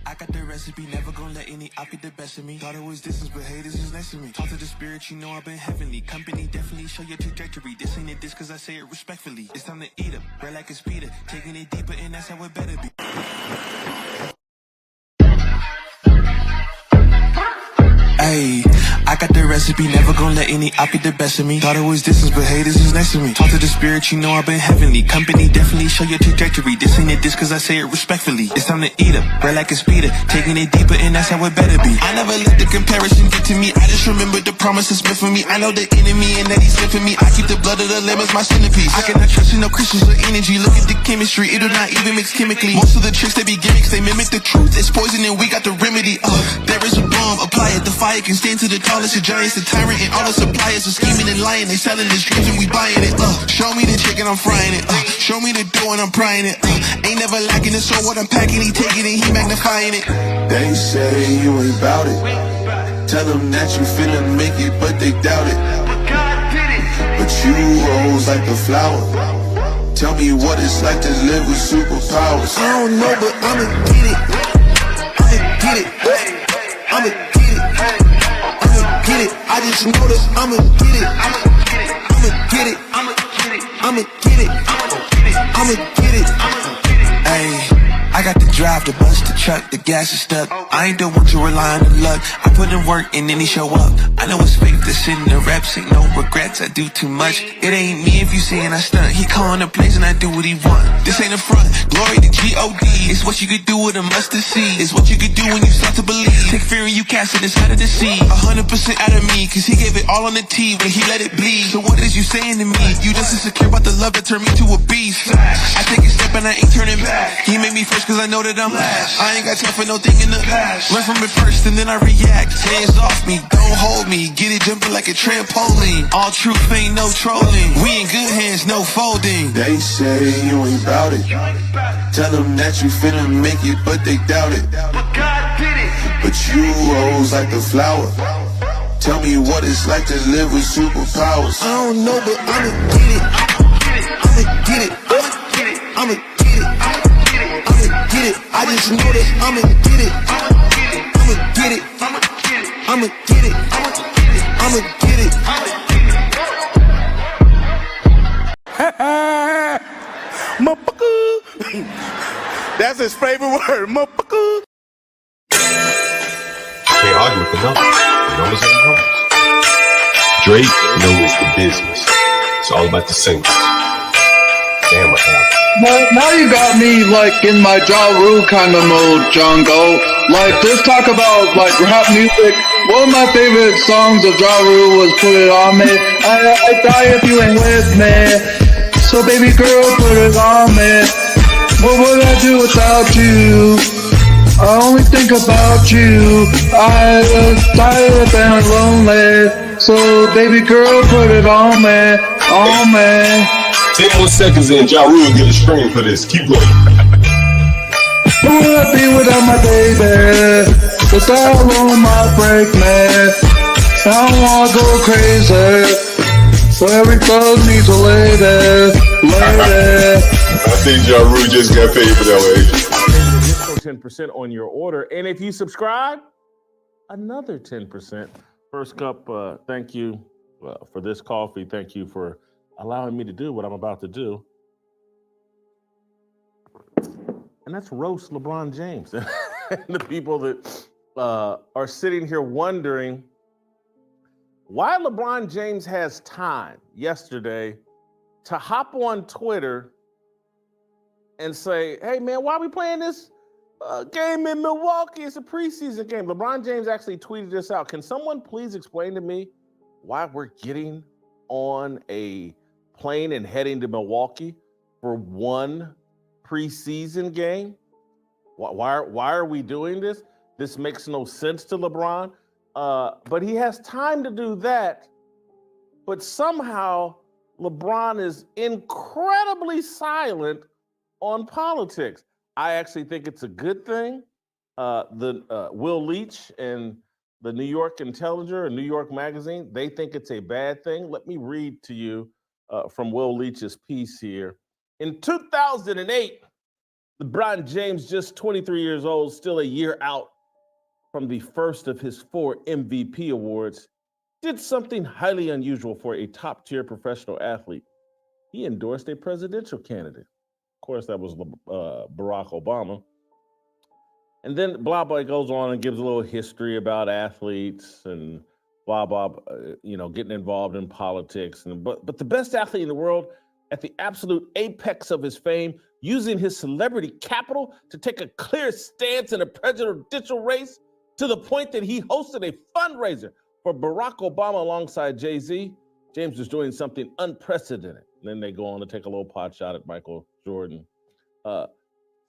I got the recipe, never gonna let any op get the best of me. Thought it was distance, but haters is next to me. Talk to the spirit, you know I've been heavenly. Company definitely show your trajectory. This ain't a diss cause I say it respectfully. It's time to eat up, bread like a speeder. Taking it deeper and that's how it better be. Ayy, I got the recipe, never gonna let any op get the best of me. Thought it was distance, but haters is next to me. Talk to the spirit, you know I've been heavenly. Company definitely show your trajectory. This ain't a diss cause I say it respectfully. It's time to eat up, bread like a speeder. Taking it deeper and that's how it better be. I never let the comparison get to me. I just remember the promises meant for me. I know the enemy and that he's meant for me. I keep the blood of the lamb as my centerpiece. I cannot trust in no Christians or energy. Look at the chemistry, it do not even mix chemically. Most of the tricks they be gimmicks, they mimic the truth. It's poison and we got the remedy. There is a bomb, apply it, the fire can stand to the tallest of giants, the tyrant and all the suppliers are scheming and lying. They selling this dreams and we buying it. Show me the chicken, I'm frying it. Show me the dough and I'm prying it. Ain't never lacking it, so what I'm packing, he taking it, he magnifying it. They say you ain't bout it. Tell them that you finna make it, but they doubt it. But you rose like a flower. Tell me what it's like to live with superpowers. I don't know, but I'ma get it. I'ma get it. I'ma get it. Get it. I just know that I'ma get it. I'ma get it. I'ma get it. I'ma get it. I'ma get it. Ayy. I got the drive, the bus, the truck, the gas is stuck. I ain't the one to rely on the luck. I put in work and then he show up. I know it's fake to sit in the reps, ain't no regrets, I do too much. It ain't me if you saying I stunt. He calling the plays and I do what he want. This ain't a front, glory to G-O-D. It's what you could do with a mustard seed. It's what you could do when you start to believe. Take fear and you cast it inside of the sea. 100% out of me, cause he gave it all on the T when he let it bleed. So what is you saying to me? You just insecure about the love that turned me to a beast. I take a step and I ain't turning back. He made me first cause I know that I'm last. I ain't got time for no thing in the past. Learn from it first and then I react. Hands off me, don't hold me. Get it jumping like a trampoline. All truth ain't no trolling. We in good hands, no folding. They say you ain't bout it. Tell them that you finna make it, but they doubt it. But God did it. But you rose like a flower. Tell me what it's like to live with superpowers. I don't know, but I'ma get it. I'ma get it. I'ma get it. I'ma get it. I just know that I'ma get it. I'ma get it. I'ma get it. I'ma get it. Motherfucker. That's his favorite word, motherfucker. Can't argue with the numbers. The numbers are the numbers. Drake knows the business. It's all about the singles. Damn, what happened? Well, now you got me, like, in my Ja Rule kind of mode, John Galt. Like, just talk about, like, rap music. One of my favorite songs of Ja Rule was Put It On Me. I die if you ain't with me. So, baby girl, put it on me. What would I do without you? I only think about you. I was tired and lonely. So, baby girl, put it on me. On me. 10 more seconds in, Ja Rule get a stream for this. Keep going. Who would I be without my baby? The style on my break, man. I don't wanna go crazy. So every thug needs a lady. I think Ja Rule just got paid for that way. 10% on your order. And if you subscribe, another 10%. First cup, thank you for this coffee. Thank you for allowing me to do what I'm about to do. And that's roast LeBron James. And the people that are sitting here wondering why LeBron James has time yesterday to hop on Twitter and say, hey, man, why are we playing this game in Milwaukee? It's a preseason game. LeBron James actually tweeted this out. Can someone please explain to me why we're getting on a plane and heading to Milwaukee for one preseason game? Why are we doing this? This makes no sense to LeBron. But he has time to do that. But somehow LeBron is incredibly silent on politics. I actually think it's a good thing. Will Leach and the New York Intelligencer and New York Magazine, they think it's a bad thing. Let me read to you from Will Leach's piece here. In 2008, LeBron James, just 23 years old, still a year out from the first of his 4 MVP awards, did something highly unusual for a top-tier professional athlete. He endorsed a presidential candidate. Of course, that was Barack Obama. And then blah, blah, goes on and gives a little history about athletes and blah, blah, getting involved in politics. But the best athlete in the world, at the absolute apex of his fame, using his celebrity capital to take a clear stance in a presidential race to the point that he hosted a fundraiser for Barack Obama alongside Jay-Z. James was doing something unprecedented. And then they go on to take a little pot shot at Michael Jordan.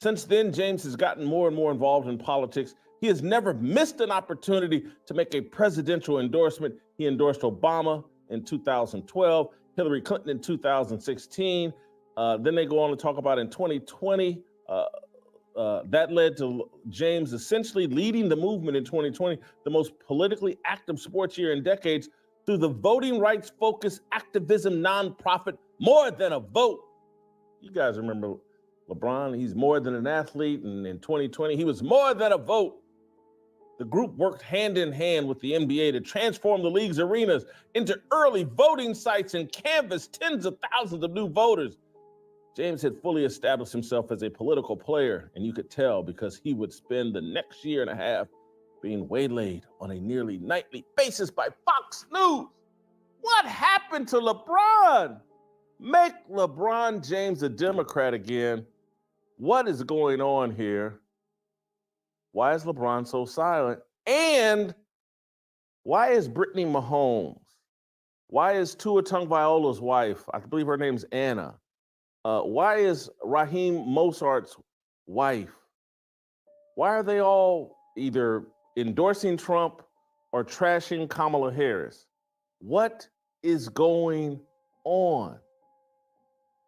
Since then, James has gotten more and more involved in politics. He has never missed an opportunity to make a presidential endorsement. He endorsed Obama in 2012, Hillary Clinton in 2016. Then they go on to talk about in 2020, that led to James essentially leading the movement in 2020, the most politically active sports year in decades, through the voting rights-focused activism nonprofit More Than a Vote. You guys remember LeBron? He's more than an athlete, and in 2020, he was more than a vote. The group worked hand in hand with the NBA to transform the league's arenas into early voting sites and canvass tens of thousands of new voters. James had fully established himself as a political player, and you could tell because he would spend the next year and a half being waylaid on a nearly nightly basis by Fox News. What happened to LeBron? Make LeBron James a Democrat again. What is going on here? Why is LeBron so silent? And why is Brittany Mahomes? Why is Tua Tagovailoa's wife, I believe her name's Anna, why is Raheem Mostard's wife? Why are they all either endorsing Trump or trashing Kamala Harris? What is going on?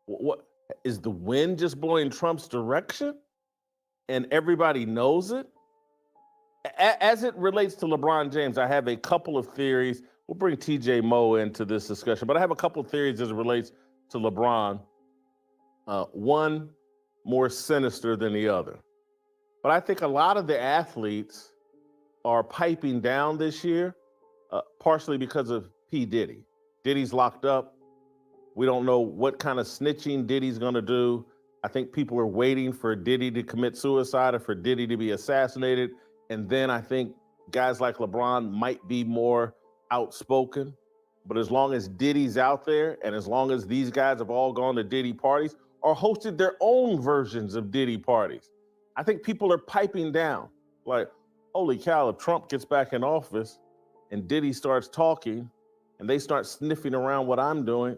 What is the wind just blowing Trump's direction and everybody knows it? As it relates to LeBron James, I have a couple of theories. We'll bring TJ Moe into this discussion, but I have a couple of theories as it relates to LeBron. One more sinister than the other. But I think a lot of the athletes are piping down this year, partially because of P. Diddy. Diddy's locked up. We don't know what kind of snitching Diddy's going to do. I think people are waiting for Diddy to commit suicide or for Diddy to be assassinated. And then I think guys like LeBron might be more outspoken. But as long as Diddy's out there, and as long as these guys have all gone to Diddy parties or hosted their own versions of Diddy parties, I think people are piping down. Like, holy cow, if Trump gets back in office and Diddy starts talking and they start sniffing around what I'm doing,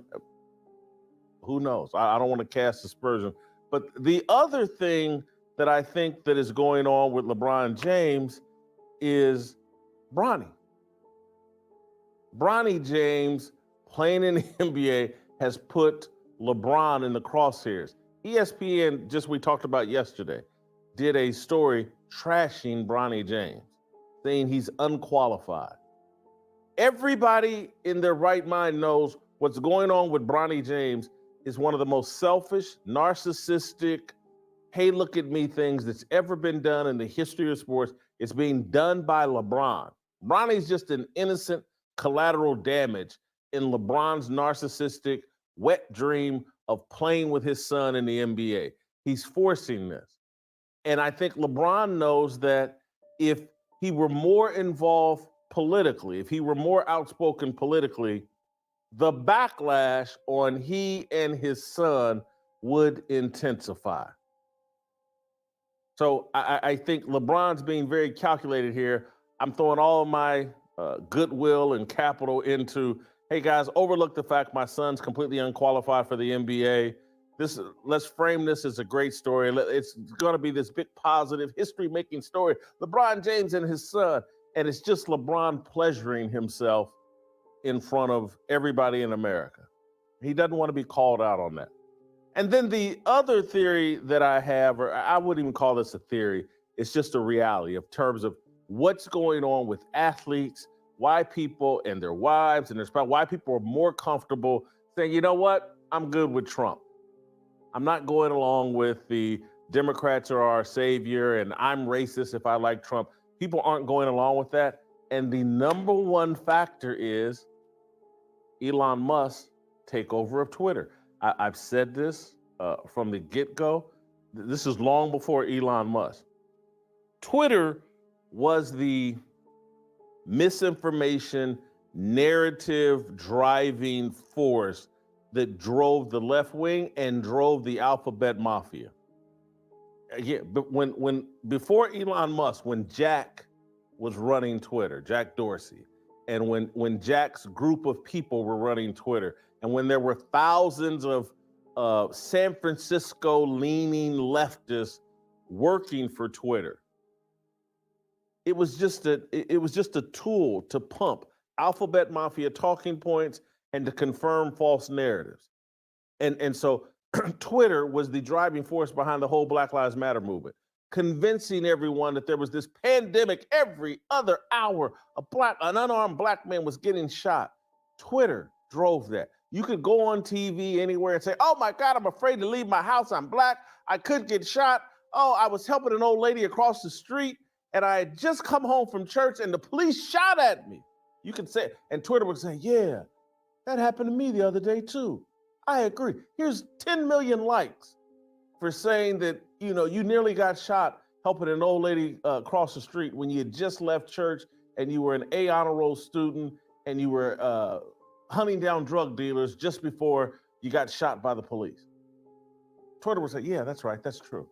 who knows? I don't want to cast aspersion. But the other thing that I think that is going on with LeBron James is Bronny. Bronny James, playing in the NBA, has put LeBron in the crosshairs. ESPN, just we talked about yesterday, did a story trashing Bronny James, saying he's unqualified. Everybody in their right mind knows what's going on with Bronny James is one of the most selfish, narcissistic, hey, look at me things that's ever been done in the history of sports. It's being done by LeBron. Bronny's just an innocent collateral damage in LeBron's narcissistic, wet dream of playing with his son in the NBA. He's forcing this. And I think LeBron knows that if he were more involved politically, if he were more outspoken politically, the backlash on he and his son would intensify. So I think LeBron's being very calculated here. I'm throwing all of my goodwill and capital into, hey guys, overlook the fact my son's completely unqualified for the NBA. Let's frame this as a great story. It's going to be this big positive history-making story. LeBron James and his son, and it's just LeBron pleasuring himself in front of everybody in America. He doesn't want to be called out on that. And then the other theory that I have, or I wouldn't even call this a theory, it's just a reality of terms of what's going on with athletes, why people and their wives and their spouse, why people are more comfortable saying, you know what, I'm good with Trump. I'm not going along with the Democrats are our savior and I'm racist if I like Trump. People aren't going along with that. And the number one factor is Elon Musk's takeover of Twitter. I've said this from the get-go. This is long before Elon Musk. Twitter was the misinformation narrative driving force that drove the left wing and drove the alphabet mafia. Yeah, but before Elon Musk, when Jack was running Twitter, Jack Dorsey, and when Jack's group of people were running Twitter, and when there were thousands of San Francisco-leaning leftists working for Twitter, it was just a tool to pump alphabet mafia talking points and to confirm false narratives. And so Twitter was the driving force behind the whole Black Lives Matter movement, convincing everyone that there was this pandemic every other hour. An unarmed black man was getting shot. Twitter drove that. You could go on TV anywhere and say, oh my God, I'm afraid to leave my house. I'm black. I could get shot. Oh, I was helping an old lady across the street and I had just come home from church and the police shot at me. You could say, and Twitter would say, yeah, that happened to me the other day too. I agree. Here's 10 million likes for saying that, you nearly got shot helping an old lady across the street when you had just left church and you were an A honor roll student and you were hunting down drug dealers just before you got shot by the police. Twitter would say, yeah, that's right. That's true.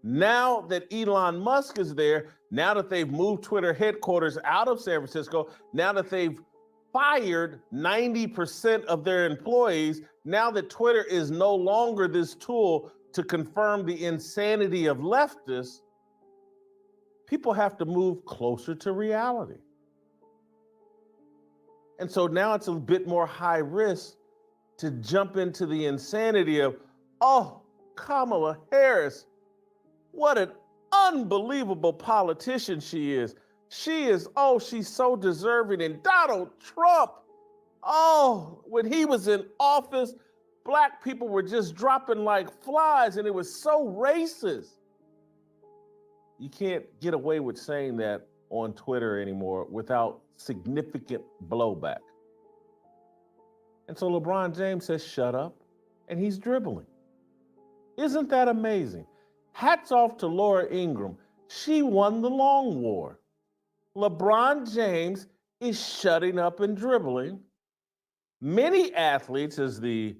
Now that Elon Musk is there, now that they've moved Twitter headquarters out of San Francisco, now that they've fired 90% of their employees, now that Twitter is no longer this tool to confirm the insanity of leftists, people have to move closer to reality. And so now it's a bit more high risk to jump into the insanity of, oh, Kamala Harris, what an unbelievable politician she is. She's so deserving. And Donald Trump, when he was in office, black people were just dropping like flies and it was so racist. You can't get away with saying that on Twitter anymore without significant blowback. And so LeBron James says, shut up, and he's dribbling. Isn't that amazing? Hats off to Laura Ingraham. She won the long war. LeBron James is shutting up and dribbling. Many athletes, as the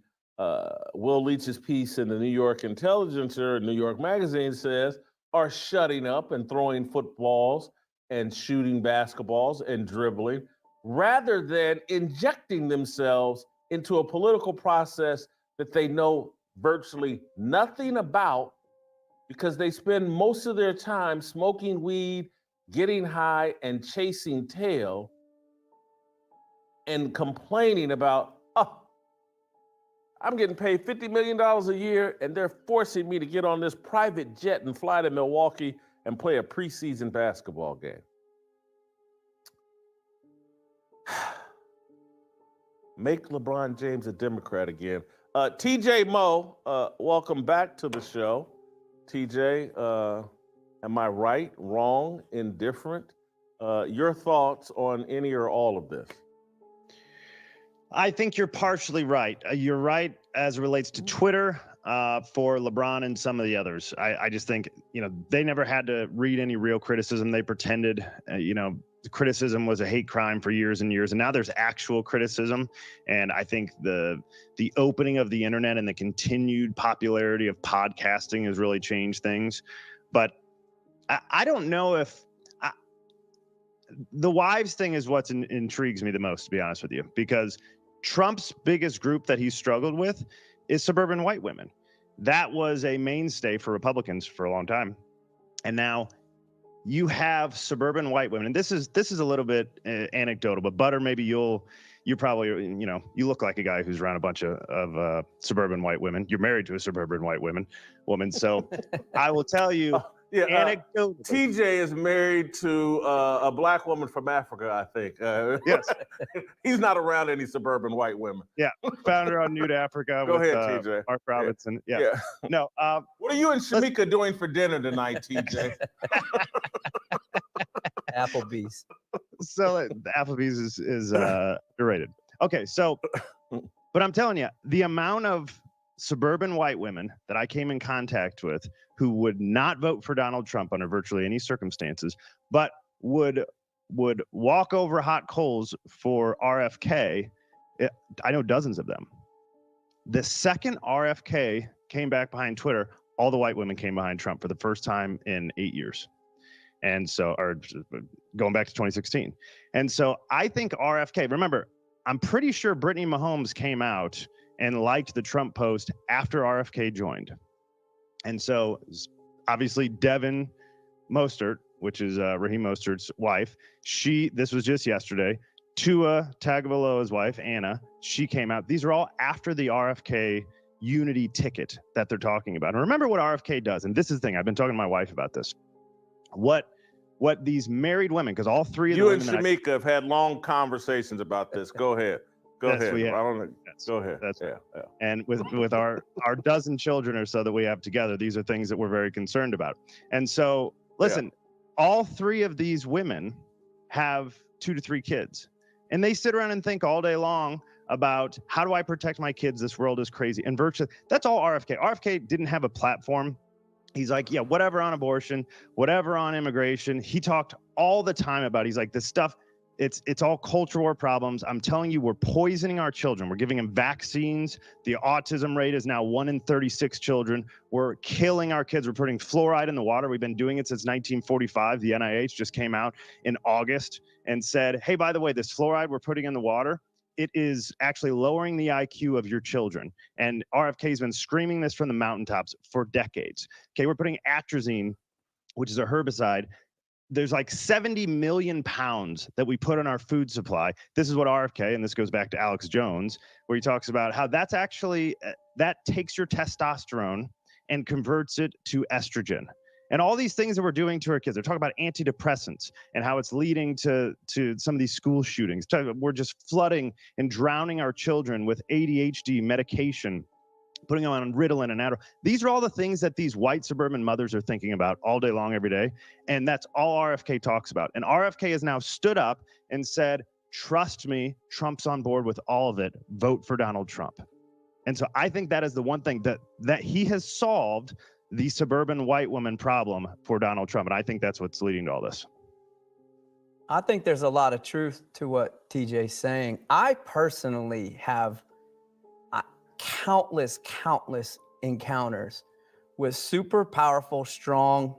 Will Leach's piece in the New York Intelligencer, New York Magazine says, are shutting up and throwing footballs and shooting basketballs and dribbling, rather than injecting themselves into a political process that they know virtually nothing about, because they spend most of their time smoking weed, getting high, and chasing tail, and complaining about, I'm getting paid $50 million a year, and they're forcing me to get on this private jet and fly to Milwaukee and play a preseason basketball game. Make LeBron James a Democrat again. TJ Moe, welcome back to the show. TJ, am I right, wrong, indifferent? Your thoughts on any or all of this? I think you're partially right. You're right as it relates to Twitter for LeBron and some of the others. I just think, they never had to read any real criticism. They pretended, the criticism was a hate crime for years and years. And now there's actual criticism. And I think the opening of the internet and the continued popularity of podcasting has really changed things. But I don't know if the wives thing is what intrigues me the most, to be honest with you, because Trump's biggest group that he's struggled with is suburban white women. That was a mainstay for Republicans for a long time. And now you have suburban white women. And this is a little bit anecdotal, but Butter, maybe you probably, you look like a guy who's around a bunch of suburban white women. You're married to a suburban white woman. So I will tell you, anecdotal. TJ is married to a black woman from Africa, I think. Yes. He's not around any suburban white women. Yeah. Found her on New to Africa. Go with, ahead, TJ. Mark Robinson. Yeah. No. What are you and Shamika doing for dinner tonight, TJ? Applebee's. So the Applebee's is underrated. Okay, so, but I'm telling you, the amount of suburban white women that I came in contact with who would not vote for Donald Trump under virtually any circumstances, but would walk over hot coals for RFK, I know dozens of them. The second RFK came back behind Twitter, all the white women came behind Trump for the first time in 8 years. And so, or going back to 2016. And so I think RFK, remember, I'm pretty sure Brittany Mahomes came out and liked the Trump post after RFK joined. And so obviously Devin Mostert, which is Raheem Mostert's wife, this was just yesterday, Tua Tagovailoa's wife, Anna, she came out. These are all after the RFK unity ticket that they're talking about. And remember what RFK does. And this is the thing, I've been talking to my wife about this. What these married women, because all three of you and Shamika have had long conversations about this. Go ahead. Go ahead. I don't know. Go ahead. That's yeah. And with our dozen children or so that we have together, these are things that we're very concerned about. And so, listen, all three of these women have 2 to 3 kids, and they sit around and think all day long about how do I protect my kids? This world is crazy. And virtually, that's all RFK. RFK didn't have a platform. He's like, yeah, whatever on abortion, whatever on immigration. He talked all the time about, he's like, this stuff, it's all culture war problems. I'm telling you, we're poisoning our children. We're giving them vaccines. The autism rate is now 1 in 36 children. We're killing our kids. We're putting fluoride in the water. We've been doing it since 1945. The NIH just came out in August and said, hey, by the way, this fluoride we're putting in the water, it is actually lowering the IQ of your children. And RFK has been screaming this from the mountaintops for decades. Okay, we're putting atrazine, which is a herbicide. There's like 70 million pounds that we put on our food supply. This is what RFK, and this goes back to Alex Jones, where he talks about how that's actually, that takes your testosterone and converts it to estrogen. And all these things that we're doing to our kids, they're talking about antidepressants and how it's leading to some of these school shootings. We're just flooding and drowning our children with ADHD medication, putting them on Ritalin and Adderall. These are all the things that these white suburban mothers are thinking about all day long, every day. And that's all RFK talks about. And RFK has now stood up and said, trust me, Trump's on board with all of it. Vote for Donald Trump. And so I think that is the one thing that he has solved the suburban white woman problem for Donald Trump. And I think that's what's leading to all this. I think there's a lot of truth to what TJ's saying. I personally have countless encounters with super powerful, strong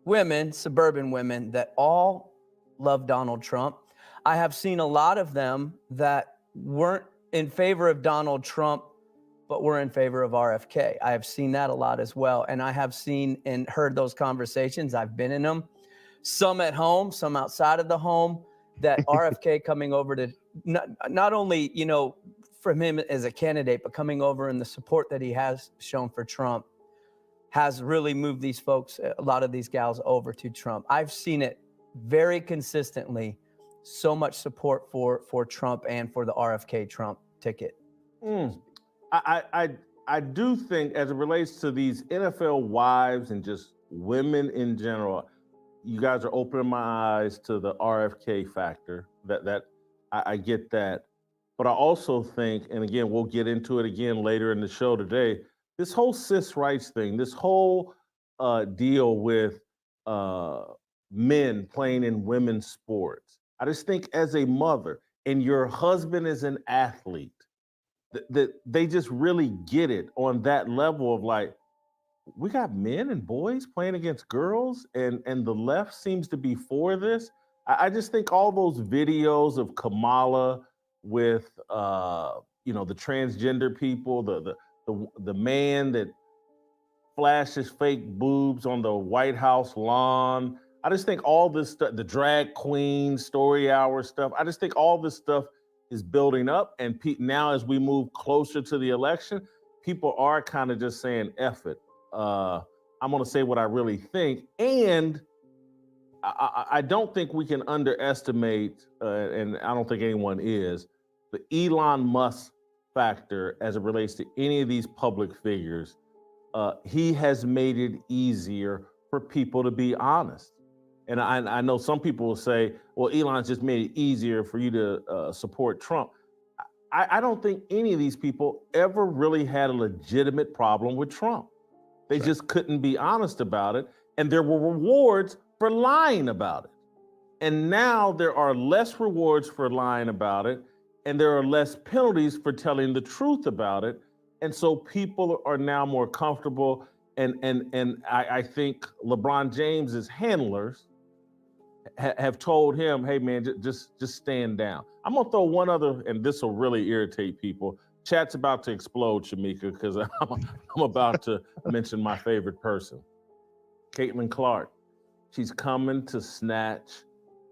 women, suburban women that all love Donald Trump. I have seen a lot of them that weren't in favor of Donald Trump, but were in favor of RFK. I have seen that a lot as well. And I have seen and heard those conversations. I've been in them, some at home, some outside of the home, that RFK coming over to not only, from him as a candidate, but coming over and the support that he has shown for Trump has really moved these folks, a lot of these gals, over to Trump. I've seen it very consistently, so much support for Trump and for the RFK Trump ticket. I do think, as it relates to these NFL wives and just women in general, you guys are opening my eyes to the RFK factor. That I get that. But I also think, and again, we'll get into it again later in the show today, this whole cis rights thing, this whole deal with men playing in women's sports. I just think as a mother, and your husband is an athlete, that they just really get it on that level of like, we got men and boys playing against girls, and the left seems to be for this. I just think all those videos of Kamala with the transgender people, the man that flashes fake boobs on the White House lawn. I just think all this stuff, the drag queen story hour stuff, I just think all this stuff is building up. And now as we move closer to the election, people are kind of just saying, F it. I'm going to say what I really think. And I don't think we can underestimate, and I don't think anyone is, the Elon Musk factor as it relates to any of these public figures. He has made it easier for people to be honest. And I know some people will say, well, Elon's just made it easier for you to support Trump. I don't think any of these people ever really had a legitimate problem with Trump. They just couldn't be honest about it. And there were rewards for lying about it. And now there are less rewards for lying about it. And there are less penalties for telling the truth about it. And so people are now more comfortable. And I think LeBron James's handlers have told him, hey, man, just stand down. I'm going to throw one other, and this will really irritate people. Chat's about to explode, Shamika, because I'm about to mention my favorite person, Caitlin Clark. She's coming to snatch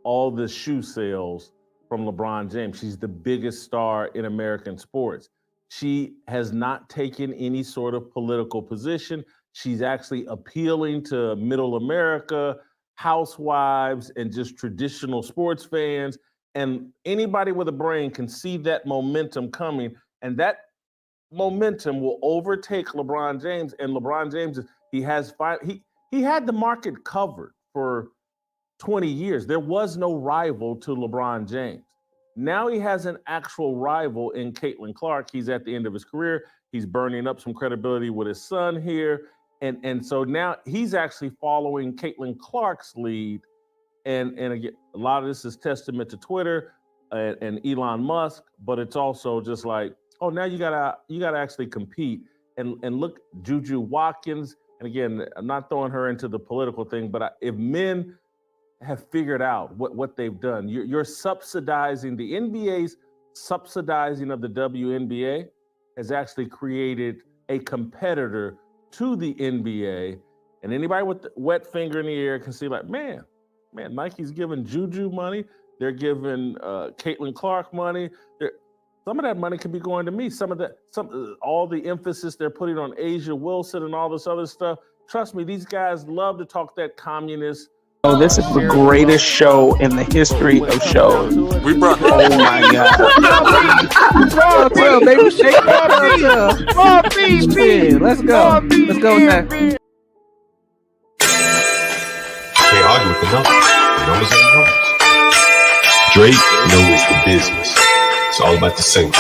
all the shoe sales from LeBron James. She's the biggest star in American sports. She has not taken any sort of political position. She's actually appealing to middle America, housewives, and just traditional sports fans. And anybody with a brain can see that momentum coming. And that momentum will overtake LeBron James. And LeBron James, he had the market covered for 20 years. There was no rival to LeBron James. Now he has an actual rival in Caitlin Clark. He's at the end of his career. He's burning up some credibility with his son here. And so now he's actually following Caitlin Clark's lead. And again, a lot of this is testament to Twitter and Elon Musk, but it's also just like, oh, now you gotta actually compete. And look, Juju Watkins, and again, I'm not throwing her into the political thing, but if men have figured out what they've done, you're subsidizing, the NBA's subsidizing of the WNBA has actually created a competitor to the NBA. And anybody with the wet finger in the air can see like, man, Nike's giving Juju money. They're giving Caitlin Clark money. Some of that money could be going to me. All the emphasis they're putting on Asia Wilson and all this other stuff. Trust me, these guys love to talk that communist. Oh, this is the greatest show in the history of shows. We brought. Oh my God! Bro, baby, shake it. Let's go. Let's go next. Can't argue with the numbers. Numbers are the numbers. Drake knows the business. It's all about the singles.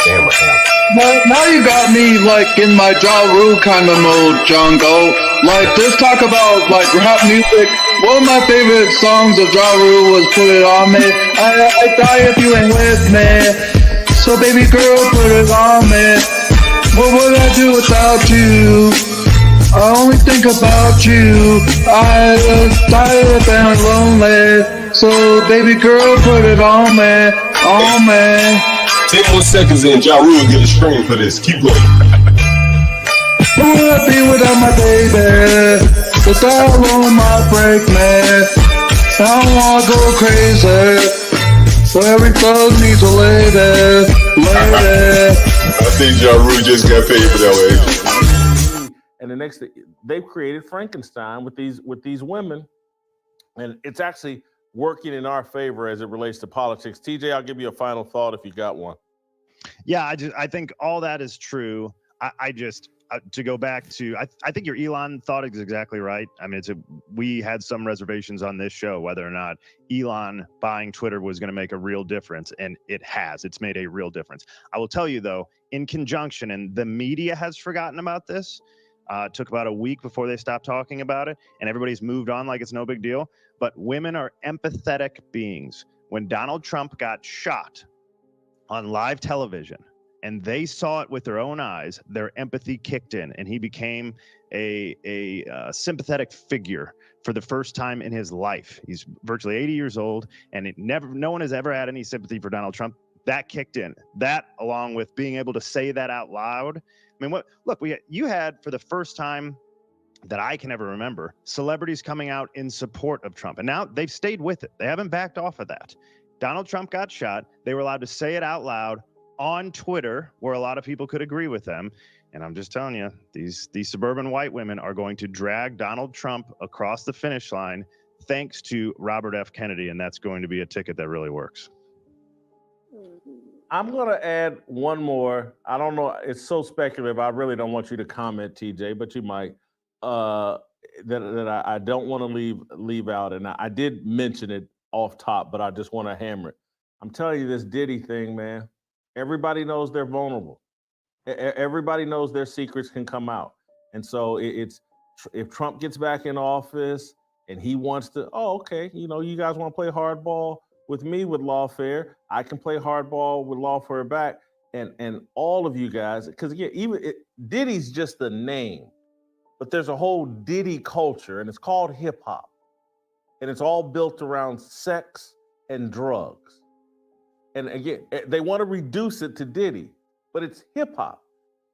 Damn, what happened? Now you got me like in my Ja Rule kind of mode, Jungle. Like just talk about like rap music. One of my favorite songs of Ja Rule was Put It On Me. I die if you ain't with me. So baby girl, put it on me. What would I do without you? I only think about you. I was tired and lonely. So baby girl, put it on me, on me. 10 more seconds in, Ja Rule get a string for this. Keep going. Who would I be without my baby? The style on my break, man. I don't wanna go crazy. So every thug needs a lady, lady. I think Ja Rule just got paid for that way. And the next thing, they've created Frankenstein with these women, and it's actually working in our favor as it relates to politics. TJ, I'll give you a final thought if you got one. Yeah, I think all that is true. I just to go back to, I think your Elon thought is exactly right. I mean, we had some reservations on this show whether or not Elon buying Twitter was going to make a real difference, and it has. It's made a real difference. I will tell you though, in conjunction, and the media has forgotten about this. It took about a week before they stopped talking about it, and everybody's moved on like it's no big deal. But women are empathetic beings. When Donald Trump got shot on live television, and they saw it with their own eyes, their empathy kicked in, and he became a sympathetic figure for the first time in his life. He's virtually 80 years old, and no one has ever had any sympathy for Donald Trump. That kicked in. That, along with being able to say that out loud. I mean, you had, for the first time that I can ever remember, celebrities coming out in support of Trump, and now they've stayed with it. They haven't backed off of that. Donald Trump got shot. They were allowed to say it out loud on Twitter, where a lot of people could agree with them. And I'm just telling you, these suburban white women are going to drag Donald Trump across the finish line thanks to Robert F. Kennedy, and that's going to be a ticket that really works. I'm going to add one more. I don't know. It's so speculative. I really don't want you to comment, TJ, but you might. That I don't want to leave out. And I did mention it off top, but I just want to hammer it. I'm telling you, this Diddy thing, man, everybody knows they're vulnerable. Everybody knows their secrets can come out. And so it's if Trump gets back in office and he wants to, okay, you guys want to play hardball with me with lawfare, I can play hardball with lawfare back. And all of you guys, because again, Diddy's just the name, but there's a whole Diddy culture, and it's called hip hop. And it's all built around sex and drugs. And again, they want to reduce it to Diddy, but it's hip hop,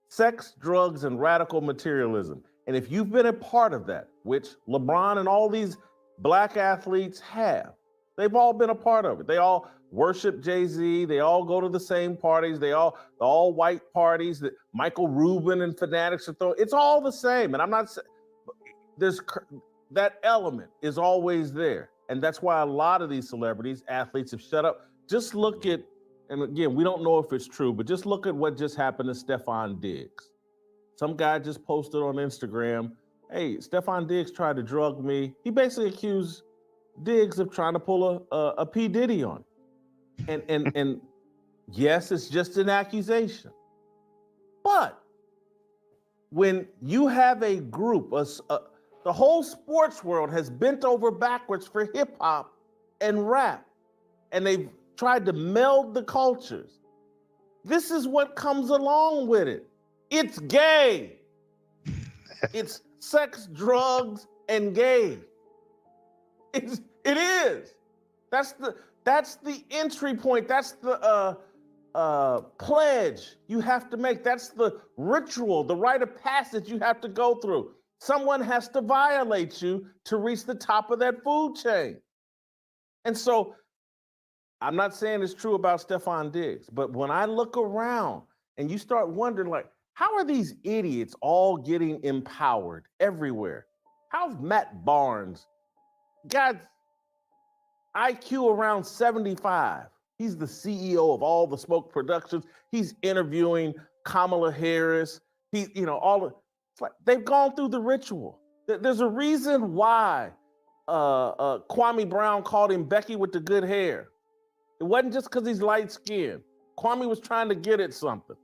sex, drugs, and radical materialism. And if you've been a part of that, which LeBron and all these black athletes have, they've all been a part of it. They all worship Jay-Z. They all go to the same parties. The all white parties that Michael Rubin and Fanatics are throwing. It's all the same. And I'm not saying that element is always there. And that's why a lot of these celebrities, athletes have shut up. Just look at, and again, we don't know if it's true, but just look at what just happened to Stefan Diggs. Some guy just posted on Instagram, hey, Stefan Diggs tried to drug me. He basically accused Diggs of trying to pull a P. Diddy on him. And yes, it's just an accusation. But when you have a group, the whole sports world has bent over backwards for hip hop and rap, and they've tried to meld the cultures. This is what comes along with it. It's gay. It's sex, drugs, and gay. It is. That's the entry point. That's the pledge you have to make. That's the ritual, the rite of passage you have to go through. Someone has to violate you to reach the top of that food chain. And so I'm not saying it's true about Stefan Diggs, but when I look around and you start wondering, like, how are these idiots all getting empowered everywhere? How's Matt Barnes got IQ around 75? He's the CEO of all the Smoke Productions. He's interviewing Kamala Harris. It's like they've gone through the ritual. There's a reason why Kwame Brown called him Becky with the good hair. It wasn't just because he's light skinned. Kwame was trying to get at something.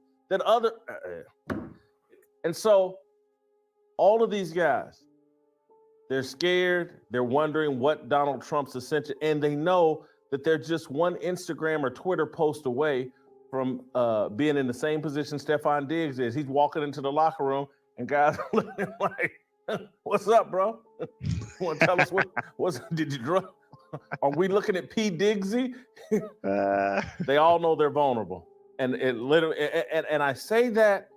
And so all of these guys, they're scared. They're wondering what Donald Trump's ascension, and they know that they're just one Instagram or Twitter post away from being in the same position Stefan Diggs is. He's walking into the locker room, and guys are looking like, "What's up, bro? Want to tell us what's did you drug? Are we looking at P. Diggsy?" They all know they're vulnerable, and it literally. And I say that.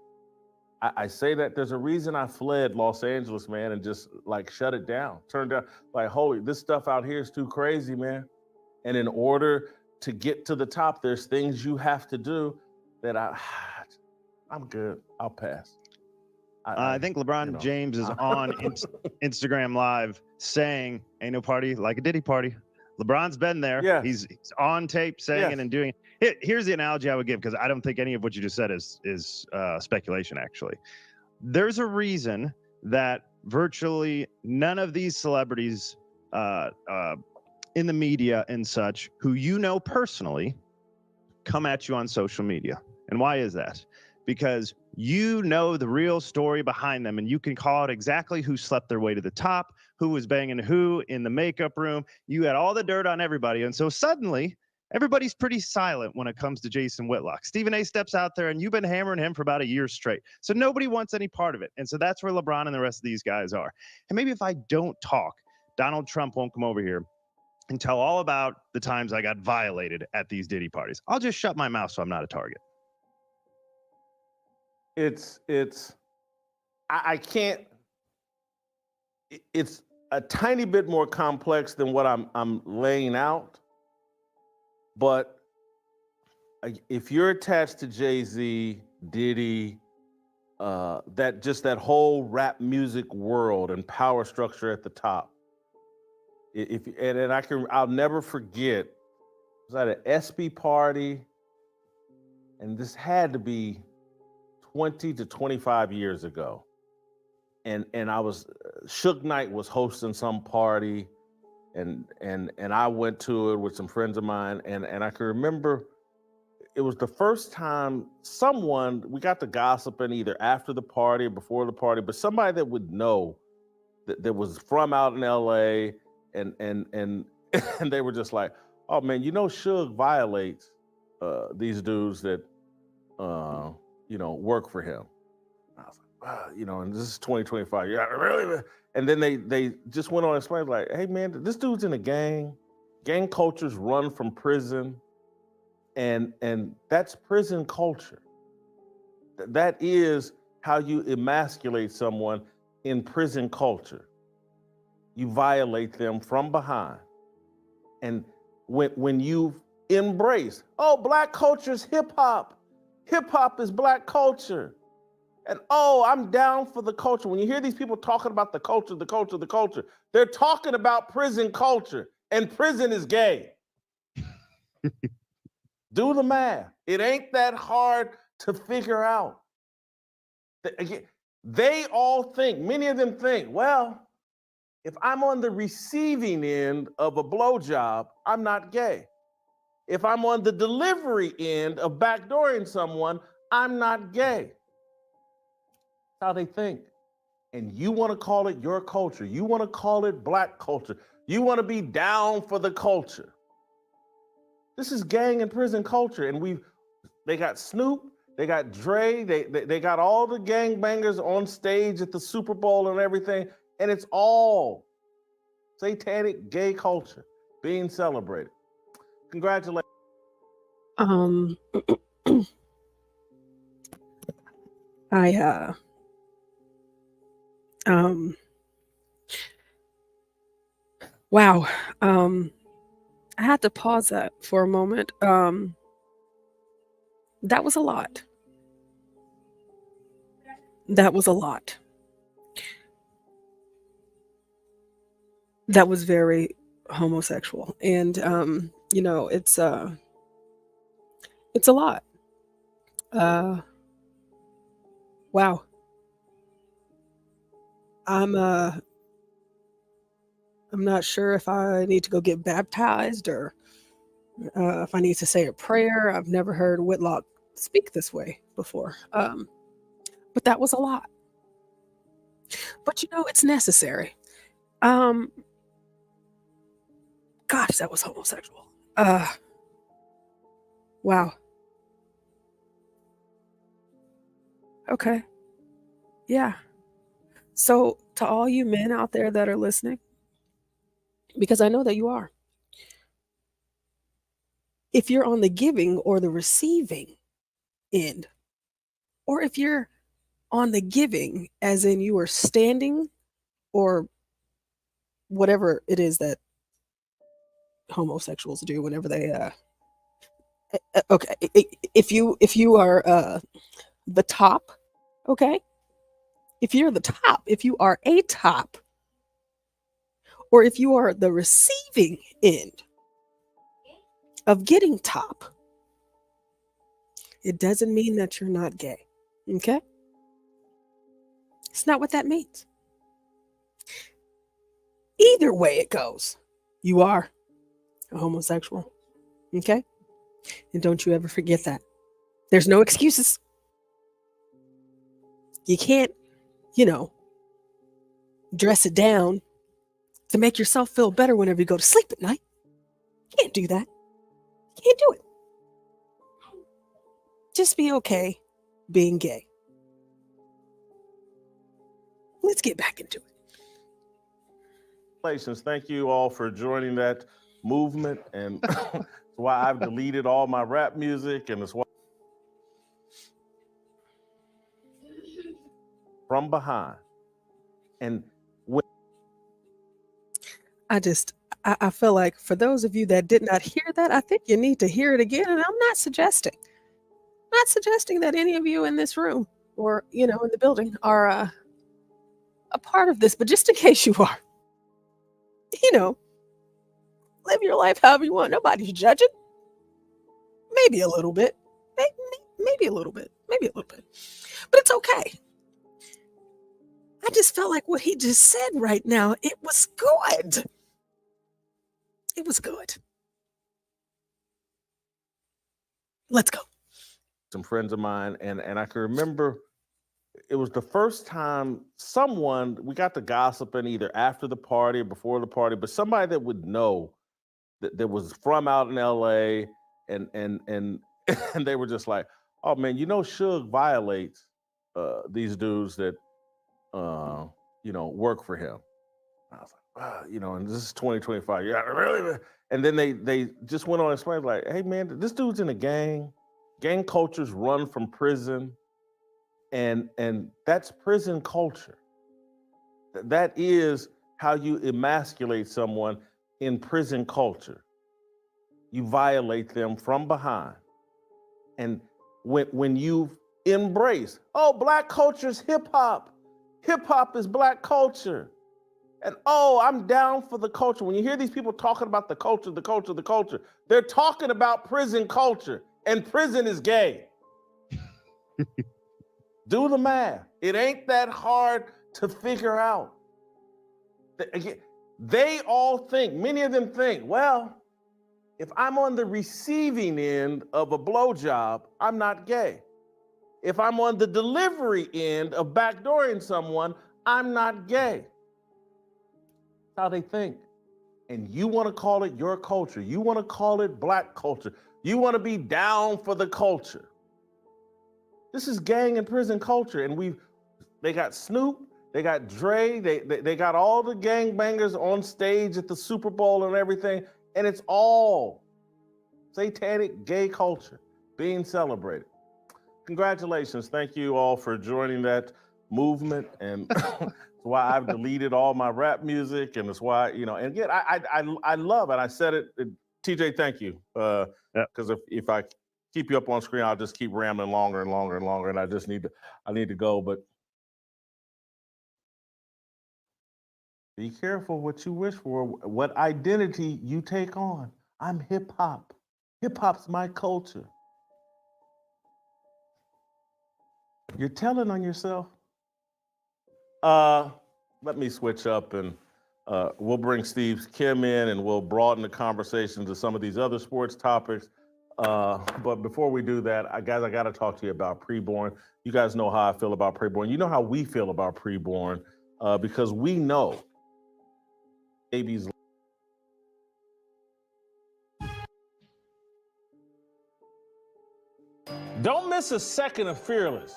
I say that there's a reason I fled Los Angeles, man, and just like shut it down. Turned out like, holy, this stuff out here is too crazy, man. And in order to get to the top, there's things you have to do that I'm good. I'll pass. I think LeBron James is on Instagram Live saying, "Ain't no party like a Diddy party." LeBron's been there. Yeah. He's on tape saying it and doing it. Here's the analogy I would give, because I don't think any of what you just said is speculation, actually. There's a reason that virtually none of these celebrities in the media and such, who you know personally, come at you on social media. And why is that? Because you know the real story behind them, and you can call out exactly who slept their way to the top, who was banging who in the makeup room. You had all the dirt on everybody. And so suddenly Everybody's pretty silent when it comes to Jason Whitlock. Stephen A steps out there, and you've been hammering him for about a year straight. So nobody wants any part of it. And so that's where LeBron and the rest of these guys are. And maybe if I don't talk, Donald Trump won't come over here and tell all about the times I got violated at these Diddy parties. I'll just shut my mouth so I'm not a target. I can't. It's a tiny bit more complex than what I'm laying out. But if you're attached to Jay-Z, Diddy, that whole rap music world and power structure at the top, I'll never forget. I was at an SB party, and this had to be 20 to 25 years ago. And I was Suge Knight was hosting some party, and I went to it with some friends of mine, and I can remember it was the first time we got to gossiping either after the party or before the party, but somebody that would know that was from out in LA, and they were just like, oh man, Suge violates these dudes that work for him. And I was like, and this is 2025. Yeah, really? And then they just went on and explained, like, hey man, this dude's in a gang. Gang cultures run from prison, and that's prison culture. That is how you emasculate someone in prison culture. You violate them from behind. And when you embrace, Black culture is hip hop. Hip hop is Black culture. And I'm down for the culture. When you hear these people talking about the culture, they're talking about prison culture, and prison is gay. Do the math. It ain't that hard to figure out. They all think, many of them think, well, if I'm on the receiving end of a blowjob, I'm not gay. If I'm on the delivery end of backdooring someone, I'm not gay. That's how they think. And you want to call it your culture. You want to call it Black culture. You want to be down for the culture. This is gang and prison culture. And they got Snoop, they got Dre, they got all the gangbangers on stage at the Super Bowl and everything. And it's all satanic gay culture being celebrated. Congratulations. Wow. I had to pause that for a moment. That was a lot. That was a lot. That was very homosexual. And it's a lot. Wow. I'm not sure if I need to go get baptized or if I need to say a prayer. I've never heard Whitlock speak this way before. But that was a lot. But it's necessary. Gosh, that was homosexual. Wow. Okay. Yeah. So to all you men out there that are listening, because I know that you are, if you're on the giving or the receiving end, or if you're on the giving, as in you are standing or whatever it is that homosexuals do whenever they okay, if you are the top, okay, if you're the top, if you are a top, or if you are the receiving end of getting top, it doesn't mean that you're not gay. Okay? It's not what that means. Either way it goes, you are a homosexual. Okay? And don't you ever forget that. There's no excuses. You can't, dress it down to make yourself feel better whenever you go to sleep at night. You can't do that. Can't do it. Just be okay being gay. Let's get back into it. Congratulations. Thank you all for joining that movement. And that's why I've deleted all my rap music. And it's why from behind. And I feel like for those of you that did not hear that, I think you need to hear it again. And I'm not suggesting that any of you in this room or, in the building are a part of this, but just in case you are, live your life however you want. Nobody's judging. Maybe a little bit. Maybe a little bit. Maybe a little bit. But it's okay. I just felt like what he just said right now, it was good. It was good. Let's go. some friends of mine, and I can remember it was the first time we got to gossiping either after the party or before the party, but somebody that would know that was from out in LA, and and they were just like, oh man, Suge violates these dudes that work for him. I was like, and this is 2025. Yeah, really? And then they just went on and explained like, hey man, this dude's in a gang. Gang cultures run from prison, and that's prison culture. That is how you emasculate someone in prison culture. You violate them from behind. And when you embrace, black culture's hip hop. Hip hop is black culture. And I'm down for the culture. When you hear these people talking about the culture, they're talking about prison culture, and prison is gay. Do the math. It ain't that hard to figure out. Again, they all think, many of them think, well, if I'm on the receiving end of a blowjob, I'm not gay. If I'm on the delivery end of backdooring someone, I'm not gay. That's how they think. And you want to call it your culture. You want to call it black culture. You want to be down for the culture. This is gang and prison culture. And they got Snoop, they got Dre, they got all the gangbangers on stage at the Super Bowl and everything. And it's all satanic gay culture being celebrated. Congratulations. Thank you all for joining that movement. And that's why I've deleted all my rap music. And that's why, and again, I love it. I said it, TJ, thank you. Because if I keep you up on screen, I'll just keep rambling longer and longer and longer. And I need to go. But be careful what you wish for, what identity you take on. I'm hip hop. Hip hop's my culture. You're telling on yourself. Let me switch up, and we'll bring Steve Kim in, and we'll broaden the conversation to some of these other sports topics. But before we do that, I got to talk to you about preborn. You guys know how I feel about preborn. You know how we feel about preborn, because we know babies. Don't miss a second of Fearless.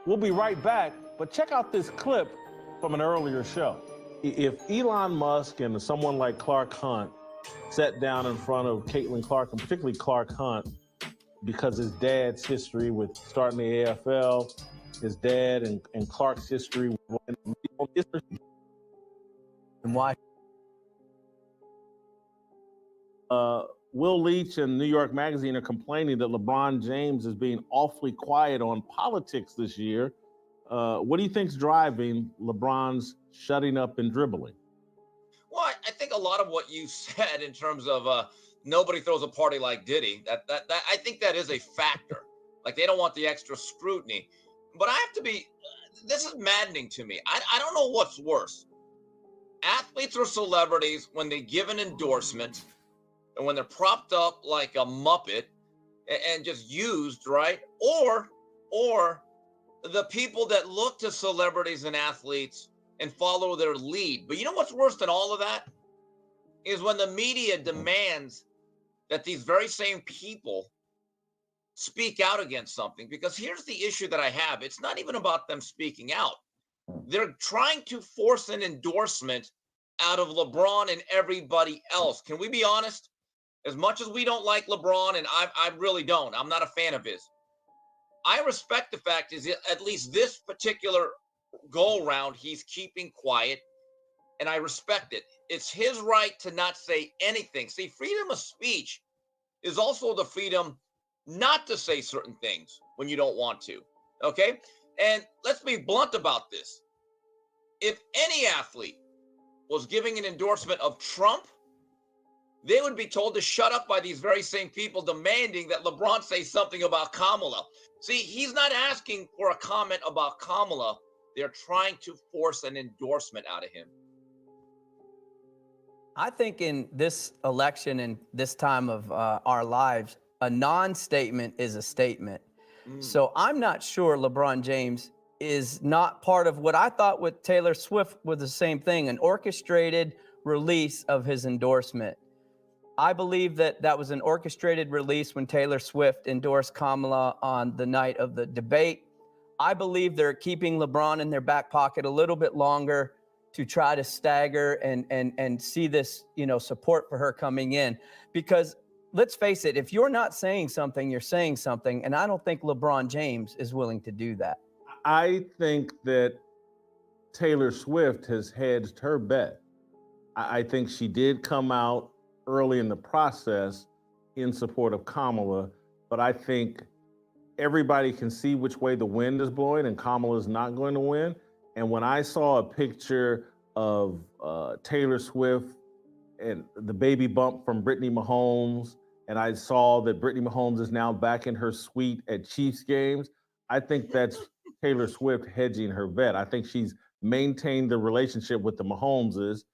We'll be right back, but check out this clip from an earlier show. If Elon Musk and someone like Clark Hunt sat down in front of Caitlin Clark, and particularly Clark Hunt, because his dad's history with starting the AFL, his dad and Clark's history, and why Will Leach and New York Magazine are complaining that LeBron James is being awfully quiet on politics this year. What do you think's driving LeBron's shutting up and dribbling? Well, I think a lot of what you said in terms of nobody throws a party like Diddy, that I think that is a factor. Like, they don't want the extra scrutiny. But I have to be, this is maddening to me. I don't know what's worse. Athletes or celebrities, when they give an endorsement and when they're propped up like a Muppet and just used, right? Or the people that look to celebrities and athletes and follow their lead. But you know what's worse than all of that? Is when the media demands that these very same people speak out against something. Because here's the issue that I have. It's not even about them speaking out. They're trying to force an endorsement out of LeBron and everybody else. Can we be honest? As much as we don't like LeBron, and I really don't, I'm not a fan of his. I respect the fact is at least this particular go round, he's keeping quiet, and I respect it. It's his right to not say anything. See, freedom of speech is also the freedom not to say certain things when you don't want to. Okay? And let's be blunt about this. If any athlete was giving an endorsement of Trump, they would be told to shut up by these very same people demanding that LeBron say something about Kamala. See, he's not asking for a comment about Kamala. They're trying to force an endorsement out of him. I think in this election and this time of our lives, a non-statement is a statement. So I'm not sure LeBron James is not part of what I thought with Taylor Swift was the same thing, an orchestrated release of his endorsement. I believe that that was an orchestrated release when Taylor Swift endorsed Kamala on the night of the debate. I believe they're keeping LeBron in their back pocket a little bit longer to try to stagger and see this, support for her coming in. Because let's face it, if you're not saying something, you're saying something. And I don't think LeBron James is willing to do that. I think that Taylor Swift has hedged her bet. I think she did come out early in the process in support of Kamala, but I think everybody can see which way the wind is blowing, and Kamala is not going to win. And when I saw a picture of Taylor Swift and the baby bump from Brittany Mahomes, and I saw that Brittany Mahomes is now back in her suite at Chiefs games, I think that's Taylor Swift hedging her bet. I think she's maintained the relationship with the Mahomeses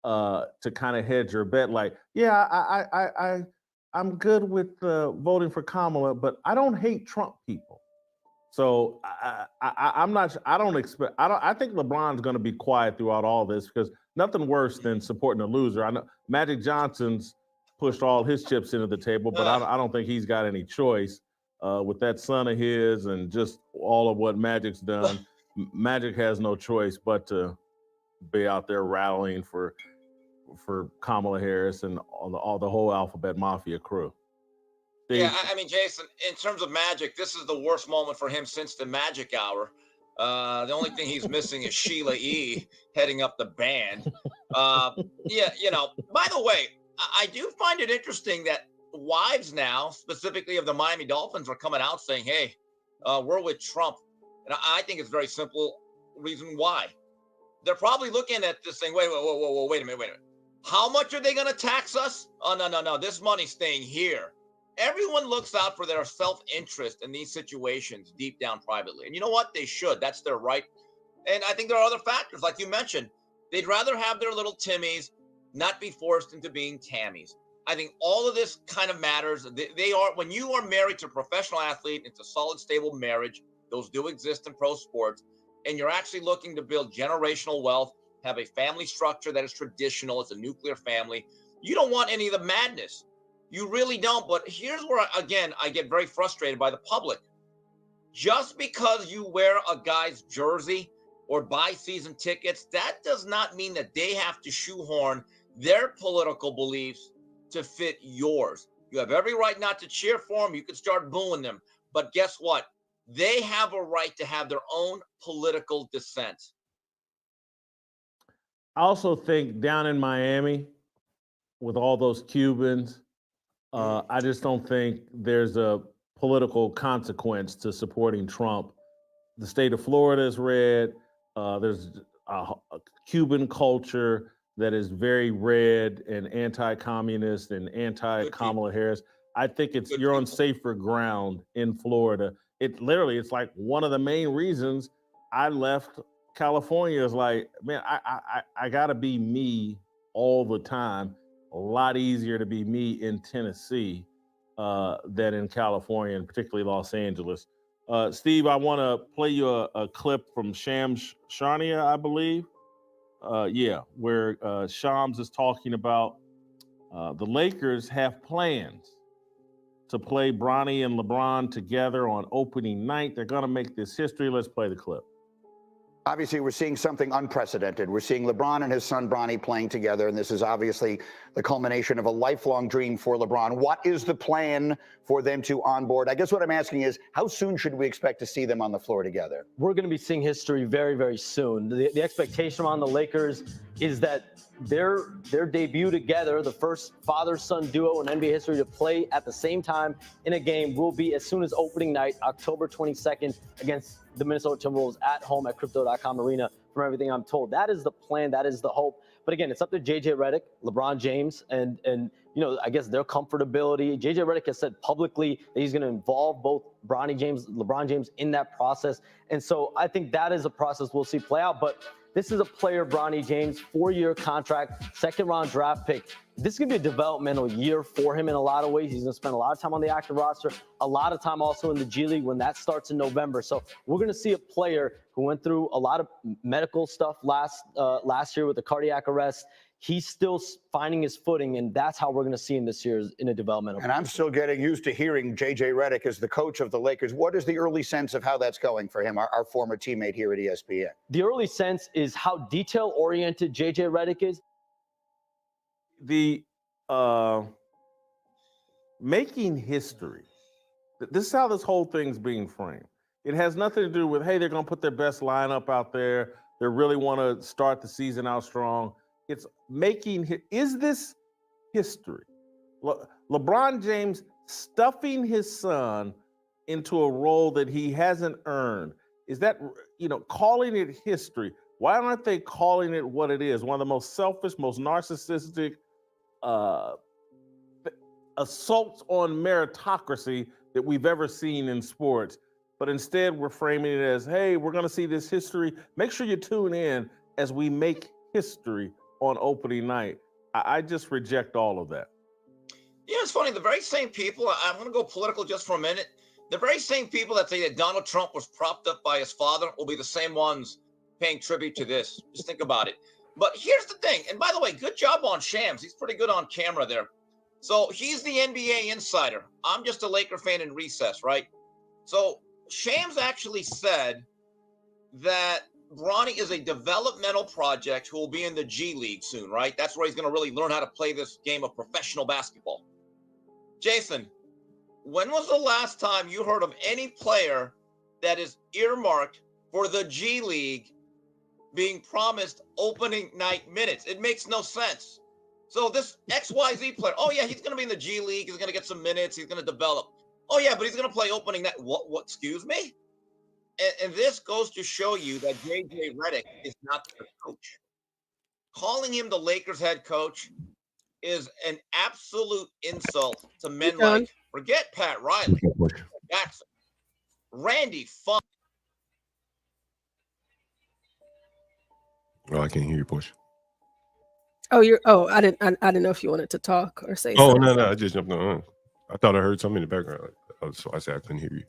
to kind of hedge her bet. Like, yeah, I'm good with voting for Kamala, but I don't hate Trump people. So I'm not. I don't expect. I think LeBron's going to be quiet throughout all this because nothing worse than supporting a loser. I know Magic Johnson's pushed all his chips into the table, but I don't think he's got any choice with that son of his and just all of what Magic's done. Magic has no choice but to be out there rallying for Kamala Harris and all the whole Alphabet Mafia crew. Yeah, I mean, Jason, in terms of Magic, this is the worst moment for him since the Magic Hour. The only thing he's missing is Sheila E. heading up the band. Yeah, by the way, I do find it interesting that wives now, specifically of the Miami Dolphins, are coming out saying, hey, we're with Trump. And I think it's very simple reason why. They're probably looking at this thing, wait a minute. How much are they going to tax us? Oh, no, this money's staying here. Everyone looks out for their self-interest in these situations deep down privately. And you know what? They should. That's their right. And I think there are other factors, like you mentioned. They'd rather have their little Timmies not be forced into being Tammies. I think all of this kind of matters. They are, when you are married to a professional athlete, it's a solid, stable marriage. Those do exist in pro sports. And you're actually looking to build generational wealth, have a family structure that is traditional. It's a nuclear family. You don't want any of the madness. You really don't. But here's where, again, I get very frustrated by the public. Just because you wear a guy's jersey or buy season tickets, that does not mean that they have to shoehorn their political beliefs to fit yours. You have every right not to cheer for them. You can start booing them. But guess what? They have a right to have their own political dissent. I also think down in Miami with all those Cubans, I just don't think there's a political consequence to supporting Trump. The state of Florida is red. There's a Cuban culture that is very red and anti-communist and anti-Kamala Harris. I think you're on safer ground in Florida. It's like one of the main reasons I left California is like, man, I gotta be me all the time. A lot easier to be me in Tennessee than in California, and particularly Los Angeles. Steve, I want to play you a clip from Shams Charania, I believe. Where Shams is talking about The Lakers have plans to play Bronny and LeBron together on opening night. They're going to make this history. Let's play the clip. Obviously, we're seeing something unprecedented. We're seeing LeBron and his son Bronny playing together, and this is obviously the culmination of a lifelong dream for LeBron. What is the plan for them to onboard? I guess what I'm asking is, how soon should we expect to see them on the floor together? We're going to be seeing history very, very soon. The expectation on the Lakers is that their debut together, the first father-son duo in NBA history to play at the same time in a game, will be as soon as opening night, October 22nd, against the Minnesota Timberwolves at home at Crypto.com Arena, from everything I'm told. That is the plan. That is the hope. But again, it's up to JJ Redick, LeBron James, and I guess their comfortability. JJ Redick has said publicly that he's going to involve both LeBron James in that process. And so I think that is a process we'll see play out. But this is a player, Bronny James, 4-year contract, second-round draft pick. This is going to be a developmental year for him in a lot of ways. He's going to spend a lot of time on the active roster, a lot of time also in the G League when that starts in November. So we're going to see a player who went through a lot of medical stuff last year with a cardiac arrest. He's still finding his footing, and that's how we're going to see him this year in a developmental. And I'm still getting used to hearing JJ Redick as the coach of the Lakers. What is the early sense of how that's going for him, our former teammate here at ESPN? The early sense is how detail-oriented JJ Redick is. The making history. This is how this whole thing's being framed. It has nothing to do with, hey, they're going to put their best lineup out there. They really want to start the season out strong. It's is this history? LeBron James stuffing his son into a role that he hasn't earned. Is that, calling it history? Why aren't they calling it what it is? One of the most selfish, most narcissistic assaults on meritocracy that we've ever seen in sports. But instead, we're framing it as, hey, we're going to see this history. Make sure you tune in as we make history on opening night. I just reject all of that. Yeah, it's funny. The very same people, I'm going to go political just for a minute. The very same people that say that Donald Trump was propped up by his father will be the same ones paying tribute to this. Just think about it. But here's the thing. And by the way, good job on Shams. He's pretty good on camera there. So he's the NBA insider. I'm just a Laker fan in recess, right? So Shams actually said that Bronny is a developmental project who will be in the G League soon, right? That's where he's going to really learn how to play this game of professional basketball. Jason, when was the last time you heard of any player that is earmarked for the G League being promised opening night minutes? It makes no sense. So this XYZ player, oh yeah, he's going to be in the G League. He's going to get some minutes. He's going to develop. Oh yeah, but he's going to play opening night. What, excuse me? And this goes to show you that JJ Redick is not their coach. Calling him the Lakers head coach is an absolute insult to men like, forget Pat Riley, Jackson, Randy Funk. Oh, I can't hear you, Bush. I didn't know if you wanted to talk or say something. No, I just jumped on. I thought I heard something in the background. So I said I couldn't hear you.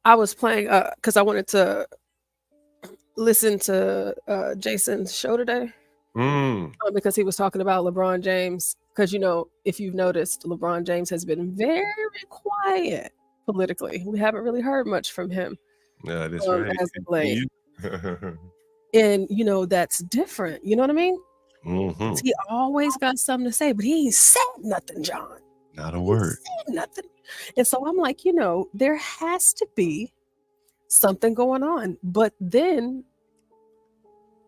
I was playing because I wanted to listen to Jason's show today because he was talking about LeBron James. Because if you've noticed, LeBron James has been very quiet politically. We haven't really heard much from him. Yeah, that's right. As of late. And that's different. You know what I mean? Mm-hmm. He always got something to say, but he ain't said nothing, John. Not a word. Nothing. And so I'm like, there has to be something going on. But then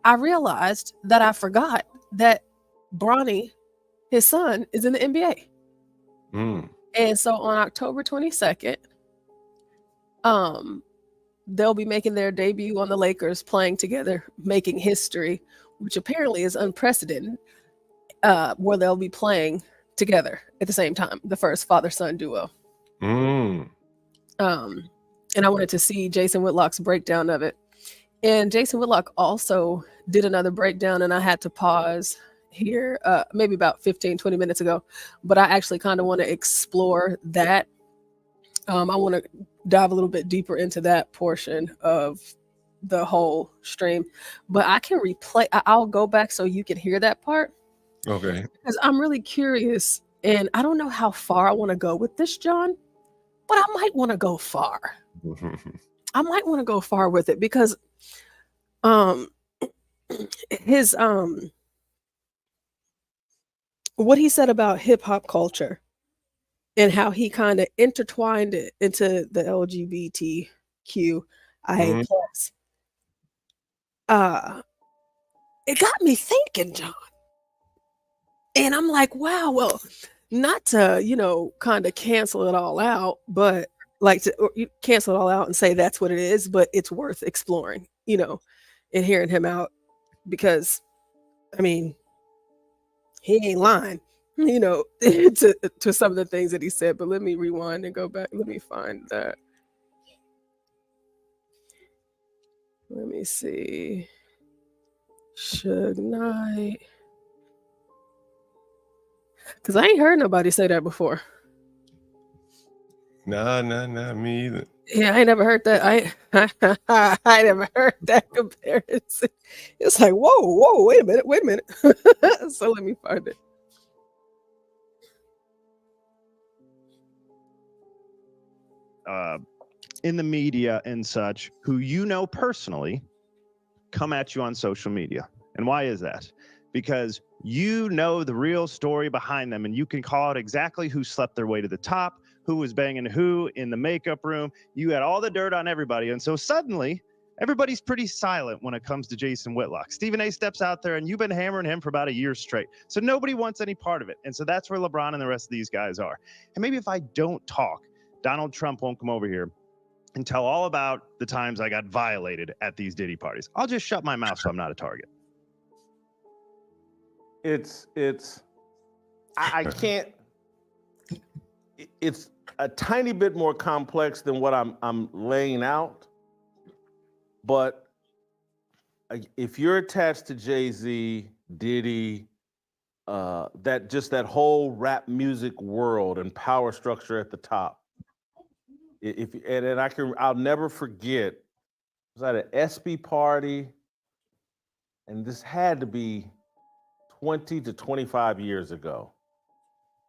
I realized that I forgot that Bronny, his son, is in the NBA. And so on October 22nd, they'll be making their debut on the Lakers, playing together, making history, which apparently is unprecedented, where they'll be playing together at the same time, the first father-son duo. And I wanted to see Jason Whitlock's breakdown of it. And Jason Whitlock also did another breakdown, and I had to pause here maybe about 15-20 minutes ago, but I actually kind of want to explore that. I want to dive a little bit deeper into that portion of the whole stream, but I can replay. I'll go back so you can hear that part, Okay. Because I'm really curious, and I don't know how far I want to go with this, John, but I might want to go far. I might want to go far with it because his what he said about hip hop culture and how he kind of intertwined it into the LGBTQIA plus. It got me thinking, John. And I'm like, wow, well, not to, kind of cancel it all out, but like you cancel it all out and say that's what it is, but it's worth exploring, and hearing him out because, I mean, he ain't lying, to some of the things that he said. But let me rewind and go back. Let me find that. Let me see. Suge Knight. Because I ain't heard nobody say that before. Nah, me either. Yeah, I ain't never heard that. I never heard that comparison. It's like, whoa, wait a minute. So let me find it. In the media and such, who personally, come at you on social media. And why is that? Because you know the real story behind them, and you can call out exactly who slept their way to the top, who was banging who in the makeup room. You had all the dirt on everybody. And so suddenly, everybody's pretty silent when it comes to Jason Whitlock. Stephen A steps out there, and you've been hammering him for about a year straight. So nobody wants any part of it. And so that's where LeBron and the rest of these guys are. And maybe if I don't talk, Donald Trump won't come over here and tell all about the times I got violated at these Diddy parties. I'll just shut my mouth so I'm not a target. I can't. It's a tiny bit more complex than what I'm laying out. But if you're attached to Jay-Z, Diddy, that whole rap music world and power structure at the top, I'll never forget. I was at an SB party, and this had to be 20 to 25 years ago.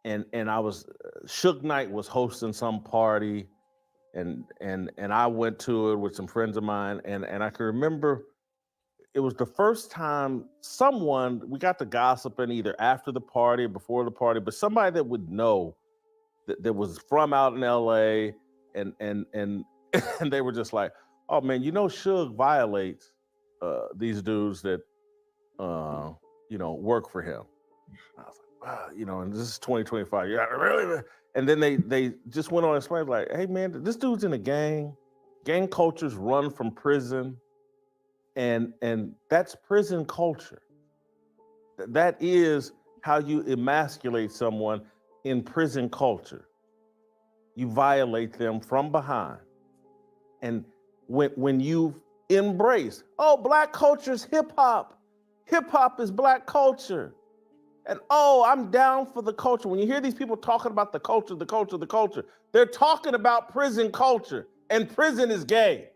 And I was Suge Knight was hosting some party, and I went to it with some friends of mine, and I can remember it was the first time we got to gossiping either after the party or before the party, but somebody that would know that was from out in LA, and they were just like, oh man, Suge violates these dudes that work for him. I was like, wow, and this is 2025. Yeah, really? And then they just went on and explained, like, hey man, this dude's in a gang. Gang cultures run from prison, and that's prison culture. That is how you emasculate someone in prison culture. You violate them from behind. And when you embrace, Black culture's hip hop. Hip hop is Black culture. And I'm down for the culture. When you hear these people talking about the culture, they're talking about prison culture, and prison is gay.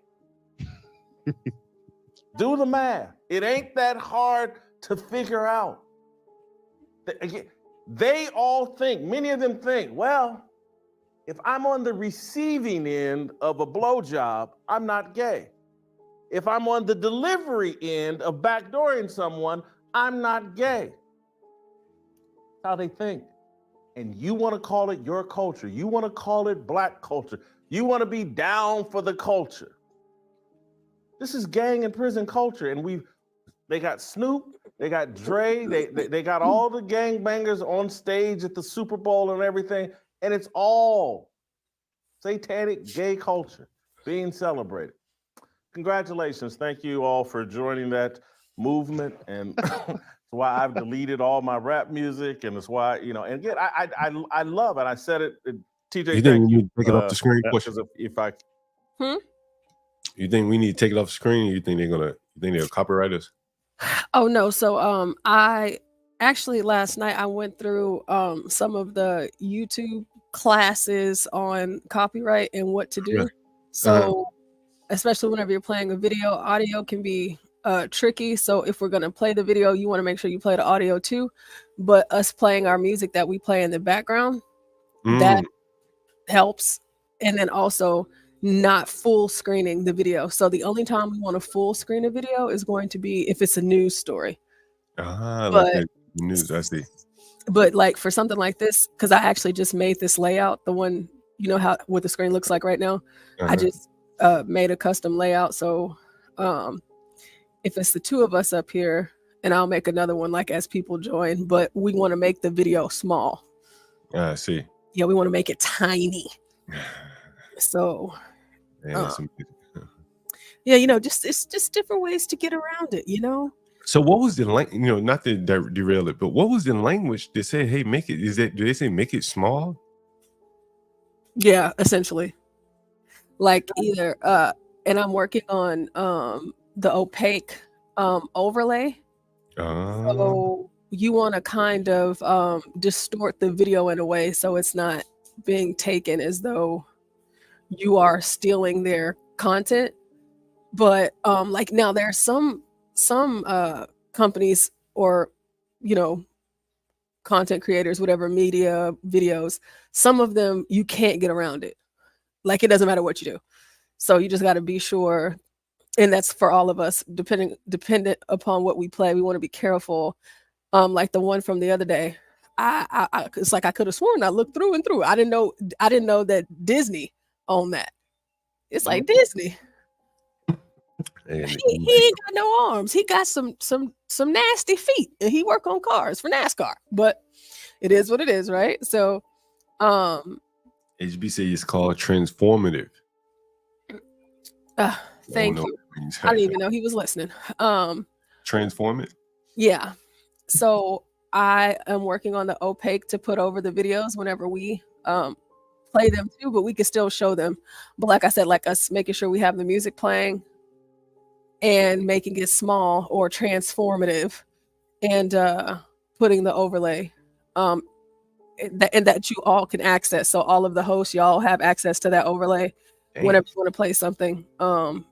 Do the math. It ain't that hard to figure out. They all think, many of them think, well, if I'm on the receiving end of a blowjob, I'm not gay. If I'm on the delivery end of backdooring someone, I'm not gay. That's how they think. And you want to call it your culture. You want to call it Black culture. You want to be down for the culture. This is gang and prison culture. And they got Snoop, they got Dre, they got all the gangbangers on stage at the Super Bowl and everything. And it's all satanic gay culture being celebrated. Congratulations. Thank you all for joining that movement. And it's why I've deleted all my rap music. And it's why, and again, I love it. I said it, TJ, you think we need to take it off the screen? You think we need to take it off the screen? Or you think they'll copyright us? Oh no. So I actually last night I went through some of the YouTube classes on copyright and what to do. So especially whenever you're playing a video, audio can be tricky. So if we're gonna play the video, you want to make sure you play the audio too. But us playing our music that we play in the background, that helps. And then also not full screening the video. So the only time we want to full screen a video is going to be if it's a news story. Like But the news. I see. but like for something like this, because I actually just made this layout, the one you know how what the screen looks like right now. I just made a custom layout. So if it's the two of us up here, and I'll make another one like as people join, but we want to make the video small. I see. Yeah, we want to make it tiny. So yeah, you know, just it's just different ways to get around it, you know. So what was the you know, not to derail it, but what was the language that said, hey, make it, do they say make it small? Yeah, essentially. Like either and I'm working on the opaque overlay. So you want to kind of distort the video in a way so it's not being taken as though you are stealing their content. But like now there are some companies or you know content creators, whatever, media videos, some of them you can't get around it. Like it doesn't matter what you do. So you just got to be sure, and that's for all of us, dependent upon what we play. We want to be careful. Like the one from the other day, I it's like I could have sworn I looked through and through. I didn't know that Disney owned that. It's like Disney. He ain't got no arms. He got some nasty feet, and he work on cars for NASCAR. But it is what it is, right? So, HB say it's called transformative. Thank you. I didn't even know he was listening. Transform it. Yeah. So I am working on the opaque to put over the videos whenever we play them too, but we can still show them. But like I said, like us making sure we have the music playing and making it small or transformative and putting the overlay and that you all can access. So all of the hosts, y'all have access to that overlay whenever you want to play something. And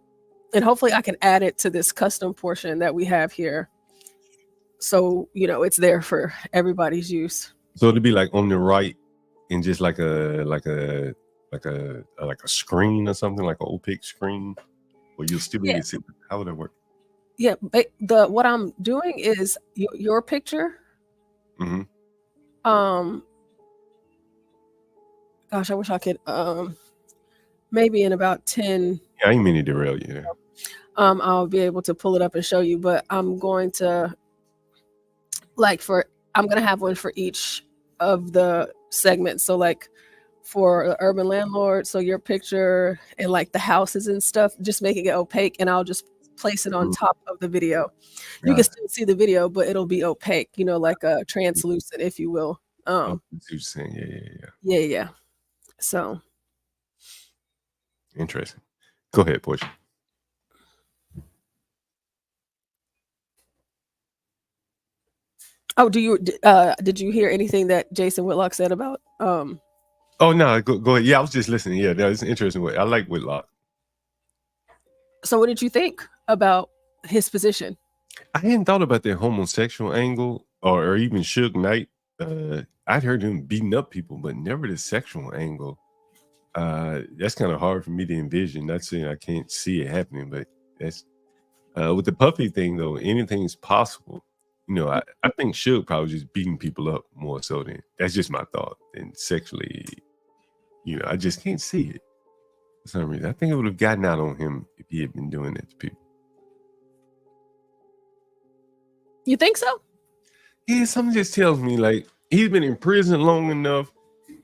hopefully I can add it to this custom portion that we have here. So, you know, it's there for everybody's use. So it'd be like on the right and just like a screen or something, like an opaque screen, or you'll still be able to see. How would that work? Yeah, what I'm doing is your picture. Mm-hmm. Gosh, I wish I could maybe in about 10. Yeah, I ain't mean to derail you. I'll be able to pull it up and show you, but I'm going to I'm gonna have one for each of the segments. So like for the urban landlord, so your picture and like the houses and stuff, just making it opaque, and I'll just place it on top of the video. You can still see the video, but it'll be opaque, you know, like a translucent, if you will. Yeah. So interesting. Go ahead, Portia. Oh, did you hear anything that Jason Whitlock said about Oh no, go ahead. Yeah, I was just listening. Yeah, that was an interesting way. I like Whitlock. So what did you think about his position? I hadn't thought about the homosexual angle or even Suge Knight. I'd heard him beating up people, but never the sexual angle. That's kind of hard for me to envision. Not saying I can't see it happening, but that's with the Puffy thing though, anything's possible. You know, I think Suge probably just beating people up more so than that's just my thought. And sexually, you know, I just can't see it for some reason. I think it would have gotten out on him if he had been doing that to people. You think so? Yeah, something just tells me like he's been in prison long enough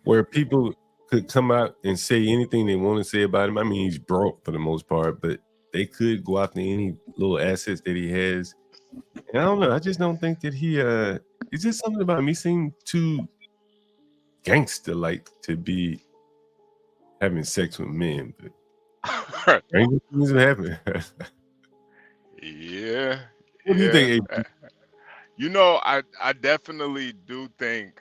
where people could come out and say anything they want to say about him. I mean, he's broke for the most part, but they could go after any little assets that he has. And I don't know. I just don't think that he it's just something about me seem too gangster like to be having sex with men, but things have happened. Yeah. What do you think, AB? You know, I definitely do think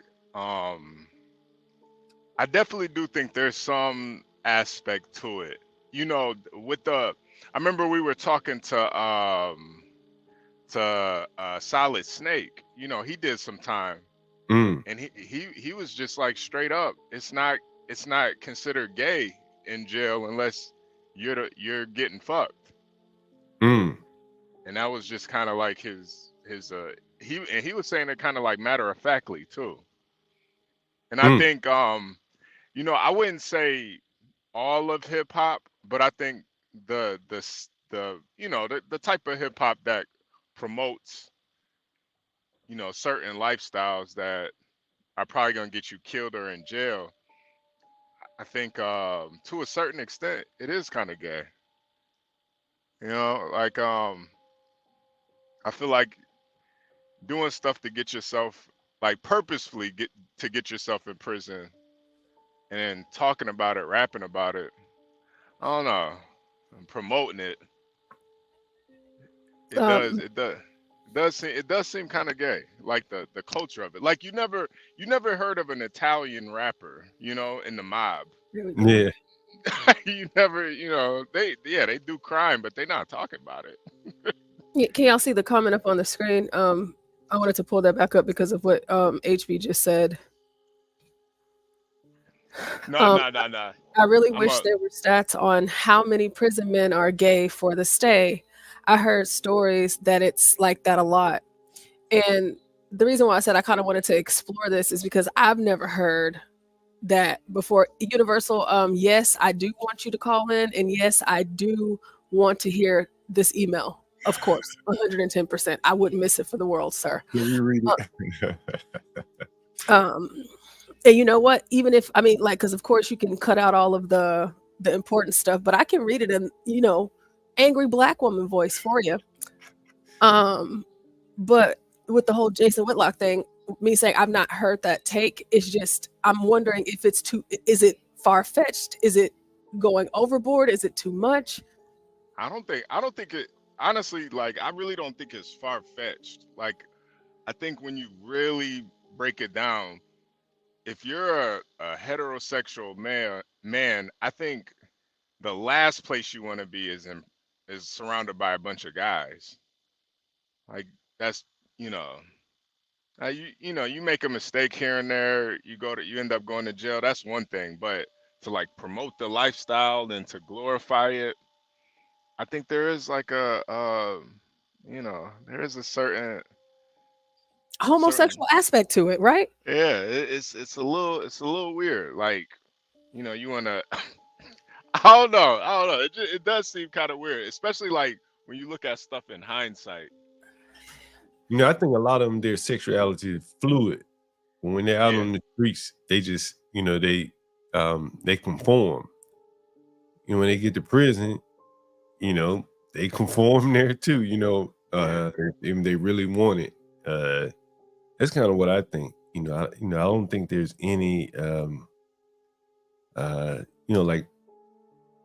there's some aspect to it. You know, I remember we were talking to to Solid Snake. You know, he did some time, Mm, and he was just like straight up. It's not considered gay in jail unless you're getting fucked. mm, And that was just kind of like his he was saying it kind of like matter of factly too. And I mm. think you know, I wouldn't say all of hip hop, but I think the you know, the type of hip hop that promotes, you know, certain lifestyles that are probably gonna get you killed or in jail. I think to a certain extent it is kind of gay. You know, like I feel like doing stuff to get yourself like purposefully get yourself in prison and then talking about it, rapping about it. I don't know, and promoting it. It does. Um, It does seem kind of gay, like the culture of it. Like you never heard of an Italian rapper, you know, in the mob. there we go. Yeah. You never, you know, they do crime, but they're not talking about it. Yeah, can y'all see the comment up on the screen? I wanted to pull that back up because of what HB just said. No. I really I'm wish a there were stats on how many prison men are gay for the stay. I heard stories that it's like that a lot. And the reason why I said I kind of wanted to explore this is because I've never heard that before. Universal, yes, I do want you to call in, and yes, I do want to hear this email. Of course, 110%. I wouldn't miss it for the world, sir. Can you read it? Um, and you know what? Even if I mean, like, because of course you can cut out all of the important stuff, but I can read it in, you know, angry black woman voice for you. But with the whole Jason Whitlock thing, me saying I've not heard that take is just I'm wondering if it's too. Is it far fetched? Is it going overboard? Is it too much? I don't think it honestly, like I really don't think it's far fetched. Like I think when you really break it down, if you're a heterosexual man, I think the last place you want to be is surrounded by a bunch of guys. Like that's you know, you know, you make a mistake here and there, you end up going to jail. That's one thing, but to like promote the lifestyle and to glorify it, I think there is like you know, there is a certain Homosexual aspect to it, right? yeah, it's a little weird. Like, you know, you wanna I don't know. It does seem kind of weird, especially like when you look at stuff in hindsight. You know, I think a lot of them, their sexuality is fluid. When they're out Yeah, on the streets, they just, you know, they conform. You know, when they get to prison, you know, they conform there too. You know, if they really want it. That's kind of what I think. You know, I don't think there's any, you know, like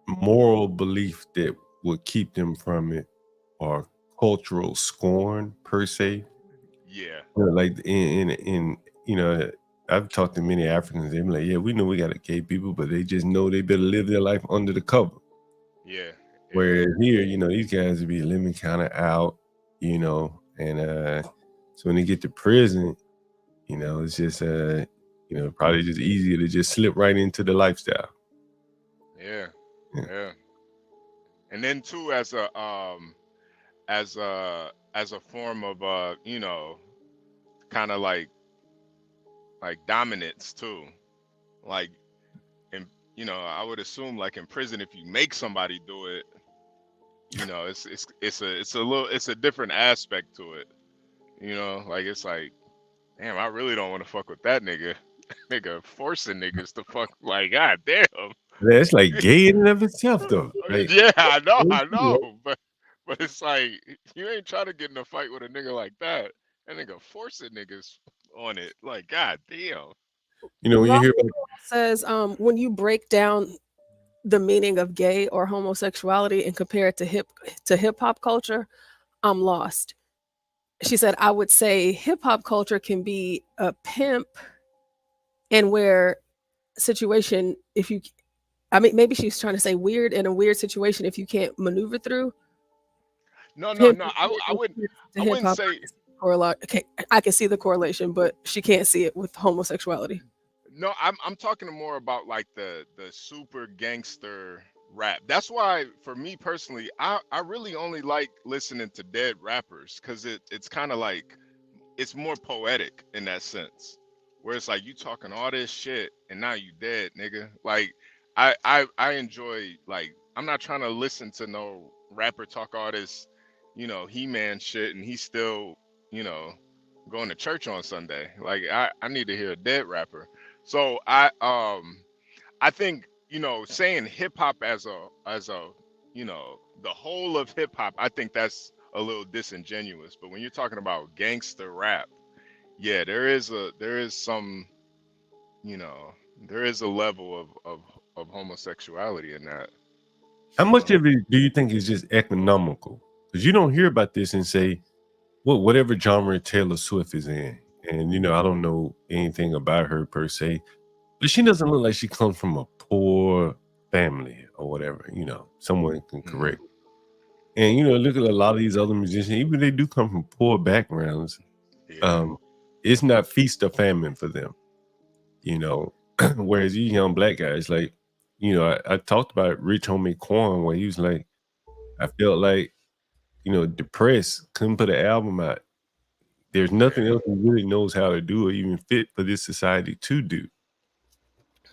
moral belief that would keep them from it, or cultural scorn per se. yeah, You know, like in you know, I've talked to many Africans. They're like, yeah, we know we got gay people, but they just know they better live their life under the cover. yeah, Whereas here, you know, these guys would be living kind of out, you know, and so when they get to prison, you know, it's just you know, probably just easier to just slip right into the lifestyle. yeah, Yeah. yeah. And then too, as a form of you know, kind of like dominance too. Like, in you know, I would assume like in prison, if you make somebody do it, you know, it's a different aspect to it. You know, like it's like, damn, I really don't want to fuck with that nigga. Nigga forcing niggas to fuck. Like, god damn. That's like gay in and of itself, though. Like, Yeah, I know, but it's like you ain't trying to get in a fight with a nigga like that. That nigga forcing niggas on it. Like, god damn. you know, when you hear about Says when you break down the meaning of gay or homosexuality and compare it to hip hop culture, I'm lost. She said, I would say hip hop culture can be a pimp and where situation, if you, I mean, maybe she's trying to say weird in a weird situation if you can't maneuver through. No, no, him no. I to hip wouldn't hop. say Okay, I can see the correlation, but she can't see it with homosexuality. no. I'm talking more about like the super gangster rap. That's why for me personally, I really only like listening to dead rappers because it's kind of like it's more poetic in that sense. Where it's like you talking all this shit and now you dead, nigga. Like I enjoy like I'm not trying to listen to no rapper talk all this, He-Man shit and he's still, you know, going to church on Sunday. Like I need to hear a dead rapper. So I think, saying hip hop as a the whole of hip hop, I think that's a little disingenuous. But when you're talking about gangster rap, yeah, there is some, you know, there is a level of homosexuality in that. How much of it do you think is just economical? Because you don't hear about this and say, well, whatever genre Taylor Swift is in, and I don't know anything about her per se, but she doesn't look like she comes from a poor family or whatever. Someone can correct. And look at a lot of these other musicians, even if they do come from poor backgrounds. It's not feast or famine for them. Whereas you young black guys, like, I talked about Rich Homie Quan, where he was like, I felt like, depressed, couldn't put an album out. There's nothing else he really knows how to do or even fit for this society to do.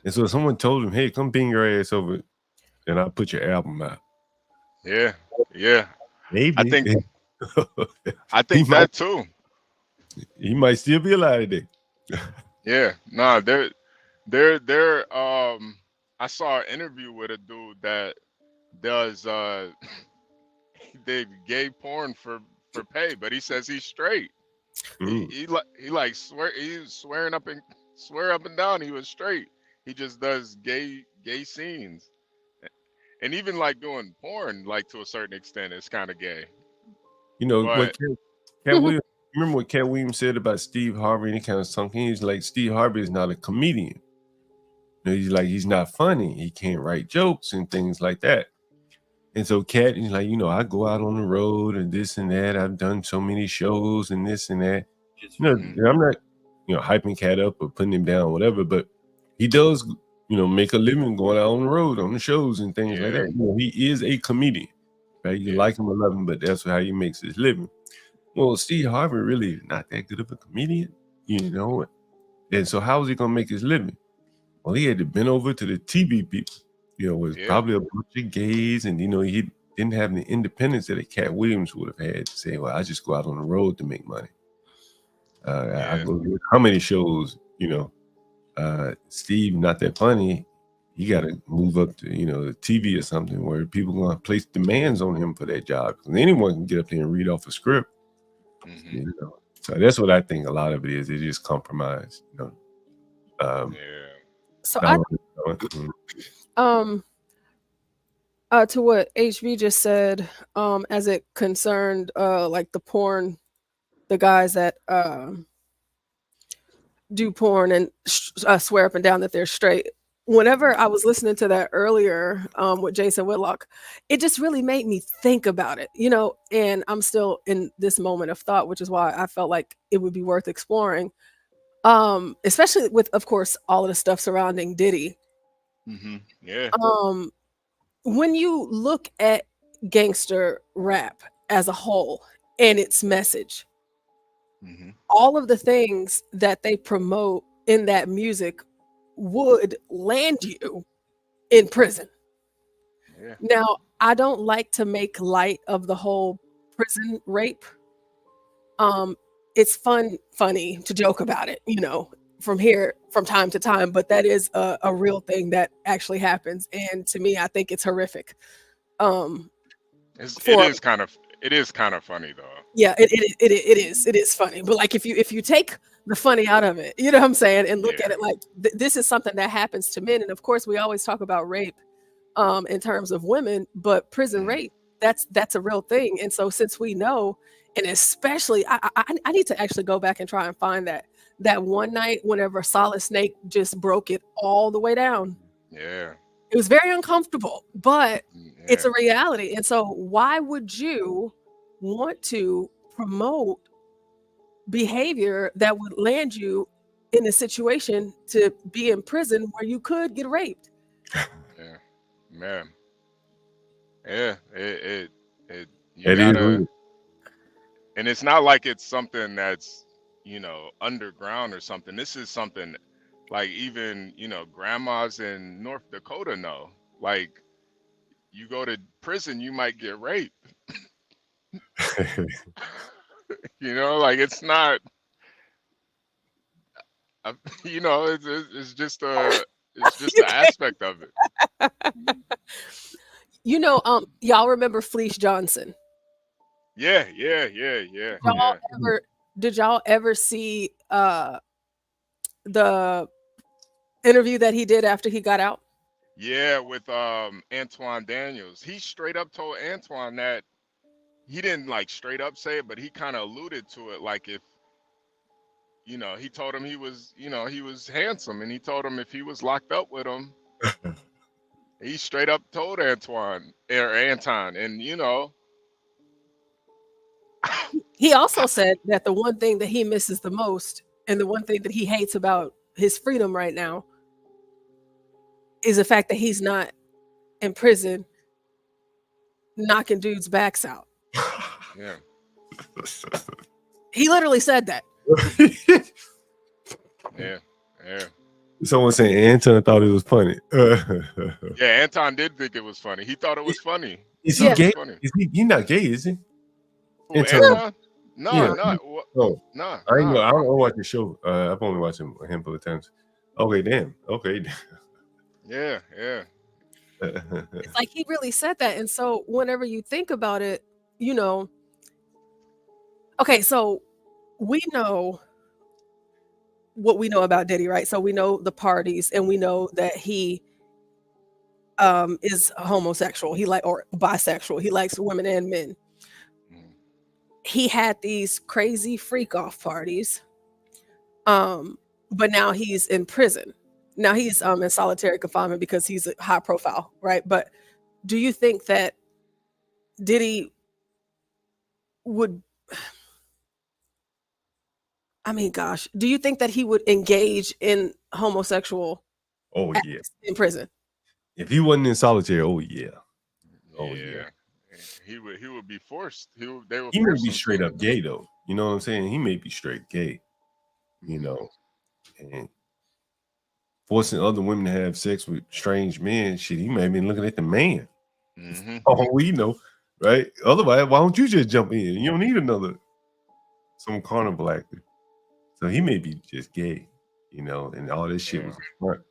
And so someone told him, hey, come bring your ass over and I'll put your album out. Yeah. Maybe. I think that too. He might still be alive today. Yeah. Nah, I saw an interview with a dude that does they gay porn for pay, but he says he's straight. He's swear up and down he was straight. He just does gay scenes. And even like doing porn, like to a certain extent, it's kind of gay. What Cat Williams, remember what Cat Williams said about Steve Harvey, and he kind of sunk in. He's like, Steve Harvey is not a comedian. He's not funny. He can't write jokes and things like that. And so Cat is like, I go out on the road and this and that. I've done so many shows and this and that. I'm not, hyping Cat up or putting him down, whatever, but he does, make a living going out on the road, on the shows and things like that. He is a comedian, right? You like him or love him, but that's how he makes his living. Well, Steve Harvey really is not that good of a comedian, and so how is he going to make his living? Well, he had to bend over to the TV people, was probably a bunch of gays, and, he didn't have the independence that a Cat Williams would have had to say, well, I just go out on the road to make money. I go to how many shows, Steve, not that funny. He got to move up to, the TV or something where people going to place demands on him for that job. Because anyone can get up there and read off a script. So that's what I think a lot of it is. It's just compromise, So to what HV just said, as it concerned like the porn, the guys that do porn and swear up and down that they're straight. Whenever I was listening to that earlier with Jason Whitlock, it just really made me think about it, and I'm still in this moment of thought, which is why I felt like it would be worth exploring, especially with, of course, all of the stuff surrounding Diddy. When you look at gangster rap as a whole and its message, all of the things that they promote in that music would land you in prison. Now, I don't like to make light of the whole prison rape. It's funny to joke about it, from time to time, but that is a real thing that actually happens. And to me, I think it's horrific. It is kind of funny though. Yeah, it is funny. But like if you take the funny out of it, you know what I'm saying, and look at it like this is something that happens to men. And of course, we always talk about rape in terms of women, but prison rape, that's a real thing. And so since we know, and especially I need to actually go back and try and find that one night whenever Solid Snake just broke it all the way down. It was very uncomfortable, but it's a reality. And so why would you want to promote behavior that would land you in a situation to be in prison where you could get raped. Yeah, man. Yeah, it you It is gotta, real. and it's not like it's something that's, underground or something. This is something like even, grandmas in North Dakota know. Like, you go to prison, you might get raped. Like it's not, it's just the aspect of it. Y'all remember Fleece Johnson? Yeah. Did y'all ever see the interview that he did after he got out? Yeah, with Antoine Daniels. He straight up told Antoine that he didn't like straight up say it, but he kind of alluded to it. Like if, he told him he was handsome, and he told him if he was locked up with him, he straight up told Antoine or Anton, and He also said that the one thing that he misses the most and the one thing that he hates about his freedom right now is the fact that he's not in prison knocking dudes' backs out. Yeah. He literally said that. Yeah. Someone saying Anton thought it was funny. Yeah, Anton did think it was funny. He thought it was funny. Is he gay? Funny. He's not gay, is he? Who, Anton? No. I ain't know. I don't watch the show. I've only watched him a handful of times. Okay, damn. Yeah. It's like he really said that. And so whenever you think about it, okay, so we know what we know about Diddy, right? So we know the parties, and we know that he is homosexual. Or bisexual. He likes women and men. He had these crazy freak off parties. But now he's in prison. Now he's in solitary confinement because he's a high profile, right? But do you think that Diddy would, do you think that he would engage in homosexual acts in prison? If he wasn't in solitary, yeah. He would be forced. He may be straight up gay though. You know what I'm saying? He may be straight gay. And forcing other women to have sex with strange men, shit, he may have been looking at the man. Mm-hmm. Oh, we know, right? Otherwise, why don't you just jump in? You don't need some carnival actor. So he may be just gay, and all this shit was smart.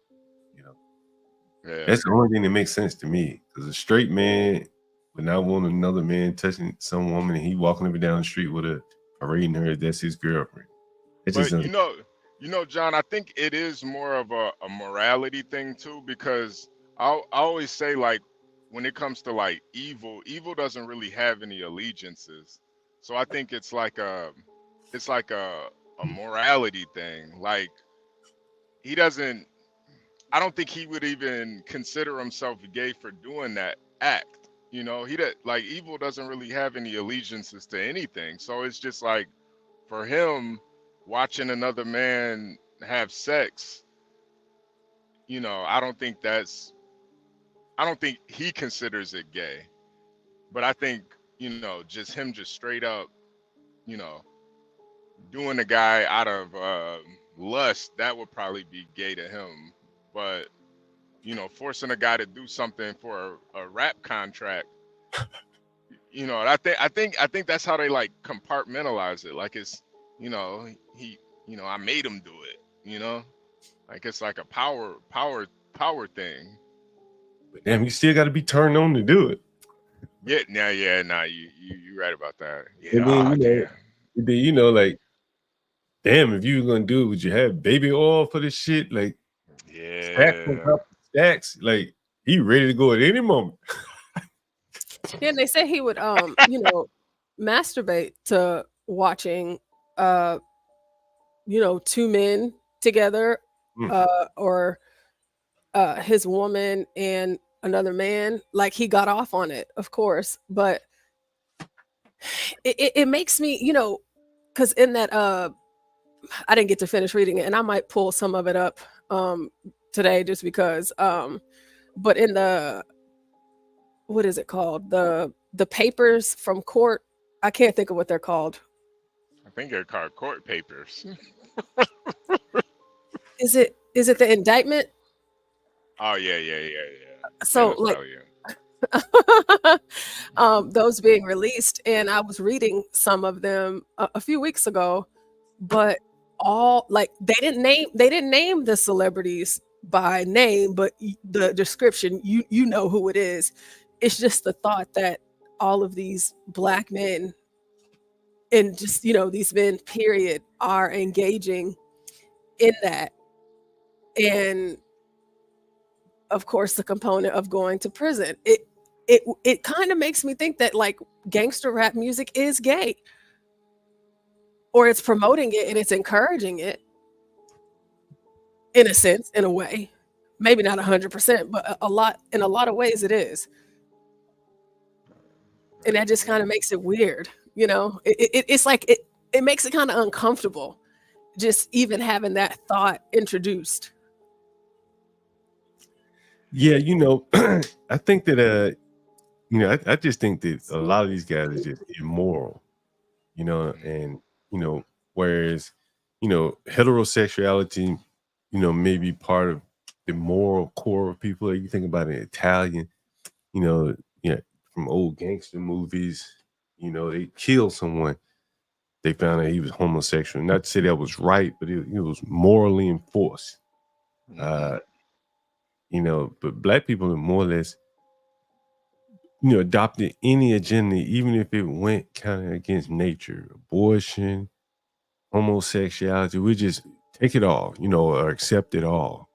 Yeah. That's the only thing that makes sense to me. Because a straight man would not want another man touching some woman, and he walking up and down the street with her, parading her. That's his girlfriend. But John, I think it is more of a morality thing too, because I always say, like, when it comes to like evil doesn't really have any allegiances. So I think it's like a morality thing. Like, I don't think he would even consider himself gay for doing that act. Evil doesn't really have any allegiances to anything. So it's just like, for him, watching another man have sex, I don't think he considers it gay. But I think, just him just straight up, doing a guy out of lust, that would probably be gay to him. But, forcing a guy to do something for a rap contract, I think that's how they like compartmentalize it. Like, it's, I made him do it, like it's like a power thing. But damn, you still got to be turned on to do it. Yeah, you right about that. Yeah, like, damn, if you were gonna do it, would you have baby oil for this shit? Like, stacks, like, he ready to go at any moment. Yeah, and they say he would, masturbate to watching, two men together, or his woman and another man. Like, he got off on it, of course, but it makes me, because in that I didn't get to finish reading it, and I might pull some of it up today just because. But in the, what is it called? The papers from court. I can't think of what they're called. I think they're called court papers. Is it the indictment? Oh yeah. So I'll like tell you. those being released, and I was reading some of them a few weeks ago, but all like they didn't name the celebrities by name, but the description, you know who it is. It's just the thought that all of these Black men, and just these men period, are engaging in that, and of course the component of going to prison. It kind of makes me think that like gangster rap music is gay, or it's promoting it and it's encouraging it in a sense, in a way. Maybe not 100%, but in a lot of ways it is. And that just kind of makes it weird, it's like it makes it kind of uncomfortable just even having that thought introduced. Yeah, I think that I just think that a lot of these guys are just immoral, and whereas heterosexuality, may be part of the moral core of people. Like you think about an Italian, from old gangster movies, they killed someone, they found out he was homosexual. Not to say that was right, but it was morally enforced. But Black people are more or less, adopted any agenda, even if it went kind of against nature, abortion, homosexuality. We just take it all, or accept it all,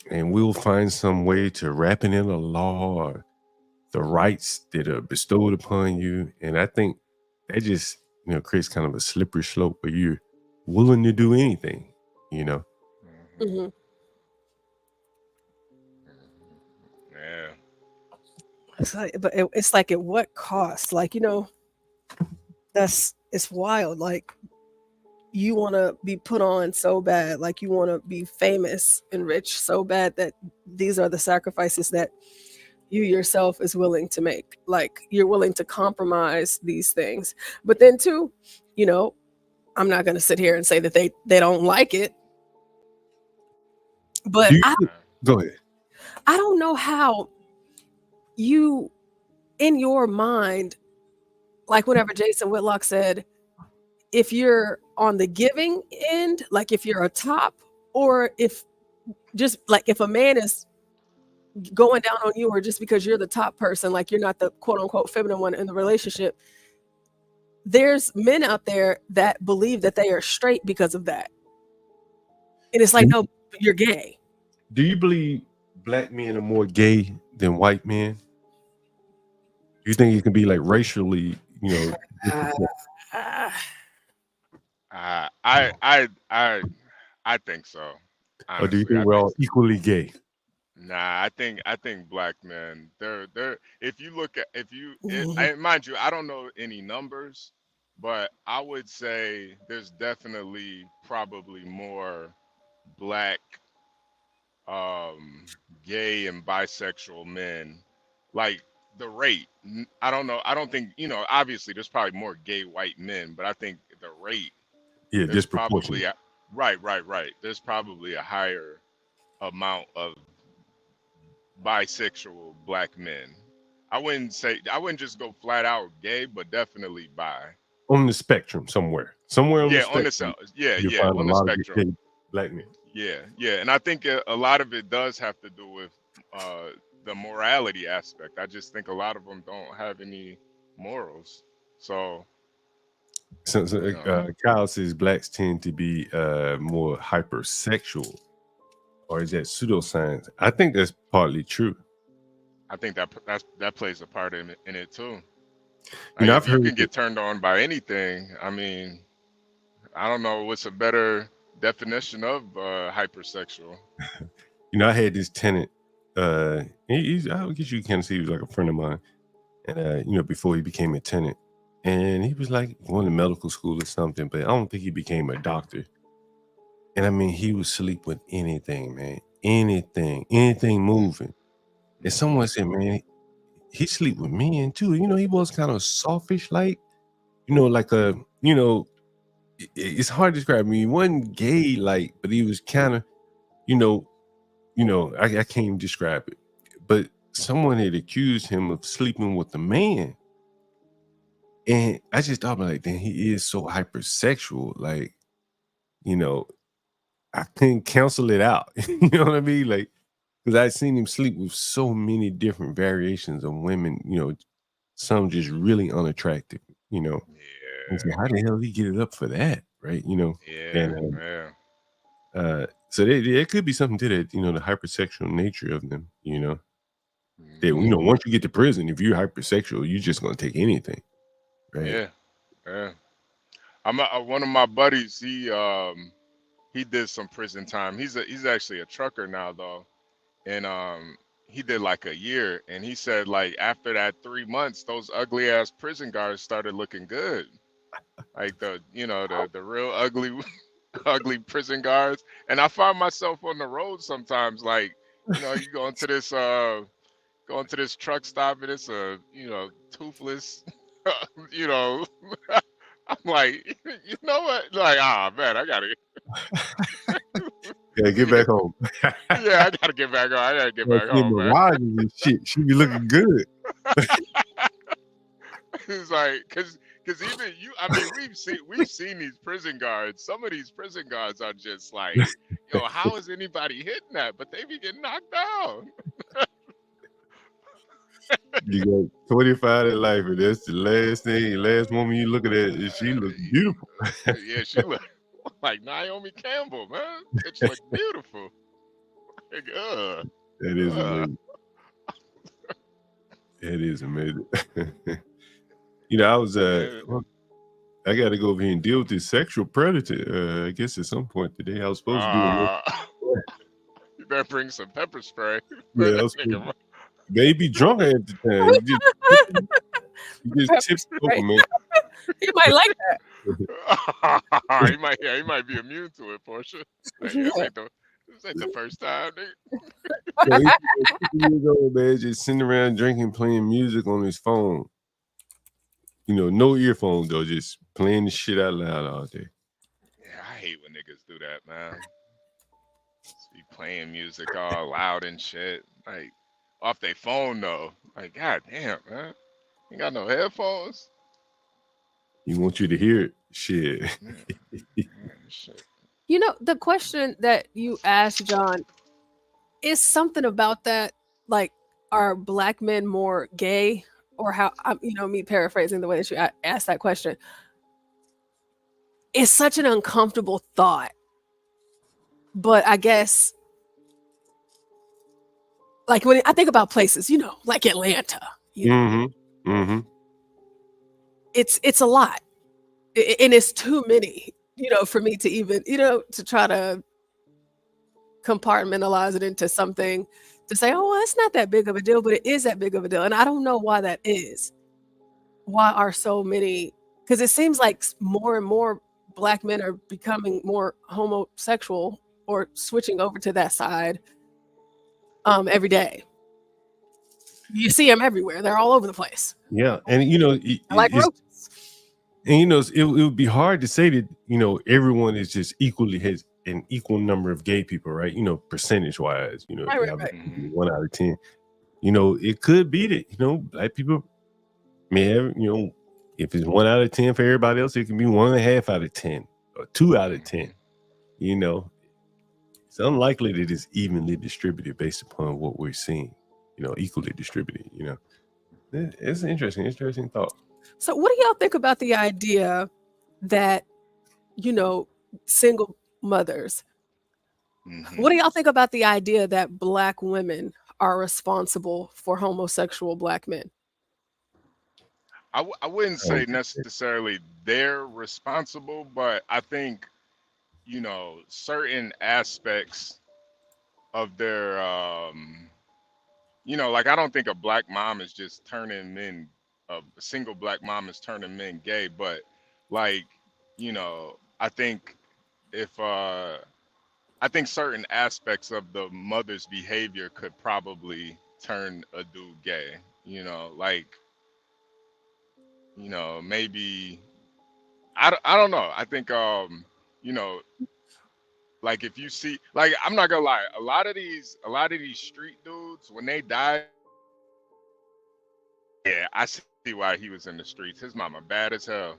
and we'll find some way to wrap it in a law or the rights that are bestowed upon you. And I think that just, creates kind of a slippery slope where you're willing to do anything, Mm-hmm. Yeah. It's like at what cost? Like, it's wild. Like, you want to be put on so bad, like you want to be famous and rich so bad that these are the sacrifices that you yourself is willing to make. Like, you're willing to compromise these things. But then too, I'm not going to sit here and say that they don't like it. But go ahead. I don't know how you, in your mind, like whenever Jason Whitlock said, if you're on the giving end, like if you're a top, or if just like if a man is going down on you, or just because you're the top person, like you're not the quote unquote feminine one in the relationship, there's men out there that believe that they are straight because of that. And it's like, no, you're gay. Do you believe Black men are more gay than white men? Do you think it can be like racially, I think so. Honestly. Or do you think we're all equally gay? Nah, I think Black men, they're if you look at mind you, I don't know any numbers, but I would say there's definitely probably more Black gay and bisexual men. Like the rate, I don't know. I don't think, obviously there's probably more gay white men, but I think the rate, disproportionate. Right. There's probably a higher amount of bisexual Black men. I wouldn't just go flat out gay, but definitely bi. On the spectrum somewhere. On the spectrum. On the spectrum. Black men. Yeah, and I think a lot of it does have to do with the morality aspect. I just think a lot of them don't have any morals. So Kyle says Blacks tend to be more hypersexual, or is that pseudoscience? I think that's partly true. I think that plays a part in it too. I've heard you can get turned on by anything. I mean, I don't know what's a better definition of hypersexual. I had this tenant. I guess you can see he was like a friend of mine, and before he became a tenant. And he was like going to medical school or something, but I don't think he became a doctor. And I mean, he would sleep with anything, man. Anything moving. And someone said, man, he sleep with men too. He was kind of softish, like, like it's hard to describe. I mean, he wasn't gay, like, but he was kind of, I can't even describe it. But someone had accused him of sleeping with a man. And I just thought, like, damn, he is so hypersexual. Like, I couldn't cancel it out. You know what I mean? Like, because I'd seen him sleep with so many different variations of women, some just really unattractive, And so how the hell did he get it up for that? Right. And so there could be something to that, the hypersexual nature of them, that, once you get to prison, if you're hypersexual, you're just going to take anything. Right. Yeah. I'm one of my buddies. He did some prison time. He's actually a trucker now though, and he did like a year. And he said like after that 3 months, those ugly ass prison guards started looking good, like the real ugly prison guards. And I find myself on the road sometimes, like you go into this truck stop and it's a toothless. I'm like, you know what? Like, man, I gotta get back home. Yeah, I gotta get back home. I gotta get back home, man. And shit, she be looking good. It's like, cause even you, I mean, we've seen these prison guards. Some of these prison guards are just like, yo, how is anybody hitting that? But they be getting knocked down. You got 25 in life, and that's the last woman you looking at, and she looks beautiful. Yeah, she look like Naomi Campbell, man. She look beautiful. Like, That is amazing. That is amazing. I was I got to go over here and deal with this sexual predator. I guess at some point today I was supposed to do it. You better bring some pepper spray. Yeah, maybe drunk at the time. You just tips over, man. He might like that. he might be immune to it, Portia. Like, this ain't the first time. So he's 50 years old, man, just sitting around drinking, playing music on his phone. No earphones though, just playing the shit out loud all day. Yeah, I hate when niggas do that, man. Just be playing music all loud and shit. Like, off their phone though. Like, god damn, man. You got no headphones? He wants you to hear it. Shit. Shit. The question that you asked, John, is something about that. Like, are black men more gay? Or how, me paraphrasing the way that you asked that question. It's such an uncomfortable thought. But I guess, like when I think about places, like Atlanta, it's a lot. And it's too many, for me to even, to try to compartmentalize it into something to say, oh, well, it's not that big of a deal, but it is that big of a deal. And I don't know why that is. Why are so many? Because it seems like more and more black men are becoming more homosexual or switching over to that side every day. You see them everywhere. They're all over the place. Yeah. And, it would be hard to say that, everyone is just has an equal number of gay people, right? Percentage wise, Right. 1 out of 10. It could be that, black people may have, if it's 1 out of 10 for everybody else, it can be 1.5 out of 10 or 2 out of 10. It's unlikely that it's evenly distributed based upon what we're seeing, equally distributed, It's an interesting thought. So what do y'all think about the idea that, single mothers, what do y'all think about the idea that black women are responsible for homosexual black men? I wouldn't say necessarily they're responsible, but I think, certain aspects of their, like I don't think a black mom is just turning men a single black mom is turning men gay, but like, you know, I think if I think certain aspects of the mother's behavior could probably turn a dude gay. You know, like, you know, maybe I don't know. I think you know, like if you see, like, I'm not gonna lie, a lot of these street dudes when they die, yeah, I see why he was in the streets. His mama bad as hell.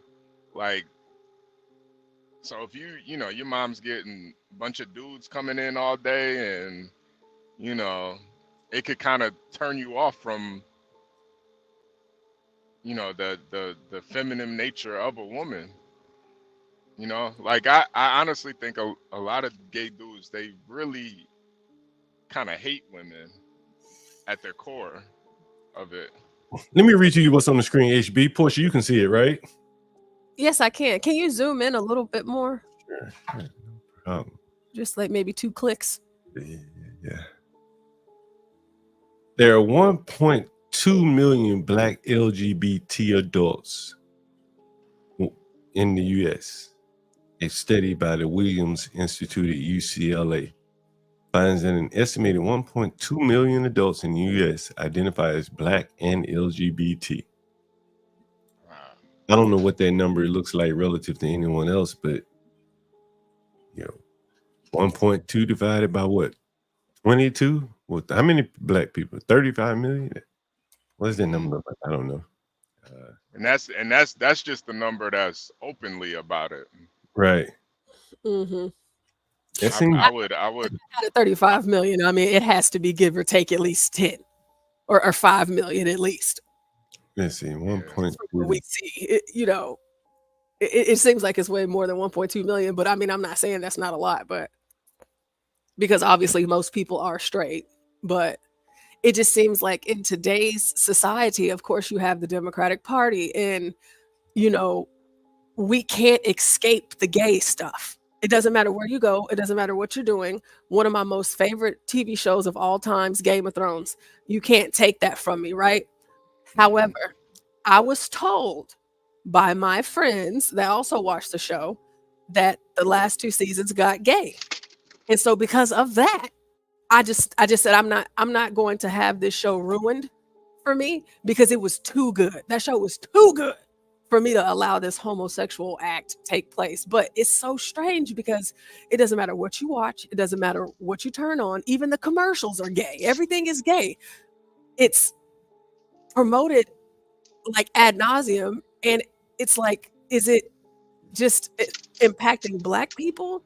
Like, so if you know, your mom's getting a bunch of dudes coming in all day, and you know, it could kind of turn you off from, you know, the feminine nature of a woman. You know, like I honestly think a lot of gay dudes, they really kind of hate women at their core of it. Let me read to you what's on the screen, HB. Portia, you can see it, right? Yes, I can. Can you zoom in a little bit more? Sure. Just like maybe 2 clicks. Yeah. There are 1.2 million black LGBT adults in the U.S. A study by the Williams Institute at UCLA finds that an estimated 1.2 million adults in the U.S. identify as black and LGBT. I don't know what that number looks like relative to anyone else, but you know, 1.2 divided by what? 22? Well, how many black people? 35 million? What's that number? I don't know. And that's just the number that's openly about it. Right. Mm-hmm. I would. Out of 35 million, I mean, it has to be give or take at least 10 or 5 million at least. Let's see, 1.2. We see, you know, it seems like it's way more than 1.2 million, but I mean, I'm not saying that's not a lot, but because obviously most people are straight, but it just seems like in today's society, of course, you have the Democratic Party, and, you know, we can't escape the gay stuff. It doesn't matter where you go. It doesn't matter what you're doing. One of my most favorite TV shows of all times, Game of Thrones. You can't take that from me, right? However, I was told by my friends that also watched the show that the last 2 seasons got gay. And so because of that, I just said I'm not going to have this show ruined for me because it was too good. That show was too good for me to allow this homosexual act take place. But it's so strange because it doesn't matter what you watch. It doesn't matter what you turn on. Even the commercials are gay. Everything is gay. It's promoted like ad nauseum. And it's like, is it just impacting Black people?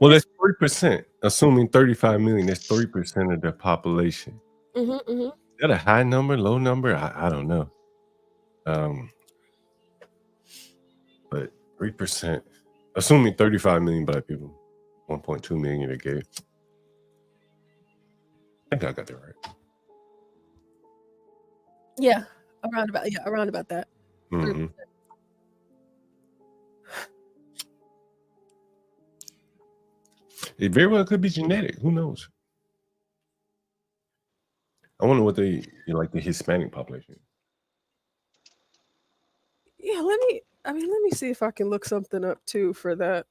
Well, that's 3%. Assuming 35 million, that's 3% of the population. Is that a high number, low number? I don't know. But 3%, assuming 35 million Black people, 1.2 million are gay. I think I got that right. Yeah, around about that. Mm-hmm. It very well could be genetic. Who knows? I wonder what they like the Hispanic population. Yeah, let me see if I can look something up too for that.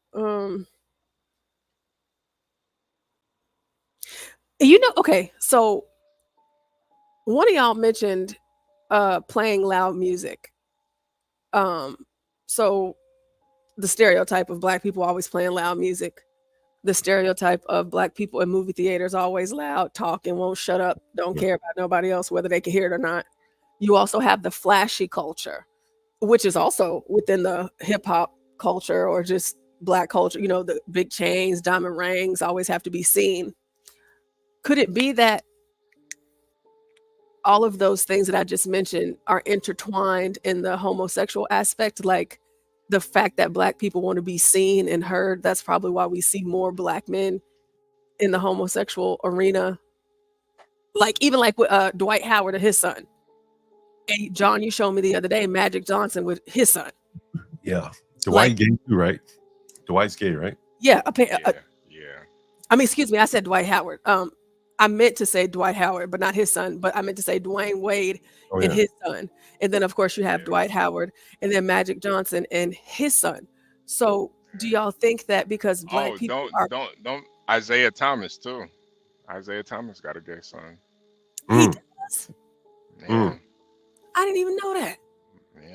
You know, okay, so one of y'all mentioned playing loud music. So the stereotype of Black people always playing loud music. The stereotype of Black people in movie theaters always loud, talk and won't shut up, don't care about nobody else, whether they can hear it or not. You also have the flashy culture, which is also within the hip hop culture or just Black culture. You know, the big chains, diamond rings always have to be seen. Could it be that all of those things that I just mentioned are intertwined in the homosexual aspect? Like the fact that Black people want to be seen and heard, that's probably why we see more Black men in the homosexual arena. Like even like with Dwight Howard and his son. And John, you showed me the other day, Magic Johnson with his son. Yeah. Dwight gay too, right? Dwight's gay, right? Yeah. Yeah. I mean, excuse me, I said Dwight Howard. I I meant to say Dwight Howard, but not his son. But I meant to say Dwayne Wade and his son. And then, of course, you have Dwight Howard and then Magic Johnson and his son. So do y'all think that because black people don't Isaiah Thomas too. Isaiah Thomas got a gay son. He does? Yeah. I didn't even know that.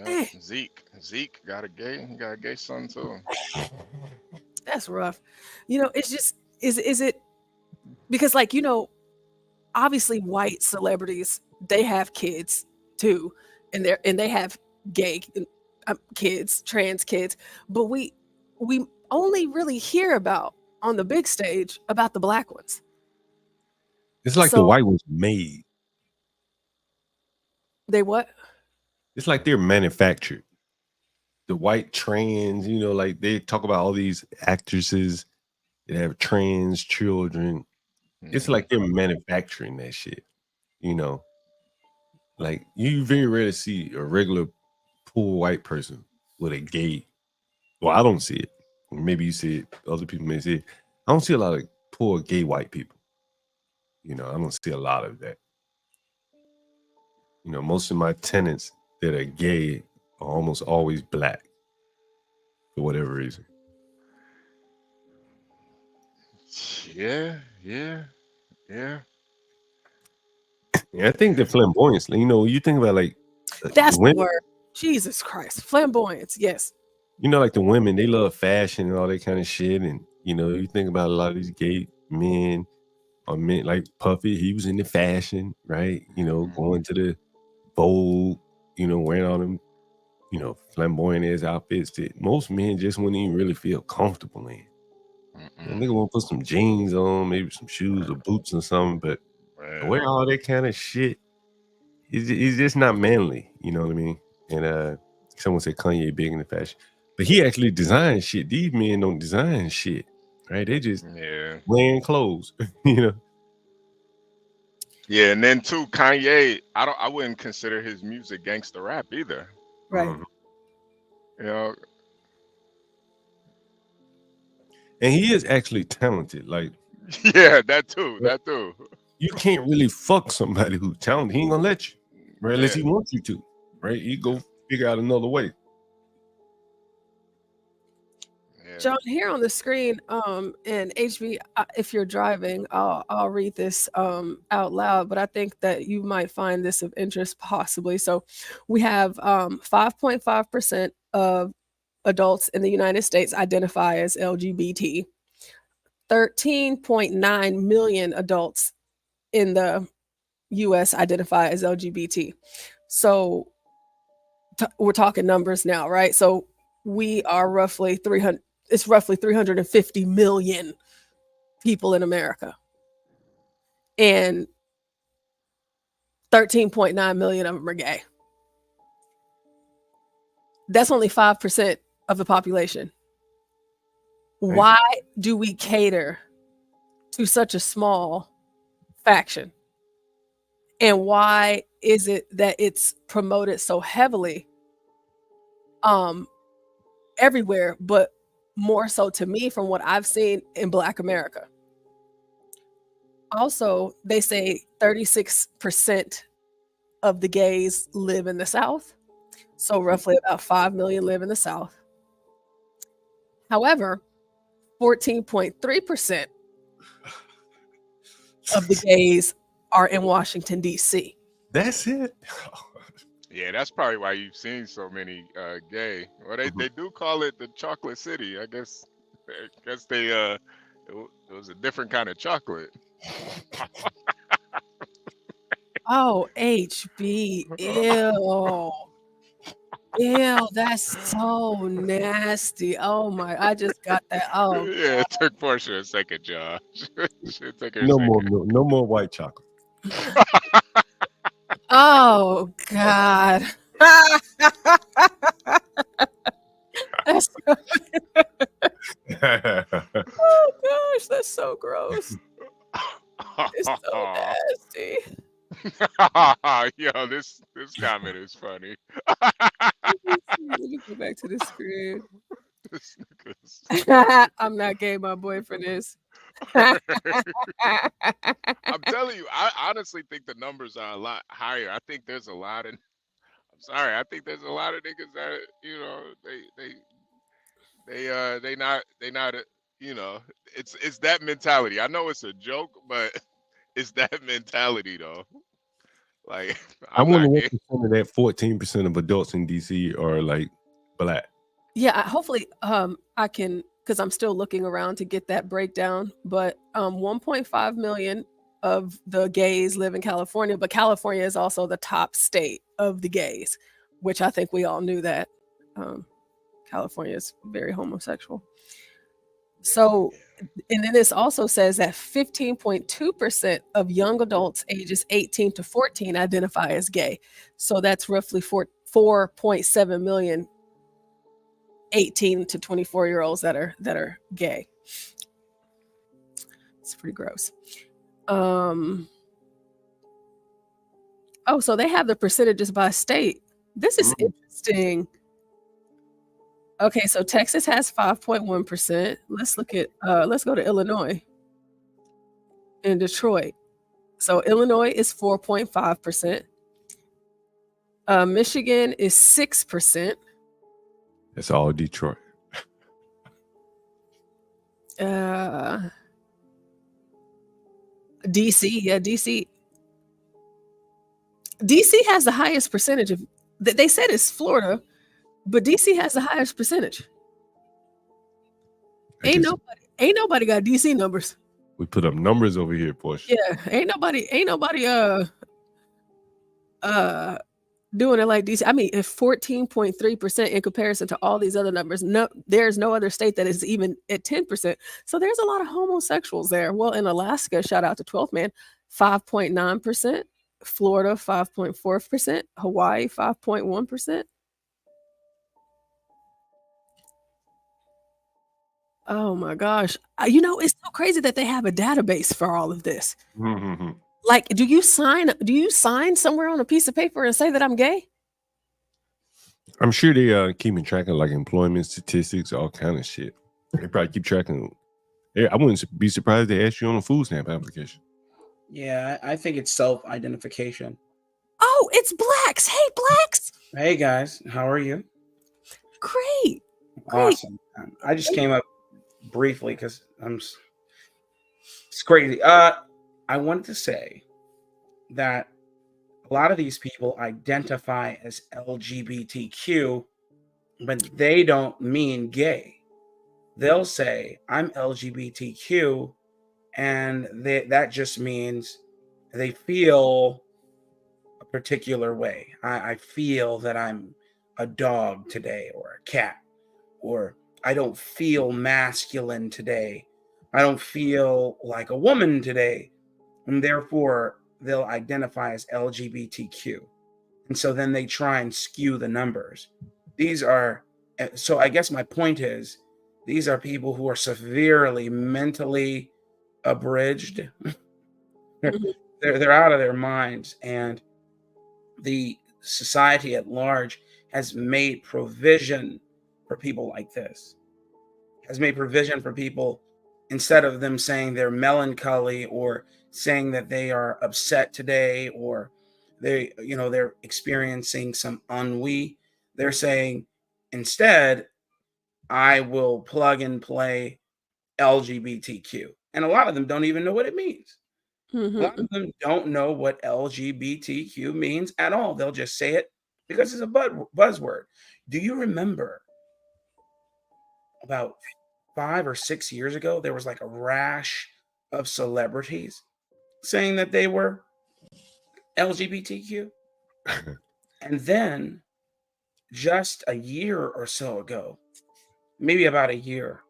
Yeah. Zeke got a gay son too. That's rough. You know, it's just is it because, like, you know, obviously white celebrities, they have kids too, and they have gay kids, trans kids, but we only really hear about on the big stage about the black ones. It's like the white ones made. They what? It's like they're manufactured. The white trans, you know, like they talk about all these actresses that have trans children. It's like they're manufacturing that shit, you know. Like you very rarely see a regular poor white person with a gay. Well, I don't see it. Maybe you see it. Other people may see it. I don't see a lot of poor gay white people. You know, I don't see a lot of that. You know, most of my tenants that are gay are almost always black for whatever reason. Yeah. Yeah, I think the flamboyance, you know, you think about like That's the women, word. Jesus Christ. Flamboyance. Yes. you know, like the women, they love fashion and all that kind of shit. And, you know, you think about a lot of these gay men or men like Puffy, he was into fashion, right? You know, going to the Vogue, you know, wearing all them, you know, flamboyant ass outfits that most men just wouldn't even really feel comfortable in. A nigga want to put some jeans on, maybe some shoes or boots or something, but wear all that kind of shit, he's just not manly, you know what I mean? And someone said Kanye big into fashion, but he actually designs shit. These men don't design shit, right? They just wearing clothes, you know. Yeah, and then too, Kanye, I wouldn't consider his music gangster rap either. Right. You know. And he is actually talented. Like, yeah, that too. You can't really fuck somebody who's talented. He ain't gonna let you, right? Unless he wants you to, right? You go figure out another way. John, here on the screen, and HB, if you're driving, I'll read this out loud, but I think that you might find this of interest possibly. So we have 5.5% of adults in the United States identify as LGBT. 13.9 million adults in the US identify as LGBT. So we're talking numbers now, right? So we are roughly 350 million people in America. And 13.9 million of them are gay. That's only 5% of the population. Why do we cater to such a small faction? And why is it that it's promoted so heavily everywhere, but more so to me from what I've seen in Black America? Also, they say 36% of the gays live in the South. So roughly about 5 million live in the South. However, 14.3% of the gays are in Washington, D.C. That's it? Yeah, that's probably why you've seen so many gay. Well, they do call it the chocolate city. I guess they it was a different kind of chocolate. Oh, HB. Ew. Ew, that's so nasty. Oh my, I just got that. Oh, yeah, it took Portia a second, Josh. No more white chocolate. Oh God. That's so oh gosh, that's so gross. It's so nasty. Yo, this comment is funny. Let me go back to the screen. I'm not gay, my boyfriend is. I'm telling you, I honestly think the numbers are a lot higher. I think there's a lot of. I'm sorry, I think there's a lot of niggas that they not you know it's that mentality. I know it's a joke, but it's that mentality though. Like I I'm wonder not what gay. percent of that 14% of adults in DC are like black. Yeah, hopefully I can, because I'm still looking around to get that breakdown. But 1.5 million of the gays live in California, but California is also the top state of the gays, which I think we all knew that. California is very homosexual. So, and then this also says that 15.2% of young adults ages 18 to 14 identify as gay. So that's roughly 4.7 million 18 to 24-year-olds that are gay. It's pretty gross. Oh, so they have the percentages by state. This is interesting. Okay, so Texas has 5.1%. Let's look at let's go to Illinois and Detroit. So Illinois is 4.5%. Michigan is 6%. That's all Detroit. DC, yeah, DC has the highest percentage of. They said it's Florida, but DC has the highest percentage. Ain't nobody got DC numbers. We put up numbers over here, Porsche. Yeah, ain't nobody doing it like DC. I mean, if 14.3% in comparison to all these other numbers, no, there's no other state that is even at 10%. So there's a lot of homosexuals there. Well, in Alaska, shout out to 12th Man, 5.9%, Florida 5.4%, Hawaii 5.1%. Oh my gosh. It's so crazy that they have a database for all of this. Mm-hmm. Like, do you sign somewhere on a piece of paper and say that I'm gay? I'm sure they keeping track of like employment statistics, all kind of shit. They probably keep tracking. I wouldn't be surprised they ask you on a food stamp application. Yeah, I think it's self-identification. Oh, it's blacks. Hey, blacks. Hey guys, how are you? Great. Awesome. I just came up briefly because it's crazy. I wanted to say that a lot of these people identify as LGBTQ, but they don't mean gay. They'll say, I'm LGBTQ, and that just means they feel a particular way. I feel that I'm a dog today or a cat, or I don't feel masculine today. I don't feel like a woman today. And therefore, they'll identify as LGBTQ. And so then they try and skew the numbers. So I guess my point is, these are people who are severely mentally abridged. They're out of their minds. And the society at large has made provision for people like this. Has made provision for people, instead of them saying they're melancholy or saying that they are upset today, or they're experiencing some ennui, they're saying instead, I will plug and play LGBTQ. And a lot of them don't even know what it means. A lot of them don't know what LGBTQ means at all. They'll just say it because it's a buzzword. Do you remember about 5 or 6 years ago, there was like a rash of celebrities saying that they were LGBTQ? And then just a year or so ago, maybe about a year,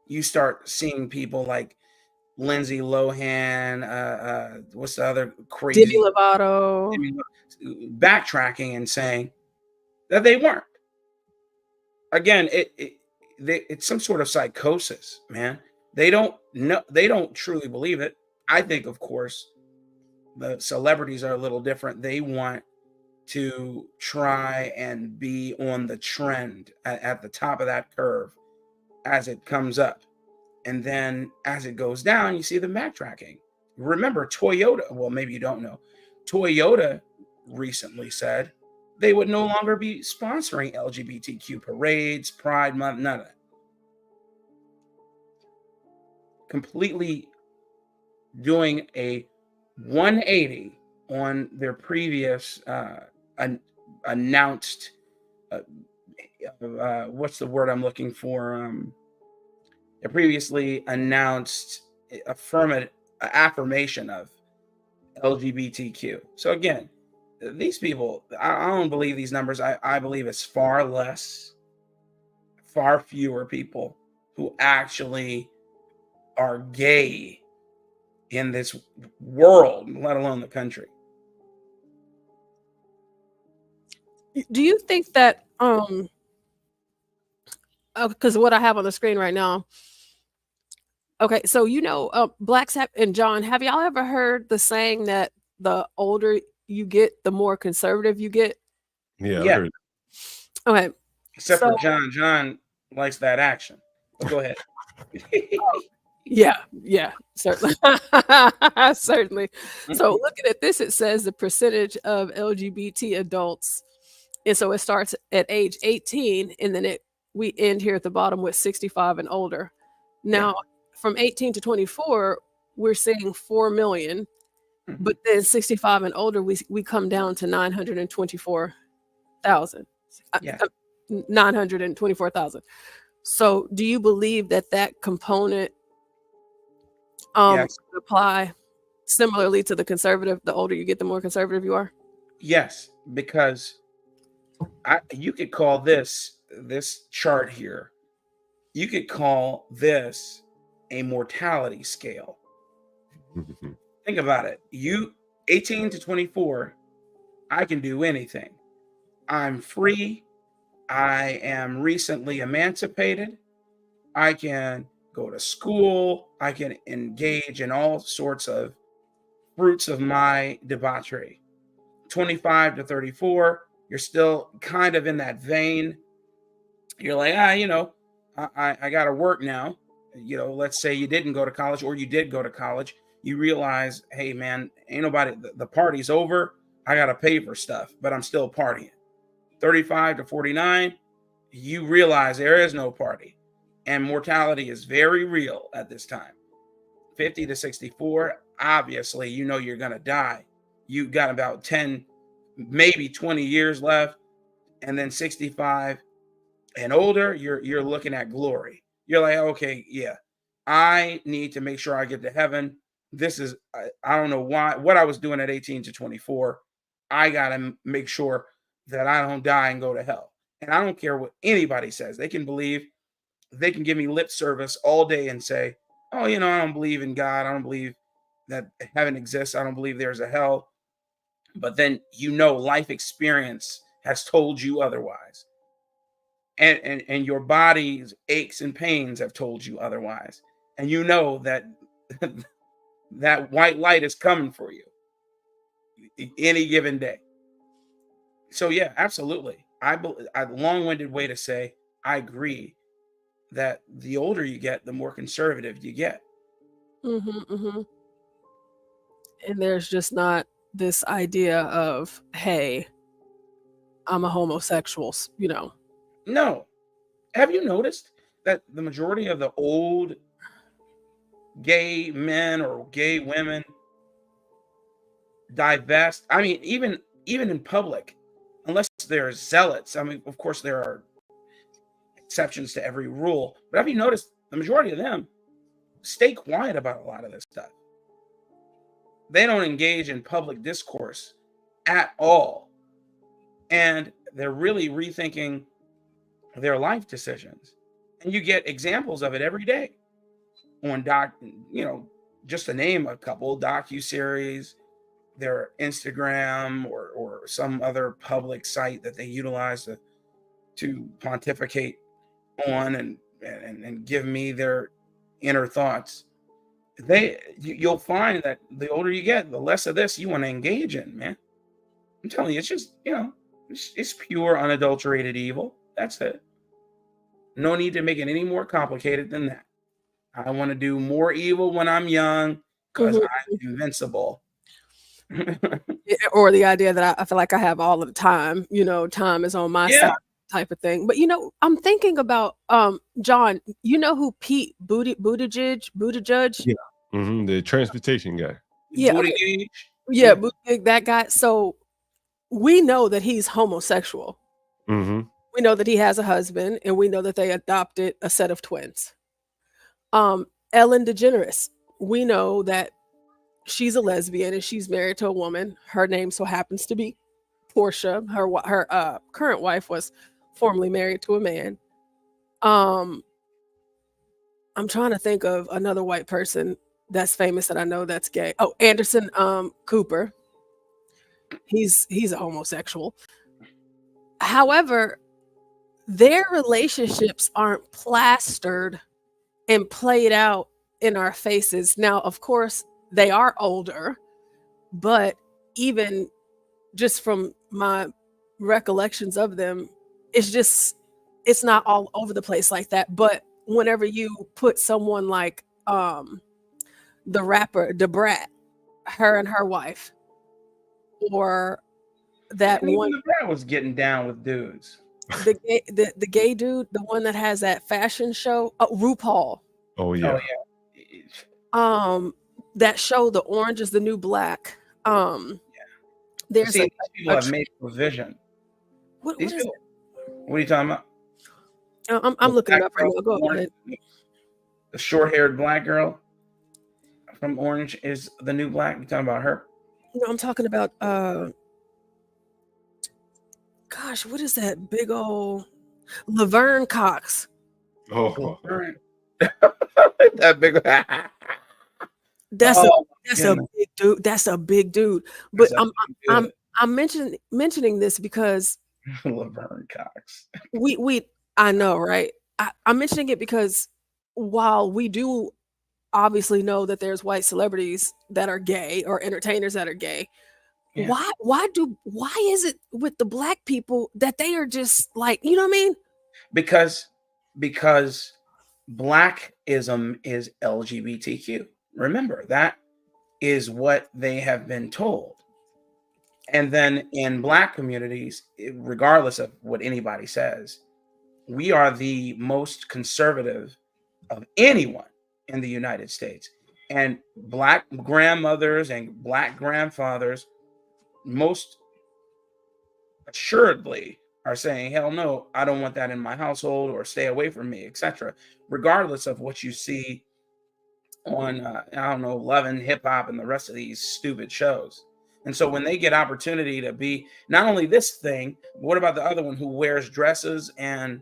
you start seeing people like Lindsay Lohan, what's the other crazy? Demi Lovato. Backtracking and saying that they weren't. Again, it's some sort of psychosis, man. They don't know. They don't truly believe it. I think, of course, the celebrities are a little different. They want to try and be on the trend at the top of that curve as it comes up. And then as it goes down, you see the backtracking. Remember, Toyota, well, maybe you don't know, Toyota recently said they would no longer be sponsoring LGBTQ parades, Pride Month, none of that. Completely doing a 180 on their previous announced, what's the word I'm looking for? A previously announced affirmation of LGBTQ. So again, these people, I don't believe these numbers. I believe it's far less, far fewer people who actually are gay in this world, let alone the country. Do you think that because what I have on the screen right now, okay, so blacks and John, have y'all ever heard the saying that the older you get, the more conservative you get? Yeah, I've Yeah. heard. Okay. Except for So- John. John likes that action. But go ahead. Yeah, certainly. Certainly. So looking at this, it says the percentage of LGBT adults. And so it starts at age 18, and then we end here at the bottom with 65 and older. Now, from 18 to 24, we're seeing 4 million. But then 65 and older, we come down to 924,000. Yeah. 924,000. So do you believe that component Yes. apply similarly to the conservative? The older you get, the more conservative you are? Yes, because you could call this chart here, you could call this a mortality scale. Think about it. You 18 to 24, I can do anything. I'm free. I am recently emancipated. I can go to school. I can engage in all sorts of fruits of my debauchery. 25 to 34, you're still kind of in that vein. You're like, I got to work now. Let's say you didn't go to college, or you did go to college. You realize, hey, man, ain't nobody, the party's over. I got to pay for stuff, but I'm still partying. 35 to 49, you realize there is no party, and mortality is very real at this time. 50 to 64, obviously, you're going to die. You got about 10, maybe 20 years left. And then 65 and older, you're looking at glory. You're like, okay, yeah, I need to make sure I get to heaven. This is, I don't know what I was doing at 18 to 24. I got to make sure that I don't die and go to hell. And I don't care what anybody says. They can give me lip service all day and say, oh, I don't believe in God. I don't believe that heaven exists. I don't believe there's a hell. But then, life experience has told you otherwise. And your body's aches and pains have told you otherwise. And you know that that white light is coming for you any given day. So yeah, absolutely. A long-winded way to say I agree that the older you get, the more conservative you get. And there's just not this idea of, hey, I'm a homosexual, No. Have you noticed that the majority of the old gay men or gay women divest? I mean, even in public, unless they're zealots. I mean, of course, there are exceptions to every rule. But have you noticed the majority of them stay quiet about a lot of this stuff? They don't engage in public discourse at all. And they're really rethinking their life decisions. And you get examples of it every day on just to name a couple, docuseries, their Instagram or some other public site that they utilize to pontificate on and give me their inner thoughts. You'll find that the older you get, the less of this you want to engage in, man. I'm telling you, it's just, it's pure unadulterated evil. That's it. No need to make it any more complicated than that. I want to do more evil when I'm young because I'm invincible. Or the idea that I feel like I have all of the time, time is on my side type of thing. But I'm thinking about John, you know who Pete Buttigieg? Yeah. The transportation guy. Yeah, okay. Yeah, that guy. So we know that he's homosexual. We know that he has a husband, and we know that they adopted a set of twins. Ellen DeGeneres, we know that she's a lesbian and she's married to a woman. Her name so happens to be Portia. Her current wife was formerly married to a man. I'm trying to think of another white person that's famous that I know that's gay. Oh, Anderson Cooper. He's a homosexual. However, their relationships aren't plastered and played out in our faces. Now, of course, they are older, but even just from my recollections of them, it's not all over the place like that. But whenever you put someone like the rapper Da Brat, her and her wife, or that one, Da Brat was getting down with dudes. The gay dude, the one that has that fashion show, RuPaul. Oh yeah. That show, The Orange is the New Black. There's these people have made provision. What are you talking about? I'm looking it up right now. Go ahead. The short-haired black girl from Orange is the New Black. You talking about her? No, I'm talking about gosh, what is that big old Laverne Cox? Oh, that big. That's a big dude. That's a big dude. But I'm mentioning this because Laverne Cox. I know, right? I'm mentioning it because while we do obviously know that there's white celebrities that are gay or entertainers that are gay, why is it with the black people that they are just like, you know what I mean? Because blackism is LGBTQ. Remember, that is what they have been told. And then in black communities, regardless of what anybody says, we are the most conservative of anyone in the United States. And black grandmothers and black grandfathers most assuredly are saying, hell no, I don't want that in my household, or stay away from me, etc. Regardless of what you see on, Love and Hip Hop and the rest of these stupid shows. And so when they get opportunity to be not only this thing, but what about the other one who wears dresses and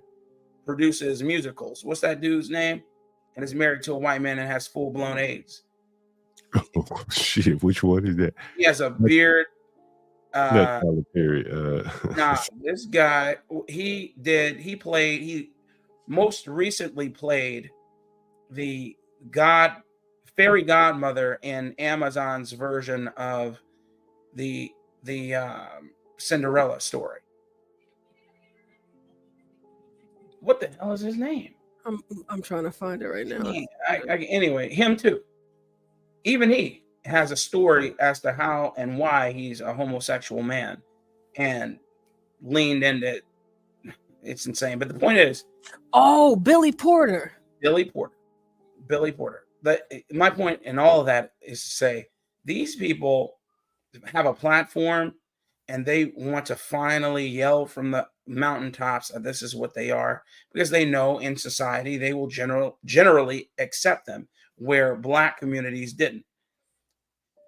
produces musicals? What's that dude's name? And is married to a white man and has full-blown AIDS. Oh, shit, which one is that? He has a beard. Not Tyler Perry. This guy, he most recently played the fairy godmother in Amazon's version of the Cinderella story. What the hell is his name? I'm trying to find it right now. Anyway, him too. Even he has a story as to how and why he's a homosexual man, and leaned into it. It's insane. But the point is, Billy Porter. My point in all of that is to say these people have a platform and they want to finally yell from the mountaintops that this is what they are, because they know in society they will generally accept them, where black communities didn't.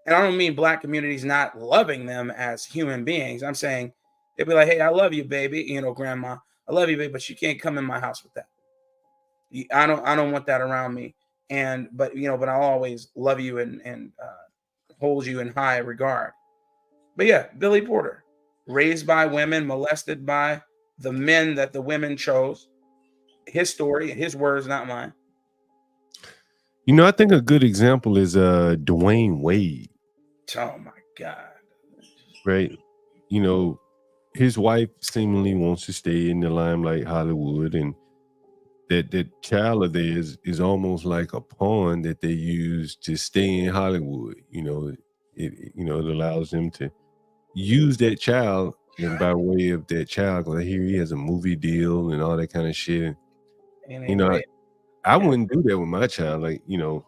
And I don't mean black communities not loving them as human beings. I'm saying they'd be like, hey, I love you, baby. Grandma, I love you, baby, but you can't come in my house with that. I don't want that around me. But I'll always love you and hold you in high regard. But yeah, Billy Porter, raised by women, molested by the men that the women chose. His story, his words, not mine. I think a good example is Dwayne Wade. Oh my God. Right. His wife seemingly wants to stay in the limelight, Hollywood, and that child of theirs is almost like a pawn that they use to stay in Hollywood. It allows them to use that child, and by way of that child, because I hear he has a movie deal and all that kind of shit. And You know, I wouldn't do that with my child. Like, you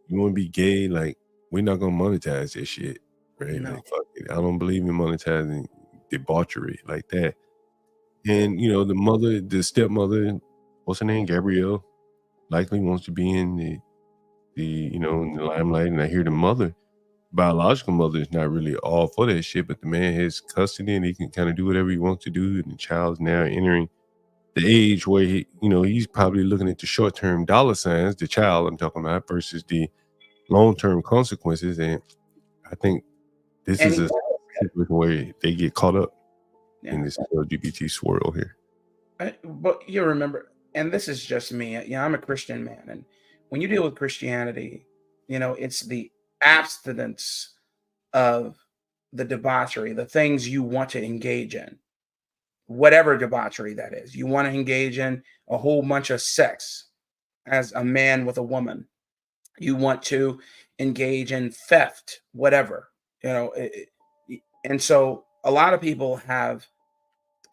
want to be gay, like, we're not gonna monetize that shit, right? No. Like, fuck it. I don't believe in monetizing debauchery like that. And the stepmother, what's her name, Gabrielle, likely wants to be in in the limelight. And I hear the biological mother is not really all for that shit, but the man has custody and he can kind of do whatever he wants to do. And the child's now entering the age where he's probably looking at the short-term dollar signs, the child I'm talking about, versus the long-term consequences. And I think this is a situation where they get caught up in this LGBT swirl here. But you remember, and this is just me. I'm a Christian man, and when you deal with Christianity, it's the abstinence of the debauchery, the things you want to engage in, whatever debauchery that is. You want to engage in a whole bunch of sex as a man with a woman. You want to engage in theft, whatever, and so a lot of people have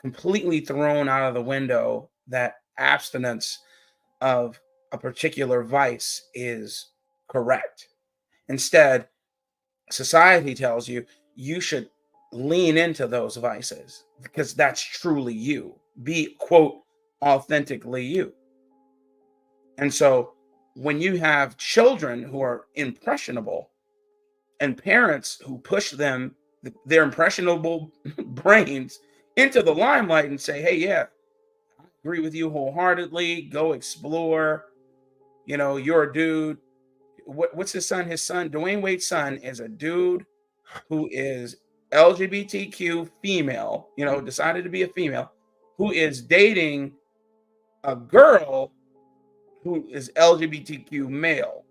completely thrown out of the window that abstinence of a particular vice is correct. Instead, society tells you should lean into those vices because that's truly you. Be, quote, authentically you. And so when you have children who are impressionable and parents who push their impressionable brains into the limelight and say, hey, yeah, I agree with you wholeheartedly. Go explore. You're a dude. What's his son? His son, Dwayne Wade's son, is a dude who is LGBTQ female, decided to be a female, who is dating a girl who is LGBTQ male.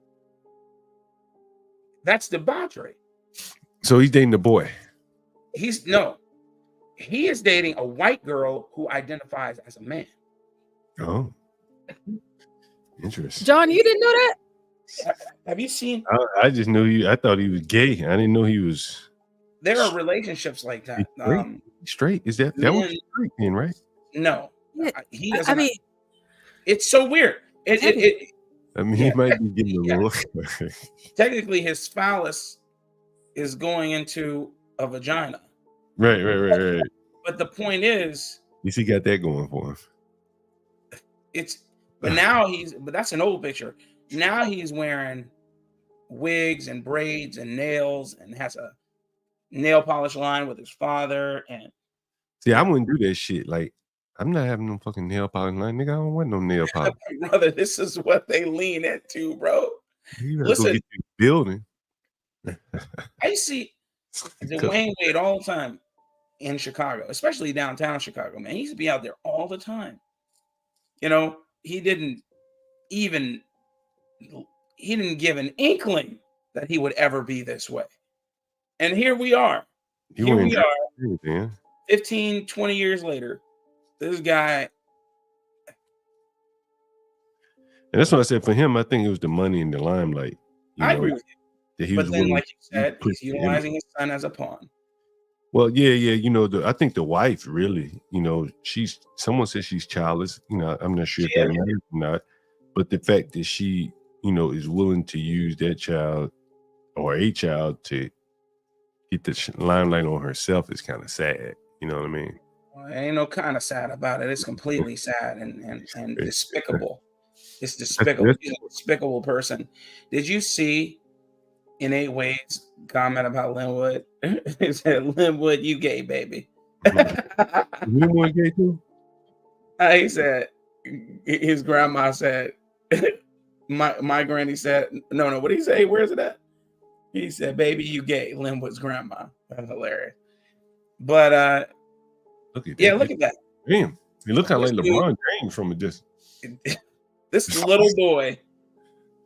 That's debauchery. So he's dating the boy. He is dating a white girl who identifies as a man. Oh, interesting. John, you didn't know that? Have you seen? I just knew I thought he was gay. I didn't know he was. There are relationships like that. Straight? Is that what you're straight in, right? No, he doesn't. I mean, it's so weird. He might be getting a little. Technically, his phallus is going into a vagina. Right. But the point is, at least he got that going for him. But that's an old picture. Now he's wearing wigs and braids and nails and has a nail polish line with his father. And see, I wouldn't do that shit. Like, I'm not having no fucking nail polish line, nigga. I don't want no nail polish. Brother, this is what they lean into, bro. Listen, go get you building. I see Dwayne Wade all the time in Chicago, especially downtown Chicago, man. He used to be out there all the time. He didn't give an inkling that he would ever be this way. And here we are. 15, 20 years later. This guy. And that's what I said for him. I think it was the money and the limelight. I agree with you. But then, like you said, he's utilizing his son as a pawn. Well, yeah. I think the wife really, someone says she's childless. I'm not sure if that matters or not. But the fact that she, is willing to use that child or a child to get the limelight on herself is kind of sad. You know what I mean? Well, ain't no kind of sad about it. It's completely sad and despicable. It's despicable. He's a despicable person. Did you see in 8 Ways comment about Linwood? He said, Linwood, you gay, baby. Linwood gay too? He said, his grandma said, my granny said, no, what did he say? Where's it at? He said, baby, you gay, Linwood's grandma. That's hilarious. But look at that. Damn. He look kind of like LeBron James from a distance. This little boy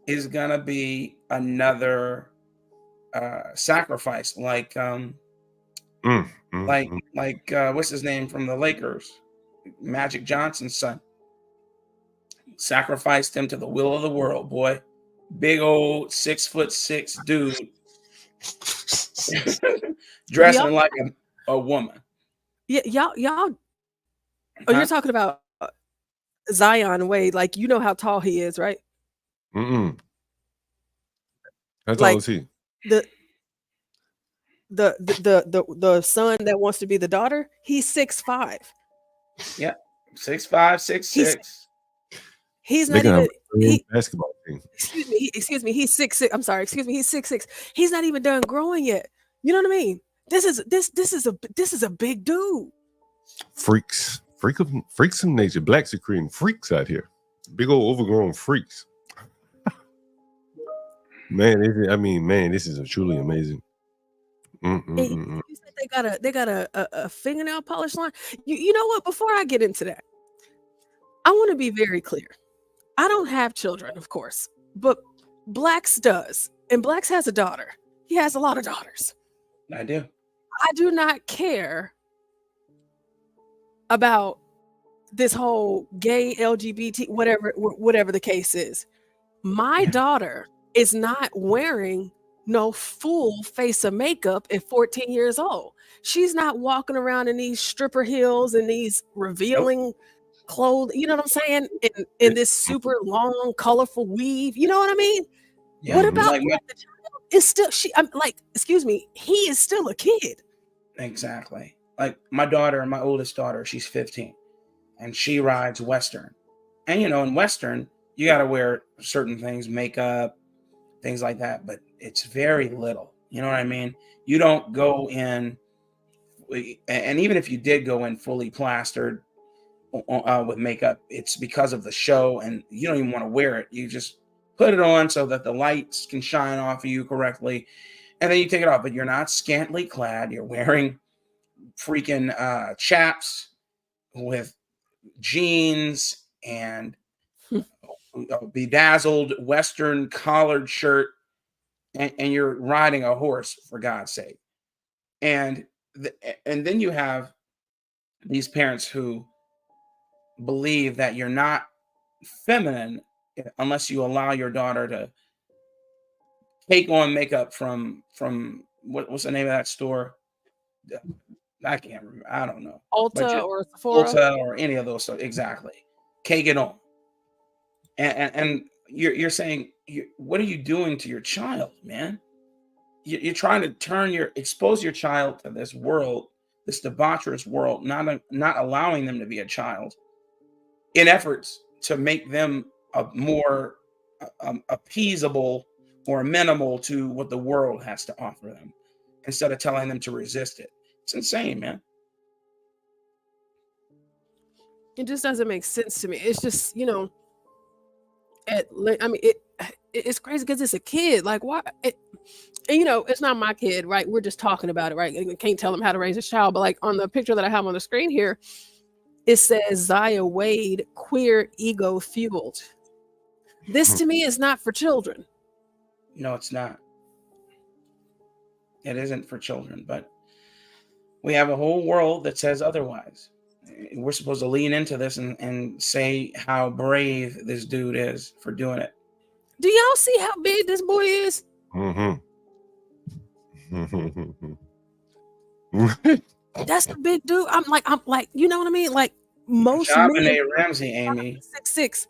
is gonna be another sacrifice, like what's his name from the Lakers, Magic Johnson's son. sacrificed him to the will of the world, boy. Big old 6'6" dude dressing like a woman. Y'all. Oh, you're talking about Zion Wade. Like, you know how tall he is, right? How tall Like is he? the son that wants to be the daughter, he's 6'5". Yeah, 6'5", 6'6". He's They not can have even a basketball team. excuse me, he's 6'6". I'm sorry, excuse me, he's 6'6". He's not even done growing yet. You know what I mean? This is a big dude. Freaks of nature. Blacks are creating freaks out here. Big old overgrown freaks. Man, this is truly amazing. You said they got a fingernail polish line. You know what? Before I get into that, I want to be very clear. I don't have children, of course, but Blacks does, and Blacks has a daughter. He has a lot of daughters. I do. I do not care about this whole gay LGBT, whatever the case is. My daughter is not wearing no full face of makeup at 14 years old. She's not walking around in these stripper heels and these revealing clothes. You know what I'm saying? In this super long, colorful weave. You know what I mean? Yeah, what about the child? Is still I'm like, excuse me, he is still a kid. Exactly. Like my daughter, my oldest daughter, she's 15, and she rides Western. And in Western, you got to wear certain things, makeup, things like that, but it's very little. You know what I mean? You don't go in, and even if you did go in fully plastered with makeup, it's because of the show, and you don't even want to wear it. You just put it on so that the lights can shine off of you correctly, and then you take it off. But you're not scantily clad. You're wearing freaking chaps with jeans and a bedazzled Western collared shirt, and you're riding a horse, for God's sake. And then you have these parents who believe that you're not feminine unless you allow your daughter to take on makeup from what's the name of that store? I can't remember. I don't know. Ulta or Sephora. Ulta or any of those. So exactly. Take it on. And you're saying, what are you doing to your child, man? You're trying to expose your child to this world, this debaucherous world, not allowing them to be a child, in efforts to make them a more appeasable or amenable to what the world has to offer them, instead of telling them to resist it. It's insane, man. It just doesn't make sense to me. It's just, it's crazy because it's a kid. Like, why? And it's not my kid, right? We're just talking about it, right? I can't tell him how to raise a child. But like on the picture that I have on the screen here, it says Zaya Wade, queer ego fueled. This to me is not for children. No, it's not. It isn't for children, but we have a whole world that says otherwise. We're supposed to lean into this and say how brave this dude is for doing it. Do y'all see how big this boy is? That's a big dude. I'm like, you know what I mean? Like most men, Ramsey, Amy, 6'6".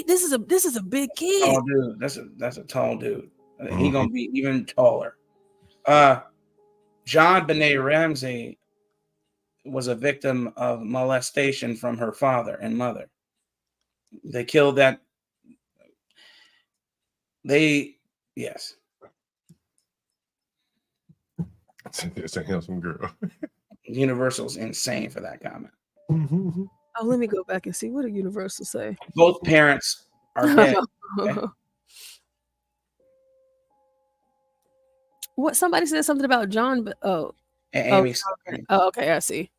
This is a big kid. Tall dude. That's a tall dude. He gonna be even taller. John Benet Ramsey was a victim of molestation from her father and mother. They killed that. Yes. It's a handsome girl. Universal's insane for that comment. Oh, let me go back and see what did Universal say. Both parents are dead. Okay? What? Somebody said something about John, but Amy. Okay, I see.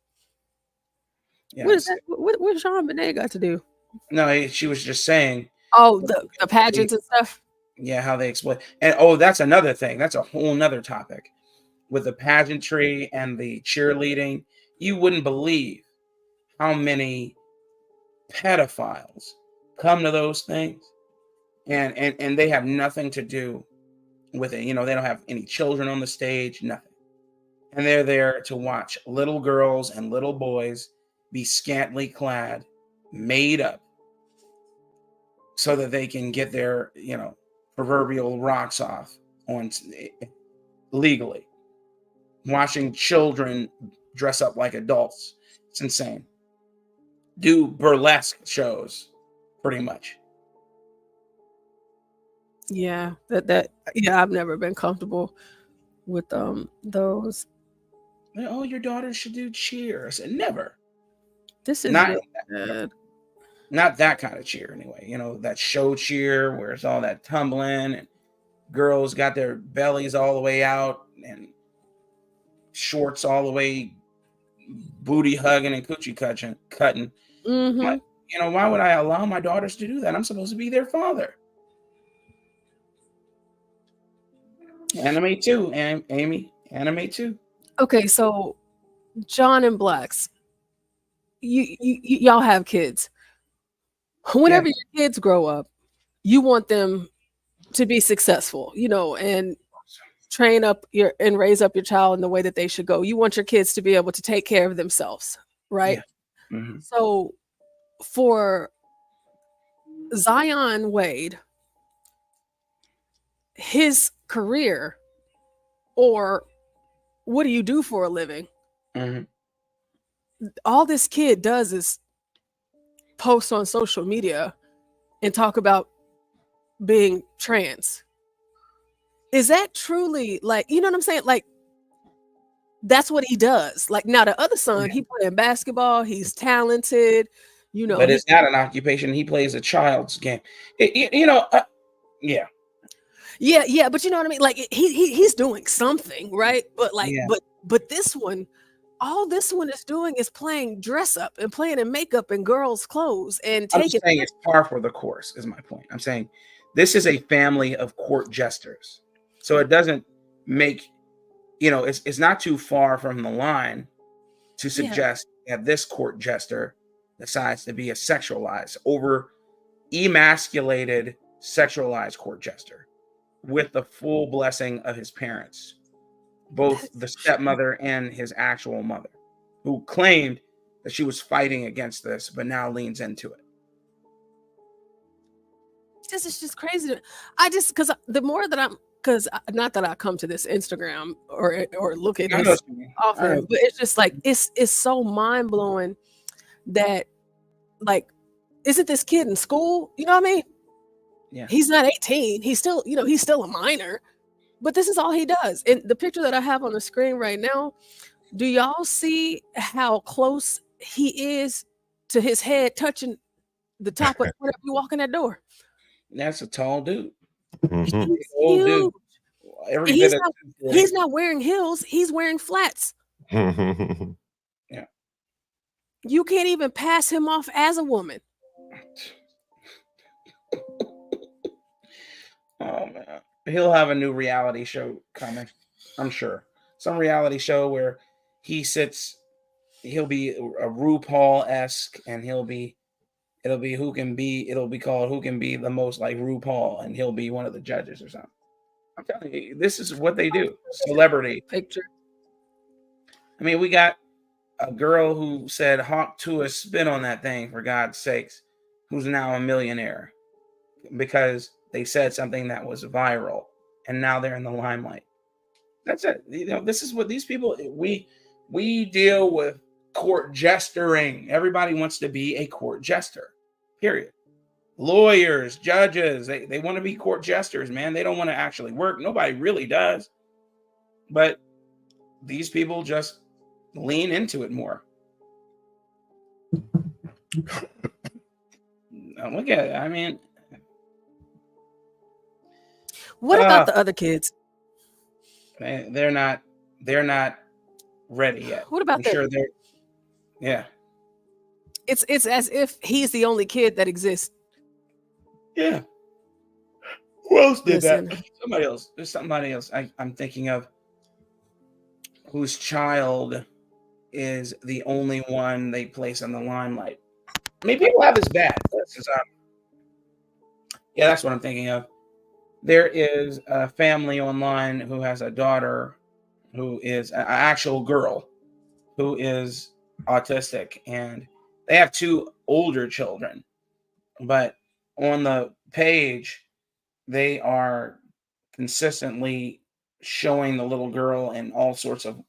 Yes. What is that? What Sean Benet got to do? No, she was just saying. Oh, the pageants and stuff. Yeah, how they exploit. And that's another thing. That's a whole nother topic. With the pageantry and the cheerleading, you wouldn't believe how many pedophiles come to those things, and they have nothing to do with it. You know, they don't have any children on the stage, nothing. And they're there to watch little girls and little boys be scantily clad, made up, so that they can get their, you know, proverbial rocks off on legally. Watching children dress up like adults. It's insane. Do burlesque shows, pretty much. Yeah, yeah, I've never been comfortable with those. Oh, your daughter should do cheer. I said, never. This is Not really bad. Not that kind of cheer, anyway. You know, that show cheer where it's all that tumbling and girls got their bellies all the way out and shorts all the way, booty hugging and coochie cutting. Mm-hmm. You know, why would I allow my daughters to do that? I'm supposed to be their father. Anime too, Amy. Anime too. Okay, so John and Blacks, y'all have kids. Whenever your kids grow up, you want them to be successful, you know, and train up and raise up your child in the way that they should go. You want your kids to be able to take care of themselves, right? Yeah. Mm-hmm. So for Zion Wade, his career, or what do you do for a living? Mm-hmm. All this kid does is post on social media and talk about being trans. Is that truly, like, you know what I'm saying? Like, that's what he does. Like, now the other son, he playing basketball, he's talented, you know. But it's not an occupation. He plays a child's game. Yeah. Yeah, but you know what I mean? Like, he's doing something, right? But like, Yeah. but this one, all this one is doing is playing dress up and playing in makeup and girls' clothes and I'm taking. just saying it's par for the course, is my point. I'm saying this is a family of court jesters. So it doesn't make, you know, it's not too far from the line to suggest that this court jester decides to be a sexualized, over emasculated, sexualized court jester with the full blessing of his parents, both the stepmother and his actual mother, who claimed that she was fighting against this, but now leans into it. This is just crazy. Because the more that not that I come to this Instagram or look at this often, but it's just like, it's so mind blowing that, like, isn't this kid in school? You know what I mean? Yeah. He's not 18. He's still, you know, he's still a minor, but this is all he does. And the picture that I have on the screen right now, do y'all see how close he is to his head touching the top of whenever you walk in that door? That's a tall dude. Mm-hmm. Old dude. He's not wearing heels. He's wearing flats. Yeah. You can't even pass him off as a woman. Oh man, he'll have a new reality show coming, I'm sure. Some reality show where he'll be a RuPaul-esque, and it'll be called Who Can Be the Most Like RuPaul, and he'll be one of the judges or something. I'm telling you, this is what they do. Celebrity picture. I mean, we got a girl who said "honk to a spin on that thing," for God's sakes, who's now a millionaire because they said something that was viral, and now they're in the limelight. That's it. You know, this is what these people, we deal with court gesturing. Everybody wants to be a court jester, period. Lawyers, judges, they want to be court jesters, man. They don't want to actually work. Nobody really does. But these people just lean into it more. Look at it. I mean, what about the other kids? They're not ready yet. What about I'm sure they're. Yeah. It's as if he's the only kid that exists. Yeah. Who else did that? Somebody else. There's somebody else I'm thinking of whose child is the only one they place in the limelight. I mean, people have this bad. Yeah, that's what I'm thinking of. There is a family online who has a daughter who is an actual girl who is autistic, and they have 2 older children. But on the page, they are consistently showing the little girl in all sorts of,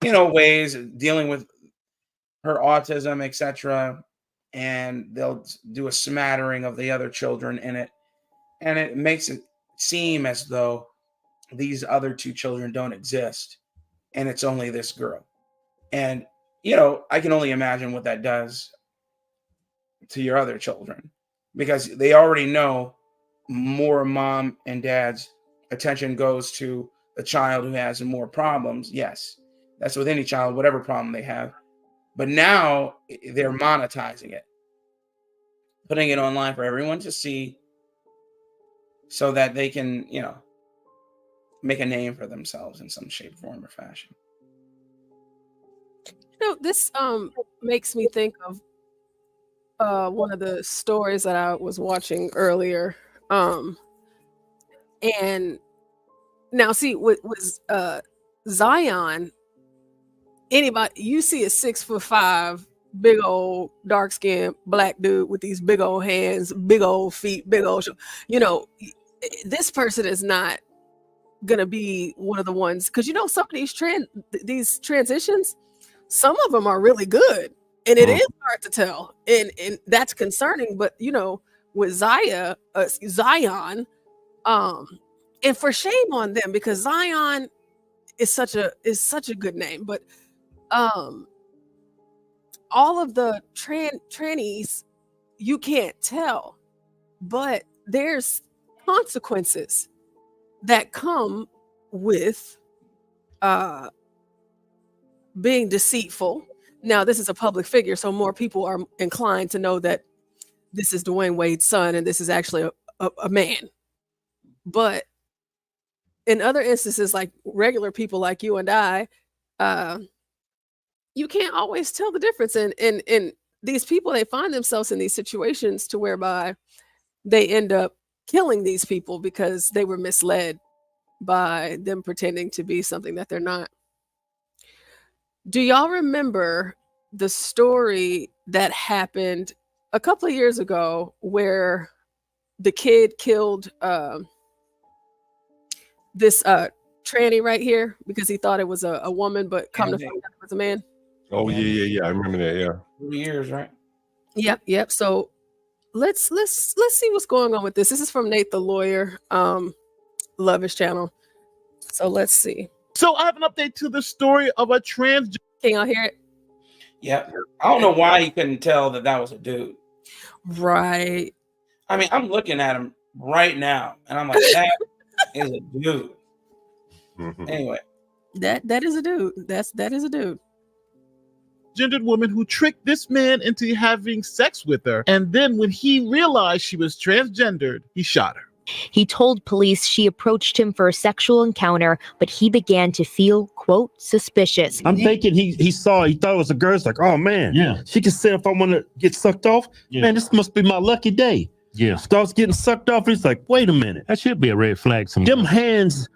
ways, dealing with her autism, etc. And they'll do a smattering of the other children in it. And it makes it seem as though these other 2 children don't exist. And it's only this girl. And, I can only imagine what that does to your other children, because they already know more mom and dad's attention goes to the child who has more problems. Yes, that's with any child, whatever problem they have. But now they're monetizing it, putting it online for everyone to see so that they can, make a name for themselves in some shape, form, or fashion. This makes me think of one of the stories that I was watching earlier. And now see with Zion, anybody you see a 6'5", big old dark skinned black dude with these big old hands, big old feet, big old this person is not gonna be one of the ones, because some of these transitions, some of them are really good, and it is hard to tell, and that's concerning. But with Zion, and for shame on them, because Zion is such a good name, but all of the trannies, you can't tell, but there's consequences that come with being deceitful. Now, this is a public figure, so more people are inclined to know that this is Dwayne Wade's son and this is actually a man. But in other instances, like regular people like you and I, you can't always tell the difference. And these people, they find themselves in these situations to whereby they end up killing these people because they were misled by them pretending to be something that they're not. Do y'all remember the story that happened a couple of years ago where the kid killed this tranny right here because he thought it was a woman, but come to find out it was a man? Oh yeah. I remember that. Yeah. 3 years, right? Yep. So let's see what's going on with this. This is from Nate the Lawyer, love his channel. So let's see. So I have an update to the story of a trans. Can y'all hear it? Yeah. I don't know why he couldn't tell that was a dude. Right. I mean, I'm looking at him right now, and I'm like, that is a dude. Anyway, that is a dude. That is a dude. Gendered woman who tricked this man into having sex with her, and then when he realized she was transgendered, he shot her. He told police she approached him for a sexual encounter, but he began to feel, quote, suspicious. I'm thinking he thought it was a girl. It's like, oh man, yeah, she can say if I want to get sucked off, man, this must be my lucky day. Yeah, starts getting sucked off. He's like, wait a minute, that should be a red flag. Them hands.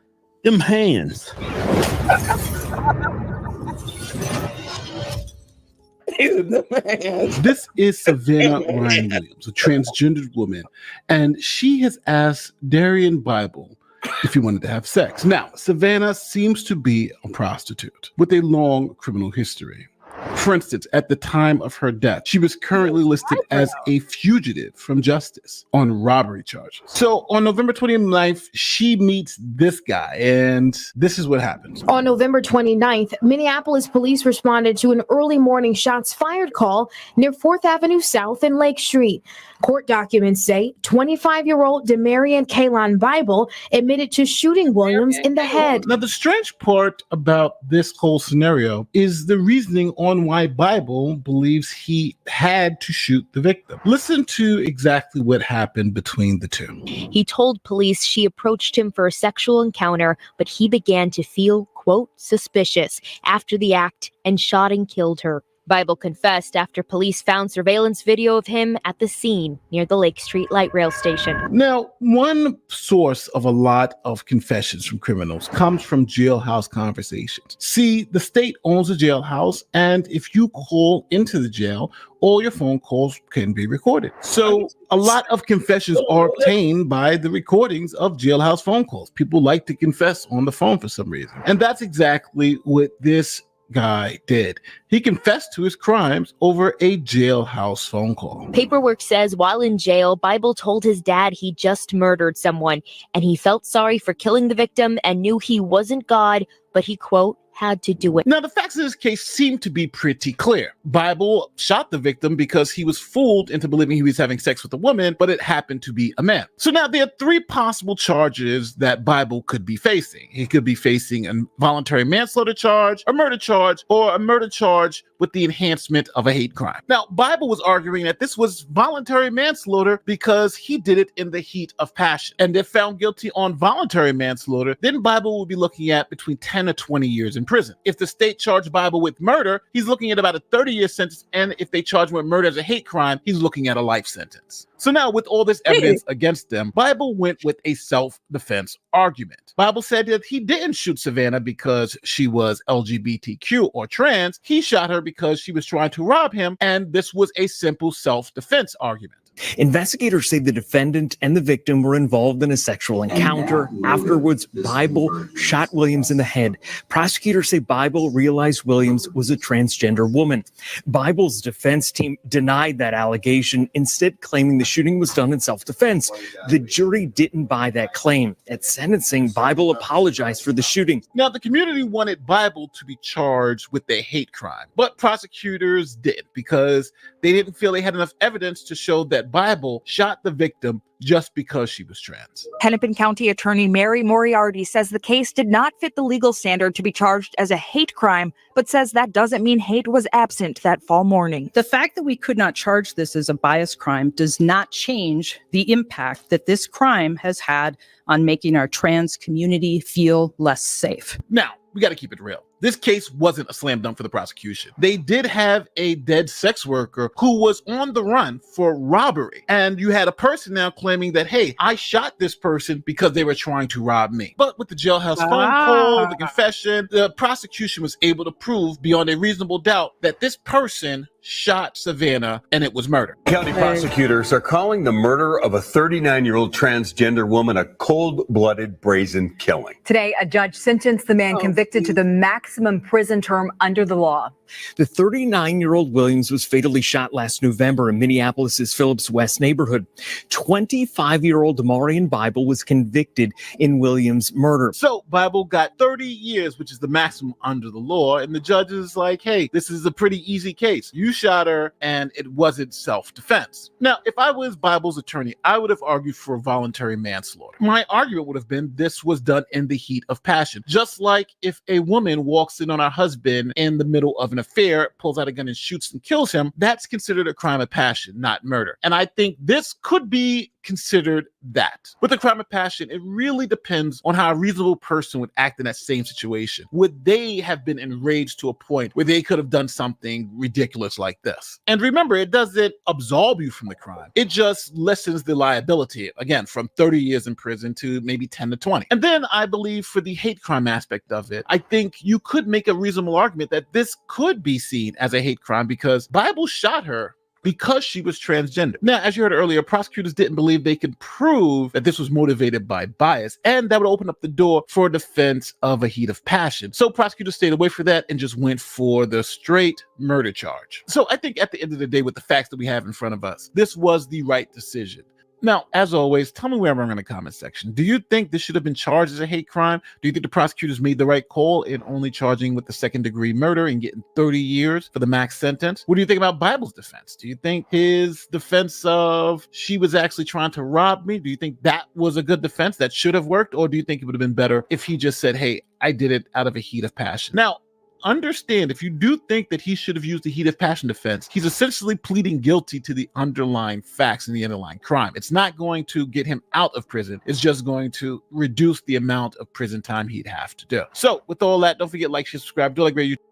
This is Savannah Ryan Williams, a transgendered woman, and she has asked Darian Bible if he wanted to have sex. Now, Savannah seems to be a prostitute with a long criminal history. For instance, at the time of her death, she was currently listed as a fugitive from justice on robbery charges. So on November 29th, she meets this guy, and this is what happens. On November 29th, Minneapolis police responded to an early morning shots fired call near 4th Avenue South and Lake Street. Court documents say 25-year-old Demarion Kalon Bible admitted to shooting Williams in the head. Now, the strange part about this whole scenario is the reasoning on why Bible believes he had to shoot the victim. Listen to exactly what happened between the two. He told police she approached him for a sexual encounter, but he began to feel, quote, suspicious after the act and shot and killed her. Bible confessed after police found surveillance video of him at the scene near the Lake Street light rail station. Now, one source of a lot of confessions from criminals comes from jailhouse conversations. See, the state owns a jailhouse, and if you call into the jail, all your phone calls can be recorded. So a lot of confessions are obtained by the recordings of jailhouse phone calls. People like to confess on the phone for some reason. And that's exactly what this guy did. He confessed to his crimes over a jailhouse phone call. Paperwork says while in jail, Bible told his dad he just murdered someone, and he felt sorry for killing the victim and knew he wasn't God, but he, quote, had to do it. Now, the facts of this case seem to be pretty clear. Bible shot the victim because he was fooled into believing he was having sex with a woman, but it happened to be a man. So now there are three possible charges that Bible could be facing. He could be facing a voluntary manslaughter charge, a murder charge, or a murder charge with the enhancement of a hate crime. Now, Bible was arguing that this was voluntary manslaughter because he did it in the heat of passion. And if found guilty on voluntary manslaughter, then Bible would be looking at between 10 to 20 years in prison. If the state charged Bible with murder, he's looking at about a 30-year sentence, and if they charge him with murder as a hate crime, he's looking at a life sentence. So now, with all this evidence against them, Bible went with a self-defense argument. Bible said that he didn't shoot Savannah because she was LGBTQ or trans. He shot her because she was trying to rob him, and this was a simple self-defense argument. Investigators say the defendant and the victim were involved in a sexual encounter. Afterwards, Bible shot Williams in the head. Prosecutors say Bible realized Williams was a transgender woman. Bible's defense team denied that allegation, instead claiming the shooting was done in self-defense. The jury didn't buy that claim. At sentencing, Bible apologized for the shooting. Now, the community wanted Bible to be charged with a hate crime, but prosecutors didn't because they didn't feel they had enough evidence to show that Bible shot the victim just because she was trans. Hennepin County Attorney Mary Moriarty says the case did not fit the legal standard to be charged as a hate crime, but says that doesn't mean hate was absent that fall morning. The fact that we could not charge this as a bias crime does not change the impact that this crime has had on making our trans community feel less safe. Now, we got to keep it real. This case wasn't a slam dunk for the prosecution. They did have a dead sex worker who was on the run for robbery. And you had a person now claiming that, hey, I shot this person because they were trying to rob me. But with the jailhouse phone call, the confession, the prosecution was able to prove beyond a reasonable doubt that this person shot Savannah and it was murder. County prosecutors are calling the murder of a 39-year-old transgender woman a cold-blooded, brazen killing. Today, a judge sentenced the man convicted to the maximum prison term under the law. The 39-year-old Williams was fatally shot last November in Minneapolis's Phillips West neighborhood. 25-year-old Demarian Bible was convicted in Williams' murder. So Bible got 30 years, which is the maximum under the law. And the judge is like, hey, this is a pretty easy case. You shot her and it wasn't self-defense. Now, if I was Bible's attorney, I would have argued for voluntary manslaughter. My argument would have been this was done in the heat of passion. Just like if a woman walks in on her husband in the middle of an affair, pulls out a gun and shoots and kills him, that's considered a crime of passion, not murder. And I think this could be considered that. With a crime of passion, it really depends on how a reasonable person would act in that same situation. Would they have been enraged to a point where they could have done something ridiculous like this? And remember, it doesn't absolve you from the crime. It just lessens the liability, again, from 30 years in prison to maybe 10 to 20. And then I believe for the hate crime aspect of it, I think you could make a reasonable argument that this could be seen as a hate crime because Bible shot her because she was transgender. Now, as you heard earlier, prosecutors didn't believe they could prove that this was motivated by bias, and that would open up the door for a defense of a heat of passion. So prosecutors stayed away from that and just went for the straight murder charge. So I think at the end of the day, with the facts that we have in front of us, this was the right decision. Now, as always, tell me where I'm wrong in the comment section. Do you think this should have been charged as a hate crime? Do you think the prosecutors made the right call in only charging with the second-degree murder and getting 30 years for the max sentence? What do you think about Bible's defense? Do you think his defense of she was actually trying to rob me, do you think that was a good defense that should have worked? Or do you think it would have been better if he just said, hey, I did it out of a heat of passion? Now, understand, if you do think that he should have used the heat of passion defense, he's essentially pleading guilty to the underlying facts and the underlying crime. It's not going to get him out of prison. It's just going to reduce the amount of prison time he'd have to do. So with all that, don't forget, like, share, subscribe, do like great YouTube.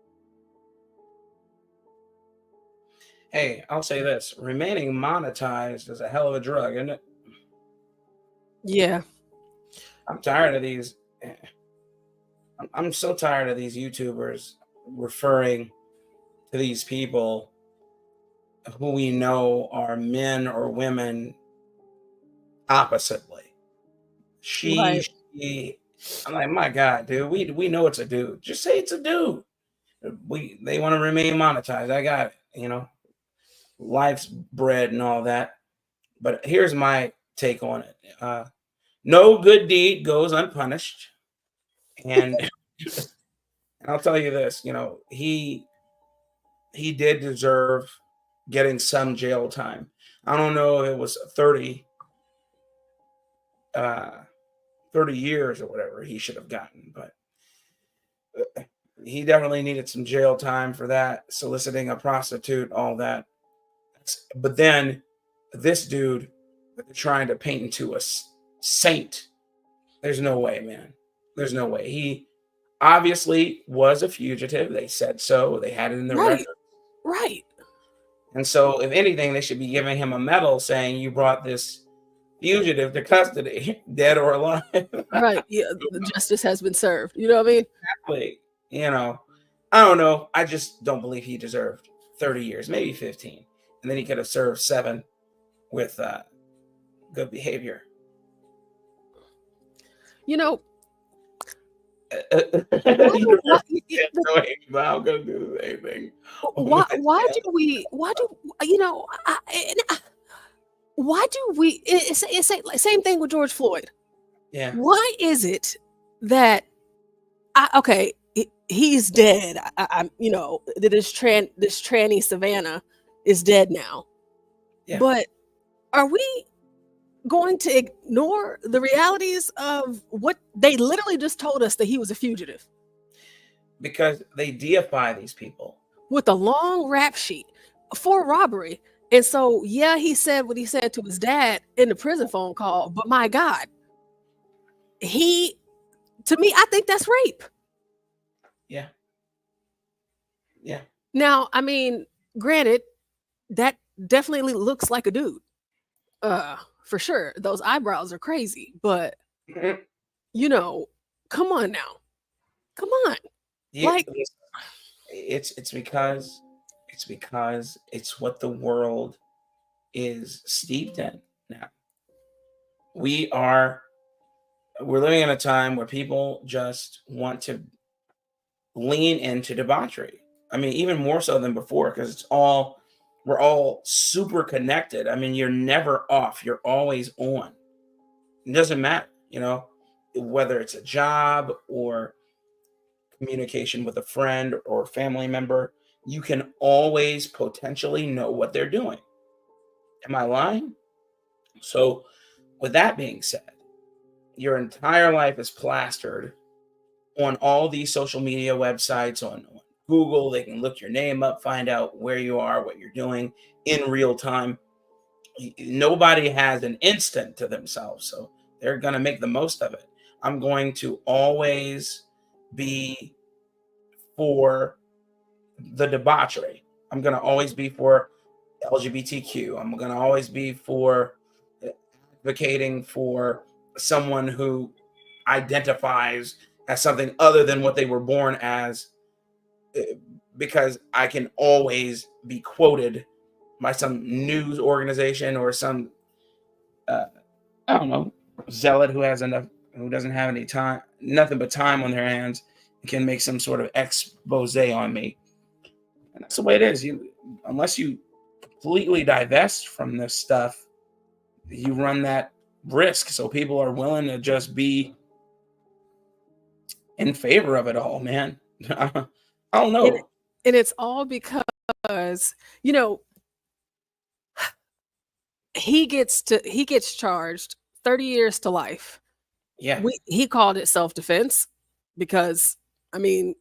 Hey, I'll say this: remaining monetized is a hell of a drug, isn't it? Yeah. I'm tired of these. I'm so tired of these YouTubers referring to these people who we know are men or women oppositely. Right. She. I'm like, my God, dude, we know it's a dude. Just say it's a dude. They want to remain monetized. I got it, life's bread and all that. But here's my take on it. No good deed goes unpunished. And I'll tell you this, he did deserve getting some jail time. I don't know if it was 30 years or whatever he should have gotten, but he definitely needed some jail time for that, soliciting a prostitute, all that. But then this dude trying to paint into a saint. There's no way, man. There's no way. He obviously was a fugitive. They said so. They had it in the Right. record. Right. And so, if anything, they should be giving him a medal saying you brought this fugitive to custody, dead or alive. Right. Yeah. The justice has been served. You know what I mean? Exactly. I don't know. I just don't believe he deserved 30 years, maybe 15. And then he could have served 7 with good behavior. Why I'm gonna do the same thing. It's same thing with George Floyd. Yeah. Why is it that he's dead? That this tranny Savannah is dead now. Yeah. But are we going to ignore the realities of what they literally just told us, that he was a fugitive? Because they deify these people with a long rap sheet for robbery. And so, yeah, he said what he said to his dad in the prison phone call, but my God, to me, I think that's rape. Yeah. Yeah. Now, I mean, granted, that definitely looks like a dude. For sure. Those eyebrows are crazy, but come on now. Come on. Yeah, Like, it's because it's what the world is steeped in now. We're living in a time where people just want to lean into debauchery. I mean, even more so than before, because we're all super connected. I mean, you're never off, you're always on. It doesn't matter, whether it's a job or communication with a friend or family member, you can always potentially know what they're doing. Am I lying? So, with that being said, your entire life is plastered on all these social media websites, on Google. They can look your name up, find out where you are, what you're doing in real time. Nobody has an instant to themselves, so they're going to make the most of it. I'm going to always be for the debauchery. I'm going to always be for LGBTQ. I'm going to always be for advocating for someone who identifies as something other than what they were born as, because I can always be quoted by some news organization or some I don't know, zealot who doesn't have any time, nothing but time on their hands, can make some sort of expose on me. And that's the way it is. Unless you completely divest from this stuff, you run that risk. So people are willing to just be in favor of it all, man. I don't know. And it's all because, he gets charged 30 years to life. Yeah. He called it self-defense because, I mean,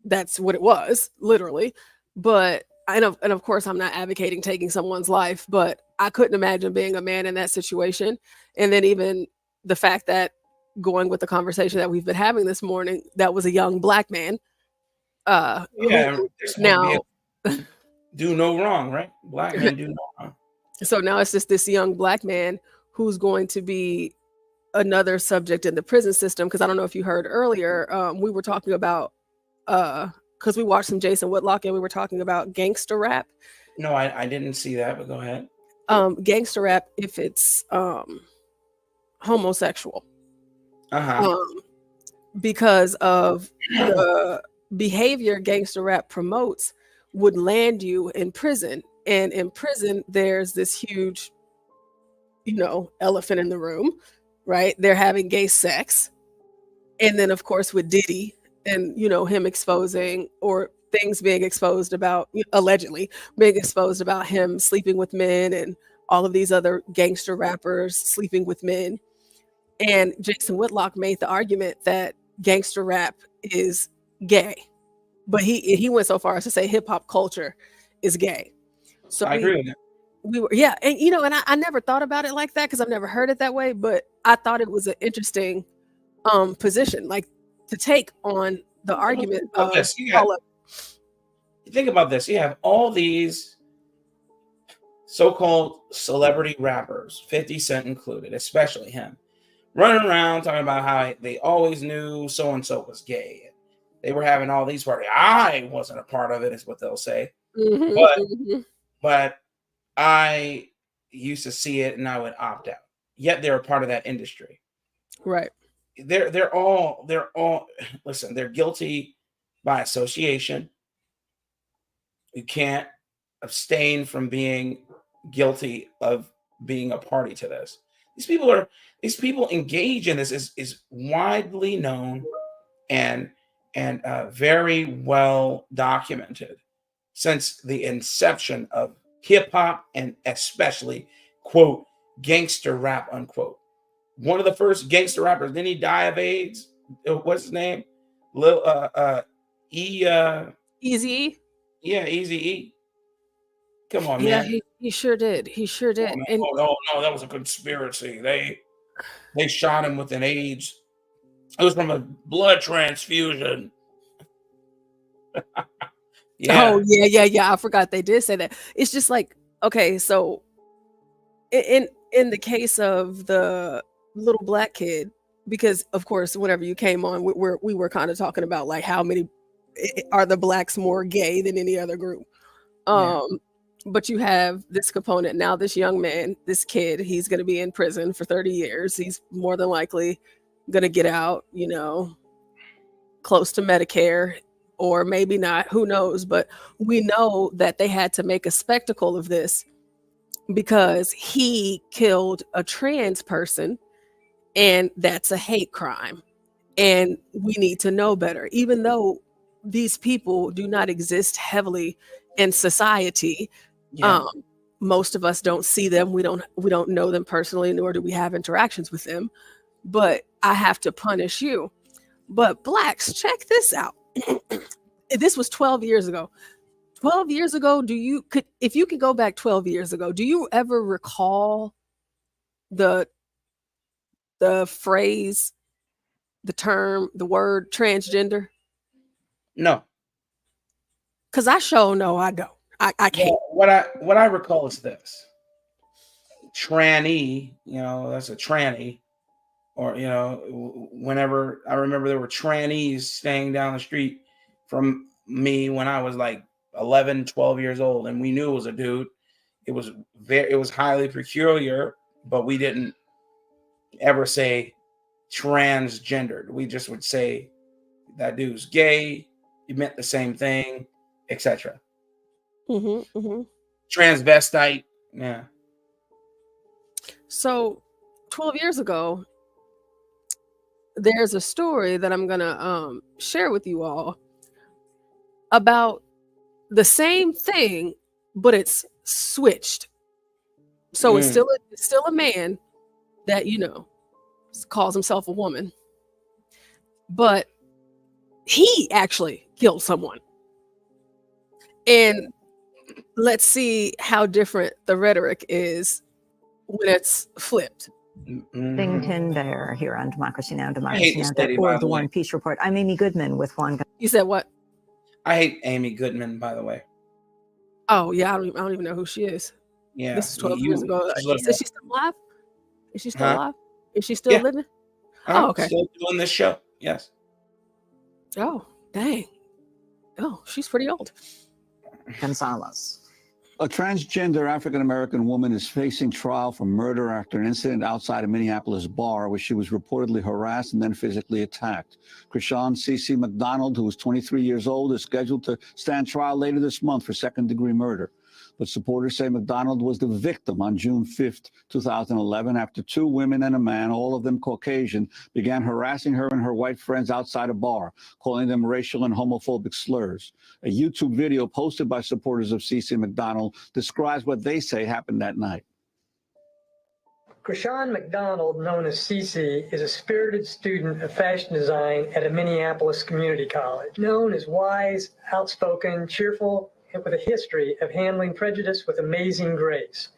that's what it was, literally. But and of course, I'm not advocating taking someone's life, but I couldn't imagine being a man in that situation. And then even the fact that, going with the conversation that we've been having this morning, that was a young black man. Yeah. Now, do no wrong, right? Black men do no wrong. So now it's just this young black man who's going to be another subject in the prison system. Because I don't know if you heard earlier, we were talking about because we watched some Jason Whitlock and we were talking about gangster rap. No, I didn't see that, but go ahead. Gangster rap if it's homosexual. Because of the behavior gangster rap promotes would land you in prison. And in prison, there's this huge, elephant in the room, right? They're having gay sex. And then, of course, with Diddy and, him exposing or things being exposed about, allegedly being exposed about him sleeping with men and all of these other gangster rappers sleeping with men. And Jason Whitlock made the argument that gangster rap is gay. But he went so far as to say hip hop culture is gay. So I agree with that. We were, yeah. And, and I never thought about it like that because I've never heard it that way. But I thought it was an interesting position, like to take on the argument of think about this. You have all these so-called celebrity rappers, 50 Cent included, especially him, running around talking about how they always knew so-and-so was gay. They were having all these parties. I wasn't a part of it, is what they'll say. But I used to see it and I would opt out. Yet they're a part of that industry. Right. They're all listen, they're guilty by association. You can't abstain from being guilty of being a party to this. These people engage in this is widely known and very well documented since the inception of hip hop and especially quote gangster rap unquote. One of the first gangster rappers, didn't he die of AIDS? What's his name? Easy. Yeah, Easy. Come on, yeah, man. he sure did. He sure did. Oh, And no, that was a conspiracy. They shot him with an AIDS. It was from a blood transfusion. Yeah. Oh, yeah. I forgot they did say that. It's just like, okay, so in the case of the little black kid, because of course, whenever you came on, we were kind of talking about like how many are the blacks more gay than any other group. But you have this component now. This young man, this kid, he's going to be in prison for 30 years. He's more than likely going to get out, close to Medicare, or maybe not. Who knows? But we know that they had to make a spectacle of this because he killed a trans person, and that's a hate crime. And we need to know better, even though these people do not exist heavily in society. Most of us don't see them. We don't know them personally, nor do we have interactions with them. But I have to punish you. But blacks, check this out. This was 12 years ago. 12 years ago, if you could go back 12 years ago, do you ever recall the phrase, the term, the word transgender? No. Because I sure know I don't. I can't. Well, what I recall is this. Tranny, that's a tranny. Or, whenever I remember there were trannies staying down the street from me when I was like 11, 12 years old, and we knew it was a dude. It was highly peculiar, but we didn't ever say transgendered. We just would say that dude's gay. It meant the same thing, etc. Transvestite, yeah. So 12 years ago, there's a story that I'm gonna share with you all about the same thing, but it's switched. So it's still a man that calls himself a woman, but he actually killed someone. And let's see how different the rhetoric is when it's flipped. Bington there here on Democracy Now! I hate Democracy this Now! lady, For by the the War way. and Peace Report. I'm Amy Goodman with Juan. You said what? I hate Amy Goodman, by the way. Oh yeah, I don't even know who she is. Yeah, This is 12 years ago. she's She living said up. she's still alive. Is she still Huh? alive? Is she still Yeah. living? Oh, okay. Still doing this show. Yes. Oh, dang. Oh, she's pretty old. Gonzalez. A transgender African-American woman is facing trial for murder after an incident outside a Minneapolis bar where she was reportedly harassed and then physically attacked. Krishan CC McDonald, who is 23 years old, is scheduled to stand trial later this month for second-degree murder. But supporters say McDonald was the victim on June 5th, 2011, after two women and a man, all of them Caucasian, began harassing her and her white friends outside a bar, calling them racial and homophobic slurs. A YouTube video posted by supporters of CC McDonald describes what they say happened that night. Krishan McDonald, known as Cece, is a spirited student of fashion design at a Minneapolis community college. Known as wise, outspoken, cheerful, and with a history of handling prejudice with amazing grace.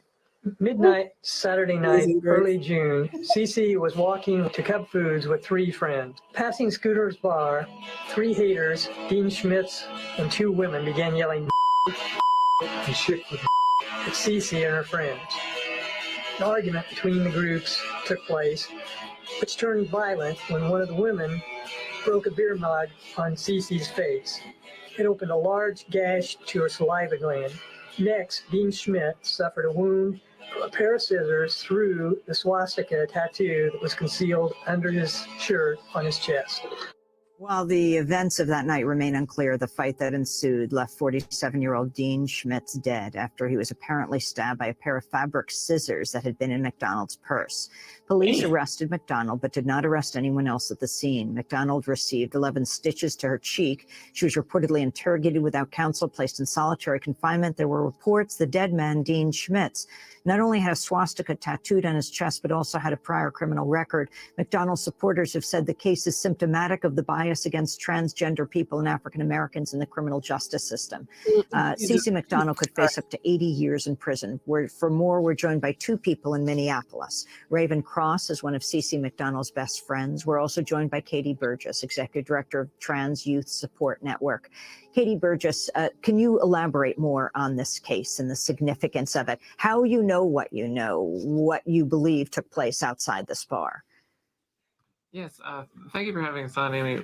Midnight, Saturday night, early June, Cece was walking to Cub Foods with three friends. Passing Scooter's bar, three haters, Dean Schmitz, and two women began yelling and shit with at Cece and her friends. An argument between the groups took place, which turned violent when one of the women broke a beer mug on Cece's face. It opened a large gash to her saliva gland. Next, Dean Schmidt suffered a wound from a pair of scissors through the swastika tattoo that was concealed under his shirt on his chest. While the events of that night remain unclear, the fight that ensued left 47-year-old Dean Schmitz dead after he was apparently stabbed by a pair of fabric scissors that had been in McDonald's purse. Police arrested McDonald, but did not arrest anyone else at the scene. McDonald received 11 stitches to her cheek. She was reportedly interrogated without counsel, placed in solitary confinement. There were reports the dead man, Dean Schmitz, not only had a swastika tattooed on his chest, but also had a prior criminal record. McDonald supporters have said the case is symptomatic of the bias against transgender people and African Americans in the criminal justice system. Cece McDonald could face up to 80 years in prison. For more, we're joined by two people in Minneapolis. Raven Cross is one of Cece McDonald's best friends. We're also joined by Katie Burgess, Executive Director of Trans Youth Support Network. Katie Burgess, can you elaborate more on this case and the significance of it? How you know, what you believe took place outside this bar? Yes, thank you for having us on, Amy.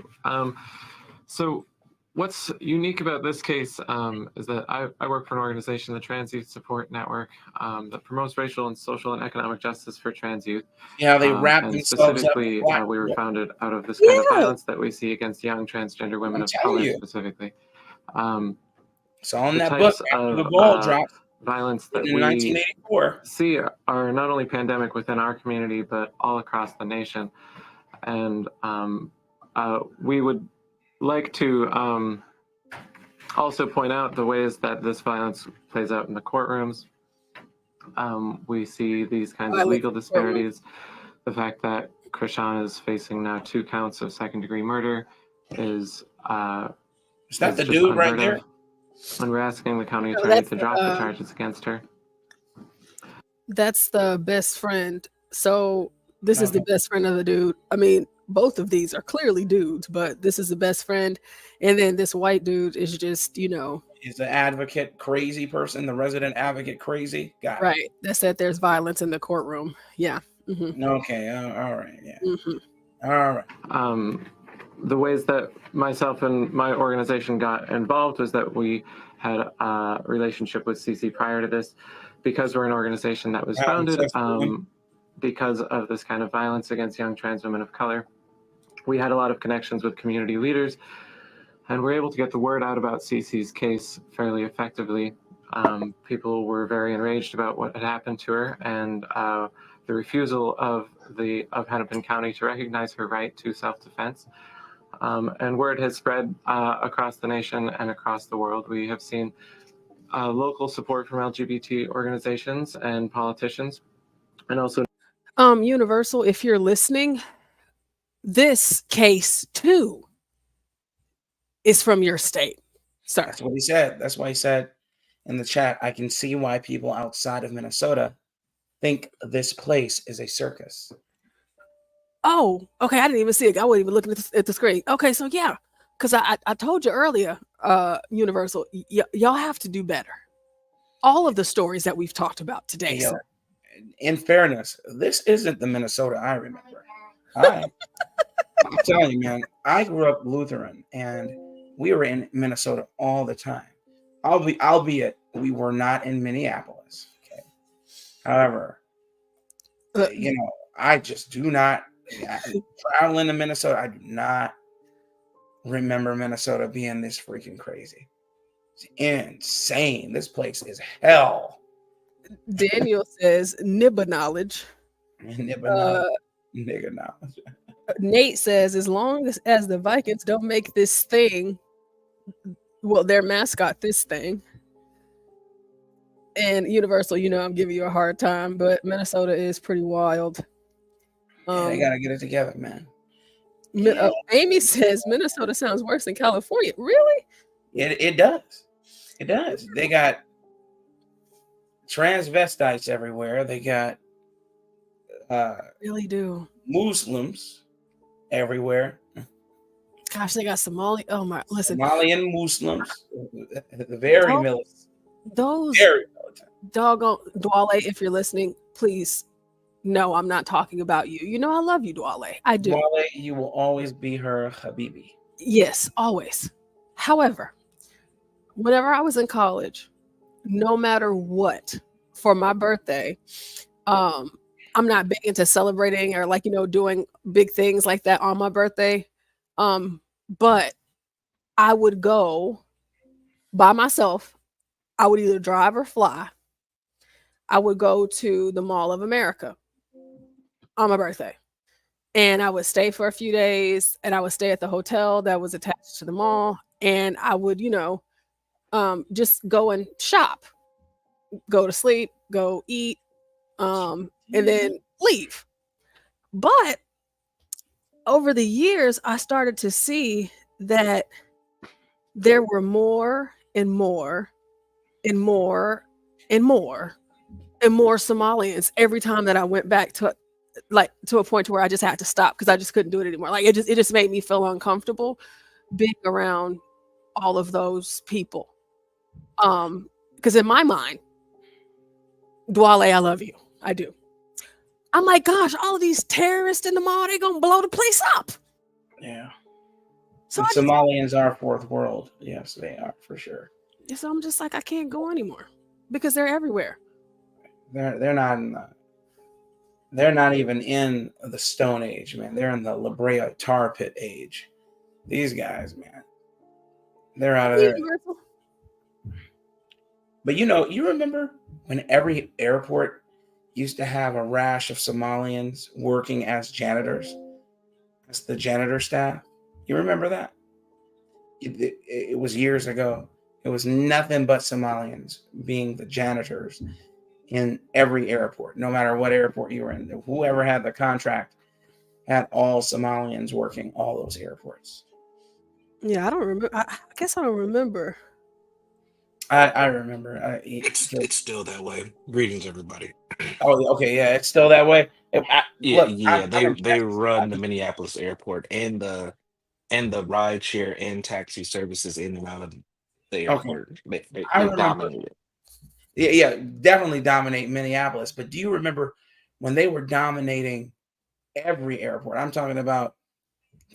So what's unique about this case is that I work for an organization, the Trans Youth Support Network, that promotes racial and social and economic justice for trans youth. Yeah, they wrap and themselves up. specifically, we were founded out of this kind of violence that we see against young transgender women of color specifically. So on the that book, types after of the ball dropped violence that in we 1984. see are not only pandemic within our community, but all across the nation. And we would like to also point out the ways that this violence plays out in the courtrooms. We see these kinds of legal disparities. The fact that Krishan is facing now 2 counts of second-degree murder is that the dude right there? When we're asking the county No, attorney that's to drop the charges against her. That's the best friend. So this is the best friend of the dude. I mean, both of these are clearly dudes, but this is the best friend. And then this white dude is just, Is the advocate crazy person, the resident advocate crazy? Got it. right. That said there's violence in the courtroom. Yeah. Mm-hmm. Okay. All right. Yeah. Mm-hmm. All right. The ways that myself and my organization got involved was that we had a relationship with CC prior to this, because we're an organization that was founded because of this kind of violence against young trans women of color. We had a lot of connections with community leaders, and we're able to get the word out about CC's case fairly effectively. People were very enraged about what had happened to her, and the refusal of Hennepin County to recognize her right to self-defense. And word has spread across the nation and across the world. We have seen local support from LGBT organizations and politicians, and also Universal, if you're listening, this case too is from your state, sir. That's what he said. That's why he said in the chat, I can see why people outside of Minnesota think this place is a circus. Oh, okay. I didn't even see it. I wasn't even looking at the screen. Okay, so yeah, because I told you earlier, Universal, y'all have to do better. all of the stories that we've talked about today. Yo, Sir. in fairness, this isn't the Minnesota I remember. I'm telling you, man, I grew up Lutheran and we were in Minnesota all the time. Albeit we were not in Minneapolis. Okay. However, I just do not traveling to Minnesota. I do not remember Minnesota being this freaking crazy. It's insane. This place is hell. Daniel says nibba knowledge. Nigga knowledge. Nate says, as long as the Vikings don't make this thing, well, their mascot this thing. And Universal, I'm giving you a hard time, but Minnesota is pretty wild. They gotta get it together, man. Amy says Minnesota sounds worse than California. Really? It does. It does. They got transvestites everywhere. They got really do Muslims everywhere. Gosh, they got Somali. Oh my! Listen, Somalian Muslims, very militant. Those very militant. Doggone Dwale, if you're listening, please. No, I'm not talking about you. I love you, Dwale. I do. Dwale, you will always be her Habibi. Yes, always. However, whenever I was in college, no matter what, for my birthday, I'm not big into celebrating or doing big things like that on my birthday. But I would go by myself. I would either drive or fly. I would go to the Mall of America on my birthday. And I would stay for a few days and I would stay at the hotel that was attached to the mall. And I would, just go and shop, go to sleep, go eat, and then leave. But over the years, I started to see that there were more and more and more and more and more Somalians every time that I went back to a point to where I just had to stop because I just couldn't do it anymore. It just made me feel uncomfortable being around all of those people. Because in my mind, Dwale, I love you. I do. I'm like, gosh, all of these terrorists in the mall, they're gonna blow the place up. Yeah. So the Somalians are fourth world. Yes, they are for sure. So I'm just like, I can't go anymore because they're everywhere. They're not even in the Stone Age, man. They're in the La Brea tar pit age. These guys, man, they're out of there. But you remember when every airport used to have a rash of Somalians working as janitors, as the janitor staff? You remember that? It was years ago. It was nothing but Somalians being the janitors in every airport, no matter what airport you were in. Whoever had the contract had all Somalians working all those airports. Yeah, I don't remember. I guess I don't remember. I remember. It's still that way. Greetings, everybody. Oh, okay, yeah, it's still that way. They run the Minneapolis airport and the rideshare and taxi services in and out of the airport. Okay. They remember. dominate it. Yeah, definitely dominate Minneapolis. But do you remember when they were dominating every airport? I'm talking about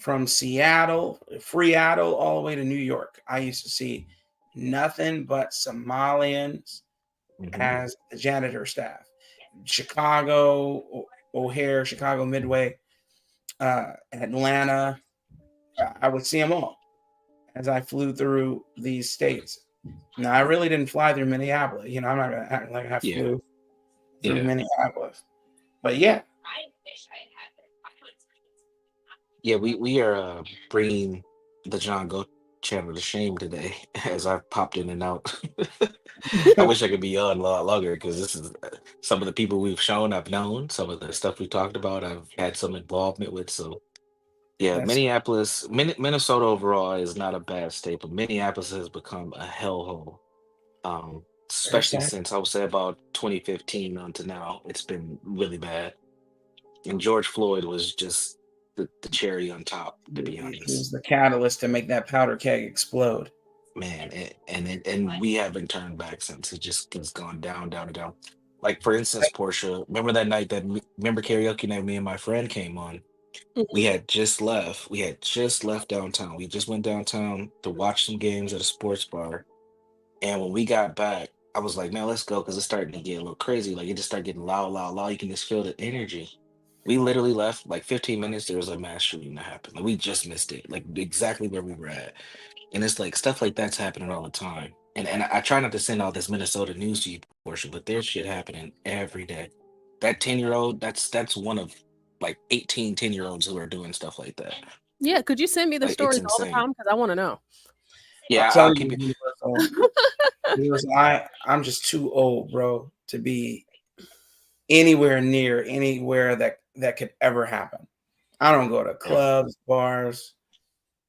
from Seattle, Freattle, all the way to New York. I used to see nothing but Somalians as the janitor staff. Chicago, O'Hare, Chicago Midway, Atlanta. I would see them all as I flew through these states. Now, I really didn't fly through Minneapolis. I'm not going to act like I flew through Minneapolis. But yeah. Yeah, we are bringing the John Goat channel to shame today as I've popped in and out. I wish I could be on a lot longer because this is some of the people we've shown, I've known, some of the stuff we talked about, I've had some involvement with. So yeah, Minneapolis, Minnesota overall is not a bad state, but Minneapolis has become a hellhole. Especially since I would say about 2015 on to now, it's been really bad. And George Floyd was just the cherry on top, to be honest. It was the catalyst to make that powder keg explode. man, and we haven't turned back since. It just has gone down, down, and down. Like for instance, Portia, remember that night remember karaoke night me and my friend came on? We had just left. We had just left downtown. We just went downtown to watch some games at a sports bar. And when we got back, I was like, man, let's go because it's starting to get a little crazy. Like it just started getting loud, loud, loud. You can just feel the energy. We literally left like 15 minutes. There was a mass shooting that happened. Like we just missed it, like exactly where we were at. And it's like stuff like that's happening all the time. And I try not to send all this Minnesota news to you, Portia, but there's shit happening every day. That 10-year-old, that's one of like 18 10-year-olds who are doing stuff like that. Yeah, could you send me the Like it's stories all the insane. time? Because I want to know. Yeah, I'll tell I'll you, keep it. Universal, I'm just too old, bro, to be anywhere near anywhere that could ever happen. I don't go to clubs, bars,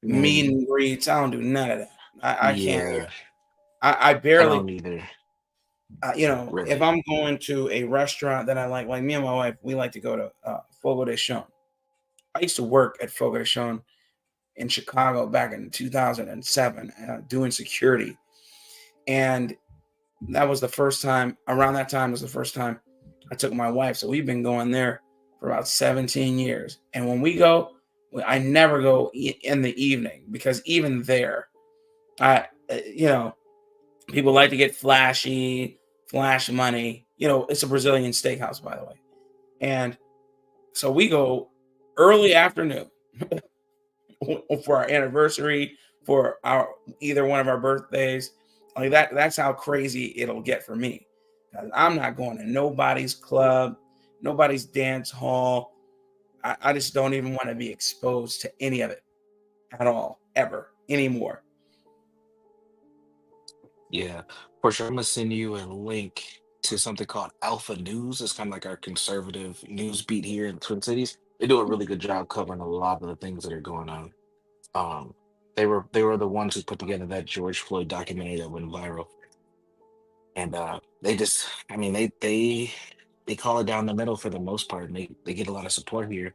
meet and greets. I don't do none of that. I can't. Yeah, I I barely. don't either. You know, if Really. I'm going to a restaurant that I like me and my wife, we like to go to Fogo de Chão. I used to work at Fogo de Chão in Chicago back in 2007, doing security, and that was the first time. Around that time was the first time I took my wife. So we've been going there for about 17 years. And when we go, I never go in the evening because even there, you know, people like to get flashy, flash money. You know, it's a Brazilian steakhouse, by the way. And so we go early afternoon for our anniversary, for our either one of our birthdays. Like that's how crazy it'll get for me. I'm not going to nobody's club, nobody's dance hall. I just don't even want to be exposed to any of it at all, ever, anymore. Yeah. Portia, I'm gonna send you a link to something called Alpha News. It's kind of like our conservative news beat here in Twin Cities. They do a really good job covering a lot of the things that are going on. Um, they were the ones who put together that George Floyd documentary that went viral. And they just, I mean, they call it down the middle for the most part, and they get a lot of support here.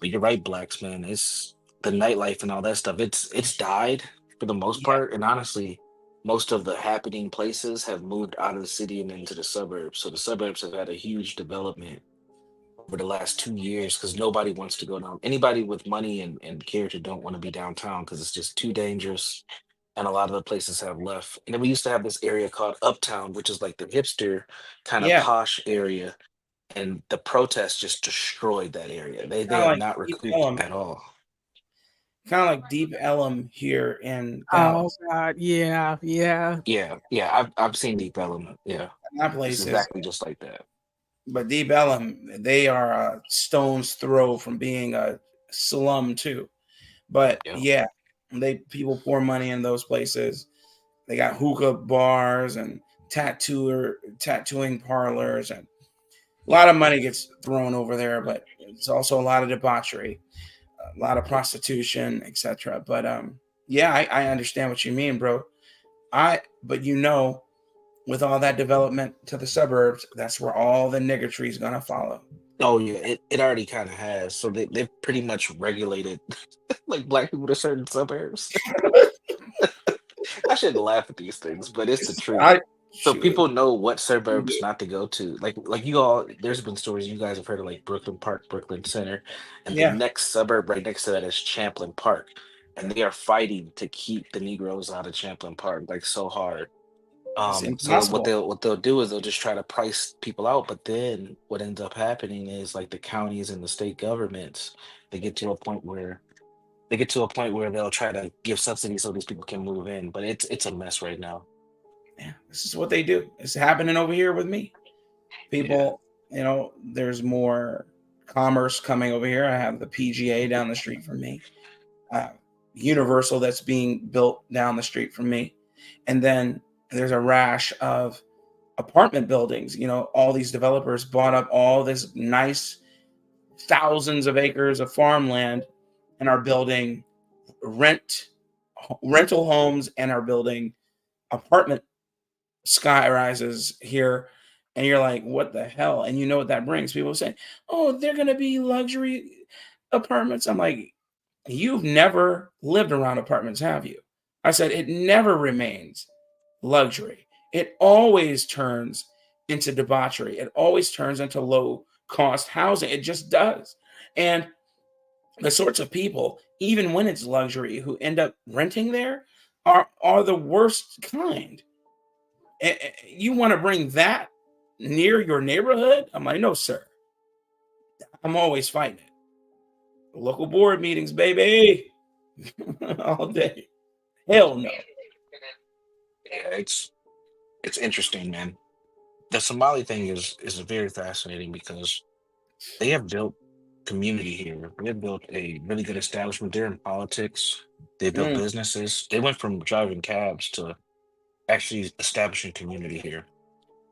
But you're right, blacks, man. It's the nightlife and all that stuff. It's died for the most part, and honestly, most of the happening places have moved out of the city and into the suburbs. So the suburbs have had a huge development over the last 2 years because nobody wants to go down. Anybody with money and character don't want to be downtown because it's just too dangerous. And a lot of the places have left. And then we used to have this area called Uptown, which is like the hipster kind of Yeah, posh area. And the protests just destroyed that area. They kind of have like not Deep recouped Ellum, at all. here in Oh Dallas. God, yeah, yeah. Yeah, yeah. I've seen Deep Ellum. Yeah, That it's place is, exactly just like that. but Deep Ellum, they are a stone's throw from being a slum too. But Yeah, yeah, people pour money in those places. They got hookah bars and tattooing parlors, and a lot of money gets thrown over there. But it's also a lot of debauchery, a lot of prostitution, etc. But yeah, I understand what you mean, bro. But with all that development to the suburbs, that's where all the niggatry is gonna follow. oh yeah, it already kind of has. So they've pretty much regulated like black people to certain suburbs. I shouldn't laugh at these things, but it's the truth. I So shoot. people know what suburbs not to go to. Like you all, there's been stories you guys have heard of like Brooklyn Park, Brooklyn Center, and the Yeah, next suburb right next to that is Champlain Park, and they are fighting to keep the Negroes out of Champlain Park like so hard. it's So what impossible. they'll do is they'll just try to price people out, but then what ends up happening is like the counties and the state governments, they get to a point where they'll try to give subsidies so these people can move in, but it's a mess right now. Yeah, this is what they do. It's happening over here with me. Yeah. People, there's more commerce coming over here. I have the PGA down the street from me, Universal that's being built down the street from me, and then there's a rash of apartment buildings. All these developers bought up all this nice thousands of acres of farmland and are building rental homes and are building apartment sky rises here, and you're like, what the hell? And you know what that brings? People say, oh, they're going to be luxury apartments. I'm like, you've never lived around apartments, have you? I said it never remains luxury. It always turns into debauchery. It always turns into low cost housing. It just does. And the sorts of people, even when it's luxury, who end up renting there are the worst kind. You want to bring that near your neighborhood? I'm like, no, sir. I'm always fighting it. Local board meetings, baby, all day. Hell no. Yeah, it's interesting, man. The Somali thing is very fascinating because they have built community here. They've built a really good establishment. They're in politics. They built Mm, businesses. They went from driving cabs to actually establishing community here.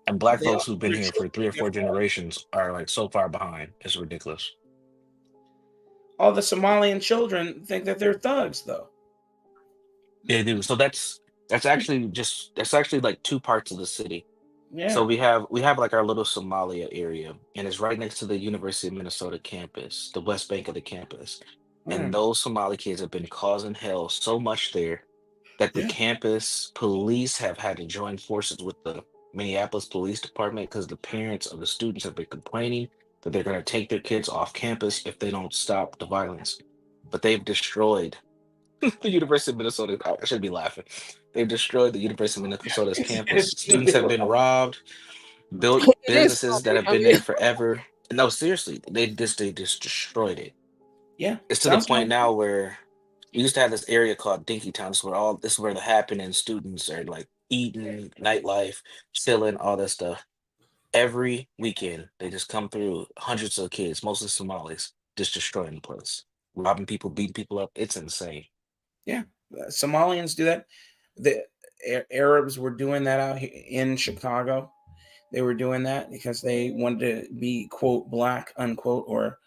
And black they folks all who've been their here for children three or get four fed. generations are like so far behind. It's ridiculous. All the Somalian children think that they're thugs, though. Yeah, dude. So that's actually like two parts of the city. So Yeah. we have like our little Somalia area, and it's right next to the University of Minnesota campus, the west bank of the campus. And Mm, those Somali kids have been causing hell so much there that the yeah. campus police have had to join forces with the Minneapolis Police Department because the parents of the students have been complaining that they're going to take their kids off campus if they don't stop the violence. But they've destroyed the University of Minnesota. I should be laughing. They've destroyed the University of Minnesota's campus. It's Students have been robbed, built It is businesses that funny. have been there forever. No, seriously, they just destroyed it. Yeah. It's to the Sounds point like now where we used to have this area called Dinky Town. This is where the happening students are like eating, nightlife, chilling, all that stuff. Every weekend they just come through, hundreds of kids, mostly Somalis, just destroying the place. Robbing people, beating people up. It's insane. yeah. Somalians do that. The Arabs were doing that out here in Chicago. They were doing that because they wanted to be quote black unquote, or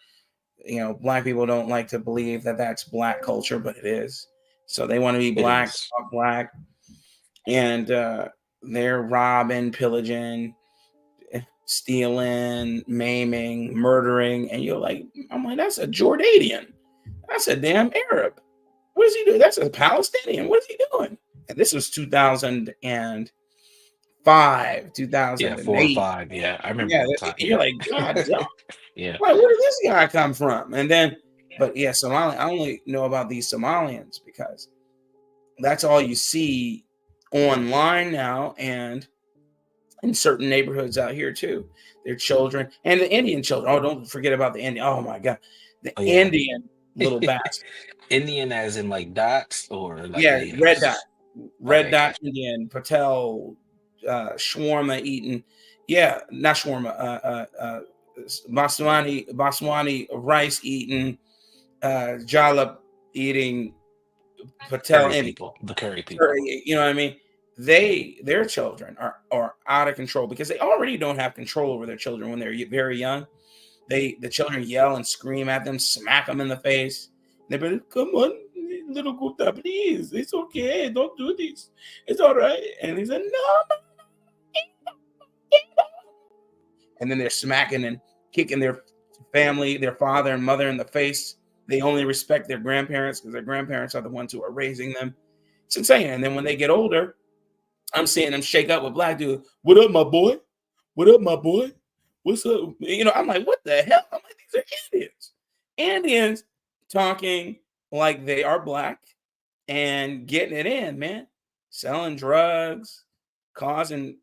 black people don't like to believe that that's black culture, but it is. So they want to be It black, is. talk black, and they're robbing, pillaging, stealing, maiming, murdering, and I'm like, that's a Jordanian. That's a damn Arab. What does he do? That's a Palestinian. What is he doing? And this was 2005, Yeah, 4 or 5. 2008. Yeah, I remember Yeah, that time. you're Yeah. like, God damn. Yeah. Like, where did this guy come from? And then, but yeah, Somali. I only know about these Somalians because that's all you see online now, and in certain neighborhoods out here too. Their children and the Indian children. Oh, don't forget about the Indian. Oh my God, the Oh yeah. Indian little bastard. Indian as in like dots or like Yeah, red dot, natives? red Okay, dot gotcha. Indian, Patel, shawarma eating. Yeah, not shawarma. Basmani rice eating, jalap eating, Patel Curry Indian. people. The curry people. You know what I mean? Their children are out of control because they already don't have control over their children when they're very young. The children yell and scream at them, smack them in the face. They be like, come on, little Guta, please. It's okay. Don't do this. It's all right. And he said, no. And then they're smacking and kicking their family, their father and mother in the face. They only respect their grandparents because their grandparents are the ones who are raising them. It's insane. And then when they get older, I'm seeing them shake up with black dude. What up, my boy? What up, my boy? What's up? I'm like, what the hell? I'm like, these are Indians. Indians talking like they are black and getting it in, man. Selling drugs, causing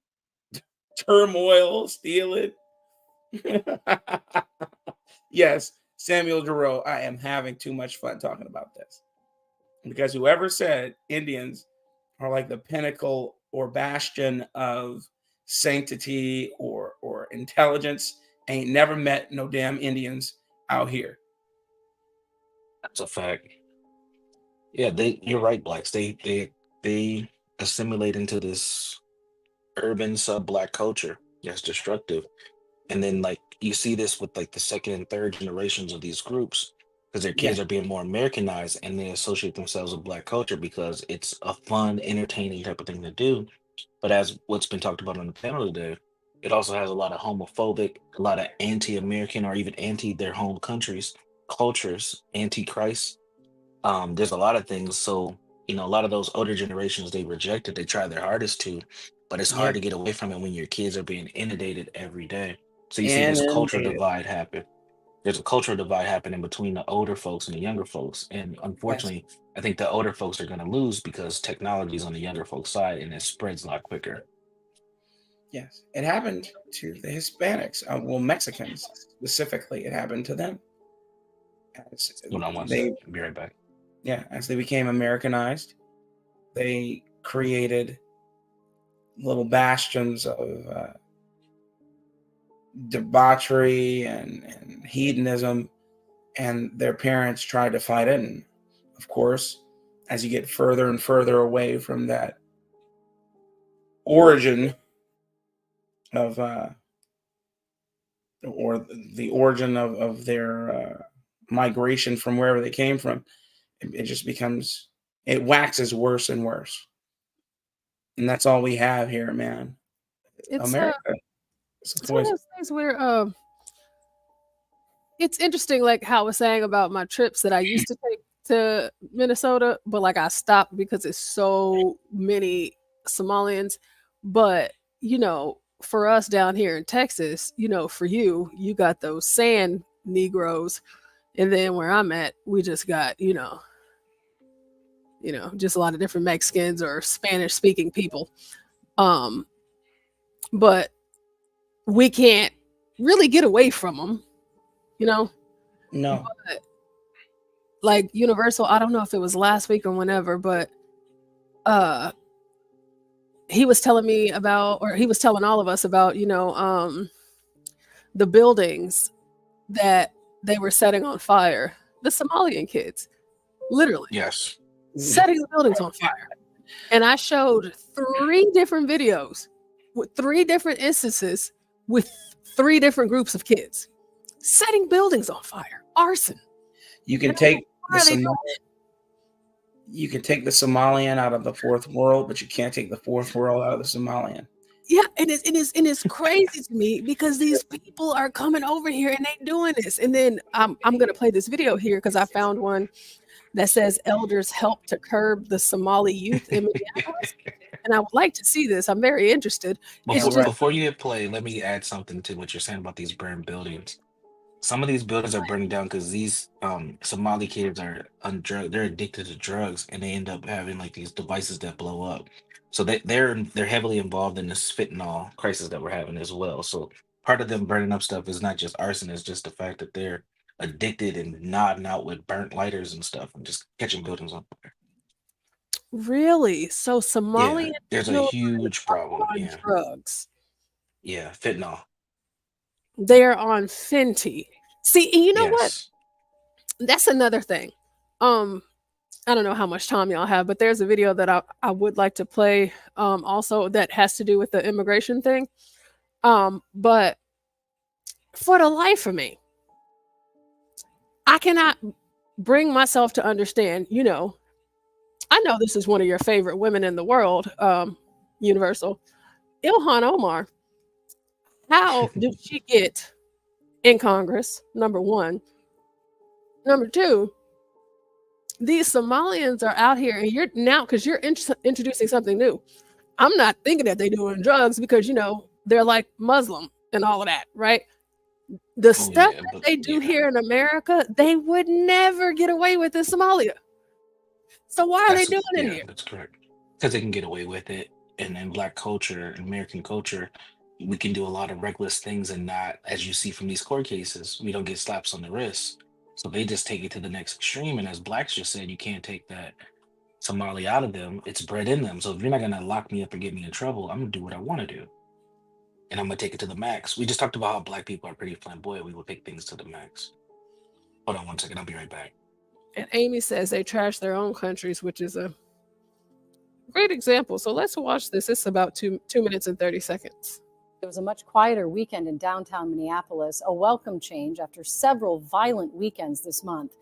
turmoil, stealing. Yes, Samuel Giroux, I am having too much fun talking about this. Because whoever said Indians are like the pinnacle or bastion of sanctity or intelligence ain't never met no damn Indians out here. That's a fact. Yeah, you're right, blacks. They assimilate into this urban sub-black culture that's destructive. And then like you see this with like the second and third generations of these groups because their Yeah. kids are being more Americanized and they associate themselves with black culture because it's a fun, entertaining type of thing to do. But as what's been talked about on the panel today, it also has a lot of homophobic, a lot of anti-American or even anti their home countries cultures, anti-Christ. There's a lot of things. So you know, a lot of those older generations, they reject it. They try their hardest to, but it's Yeah. hard to get away from it when your kids are being inundated every day. So you see this cultural Inundated. divide happen. There's a cultural divide happening between the older folks and the younger folks. And Yes. unfortunately, I think the older folks are going to lose because technology is on the younger folks' side and it spreads a lot quicker. Yes. It happened to the Hispanics. Well, Mexicans specifically. It happened to them. As Hold on one they, second. I'll be right back. yeah, as they became Americanized, they created little bastions of debauchery and hedonism, and their parents tried to fight it. And of course, as you get further and further away from that origin of or the origin of their migration from wherever they came from, it just becomes, it waxes worse and worse. And that's all we have here, man. It's America. it's one of those things where it's interesting, like how I was saying about my trips that I used to take to Minnesota, but like I stopped because it's so many Somalians. But you know, for us down here in Texas, you know, for you got those sand Negroes, and then where I'm at, we just got you know, just a lot of different Mexicans or Spanish speaking people. But we can't really get away from them, you know. No. But, like Universal, I don't know if it was last week or whenever, but he was telling me about, or he was telling all of us about, the buildings that they were setting on fire. The Somalian kids, literally, Yes. setting the buildings on fire. And I showed 3 different videos with 3 different instances with 3 different groups of kids setting buildings on fire, arson. You can take you can take the Somalian out of the fourth world, but you can't take the fourth world out of the Somalian. Yeah, and it's crazy to me because these people are coming over here and they doing this. And then I'm gonna play this video here because I found one that says elders help to curb the Somali youth in Minneapolis. And I would like to see this. I'm very interested. Before you hit play, let me add something to what you're saying about these burned buildings. Some of these buildings are burning down because these Somali kids are on drug. They're addicted to drugs, and they end up having like these devices that blow up. So they're heavily involved in this fentanyl crisis that we're having as well. So part of them burning up stuff is not just arson; it's just the fact that they're addicted and nodding out with burnt lighters and stuff, and just catching buildings on fire. Really? So Yeah, Somalian there's a children huge problem. on Yeah, drugs. yeah, fentanyl. They're on Fenty. See, and you know what? Yes. That's another thing. I don't know how much time y'all have, but there's a video that I would like to play also that has to do with the immigration thing. But for the life of me, I cannot bring myself to understand, I know this is one of your favorite women in the world, Universal, Ilhan Omar. How did she get in Congress? Number one. Number two, these Somalians are out here, and you're now because you're introducing something new. I'm not thinking that they're doing drugs because they're like Muslim and all of that, right? The stuff that they do here in America, they would never get away with in Somalia. So why are they doing it here? That's correct. Because they can get away with it. And in Black culture, American culture, we can do a lot of reckless things and not, as you see from these court cases, we don't get slaps on the wrist. So they just take it to the next extreme. And as Blacks just said, you can't take that Somali out of them. It's bred in them. So if you're not going to lock me up and get me in trouble, I'm going to do what I want to do. And I'm going to take it to the max. We just talked about how Black people are pretty flamboyant. We will take things to the max. Hold on one second. I'll be right back. And Amy says they trash their own countries, which is a great example. So let's watch this. It's about 2 minutes and 30 seconds. It was a much quieter weekend in downtown Minneapolis, a welcome change after several violent weekends this month.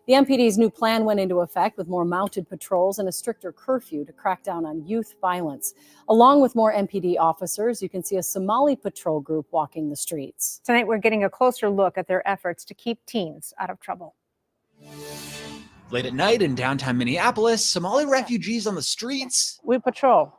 The MPD's new plan went into effect with more mounted patrols and a stricter curfew to crack down on youth violence. Along with more MPD officers, you can see a Somali patrol group walking the streets. Tonight, we're getting a closer look at their efforts to keep teens out of trouble. Late at night in downtown Minneapolis, Somali refugees on the streets. We patrol.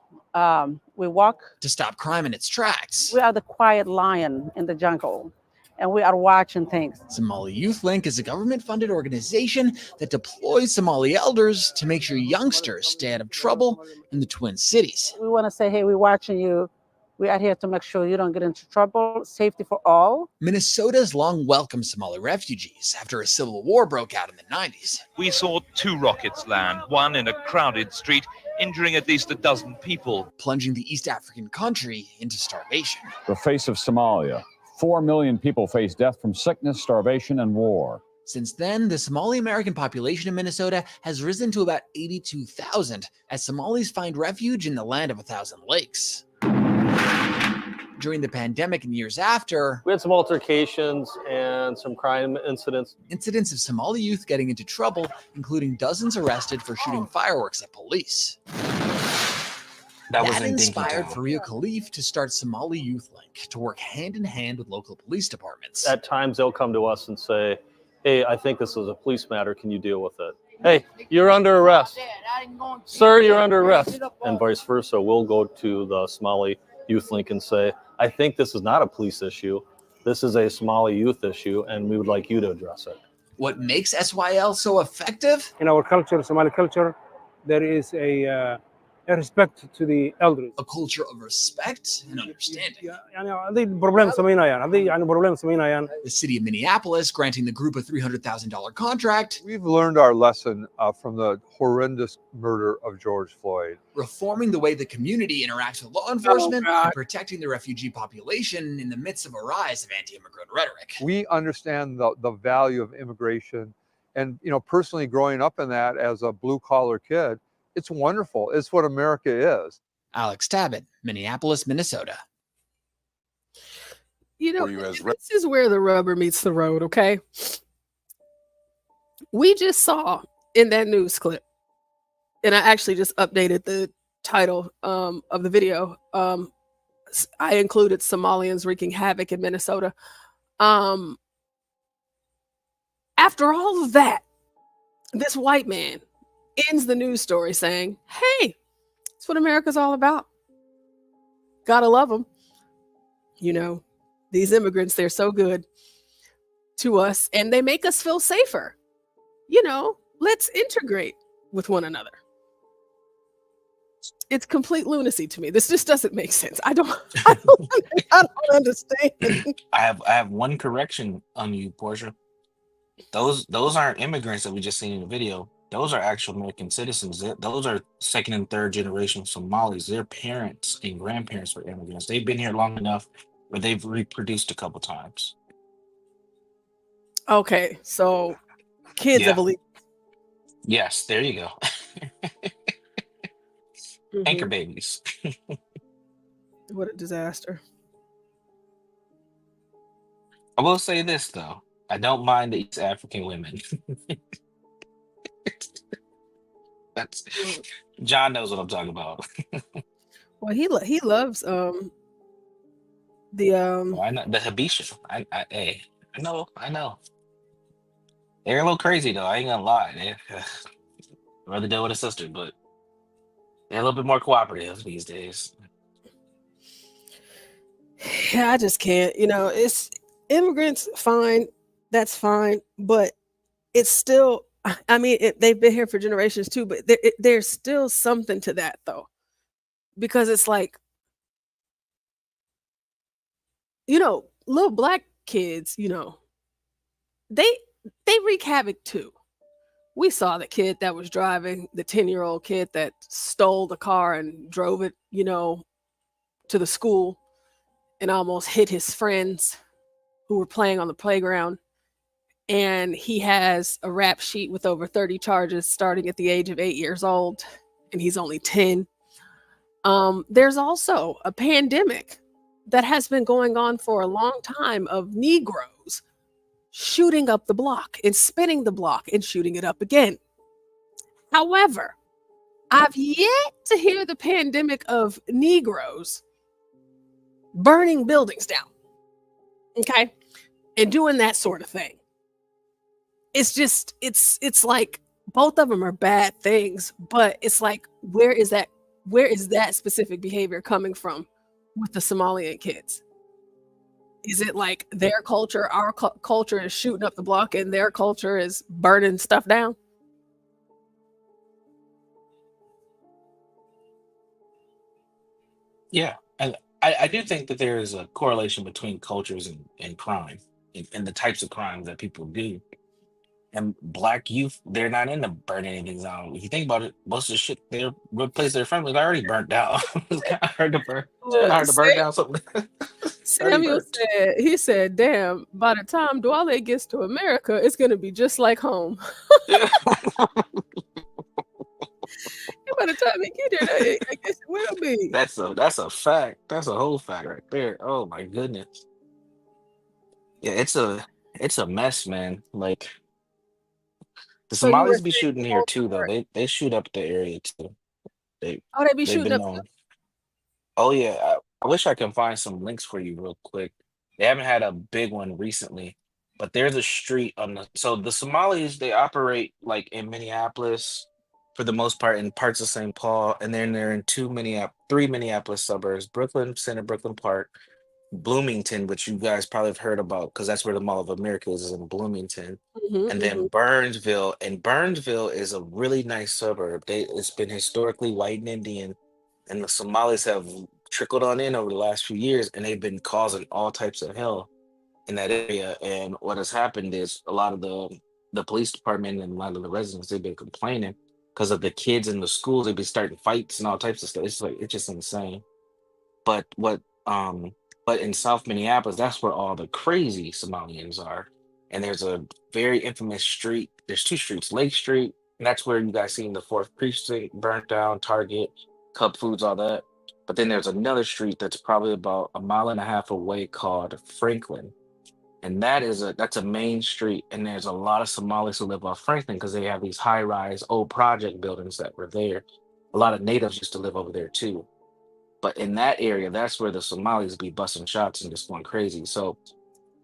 We walk. To stop crime in its tracks. We are the quiet lion in the jungle, and we are watching things. Somali Youth Link is a government-funded organization that deploys Somali elders to make sure youngsters stay out of trouble in the Twin Cities. We want to say, hey, we're watching you. We are here to make sure you don't get into trouble. Safety for all. Minnesota's long welcomed Somali refugees after a civil war broke out in the 90s. We saw 2 rockets land, one in a crowded street, injuring at least a dozen people. Plunging the East African country into starvation. The face of Somalia. 4 million people face death from sickness, starvation, and war. Since then, the Somali American population in Minnesota has risen to about 82,000 as Somalis find refuge in the land of 1,000 lakes. During the pandemic and years after, we had some altercations and some crime incidents. Incidents of Somali youth getting into trouble, including dozens arrested for shooting fireworks at police. That inspired Faria Khalif to start Somali Youth Link to work hand in hand with local police departments. At times, they'll come to us and say, hey, I think this is a police matter. Can you deal with it? Hey, you're under arrest. Sir, you're under arrest. And vice versa. We'll go to the Somali Youth Link and say, I think this is not a police issue. This is a Somali youth issue, and we would like you to address it. What makes SYL so effective? In our culture, Somali culture, there is a respect to the elders. A culture of respect and understanding. The city of Minneapolis granting the group a $300,000 contract. We've learned our lesson from the horrendous murder of George Floyd. Reforming the way the community interacts with law enforcement and protecting the refugee population in the midst of a rise of anti-immigrant rhetoric. We understand the value of immigration, and personally growing up in that as a blue-collar kid, it's wonderful. It's what America is. Alex Tabbitt, Minneapolis, Minnesota. This is where the rubber meets the road, okay? We just saw in that news clip, and I actually just updated the title of the video. I included Somalians wreaking havoc in Minnesota. After all of that, this white man ends the news story saying, hey, that's what America's all about. Gotta love them. These immigrants, they're so good to us and they make us feel safer. Let's integrate with one another. It's complete lunacy to me. This just doesn't make sense. I don't understand. I have one correction on you, Portia. Those aren't immigrants that we just seen in the video. Those are actual American citizens. Those are second and third generation Somalis. Their parents and grandparents were immigrants. They've been here long enough where they've reproduced a couple times. Okay, so kids of illegal. Yes, there you go. Anchor babies. What a disaster. I will say this, though. I don't mind the East African women. That's John knows what I'm talking about. Well, he loves I know the Habesha. I know. They're a little crazy though. I ain't gonna lie. I'd rather deal with a sister, but they're a little bit more cooperative these days. Yeah, I just can't. It's immigrants, fine. That's fine, but it's still. I mean, they've been here for generations too, but there's still something to that though, because it's like, little black kids, they wreak havoc too. We saw the kid that was driving, the 10-year-old kid that stole the car and drove it, to the school and almost hit his friends who were playing on the playground. And he has a rap sheet with over 30 charges starting at the age of 8 years old, and he's only 10. There's also a pandemic that has been going on for a long time of Negroes shooting up the block and spinning the block and shooting it up again. However, I've yet to hear the pandemic of Negroes burning buildings down, okay, and doing that sort of thing. It's just, it's like both of them are bad things, but it's like, where is that specific behavior coming from with the Somalian kids? Is it like their culture, our culture is shooting up the block and their culture is burning stuff down? Yeah, and I do think that there is a correlation between cultures and crime and the types of crimes that people do. And black youth, they're not into burning anything down. If you think about it, most of the shit they replace their families already burnt down. It's kind of hard to burn. It's kind of hard to burn down something already Samuel burnt. said, damn, by the time Dwale gets to America, it's going to be just like home. Yeah. By the time he get there, I guess it will be. That's a fact. That's a whole fact right there. Oh my goodness. Yeah, it's a mess, man. Like the So you were Somalis be saying shooting here too, though. They shoot up the area too. They oh, they be they've shooting been up. known. Oh yeah, I wish I can find some links for you real quick. They haven't had a big one recently, but there's a street on the so the Somalis they operate like in Minneapolis for the most part in parts of St. Paul, and then they're in three Minneapolis suburbs: Brooklyn Center, Brooklyn Park, Bloomington, which you guys probably have heard about because that's where the Mall of America is in Bloomington, and then Burnsville. And Burnsville is a really nice suburb. It's been historically white and Indian, and the Somalis have trickled on in over the last few years, and they've been causing all types of hell in that area. And what has happened is a lot of the police department and a lot of the residents they've been complaining because of the kids in the schools. They've been starting fights and all types of stuff. It's just insane. But but in South Minneapolis, that's where all the crazy Somalians are. And there's a very infamous street. There's two streets, Lake Street, and that's where you guys seen the fourth precinct burnt down, Target, Cub Foods, all that. But then there's another street that's probably about a mile and a half away called Franklin. And that's a main street. And there's a lot of Somalis who live off Franklin because they have these high-rise old project buildings that were there. A lot of natives used to live over there too. But in that area, that's where the Somalis be busting shots and just going crazy. So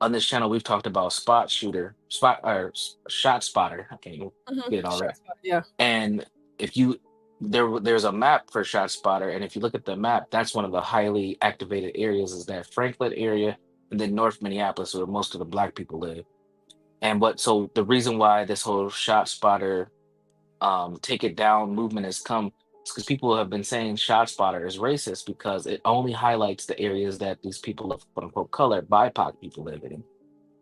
on this channel, we've talked about shot spotter. I can't even get it all right. Yeah. And if you there's a map for shot spotter, and if you look at the map, that's one of the highly activated areas is that Franklin area, and then North Minneapolis, where most of the black people live. And so the reason why this whole shot spotter take it down movement has come because people have been saying shot spotter is racist because it only highlights the areas that these people of quote unquote color, BIPOC people live in.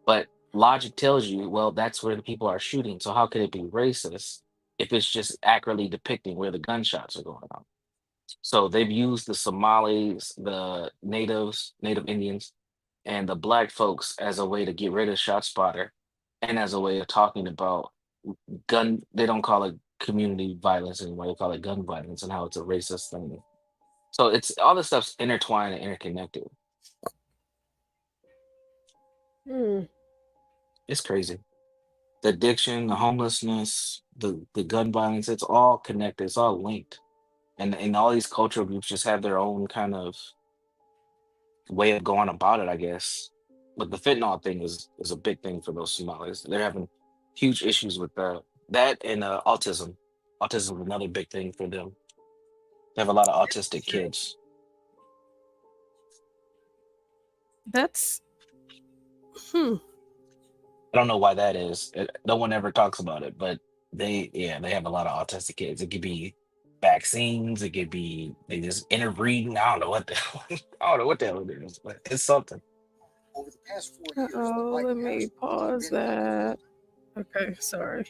But logic tells you, well, that's where the people are shooting. So how could it be racist if it's just accurately depicting where the gunshots are going on? So they've used the Somalis, the natives, native Indians, and the black folks as a way to get rid of shot spotter and as a way of talking about they don't call it community violence anymore, they call it gun violence and how it's a racist thing. So it's all this stuff's intertwined and interconnected. It's crazy. The addiction, the homelessness, the gun violence, it's all connected, it's all linked. And all these cultural groups just have their own kind of way of going about it, I guess. But the fentanyl thing is a big thing for those Somalis. They're having huge issues with that and autism. Autism is another big thing for them. They have a lot of autistic kids. That's I don't know why that is. No one ever talks about it, but they have a lot of autistic kids. It could be vaccines. It could be they just interbreeding. I don't know what the hell it is, but it's something. Over the past 4 years, let me pause that. Okay, sorry.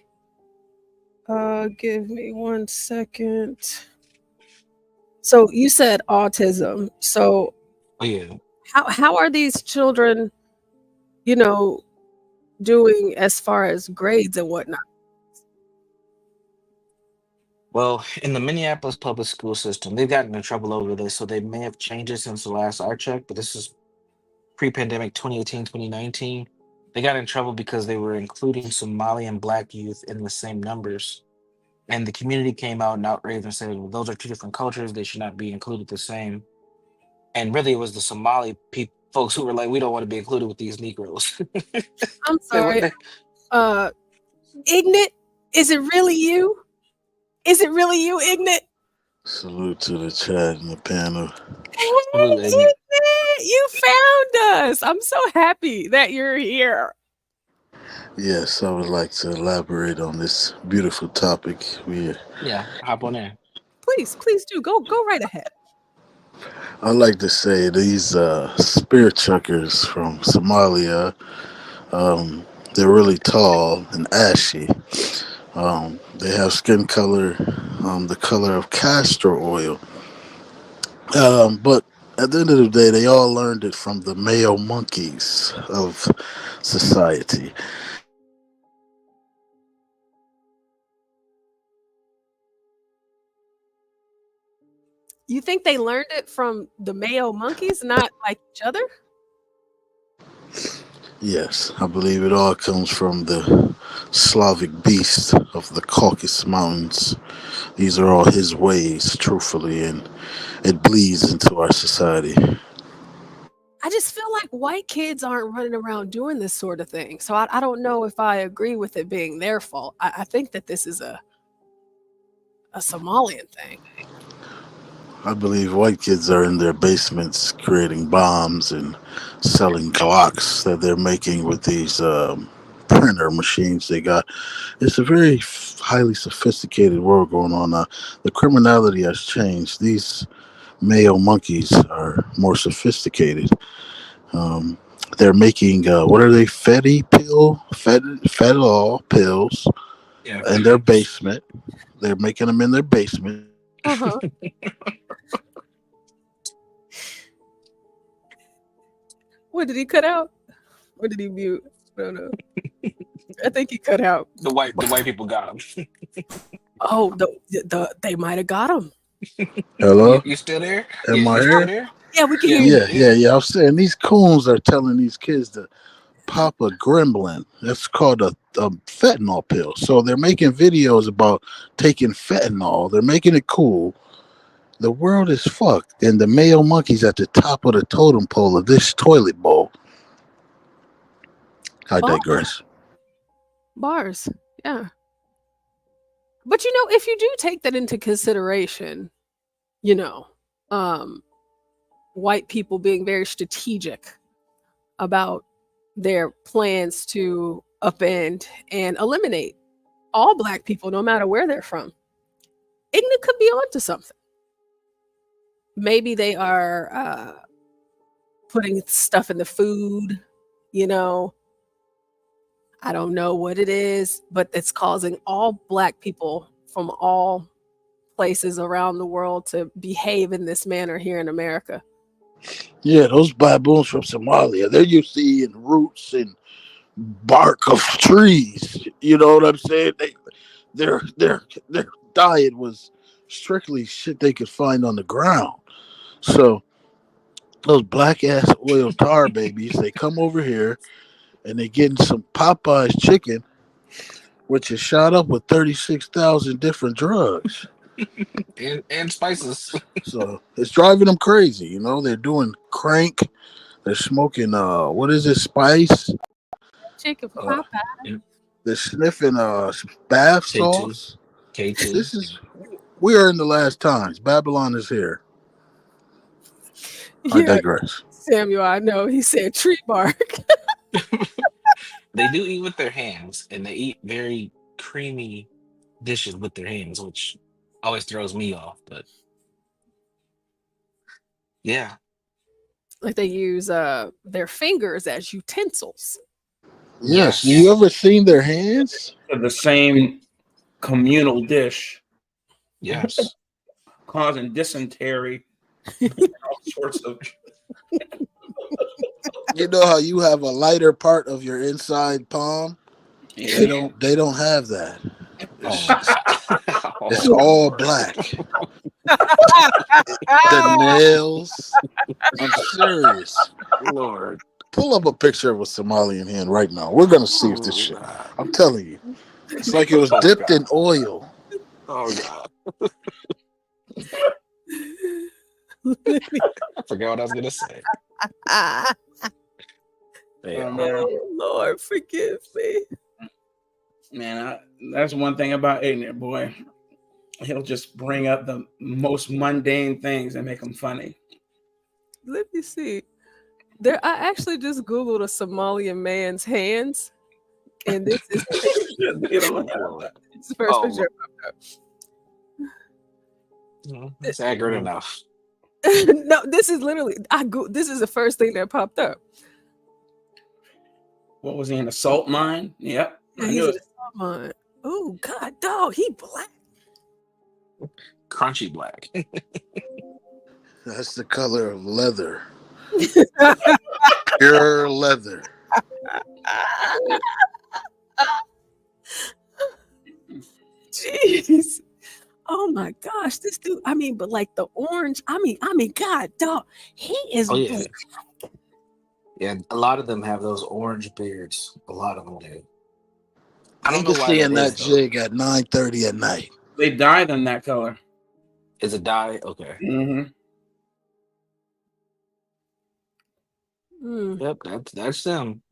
Give me 1 second. So you said autism. So yeah, how are these children, doing as far as grades and whatnot? Well, in the Minneapolis public school system, they've gotten in trouble over this, so they may have changed it since the last I checked, but this is pre-pandemic 2018, 2019. They got in trouble because they were including Somali and black youth in the same numbers. And the community came out and outraged and said, well, those are two different cultures. They should not be included the same. And really, it was the Somali folks who were like, we don't want to be included with these Negroes. I'm sorry. Ignorant Is it really you? Is it really you, Ignat? Salute to the chat and the panel. Hey, Ignat, you found us. I'm so happy that you're here. Yes, I would like to elaborate on this beautiful topic. Yeah, hop on in. Please do. Go right ahead. I like to say these spear chuckers from Somalia, they're really tall and ashy. They have skin color, the color of castor oil. But at the end of the day, they all learned it from the male monkeys of society. You think they learned it from the male monkeys, not like each other? Yes, I believe it all comes from the Slavic beast of the Caucasus Mountains. These are all his ways, truthfully, and it bleeds into our society. I just feel like white kids aren't running around doing this sort of thing. So I don't know if I agree with it being their fault. I think that this is a Somalian thing. I believe white kids are in their basements creating bombs and selling Glocks that they're making with these printer machines they got. It's a very highly sophisticated world going on now. The criminality has changed. These male monkeys are more sophisticated. Um, they're making what are they? Fentanyl pills in their basement. They're making them in their basement. Uh-huh. What did he cut out? Or did he mute? I don't know. I think he cut out. The white people got him. Oh, they might have got him. Hello? You still there? Am I You still here? there? Yeah, we can hear you. Yeah. I'm saying these coons are telling these kids to pop a gremlin. That's called a fentanyl pill. So they're making videos about taking fentanyl. They're making it cool. The world is fucked, and the male monkey's at the top of the totem pole of this toilet bowl. I digress. Bars. Yeah. But if you do take that into consideration, white people being very strategic about their plans to upend and eliminate all Black people, no matter where they're from, Ignat could be onto something. Maybe they are putting stuff in the food, I don't know what it is, but it's causing all Black people from all places around the world to behave in this manner here in America. Yeah, those baboons from Somalia, they're used to eating roots and bark of trees. You know what I'm saying? Their diet was strictly shit they could find on the ground. So those black ass oil tar babies, they come over here and they getting some Popeye's chicken, which is shot up with 36,000 different drugs and spices. So it's driving them crazy. They're doing crank. They're smoking what is it, spice? Chicken Popeye. They're sniffing bath sauce. K2. We are in the last times. Babylon is here. I digress. Samuel, I know. He said tree bark. They do eat with their hands, and they eat very creamy dishes with their hands, which always throws me off. But yeah, like they use their fingers as utensils. Yes. You ever seen their hands? The same communal dish. Yes. Causing dysentery. All sorts of. You know how you have a lighter part of your inside palm? Yeah. They don't have that. It's all black. The nails. I'm serious. Lord. Pull up a picture of a Somalian hand right now. We're gonna see if this shit. I'm telling you. It's like it was dipped in oil. Oh God. I forgot what I was gonna say. Oh, Lord, forgive me. Man, that's one thing about ignorant boy. He'll just bring up the most mundane things and make them funny. Let me see. There, I actually just googled a Somalian man's hands, and this is it's the first picture. It's accurate enough. No, this is literally this is the first thing that popped up. What was he in a salt mine? Yep. Yeah, he's in a salt mine. Oh God, dog, he black. Crunchy black. That's the color of leather. Pure leather. Jeez. Oh my gosh, this dude. I mean, but like the orange. I mean, God, dog. He is. Oh yeah. Yeah, a lot of them have those orange beards. A lot of them do. I don't know why seeing that jig at 9:30 at night. They dyed in that color. Is it dye? Okay. Yep, that's them.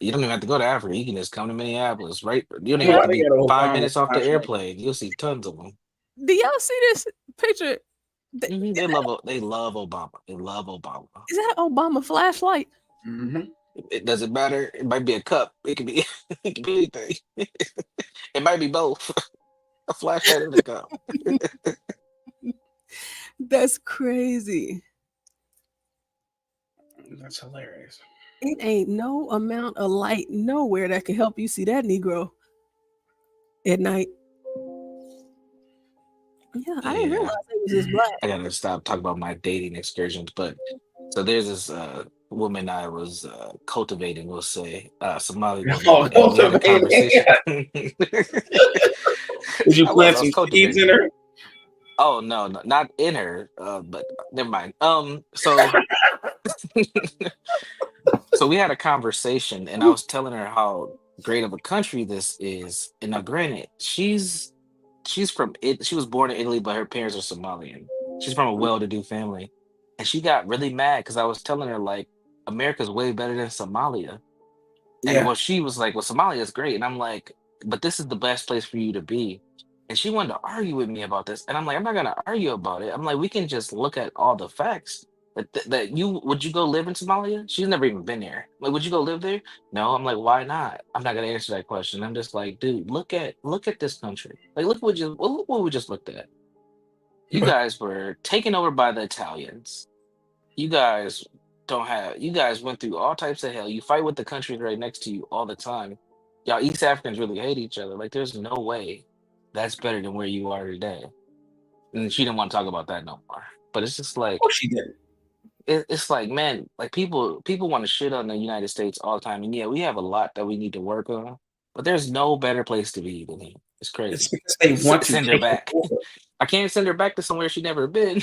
You don't even have to go to Africa. You can just come to Minneapolis, right? You don't even have to be 5 minutes off the airplane. You'll see tons of them. Do y'all see this picture? They love Obama. They love Obama. Is that Obama flashlight? It doesn't matter. It might be a cup. It could be anything. It might be both. A flashlight and a cup. That's crazy. That's hilarious. It ain't no amount of light nowhere that can help you see that Negro at night. Yeah, I didn't realize it was this black. I gotta stop talking about my dating excursions, but so there's this woman I was cultivating, we'll say, Somali woman. Cultivating. Did you plant some seeds in her? Oh no, not in her. But never mind. So we had a conversation, and I was telling her how great of a country this is. And now, granted, she's from it. She was born in Italy, but her parents are Somalian. She's from a well-to-do family, and she got really mad because I was telling her like America's way better than Somalia. And well, she was like, "Well, Somalia is great," and I'm like, "But this is the best place for you to be." And she wanted to argue with me about this, and I'm like, "I'm not gonna argue about it. I'm like, we can just look at all the facts." Would you go live in Somalia? She's never even been there. Like, would you go live there? No. I'm like, why not? I'm not gonna answer that question. I'm just like, dude, look at this country. Like, look what we just looked at. You guys were taken over by the Italians. You guys went through all types of hell. You fight with the country right next to you all the time. Y'all East Africans really hate each other. Like, there's no way that's better than where you are today. And she didn't want to talk about that no more. But it's just like, oh, she did. It's like, man, like people want to shit on the United States all the time, and yeah, we have a lot that we need to work on, but there's no better place to be than here. It's crazy. It's because they want to send her back. I can't send her back to somewhere she's never been.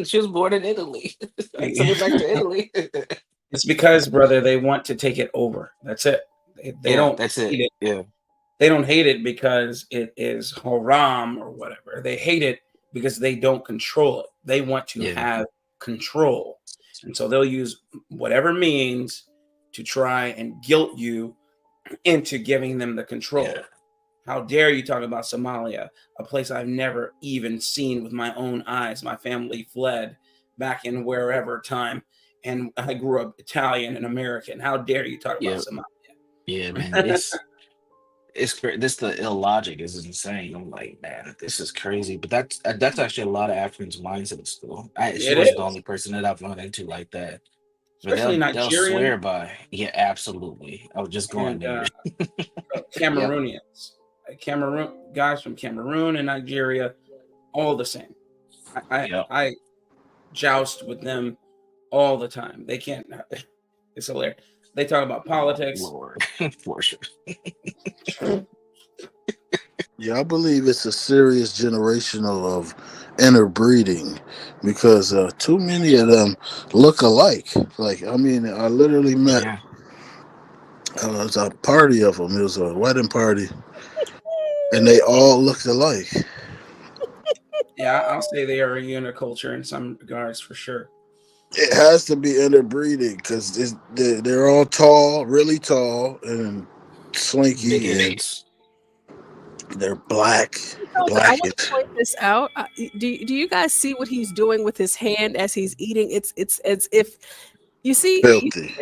She was born in Italy. Send her back to Italy. It's because, brother, they want to take it over. That's it. They don't. That's it. Yeah. They don't hate it because it is haram or whatever. They hate it because they don't control it. They want to have control. And so they'll use whatever means to try and guilt you into giving them the control. Yeah. How dare you talk about Somalia, a place I've never even seen with my own eyes. My family fled back in wherever time, and I grew up Italian and American. How dare you talk about Somalia? Yeah, man. It's this the illogic is insane. I'm like, man, this is crazy. But that's actually a lot of Africans' mindset still. She was the only person that I've run into like that. Especially they'll swear by. Yeah, absolutely. I was just going there. Cameroonians, guys from Cameroon and Nigeria, all the same. I joust with them all the time. They can't. It's hilarious. They talk about politics. Lord, for sure. Yeah, I believe it's a serious generational of interbreeding because too many of them look alike. Like, I mean, I literally met it was a party of them. It was a wedding party, and they all looked alike. Yeah, I'll say they are a uniculture in some regards for sure. It has to be interbreeding because they're all tall, really tall, and slinky. They're black, I want blackish. to point this out. Do you guys see what he's doing with his hand as he's eating? It's as if you see. Filthy.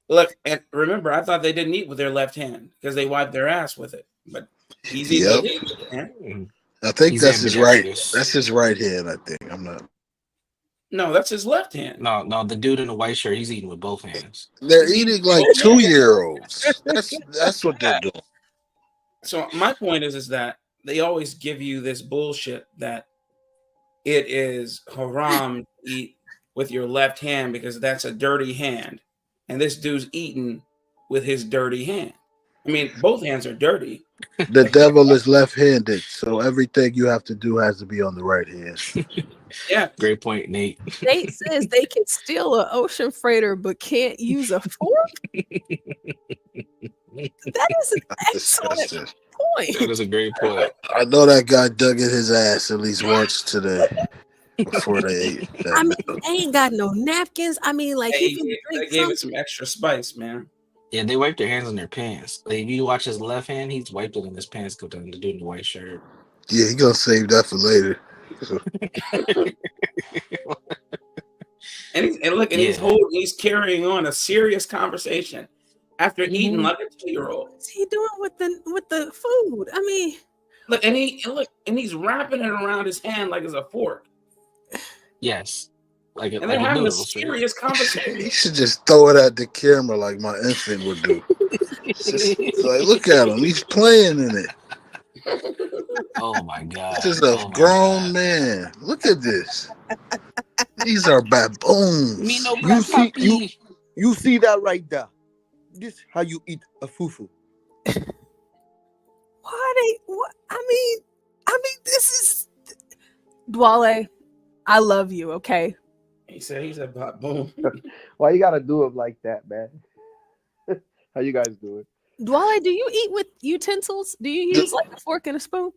Look, and remember, I thought they didn't eat with their left hand because they wipe their ass with it. But he's eating with his left hand. I think He's that's his right. ambidextrous. That's his right hand. I think. I'm not. No, that's his left hand. No, the dude in the white shirt, he's eating with both hands. They're eating like 2-year-olds. That's what they're doing. So my point is that they always give you this bullshit that it is haram to eat with your left hand because that's a dirty hand, and this dude's eating with his dirty hand. I mean, both hands are dirty. The devil is left-handed, so everything you have to do has to be on the right hand. Yeah, great point, Nate. Nate says they can steal an ocean freighter but can't use a fork. That is an excellent point. That is a great point. I know that guy dug in his ass at least once today before they ate. I mean, they ain't got no napkins. I mean, like Hey, he can they drink gave it some extra spice, man. Yeah, they wipe their hands on their pants. Like, if you watch his left hand, he's wiped it in his pants. Go down to do in the white shirt. Yeah, he gonna save that for later. And he's carrying on a serious conversation after eating like a 2-year-old. What's he doing with the food? I mean, look, and he's wrapping it around his hand like it's a fork. Yes, like and they're having a serious conversation. He should just throw it at the camera like my infant would do. Just, like, look at him, he's playing in it. Oh my god! This is a grown man. Look at this. These are baboons. You see that right there? This how you eat a fufu. What? I mean, this is Dwale. I love you. Okay. He said he's a baboon. Why you gotta do it like that, man? How you guys do it? Dwale, do you eat with utensils? Do you use like a fork and a spoon?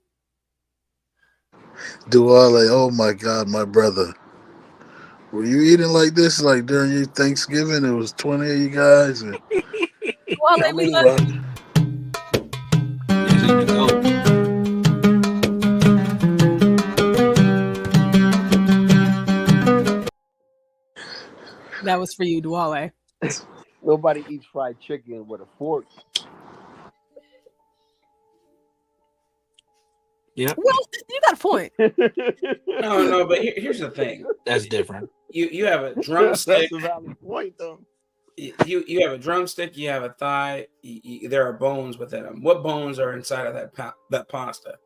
Duale, oh my God, my brother. Were you eating like this like during your Thanksgiving? It was 20 of you guys. And... Dwale, we love you. That was for you, Dwale. Nobody eats fried chicken with a fork. Yeah. Well, you got a point. No, but here's the thing. That's different. You have a drumstick. That's a valid point, though. You have a drumstick. You have a thigh. There are bones within them. What bones are inside of that pasta?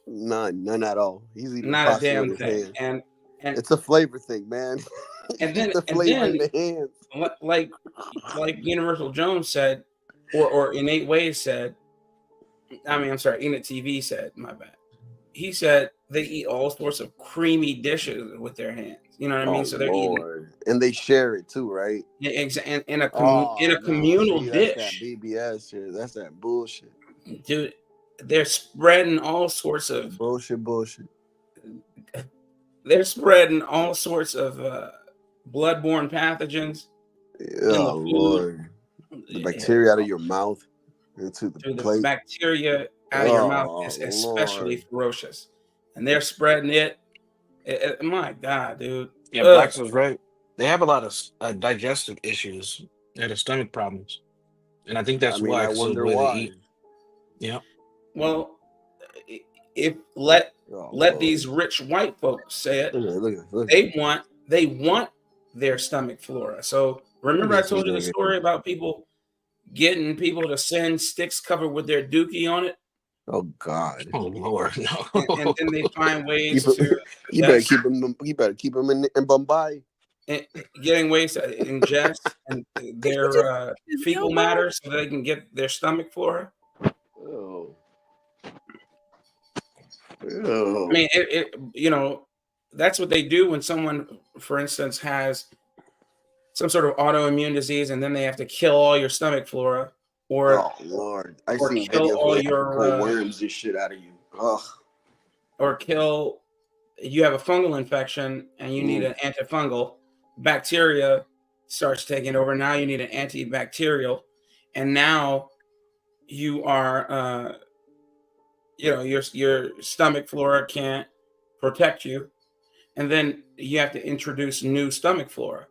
None at all. He's eating not a pasta damn with his thing. hand. And it's a flavor thing, man. And then, the flavor in the hands. like Universal Jones said, or Innate Ways said. I'm sorry, Innate TV said. My bad. He said they eat all sorts of creamy dishes with their hands. You know what I mean? So they're eating, and they share it too, right? Yeah, in a communal dish. That's that BBS shit. That's that bullshit, dude. They're spreading all sorts of bullshit. They're spreading all sorts of bloodborne pathogens. Oh Lord, the bacteria out of your mouth into the plate. The bacteria out of your mouth is especially ferocious, and they're spreading it. My God, dude. Yeah, Blacks was right. They have a lot of digestive issues. They have stomach problems, and I think that's why. I wonder the way why. they eat. Yeah. Well, if let these rich white folks say it, look. They want their stomach flora. So remember, I told you the story about getting people to send sticks covered with their dookie on it. Oh God! Oh Lord! No. And then they find ways You better keep them. You better keep them in Bombay. Getting ways to ingest and their fecal matter so they can get their stomach flora. Oh. I mean, that's what they do when someone, for instance, has some sort of autoimmune disease, and then they have to kill all your stomach flora, or Lord, I or seen kill videos all where your pull worms and shit out of you. Ugh. Or kill. You have a fungal infection, and you need an antifungal. Bacteria starts taking over. Now you need an antibacterial, and now you are, your stomach flora can't protect you, and then you have to introduce new stomach flora.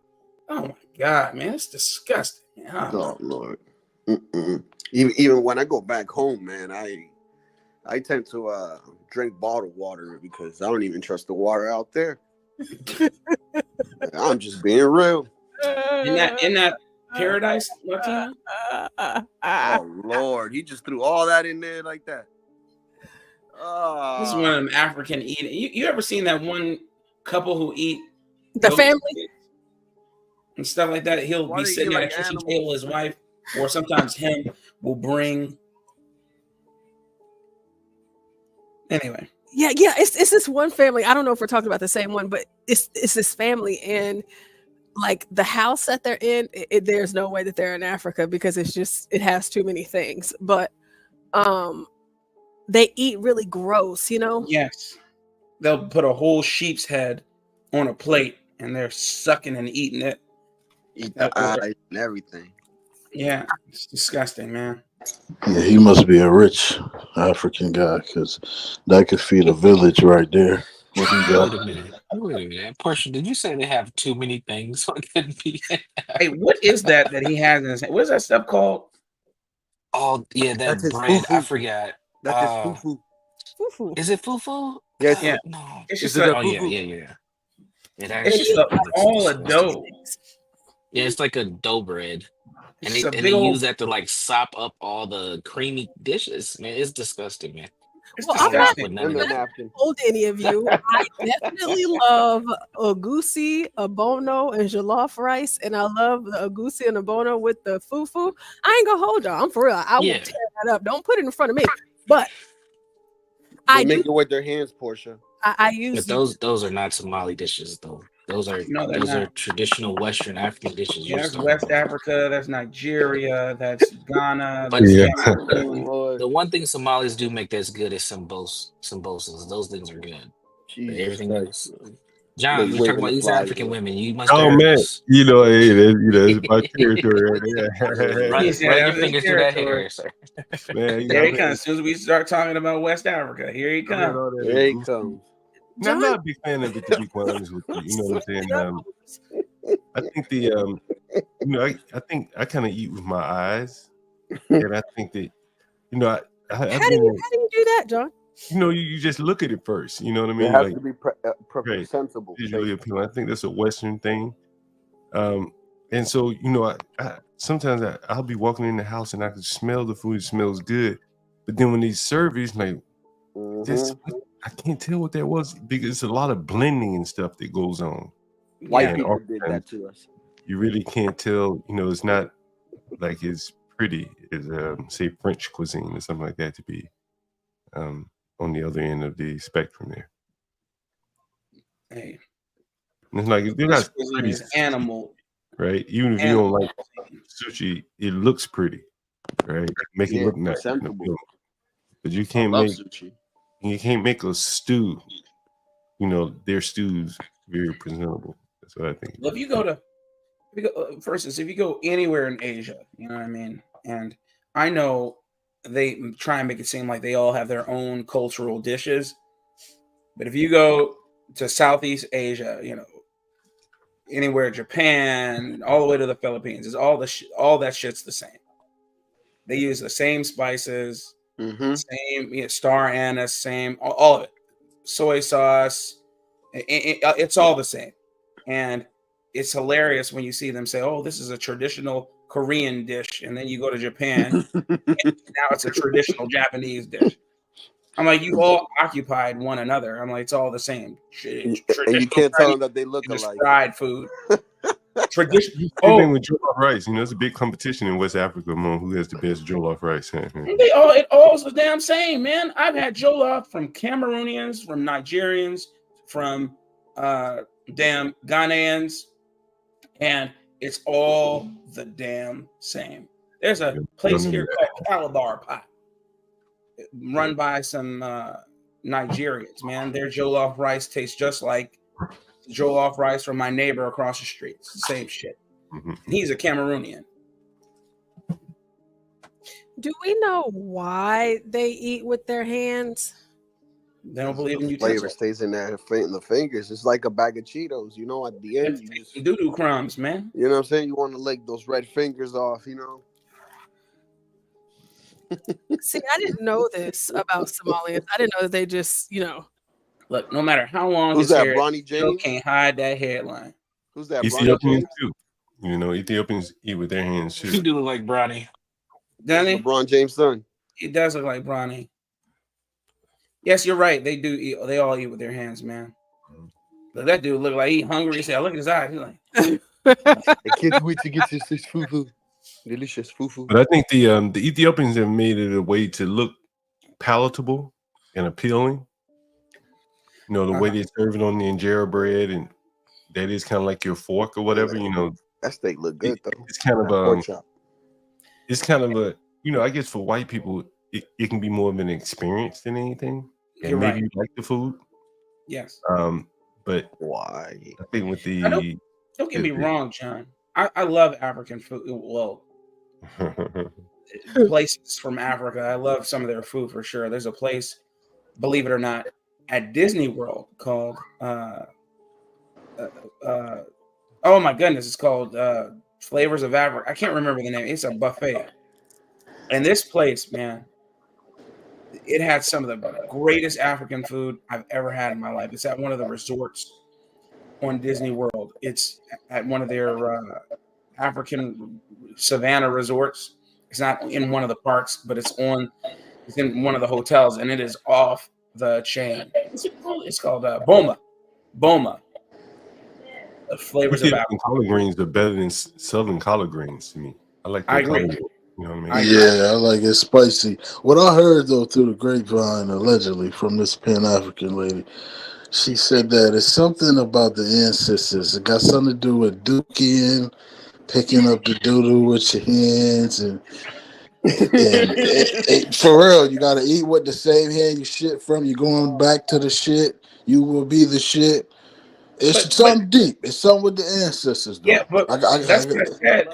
Oh my God, man, it's disgusting. Oh Lord. Mm-mm. Even when I go back home, man, I tend to drink bottled water because I don't even trust the water out there. I'm just being real. In that paradise, Latino. Oh Lord, he just threw all that in there like that. This is one of them African eating. You ever seen that one couple who eat The goat family? and stuff like that? He'll Why be they sitting eat at a like kitchen animals? table, his wife, or sometimes him will bring. Anyway. Yeah, it's this one family. I don't know if we're talking about the same one, but it's this family, and like the house that they're in, there's no way that they're in Africa because it has too many things. But they eat really gross, you know? Yes. They'll put a whole sheep's head on a plate and they're sucking and eating it. Eat the eyes and everything. Yeah, it's disgusting, man. Yeah, he must be a rich African guy because that could feed a village right there. What he got? Wait a minute. Portia, did you say they have too many things on NBA? Hey, what is that he has in his hand? What is that stuff called? Oh, yeah, that That's his bread. I fufu. forgot. That's his fufu. Fufu. Is it fufu? Yes. Yeah. No. It's Is just it a Oh, yeah, fufu? yeah, yeah. It it's just actually looks all a disgusting. dough. Yeah, it's like a dough bread. And It's they a and big they old. use that to like sop up all the creamy dishes. Man, it's disgusting, man. It's Well, I don't rock disgusting. with none And of the that. napkin. Told any of you, I definitely love agusi, abono, and jollof rice, and I love the agusi and abono with the fufu. I ain't gonna hold y'all. I'm for real. I will Yeah. tear that up. Don't put it in front of me. But They I make do. it with their hands, Portia. I But use those are not Somali dishes though. Those are No, they're those are not. traditional Western African dishes Yeah, you're that's talking West about. Africa, that's Nigeria, that's Ghana, But that's Yeah. Cameroon. Lord. the one thing Somalis do make that's good is sambosas. Those things are good. But Jesus everything Christ, else. man. John, They we're talking waving about the East flags. African women. You must have Oh heard man, this. it's my territory right there. He Run, said run that your was his fingers through that territory. hair, sir. Man, you There know, he comes. As soon as we start talking about West Africa, here he I read comes. all that There he goofy. comes. Now, I'm John. not a big fan of it, to be quite honest with you. You know what I'm saying? I think I think I kind of eat with my eyes, and I think that I've How been do you do that, John? you just look at it first. You know what I It mean? has Like to be right, presentable. visually Basically. appealing. I think that's a Western thing. And so I sometimes I'll be walking in the house and I can smell the food. It smells good, but then when they serve it, it's like I can't tell what that was because it's a lot of blending and stuff that goes on. White And people did oftentimes that to us. you really can't tell. It's not like as pretty as say French cuisine or something like that to be on the other end of the spectrum there. Hey, And it's like they're this not cuisine pretty, is animal. right? Even if you don't like sushi, it looks pretty, right? Make it look nice, presentable. but you I can't love make sushi. you can't make a stew. Their stews very presentable. That's what I think. Well, if you go, for instance, if you go anywhere in Asia, you know what I mean, and I know they try and make it seem like they all have their own cultural dishes, but if you go to Southeast Asia, anywhere Japan, all the way to the Philippines, is all that shit's the same. They use the same spices, same star anise, same all of it, soy sauce. It's all the same, and it's hilarious when you see them say, "Oh, this is a traditional Korean dish," and then you go to Japan, and now it's a traditional Japanese dish. I'm like, you all occupied one another. I'm like, it's all the same. And you can't tell them that they look alike. Fried food. Tradition. Same thing with jollof rice. It's a big competition in West Africa among who has the best jollof rice. It all is the damn same, man. I've had jollof from Cameroonians, from Nigerians, from damn Ghanaians, and it's all the damn same. There's a place here called Calabar Pot, run by some Nigerians, man. Their jollof rice tastes just like jollof rice from my neighbor across the street. It's the same shit. He's a Cameroonian. Do we know why they eat with their hands? They don't believe in The flavor utensils. stays in the fingers. It's like a bag of Cheetos. You know, at the end, you just doo-doo crumbs, man. You know what I'm saying? You want to lick those red fingers off. You know. See, I didn't know this about Somalians. I didn't know that they just, Look, no matter how long Who's his that, hair, Bronny you still James? can't hide that hairline. Who's that, Bronny Ethiopians James? too. You know, Ethiopians eat with their hands too. You do look like Bronny. Doesn't he? LeBron James' son. He does look like Bronny. Yes, you're right. They do eat. They all eat with their hands, man. Look, that dude look like he hungry. He said, "Look at his eyes." He's like, I can't wait to get this fufu. Delicious fufu. But I think the Ethiopians have made it a way to look palatable and appealing. You know, the way they serve it on the injera bread, and that is kind of like your fork or whatever. You know, that steak look good though. It's kind of pork chop. It's kind of a, you know, I guess for white people, it can be more of an experience than anything. And You're maybe right. you like the food. yes. But why? I think with the Don't get me wrong, John. I love African food. Well, places from Africa. I love some of their food for sure. There's a place, believe it or not, at Disney World called oh my goodness, it's called Flavors of Africa. I can't remember the name. It's a buffet. And this place, man, it had some of the greatest African food I've ever had in my life. It's at one of the resorts on Disney World. It's at one of their African Savannah resorts. It's not in one of the parks, but it's in one of the hotels, and it is off the chain. What's it called? It's called Boma. Boma. The Flavors of Africa. Collard greens are better than Southern collard greens to me. I like I the agree. collard greens. You know what I mean? Yeah, I like it spicy. What I heard though through the grapevine, allegedly from this Pan African lady, she said that it's something about the ancestors. It got something to do with dookie picking up the doo-doo with your hands, and for real, you gotta eat with the same hand you shit from. You're going back to the shit. You will be the shit. It's something deep. It's something with the ancestors, though. Yeah, but that's what I said.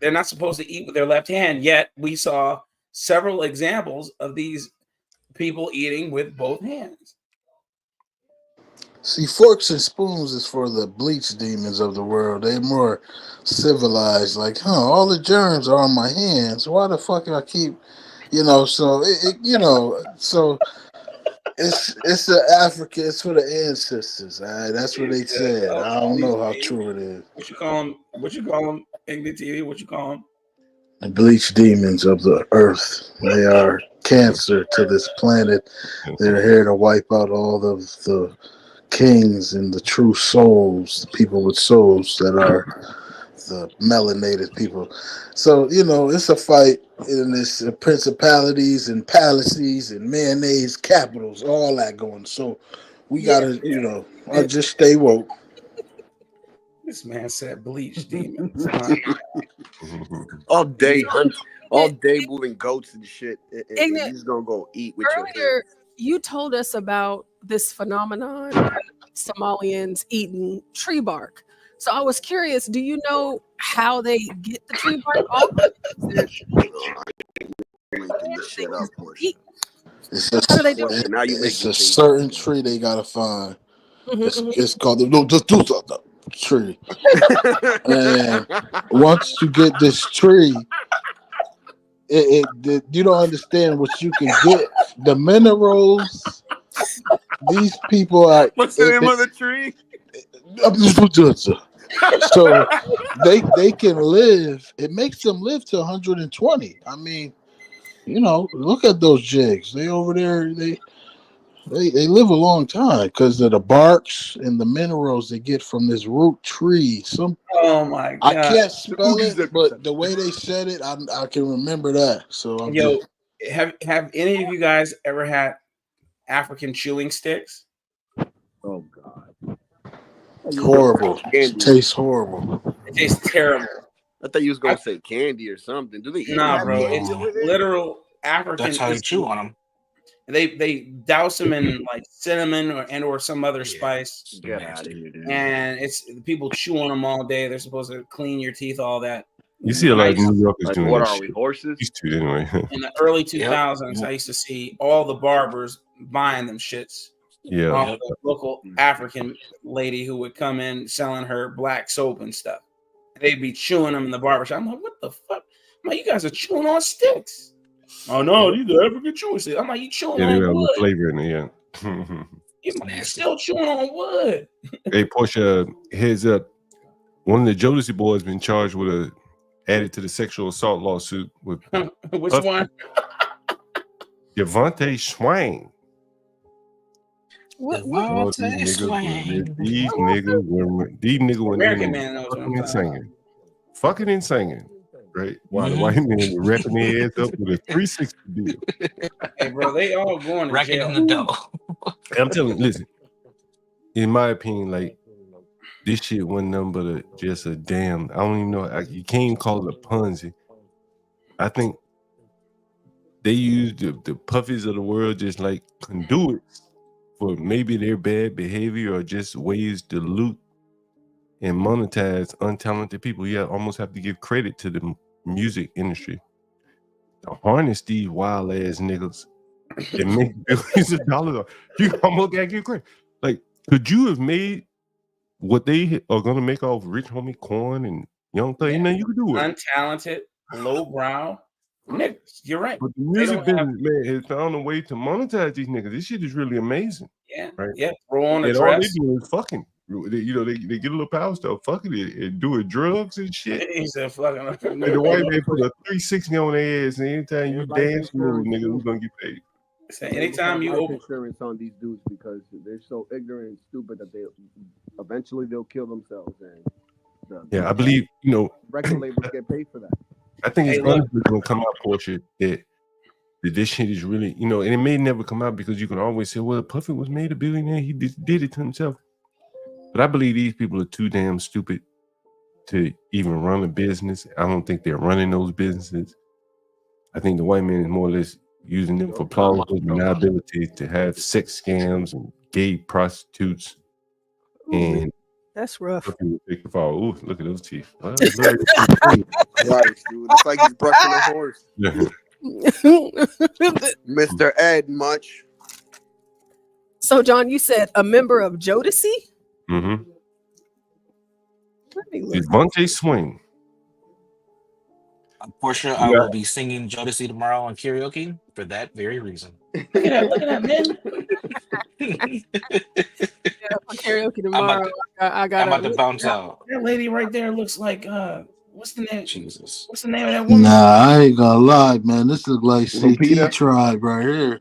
They're not supposed to eat with their left hand, yet we saw several examples of these people eating with both hands. See, forks and spoons is for the bleach demons of the world. They're more civilized. Like, all the germs are on my hands. Why the fuck do I keep, So so it's the Africa. It's for the ancestors. All right, that's what they said. I don't know how true it is. What you call them? What you call them? TV. What you call them? The bleach demons of the earth. They are cancer to this planet. They're here to wipe out all of the kings and the true souls, the people with souls that are the melanated people. So, it's a fight in this principalities and palaces and mayonnaise capitals, all that going. So we gotta, I just stay woke. This man said bleach demons. all day moving goats and shit. And you're just gonna go eat with your Earlier, you told us about this phenomenon of Somalians eating tree bark. So I was curious, do you know how they get the tree bark off? It's a certain tree they gotta find. It's called the tree. And once you get this tree, you don't understand what you can get. The minerals. These people are. What's the name of the tree? So they can live. It makes them live to 120. I mean, look at those jigs. They over there. They live a long time because of the barks and the minerals they get from this root tree. Oh my god! I can't spell it, but the way they said it, I can remember that. So have any of you guys ever had African chewing sticks? Oh god, horrible! It tastes horrible. It tastes terrible. I thought you was gonna say candy or something. Do they eat bro? candy It's with it? literal African. That's how you chew on them. They douse them in like cinnamon or some other spice. Get out of here, dude. And it's people chew on them all day. They're supposed to clean your teeth, all that. You see a lot of New Yorkers Like, doing what that are shit. we, horses? Used to anyway. In the early 2000s, I used to see all the barbers buying them shits off the local African lady who would come in selling her black soap and stuff. They'd be chewing them in the barbershop. I'm like, what the fuck? I'm like, you guys are chewing on sticks. Oh no, these are African chewing sticks. I'm like, you chewing Yeah, they on have a wood. flavor in it. You're still chewing on wood. Hey, Portia, heads up. One of the Jodeci boys been charged with added to the sexual assault lawsuit with Which one? Devontae Swain. What? Oh, these niggas were American Man knows what I'm fucking talking about. singing. Fucking and singing. Right? While the white men were wrapping their ass up with a 360 deal. Hey, bro, they all going to Racking jail. in the dough. I'm telling you, listen, in my opinion, like, this shit wasn't nothing but just a damn, I don't even know, you can't even call it a Ponzi. I think they used the puffies of the world just like conduits for maybe their bad behavior or just ways to loot and monetize untalented people. You almost have to give credit to the music industry to harness these wild ass niggas and make billions of dollars. You almost gotta give credit. Like, could you have made what they are gonna make off Rich Homie Corn and Young Thug? Nothing you could do with it. Untalented, lowbrow niggas. You're right. But the music business, man, has found a way to monetize these niggas. This shit is really amazing. Yeah, right. yeah. Throw on a And all they dress. do is fucking. They get a little power stuff, fucking it, and doing drugs and shit. He said, "Fucking." And the white man put a 360 on their ass, and anytime you dance, nigga, we gonna get paid. So anytime you life open insurance on these dudes because they're so ignorant and stupid that they'll kill themselves, and Yeah, I believe record labels get paid for that. I think it's Hey, look. honestly gonna come out, Portia, that this shit is really, and it may never come out because you can always say, well, Puffy was made a billionaire, he did it to himself. But I believe these people are too damn stupid to even run a business. I don't think they're running those businesses. I think the white man is more or less using them for plausible deniability to have sex scams and gay prostitutes. And That's rough. Puffy would take the fall. Ooh, look at those teeth. Well, Right, dude. It's like he's brushing a horse. Mr. Ed Much. So, John, you said a member of Jodeci? Mm-hmm. Let me look. Devontae Swing. Portia, I will be singing Jodeci tomorrow on karaoke for that very reason. Look at that, man. Yeah, for karaoke tomorrow. I got I'm about to bounce out. That lady right there looks like what's the name? Jesus. What's the name of that woman? Nah, I ain't gonna lie, man. This look like Lupita? CT tribe right here.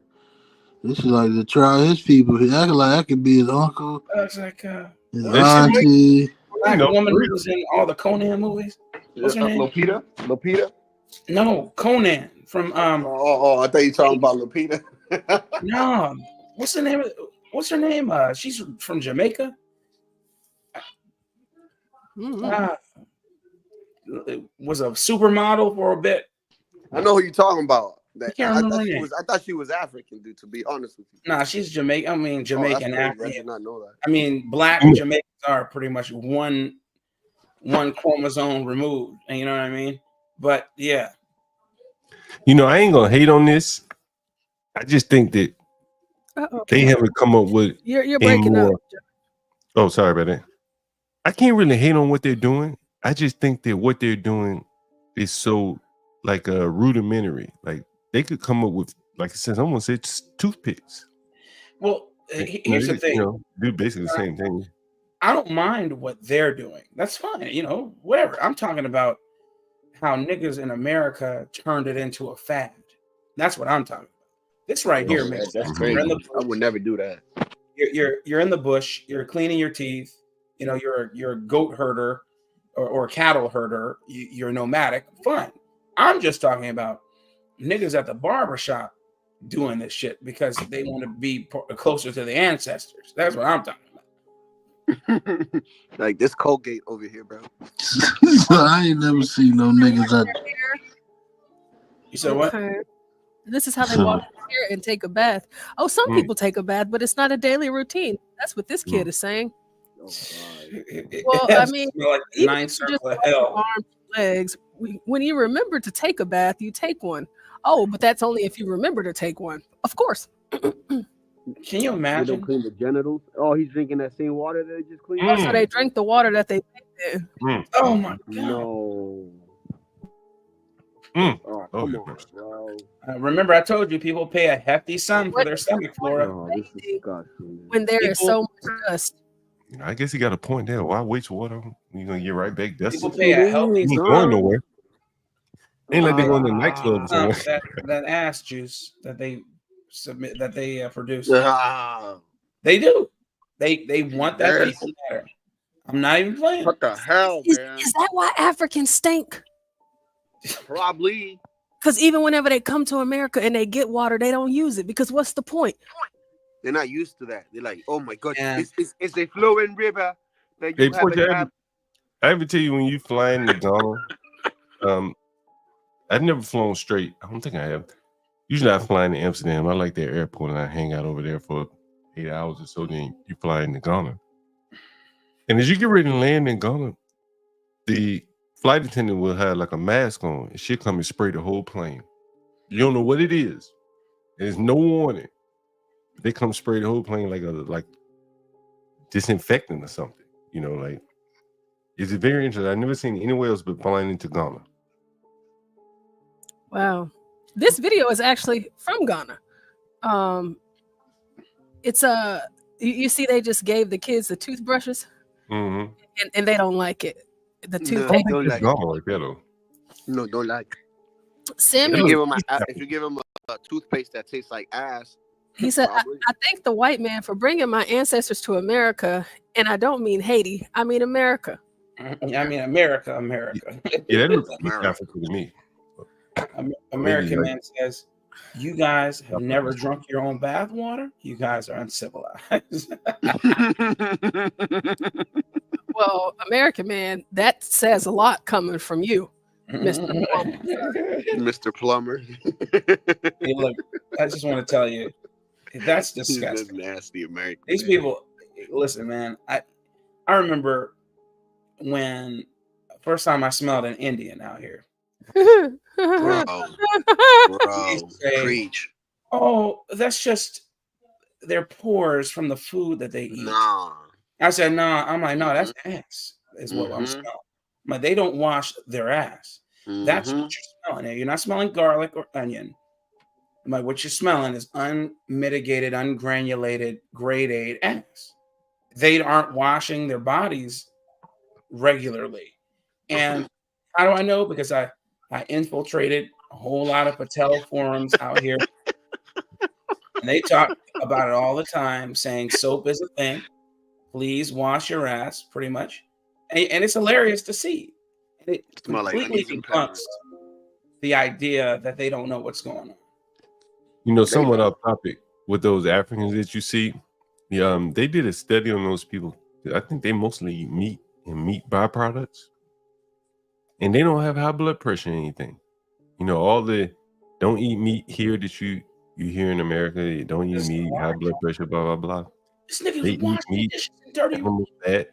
This is like the tribe. His people. He acting like I could be his uncle, Looks like his auntie. black woman who was in all the Conan movies. What's her name? Lupita? Lupita? No, Conan from I thought you were talking about Lupita. No, what's the name? What's her name? She's from Jamaica. Was a supermodel for a bit. I know who you're talking about. I can't remember her name. I thought she was African, dude, to be honest with you. Nah, she's Jamaican. I mean, Jamaican that's crazy. I African. did not know that. I mean, black Jamaicans are pretty much one chromosome removed, and you know what I mean. But yeah, I ain't gonna hate on this. I just think that they haven't come up with You're breaking up. Oh, sorry about that. I can't really hate on what they're doing. I just think that what they're doing is so like rudimentary. Like they could come up with, like I said, I want to say toothpicks. well, here's the thing. Do basically the same thing. I don't mind what they're doing. That's fine. Whatever. I'm talking about how niggas in America turned it into a fad. That's what I'm talking about. This right here, man. That's crazy. I would never do that. You're in the bush. You're cleaning your teeth. You're a goat herder or a cattle herder. You're nomadic. Fine. I'm just talking about niggas at the barbershop doing this shit because they want to be closer to the ancestors. That's what I'm talking about. Like this Colgate over here, bro. I ain't never seen no niggas at. You said what? This is how they walk in here and take a bath. Oh, some people take a bath, but it's not a daily routine. That's what this kid is saying. Well, I mean, like even nine just circle of washing hell. arms, legs, when you remember to take a bath, you take one. Oh, but that's only if you remember to take one. Of course. Can you They don't imagine? clean the genitals. Oh, he's drinking that same water that they just cleaned. So they drink the water that they bathe in. Oh my god! No. Mm. Oh, Oh, come yeah, on, mercy. bro. Remember, I told you people pay a hefty sum for their stomach flora. No, this is disgusting. When there is so much dust. You know, I guess he got a point there. Why waste water? You're gonna get right back dusty. People pay a healthy He ain't sum. going nowhere. Ain't like they going to the nightclub or something. that ass juice that they submit, that they produce. Ah. They do. They want that fecal matter. I'm not even playing. What the hell, man? Is that why Africans stink? Probably. Because even whenever they come to America and they get water, they don't use it. Because what's the point? They're not used to that. They're like, oh my god, it's a flowing river that Hey, you have Portia, a tap. I ever tell you when you flying to Ghana, I've never flown straight. I don't think I have. Usually I fly into Amsterdam. I like their airport and I hang out over there for 8 hours or so. Then you fly into Ghana. And as you get ready to land in Ghana, the flight attendant will have like a mask on and she'll come and spray the whole plane. You don't know what it is. There's no warning. They come spray the whole plane like disinfectant or something. You know, like it's very interesting. I've never seen it anywhere else but flying into Ghana. Wow. This video is actually from Ghana. It's you see they just gave the kids the toothbrushes Mm-hmm. and they don't like it. The No, toothpaste. don't like Ghana like that though. No, don't like. Samuel, If you give him a toothpaste that tastes like ass, he said, I thank the white man for bringing my ancestors to America, and I don't mean Haiti, I mean America. I mean America. Yeah, that looks like Africa to me. American man says, you guys have never drunk your own bath water? You guys are uncivilized. Well, American man, that says a lot coming from you, Mr. Mr. Plumber. Hey, look, I just want to tell you, that's disgusting. Nasty American. These people, listen, man. I remember when first time I smelled an Indian out here. Bro, Say, preach. oh, that's just their pores from the food that they eat. Nah. I said, no. Nah. I'm like, no, that's ass. Is what I'm smelling. But they don't wash their ass. That's what you're smelling. You're not smelling garlic or onion. But what you're smelling is unmitigated, ungranulated, grade A ass. They aren't washing their bodies regularly. And how do I know? Because I infiltrated a whole lot of Patel forums out here. And they talk about it all the time, saying soap is a thing. Please wash your ass, pretty much. And it's hilarious to see. And it completely debunks the idea that they don't know what's going on. You know, somewhat off topic with those Africans that you see. They did a study on those people. I think they mostly eat meat and meat byproducts. And they don't have high blood pressure or anything. You know, all the don't eat meat here that you hear in America, don't eat meat, high blood pressure, blah, blah, blah. This nigga They eat meat, animal fat,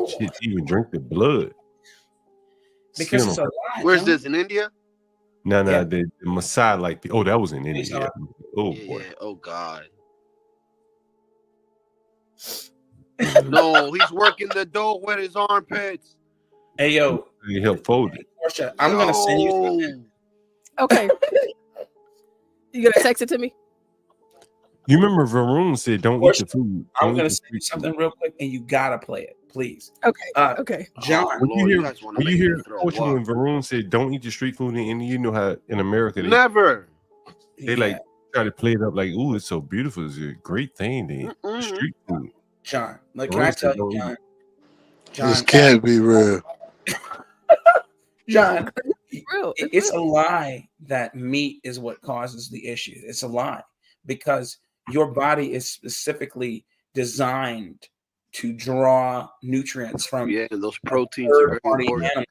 shit, even drink the blood. Because it's a lie. Where's this, in India? No, the Maasai, like, that was in India. Oh, boy. Yeah, oh, God. No, he's working the dough with his armpits. Hey, yo. He helped fold it. Portia, I'm going to send you something. Okay. You going to text it to me? You remember Varun said, don't eat the food. I'm going to send you something real quick, and you got to play it, please. Okay. Okay. John. When you hear Portia, when Varun said, don't eat the street food in India, you know how in America, they like try to play it up like, ooh, it's so beautiful. It's a great thing to eat street food. John, like, can I tell you, John? This can't be real. John, it's a lie that meat is what causes the issue. It's a lie because your body is specifically designed to draw nutrients from those proteins are very important. Animal.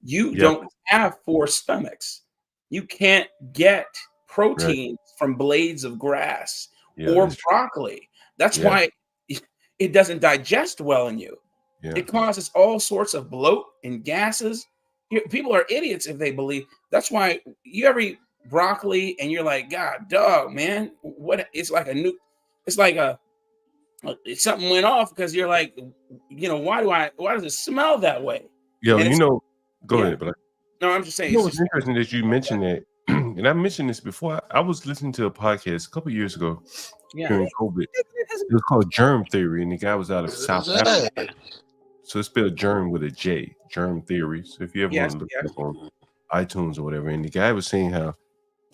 You don't have 4 stomachs. You can't get proteins from blades of grass or broccoli. That's why it doesn't digest well in you. It causes all sorts of bloat and gases People are idiots if they believe. That's why you ever eat broccoli and you're like, God, dog, man, what? It's like a new. It's like something went off because you're like, why does it smell that way? Yo, And go yeah. ahead, but No, I'm just saying. it's interesting that you mentioned that, and I mentioned this before. I was listening to a podcast a couple years ago during COVID. It was called Germ Theory, and the guy was out of South Africa. So it's spelled germ with a J, Germ Theory. So if you ever want to look it up on iTunes or whatever, and the guy was saying how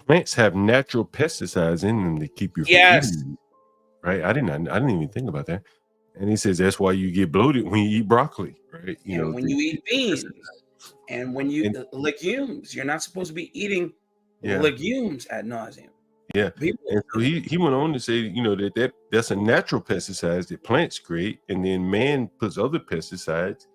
plants have natural pesticides in them to keep you from eating. Right? I didn't even think about that. And he says that's why you get bloated when you eat broccoli, right? When you eat beans and when you legumes, you're not supposed to be eating legumes ad nauseum. Yeah. And so he went on to say, that's a natural pesticide that plants create, and then man puts other pesticides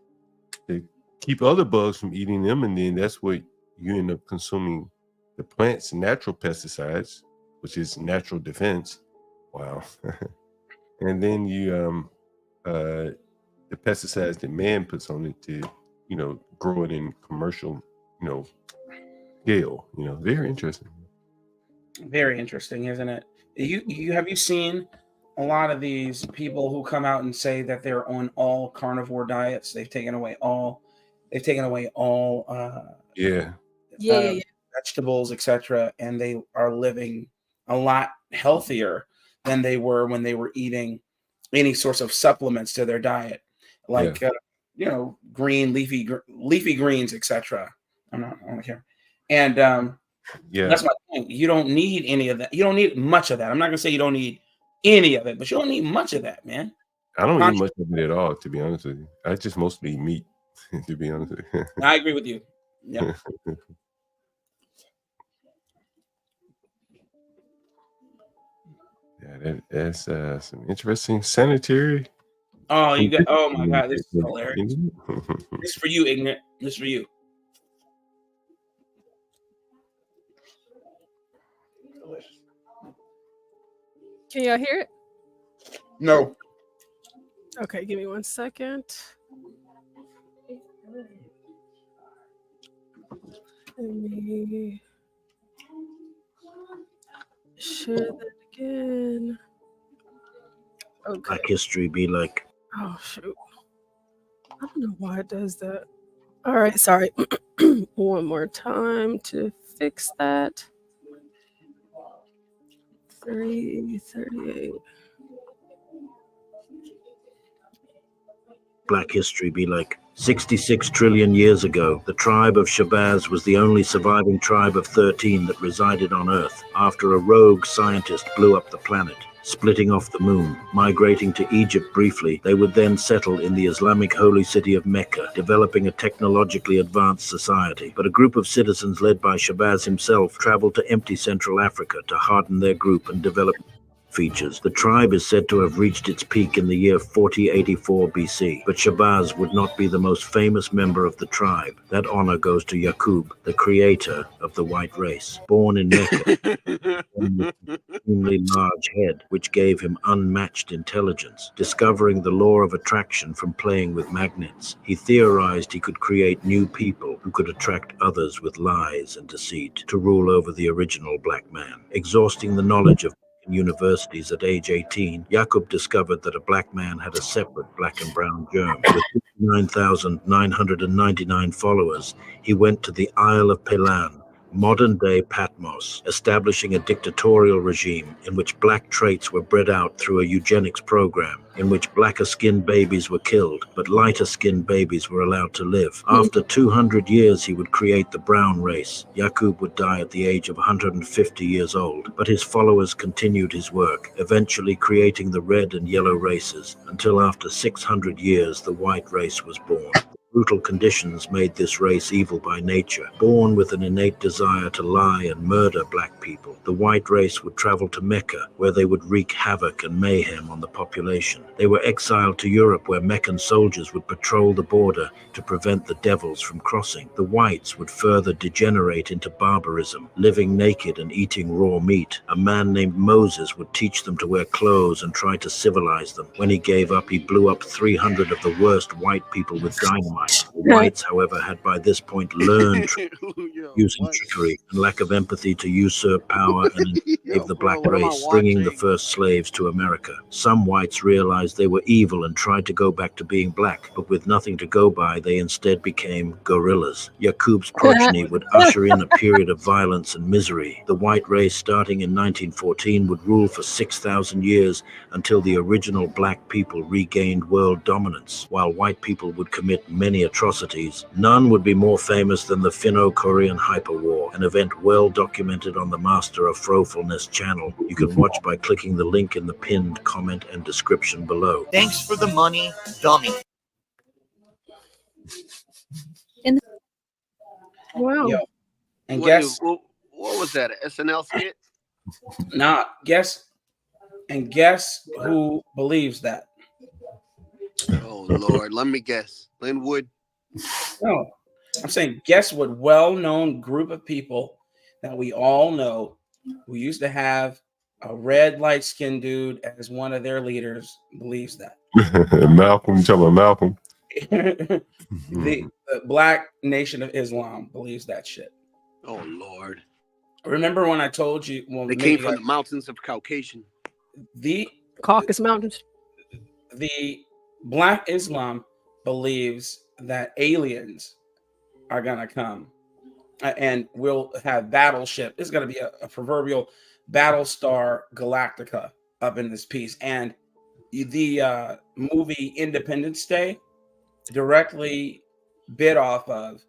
to keep other bugs from eating them, and then that's what you end up consuming the plant's natural pesticides, which is natural defense. Wow. And then you the pesticides that man puts on it to, grow it in commercial, scale. Very interesting. Very interesting, isn't it? Have you seen a lot of these people who come out and say that they're on all carnivore diets? They've taken away all vegetables, etc., and they are living a lot healthier than they were when they were eating any sorts of supplements to their diet, like green leafy greens, etc. I'm not on here, and that's my point. You don't need any of that. You don't need much of that. I'm not gonna say you don't need any of it, but you don't need much of that, man. I don't eat much of it at all, to be honest with you. I just mostly eat meat, to be honest with you. I agree with you. Yeah. Yeah, that's some interesting sanitary. Oh, you got. Oh my God, this is hilarious. This is for you, ignorant. This is for you. Can y'all hear it? No. Okay, give me 1 second. Let me share that again. Okay. Black history be like. Oh shoot. I don't know why it does that. All right, sorry. One more time to fix that. 338. Black history be like 66 trillion years ago. The tribe of Shabazz was the only surviving tribe of 13 that resided on Earth after a rogue scientist blew up the planet, splitting off the moon. Migrating to Egypt briefly, they would then settle in the Islamic holy city of Mecca, developing a technologically advanced society. But a group of citizens led by Shabazz himself traveled to empty Central Africa to harden their group and develop features. The tribe is said to have reached its peak in the year 4084 BC, but Shabazz would not be the most famous member of the tribe. That honor goes to Yaqub, the creator of the white race. Born in Mecca, with an extremely large head, which gave him unmatched intelligence. Discovering the law of attraction from playing with magnets, he theorized he could create new people who could attract others with lies and deceit to rule over the original black man. Exhausting the knowledge of universities at age 18, Yaqub discovered that a black man had a separate black and brown germ. With 59,999 followers, he went to the Isle of Pelan, modern-day Patmos, establishing a dictatorial regime in which black traits were bred out through a eugenics program, in which blacker-skinned babies were killed, but lighter-skinned babies were allowed to live. After 200 years, he would create the brown race. Yaqub would die at the age of 150 years old, but his followers continued his work, eventually creating the red and yellow races, until after 600 years, the white race was born. Brutal conditions made this race evil by nature. Born with an innate desire to lie and murder black people, the white race would travel to Mecca, where they would wreak havoc and mayhem on the population. They were exiled to Europe, where Meccan soldiers would patrol the border to prevent the devils from crossing. The whites would further degenerate into barbarism, living naked and eating raw meat. A man named Moses would teach them to wear clothes and try to civilize them. When he gave up, he blew up 300 of the worst white people with dynamite. Whites, however, had by this point learned use and trickery and lack of empathy to usurp power and enslave the black race, bringing the first slaves to America. Some whites realized they were evil and tried to go back to being black, but with nothing to go by, they instead became guerrillas. Yaqub's progeny would usher in a period of violence and misery. The white race, starting in 1914, would rule for 6,000 years until the original black people regained world dominance. While white people would commit many atrocities, none would be more famous than the Finno-Korean Hyperwar, an event well documented on the Master of Frofulness channel. You can watch by clicking the link in the pinned comment and description below. Thanks for the money, dummy. Wow. Yo, and What, guess what was that? An SNL skit? nah, guess who believes that? Oh Lord, let me guess. Linwood. No, I'm saying guess what well-known group of people that we all know who used to have a red light-skinned dude as one of their leaders believes that. Malcolm, you talking about Malcolm? the Black Nation of Islam believes that shit. Oh Lord. Remember when I told you? Well, They came from the mountains of Caucasian. The Caucasus Mountains. The Black Islam believes that aliens are gonna come, and we'll have battleship. It's gonna be a proverbial Battlestar Galactica up in this piece, and the movie Independence Day directly bit off of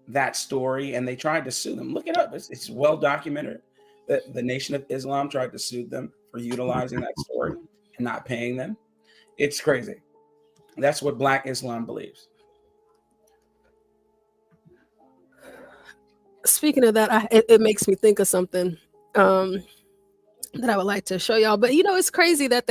that story, and they tried to sue them. Look it up; it's well documented that the Nation of Islam tried to sue them for utilizing that story and not paying them. It's crazy. That's what Black Islam believes. Speaking of that, it makes me think of something that I would like to show y'all. But you know, it's crazy that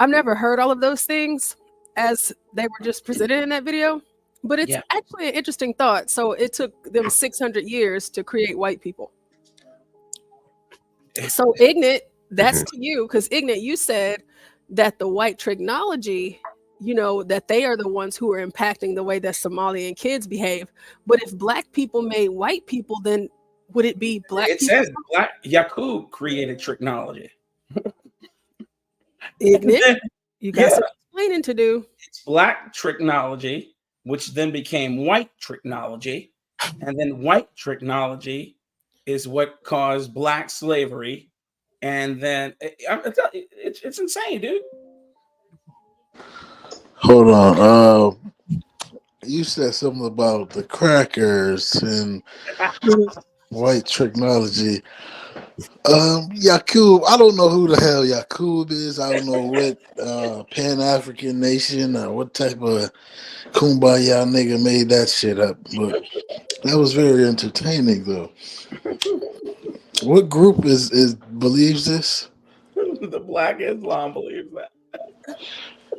I've never heard all of those things as they were just presented in that video. But it's actually an interesting thought. So it took them 600 years to create white people. So Ignat, that's to you, because Ignat, you said that the white technology, you know, that they are the ones who are impacting the way that Somalian kids behave. But if black people made white people, then would it be black It people? says Black Yaqub created technology. Ignat, you got some explaining to do. It's black technology, which then became white technology. And then white technology is what caused black slavery. And then it's insane, dude. Hold on. You said something about the crackers and white technology. Yaqub, I don't know who the hell Yaqub is. I don't know what Pan-African nation or what type of kumbaya nigga made that shit up. But that was very entertaining, though. What group is believes this? The Black Islam believes that.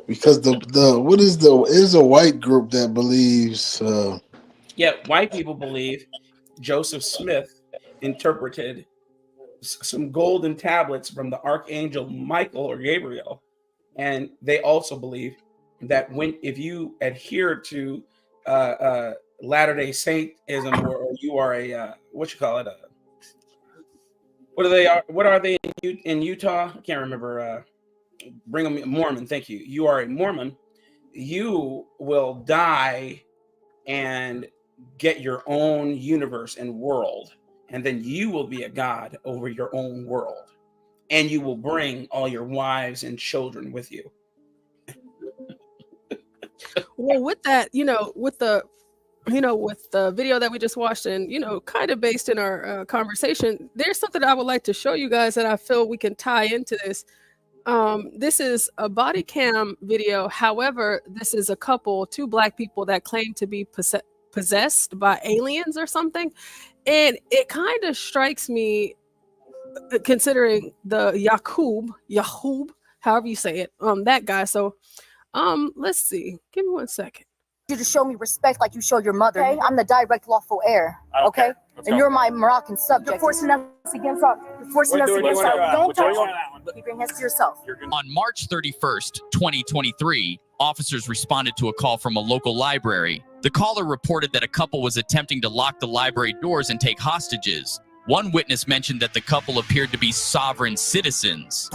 Because is a white group that believes White people believe Joseph Smith interpreted some golden tablets from the archangel Michael or Gabriel, and they also believe that if you adhere to Latter-day Saintism, or you are a what are they in Utah? I can't remember. Mormon. Thank you. You are a Mormon. You will die and get your own universe and world, and then you will be a god over your own world, and you will bring all your wives and children with you. Well, with that, with the video that we just watched, and kind of based in our conversation, there's something I would like to show you guys that I feel we can tie into this. This is a body cam video. However, this is a couple, two black people that claim to be possessed by aliens or something. And it kind of strikes me, considering the Yaqub, however you say it, that guy. So, let's see. Give me 1 second. You to show me respect like you show your mother. Okay? I'm the direct lawful heir. Okay? And you're my Moroccan subject. You're forcing us against our. You're forcing us against our. Don't touch. Keep your hands to yourself. On March 31st, 2023, Officers responded to a call from a local library. The caller reported that a couple was attempting to lock the library doors and take hostages. One witness mentioned that the couple appeared to be sovereign citizens.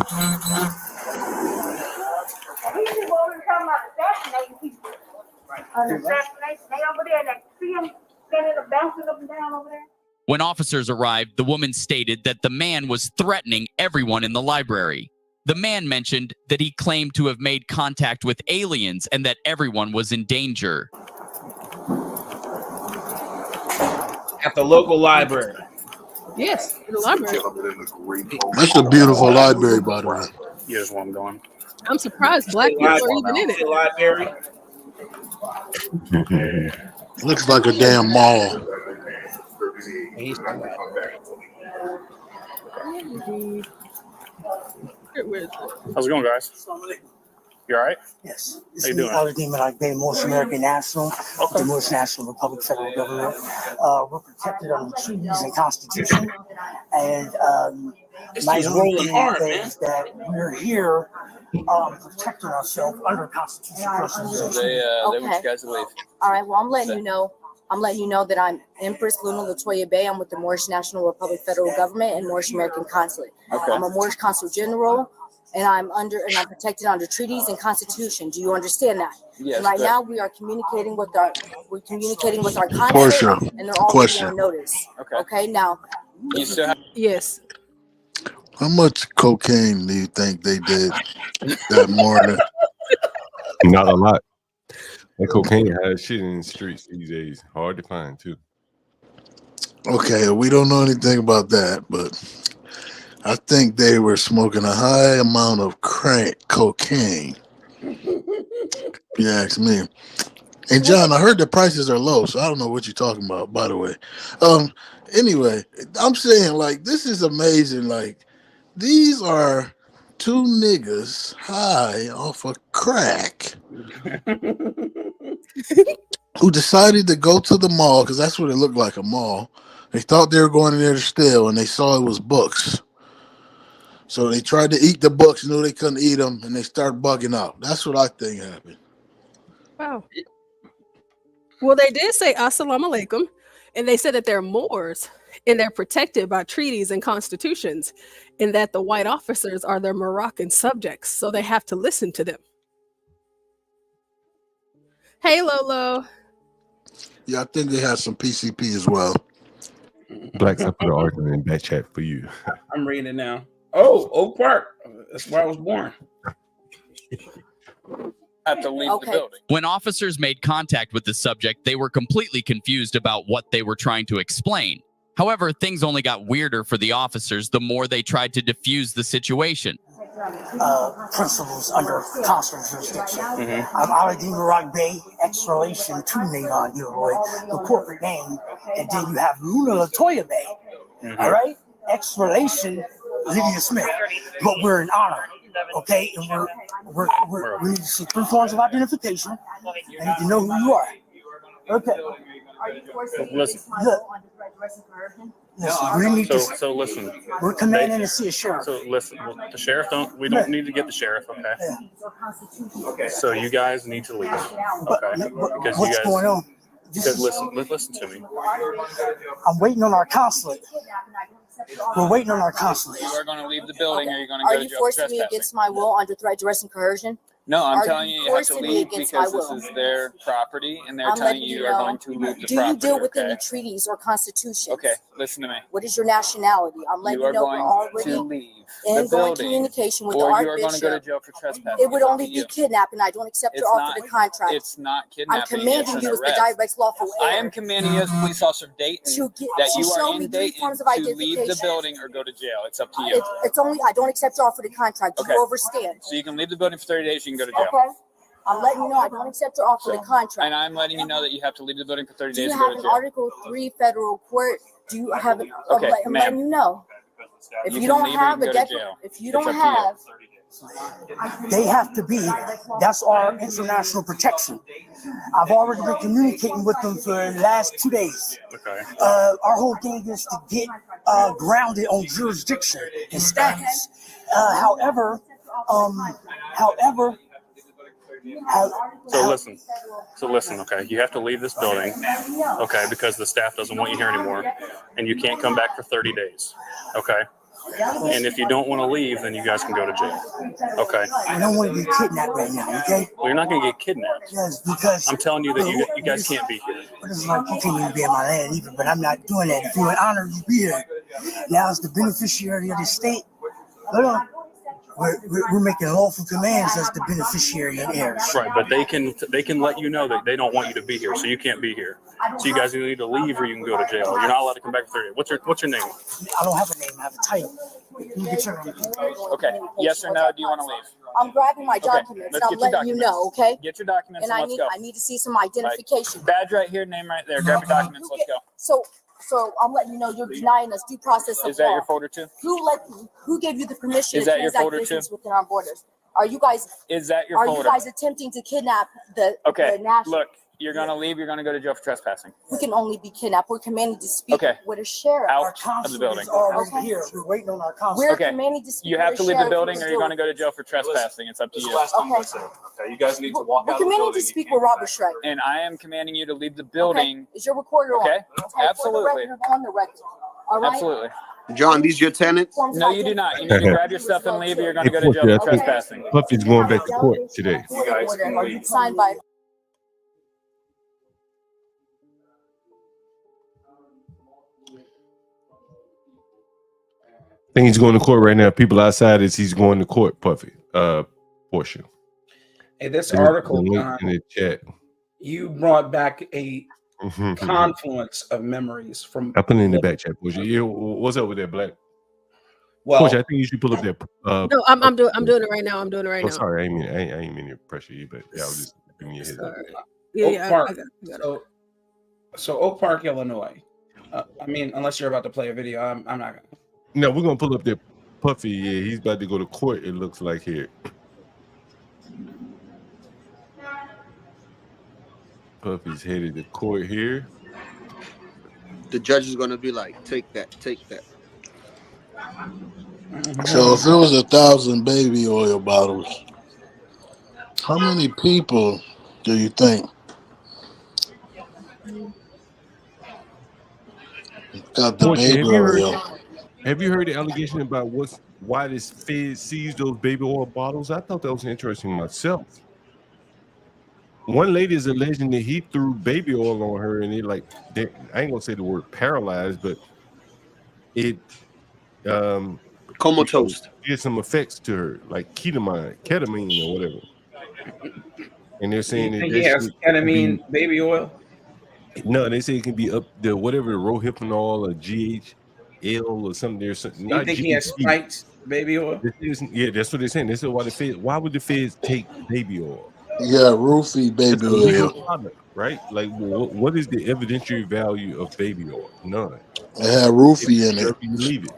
When officers arrived, the woman stated that the man was threatening everyone in the library. The man mentioned that he claimed to have made contact with aliens and that everyone was in danger. At the local library. Yes, in the library. That's a beautiful library, by the way. Here's where I'm going. I'm surprised black people are even in it. Library. Looks like a damn mall. How's it going, guys? You all right? Yes. How This you is doing? Elder Demon Bay, Morse American National, the Morse National Republic Federal Government. We're protected under treaties and Constitution. And my dude's only rolling thing hard, is that we're here protecting ourselves under Constitution. They want you guys to leave. All right. Well, I'm letting you know. That I'm Empress Luna Latoya Bay. I'm with the Moorish National Republic Federal Government and Moorish American Consulate. Okay. I'm a Moorish Consul General, and I'm protected under treaties and Constitution. Do you understand that? Yes. And right but- now, we're communicating with our consulate, Portia, and they're all question. on notice. Okay. Okay. Now. You still have- Yes. How much cocaine do you think they did that morning? Not a lot. That cocaine has shit in the streets these days. Hard to find too. Okay, we don't know anything about that, but I think they were smoking a high amount of cocaine. If you ask me. And John, I heard the prices are low, so I don't know what you're talking about, by the way. Anyway, I'm saying, like, this is amazing. Like, these are two niggas high off of crack who decided to go to the mall, because that's what it looked like, a mall. They thought they were going in there to steal, and they saw it was books. So they tried to eat the books, knew they couldn't eat them, and they started bugging out. That's what I think happened. Wow. Well, they did say assalamu alaikum, and they said that they're Moors and they're protected by treaties and constitutions, and that the white officers are their Moroccan subjects, so they have to listen to them. Hey, Lolo. Yeah, I think they had some PCP as well. Blacks, I put an argument in that chat for you. I'm reading it now. Oh, Oak Park. That's where I was born. Have to leave the building. When officers made contact with the subject, they were completely confused about what they were trying to explain. However, things only got weirder for the officers the more they tried to defuse the situation. Principles under consular jurisdiction. I'm Aladdin Rock Bay, ex-relation to Navon Gilroy, the corporate name, and then you have Luna Latoya Bay, all right? Ex-relation Lydia Smith, but we're in honor, okay? And we need to see 3 forms of identification. I need to know who you are. Okay. Listen. Look. Listen, we need to. So listen. We're commanding to see a sheriff. So listen, the sheriff we don't need to get the sheriff, okay? Yeah. So you guys need to leave, okay? Because What's going on? Because listen to me. I'm waiting on our consulate. We're waiting on our consulate. You are going to leave the building, or you're going to Are go to you jail for forcing me trespassing. against my will under threat, duress, and coercion? No, I'm Are telling you you have to forcing me leave against because my this will? is their property, and they're I'm telling letting you you you are know. going to leave the Do property. you deal with okay? any treaties or constitutions? Okay, listen to me. What is your nationality? I'm letting You you are know we're going already to leave in the going building, communication with or our you are going to go to bishop. jail for trespassing. It would It's up only to be you. kidnapping. I don't accept your It's offer not- to contract. It's not I'm kidnapping. commanding it's you an as the arrest. direct lawful heir. I am commanding you as a police officer of Dayton that to you show are me in 3 Dayton forms of to leave the identification. building or go to jail. It's up to you. It's only I don't accept your offer to contract. Okay. You overstand. So you can leave the building for 30 days. You can go to jail. Okay. I'm letting you know I don't accept your offer to contract. And I'm letting you know that you have to leave the building for 30 Do days you to go have to an jail. Article 3 federal court? Do you have an? Okay, I'm ma'am. letting you know. If You you can don't leave or you have can a go to jail. if you It's don't up to you. have, They have to be. That's our international protection. I've already been communicating with them for the last 2 days. Okay. Our whole thing is to get grounded on jurisdiction and status. However, So listen, okay? You have to leave this building, okay, because the staff doesn't want you here anymore, and you can't come back for 30 days, okay? And if you don't want to leave, then you guys can go to jail, okay? I don't want to get kidnapped right now, okay? Well, you're not going to get kidnapped. Yes, because I'm telling you that you guys can't be here. it's like you can't even be in my land either, but I'm not doing that. If you want honor, you be here. Now as the beneficiary of the state, hold on. We're making lawful commands as the beneficiary and heirs. Right, but they can let you know that they don't want you to be here, so you can't be here. So you guys either need to leave or you can go to jail. You're not allowed to come back for 30 days. What's your name? I don't have a name. I have a title. You get your name. Okay. Yes or no? Do you want to leave? I'm grabbing my documents and I'm letting you know, okay? Get your documents and let's go. I need to see some identification. Badge right here, name right there. Grab your documents. Let's go. So I'm letting you know you're denying us due process of law. Is that your folder too? Who gave you the permission Is to that your transact folder business too? within our borders? Are you guys? Is that your Are folder? you guys attempting to kidnap the national? Look, you're gonna leave. You're gonna go to jail for trespassing. We can only be kidnapped. We're commanded to speak with a sheriff. Out of the building. Already here. We're waiting on our consul. We're commanded to speak. You have with to a leave the sheriff building, who's or you're doing gonna go to jail for trespassing. It's up to you. Okay, you guys need to walk We're commanded to speak with Robert Shrek. And I am commanding you to leave the building. Is your recorder on? Okay, absolutely. On the record. All right. Absolutely. John, these your tenants? No, you do not. You need to grab your stuff and leave, or you're gonna go to jail for trespassing. Puffy's going back to court today. Signed by. I think he's going to court right now. People outside is he's going to court, Puffy. Portia. Hey, this article in the chat. You brought back a confluence of memories from. I put it in the back chat, Portia. Yeah, what's up with that, Black? Well, Portia, I think you should pull up that. No, I'm doing it right now. I'm doing it right now. Sorry, I ain't mean to pressure you, but yeah, I was just giving you a heads up. Yeah, Oak Park. So Oak Park, Illinois. I mean, unless you're about to play a video, I'm not gonna. No, we're gonna pull up that Puffy. Yeah, he's about to go to court. It looks like here. Puffy's headed to court here. The judge is gonna be like, take that. So if it was 1,000 baby oil bottles, how many people do you think got the Portia, baby oil? Have you heard the allegation about why this Fed seized those baby oil bottles? I thought that was interesting myself. One lady is alleging that he threw baby oil on her, and I ain't gonna say the word paralyzed, but it comatose. Did some effects to her, like ketamine or whatever. And they're saying that he has ketamine baby oil. No, they say it can be up the whatever rohypnol or GHL or something. There's something. You think he has spiked baby oil? Yeah, that's what they're saying. They said why would the feds take baby oil? Yeah, roofie baby oil. Product, right? Like, what is the evidentiary value of baby oil? None. It had roofie in it. You leave it.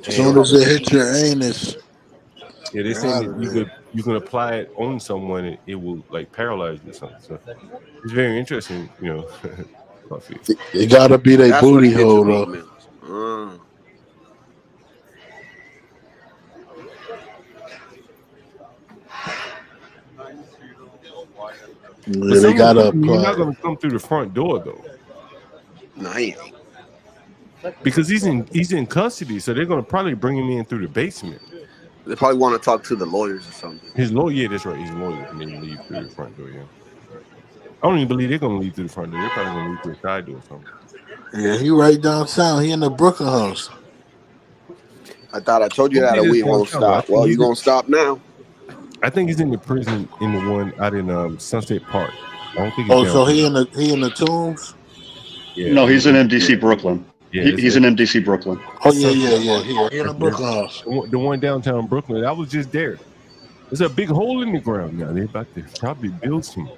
As soon as it hit your anus. Yeah, they're saying that you can apply it on someone and it will like paralyze you or something. So it's very interesting, Puffy. It gotta be their booty hole though. But they gotta apply. You're not gonna come through the front door though. No, he ain't. Because he's in custody, so they're gonna probably bring him in through the basement. They probably want to talk to the lawyers or something. His lawyer, yeah, that's right. His lawyer and then leave through the front door. Yeah, I don't even believe they're gonna leave through the front door. They're probably gonna leave through the side door or something. Yeah, he right downtown. He in the Brooklyn house. I thought I told you that we won't stop. Well, you gonna stop now? I think he's in the prison in the one out in Sunset Park. I don't think. So he in the Tombs? Yeah. No, he's in MDC Brooklyn. Yeah, he's in MDC Brooklyn. Oh yeah. He in the Brooklyn house. The one downtown Brooklyn. I was just there. There's a big hole in the ground now. They're about to probably build some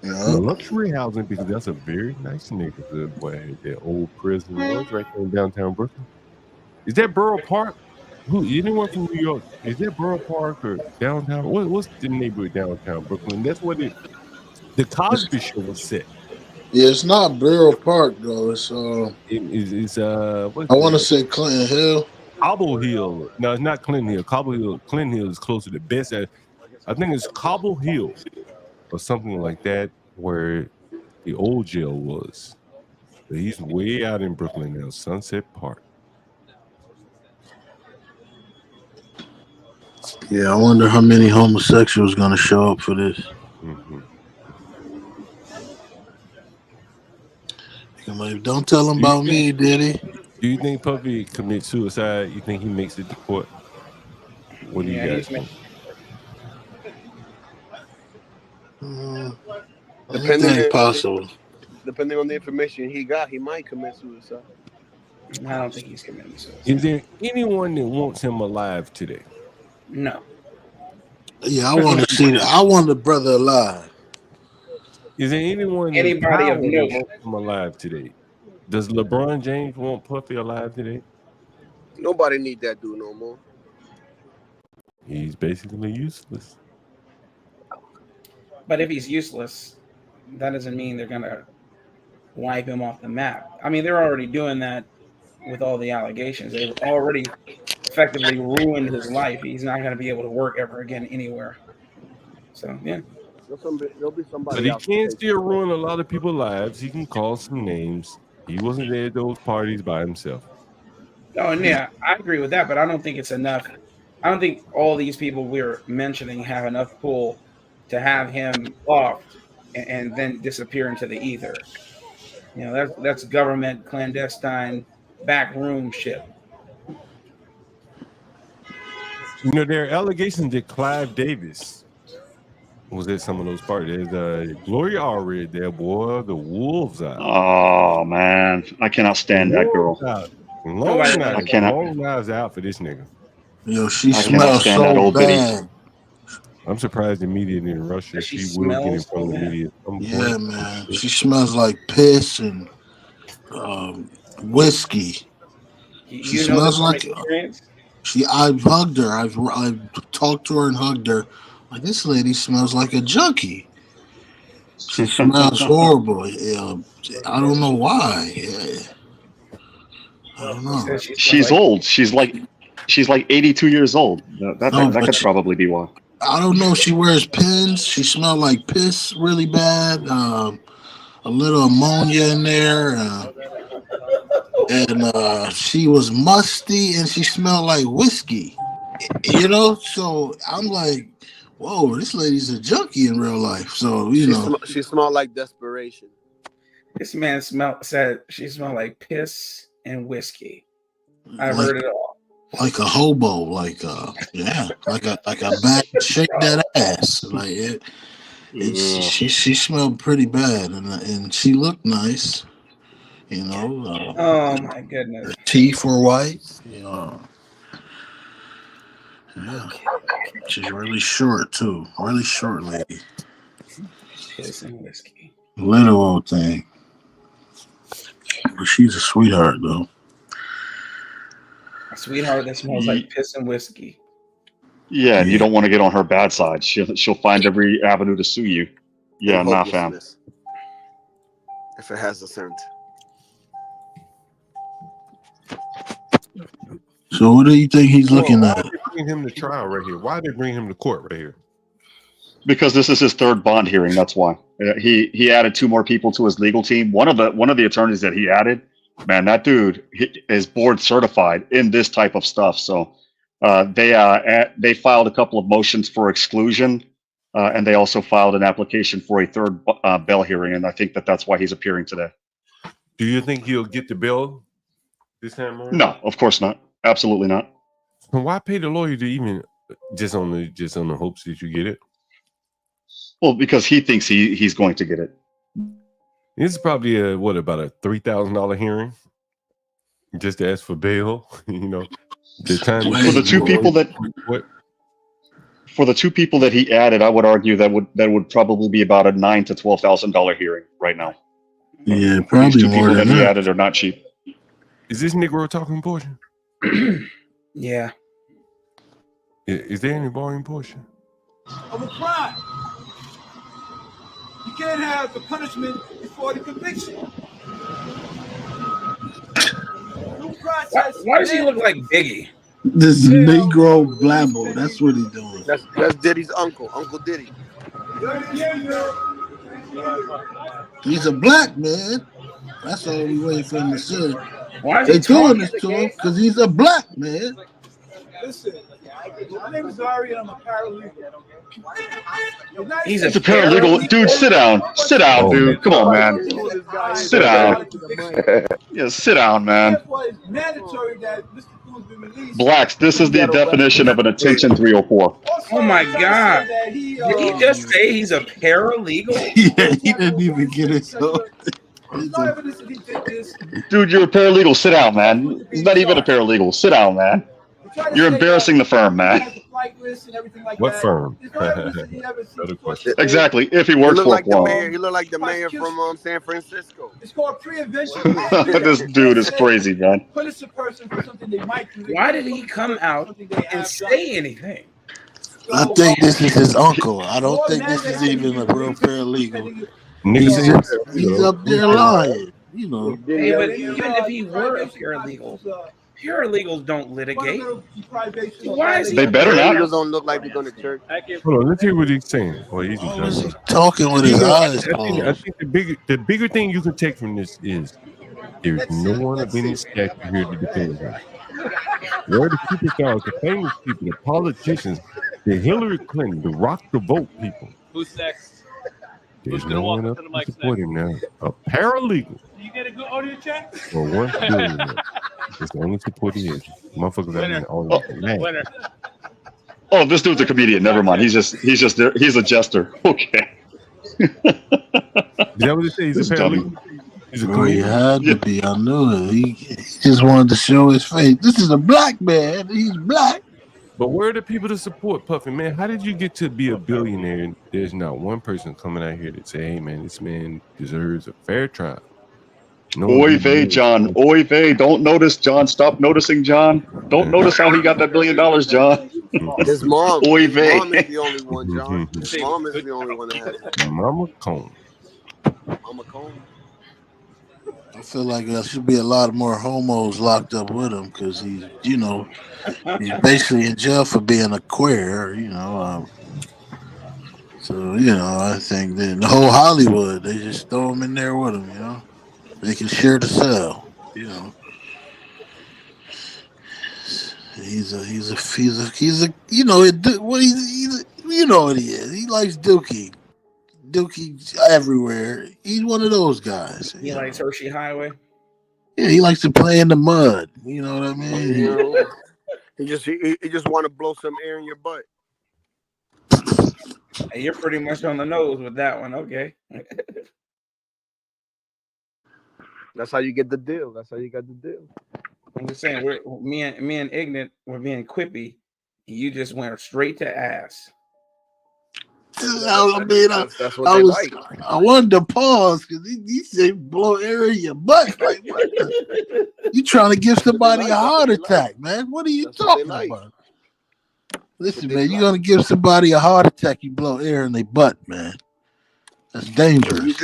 luxury housing because that's a very nice neighborhood. Boy, that old prison was right there in downtown Brooklyn. Is that Borough Park? Anyone from New York? Is that Borough Park or downtown? What's the neighborhood downtown Brooklyn? That's what the Cosby Show was set. Yeah, it's not Borough Park though. It's I want to say Clinton Hill. Cobble Hill. No, it's not Clinton Hill. Cobble Hill. Clinton Hill is closer to Best. I think it's Cobble Hill or something like that, where the old jail was. But he's way out in Brooklyn now, Sunset Park. Yeah, I wonder how many homosexuals going to show up for this. Mm-hmm. Like, don't tell him about me, did he? Do you think Puffy commits suicide? You think he makes it to court? What do you guys think? Depending on the information he got, he might commit suicide. I don't think he's committing suicide. Is there anyone that wants him alive today? No. Yeah, I want to see that. I want the brother alive. Is there anyone Anybody of that note wants him alive today? Does LeBron James want Puffy alive today? Nobody need that dude no more. He's basically useless. But if he's useless, that doesn't mean they're gonna wipe him off the map. I mean, they're already doing that with all the allegations. They've already effectively ruined his life. He's not going to be able to work ever again anywhere. So, yeah. There'll be somebody But he else can still ruin a lot of people's lives. He can call some names. He wasn't there at those parties by himself. Oh, and yeah, I agree with that, but I don't think it's enough. I don't think all these people we're mentioning have enough pull to have him off and then disappear into the ether. You know, that's government clandestine backroom shit. You know, there are allegations that Clive Davis was at some of those parties. There's Gloria Allred there, boy. The wolves out. Oh man, I cannot stand that girl. I cannot. Long knives out for this nigga. Yo, she smells so bad. I'm surprised the media didn't rush her. She will get in front of the media. Yeah, man. She smells like piss and whiskey. She smells like. I've hugged her. I've talked to her and hugged her. Like, this lady smells like a junkie. She smells horrible. I don't know why. I don't know. She's old. She's like 82 years old. That could probably be why. I don't know. She wears pins. She smelled like piss really bad. A little ammonia in there. And she was musty and she smelled like whiskey. You know? So I'm like, whoa, this lady's a junkie in real life. So, she smelled like desperation. This man said she smelled like piss and whiskey. I heard it all. Like a hobo, like a bad shake that ass. Like she smelled pretty bad, and she looked nice. You know. Oh my goodness. Her teeth were white. You know. Yeah. She's really short too. Really short lady. Piss and whiskey. Little old thing. But she's a sweetheart though. A sweetheart that smells like piss and whiskey. Yeah, and you don't want to get on her bad side. She'll find every avenue to sue you. Yeah, nah, fam. If it has a scent. So what do you think he's looking at? Why did they bring him to trial right here? Why did they bring him to court right here? Because this is his third bond hearing. That's why he added 2 more people to his legal team. One of the attorneys that he added, man, that dude is board certified in this type of stuff. So they filed a couple of motions for exclusion, and they also filed an application for a third bail hearing. And I think that's why he's appearing today. Do you think he'll get the bail this time around? No, of course not. Absolutely not. And why pay the lawyer to even just on the hopes that you get it? Well, because he thinks he's going to get it. This is probably about a $3,000 hearing, just to ask for bail. You know, the time for the 2 people for the 2 people that he added, I would argue that would probably be about a $9,000 to $12,000 hearing right now. Yeah, probably These 2 more people than that he that. added are not cheap. Is this Negro talking portion? Yeah. Is there any barring portion? Of a crime. You can't have the punishment before the conviction. Why does he look like Biggie? This Negro blabbo. That's what he's doing. That's Diddy's uncle, Uncle Diddy. He's a black man. That's all we waiting for him to say. Why is They he doing talking this to to him gay? because he's a black man. Listen, my name is Ari and I'm a paralegal. He's It's a paralegal. Dude, sit down. Sit down, dude. Come on, man. Sit down. Yeah, sit down, man. Therefore, it's mandatory that Mr. Coon's been released. Blacks, this is the definition of an attention 304. Oh my God! Did he just say he's a paralegal? Yeah, he didn't even get it. So. Dude, you're a paralegal. Sit down, man. He's not even a paralegal. Sit down, man. You're embarrassing the firm, man. What firm? Exactly. If he He works look for like the one. mayor. He look like the mayor from San Francisco. It's called pre-invention. This dude is crazy, man. Punish a person for something they might do. Why did he come out and say anything? I think this is his uncle. I don't think this is even a real paralegal. He's up there lying. You know. Hey, but even if he were a paralegal, paralegals don't litigate. Why is he? They better not. Paralegals don't look like they're going to church. Hold on, let's hear what he's saying. Well, he's talking with his eyes I closed. think the bigger thing you can take from this is there's no one of any stature here to defend him. Where are the superstars, the famous people, the politicians, the Hillary Clinton, the rock the vote people? Who's next? There's no one else to support him now. A paralegal. You get a good audio check? For $1 billion. It's the only support he is. Motherfuckers out there all man. Winner. Oh, this dude's a comedian. Never mind. He's just there. He's a jester. Okay. Is that what it says? He's a paralegal. He's a Well, he had to be. I knew it. He just wanted to show his face. This is a black man. He's black. But where are the people to support Puffy, man? How did you get to be a billionaire and there's not one person coming out here to say, hey, man, this man deserves a fair trial? No Oy vey, John. Oy vey. Don't notice, John. Stop noticing, John. Don't notice how he got that $1 billion, John. His mom. Oy His vey. mom is the only one, John. His mom is the only one that has it. Mama Cone. Mama Cone. I feel like there should be a lot more homos locked up with him because he's basically in jail for being a queer, so, I think that the whole Hollywood, they just throw him in there with him, They can share the cell, He's what he is. He likes Dookie. Dookie everywhere. He's one of those guys. He likes Hershey Highway. Yeah, he likes to play in the mud. You know what I mean? He just want to blow some air in your butt. Hey, you're pretty much on the nose with that one. Okay. That's how you get the deal. That's how you got the deal. I'm just saying, me and Ignat were being quippy, and you just went straight to ass. I mean, I wanted to pause because he said blow air in your butt. Like, you trying to give somebody a heart attack, man? What are you talking about? Listen, man, you're gonna give somebody a heart attack. You blow air in their butt, man. That's dangerous.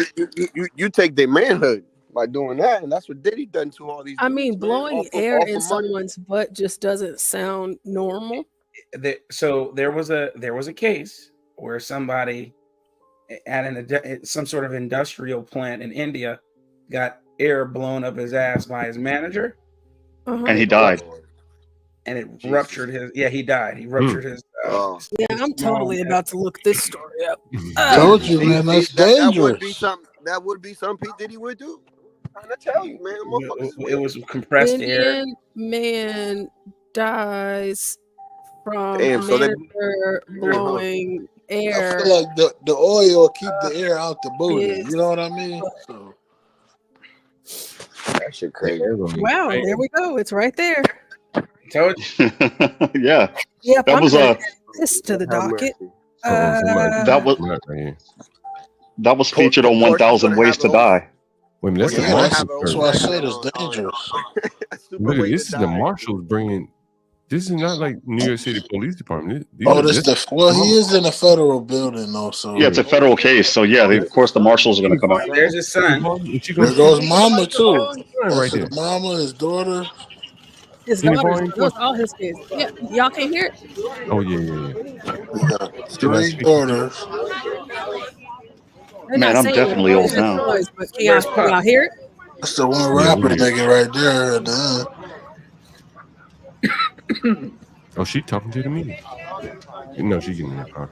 You take their manhood by doing that, and that's what Diddy done to all these. I mean, dudes, blowing man. air off in of money. someone's butt just doesn't sound normal. So there was a case where somebody at some sort of industrial plant in India got air blown up his ass by his manager, and he died. And it ruptured his. Yeah, he died. He ruptured his. Yeah, I'm totally about to look this story up. Told you, man, that's dangerous. That would be something P. Diddy would do. I'm gonna tell you, man. It was compressed air. Indian man dies from so manager blowing air. I feel like the oil will keep the air out the booty. You know what I mean? So. That shit crazy. Wow, there we go. It's right there. Told you. Yeah. Yep, that was this to the docket. That was featured on 1,000 Ways to Die. Wait a minute, that's the Marshals. That's why I said it's dangerous. Look, this is the Marshals bringing. This is not like New York City Police Department. He is in a federal building though, so yeah, it's a federal case. So yeah, of course the marshals are going to come out. There's his son. There goes Mama too. Right there. Mama, his daughter. His Any daughters. volume Those for? are all his kids. Yeah, y'all can't hear it. Oh yeah. He got Can I 3 speak? daughters. They're Man, not I'm saying it. definitely They old just now. noise, but Where's can Pop? y'all hear it? That's the one Yeah, rapper we hear. nigga right there at the end. Oh, she talking to the media. No, she getting in the car.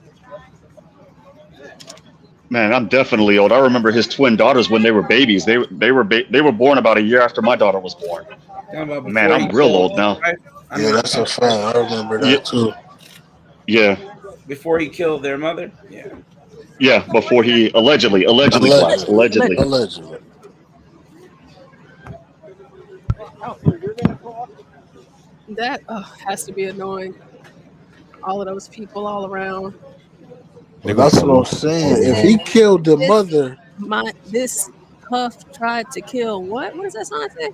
Man, I'm definitely old. I remember his twin daughters when they were babies. They were born about a year after my daughter was born. Talking about Man, before he I'm real killed old now. his wife. I Yeah, mean, that's a fact. I remember Yeah, that too. yeah, before he killed their mother. Yeah. yeah. Before he allegedly blast, Allegedly. allegedly. Allegedly. That has to be annoying. All of those people all around. They're Well, gonna that's call what I'm him. saying. If he killed the mother, This Puff tried to kill what? What does that sign say?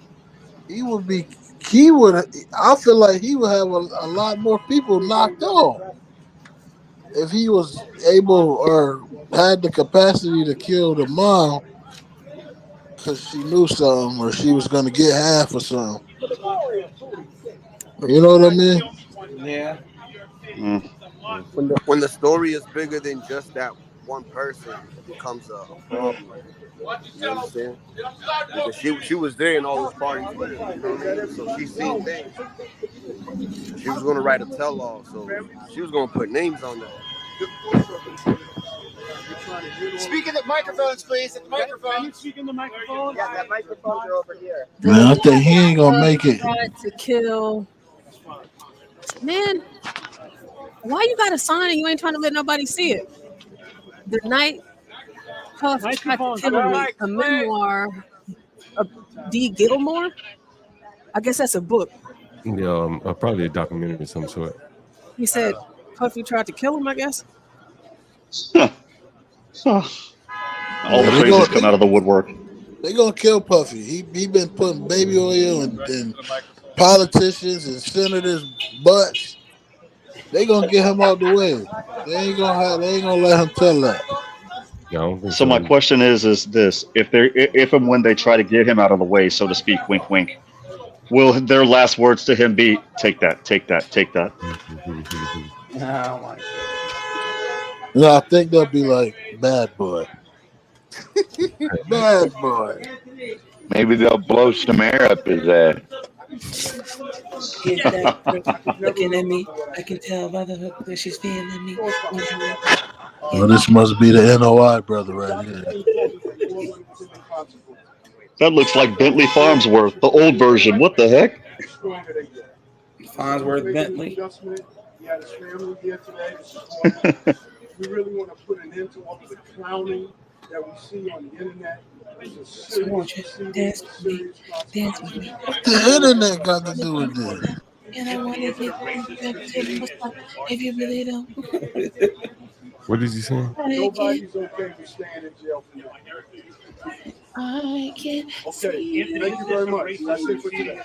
he would be. He would. I feel like he would have a lot more people knocked off if he was able or had the capacity to kill the mom because she knew something or she was gonna get half or something. You know what I mean? Yeah. Mm. When the story is bigger than just that one person, it becomes a problem. You understand? Because she was there in all those parties with him. You know what I mean? So she's seen things. She was gonna write a tell-all, so she was gonna put names on that. Speak in the microphones, please. At the microphone. Can you speak in the microphone? Yeah, that microphones are over here. Man, I think he ain't gonna make it. Tried to kill. Man, why you got a sign and you ain't trying to let nobody see it? The night Puff tried to kill me, a memoir of D. Gilmore. I guess that's a book. Yeah, probably a documentary of some sort. He said Puffy tried to kill him, I guess. All the They crazies come gonna out of the woodwork. they gonna kill Puffy. He been putting baby oil and politicians and senators' butts. They gonna get him out the way. They ain't gonna let him tell that. Yeah, I don't think So my so. question is this: if and when they try to get him out of the way, so to speak, wink, wink, will their last words to him be "Take that, take that, take that"? Oh my. No, I think they'll be like bad boy. Bad boy. Maybe they'll blow some air up his ass. Get that look, looking at me. I can tell by the look that she's feeling me. Well, this must be the NOI brother right here. That looks like Bentley Farnsworth, the old version. What the heck? Farnsworth Bentley. Yeah, his family here today. We really want to put an end to all of the clowning that we see on the internet. So I want you to dance with me. Dance with me. What the internet got to do with this? And I want to get back to the spot if you really don't. What is he saying? Nobody's okay with staying in jail for now. I can Okay, thank you very much. That's it for today.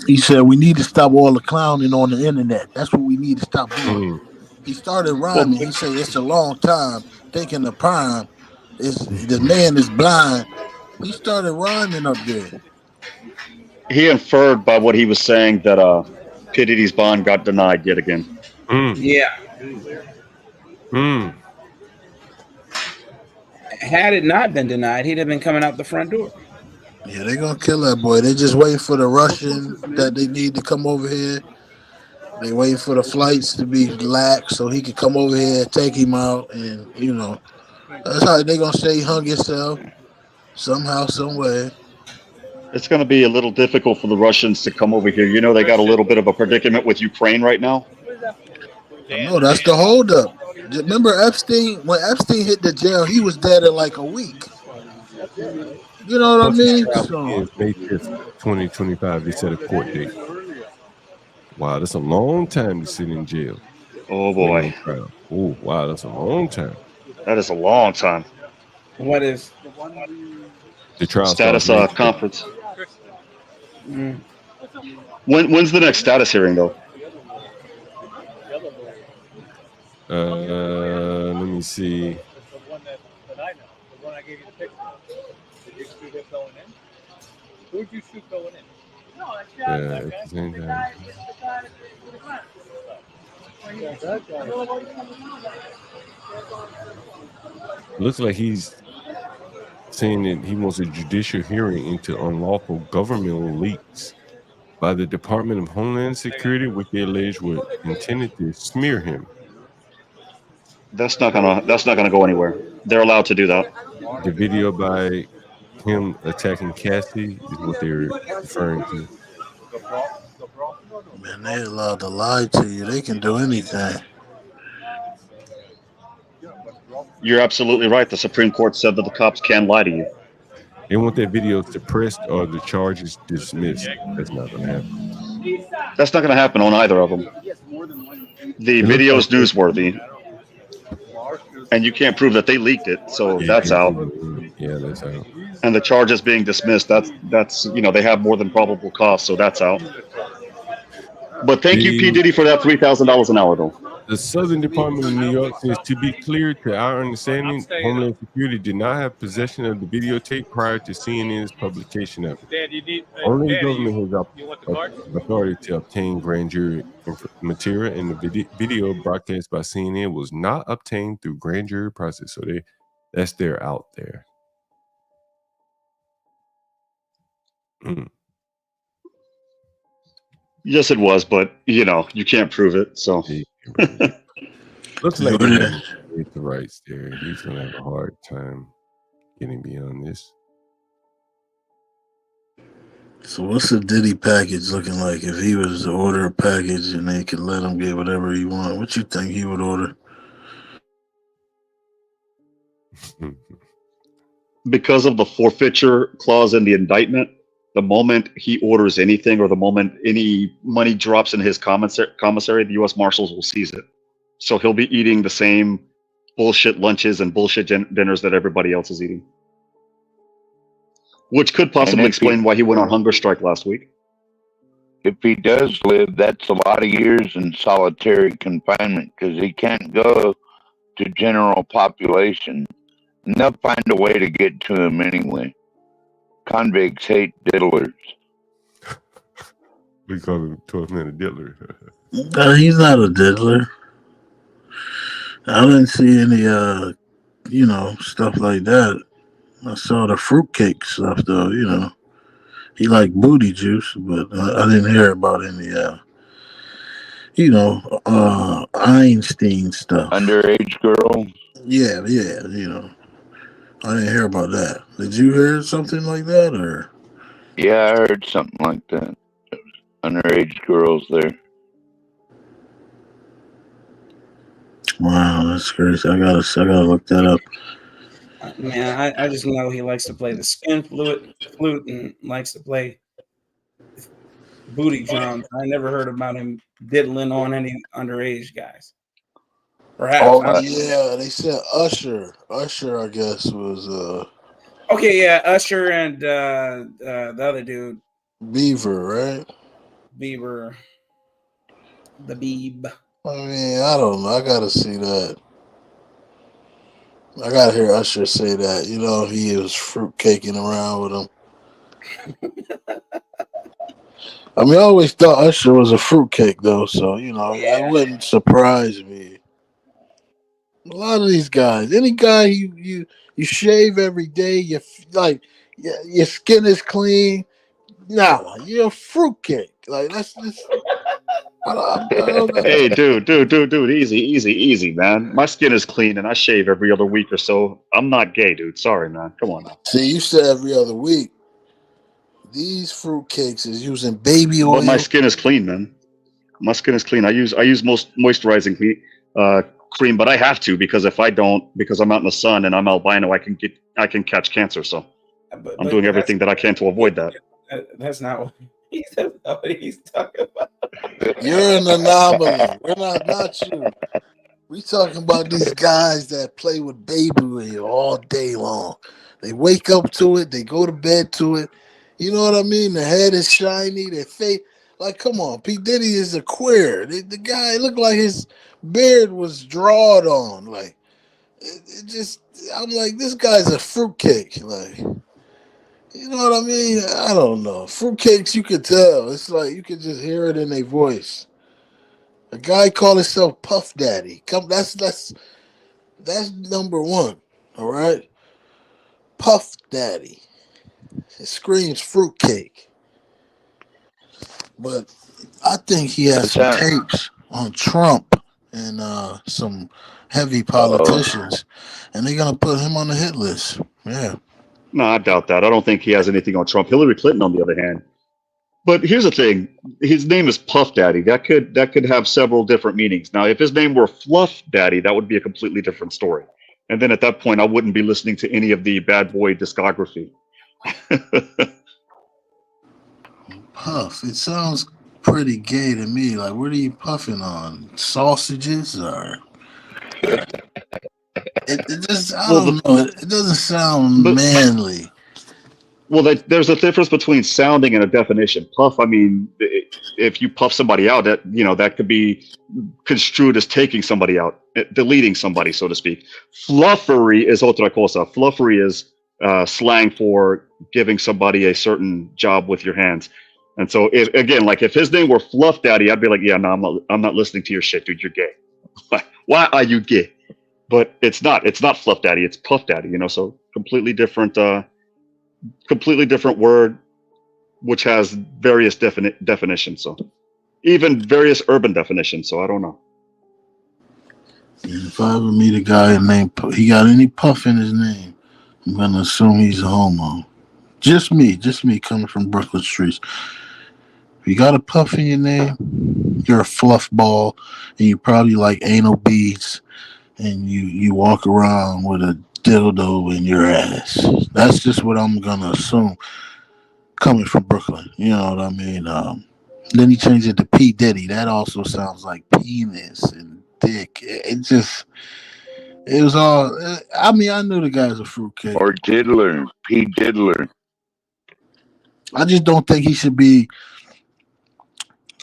He said we need to stop all the clowning on the internet. That's what we need to stop doing. He started rhyming. He said it's a long time thinking the prime is the man is blind. He started rhyming up there. He inferred by what he was saying that P. Diddy's bond got denied yet again. Yeah. Had it not been denied, he'd have been coming out the front door. Yeah, they're gonna kill that boy. They just waiting for the Russian that they need to come over here. They waiting for the flights to be lax so he can come over here, take him out, and that's how they gonna say he hung himself somehow, some way. It's going to be a little difficult for the Russians to come over here. You know, they got a little bit of a predicament with Ukraine right now. No, that's the holdup. Remember Epstein? When Epstein hit the jail, he was dead in like a week. You know what I mean? Is May 5th, 2025. They set a court date. Wow, that's a long time to sit in jail. Oh boy. Oh wow, that's a long time. That is a long time. What is the trial status conference? Mm. When's the next status hearing though? Let me see. Who'd you shoot going in? No, that at shot, the same time. Looks like he's saying that he wants a judicial hearing into unlawful governmental leaks by the Department of Homeland Security, which they allege were intended to smear him. That's not gonna go anywhere. They're allowed to do that. The video by him attacking Cassie is what they're referring to. Man, they allowed to lie to you. They can do anything. You're absolutely right. The Supreme Court said that the cops can lie to you. They want their videos suppressed or the charges dismissed. That's not going to happen. That's not going to happen on either of them. The video is newsworthy, and you can't prove that they leaked it, so that's out. Yeah, that's out. And the charges being dismissed, that's they have more than probable cause, so that's out. But thank you, P. Diddy, for that $3,000 an hour, though. The Southern Department of New York says, to be clear, to our understanding, Homeland Security did not have possession of the videotape prior to CNN's publication of it. Only the government has authority to obtain grand jury material, and the video broadcast by CNN was not obtained through grand jury process. So they're out there. Yes, it was, but you can't prove it. So looks like they have the rights there. He's gonna have a hard time getting beyond this. So what's the Diddy package looking like? If he was to order a package and they could let him get whatever he want, what you think he would order? Because of the forfeiture clause in the indictment, the moment he orders anything or the moment any money drops in his commissary, the U.S. Marshals will seize it. So he'll be eating the same bullshit lunches and bullshit dinners that everybody else is eating. Which could possibly explain why he went on hunger strike last week. If he does live, that's a lot of years in solitary confinement because he can't go to general population. And they'll find a way to get to him anyway. Convicts hate diddlers. We call him 12-minute diddler. No, he's not a diddler. I didn't see any, stuff like that. I saw the fruitcake stuff, though, He liked booty juice, but I didn't hear about any, Einstein stuff. Underage girl? Yeah, I didn't hear about that. Did you hear something like that, or? Yeah, I heard something like that. Underage girls there. Wow, that's crazy. I gotta look that up. Man, I just know he likes to play the spin flute and likes to play booty drums. I never heard about him diddling on any underage guys. Perhaps. Yeah, they said Usher. Usher, I guess, was Okay, yeah, Usher and the other dude. Beaver, right? Beaver. The Beeb. I mean, I don't know. I gotta see that. I gotta hear Usher say that. He was fruitcaking around with him. I mean, I always thought Usher was a fruitcake, though. So that wouldn't surprise me. A lot of these guys, any guy you shave every day, your skin is clean. Nah, you're a fruitcake. Like that's just. I don't know. Hey, dude, easy, man. My skin is clean, and I shave every other week or so. I'm not gay, dude. Sorry, man. Come on now. See, you said every other week. These fruitcakes is using baby oil. But my skin is clean, man. My skin is clean. I use most moisturizing cream, but I have to because if I don't, because I'm out in the sun and I'm albino, I can catch cancer. So I'm doing everything that I can to avoid that. That's not what he's talking about. You're an anomaly. We're not you. We talking about these guys that play with baby oil all day long. They wake up to it. They go to bed to it. You know what I mean? The head is shiny. Their face, like, come on. P. Diddy is a queer. The guy looked like his beard was drawn on. Like, I'm like, this guy's a fruitcake. Like, You know what I mean? I don't know. Fruitcakes, you could tell. It's like you could just hear it in their voice. A guy called himself Puff Daddy. That's number one. All right, Puff Daddy. It screams fruitcake. But I think he has some tapes on Trump and some heavy politicians, and they're gonna put him on the hit list. Yeah. No, I doubt that. I don't think he has anything on Trump. Hillary Clinton, on the other hand. But here's the thing: his name is Puff Daddy. That could have several different meanings. Now, if his name were Fluff Daddy, that would be a completely different story. And then at that point, I wouldn't be listening to any of the Bad Boy discography. Puff. It sounds pretty gay to me. Like, what are you puffing on? Sausages or? It just I don't know. It doesn't sound manly. Well, there's a difference between sounding and a definition. Puff, I mean, if you puff somebody out, that could be construed as taking somebody out, deleting somebody, so to speak. Fluffery is otra cosa. Fluffery is slang for giving somebody a certain job with your hands. And so, if his name were Fluff Daddy, I'd be like, yeah, no, I'm not listening to your shit, dude. You're gay. Why are you gay? But it's not Fluff Daddy. It's Puff Daddy. So completely different word, which has various definitions. So even various urban definitions. So I don't know. If I ever meet a guy named he got any puff in his name, I'm gonna assume he's a homo. Just me coming from Brooklyn streets. If you got a puff in your name, you're a fluff ball, and you probably like anal beads, and you walk around with a dildo in your ass. That's just what I'm gonna assume coming from Brooklyn. You know what I mean? Then he changed it to P. Diddy. That also sounds like penis and dick. It was all. I mean, I knew the guy's a fruitcake. Or diddler, P. Diddler. I just don't think he should be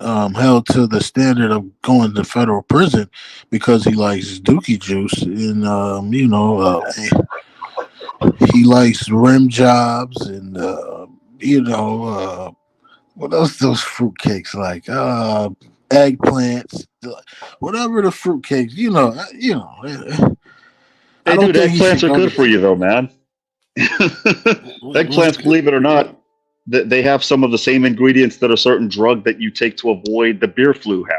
held to the standard of going to federal prison because he likes dookie juice and he likes rim jobs and what else those fruitcakes like eggplants, whatever the fruitcakes. Hey, dude, eggplants are good for you though, man. Eggplants, believe it or not, they have some of the same ingredients that a certain drug that you take to avoid the beer flu have.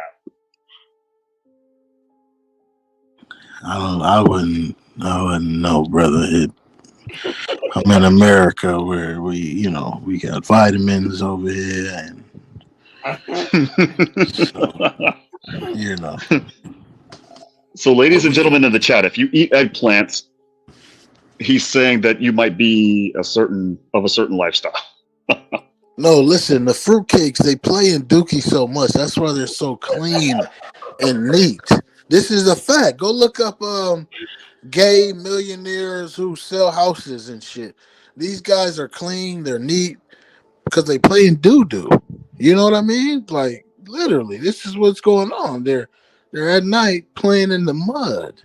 I wouldn't know, brother. I'm in America where we got vitamins over here, and So, ladies and gentlemen in the chat, if you eat eggplants, he's saying that you might be of a certain lifestyle. No, listen, the fruitcakes, they play in Dookie so much. That's why they're so clean and neat. This is a fact. Go look up gay millionaires who sell houses and shit. These guys are clean, they're neat because they play in doo-doo. You know what I mean? Like, literally, this is what's going on. They're at night playing in the mud.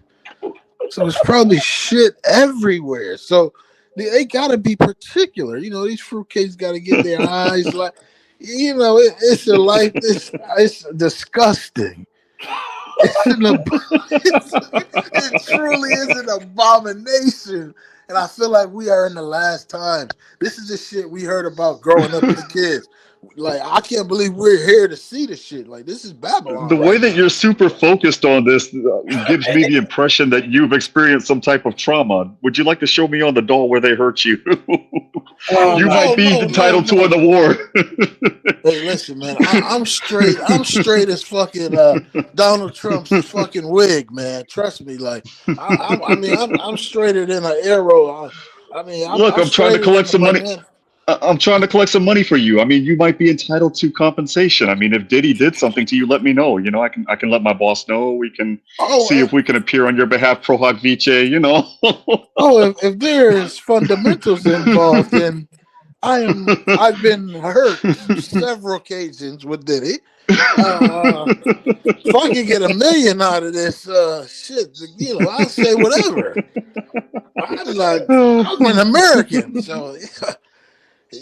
So it's probably shit everywhere. So they gotta be particular. These fruitcakes gotta get their eyes like, it's a life. It's disgusting. It truly is an abomination. And I feel like we are in the last times. This is the shit we heard about growing up as kids. Like, I can't believe we're here to see this shit. Like, this is Babylon. The way that you're super focused on this gives me the impression that you've experienced some type of trauma. Would you like to show me on the doll where they hurt you? You might be entitled to an award. Hey, listen, man. I'm straight. I'm straight as fucking Donald Trump's fucking wig, man. Trust me. Like, I'm straighter than an arrow. I'm trying to collect some money. I'm trying to collect some money for you. I mean, you might be entitled to compensation. I mean, if Diddy did something to you, let me know. I can let my boss know. We can see if we can appear on your behalf, pro hoc vice. If there's fundamentals involved, then I've been hurt several occasions with Diddy. If I can get $1 million out of this shit, I'll say whatever. I'm an American, so.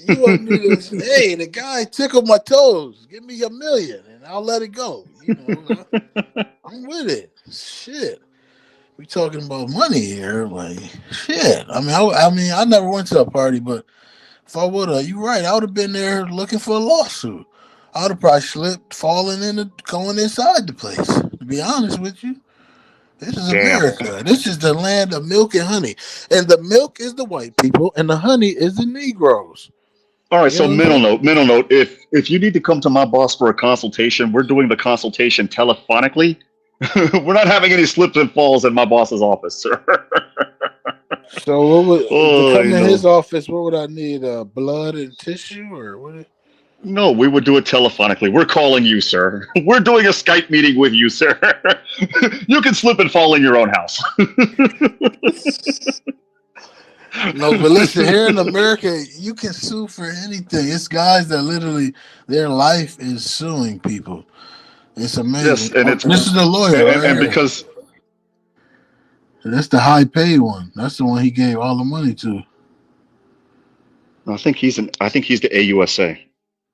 You want me to say, hey, the guy tickled my toes. Give me $1 million and I'll let it go. You know, I'm with it. Shit. We talking about money here. Like, shit. I mean, I never went to a party, but if I would have, you're right, I would have been there looking for a lawsuit. I would have probably slipped, fallen going inside the place. To be honest with you. This is Damn. America. This is the land of milk and honey. And the milk is the white people and the honey is the Negroes. All right, You so know middle what note. If you need to come to my boss for a consultation, we're doing the consultation telephonically. We're not having any slips and falls in my boss's office, sir. So what would to come to no. his office, what would I need? Blood and tissue or what? No, we would do it telephonically. We're calling you, sir. We're doing a Skype meeting with you, sir. You can slip and fall in your own house. No, but listen, here in America, you can sue for anything. It's guys that literally their life is suing people. It's amazing. Yes, and This is the lawyer, right and here. because That's the high paid one. That's the one he gave all the money to. I think he's the AUSA,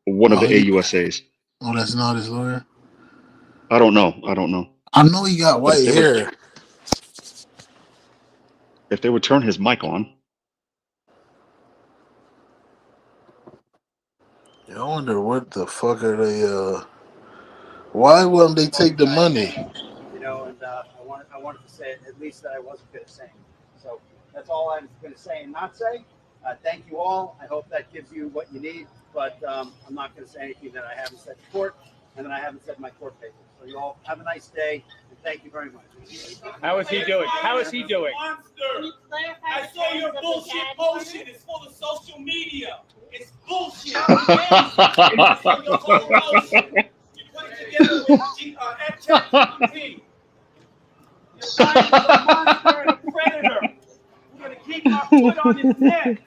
one of the AUSAs. Oh, that's not his lawyer. I don't know. I know he got But white hair. If they would turn his mic on. I wonder what the fuck are they? Why wouldn't they take the money? You know, and I wanted to say at least that I wasn't going to say. So that's all I was going to say and not say. Thank you all. I hope that gives you what you need. But I'm not going to say anything that I haven't said to court and that I haven't said in my court papers. So you all have a nice day and thank you very much. How is he doing? How is he doing? I saw your bullshit potion. It's full of social media. It's bullshit. You put it together with ChatGPT. You're lying to a monster and a predator. We're going to keep our foot on his neck.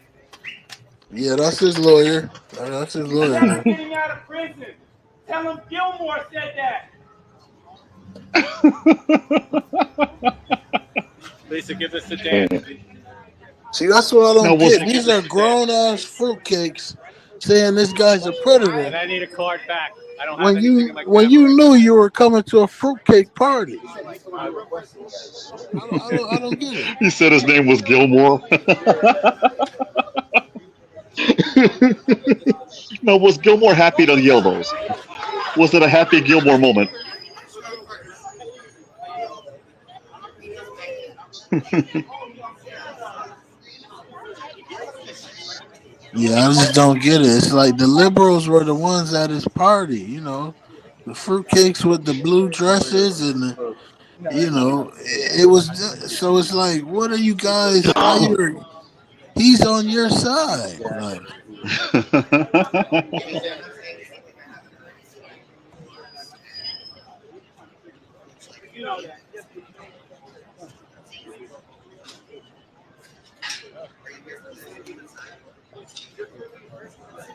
Yeah, that's his lawyer. That's his lawyer. Instead of getting out of prison, tell him Gilmore said that. Lisa, give this to Dan. See, that's what I don't No, get. These are grown ass fruitcakes saying this guy's a predator. And I need a card back. I don't have When anything you in my when you knew you were coming to a fruitcake party. I don't get it. He said his name was Gilmore. Now, was Gilmore happy to yell those? Was it a happy Gilmore moment? Yeah, I just don't get it. It's like the liberals were the ones at his party, you know, the fruitcakes with the blue dresses and the, you know, it was so. It's like, what are you guys? He's on your side. Like,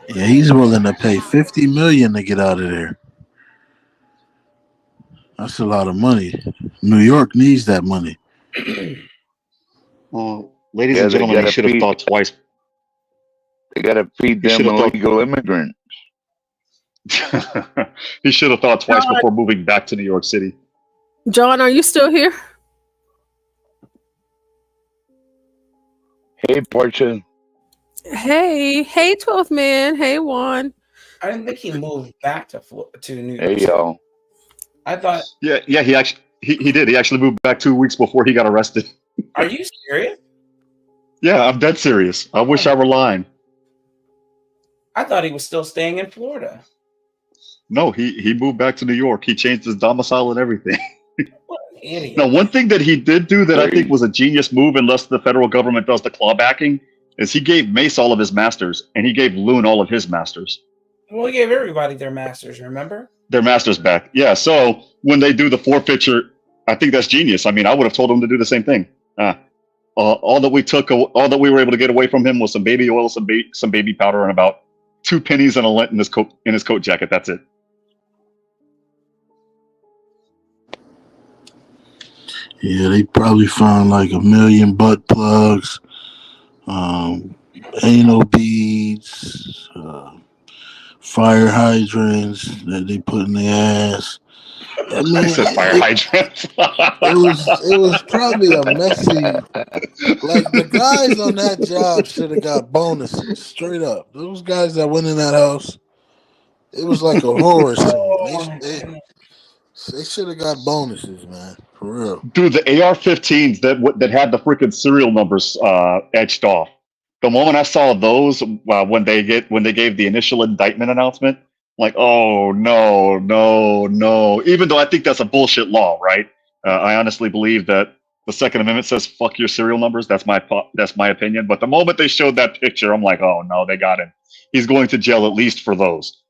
yeah, he's willing to pay $50 million to get out of there. That's a lot of money. New York needs that money. Well, ladies and gentlemen, he should have thought twice. They got to feed them illegal immigrants. He should have thought twice before moving back to New York City. John, are you still here? Hey, Portia. Hey, 12th man. Hey, Juan. I didn't think he moved back to New York. Hey, y'all. I thought. Yeah, he actually he did. He actually moved back 2 weeks before he got arrested. Are you serious? Yeah, I'm dead serious. I wish I were lying. I thought he was still staying in Florida. No, he moved back to New York. He changed his domicile and everything. What an idiot. Now, one thing that he did do that I think was a genius move, unless the federal government does the clawbacking, is he gave Mace all of his masters, and he gave Loon all of his masters. Well, he gave everybody their masters, remember? Their masters back. Yeah, so when they do the forfeiture, I think that's genius. I mean, I would have told him to do the same thing. All that we were able to get away from him was some baby oil, some baby powder, and about 2 pennies and a lint in his coat jacket. That's it. Yeah, they probably found like 1 million butt plugs, anal beads, fire hydrants that they put in their ass. I mean, He said fire hydrants. it was probably a messy. Like the guys on that job should have got bonuses straight up. Those guys that went in that house, it was like a horror scene. They should have got bonuses, man, for real. Dude, the AR-15s that had the freaking serial numbers etched off. The moment I saw those when they gave the initial indictment announcement, like, oh no, no, no. Even though I think that's a bullshit law, right? I honestly believe that the Second Amendment says fuck your serial numbers. That's my opinion. But the moment they showed that picture, I'm like, oh no, they got him. He's going to jail at least for those.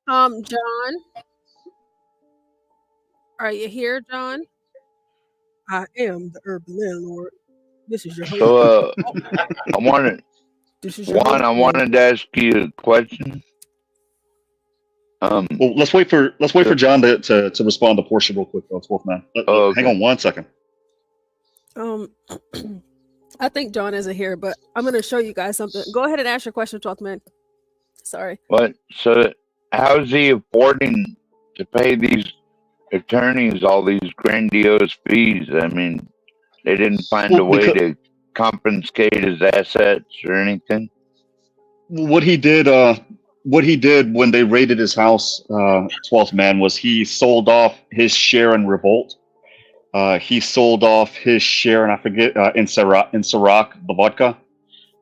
John, are you here, John? I am the urban landlord. This is your host. So I wanted I wanted to ask you a question. Well, let's wait for John to respond to Portia real quick, though. It's Wolfman. Hang on 1 second. I think John isn't here, but I'm going to show you guys something. Go ahead and ask your question, 12th man. Sorry. What? So how is he affording to pay these attorneys all these grandiose fees? I mean, they didn't find a way to confiscate his assets or anything. What he did when they raided his house, 12th man, was he sold off his share in Revolt. He sold off his share, and I forget, in Ciroc, the vodka.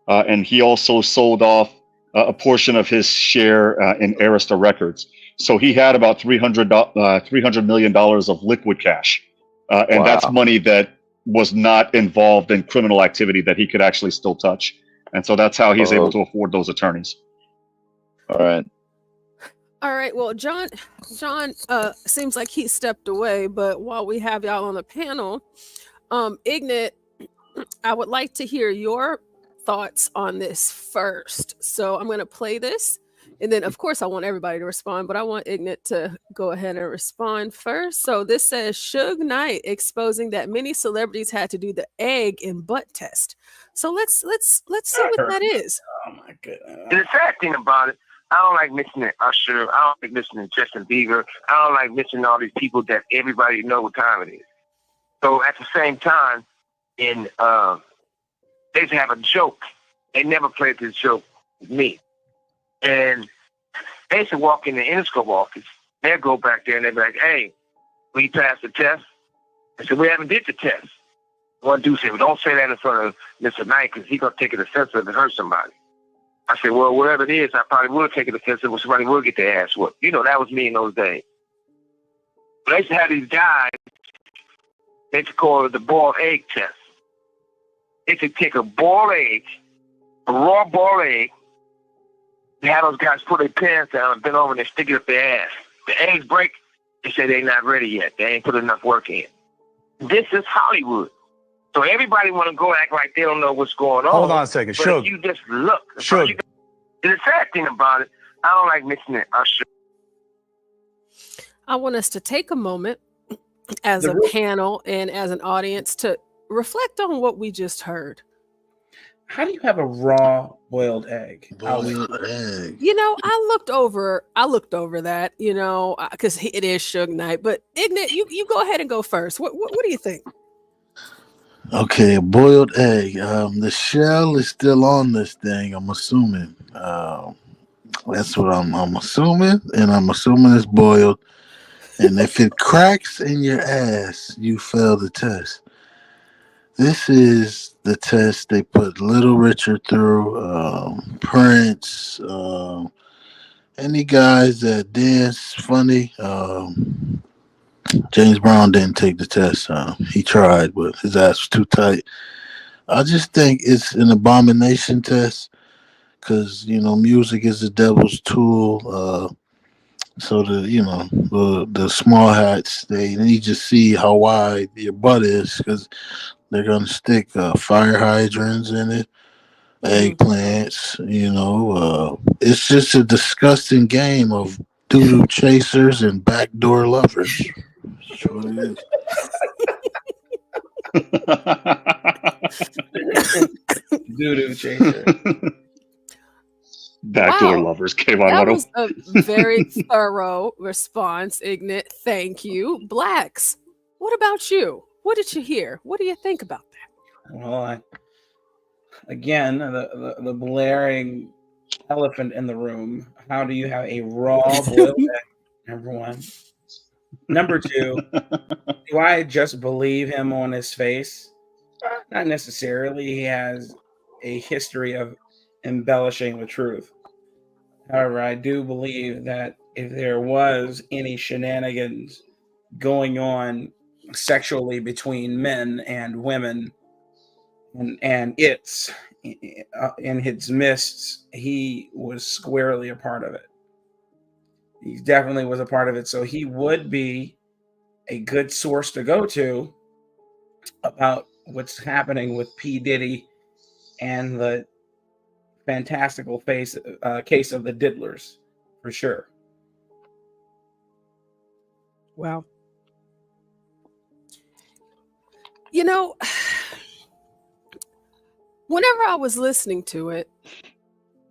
And he also sold off a portion of his share in Arista Records. So he had about $300 million of liquid cash. And that's money that was not involved in criminal activity that he could actually still touch. And so that's how he's able to afford those attorneys. All right. Well, John seems like he stepped away, but while we have y'all on the panel, Ignat, I would like to hear your thoughts on this first. So I'm going to play this, and then of course I want everybody to respond, but I want Ignat to go ahead and respond first. So this says Suge Knight exposing that many celebrities had to do the egg and butt test. So let's see what that is. Oh my goodness. And the sad thing about it, I don't like mentioning Usher. I don't like mentioning Justin Bieber. I don't like mentioning all these people that everybody know what time it is. So at the same time, they used to have a joke. They never played this joke with me. And they used to walk in the Interscope office. They'd go back there and they'd be like, hey, we passed the test. I said, we haven't did the test. One dude said, well, don't say that in front of Mr. Knight because he's going to take it offensive and hurt somebody. I said, well, whatever it is, I probably would take it offensive when somebody would get their ass whooped. You know, that was me in those days. But I used to have these guys, they used to call it the boiled egg test. They used to take a boiled egg, a raw boiled egg, they have those guys put their pants down and bend over and they stick it up their ass. The eggs break, they say they're not ready yet. They ain't put enough work in. This is Hollywood. So everybody want to go act like they don't know what's going on. Hold on a second. But Suge. if you just look. Suge. The sad thing about it, I don't like mentioning Usher. I want us to take a moment as a panel and as an audience to reflect on what we just heard. How do you have a raw boiled egg? You know, I looked over that, you know, because it is Suge Knight. But Ignat, you go ahead and go first. What do you think? Okay, a boiled egg. The shell is still on this thing, I'm assuming. That's what I'm assuming, and I'm assuming it's boiled. And if it cracks in your ass, you fail the test. This is the test they put Little Richard through, Prince, any guys that dance funny. James Brown didn't take the test. He tried, but his ass was too tight. I just think it's an abomination test because, you know, music is the devil's tool. So the small hats, they need to see how wide your butt is because they're going to stick fire hydrants in it, eggplants, you know. It's just a disgusting game of doo-doo chasers and backdoor lovers. That's what it is. Doo-doo chaser. Backdoor Wow. lovers came on That one. was a very thorough response, Ignat. Thank you. Blacks, what about you? What did you hear? What do you think about that? Well, again, the blaring elephant in the room. How do you have a raw boiled egg? Number one. Number two, do I just believe him on his face? Not necessarily. He has a history of embellishing the truth. However, I do believe that if there was any shenanigans going on sexually between men and women, and it's in his midst, he was squarely a part of it. He definitely was a part of it. So he would be a good source to go to about what's happening with P. Diddy and the fantastical case of the diddlers, for sure. Wow. You know, whenever I was listening to it,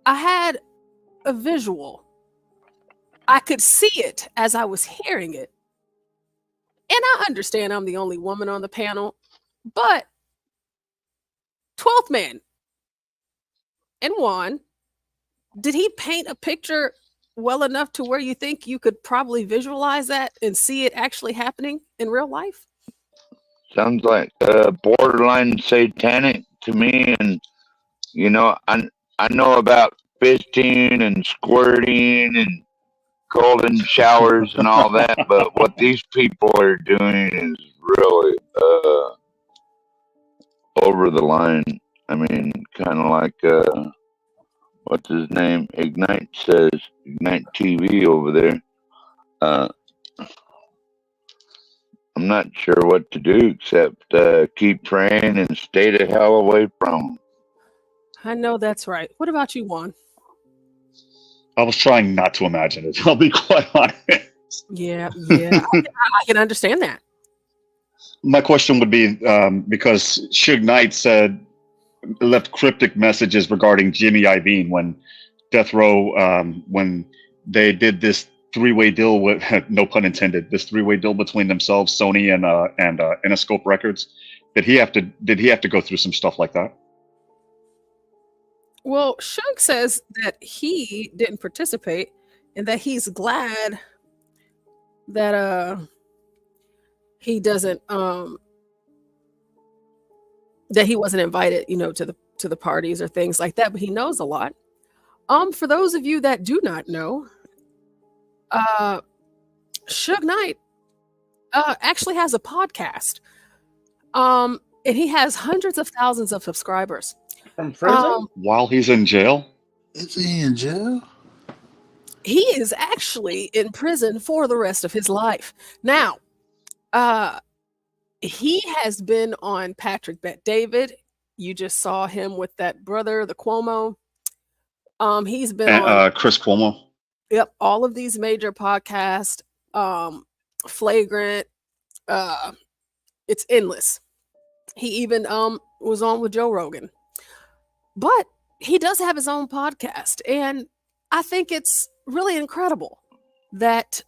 I had a visual. I could see it as I was hearing it. And I understand I'm the only woman on the panel, but 12th man and Juan, did he paint a picture well enough to where you think you could probably visualize that and see it actually happening in real life? Sounds like borderline satanic to me. And you know, I know about fisting and squirting and golden showers and all that, but what these people are doing is really over the line. I mean, kind of like what's his name? Ignite says, Ignite TV over there. I'm not sure what to do except keep praying and stay the hell away from them. I know that's right. What about you, Juan? I was trying not to imagine it. I'll be quite honest. Yeah, I can understand that. My question would be because Suge Knight left cryptic messages regarding Jimmy Iovine when Death Row, when they did this three-way deal with, no pun intended, this three-way deal between themselves, Sony and Interscope Records. Did he have to go through some stuff like that? Well, Suge says that he didn't participate and that he's glad that he doesn't that he wasn't invited, to the parties or things like that, but he knows a lot. For those of you that do not know, Suge Knight actually has a podcast. And he has hundreds of thousands of subscribers. From prison? While he's in jail? Is he in jail? He is actually in prison for the rest of his life. Now, he has been on Patrick Bet David. You just saw him with that brother, the Cuomo. He's been on Chris Cuomo. Yep, all of these major podcasts, Flagrant, it's endless. He even was on with Joe Rogan. But he does have his own podcast, and I think it's really incredible that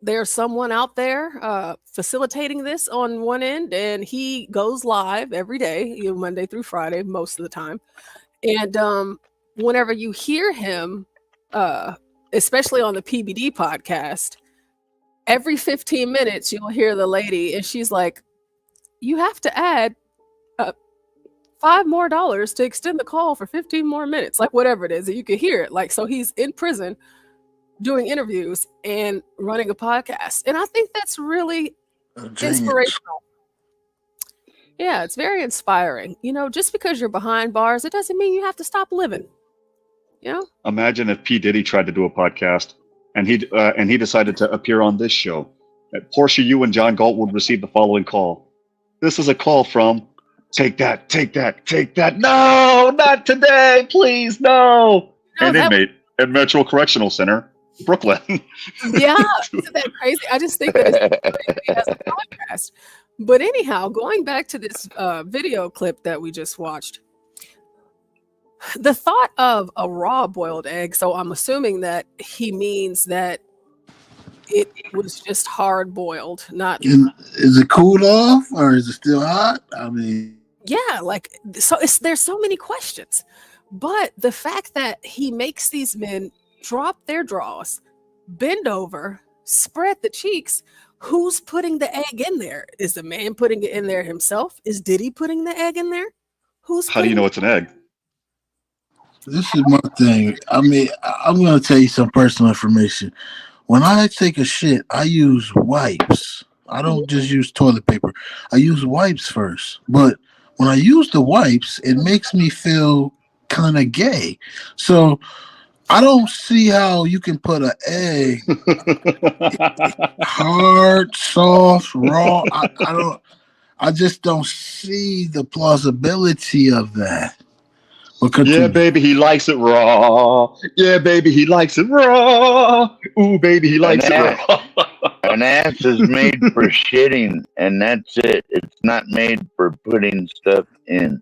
there's someone out there facilitating this on one end, and he goes live every day, Monday through Friday, most of the time. And whenever you hear him, especially on the PBD podcast, every 15 minutes you'll hear the lady, and she's like, "You have to add $5 more to extend the call for 15 more minutes," like whatever it is. You can hear it. Like, so he's in prison doing interviews and running a podcast. And I think that's really inspirational. Yeah, it's very inspiring. Just because you're behind bars, it doesn't mean you have to stop living. Imagine if P. Diddy tried to do a podcast and he decided to appear on this show. Portia, you and John Galt would receive the following call. This is a call from Take that. No, not today, please, no. An inmate at Metro Correctional Center, Brooklyn. Yeah, isn't that crazy? I just think that he has a podcast. But anyhow, going back to this video clip that we just watched, The thought of a raw boiled egg, so I'm assuming that he means that it was just hard boiled, not Is it cooled off or is it still hot? I mean, yeah, like so there's so many questions. But the fact that he makes these men drop their draws, bend over, spread the cheeks, who's putting the egg in there? Is the man putting it in there himself? Is Diddy putting the egg in there? Who's How do you putting know it's an egg? this is my thing. I mean, I'm gonna tell you some personal information. When I take a shit, I use wipes. I don't just use toilet paper. I use wipes first. But when I use the wipes, it makes me feel kind of gay. So I don't see how you can put an egg hard, soft, raw. I don't. I just don't see the plausibility of that. But Yeah, baby, he likes it raw. Yeah, baby, he likes it raw. Ooh, baby, he likes it raw. An ass is made for shitting, and that's it. It's not made for putting stuff in.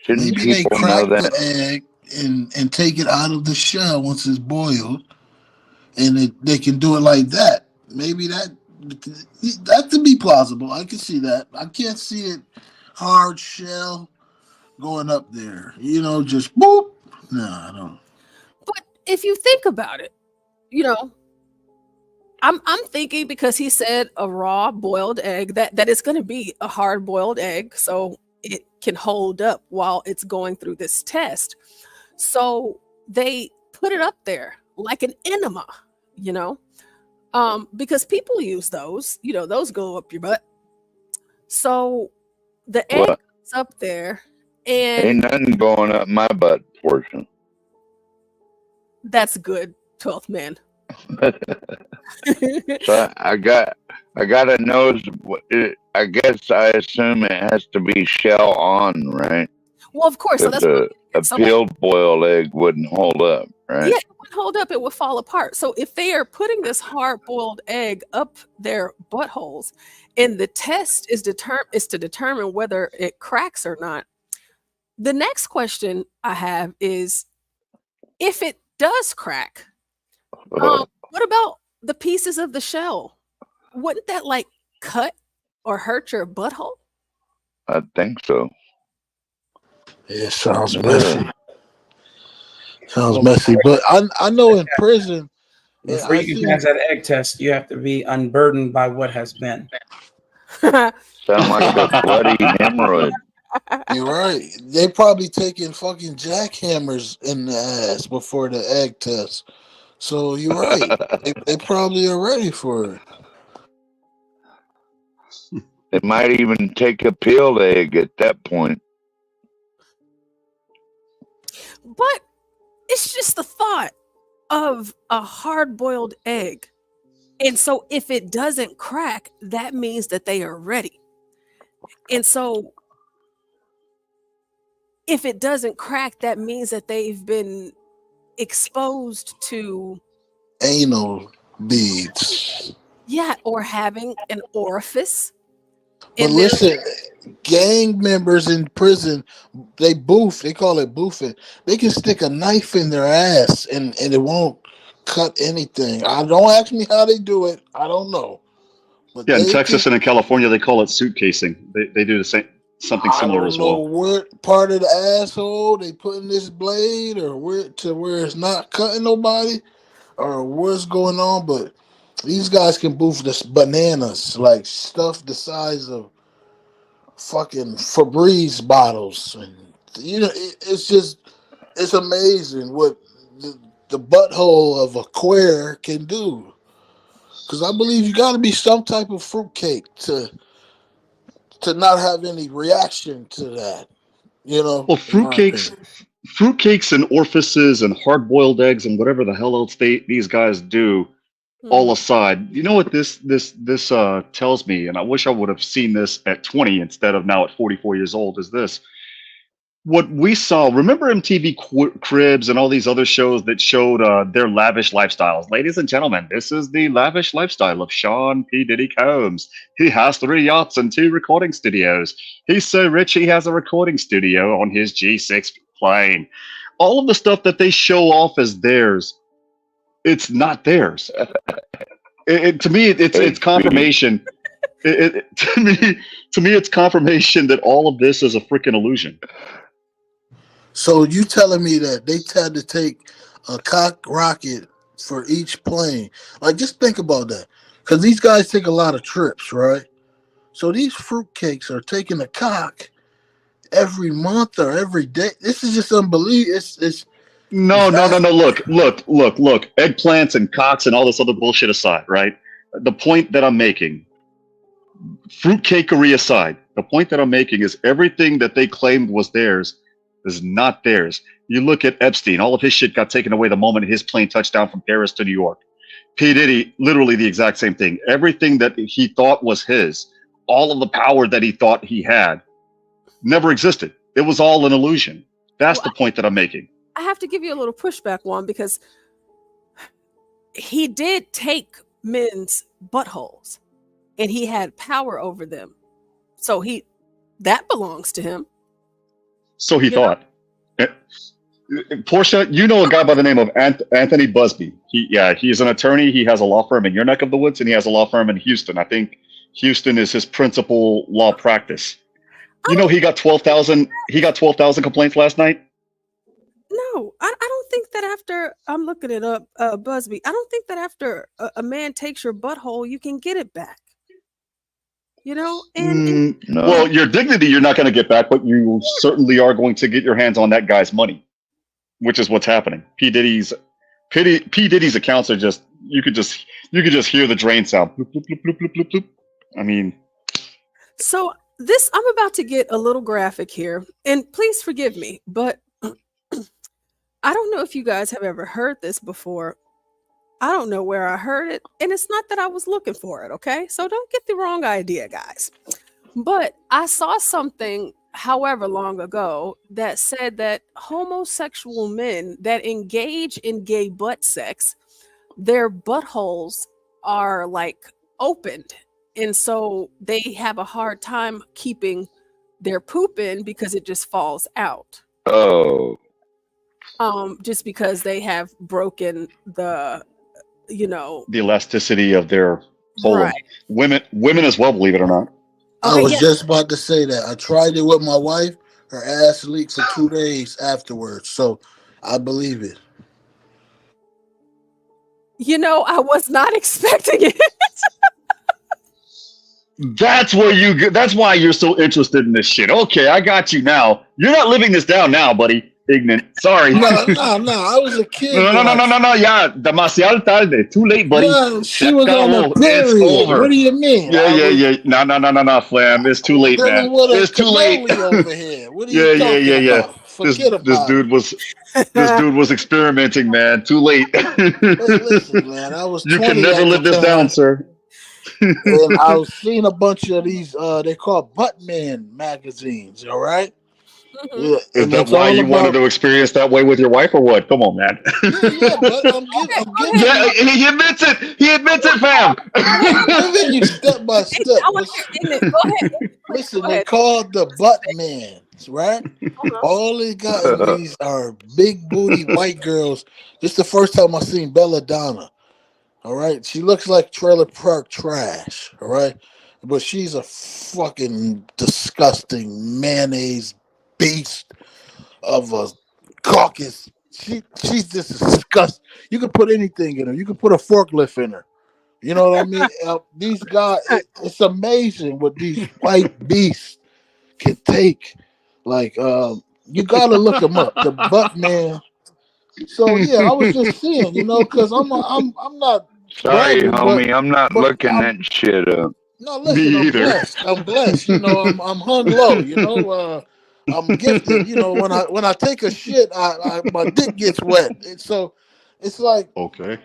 Shouldn't maybe they people crack know the that? egg and take it out of the shell once it's boiled, and they can do it like that. Maybe that could be plausible. I can see that. I can't see it hard shell going up there. Just boop. No, I don't. But if you think about it, you know, I'm thinking because he said a raw boiled egg that it's going to be a hard boiled egg, so it can hold up while it's going through this test. So they put it up there like an enema, because people use those. Those go up your butt. So the egg What? is up there, Ain't and nothing going up my butt portion. that's good, 12th man. So I got a nose. I guess I assume it has to be shell on, right? Well, of course. So Because that's a so peeled boiled egg wouldn't hold up, right? yeah, it would hold up, it would fall apart. So if they are putting this hard-boiled egg up their buttholes, and the test is to determine whether it cracks or not, the next question I have is, if it does crack, what about the pieces of the shell? Wouldn't that like cut or hurt your butthole? I think so. It sounds messy. Sounds messy, but I know in prison. Before you can pass that egg test, you have to be unburdened by what has been. Sound like a bloody hemorrhoid. You're right. They probably taking fucking jackhammers in the ass before the egg test. So you're right. they probably are ready for it. They might even take a peeled egg at that point. But it's just the thought of a hard-boiled egg. And so if it doesn't crack, that means that they are ready. And so if it doesn't crack, that means that they've been exposed to anal beads. Yeah, or having an orifice. But listen, gang members in prison, they boof. They call it boofing. They can stick a knife in their ass and it won't cut anything. Don't ask me how they do it. I don't know. But yeah, in Texas and in California, they call it suitcasing. They do the same, something similar as well. I don't know what part of the asshole they put in this blade, or where it's not cutting nobody, or what's going on. But these guys can boof this bananas, like stuff the size of fucking Febreze bottles, and it's amazing what the butthole of a queer can do. Because I believe you got to be some type of fruitcake to not have any reaction to that. Well, fruitcakes and orifices and hard-boiled eggs and whatever the hell else these guys do. All aside, you know what this tells me, and I wish I would have seen this at 20 instead of now at 44 years old. Is this what we saw? Remember MTV Cribs and all these other shows that showed their lavish lifestyles? Ladies and gentlemen, this is the lavish lifestyle of Sean P. Diddy Combs. He has 3 yachts and 2 recording studios. He's so rich he has a recording studio on his G6 plane. all of the stuff that they show off as theirs, it's not theirs. To me, it's confirmation. To me, it's confirmation that all of this is a freaking illusion. So you telling me that they had to take a cock rocket for each plane? Like, just think about that, because these guys take a lot of trips, right? So these fruitcakes are taking a cock every month or every day. This is just unbelievable. No. Look. Eggplants and cocks and all this other bullshit aside, right? The point that I'm making, fruitcakery aside, the point that I'm making is everything that they claimed was theirs is not theirs. You look at Epstein, all of his shit got taken away the moment his plane touched down from Paris to New York. P. Diddy, literally the exact same thing. Everything that he thought was his, all of the power that he thought he had, never existed. It was all an illusion. That's the point that I'm making. I have to give you a little pushback, Juan, because he did take men's buttholes and he had power over them. So that belongs to him. So he thought. Portia, you know a guy by the name of Anthony Busby. He's an attorney. He has a law firm in your neck of the woods, and he has a law firm in Houston. I think Houston is his principal law practice. You know, he got 12,000. He got 12,000 complaints last night. No, I don't think that after I'm looking it up, Busby. I don't think that after a man takes your butthole, you can get it back. You know, and No. Well, your dignity you're not going to get back, but you certainly are going to get your hands on that guy's money, which is what's happening. P. Diddy's accounts are just you could just hear the drain sound. Bloop, bloop, bloop, bloop, bloop, bloop, bloop. I mean, so I'm about to get a little graphic here, and please forgive me, but I don't know if you guys have ever heard this before. I don't know where I heard it, and it's not that I was looking for it, okay? So don't get the wrong idea, guys. But I saw something, however long ago, that said that homosexual men that engage in gay butt sex, their buttholes are like opened. And so they have a hard time keeping their poop in because it just falls out. Oh. Just because they have broken the elasticity of their colon. Right. Women as well, believe it or not. I was just about to say that. I tried it with my wife. Her ass leaked for 2 days afterwards. So I believe it. You know, I was not expecting it. That's why you're so interested in this shit. Okay, I got you now. You're not living this down now, buddy. Ignorant. Sorry. No. I was a kid. No. Yeah, demasiado tarde. Too late, buddy. No, she was on a period. It's over. What do you mean? Yeah. No, Flam. It's too late, man. It's too late. Over here. What are you talking about? Forget about this dude was experimenting, man. Too late. Listen, man. I was. You can never live this down, sir. And I was seeing a bunch of these. They call Buttman magazines. All right. Mm-hmm. Is that why you wanted to experience that way with your wife, or what? Come on, man. But I'm giving yeah, he admits it. He admits it, fam. I'm giving you step by step. Go ahead. Listen, they called the Buttmans, right? All they got in these are big booty white girls. This is the first time I've seen Belladonna. All right, she looks like trailer park trash. All right, but she's a fucking disgusting mayonnaise beast of a caucus. She's just disgusting. You could put anything in her. You could put a forklift in her. You know what I mean? These guys, it's amazing what these white beasts can take. Like, you gotta look them up. The Buttman. So yeah, I was just seeing, because I'm not. Sorry, bragging, homie, I'm not looking that shit up. No, listen, I'm blessed. I'm hung low. I'm gifted. When I take a shit, my dick gets wet. So it's like, okay.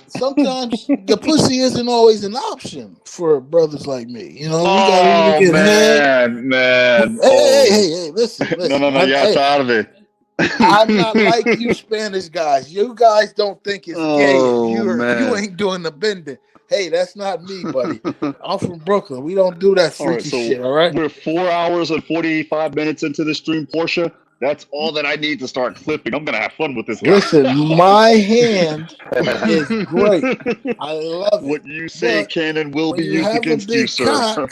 Sometimes the pussy isn't always an option for brothers like me. We gotta get man. Hey, listen. No, yeah, it's out of it. I'm not like you Spanish guys. You guys don't think it's gay. You ain't doing the bending. Hey, that's not me, buddy. I'm from Brooklyn. We don't do that freaky shit, all right? We're 4 hours and 45 minutes into the stream, Portia. That's all that I need to start clipping. I'm gonna have fun with this guy. Listen, my hand is great. I love it. What you say But can and will when be you used have a against you, big sir. cock,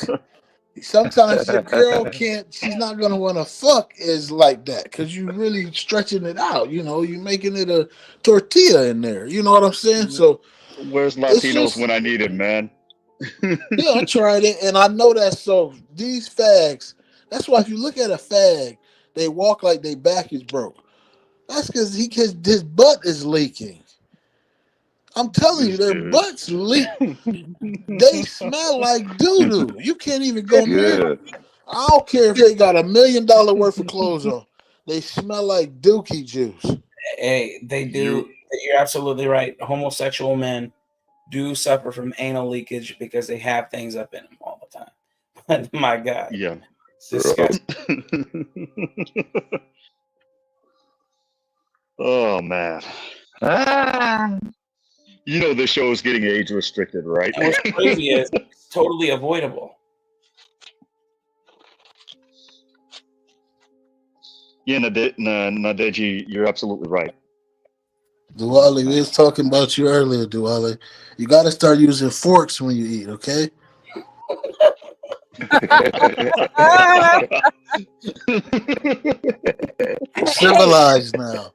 sometimes the girl can't. She's not gonna want to fuck is like that because you really stretching it out. You know, you making it a tortilla in there. You know what I'm saying? So Where's it's Latinos just when I need it, man? yeah. I tried it and I know that. So these fags. That's why if you look at a fag, they walk like their back is broke. That's because his butt is leaking. I'm telling you, This their dude. butts leak. They smell like doo doo. You can't even go near. Good. I don't care if they got $1 million worth of clothes on. They smell like dookie juice. Hey, they do. You You're absolutely right. Homosexual men do suffer from anal leakage because they have things up in them all the time. But my God, yeah. it's disgusting. Oh man. You know this show is getting age restricted, right? And what's crazy is it's totally avoidable. Yeah, Nadeji, you're absolutely right. Duwali, we was talking about you earlier, Duwali. You got to start using forks when you eat, okay? Civilized now.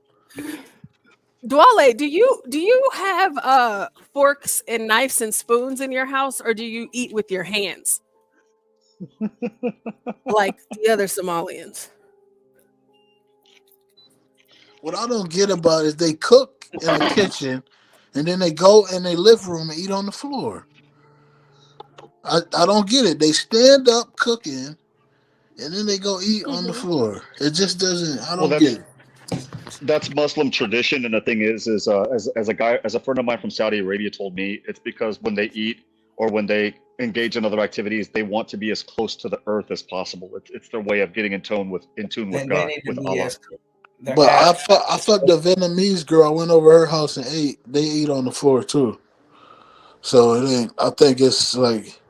Dwale, do you have forks and knives and spoons in your house, or do you eat with your hands like the other Somalians? What I don't get about is they cook in the kitchen and then they go in their living room and eat on the floor. I don't get it. They stand up cooking and then they go eat on the floor. It just doesn't. I Well, don't get it. that's Muslim tradition, and the thing is as a friend of mine from Saudi Arabia told me, it's because when they eat or when they engage in other activities, they want to be as close to the earth as possible. It's their way of getting in tune with Then God, they need to with be Allah. But I fucked the Vietnamese girl. I went over her house and ate. They eat on the floor too. So it ain't. I think it's like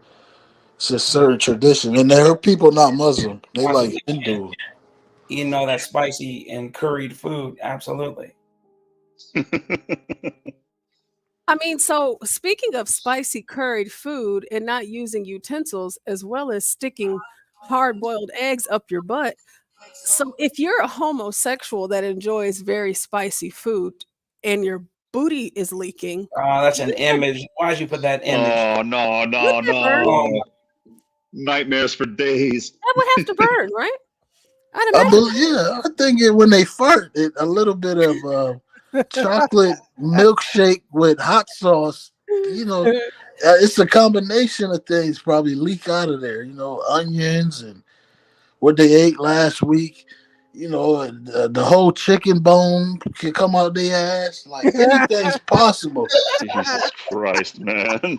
it's a certain tradition, and her people not Muslim. They like Hindu. Eating all that spicy and curried food, absolutely. I mean, so speaking of spicy curried food and not using utensils, as well as sticking hard-boiled eggs up your butt. So if you're a homosexual that enjoys very spicy food and your booty is leaking, Oh, that's an image. Why'd you put that image? Oh no, Wouldn't it burn? no! Nightmares for days. That would have to burn, right? I'd I imagine. believe, yeah, I think when they fart, a little bit of chocolate milkshake with hot sauce. You know, it's a combination of things probably leak out of there. You know, onions and what they ate last week. You know, and, the whole chicken bone can come out their ass. Like anything's possible. Jesus Christ, man.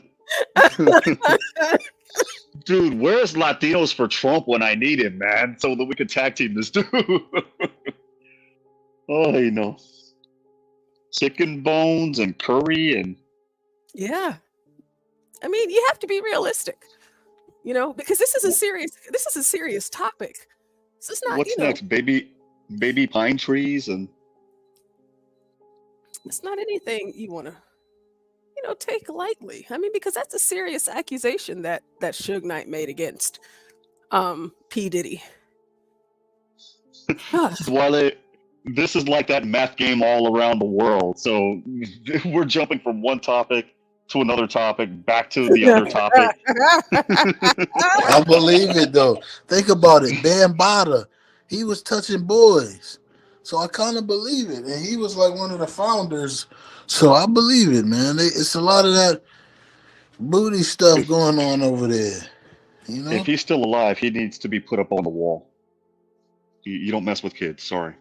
Dude, where's Latinos for Trump when I need him, man? So that we could tag team this dude. Oh, you know. Chicken bones and curry and Yeah. I mean, you have to be realistic, you know, because this is a serious topic. This is not, what's next? Baby pine trees and it's not anything you want to, take lightly. I mean, because that's a serious accusation that Suge Knight made against P. Diddy. Wale, this is like that math game all around the world. So we're jumping from one topic to another topic, back to the other topic. I believe it though. Think about it. Bambaataa, he was touching boys. So I kind of believe it. And he was like one of the founders. So I believe it, man. It's a lot of that booty stuff going on over there. You know? If he's still alive, he needs to be put up on the wall. You don't mess with kids. Sorry.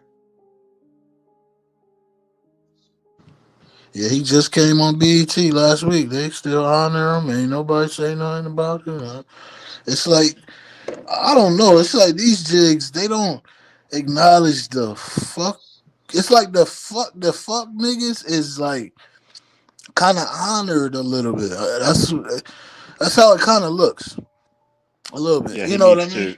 Yeah, he just came on BET last week. They still honor him. Ain't nobody say nothing about it. It's like, I don't know. It's like these jigs, they don't acknowledge the fuck. It's like the fuck niggas is like kind of honored a little bit. That's how it kind of looks. A little bit. Yeah, you know what I mean?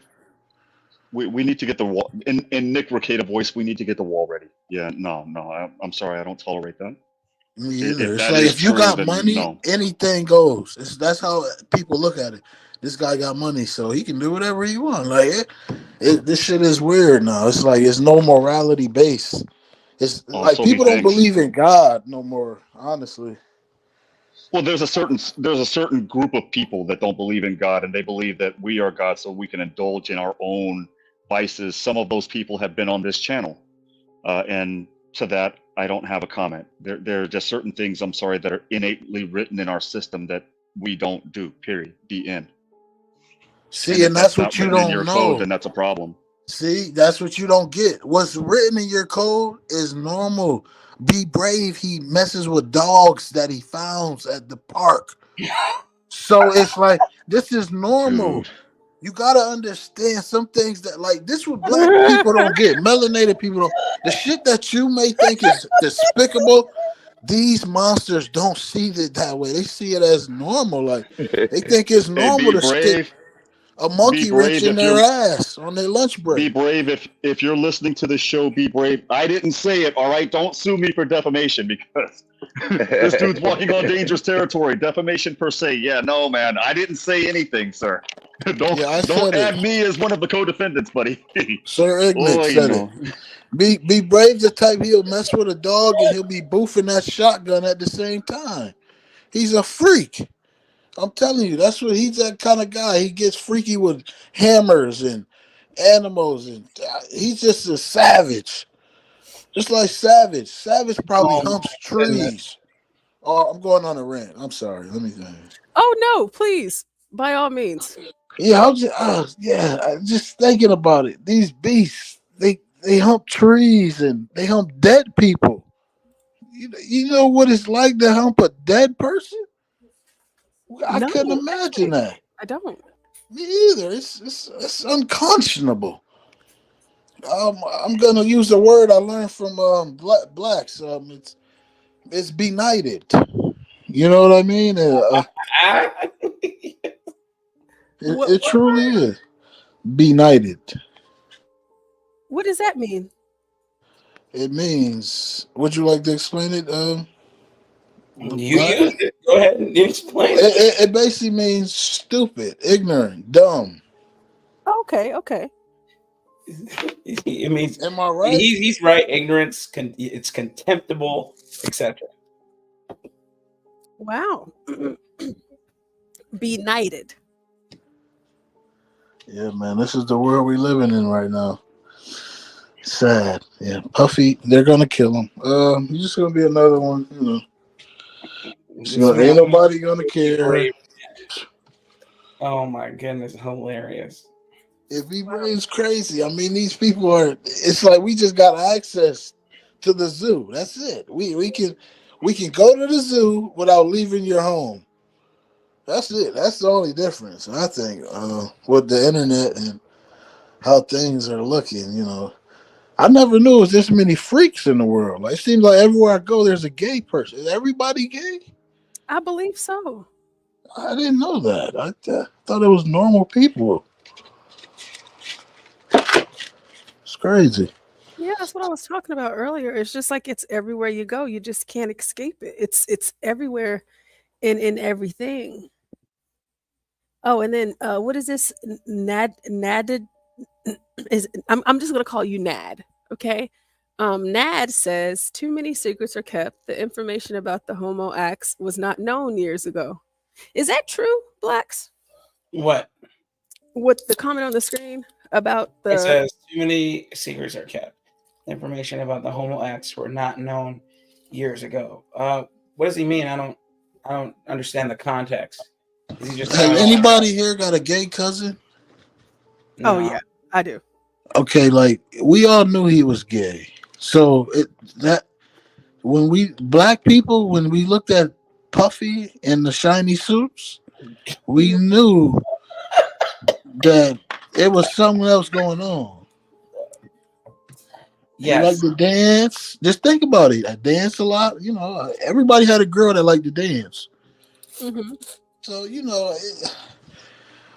We need to get the wall in Nick Ricada voice. We need to get the wall ready. Yeah, no, I'm sorry, I don't tolerate that. Me either. If It's that like is if you true, got then money, no. anything goes. That's how people look at it. This guy got money, so he can do whatever he wants. Like this shit is weird now. It's like it's no morality base. It's Oh, like so people don't methinks. believe in God no more. Honestly, Well, there's a certain group of people that don't believe in God, and they believe that we are God, so we can indulge in our own vices. Some of those people have been on this channel, and to that, I don't have a comment. There are just certain things, I'm sorry, that are innately written in our system that we don't do. Period. The end. see, And if and that's that's not what you written in don't your code, know. then that's a problem. See, that's what you don't get. What's written in your code is normal. Be brave. He messes with dogs that he founds at the park. So it's like this is normal. Dude. You gotta understand some things that like this what black people don't get. Melanated people don't. The shit that you may think is despicable, these monsters don't see it that way. They see it as normal. Like they think it's Hey, normal to stick a be monkey wrench brave in if their you're ass on their lunch be break. brave if you're listening to this show. Be brave. I didn't say it. All right, don't sue me for defamation because this dude's walking on dangerous territory. Defamation per se. Yeah, no, man, I didn't say anything, sir. Yeah, I Don't said it. add me as one of the co-defendants, buddy. Sir Ignick Oh, said no. it. Be brave the type he'll mess with a dog and he'll be boofing that shotgun at the same time. He's a freak. I'm telling you, that's what he's that kind of guy. He gets freaky with hammers and animals, and he's just a savage, just like Savage. Savage probably Oh my humps goodness. trees. Oh, I'm going on a rant. I'm sorry. Let me think. Oh no, please, by all means. Yeah, I'm just thinking about it. These beasts, they hump trees and they hump dead people. You know what it's like to hump a dead person? I No, couldn't imagine actually, that. I don't. Me either. It's unconscionable. I'm gonna use the word I learned from blacks. It's benighted. You know what I mean? It truly is benighted. What does that mean? It means. Would you like to explain it? You Black? used it. Go ahead and explain it. It basically means stupid, ignorant, dumb. Okay. It means, am I right? He's right. Ignorance, it's contemptible, etc. Wow. Benighted. Yeah, man, this is the world we're living in right now. Sad. Yeah, Puffy, they're gonna kill him. He's just gonna be another one, you know. Ain't nobody gonna care. Oh my goodness, hilarious. If he is crazy, I mean, these people are. It's like we just got access to the zoo. That's it. We can go to the zoo without leaving your home. That's it. That's the only difference, I think, with the internet and how things are looking. You know, I never knew there was this many freaks in the world. Like, it seems like everywhere I go, there's a gay person. Is everybody gay? I believe so. I didn't know that. I thought it was normal people. It's crazy. Yeah, that's what I was talking about earlier. It's just like it's everywhere you go. You just can't escape it. It's everywhere in everything. Oh, and then what is this? Naded is I'm just gonna call you Nad, okay? Nad says too many secrets are kept. The information about the homo acts was not known years ago. Is that true, Blacks? What? What the comment on the screen about the It says too many secrets are kept. Information about the homo acts were not known years ago. What does he mean? I don't understand the context. Is he just Has anybody here got a gay cousin? Oh yeah, I do. Okay, like we all knew he was gay. So when we black people, when we looked at Puffy in the shiny suits, we knew that it was something else going on. Yes. He liked to dance. Just think about it. I dance a lot. You know, everybody had a girl that liked to dance. Mm-hmm. So, you know,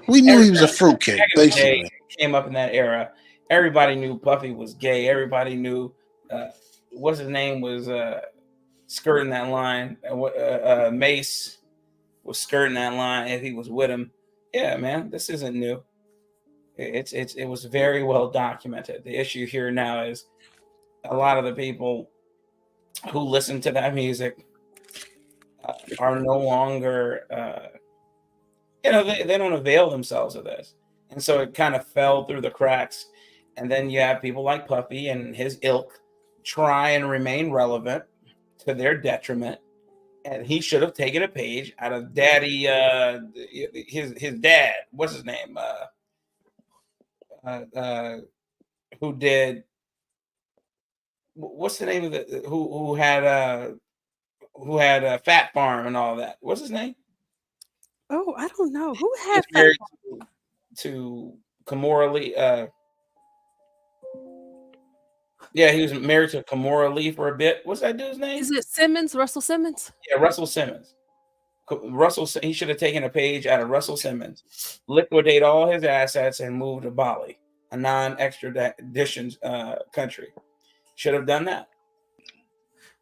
we knew he was a fruitcake, basically. came up in that era, everybody knew Puffy was gay. Everybody knew what's his name was skirting that line. Mace was skirting that line if he was with him. Yeah, man, this isn't new. It was very well documented. The issue here now is a lot of the people who listen to that music are no longer, they don't avail themselves of this. And so it kind of fell through the cracks. And then you have people like Puffy and his ilk try and remain relevant to their detriment. And he should have taken a page out of Daddy, his dad. What's his name? Who did? What's the name of the who had a Fat Farm and all that? What's his name? Oh, I don't know. Who had He's married to Kimora Lee. Yeah, he was married to Kimora Lee for a bit. What's that dude's name? Is it Simmons? Russell Simmons? Yeah, Russell Simmons. He should have taken a page out of Russell Simmons, liquidate all his assets, and move to Bali, a non-extradition country. Should have done that.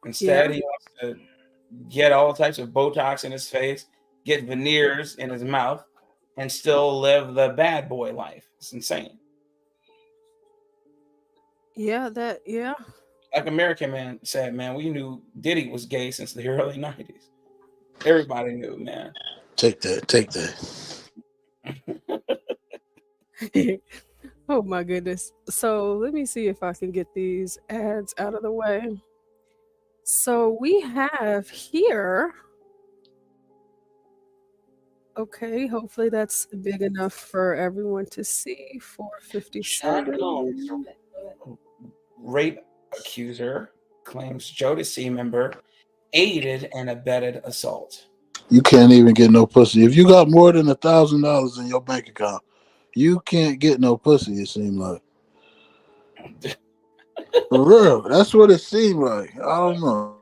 Instead, he wants to get all types of Botox in his face, get veneers in his mouth, and still live the bad boy life. It's insane. Yeah, Like American Man said, man, we knew Diddy was gay since the early 90s. Everybody knew, man. Take that. Oh my goodness. So let me see if I can get these ads out of the way. So we have here. Okay, hopefully that's big enough for everyone to see. 457. Rape accuser claims Jodeci member aided and abetted assault. You can't even get no pussy. If you got more than $1,000 in your bank account, you can't get no pussy, it seemed like. For real. That's what it seemed like. I don't know.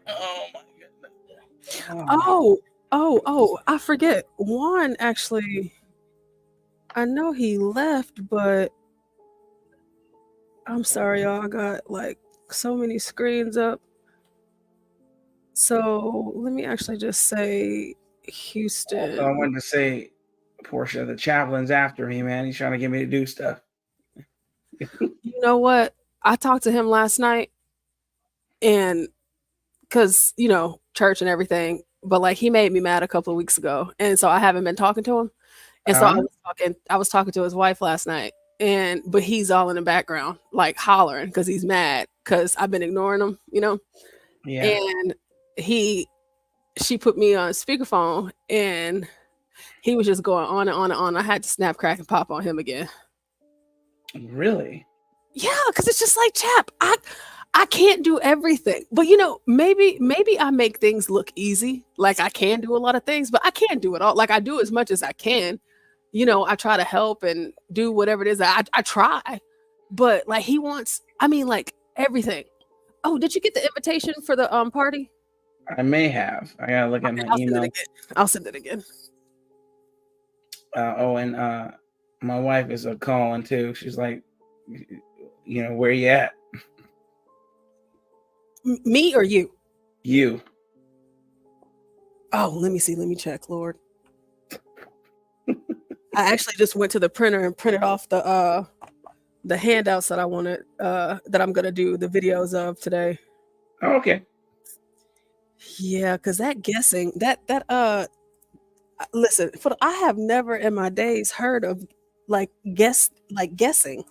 Oh my goodness. Oh, I forget. Juan actually, I know he left, but I'm sorry, y'all. I got like so many screens up. So let me actually just say Houston. I wanted to say, Portia, the chaplain's after me, man. He's trying to get me to do stuff. You know what? I talked to him last night, and because church and everything, but like he made me mad a couple of weeks ago, and so I haven't been talking to him. And so I was talking to his wife last night, but he's all in the background, like hollering because he's mad because I've been ignoring him, Yeah. And she put me on speakerphone, and he was just going on and on and on. I had to snap, crack, and pop on him again. Really? Yeah, because it's just like, chap, I can't do everything. But maybe I make things look easy. Like I can do a lot of things, but I can't do it all. Like I do as much as I can. I try to help and do whatever it is. I try. But like he wants, like everything. Oh, did you get the invitation for the party? I may have. I gotta look at my email. I'll send it again. And my wife is calling too. She's like, where you at? Me or you? You. Oh, let me see. Let me check, Lord. I actually just went to the printer and printed off the handouts that I wanted, that I'm gonna do the videos of today. Oh, okay. Yeah, because that guessing, listen, I have never in my days heard of guessing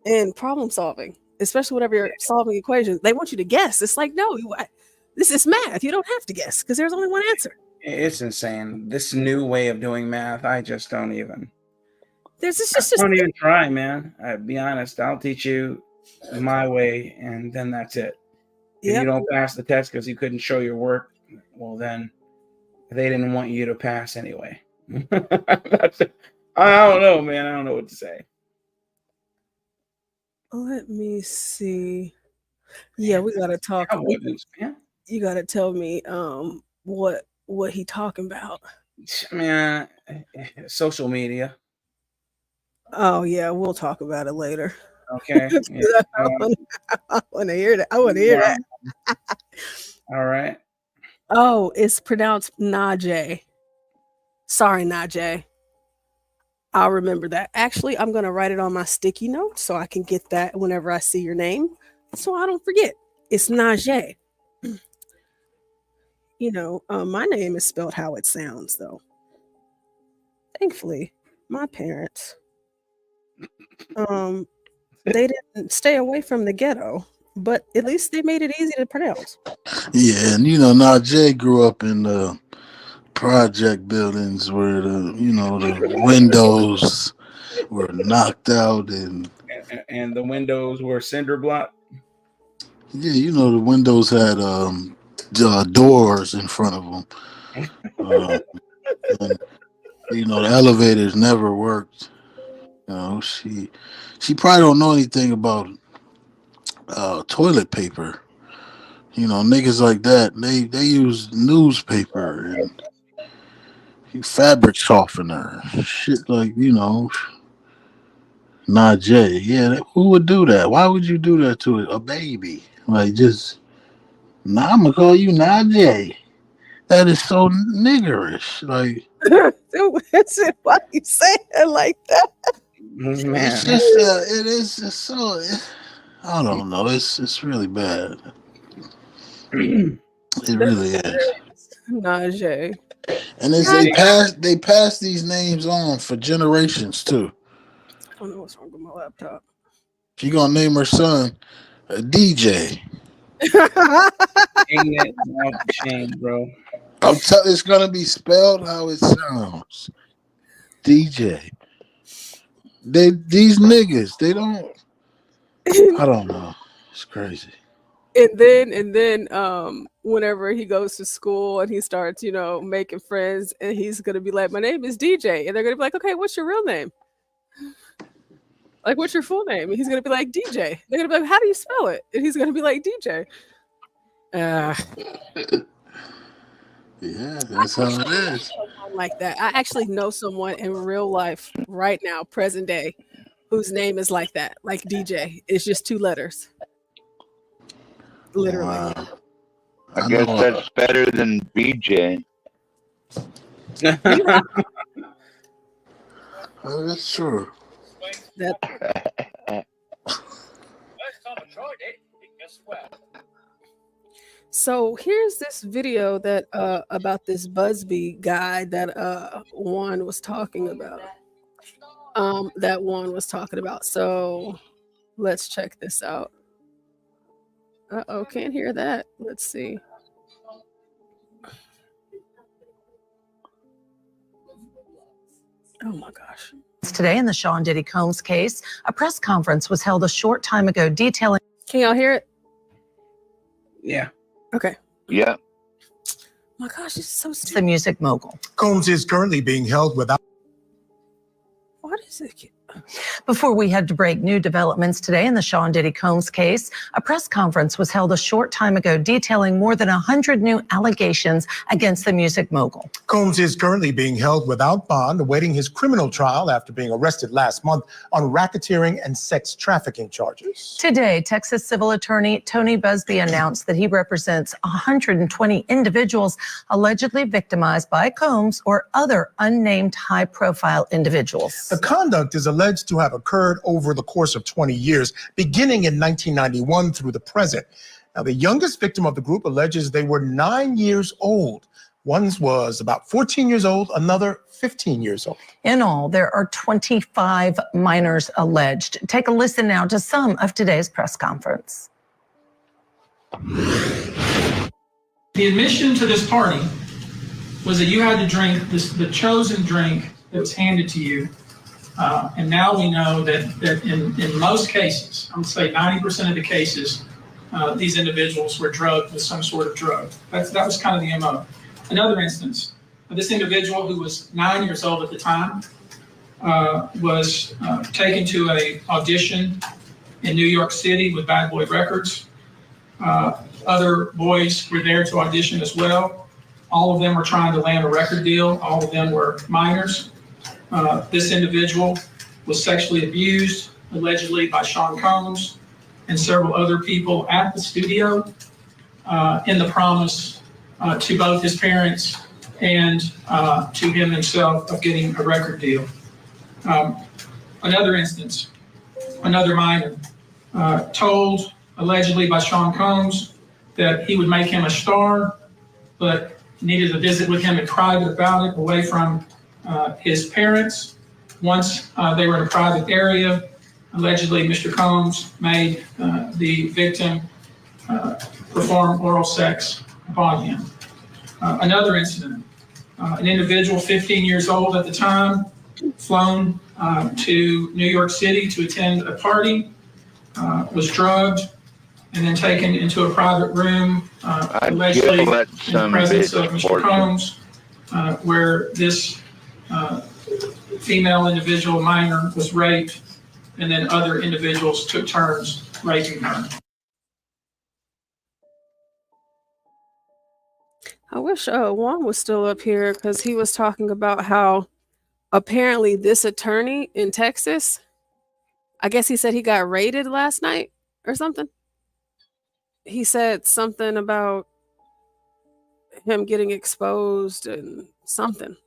and problem solving, especially whenever you're solving equations. They want you to guess. It's like, no, this is math. You don't have to guess because there's only one answer. It's insane. This new way of doing math, I just don't even. Don't even try, man. I'll be honest. I'll teach you my way, and then that's it. If you don't pass the test because you couldn't show your work, well, then they didn't want you to pass anyway. That's it. I don't know, man. I don't know what to say. Let me see. Yeah, we gotta talk. You gotta tell me what he talking about. Man, social media. Oh yeah, we'll talk about it later. Okay. Yeah. I want to hear that. I want to hear that. All right. Oh, it's pronounced Najee. Sorry, Najee. I'll remember that. Actually, I'm going to write it on my sticky note so I can get that whenever I see your name so I don't forget. It's Najee. You know, my name is spelled how it sounds, though. Thankfully, my parents, they didn't stay away from the ghetto, but at least they made it easy to pronounce. Yeah, and you know, Najee grew up in the project buildings where the windows were knocked out and the windows were cinder block. yeah, you know, the windows had doors in front of them. And, you know, the elevators never worked. You know, she probably don't know anything about toilet paper. You know, niggas like that, they use newspaper and fabric softener, shit like, you know, Najee. Yeah, who would do that? Why would you do that to a baby? Like, just, I'm gonna call you Najee. That is so niggerish. Like, why you say it like that? Man. It's just, it is just so. I don't know. It's really bad. It really is. Najee. And they pass these names on for generations too. I don't know what's wrong with my laptop. If you're gonna name her son a DJ, Shame, bro. it's gonna be spelled how it sounds. DJ. These niggas, they don't. I don't know. It's crazy. And then whenever he goes to school and he starts, you know, making friends, and he's gonna be like, my name is DJ, and they're gonna be like, okay, what's your real name? Like, what's your full name? And he's gonna be like, DJ. They're gonna be like, how do you spell it? And he's gonna be like, DJ. Yeah, that's how it is. Like that. I actually know someone in real life right now, present day, whose name is like that, like DJ. It's just 2 letters. Literally. Wow. I guess that's better than BJ. Oh, that's true. So here's this video that about this Busby guy that Juan was talking about. So let's check this out. Can't hear that. Let's see. Oh my gosh. Today in the Sean Diddy Combs case, a press conference was held a short time ago detailing. Can y'all hear it? Yeah. Okay. Yeah. Oh my gosh, it's so stupid. The music mogul. Combs is currently being held without. What is it? Before we head to break, new developments today in the Sean Diddy Combs case. A press conference was held a short time ago detailing more than 100 new allegations against the music mogul. Combs is currently being held without bond, awaiting his criminal trial after being arrested last month on racketeering and sex trafficking charges. Today, Texas civil attorney Tony Busby announced that he represents 120 individuals allegedly victimized by Combs or other unnamed high-profile individuals. The conduct is alleged to have occurred over the course of 20 years, beginning in 1991 through the present. Now, the youngest victim of the group alleges they were 9 years old. One was about 14 years old, another 15 years old. In all, there are 25 minors alleged. Take a listen now to some of today's press conference. The admission to this party was that you had to drink the chosen drink that was handed to you. And now we know that in most cases, I would say 90% of the cases, these individuals were drugged with some sort of drug. That was kind of the MO. Another instance, this individual who was 9 years old at the time was taken to an audition in New York City with Bad Boy Records. Other boys were there to audition as well. All of them were trying to land a record deal. All of them were minors. This individual was sexually abused, allegedly by Sean Combs and several other people at the studio, in the promise to both his parents and to him himself of getting a record deal. Another instance, another minor, told allegedly by Sean Combs that he would make him a star, but needed to visit with him in private about it, away from his parents. Once they were in a private area, allegedly Mr. Combs made the victim perform oral sex upon him. Another incident, an individual 15 years old at the time, flown to New York City to attend a party, was drugged, and then taken into a private room, allegedly in the presence of Mr. Combs, where this female individual minor was raped, and then other individuals took turns raping her. I wish Juan was still up here because he was talking about how apparently this attorney in Texas, I guess he said he got raided last night or something. He said something about him getting exposed and something,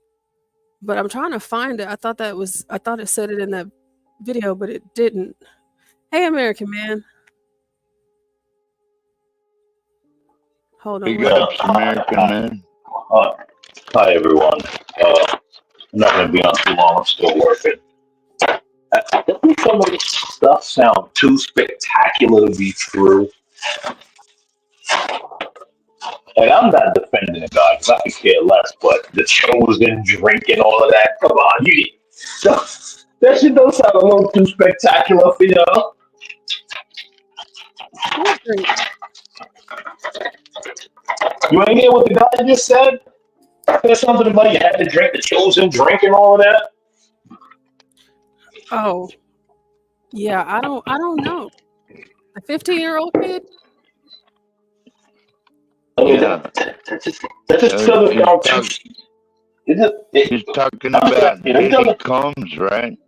but I'm trying to find it. I thought it said it in that video, but it didn't. Hey, American Man. Hold on. Big ups, American Man. Hi, everyone. I'm not going to be on too long. I'm still working. Doesn't some of this stuff sound too spectacular to be true? And I'm not defending the guy because I could care less, but the chosen drink and all of that, come on. That shit don't sound a little too spectacular for y'all. You ain't hear what the guy just said? There's something about you had to drink the chosen drink and all of that. Oh, yeah. I don't know. The 15-year-old kid. I mean, that just doesn't sound too. He's talking about Diddy Combs, right?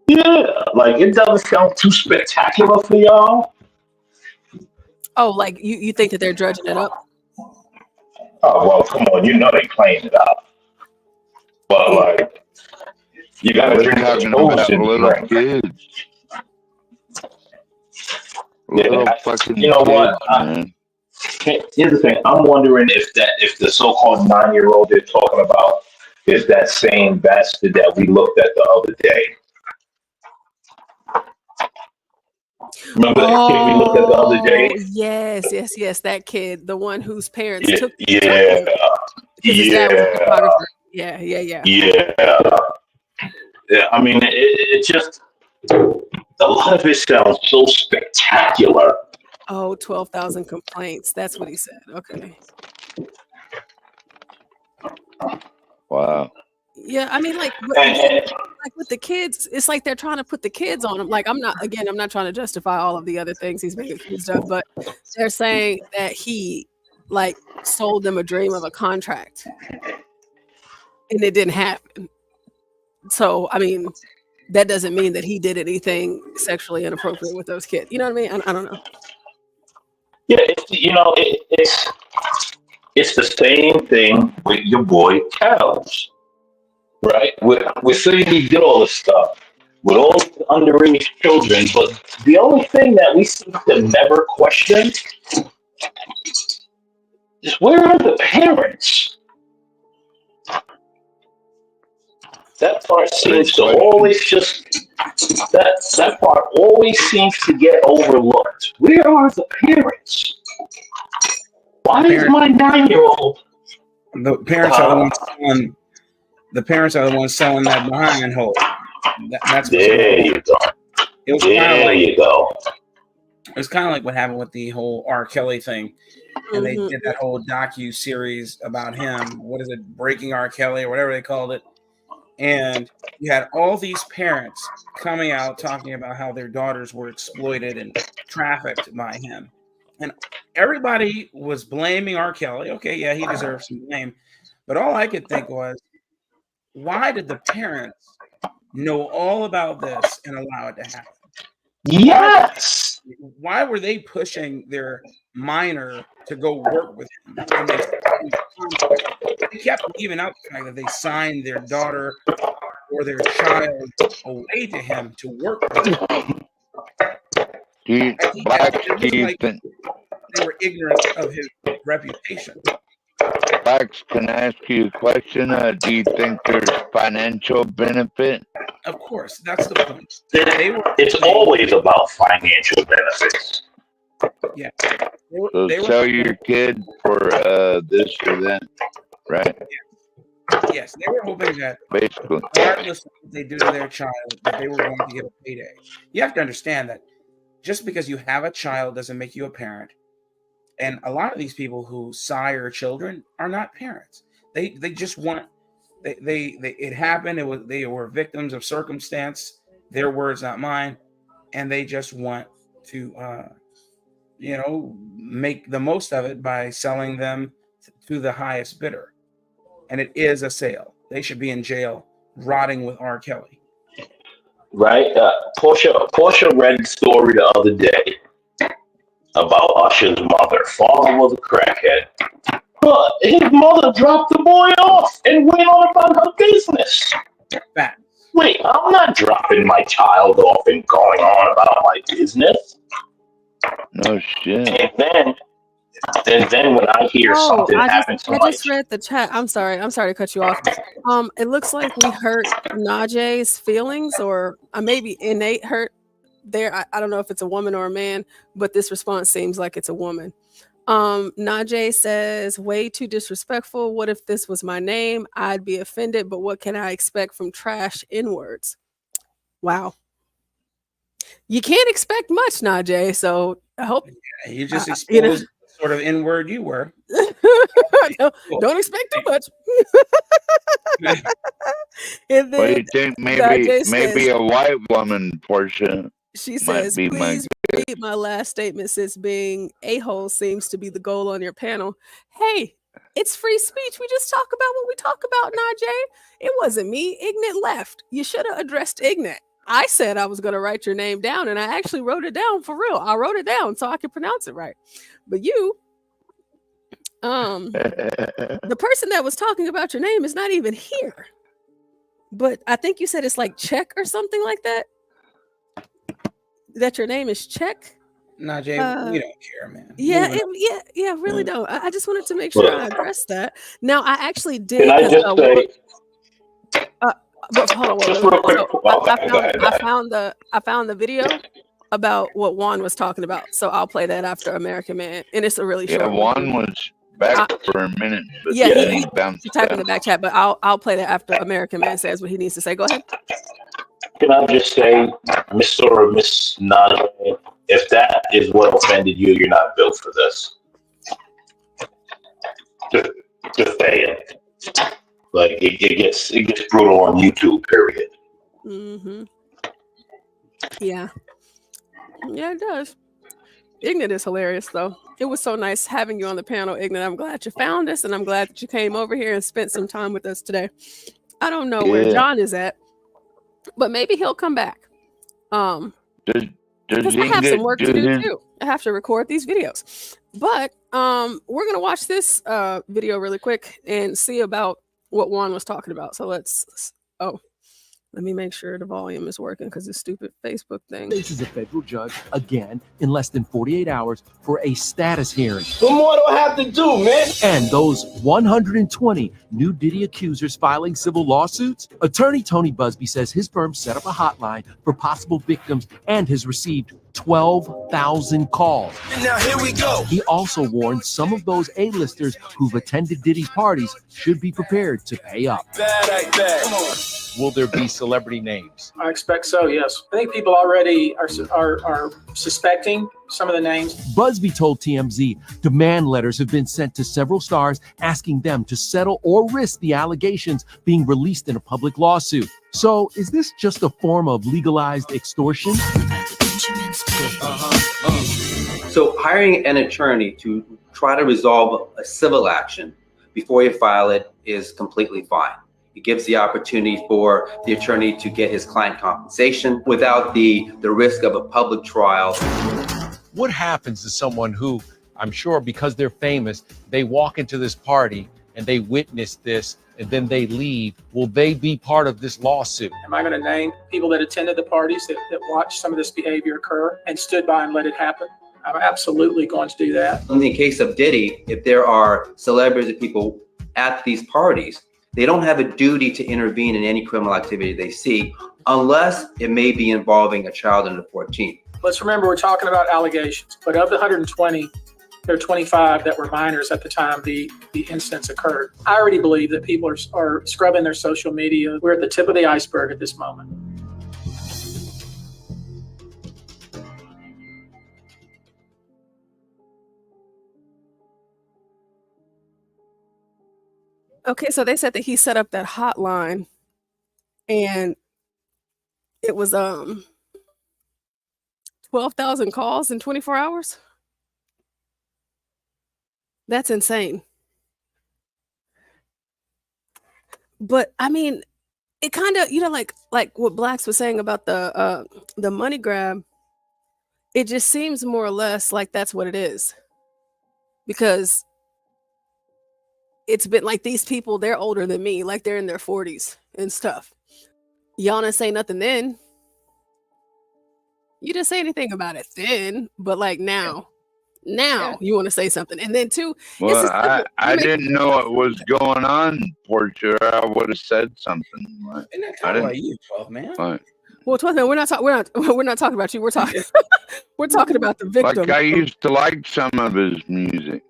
Yeah, like it doesn't sound too spectacular for y'all. Oh, like you think that they're dredging it up? Oh well, come on, you know they playing it out. But like, you gotta drink talking the about chosen little drink. kids. Yeah, fucking you know kids, what? man. Here's the thing. I'm wondering if the so-called 9-year-old they're talking about is that same bastard that we looked at the other day. Remember that kid we looked at the other day? Yes. That kid, the one whose parents Yeah, took yeah, him because his dad was a photographer. Yeah. Yeah, I mean, it just a lot of it sounds so spectacular. Oh, 12,000 complaints. That's what he said. Okay. Wow. Yeah, I mean, like with the kids, it's like they're trying to put the kids on him. Like I'm not trying to justify all of the other things he's being accused of, but they're saying that he like sold them a dream of a contract, and it didn't happen. So, I mean, that doesn't mean that he did anything sexually inappropriate with those kids. You know what I mean? I don't know. Yeah, it's the same thing with your boy Cows, right? We're saying he did all this stuff with all the underage children, but the only thing that we seem to never question is where are the parents? That part seems to always that part always seems to get overlooked. Where are the parents? Why is my 9-year-old? The parents are the ones selling. The parents are the ones selling that behind hole. That's what's there you go. It was there you go. It was kind of like what happened with the whole R. Kelly thing, and they did that whole docu series about him. What is it, Breaking R. Kelly or whatever they called it? And you had all these parents coming out talking about how their daughters were exploited and trafficked by him. And everybody was blaming R. Kelly. Okay, yeah, he deserves some blame. But all I could think was, why did the parents know all about this and allow it to happen? Yes. Why were they pushing their minor to go work with him? And they kept leaving out the fact that they signed their daughter or their child away to him to work with him. I think that it wasn't like they were ignorant of his reputation. Max, can I ask you a question? Do you think there's financial benefit? Of course, that's the point. It's always about financial benefits. Yeah. So sell your kid for this or that, right? Yes, they were hoping that basically, regardless of what they do to their child, that they were going to get a payday. You have to understand that just because you have a child doesn't make you a parent. And a lot of these people who sire children are not parents. They just want it happened. They were victims of circumstance. Their words, not mine. And they just want to make the most of it by selling them to the highest bidder. And it is a sale. They should be in jail, rotting with R. Kelly. Right? Portia read the story the other day about Usher's mother. Father was a crackhead. But his mother dropped the boy off and went on about her business. Wait, I'm not dropping my child off and going on about my business. No shit. And then when I hear something happen to I just read the chat. I'm sorry to cut you off. It looks like we hurt Najee's feelings, or maybe innate hurt there. I don't know if it's a woman or a man, but this response seems like it's a woman. Najee says, way too disrespectful. What if this was my name? I'd be offended, but what can I expect from trash N-words? Wow. You can't expect much, Najee. So I hope you just exposed sort of N-word you were. Don't expect too much. And then, what do you think? Maybe a white woman portion. She says, please read my last statement, since being a-hole seems to be the goal on your panel. Hey, it's free speech. We just talk about what we talk about, Najee. It wasn't me. Ignat left. You should have addressed Ignat. I said I was going to write your name down, and I actually wrote it down for real. I wrote it down so I could pronounce it right. But you, the person that was talking about your name is not even here. But I think you said it's like Czech or something like that. That your name is Czech? Najee, we don't care, man. Yeah, really don't. I just wanted to make sure I addressed that. Now, I actually did. Can I just say? But hold on, just real quick. So I found the video about what Juan was talking about. So I'll play that after American Man, and it's a really short. Yeah, Juan was back for a minute. But he bounced typed in the back chat, but I'll play that after American Man says what he needs to say. Go ahead. Can I just say, Mr. or Miss Najee, if that is what offended you, you're not built for this. Just saying. Like it gets brutal on YouTube. Period. Mm-hmm. Yeah, it does. Ignat is hilarious, though. It was so nice having you on the panel, Ignat. I'm glad you found us, and I'm glad that you came over here and spent some time with us today. I don't know where John is at, but maybe he'll come back. Because I have some work to do too. I have to record these videos. But we're gonna watch this video really quick and see about what Juan was talking about. So let me make sure the volume is working because it's stupid Facebook thing. This is a federal judge again in less than 48 hours for a status hearing. What more do I have to do, man? And those 120 new Diddy accusers filing civil lawsuits? Attorney Tony Busby says his firm set up a hotline for possible victims and has received 12,000 calls. And now here we go. He also warned some of those A-listers who've attended Diddy's parties should be prepared to pay up. Bad. Will there be celebrity names? I expect so, yes. I think people already are suspecting some of the names. Busby told TMZ demand letters have been sent to several stars asking them to settle or risk the allegations being released in a public lawsuit. So is this just a form of legalized extortion? So hiring an attorney to try to resolve a civil action before you file it is completely fine. It gives the opportunity for the attorney to get his client compensation without the risk of a public trial. What happens to someone who, I'm sure because they're famous, they walk into this party and they witness this and then they leave? Will they be part of this lawsuit? Am I going to name people that attended the parties that watched some of this behavior occur and stood by and let it happen? I'm absolutely going to do that. In the case of Diddy, if there are celebrities and people at these parties, they don't have a duty to intervene in any criminal activity they see unless it may be involving a child under 14. Let's remember, we're talking about allegations, but of the 120, there are 25 that were minors at the time the incidents occurred. I already believe that people are scrubbing their social media. We're at the tip of the iceberg at this moment. Okay, so they said that he set up that hotline and it was 12,000 calls in 24 hours. That's insane. But I mean, it kind of, like what Blacks was saying about the money grab, it just seems more or less like that's what it is. Because it's been like these people, they're older than me, like they're in their 40s and stuff. Y'all didn't say nothing then. You didn't say anything about it then, but like now you want to say something. And then too, Well, I didn't know what was going on, Portia. I would have said something. Like, Isn't that kind of like you, 12 man? Like, well, 12 man, we're not talking about you. We're talking we're talking about the victim. like I used to like some of his music,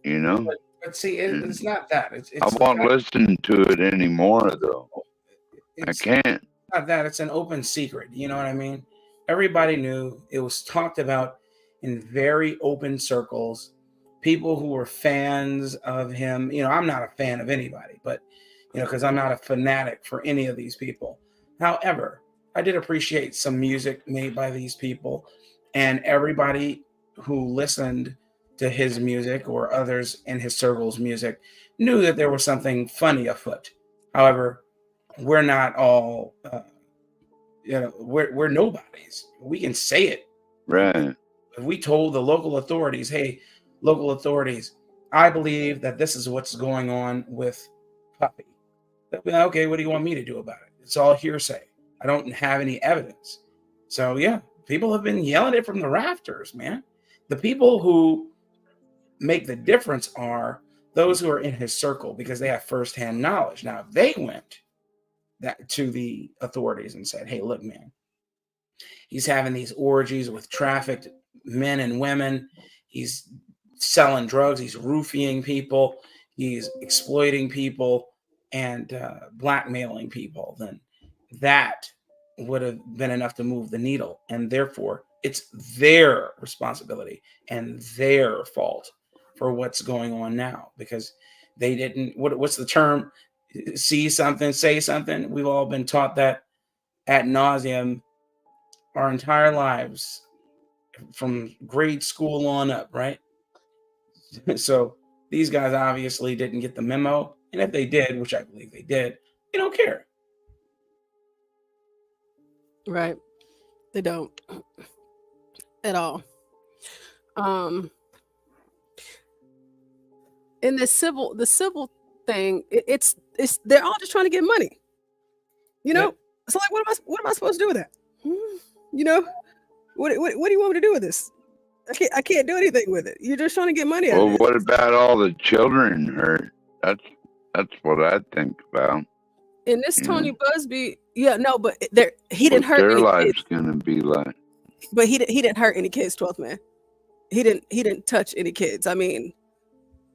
you know. But see, it's not that. It's I won't listen to it anymore, though. I can't. Not that. It's an open secret. You know what I mean? Everybody knew. It was talked about in very open circles. People who were fans of him. I'm not a fan of anybody, but because I'm not a fanatic for any of these people. However, I did appreciate some music made by these people, and everybody who listened to his music or others in his circle's music knew that there was something funny afoot. However, we're not all, we're nobodies. We can say it. Right. If we told the local authorities, hey, local authorities, I believe that this is what's going on with Puppy. They'll be like, okay, what do you want me to do about it? It's all hearsay. I don't have any evidence. So yeah, people have been yelling it from the rafters, man. The people who make the difference are those who are in his circle because they have firsthand knowledge. Now, if they went to the authorities and said, hey, look, man, he's having these orgies with trafficked men and women. He's selling drugs. He's roofing people. He's exploiting people and blackmailing people. Then that would have been enough to move the needle. And therefore, it's their responsibility and their fault for what's going on now, because they didn't, what's the term? See something, say something. We've all been taught that ad nauseum our entire lives from grade school on up, right? So these guys obviously didn't get the memo. And if they did, which I believe they did, they don't care. Right. They don't at all. In the civil thing, it's they're all just trying to get money. So like, what am I supposed to do with that? What do you want me to do with this? I can't do anything with it. You're just trying to get money out of Well, it. what about all the children hurt? That's what I think about. And this Tony Busby, but he didn't hurt their any life's kids. gonna be like. But he didn't hurt any kids, 12th man. He didn't touch any kids. I mean,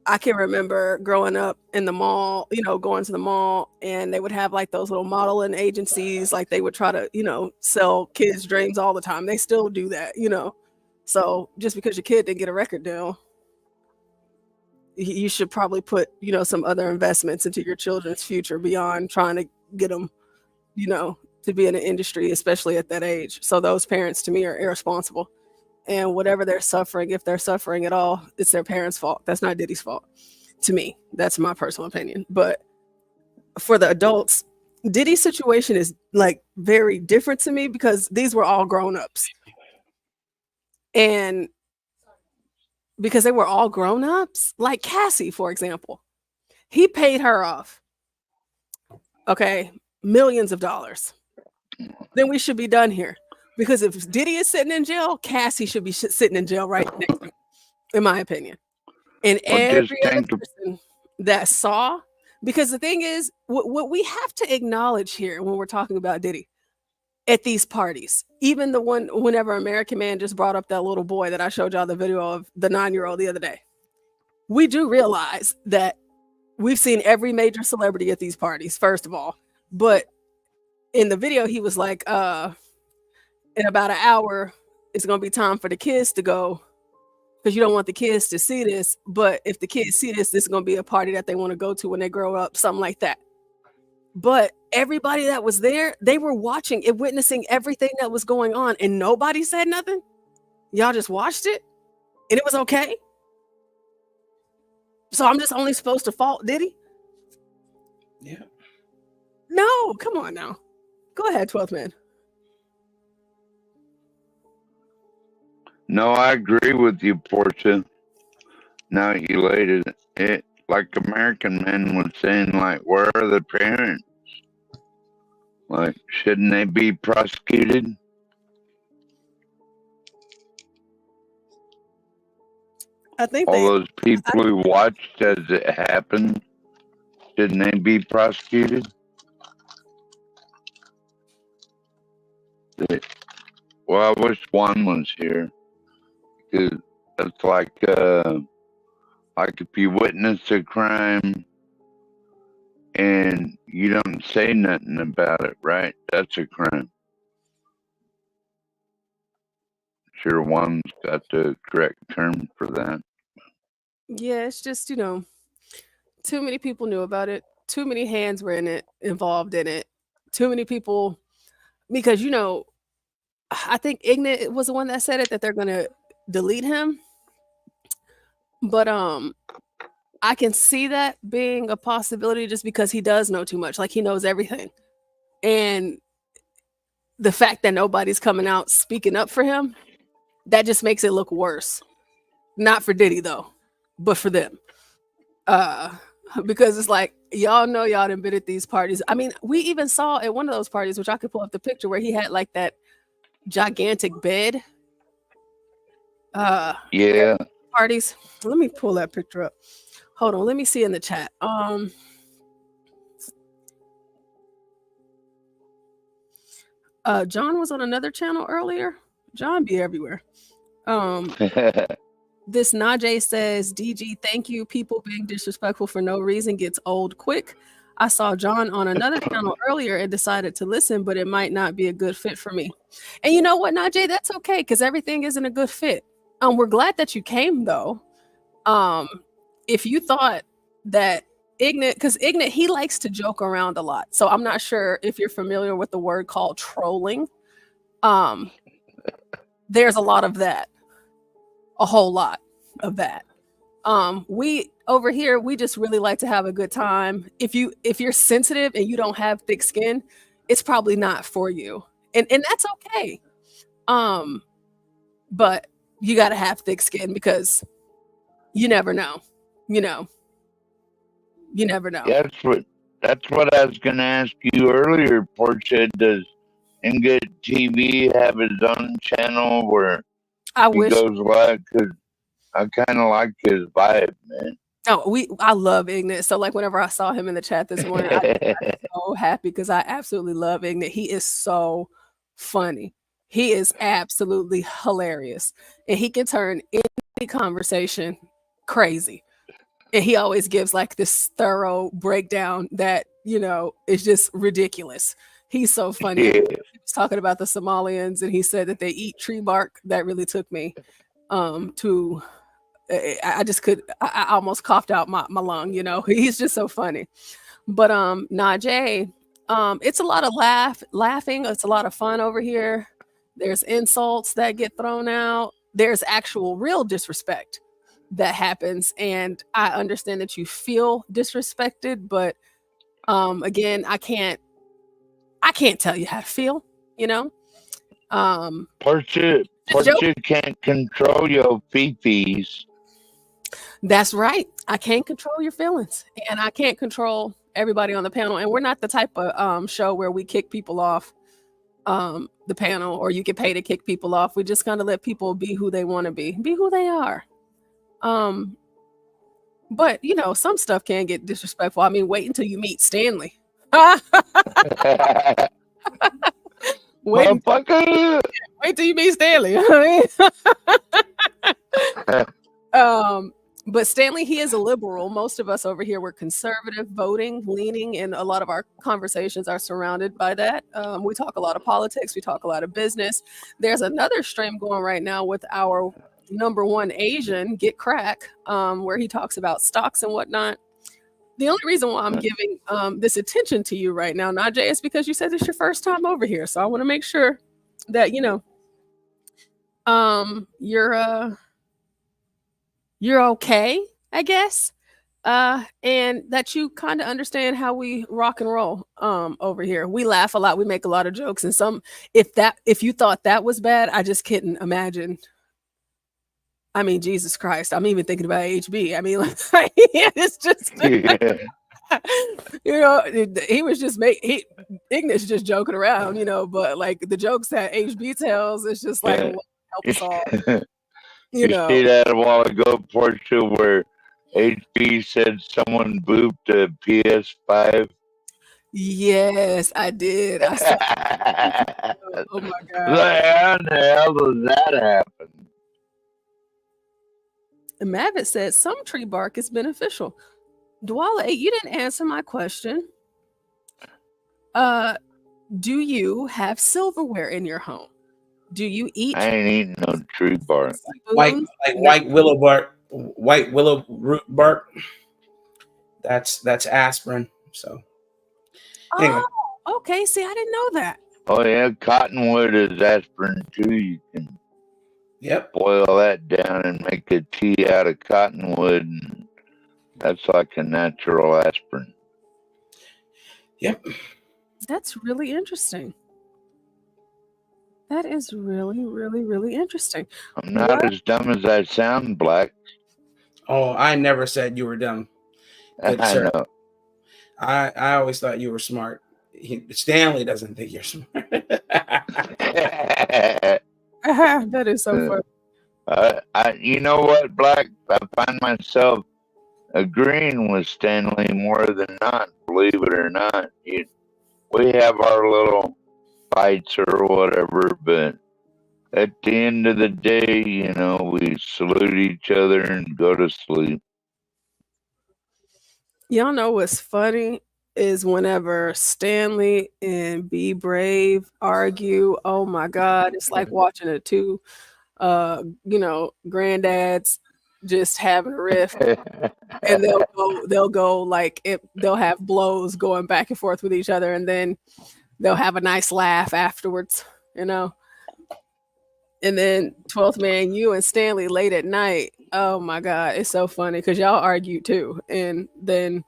I can remember growing up in the mall, going to the mall, and they would have like those little modeling agencies, like they would try to, sell kids' dreams all the time. They still do that, So just because your kid didn't get a record deal, you should probably put, some other investments into your children's future beyond trying to get them, to be in the industry, especially at that age. So those parents, to me, are irresponsible. And whatever they're suffering, if they're suffering at all, it's their parents' fault. That's not Diddy's fault. To me, that's my personal opinion. But for the adults, Diddy's situation is like very different to me because these were all grown-ups. And because they were all grown-ups, like Cassie, for example, he paid her off. Okay, millions of dollars. Then we should be done here. Because if Diddy is sitting in jail, Cassie should be sitting in jail right next to him, in my opinion. And Well, just every other think person that saw, because the thing is, what we have to acknowledge here when we're talking about Diddy at these parties, even the one whenever American Man just brought up that little boy that I showed y'all the video of, the 9-year-old the other day, we do realize that we've seen every major celebrity at these parties, first of all. But in the video, he was like, in about an hour, it's going to be time for the kids to go because you don't want the kids to see this. But if the kids see this, this is going to be a party that they want to go to when they grow up, something like that. But everybody that was there, they were watching and witnessing everything that was going on, and nobody said nothing. Y'all just watched it, and it was okay. So I'm just only supposed to fault Diddy? Yeah. No, come on now. Go ahead, 12th man. No, I agree with you, Portia. Now you laid it like American Man was saying, like, where are the parents? Like, shouldn't they be prosecuted? I think all those people who watched as it happened, shouldn't they be prosecuted? Well, I wish Juan was here, because it's like if you witness a crime and you don't say nothing about it, right? That's a crime. Sure, Juan's got the correct term for that. Yeah, it's just, too many people knew about it. Too many hands were involved in it. Too many people, because, I think Ignat was the one that said it, that they're going to delete him. But I can see that being a possibility just because he does know too much. Like, he knows everything. And the fact that nobody's coming out speaking up for him, that just makes it look worse. Not for Diddy, though, but for them. Because it's like, y'all know y'all done been at these parties. I mean, we even saw at one of those parties, which I could pull up the picture, where he had like that gigantic bed. Yeah. Parties. Let me pull that picture up. Hold on, let me see in the chat. John was on another channel earlier. John be everywhere. This Najee says, DG, thank you. People being disrespectful for no reason gets old quick. I saw John on another channel earlier and decided to listen, but it might not be a good fit for me. And you know what, Najee? That's okay, because everything isn't a good fit. We're glad that you came, though. If you thought that Ignat, because Ignat, he likes to joke around a lot. So I'm not sure if you're familiar with the word called trolling. There's a lot of that. A whole lot of that. We over here, we just really like to have a good time. If you're sensitive and you don't have thick skin, it's probably not for you. And that's okay. But you got to have thick skin, because you never know. You never know. That's what I was gonna ask you earlier, Portia. Does Ingrid TV have his own channel where he goes live? Because I kind of like his vibe, man. I love Ignat. So like whenever I saw him in the chat this morning, I was so happy, because I absolutely love Ignat. He is so funny. He is absolutely hilarious, and he can turn any conversation crazy. And he always gives like this thorough breakdown that, is just ridiculous. He's so funny. He was talking about the Somalians, and he said that they eat tree bark. That really took me to, I almost coughed out my lung, He's just so funny. But Najee, it's a lot of laughing. It's a lot of fun over here. There's insults that get thrown out. There's actual real disrespect that happens, and I understand that you feel disrespected, but Again, I can't tell you how to feel, you know. Portia can't control your fifis. That's right. I can't control your feelings, and I can't control everybody on the panel. And we're not the type of show where we kick people off the panel, or you get paid to kick people off. We just kind of let people be who they want to be who they are. But you know, some stuff can get disrespectful. I mean, wait until you meet Stanley. Wait till you meet Stanley. But Stanley, he is a liberal. Most of us over here were conservative voting, leaning, and a lot of our conversations are surrounded by that. We talk a lot of politics. We talk a lot of business. There's another stream going right now with our number one Asian, Get Crack, where he talks about stocks and whatnot. The only reason why I'm giving this attention to you right now, Najee, is because you said it's your first time over here. So I want to make sure that, you know, you're okay, I guess, and that you kind of understand how we rock and roll over here. We laugh a lot, we make a lot of jokes, and if you thought that was bad, I just couldn't imagine. I mean, Jesus Christ, I'm even thinking about HB. I mean, like, it's just you know, he was just Ignis just joking around, you know, but like the jokes that HB tells, it's just like help us all. You see that a while ago, Portia, where HB said someone booped a PS5? Yes, I did. I saw oh my God. Like, how in the hell does that happen? And Mavitt said some tree bark is beneficial. Dwala, you didn't answer my question. Do you have silverware in your home? Do you eat? I ain't eating no tree bark. White willow bark, white willow root bark. That's aspirin. So anyway. Oh, okay. See, I didn't know that. Oh yeah, cottonwood is aspirin too. You can boil that down and make a tea out of cottonwood, and that's like a natural aspirin. Yep. That's really interesting. That is really, really, really interesting. I'm not as dumb as I sound, Black. Oh, I never said you were dumb. Good I sir. know. I always thought you were smart. Stanley doesn't think you're smart. That is so funny. You know what, Black? I find myself agreeing with Stanley more than not, believe it or not. We have our little fights or whatever, but at the end of the day, you know, we salute each other and go to sleep. Y'all know what's funny is whenever Stanley and Be Brave argue, oh my God, it's like watching the two granddads just having a riff. And they'll go like they'll have blows going back and forth with each other, and then they'll have a nice laugh afterwards, you know. And then 12th Man, you and Stanley late at night. Oh my God, it's so funny because y'all argue too. And then,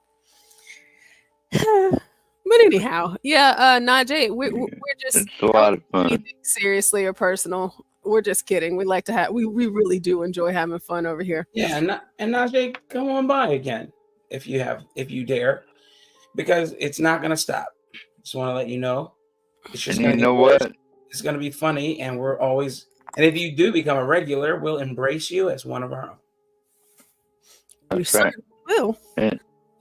but anyhow, Najee, we're just it's a lot of fun. Seriously or personal. We're just kidding. We like to have. We really do enjoy having fun over here. Yeah, and Najee, come on by again if you dare, because it's not gonna stop. Just want to let you know. It's just and you know what? It's gonna be funny, and we're always. And if you do become a regular, we'll embrace you as one of our own. You certainly will.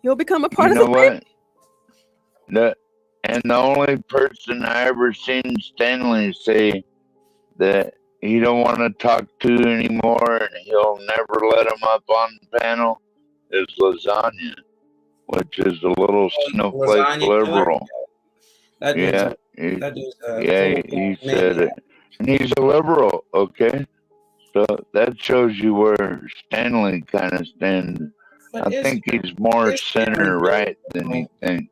You'll become a part of the what? And the only person I ever seen Stanley say that he don't want to talk to anymore and he'll never let him up on the panel is Lasagna, which is a little snowflake liberal. He said it. And he's a liberal, okay? So that shows you where Stanley kind of stands. I think he's more center right than he thinks.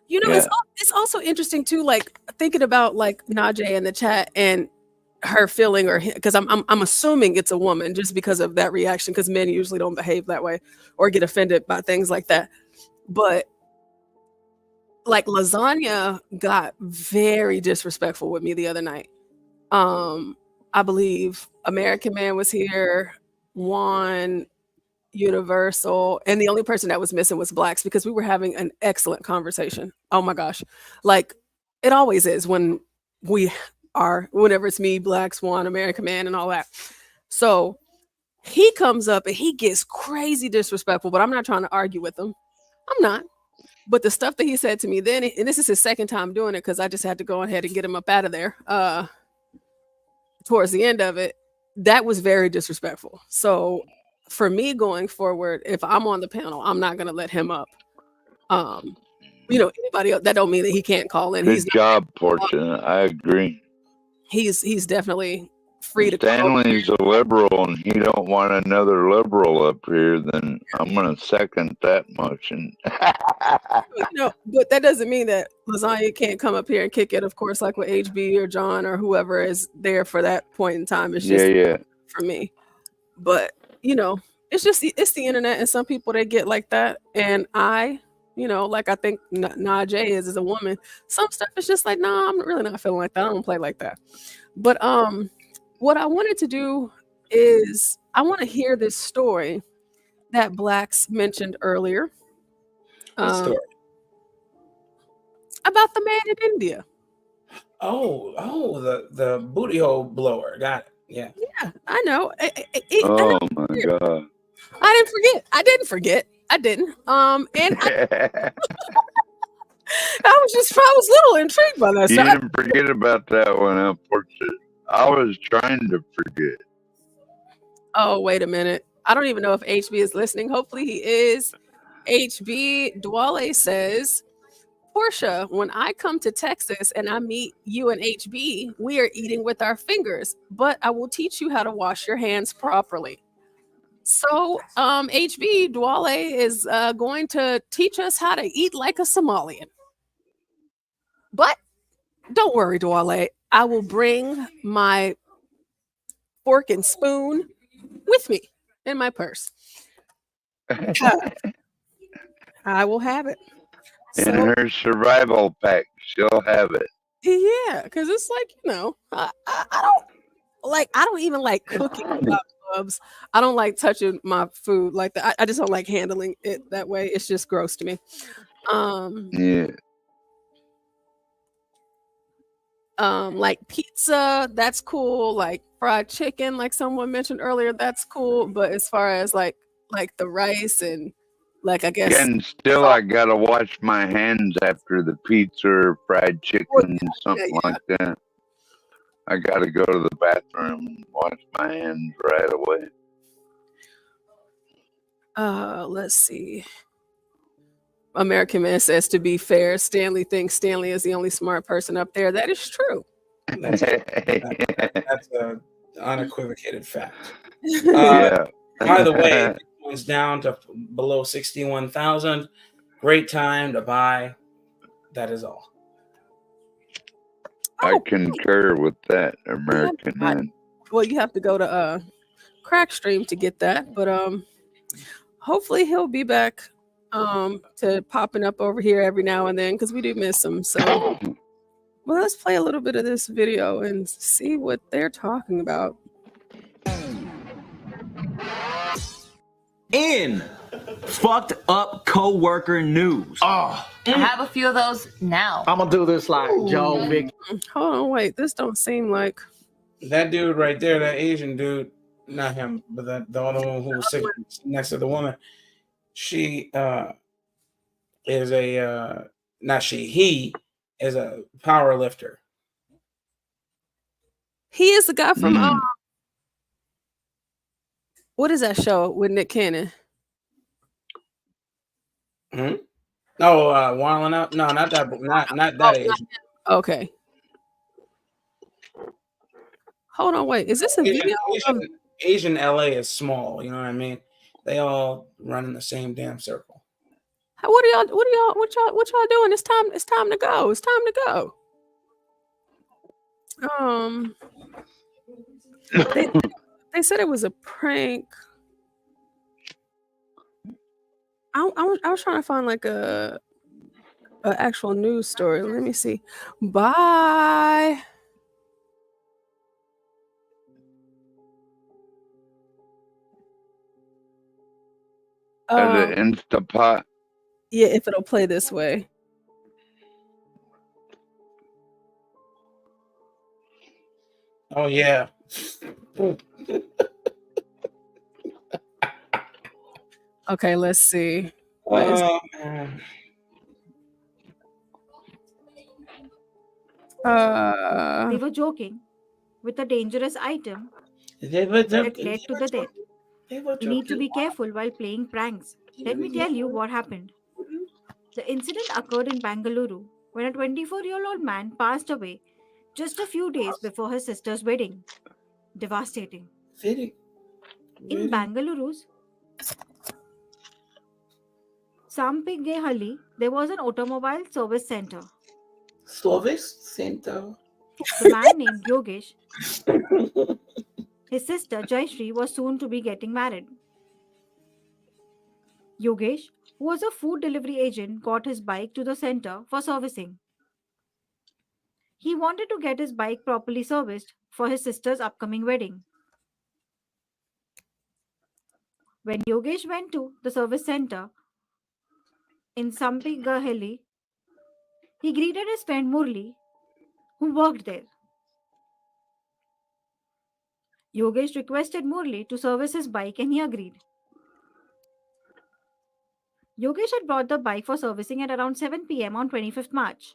You know, it's also interesting too, like thinking about like Najee in the chat and her feeling, or because I'm assuming it's a woman just because of that reaction, because men usually don't behave that way or get offended by things like that. But like Lasagna got very disrespectful with me the other night. I believe American Man was here, Juan, Universal, and the only person that was missing was Blacks because we were having an excellent conversation. Oh my gosh. Like it always is whenever it's me, Blacks, Juan, American Man, and all that. So he comes up and he gets crazy disrespectful, but I'm not trying to argue with him. I'm not. But the stuff that he said to me then, and this is his second time doing it because I just had to go ahead and get him up out of there towards the end of it, that was very disrespectful. So for me going forward, if I'm on the panel, I'm not going to let him up. Anybody else, that don't mean that he can't call in. Good job, Portia. I agree. He's definitely free to Stanley's a liberal and he don't want another liberal up here, then I'm going to second that motion. But that doesn't mean that Lasagna can't come up here and kick it, of course, like with HB or John or whoever is there for that point in time. It's just for me. But, it's just it's the internet, and some people, they get like that. And I think Najee is a woman. Some stuff is just like, nah, I'm really not feeling like that. I don't play like that. But what I wanted to do is I want to hear this story that Blacks mentioned earlier. About the man in India. The booty hole blower. Got it. Yeah. Yeah, I know. Oh my God. I didn't forget. I didn't. And I was a little intrigued by that. You didn't forget about that one, unfortunately. I was trying to forget. Oh, wait a minute. I don't even know if HB is listening. Hopefully he is. HB Dwale says, Portia, when I come to Texas and I meet you and HB, we are eating with our fingers, but I will teach you how to wash your hands properly. So HB Dwale is going to teach us how to eat like a Somalian. But don't worry, Dwale. I will bring my fork and spoon with me in my purse. I will have it. In her survival pack, she'll have it. Yeah, because it's like, I don't even like cooking without gloves. I don't like touching my food like that. I just don't like handling it that way. It's just gross to me. Yeah. Like pizza, that's cool. Like fried chicken, like someone mentioned earlier, that's cool. But as far as like the rice and I guess. And still, I gotta wash my hands after the pizza or fried chicken, something like that. I gotta go to the bathroom and wash my hands right away. Let's see. American Man says, to be fair, Stanley thinks Stanley is the only smart person up there. That is true. That's an unequivocated fact. Yeah. By the way, it's down to below 61,000. Great time to buy. That is all. I concur with that, American Man. Well, you have to go to Crackstream to get that, but hopefully he'll be back to popping up over here every now and then because we do miss him. So, well, let's play a little bit of this video and see what they're talking about. In fucked up coworker news. I have a few of those now. I'm gonna do this like Joe Vic. Hold on, wait. This don't seem like that dude right there. That Asian dude, not him, but the other one who was sitting next to the woman. She is a he is a power lifter. He is the guy from what is that show with Nick Cannon? Oh, Wildin' Out? No, not that. Not that Asian. Okay. Hold on, wait. Is this a video? Asian LA is small. You know what I mean? They all run in the same damn circle. What y'all doing? It's time to go. It's time to go. They said it was a prank. I was trying to find like a an actual news story. Let me see. Bye. The Instapot. Yeah, if it'll play this way. Oh yeah. Okay, let's see. What is Man. They were joking with a dangerous item They were that led to the death. We need to joking. be careful while playing pranks. Let me tell you what happened. The incident occurred in Bangalore when a 24-year-old man passed away just a few days before his sister's wedding. Devastating. In Bangaluru's Sampigehalli, there was an automobile service center. Service center. The man named Yogesh, his sister Jayashree, was soon to be getting married. Yogesh, who was a food delivery agent, got his bike to the center for servicing. He wanted to get his bike properly serviced for his sister's upcoming wedding. When Yogesh went to the service center in Sampigehalli, he greeted his friend Murli, who worked there. Yogesh requested Murli to service his bike and he agreed. Yogesh had brought the bike for servicing at around 7 p.m. on 25th March.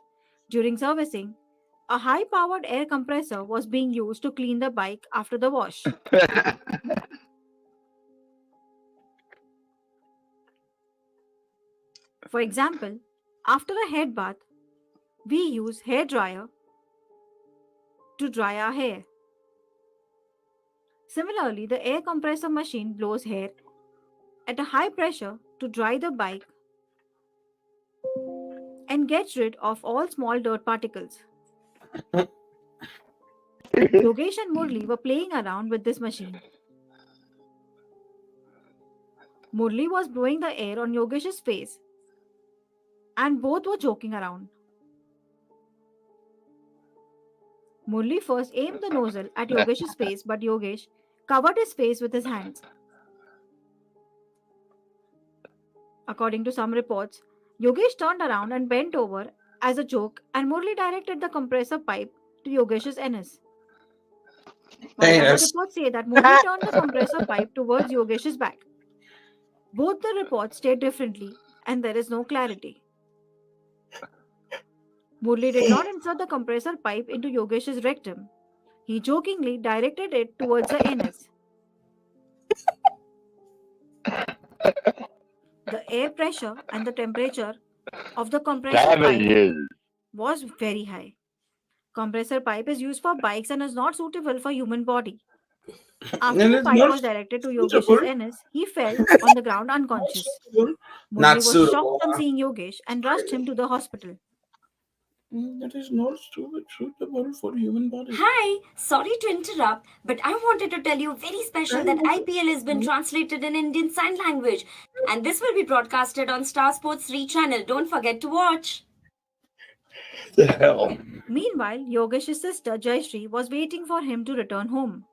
During servicing, a high-powered air compressor was being used to clean the bike after the wash. For example, after a head bath, we use hair dryer to dry our hair. Similarly, the air compressor machine blows hair at a high pressure to dry the bike and gets rid of all small dirt particles. Yogesh and Murli were playing around with this machine. Murli was blowing the air on Yogesh's face and both were joking around. Murli first aimed the nozzle at Yogesh's face, but Yogesh covered his face with his hands. According to some reports, Yogesh turned around and bent over as a joke, and Murli directed the compressor pipe to Yogesh's anus. While other reports say that Murli turned the compressor pipe towards Yogesh's back. Both the reports state differently, and there is no clarity. Murli did not insert the compressor pipe into Yogesh's rectum. He jokingly directed it towards the anus. The air pressure and the temperature of the compressor pipe was very high. Compressor pipe is used for bikes and is not suitable for human body. After the pipe was directed to Yogesh's anus, he fell on the ground unconscious. Murli was shocked on seeing Yogesh and rushed him to the hospital. That is not suitable for human body. Hi, sorry to interrupt, but I wanted to tell you very special that IPL has been translated in Indian Sign Language, and this will be broadcasted on Star Sports 3 channel. Don't forget to watch. The hell? Meanwhile, Yogesh's sister Jayashree was waiting for him to return home.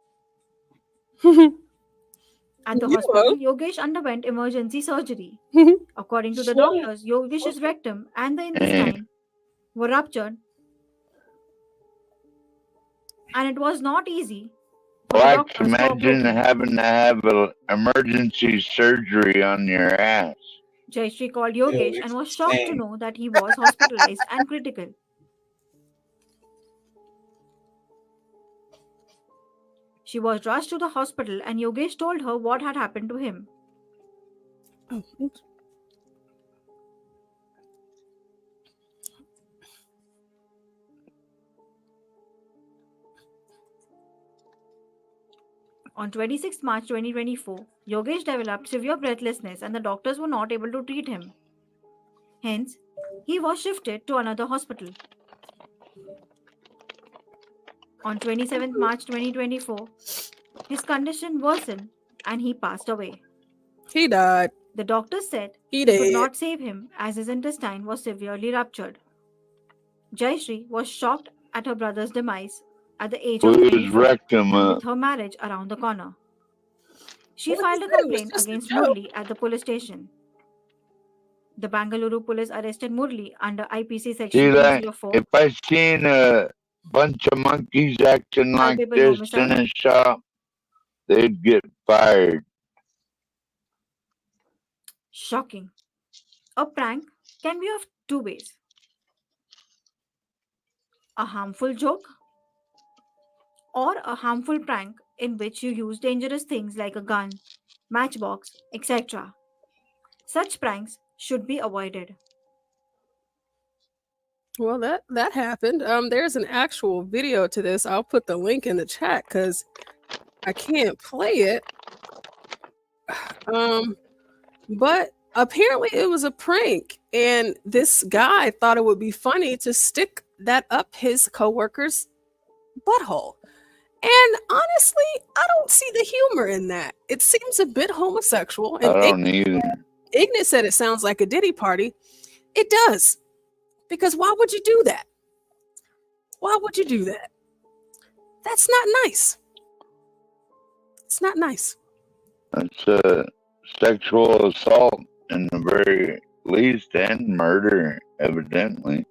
At the hospital, Yogesh underwent emergency surgery. According to the doctors, Yogesh's rectum and the intestine were ruptured, and it was not easy. Like, imagine having to have an emergency surgery on your ass. Jayashree called Yogesh and was shocked to know that he was hospitalized and critical. She was rushed to the hospital and Yogesh told her what had happened to him. On 26 March 2024, Yogesh developed severe breathlessness and the doctors were not able to treat him. Hence, he was shifted to another hospital. On 27 March 2024, his condition worsened and he passed away. He died. The doctor said He could did. not save him as his intestine was severely ruptured. Jayshree was shocked at her brother's demise at the age of Who's 24 wrecked him and up? with her marriage around the corner. She What he filed a said was complaint just a against joke. Murli at the police station. The Bangalore police arrested Murli under IPC See section that? 204, If I seen a bunch of monkeys acting like culpable this homicide. in a shop, they'd get fired. Shocking. A prank can be of two ways: a harmful joke or a harmful prank in which you use dangerous things like a gun, matchbox, etc. Such pranks should be avoided. Well, that happened. There's an actual video to this. I'll put the link in the chat because I can't play it. But apparently it was a prank, and this guy thought it would be funny to stick that up his coworker's butthole. And honestly, I don't see the humor in that. It seems a bit homosexual. I And don't either. Ignis said it sounds like a Diddy party. It does. Because why would you do that? Why would you do that? That's not nice. It's not nice. That's a sexual assault in the very least, and murder, evidently.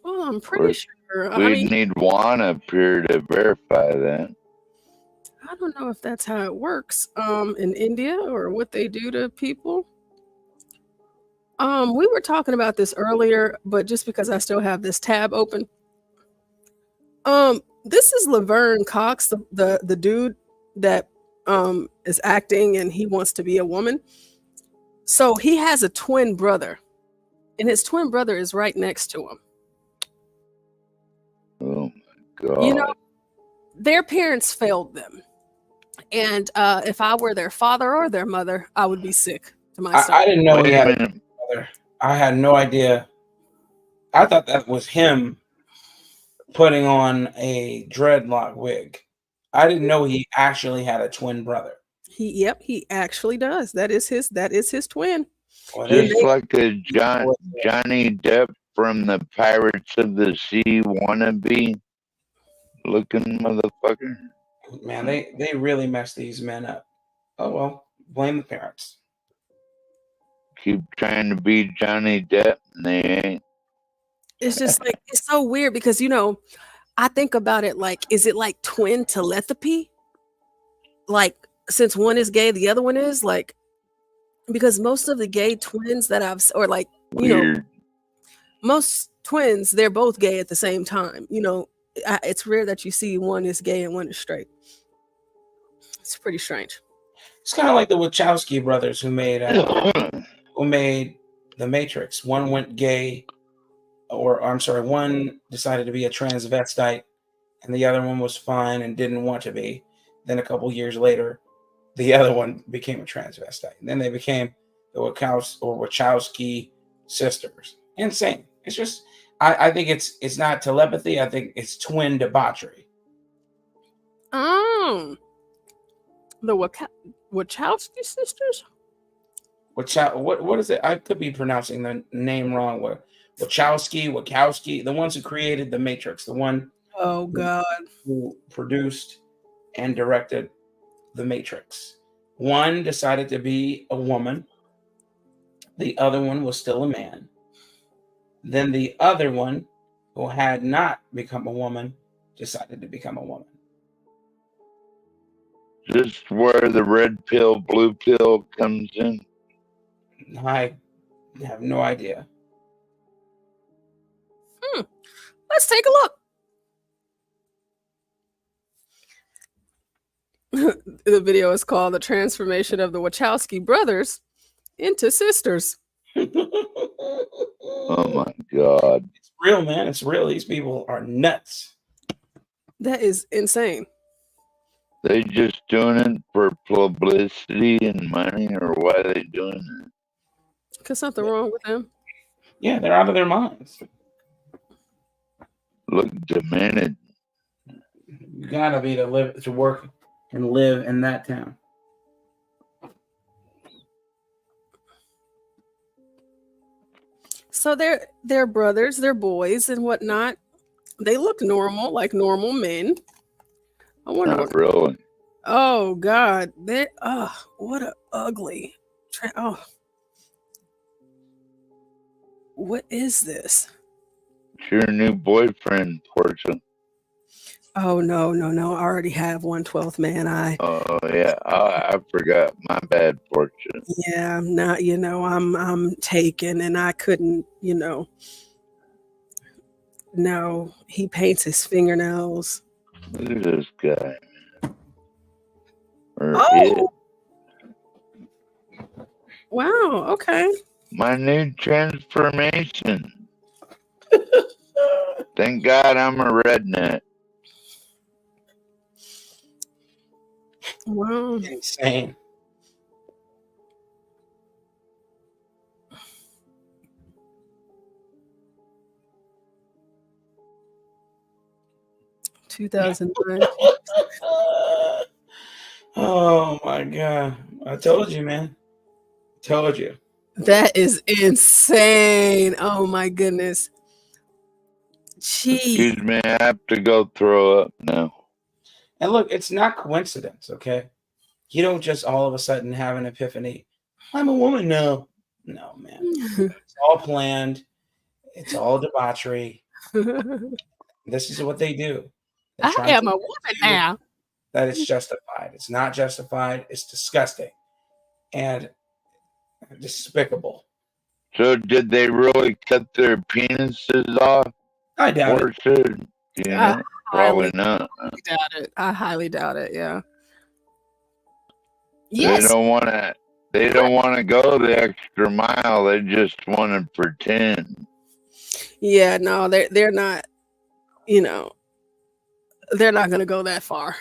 Well, I'm Of pretty course, sure. I we'd mean, need Juan up here to verify that. I don't know if that's how it works in India or what they do to people. We were talking about this earlier, but just because I still have this tab open. This is Laverne Cox, the dude that is acting and he wants to be a woman. So he has a twin brother, and his twin brother is right next to him. Oh my God. You know, their parents failed them. And if I were their father or their mother, I would be sick to my stomach. I didn't know he Wait a had a minute. brother. I had no idea. I thought that was him putting on a dreadlock wig. I didn't know he actually had a twin brother. He actually does. That is his twin. Well, Just like a Johnny Depp from the Pirates of the Sea wannabe looking motherfucker. man, they really messed these men up. Oh well, blame the parents. Keep trying to be Johnny Depp and they ain't. It's just like, it's so weird because, you know, I think about it like, is it like twin telepathy? Like, since one is gay, the other one is like, because most of the gay twins that or like, you know, most twins, they're both gay at the same time. You know, it's rare that you see one is gay and one is straight. It's pretty strange. It's kind of like the Wachowski brothers who made The Matrix. One went gay, or I'm sorry, one decided to be a transvestite, and the other one was fine and didn't want to be. Then a couple years later, the other one became a transvestite. And then they became the Wachowski sisters. Insane. It's just, I think it's not telepathy. I think it's twin debauchery. The Wachowski sisters? What is it? I could be pronouncing the name wrong. Wachowski, the ones who created The Matrix, the one Oh God, who produced and directed The Matrix. One decided to be a woman. The other one was still a man. Then the other one, who had not become a woman, decided to become a woman. Just where the red pill, blue pill comes in. I have no idea. Let's take a look. The video is called "The Transformation of the Wachowski Brothers into Sisters." Oh my God. It's real, man. It's real. These people are nuts. That is insane. They just doing it for publicity and money, or why are they doing it? Cause something wrong with them. Yeah, they're out of their minds. Look demented. You gotta be to work and live in that town. So they're brothers, they're boys and whatnot. They look normal, like normal men. I wonder Not what. really. Oh God, they what a ugly. Oh, what is this? It's your new boyfriend, Portia. Oh no. I already have 1/12 man. Oh yeah, I forgot. My bad, Portia. Yeah, I'm not. I'm taken, and I couldn't. No, he paints his fingernails. Look at this guy. Or Oh, it. wow. Okay. My new transformation. Thank God I'm a redneck. Wow. Insane. $2,009. Oh my God. I told you, man. Told you. That is insane. Oh my goodness. Gee. Excuse me, I have to go throw up now. And look, it's not coincidence, okay? You don't just all of a sudden have an epiphany. I'm a woman now. No, man. It's all planned. It's all debauchery. This is what they do. They're I trying am to a woman now. that it's justified. It's not justified. It's disgusting and despicable. So did they really cut their penises off? I doubt or it. should, I probably not. doubt it. I highly doubt it. Yeah. They Yes. don't want to. They don't want to go the extra mile. They just want to pretend. Yeah. No, they're not. They're not going to go that far.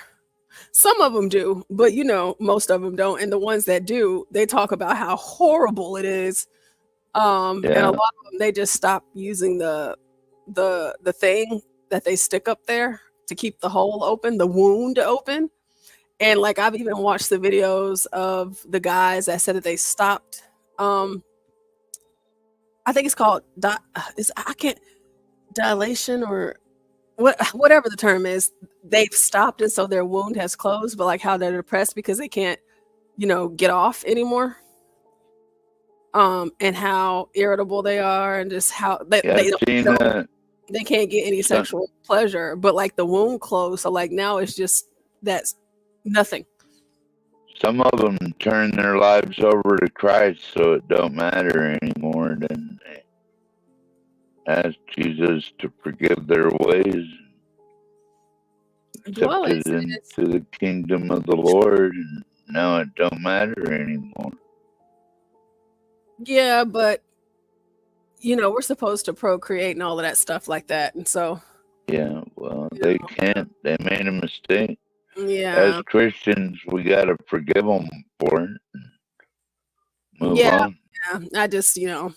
Some of them do, but most of them don't. And the ones that do, they talk about how horrible it is. And a Yeah. lot of them, they just stop using the thing that they stick up there to keep the hole open, the wound open. And like I've even watched the videos of the guys that said that they stopped. I think it's called dilation or whatever the term is. They've stopped, and so their wound has closed. But like how they're depressed because they can't, get off anymore. And how irritable they are, and just how they can't get any sexual pleasure. But like the wound closed, so like now it's just that's nothing. Some of them turn their lives over to Christ, so it don't matter anymore. Then they ask Jesus to forgive their ways, accepted into the kingdom of the Lord, and now it don't matter anymore. Yeah, but we're supposed to procreate and all of that stuff like that, and so Yeah, well, they can't. They made a mistake. yeah. As Christians, we gotta forgive them for it. Move on. Yeah, I just, yeah.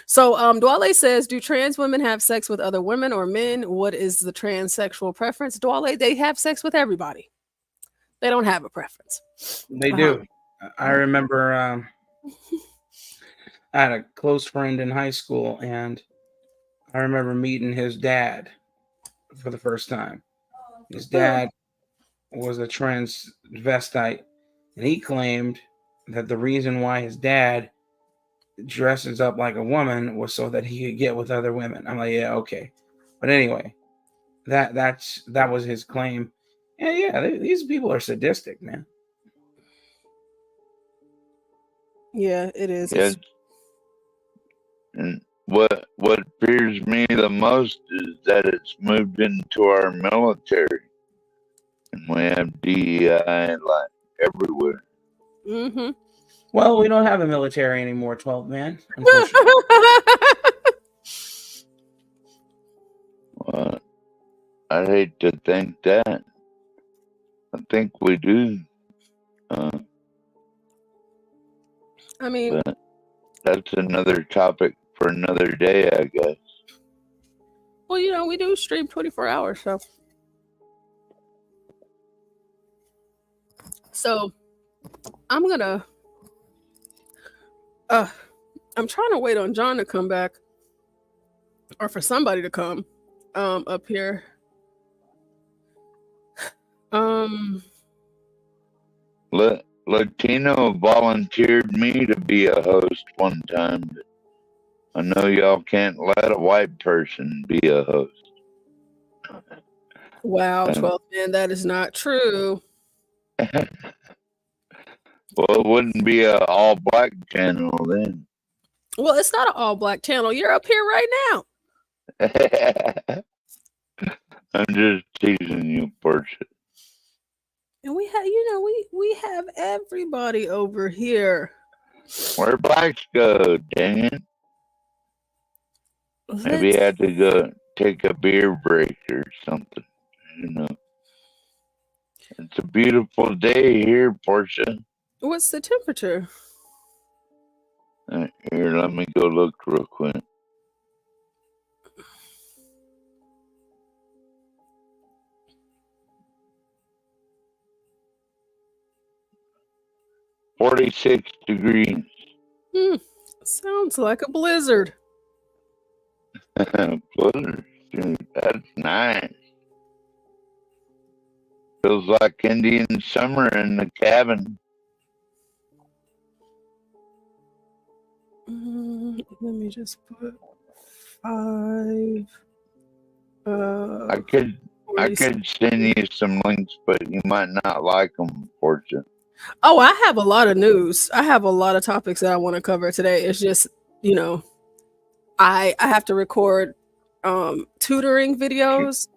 So, Dwale says, do trans women have sex with other women or men? What is the transsexual preference? Dwale, they have sex with everybody. They don't have a preference. They do. I remember I had a close friend in high school, and I remember meeting his dad for the first time. His dad was a transvestite, and he claimed that the reason why his dad dresses up like a woman was so that he could get with other women. I'm like, yeah, okay. But anyway, that was his claim. And yeah, these people are sadistic, man. Yeah, it is. Yeah. And what fears me the most is that it's moved into our military, and we have DEI like everywhere. Mm-hmm. Well, we don't have a military anymore, 12 man. Unfortunately. Well, I'd hate to think that. I think we do. I mean, but that's another topic for another day, I guess. well, we do stream 24 hours, so I'm gonna I'm trying to wait on John to come back, or for somebody to come up here. Latino volunteered me to be a host one time. But I know y'all can't let a white person be a host. Wow, 12 man, that is not true. Well, it wouldn't be an all-black channel then. Well, it's not an all-black channel. You're up here right now. I'm just teasing you, Portia. And we have, we have everybody over here. Where blacks go, dang it. Maybe I had to go take a beer break or something. It's a beautiful day here, Portia. What's the temperature? Here, let me go look real quick. $46 degrees. Sounds like a blizzard. Blizzard, dude, that's nice. Feels like Indian summer in the cabin. Let me just put 5. I could send you some links, but you might not like them, Portia. Oh, I have a lot of news. I have a lot of topics that I want to cover today. It's just, I have to record tutoring videos.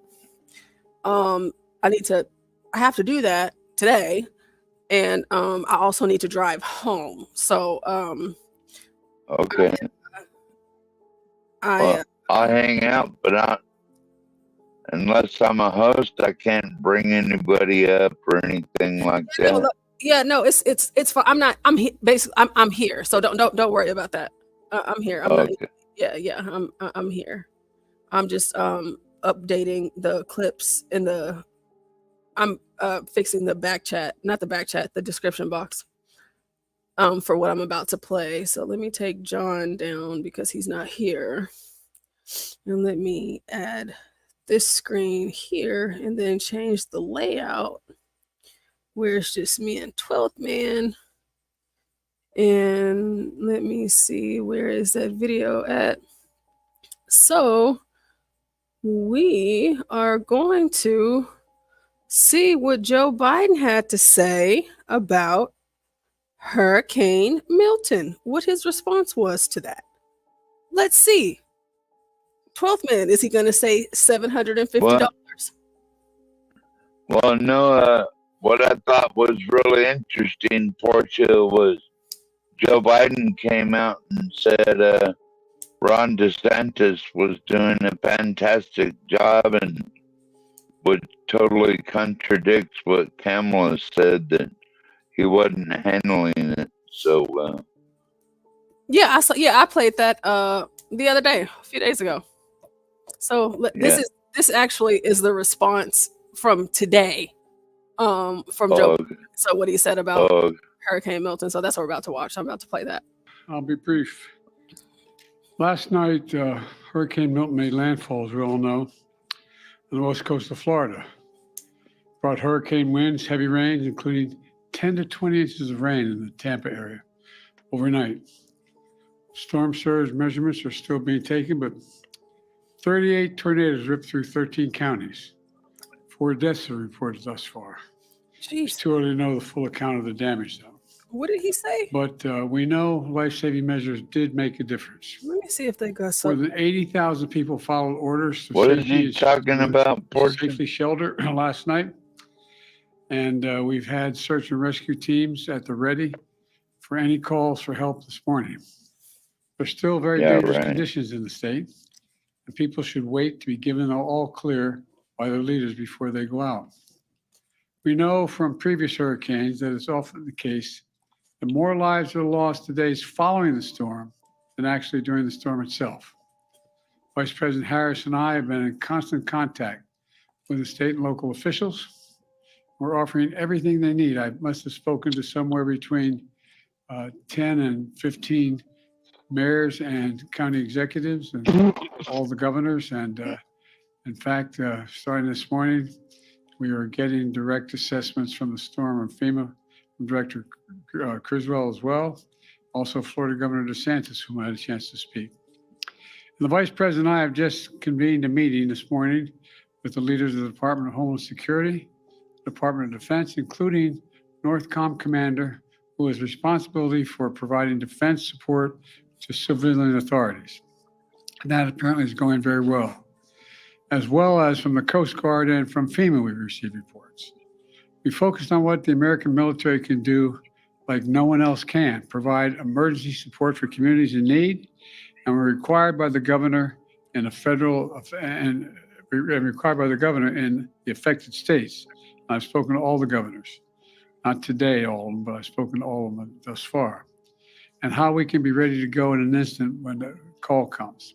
I have to do that today, and I also need to drive home. So okay. I'll hang out, but unless I'm a host, I can't bring anybody up or anything like that. It's fine. I'm here. So don't worry about that. I'm here. I'm here. I'm just updating the clips in I'm fixing the back chat, not the back chat, the description box for what I'm about to play. So let me take John down because he's not here. And let me add this screen here and then change the layout where it's just me and 12th man. And let me see, where is that video at? So we are going to see what Joe Biden had to say about Hurricane Milton, what his response was to that. Let's see. 12th man, is he going to say $750? Well, no, what I thought was really interesting, Portia, was Joe Biden came out and said Ron DeSantis was doing a fantastic job and would totally contradict what Kamala said, that he wasn't handling it. So I played that the other day, a few days ago. So this actually is the response from today from Joe. So what he said about Hurricane Milton. So that's what we're about to watch. I'm about to play that. I'll be brief. Last night, Hurricane Milton made landfall, as we all know, on the west coast of Florida. Brought hurricane winds, heavy rains, including 10 to 20 inches of rain in the Tampa area overnight. Storm surge measurements are still being taken, but 38 tornadoes ripped through 13 counties. 4 deaths are reported thus far. Jeez. It's too early to know the full account of the damage, though. What did he say? But we know life-saving measures did make a difference. Let me see if they got More something. than 80,000 people followed orders to what is he talking about, Portia? safely shelter last night. And we've had search and rescue teams at the ready for any calls for help this morning. There's still very dangerous conditions in the state, and people should wait to be given all clear by their leaders before they go out. We know from previous hurricanes that it's often the case that more lives are lost the days following the storm than actually during the storm itself. Vice President Harris and I have been in constant contact with the state and local officials. We're offering everything they need. I must have spoken to somewhere between 10 and 15 mayors and county executives and all the governors. And in fact, starting this morning, we are getting direct assessments from the storm of FEMA from Director Criswell as well. Also, Florida Governor DeSantis, whom I had a chance to speak. And the Vice President and I have just convened a meeting this morning with the leaders of the Department of Homeland Security, Department of Defense, including NORTHCOM Commander, who has responsibility for providing defense support to civilian authorities. And that apparently is going very well as from the Coast Guard and from FEMA we've received reports. We focused on what the American military can do like no one else can, provide emergency support for communities in need, and we're required by the governor in the federal and required by the governor in the affected states. I've spoken to all the governors, not today all of them, but I've spoken to all of them thus far, and how we can be ready to go in an instant when the call comes.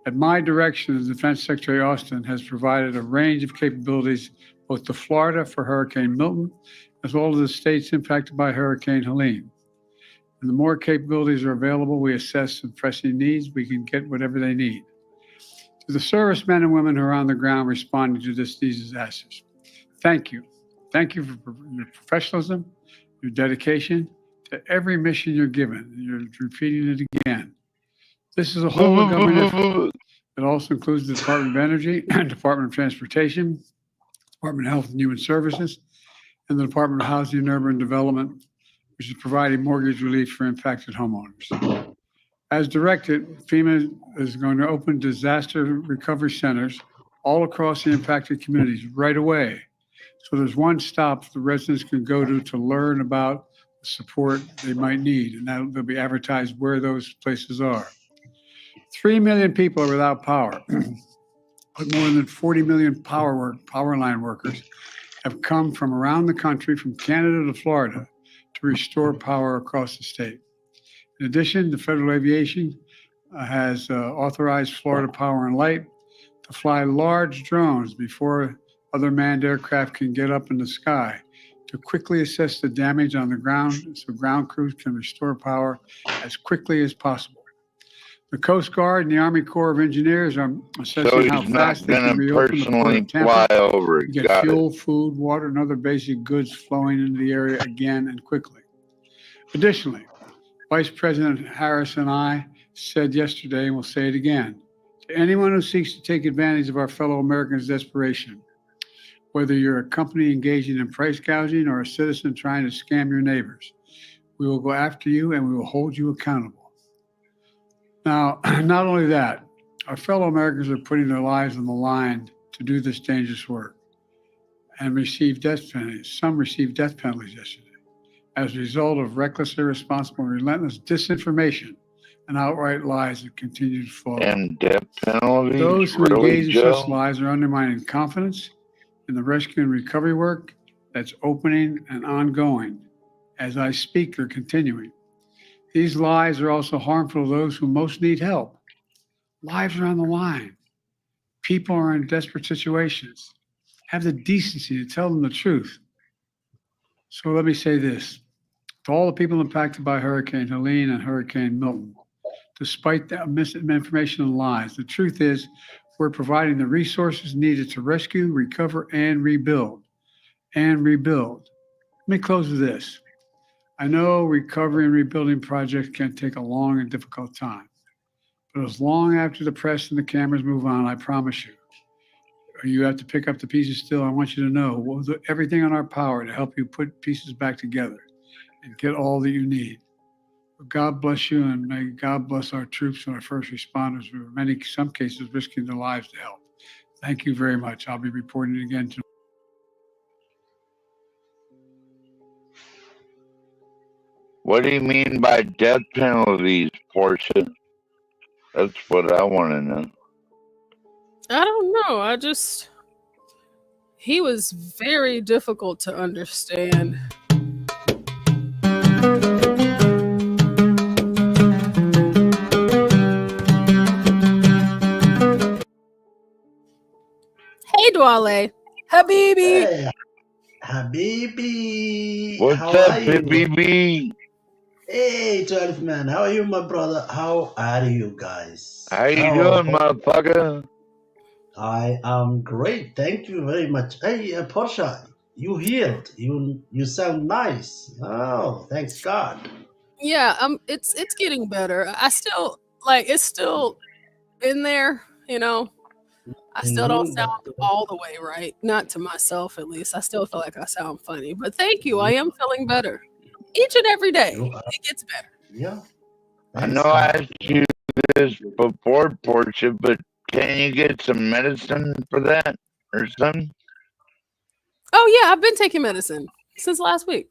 At my direction, the Defense Secretary Austin has provided a range of capabilities both to Florida for Hurricane Milton, as well as the states impacted by Hurricane Helene. And the more capabilities are available, we assess the pressing needs, we can get whatever they need. To the servicemen and women who are on the ground responding to these disasters, thank you. Thank you for your professionalism, your dedication to every mission you're given. You're repeating it again. This is a whole of government effort. It also includes the Department of Energy, Department of Transportation, Department of Health and Human Services, and the Department of Housing and Urban Development, which is providing mortgage relief for impacted homeowners. As directed, FEMA is going to open disaster recovery centers all across the impacted communities right away. So there's one stop the residents can go to learn about the support they might need, and they'll be advertised where those places are. 3 million people are without power, but more than 40 million power line workers have come from around the country, from Canada to Florida, to restore power across the state. In addition, the Federal Aviation has authorized Florida Power and Light to fly large drones before other manned aircraft can get up in the sky to quickly assess the damage on the ground so ground crews can restore power as quickly as possible. The Coast Guard and the Army Corps of Engineers are assessing how fast they can reopen the port of Tampa to get fuel, food, water, and other basic goods flowing into the area again and quickly. Additionally, Vice President Harris and I said yesterday, and we'll say it again, to anyone who seeks to take advantage of our fellow Americans' desperation, whether you're a company engaging in price gouging or a citizen trying to scam your neighbors, we will go after you and we will hold you accountable. Now, not only that, our fellow Americans are putting their lives on the line to do this dangerous work and receive death penalties. Some received death penalties yesterday as a result of reckless, irresponsible, and relentless disinformation and outright lies that continue to flow. And death penalties? Those who really, engage in Joe? such lies are undermining confidence in the rescue and recovery work that's opening and ongoing. As I speak, they're continuing. These lies are also harmful to those who most need help. Lives are on the line. People are in desperate situations. Have the decency to tell them the truth. So let me say this. To all the people impacted by Hurricane Helene and Hurricane Milton, despite the misinformation and lies, the truth is we're providing the resources needed to rescue, recover, and rebuild. Let me close with this. I know recovery and rebuilding projects can take a long and difficult time, but as long after the press and the cameras move on, I promise you, you have to pick up the pieces still. I want you to know we'll do everything in our power to help you put pieces back together and get all that you need. But God bless you, and may God bless our troops and our first responders who are in some cases risking their lives to help. Thank you very much. I'll be reporting again tomorrow. What do you mean by death penalties, Portia? That's what I want to know. I don't know. He was very difficult to understand. Hey, Dwale. Habibi. Hey, Habibi. What's How up, are you? Habibi? Hey, 12 man, how are you, my brother? How are you guys? How you doing, motherfucker? I am great. Thank you very much. Hey, Portia, you healed. You sound nice. Oh, thanks God. Yeah, it's getting better. I still it's still in there, you know. I still don't sound all the way right. Not to myself, at least. I still feel like I sound funny. But thank you. I am feeling better. Each and every day, it gets better. Yeah. I know I asked you this before, Portia, but can you get some medicine for that or something? Oh yeah, I've been taking medicine since last week.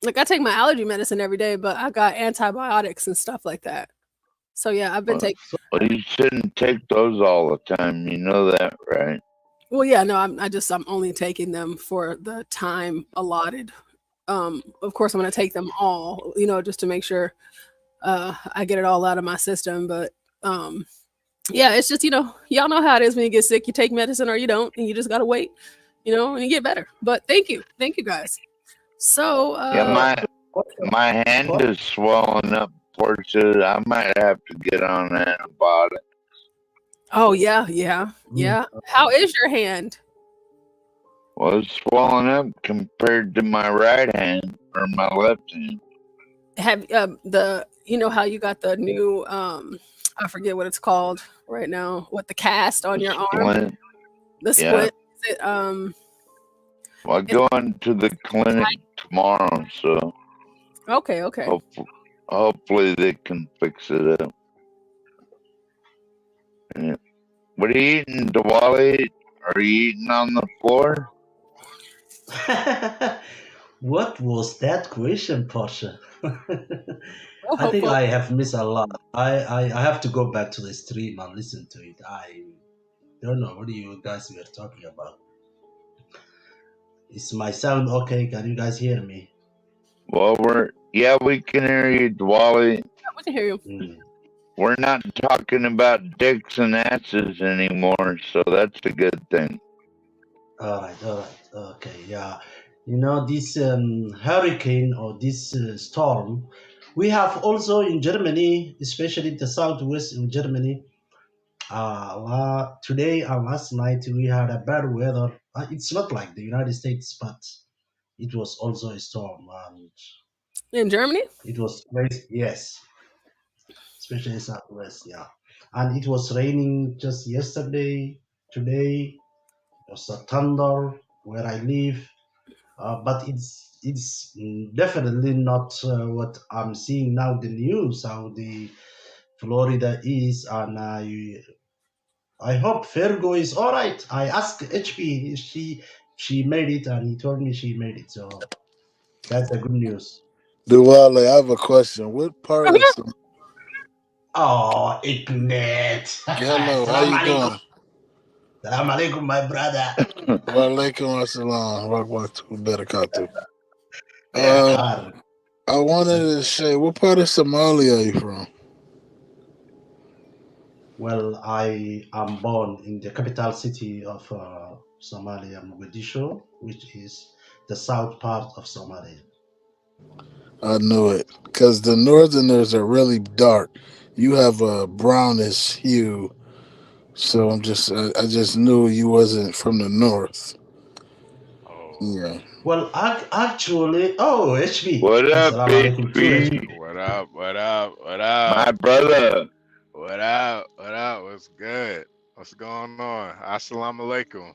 Like I take my allergy medicine every day, but I got antibiotics and stuff like that. So yeah, I've been taking. Well, you shouldn't take those all the time. You know that, right? Well, yeah, no, I'm only taking them for the time allotted. Of course, I'm going to take them all, just to make sure I get it all out of my system. But yeah, it's just y'all know how it is when you get sick. You take medicine or you don't, and you just gotta wait, and you get better. But thank you guys. So yeah, my hand is swelling up, Portia. I might have to get on an antibiotic. Oh yeah. How is your hand? Well, it's swollen up compared to my right hand or my left hand. Have how you got the new I forget what it's called right now. What the cast on your arm? The splint. Is it, well, I'm going to the clinic tomorrow, so okay. Hopefully they can fix it up. Yeah. What are you eating, Diwali? Are you eating on the floor? What was that question, Portia? I think I have missed a lot. I have to go back to the stream and listen to it. I don't know what you guys were talking about. Is my sound okay? Can you guys hear me? Well, we can hear you, Diwali. Yeah, we can hear you. We're not talking about dicks and asses anymore, so that's a good thing. All right. Okay, yeah. This hurricane or this storm, we have also in Germany, especially the southwest in Germany. Today and last night we had a bad weather. It's not like the United States, but it was also a storm. And in Germany? It was crazy, yes. Especially southwest, yeah. And it was raining just yesterday, today. There was a thunder where I live. But it's definitely not what I'm seeing now the news how the Florida is, and I hope Fergo is all right. I asked HP if she made it, and he told me she made it, so that's a good news. Diwali, I have a question. What part of Oh, Ignet. Hello, how you doing? Salam alaikum, my brother. Wa alaikum assalam. Rahmatullahi barakatuh. I wanted to say, what part of Somalia are you from? Well, I am born in the capital city of Somalia, Mogadishu, which is the south part of Somalia. I knew it, because the northerners are really dark. You have a brownish hue, so I just knew you wasn't from the north. Yeah. Well, actually, HB. What up, Assalamu alaikum, HB? What up? What up? What up? My brother. What up? What up? What's good? What's going on? Assalamu alaikum.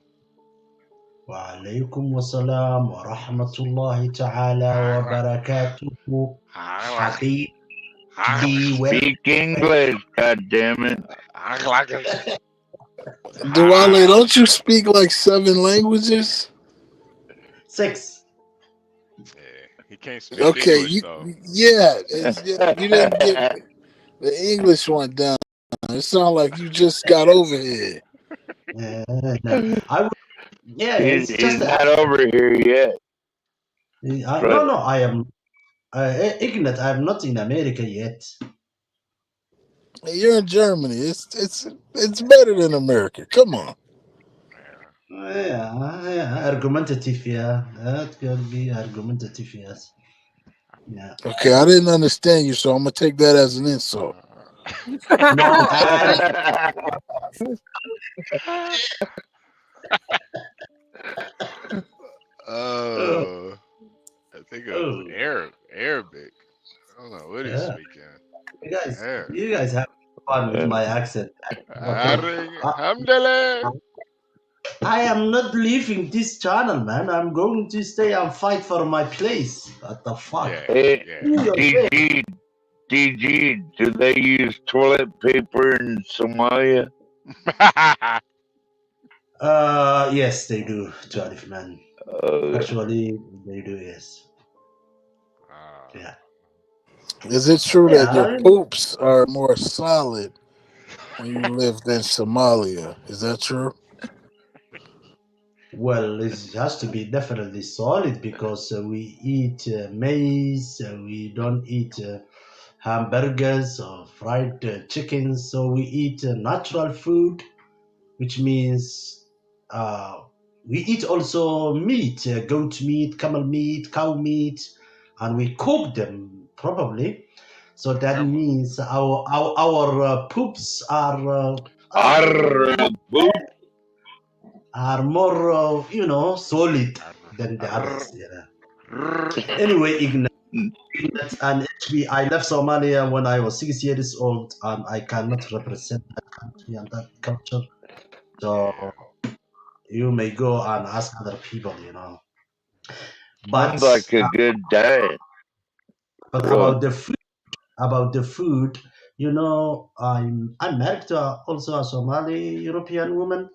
Wa alaikum wassalam wa rahmatullahi ta'ala wa barakatuhu. Habib. Speak English, goddammit. Diwali, don't you speak like 7 languages? 6. Yeah, he can't speak Okay, English though. Yeah, you didn't get the English one down. It sounds like you just got over here. It's just he's not over here yet. No, I am ignorant. I'm not in America yet. You're in Germany. It's better than America. Come on. Yeah, argumentative. Yeah, that could be argumentative. Yes. Yeah. Okay, I didn't understand you, so I'm gonna take that as an insult. No, man. Oh, I think it was Oh, Arabic. I don't know what he's yeah. speaking. You Arabic. guys have fun with my accent. Okay. Alhamdulillah. I am not leaving this channel, man. I'm going to stay and fight for my place. What the fuck? Hey, Do your thing. DG, do they use toilet paper in Somalia? Yes, they do, 12, man. Actually, they do, yes. Yeah. Is it true that your Yeah. poops are more solid when you lived in Somalia? Is that true? Well, it has to be definitely solid because we eat maize, we don't eat hamburgers or fried chickens, so we eat natural food, which means we eat also meat, goat meat, camel meat, cow meat, and we cook them probably. So that means our poops are more solid than the others. Yeah. Anyway, Ignat and HB, I left Somalia when I was 6 years old, and I cannot represent that country and that culture. So you may go and ask other people, But Sounds like a good diet. but about the food, I'm married to also a Somali European woman.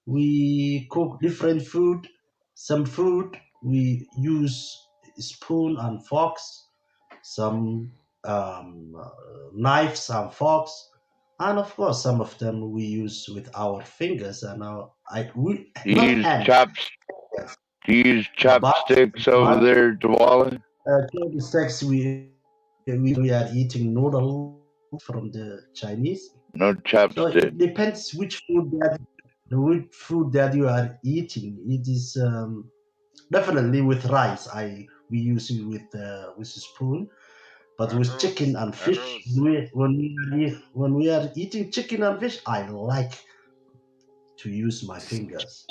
We cook different food. Some food we use spoon and forks. Some knives and forks, and of course some of them we use with our fingers and we Do you not use hand. Do you use chopsticks over there, Dwally? Chopsticks we are eating noodles from the Chinese. No So chopstick. it depends which food that you are eating. It is definitely with rice. We use it with a spoon, but with chicken and fish. When we are eating chicken and fish, I like to use my fingers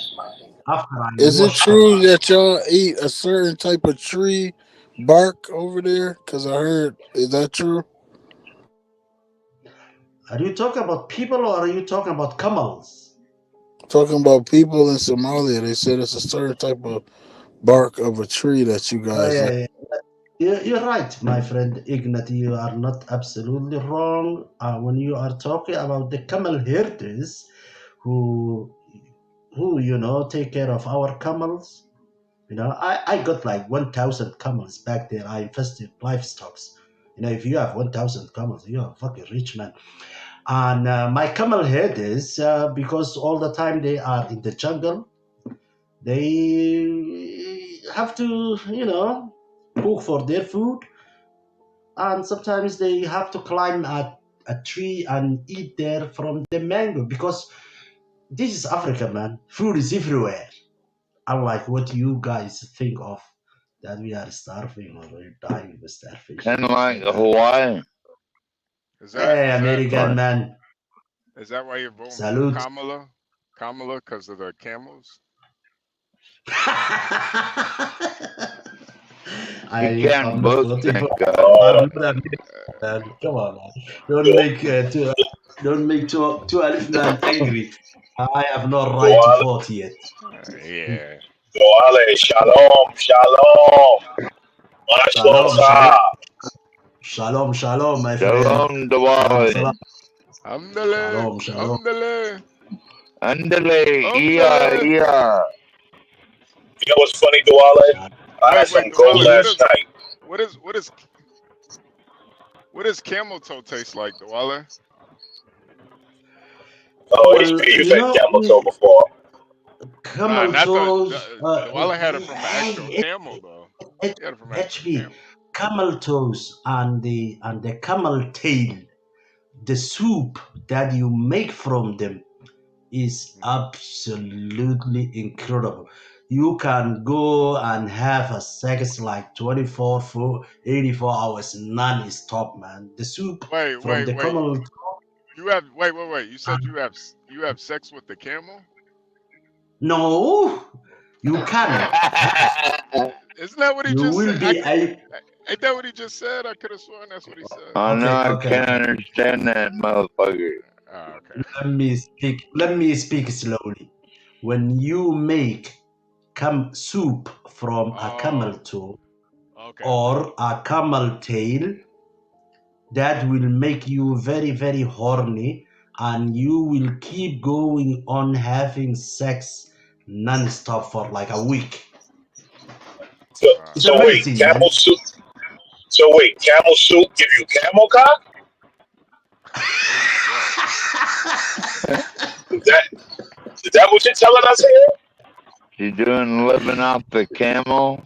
after I Is it wash them. true that y'all eat a certain type of tree bark over there? Because I heard, is that true? Are you talking about people or are you talking about camels? Talking about people in Somalia, they said it's a certain type of bark of a tree that you guys Yeah, eat. yeah. You're right, my friend Ignat. You are not absolutely wrong when you are talking about the camel herders who take care of our camels. I got like 1,000 camels back there. I invested livestock. If you have 1,000 camels, you are a fucking rich man. And my camel herders, because all the time they are in the jungle, they have to, cook for their food, and sometimes they have to climb a tree and eat there from the mango because this is Africa, man. Food is everywhere. Unlike what you guys think of, that we are starving or we're dying of starvation. Kind of like Hawaii. Hey, American man. Is that why you're voting Salute. for Kamala? Kamala because of the camels? You can't I'm not book, voting thank for. God. I'm not man. Come on, man. Don't make two Alif man angry. I have no right to vote yet. Yeah. Wale, shalom, shalom. Shalom, shalom, my friend. Shalom, Dwally. Salam. Alhamdulillah. Shalom. Andale, iya. You know what's funny, Dwale? I had some gold Dwale, last night. What does camel toe taste like, Dwale? Oh, HP, you've had camel toe before. Camel toes. Dwale had it from an actual camel, though. He had it from an actual HB, camel. camel toes and the camel tail, the soup that you make from them is absolutely incredible. you can go and have a sex like 24 for 84 hours non-stop, man. The soup Wait, from wait, the wait. camel. You have wait. You said you have sex with the camel? No, you can. Isn't that what he You just will said? be Ain't that what he just said? I could have sworn that's what he said. I know I okay. can't understand that motherfucker. Oh, okay. Let me speak slowly. When you make soup from a camel toe or a camel tail, that will make you very, very horny, and you will keep going on having sex non-stop for like a week. It's So wait, amazing, man. camel soup. So wait, camel soup give you camel cock? Is that what you're telling us here? You doing living off the camel?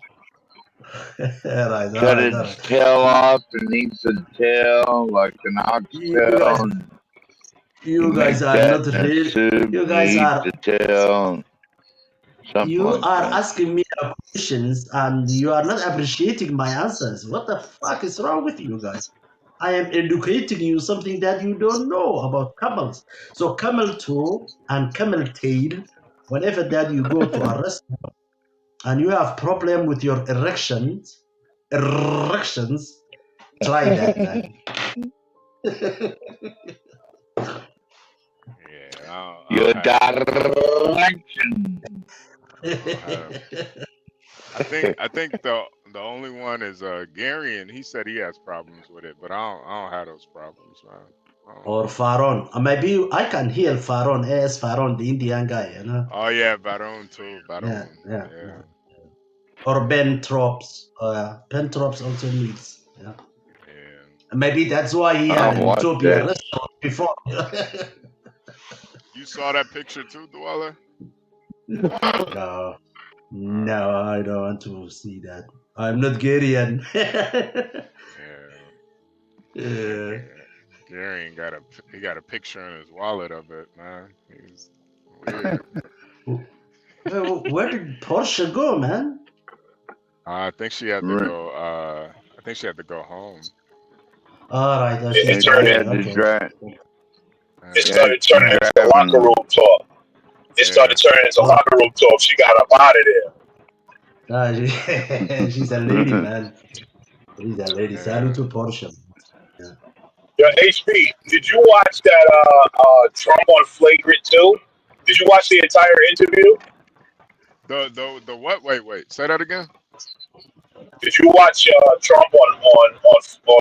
Right, Cut its tail off and eats the tail like an oxtail. You guys are not real. Soup, You guys eat are. the tail. Something You like are that. asking me questions and you are not appreciating my answers. What the fuck is wrong with you guys? I am educating you something that you don't know about camels. So camel toe and camel tail, whenever that you go to a restaurant and you have problem with your erections, try that, man. Your direction. I think the only one is Gary, and he said he has problems with it, but I don't have those problems, man. Or Faron. Maybe I can hear Faron, as Faron, the Indian guy, you know. Oh yeah, Baron too. Baron. Yeah. Or Ben Trops. Ben Trops also needs. Yeah. Maybe that's why he had a Utopia restaurant before. You saw that picture too, Dweller? No, I don't want to see that. I'm not Garian. Gary got a picture in his wallet of it, man. He's weird. Where did Porsche go, man? I think she had to go. I think she had to go home. All right, It started turning into locker room talk. It started turning into locker room talk. She got up out of there. She's a lady, man. She's a lady. Salute to Porsche. Yo, HB, did you watch that Trump on Flagrant 2? Did you watch the entire interview? The what? Wait. Say that again. Did you watch Trump on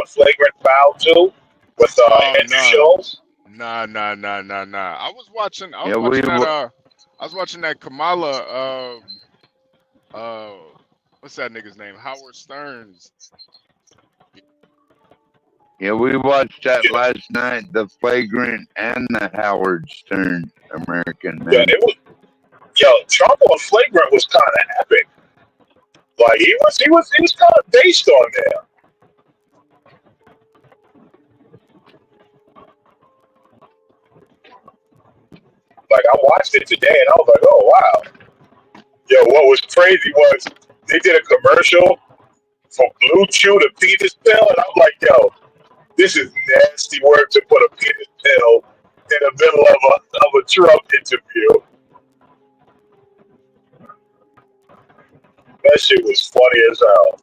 Flagrant Foul 2 with Andrew Schultz? Nah. I was watching that Kamala. What's that nigga's name? Howard Stern's. Yeah, we watched that last night, the Flagrant and the Howard Stern American Man. Yeah, Trump on Flagrant was kind of epic. Like he was kind of based on there. Like I watched it today and I was like, oh wow. Yo, what was crazy was they did a commercial for Blue Chew to penis pill, and I'm like, yo, this is nasty work to put a penis pill in the middle of a Trump interview. That shit was funny as hell.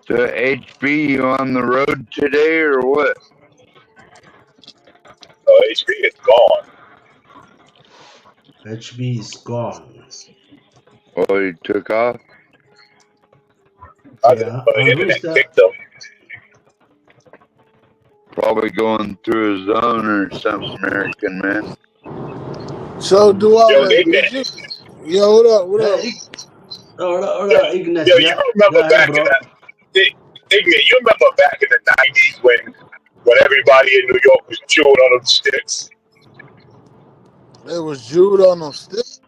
So HB, you on the road today or what? HB is gone. HB is gone. Oh, he took off? Yeah. The internet kicked him. Probably going through a zone or something, American Man. So do I. Yo, what up? Hold up, Ignace. Yo, you remember back in you remember back in the 90s when everybody in New York was chewing on them sticks? It was chewed on them sticks.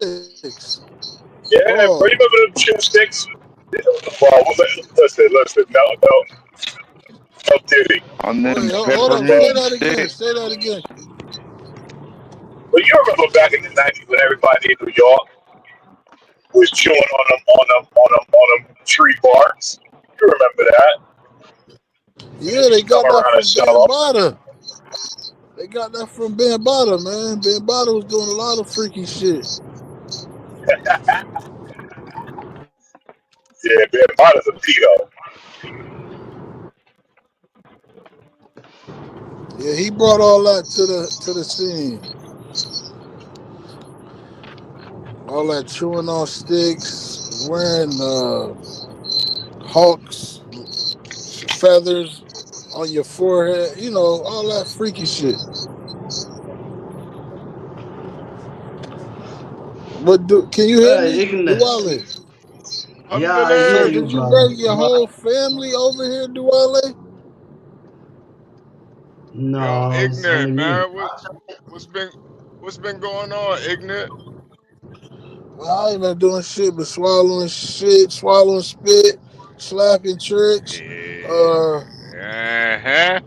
Yeah, bro, you remember them chew sticks? Well, listen, no, Diddy. On them Hold on, say that again. But you remember back in the 90s when everybody in New York was chewing on them tree barks. You remember that? Yeah, they Come got that around and from shut Ben off. Bada. They got that from Ben Bada, man. Ben Bada was doing a lot of freaky shit. Yeah, Ben Bada's a pedo. Yeah, he brought all that to the scene. All that chewing on sticks, wearing hawks feathers on your forehead, all that freaky shit. But can you hear me, Ignorance. Duwale? Yeah, I hear So you, did you brother. bring your whole family over here, Duwale? Yo, No, it's only ignorant me. man, what's been going on, ignorant? Well, I ain't been doing shit but swallowing shit, swallowing spit, slapping tricks. Uh-huh.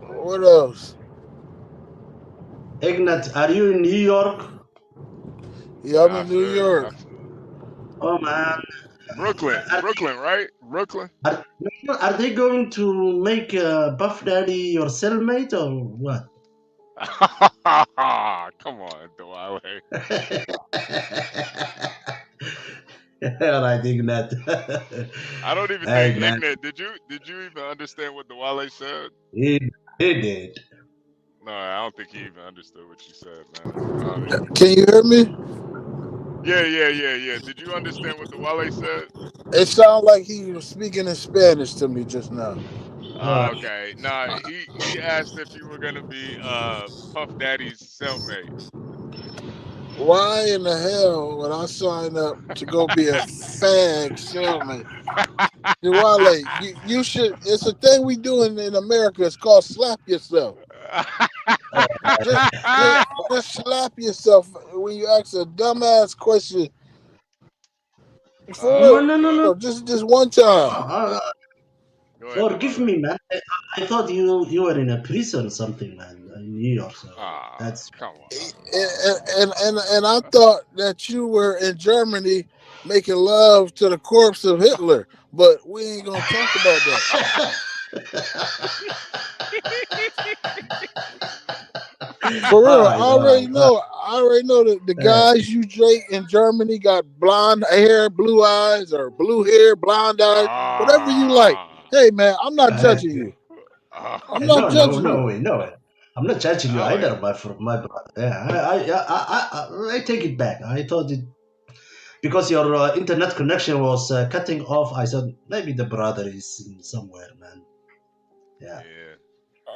What else? Ignat, are you in New York? Yeah, I'm I in New feel you. York. Oh man, Brooklyn, right? Brooklyn. are they going to make Buff Daddy your cellmate or what? Come on, Dwight. All right, Ignat. I don't even Hey think man, ignorant. Did you even understand what Dwight said? he did. No, I don't think he even understood what you said, man. I don't even Can think. you hear me? Yeah. Did you understand what Dwight said? It sounded like he was speaking in Spanish to me just now. Okay. Nah, he asked if you were gonna be Puff Daddy's cellmate. Why in the hell would I sign up to go be a fag cellmate? Duwale, you should. It's a thing we do in America. It's called slap yourself. Just slap yourself when you ask a dumbass question. For real, No. just one time. Go ahead, Forgive Dwight. me, man. I thought you were in a prison or something, man, in New York. So that's Come on. And I thought that you were in Germany making love to the corpse of Hitler, but we ain't gonna talk about that. For real, all I right. already know. I already know that the guys you date in Germany got blonde hair, blue eyes, or blue hair, blonde eyes, whatever you like. Hey, man, I'm not judging you. I'm not judging you. No way. I'm not judging you I like either, my brother. Yeah, I take it back. I thought it because your internet connection was cutting off. I thought maybe the brother is in somewhere, man. Yeah.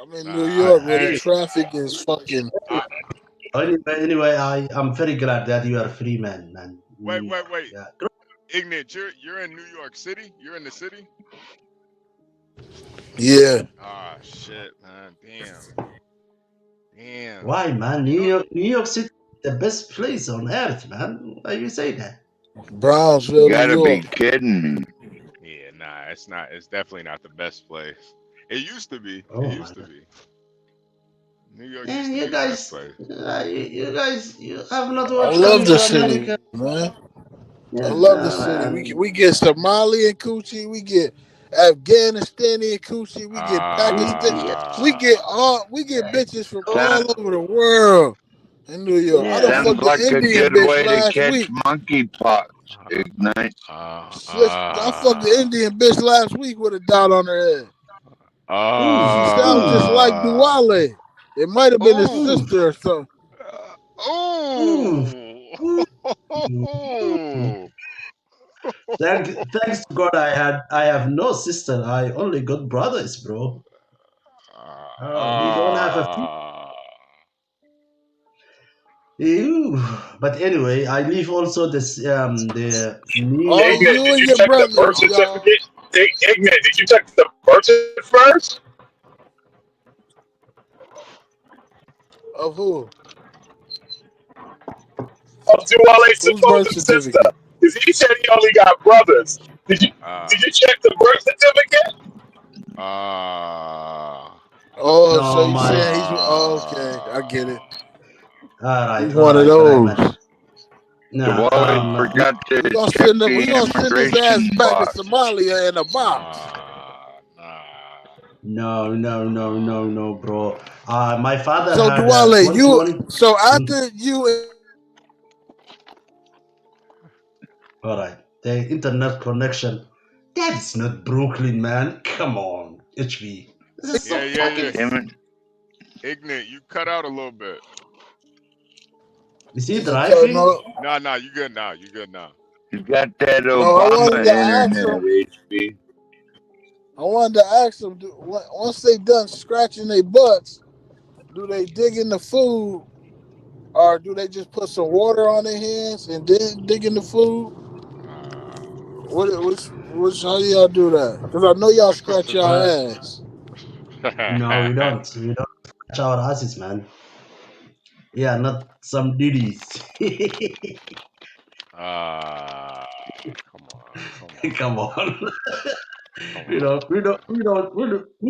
I'm in New Nah, York where the hey, traffic is fucking. Anyway, I'm very glad that you are free, man. wait. Yeah. Ignorant, you're in New York City? You're in the city? Yeah. Ah, shit, man. Damn. Why, man? New York City is the best place on earth, man. Why you say that? Brownsville, You New gotta be York. kidding me. Yeah, nah, it's not. It's definitely not the best place. It used to be. Oh It my used to god. be. New York And used to you be the best guys, place. you have not I watched love coming the to city, America. man. I Yeah, love the city. We get Somali and coochie. We get Afghanistani and coochie. We get Pakistan. We get bitches from all Sound, over the world in New York. I done sounds fucked the like a Indian good bitch way to last catch week. monkeypox, Ignite. I fucked the Indian bitch last week with a dot on her head. She sounds just like Duwale. It might have been his sister or something. Thanks to God, I have no sister. I only got brothers, bro. We don't have a few. Ew. But anyway, I leave also the new. Oh, Ignorant, you did and you your check the birth brothers, y'all. certificate? Ignorant, did you check the birth certificate first? Of who? Of Duwale's Whose birth supposed sister? certificate? Because he said he only got brothers. Did you check the birth certificate? Oh, so No, you my. saying he's okay? I get it. All He's right, one of those. man. Nah, Diwali forgot to We gonna check send him. We the gonna send his ass immigration back to box. Somalia in a box. no, bro. My father So had Duale, you. 2020. So after you. All right, the internet connection. That's not Brooklyn, man. Come on, HB. This is so Yeah. fucking. Damn it. Ignorant, you cut out a little bit. Is he Is it cutting driving? off? No, you good now. You good now. You got that No, I wanted Obama to ask him. internet, HB. I wanted to ask them, once they done scratching their butts, do they dig in the food, or do they just put some water on their hands and then dig in the food? Which how do y'all do that? Because I know y'all scratch y'all Well, ass. no, we don't. We don't scratch our asses, man. Yeah, not some diddies. Come Come on. Come we on.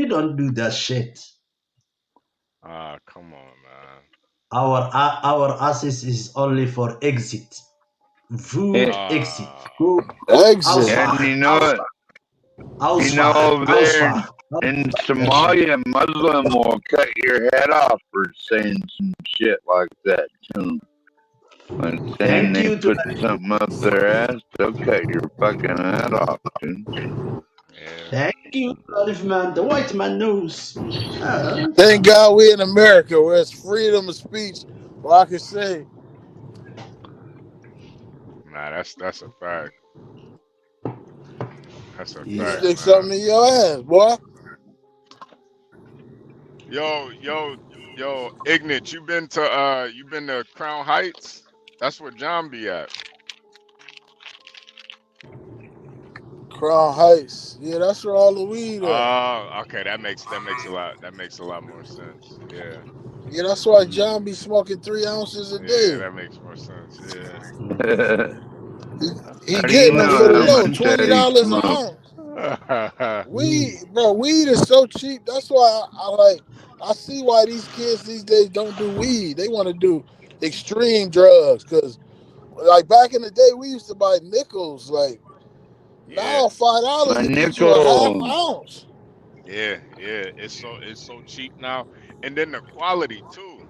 don't do that shit. Come on, man. Our asses is only for exit. Food Hey, exit. Go Exit. and you know what? You know, over there in Somalia, Muslim will cut your head off for saying some shit like that, too. Like saying Thank they you to put something up their ass, they'll cut your fucking head off, dude. Thank you, man. The white man knows. Thank God we in America where it's freedom of speech. Well, I can say, Nah, that's a fact. That's a you fact, stick man. something in your ass, boy. Yo, Ignat, you been to Crown Heights? That's where John be at. Crown Heights. Yeah, that's where all the weed at. Okay, that makes a lot more sense. Yeah. Yeah, that's why John be smoking 3 ounces a Yeah, day. that makes more sense. Yeah. He How do you getting them know for the how low, much $20 that he an smoked? ounce. Weed is so cheap. That's why I see why these kids these days don't do weed. They want to do extreme drugs. Cause like back in the day, we used to buy nickels. Like Yeah. now, $5 A will get you a half nickel. ounce. Yeah. It's so cheap now. And then the quality too.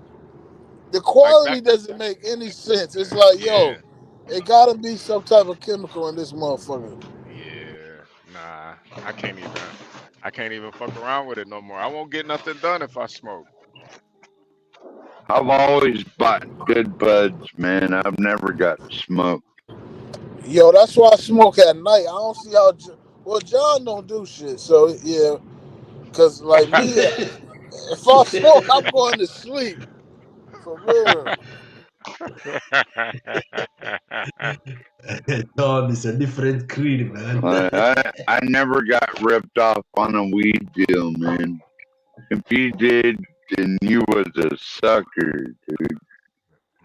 The Like back quality doesn't make any sense. It's like, yeah. yo, it gotta be some type of chemical in this motherfucker. Yeah. Nah. I can't even fuck around with it no more. I won't get nothing done if I smoke. I've always bought good buds, man. I've never got smoked. Yo, that's why I smoke at night. I don't see how. Well, John don't do shit, so yeah. Cause like me, if I smoke, I'm going to sleep for real. John is a different creed, man. I never got ripped off on a weed deal, man. If you did, then you was a sucker, dude.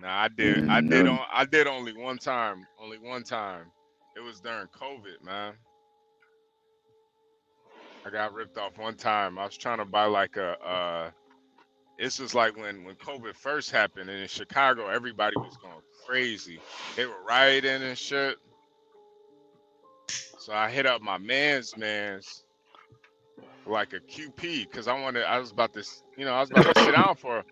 Nah, I did. And, no, I did only one time. Only one time. It was during COVID, man. I got ripped off one time. I was trying to buy like this was like when COVID first happened, and in Chicago everybody was going crazy. They were rioting and shit. So I hit up my man's for like a QP because I was about to sit down for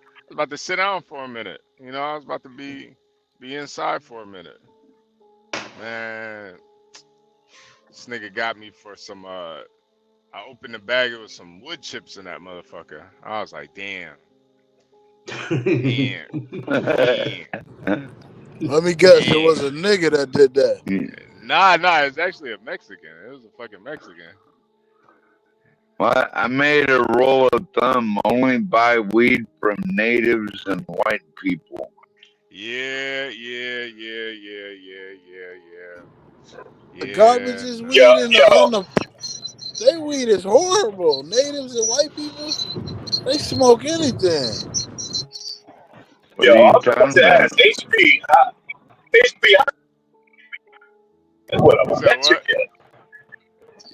a minute. I was about to be inside for a minute. Man, this nigga got me for some I opened the bag, it was some wood chips in that motherfucker. I was like, damn. Damn. Let me guess, it was a nigga that did that. Nah, it's actually a Mexican. It was a fucking Mexican. well, I made a rule of thumb: only buy weed from natives and white people. Yeah. The garbage is weed and they weed is horrible. Natives and white people, they smoke anything. What are I you was about talking to about? ask HB, what a You said what? Mexican.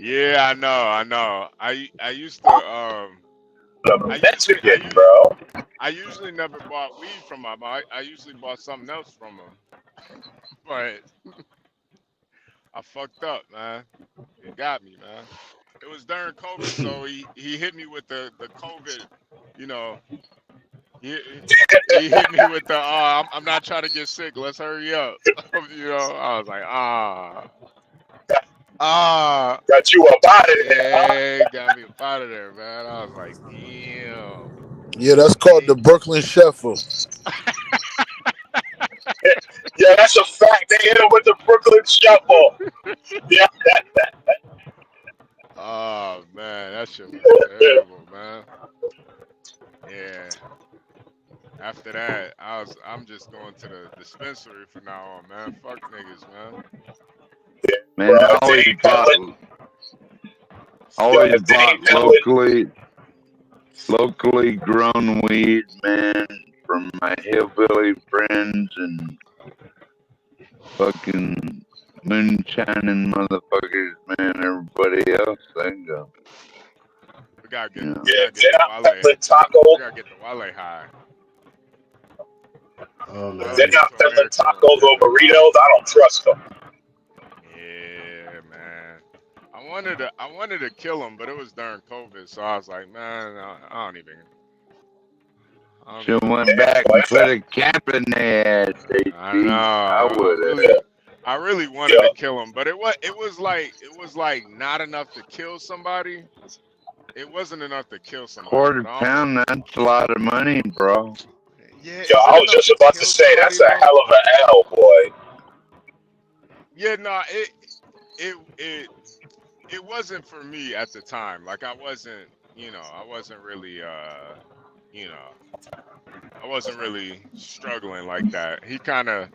Yeah, I know. I used to a Mexican, bro. I usually never bought weed from him. I usually bought something else from him. But I fucked up, man. It got me, man. It was during COVID, so he hit me with the COVID, you know. He hit me with the I'm not trying to get sick. Let's hurry up. You know, I was like, got you up out of there. Yeah, got me up out of there, man. I was like, damn. Yeah, that's called the Brooklyn Shuffle. Yeah, that's a fact. They hit him with the Brooklyn Shuffle. Yeah. Oh man, that shit was terrible, man. Yeah. After that, I'm just going to the dispensary from now on, man. Fuck niggas, man. Man, I always bought locally grown weed, man, from my hillbilly friends and fucking moonshining motherfuckers, man. Everybody else, they go. We gotta get, taco. We gotta get the Wale high. Oh man. They're not peddling tacos or burritos. I don't trust them. Yeah, man. I wanted to kill him, but it was during COVID, so I was like, man, I don't even. Should went back and put a cap in their ass. I know. I really wanted to kill him, but it was like not enough to kill somebody. It wasn't enough to kill somebody. £quarter, that's a lot of money, bro. Yeah, yo, I was just about to say that's a hell of an L, boy. Yeah, no, it wasn't for me at the time. Like I wasn't really I wasn't really struggling like that. He kind of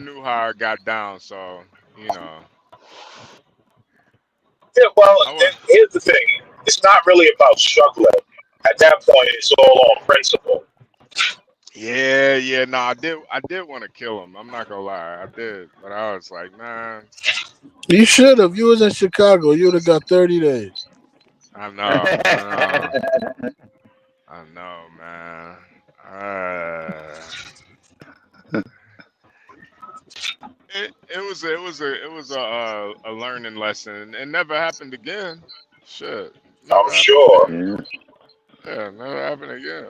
knew how I got down, so Yeah, well, here's the thing. It's not really about struggling. At that point, it's all on principle. Yeah, no, I did want to kill him. I'm not gonna lie, I did, but I was like, man. You should have. You was in Chicago. You would have got 30 days. I know, man. It was a learning lesson. It never happened again. Shit. I'm sure. Yeah, never happened again.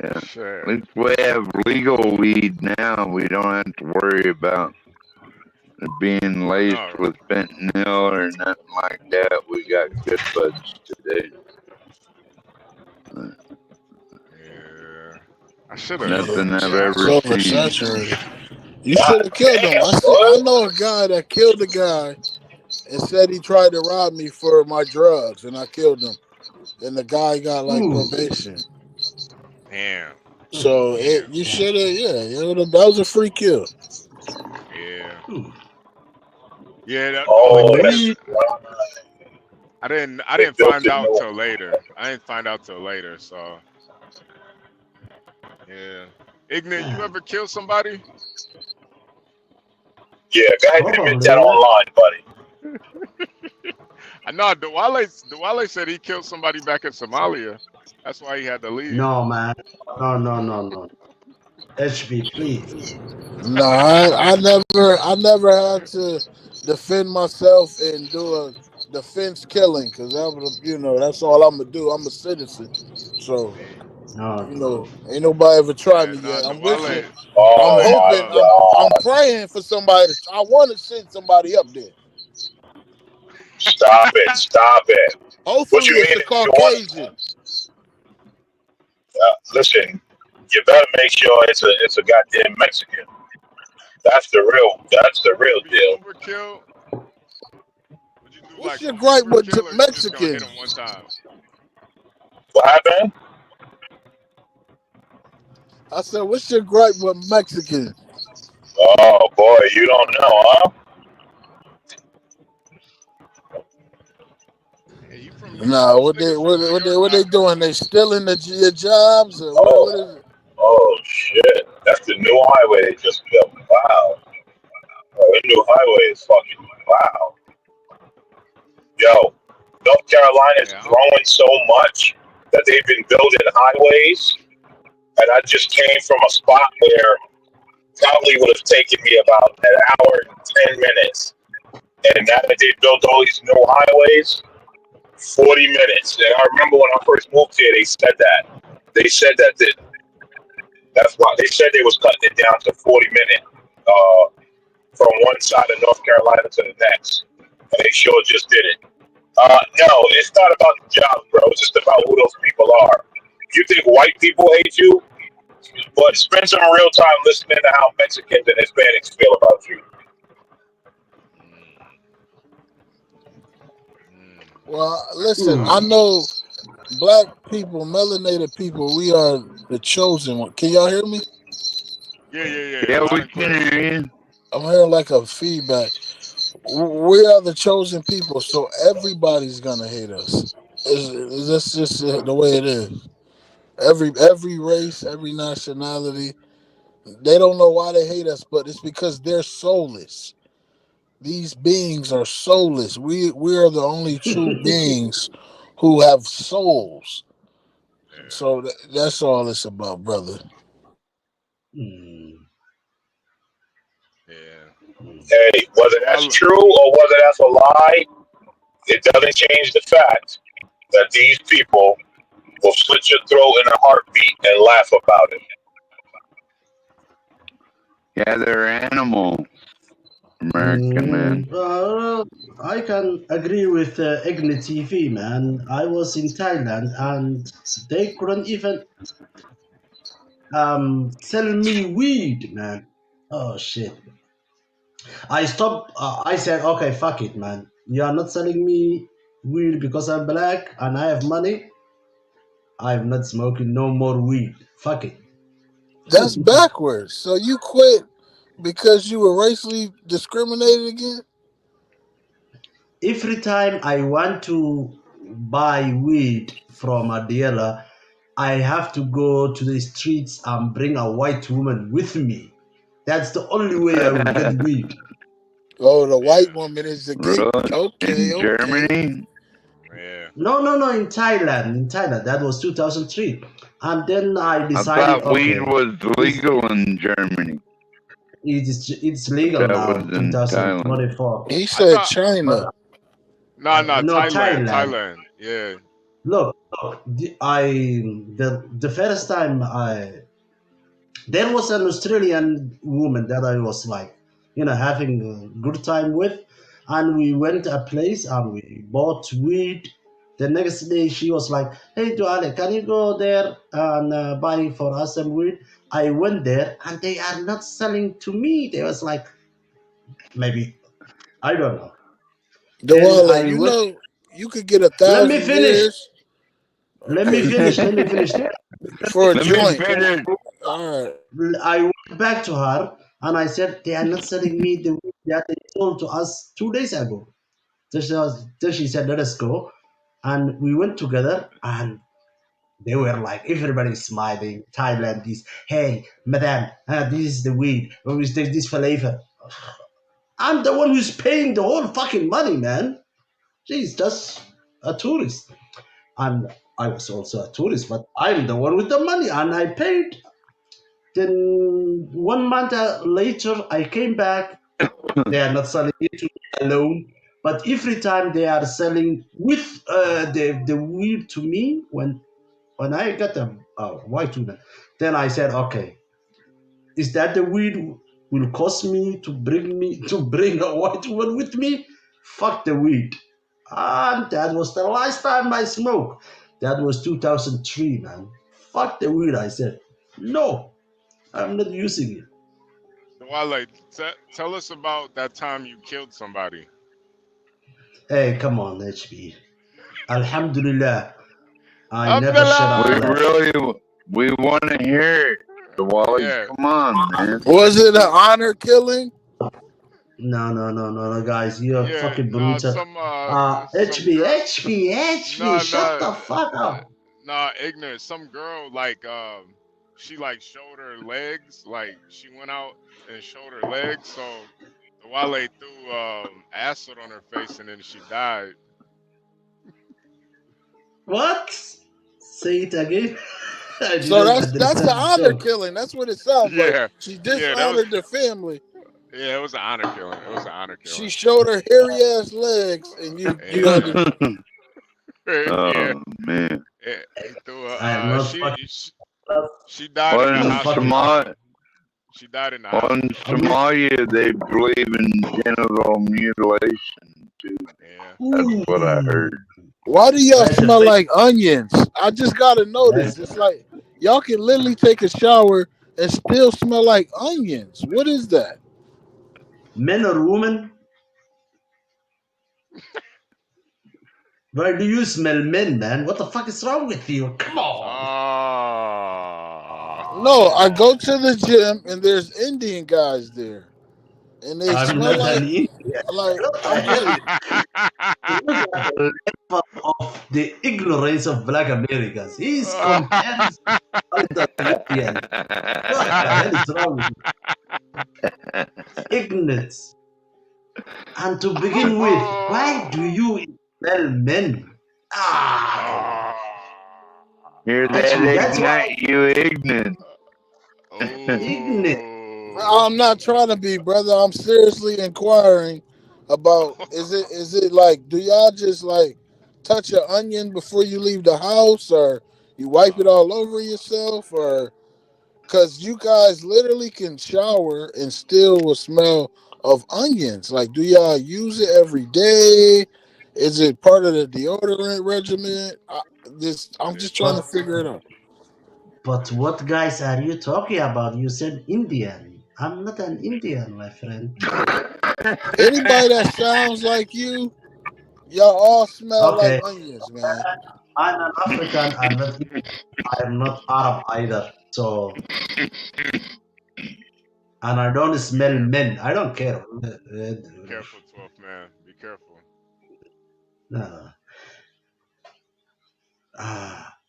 Yeah. Shit. At least we have legal weed now. We don't have to worry about it being laced with fentanyl or nothing like that. We got good buds today. Yeah. I should have. Nothing I've It's ever seen. oversaturated. You should have killed him. I know a guy that killed a guy and said he tried to rob me for my drugs, and I killed him. And the guy got like probation. Damn. So you should have, that was a free kill. Yeah. Yeah. That's I didn't find out till later. So yeah. Ignorant, you ever kill somebody? Yeah, go ahead and admit that online, buddy. I know Dwale said he killed somebody back in Somalia. That's why he had to leave. No, man. No. HB, please. No, I never had to defend myself and do a defense killing because that's all I'm gonna do. I'm a citizen, so ain't nobody ever tried me yet. I'm wishing, I'm hoping, I'm praying for somebody. I want to send somebody up there. Stop it. Hopefully, it's a Caucasian. Listen, you better make sure it's a goddamn Mexican. That's the real deal. Overkill. What's your gripe with Mexicans? What happened? I said, what's your gripe with Mexicans? Oh boy, you don't know, huh? No, what they doing? They stealing your jobs? Or what is it? Oh shit! That's the new highway they just built. Wow. The new highway is fucking wow. Yo, North Carolina is growing so much that they've been building highways, and I just came from a spot where probably would have taken me about an hour and 10 minutes. And now that they built all these new highways, 40 minutes. And I remember when I first moved here, they said that. They said that's why they said they was cutting it down to 40 minutes from one side of North Carolina to the next. And they sure just did it. No, it's not about the jobs, bro. It's just about who those people are. You think white people hate you? But spend some real time listening to how Mexicans and Hispanics feel about you. Well, listen, I know black people, melanated people, we are the chosen one. Can y'all hear me? Yeah. Yeah, we can hear you. I'm hearing like a feedback. We are the chosen people, so everybody's gonna hate us. That's just the way it is. Every race, every nationality, they don't know why they hate us, but it's because they're soulless. These beings are soulless. We are the only true beings who have souls. So that's all it's about, brother. Hey, whether that's true or whether that's a lie, it doesn't change the fact that these people will slit your throat in a heartbeat and laugh about it. Yeah, they're animals, American man. I can agree with Igni TV, man. I was in Thailand and they couldn't even sell me weed, man. Oh shit. I stopped. I said, okay, fuck it, man. You are not selling me weed because I'm black and I have money. I'm not smoking no more weed. Fuck it. That's backwards. So you quit because you were racially discriminated against? Every time I want to buy weed from a dealer, I have to go to the streets and bring a white woman with me. That's the only way I will get weed. Oh, the white woman is the gate. Really? Okay. In Germany? No, in Thailand. In Thailand. That was 2003. And then I I decided, thought weed okay, was legal in Germany. it's legal That now, was in Thailand. 2024. He I said thought China. no, No, Thailand. Yeah. Look, the first time there was an Australian woman that I was like, having a good time with, and we went to a place and we bought weed. The next day she was like, "Hey, Duale, can you go there and buy for us some weed?" I went there and they are not selling to me. They was like, maybe I don't know. Then Dewale, I you went. know you could get Let me 1,000 finish. years. Let me Okay. finish. Let me finish. For a Let me joint. finish. All right. I went back to her and I said, they are not selling me the weed that they sold to us 2 days ago. Then she said, let us go. And we went together and they were like, everybody smiling. Thailand is, hey, madam, this is the weed. We take this flavor. I'm the one who's paying the whole fucking money, man. She's just a tourist. And I was also a tourist, but I'm the one with the money and I paid. Then 1 month later, I came back. They are not selling it to me alone, but every time they are selling with the weed to me. When I got a white woman, then I said, okay, is that the weed will cost me to bring a white woman with me? Fuck the weed. And that was the last time I smoked. That was 2003, man. Fuck the weed, I said. No, I'm not using it. Wale, tell us about that time you killed somebody. Hey, come on, HB. Alhamdulillah, I never shed a blood. We want to hear it. The Wally, Yeah. come on, man. Was it an honor killing? No, guys. You're Yeah, fucking nah, brutal. some HB, girl. HB, Nah, shut the fuck up. nah, ignorant. Some girl like she like showed her legs, like she went out and showed her legs, so the Wale threw acid on her face and then she died. What? Say it again. I So didn't that's understand an the honor joke. killing. That's what it sounds like. Yeah, She yeah, that was dishonored the family. yeah, it was an honor killing. It was an honor She killing. showed her hairy ass legs, and you had to. Yeah, Oh man. he threw a I am not she died in Well, the in fucking. hospital. She died in the in hospital. Somalia, they believe in genital mutilation too. Yeah. That's what I heard. Why do y'all That's a smell fake. like onions? I just gotta know That's this. It's like y'all can literally take a shower and still smell like onions. What is that? men or women. Why do you smell men, man? What the fuck is wrong with you? Come on. No, I go to the gym and there's Indian guys there, and they I'm smell not an like Indian. What the I'm just. hell? Look at the level of the ignorance of Black Americans. He's comparing with the Indian. What the hell is wrong with you? Ignorance. And to begin with, why do you smell men? Ah, Hear actually, that, that's why Ignite? You ignorant. ignorant. I'm not trying to be, brother. I'm seriously inquiring about is it like do y'all just like touch an onion before you leave the house, or you wipe it all over yourself, or because you guys literally can shower and still will smell of onions. Like, do y'all use it every day? Is it part of the deodorant regimen? I'm just trying to But figure it out. what guys are you talking about? You said Indian. I'm not an Indian, my friend. Anybody that sounds like you, y'all all smell like Okay, onions, man. I'm an African. I'm not Arab either. So, and I don't smell men. I don't care. Be careful, 12th man. Be careful. No.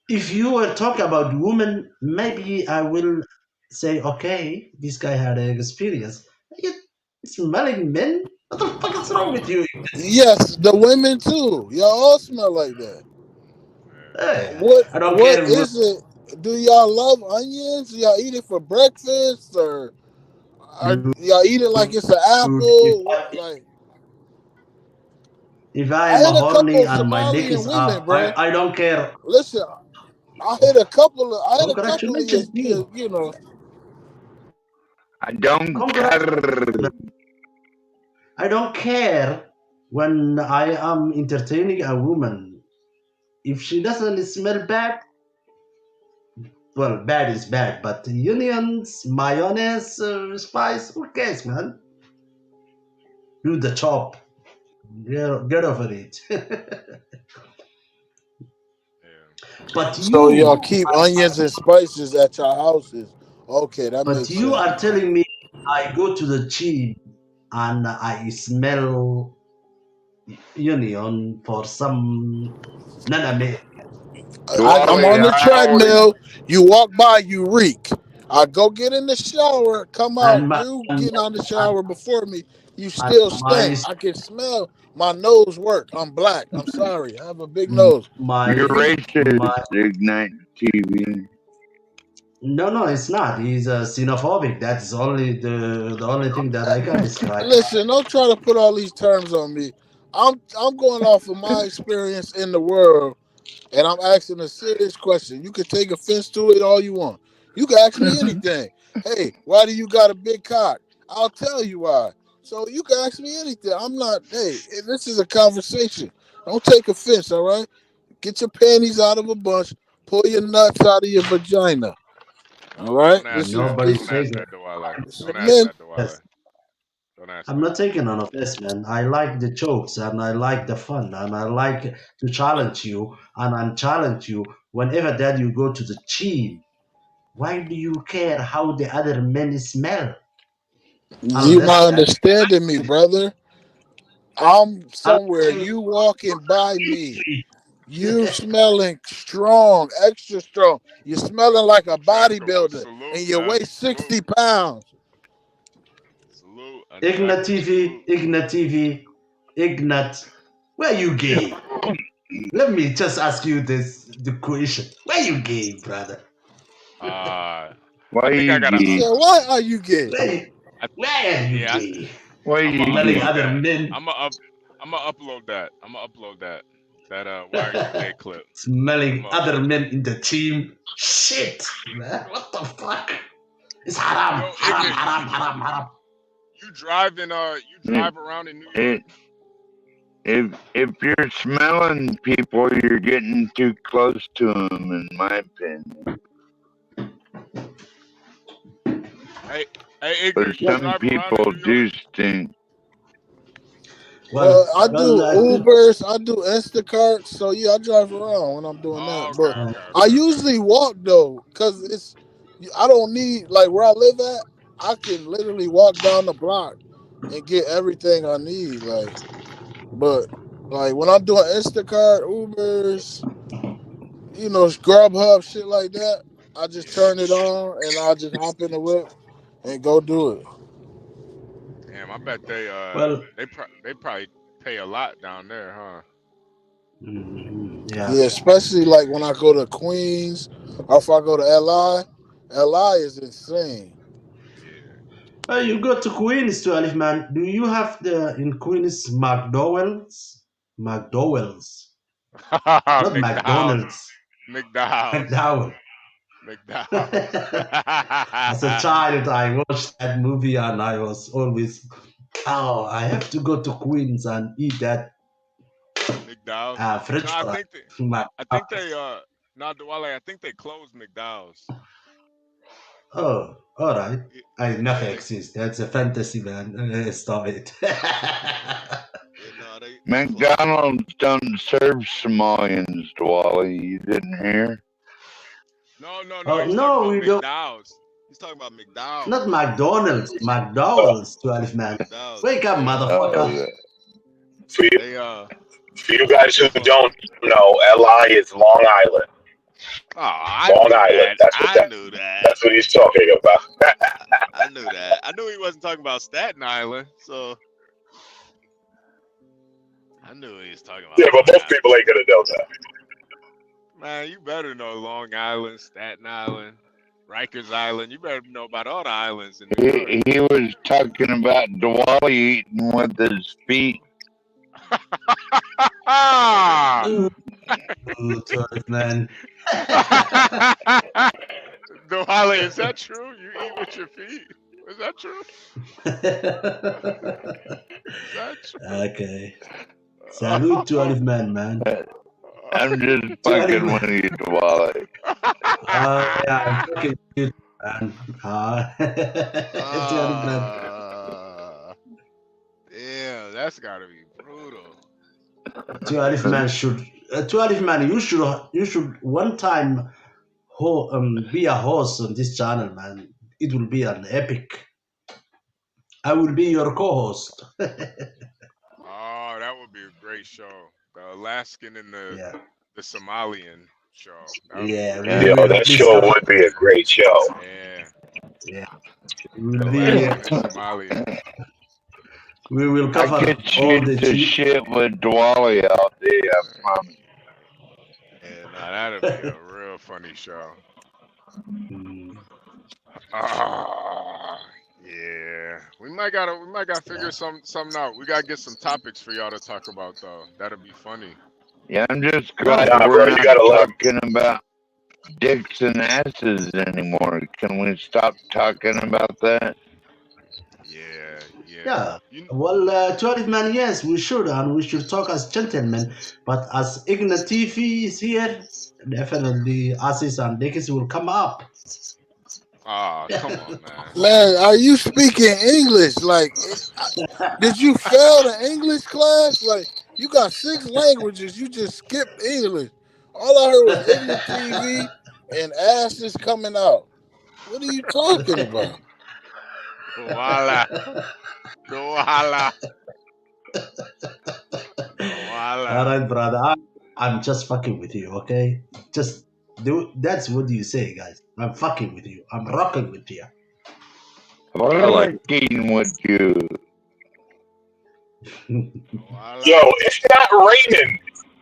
If you were talking about women, maybe I will say, okay, this guy had an experience. You smelling men? What the fuck is wrong with you? Yes, the women too. Y'all all smell like that. Hey, What I don't what care. is it? Do y'all love onions? Y'all eat it for breakfast, or y'all eat it like it's an If, apple? What like? if I I'm hit a horny couple and my dick Somalian is women, up, bro. I don't care. Listen, I hit a couple of Congratulations, you. you know. I don't care. I don't care when I am entertaining a woman. If she doesn't smell bad, well, bad is bad, but onions, mayonnaise, spice, who cares, man? Do the chop. Get over it. But So y'all you, keep onions and spices at your houses. Okay, that but makes you sense. are telling me I go to the gym and I smell onion for some non-American. I'm on the treadmill. You walk by, you reek. I go get in the shower, come out. And my, You and, getting out the and, shower before me. You and still my stink. I can smell my nose work. I'm black. I'm sorry. I have a big nose. You're my my racist, Ignite TV. no, it's not. He's xenophobic. That's the only thing that I can describe. Listen, don't try to put all these terms on me. I'm going off of my experience in the world, and I'm asking a serious question. You can take offense to it all you want. You can ask me anything. Hey, why do you got a big cock? I'll tell you why. So you can ask me anything. I'm not. Hey, this is a conversation. Don't take offense. All right. Get your panties out of a bunch. Pull your nuts out of your vagina. All right. Don't ask This that. is Nobody's Don't this. ask taking. that, Dwale. This is Don't ask men. that, Dwale. Don't ask I'm that. not taking on offense, man. I like the jokes and I like the fun and I like to challenge you and I challenge you whenever that you go to the gym. Why do you care how the other men smell? You Unless not understanding me, brother. I'm somewhere. unless You walking by me. You smelling strong, extra strong. You smelling like a Untrackable. bodybuilder, Salute, and you man. weigh Salute. 60 pounds. Salute. Untrackable. Ignat TV, Salute. Ignat TV, Ignat, where you gay? Let me just ask you the question. Why you gay, brother? I Why think I you got He a. gay? said, "Why are you gay?" Why are you Yeah, gay? Why I'm gonna you Smelling gay? upload other that. men, I'm gonna upload that. I'm gonna upload that. That why are you gay clip? I'm smelling gonna other upload men that. in the team. Shit, man. What the fuck? It's Yo, haram, haram, ignorant. haram, haram, haram. You driving? You If, drive around in New York? if if you're smelling people, you're getting too close to them, in my opinion. Hey, But ignorant. You some drive around in people New York? do stink. Well, I do Good. Ubers, I do Instacart, so yeah, I drive around when I'm doing that. Oh, But I okay. usually walk though, cause I don't need like where I live at. I can literally walk down the block and get everything I need. But like when I'm doing Instacart, Ubers, Grubhub, shit like that, I just turn it on and I just hop in the whip and go do it. Damn, I bet Well, they probably pay a lot down there, huh? yeah. Yeah, especially like when I go to Queens or if I go to LI. LI is insane. Well, you go to Queens to Alif, man. Do you have in Queens McDowell's? McDowell's, not McDowell's, McDonald's. McDowell's, McDowell. McDowell's. As a child, I watched that movie and I was always, oh, I have to go to Queens and eat that McDowell's. No, French fry. I think they no, Dwale, I think they closed McDowell's. Oh, all right. I never Yeah, exist. That's a fantasy, man. Stop it. they closed. McDonald's don't serve Somalians, Dwally. You didn't hear? No, Oh, he's talking no, about we don't. McDowell's. He's talking about McDowell's. Not McDonald's. McDowell's, 12 man. McDowell's. Wake up, Yeah. motherfucker. For you, They for you guys who don't know, LI is Long Island. Oh, I Long knew Island. that. I knew that. That's what he's talking about. I knew that. I knew he wasn't talking about Staten Island, so I knew he was talking about. Yeah, but Long most Island. people ain't gonna know that. Man, you better know Long Island, Staten Island, Rikers Island. You better know about all the islands in New York. He was talking about Dwally eating with his feet. Ooh, 12 man. Dwale, is that true? You eat with your feet? Is that true? Is that true? Okay. Salute to Alif man. I'm just fucking with you, Dwally. Yeah, I'm fucking with you, man. Damn, that's gotta be brutal. To Alif man you should one time be a host on this channel, man. It will be an epic. I will be your co-host. Oh, that would be a great show. The Alaskan and the Somalian show. That would Yeah, be Yo, that show would be a great show. Yeah. Alaskan and Somalian. We will cover I could shoot the shit with Dwally all day, I promise. Yeah, that'd be a real funny show. Yeah. We might gotta figure something out. We gotta get some topics for y'all to talk about though. That'd be funny. Yeah, I'm just glad Nah, we're bro, not talking about dicks and asses anymore. Can we stop talking about that? Yeah. Well, 12 man, yes, we should, and we should talk as gentlemen. But as Ignorant TV is here, definitely asses and dicks will come up. Come on, man. Man, are you speaking English? Like, did you fail the English class? Like, you got 6 languages. You just skipped English. All I heard was ignorant TV and asses coming out. What are you talking about? Voila. Voila. All right, brother. I'm just fucking with you, okay? Just that's what you say, guys. I'm fucking with you. I'm rocking with you. Rocking with you. Yo, it's not raining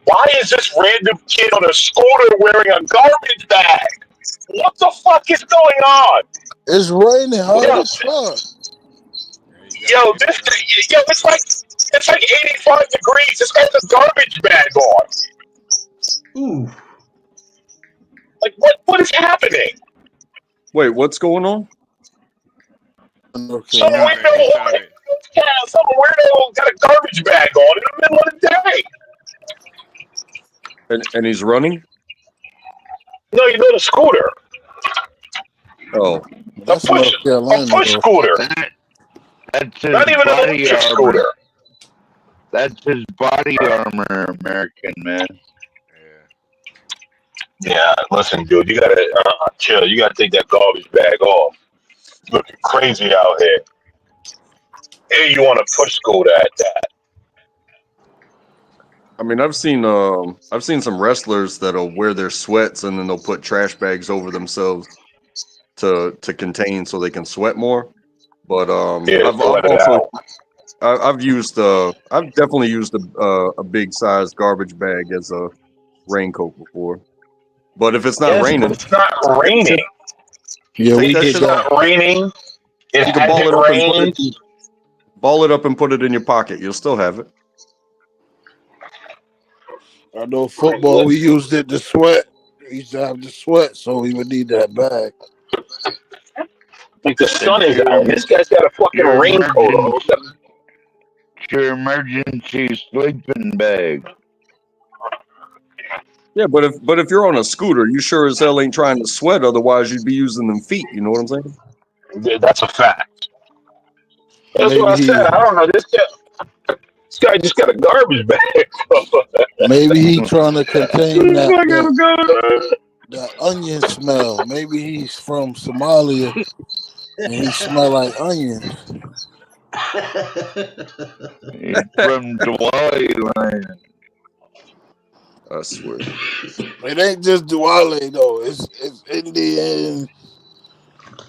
Why is this random kid on a scooter wearing a garbage bag? What the fuck is going on? It's raining hard Yo, as fuck. it's like 85 degrees. This guy's a garbage bag on. Ooh. Like what is happening? Wait, what's going on? Some weirdo got a garbage bag on in the middle of the day. And he's running? No, you're on a scooter. Oh. That's North Carolina. A push scooter. That's his Not even an body electric armor. scooter. That's his body armor, American man. Yeah, listen, dude, you gotta chill. You gotta take that garbage bag off. It's looking crazy out here. Hey, you want to push scooter at that? I mean, I've seen some wrestlers that'll wear their sweats and then they'll put trash bags over themselves to contain so they can sweat more. But Yeah, I've definitely used a big size garbage bag as a raincoat before. But if it's not raining, it's not raining. Yeah, we It's did not that. raining. It you can ball hasn't it up and put it in your pocket. You'll still have it. I know football, we used it to sweat. We used to have the sweat, so we would need that bag. Like the sun is out. This guy's got a fucking raincoat on. Your emergency sleeping bag. Yeah, but if you're on a scooter, you sure as hell ain't trying to sweat. Otherwise, you'd be using them feet. You know what I'm saying? Yeah, that's a fact. That's Maybe what I said. I don't know. This guy just got a garbage bag. Maybe he trying to contain that onion smell. Maybe he's from Somalia and he smell like onions. He's from Dwight land. I swear. It ain't just Diwali though. It's Indian.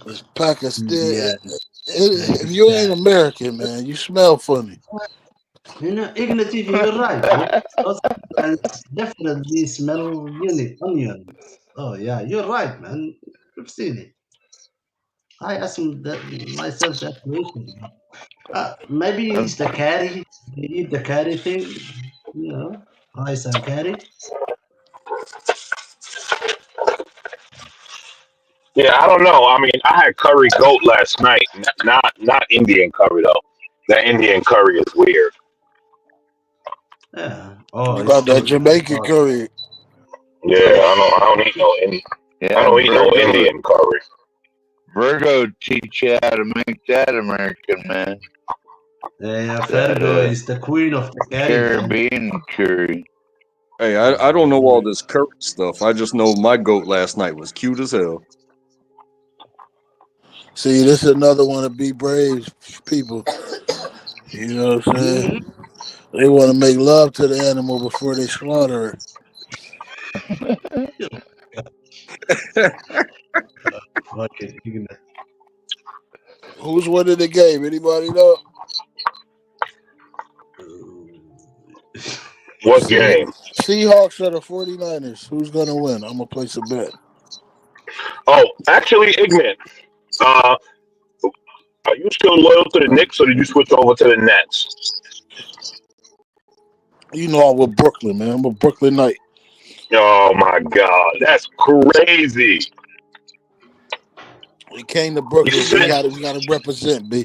It's Pakistan. Yeah. If you ain't American, man, you smell funny. You know, Ignatius, you're right. And definitely smell onion. Oh yeah, you're right, man. I've seen it. I asked myself that question. Maybe it's the carry. They eat the carry thing. You know, rice and carry. Yeah, I don't know. I mean, I had curry goat last night. Not Indian curry though. That Indian curry is weird. Yeah. Oh, You got that Jamaican curry. Yeah, I don't eat no Indian. Yeah, I don't eat no Indian curry. Virgo teach you how to make that, American man. Yeah, Virgo is the queen of the Caribbean curry. Hey, I don't know all this curry stuff. I just know my goat last night was cute as hell. See, this is another one of Be Brave people. You know what I'm saying? They want to make love to the animal before they slaughter it. Who's winning the game? Anybody know? What game? Seahawks or the 49ers? Who's going to win? I'm going to place a bet. Oh, actually, ignorant. Are you still loyal to the Knicks, or did you switch over to the Nets? You know I'm with Brooklyn, man. I'm a Brooklyn Knight. Oh my God, that's crazy. We came to Brooklyn. We got to represent, B.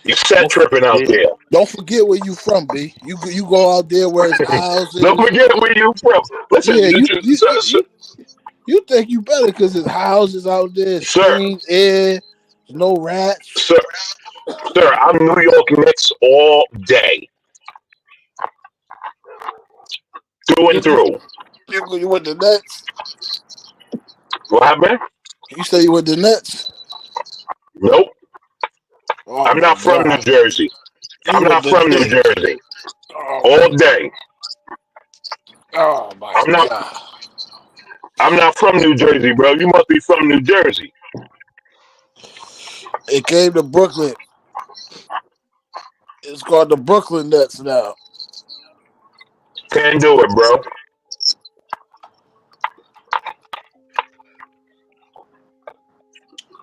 You set tripping out there. Don't forget where you from, B. You go out there where it's houses. Don't forget where you from. Listen, yeah, you think you better because there's houses out there, clean air, no rats. Sir, I'm New York Knicks all day. Through and through. You went the Nets? What happened? You say you went the Nets? Nope. Oh, I'm not from God. New Jersey. I'm not from New Jersey. All day. Oh my God. I'm not from New Jersey, bro. You must be from New Jersey. It came to Brooklyn. It's called the Brooklyn Nets now. Can't do it, bro.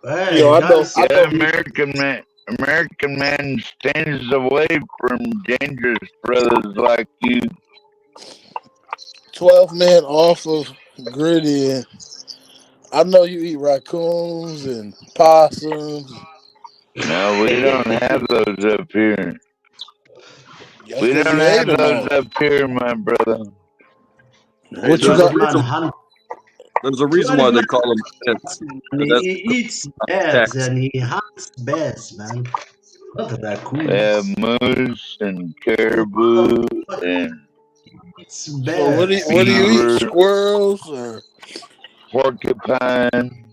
Hey, Yo, I know, guys. I Yeah, know. American man stands away from dangerous brothers like you. 12 men off of Gritty, and I know you eat raccoons and possums. No, we don't have those up here. That's We because don't you ate have them those all. up here, my brother. What you 12 got? man hunt. There's a reason 12 why man they call them pets. and That's he eats bears tax. and he hunts bears, man. Not We have raccoons. moose and caribou and It's So bears. what do you eat? beaver, Squirrels or porcupine,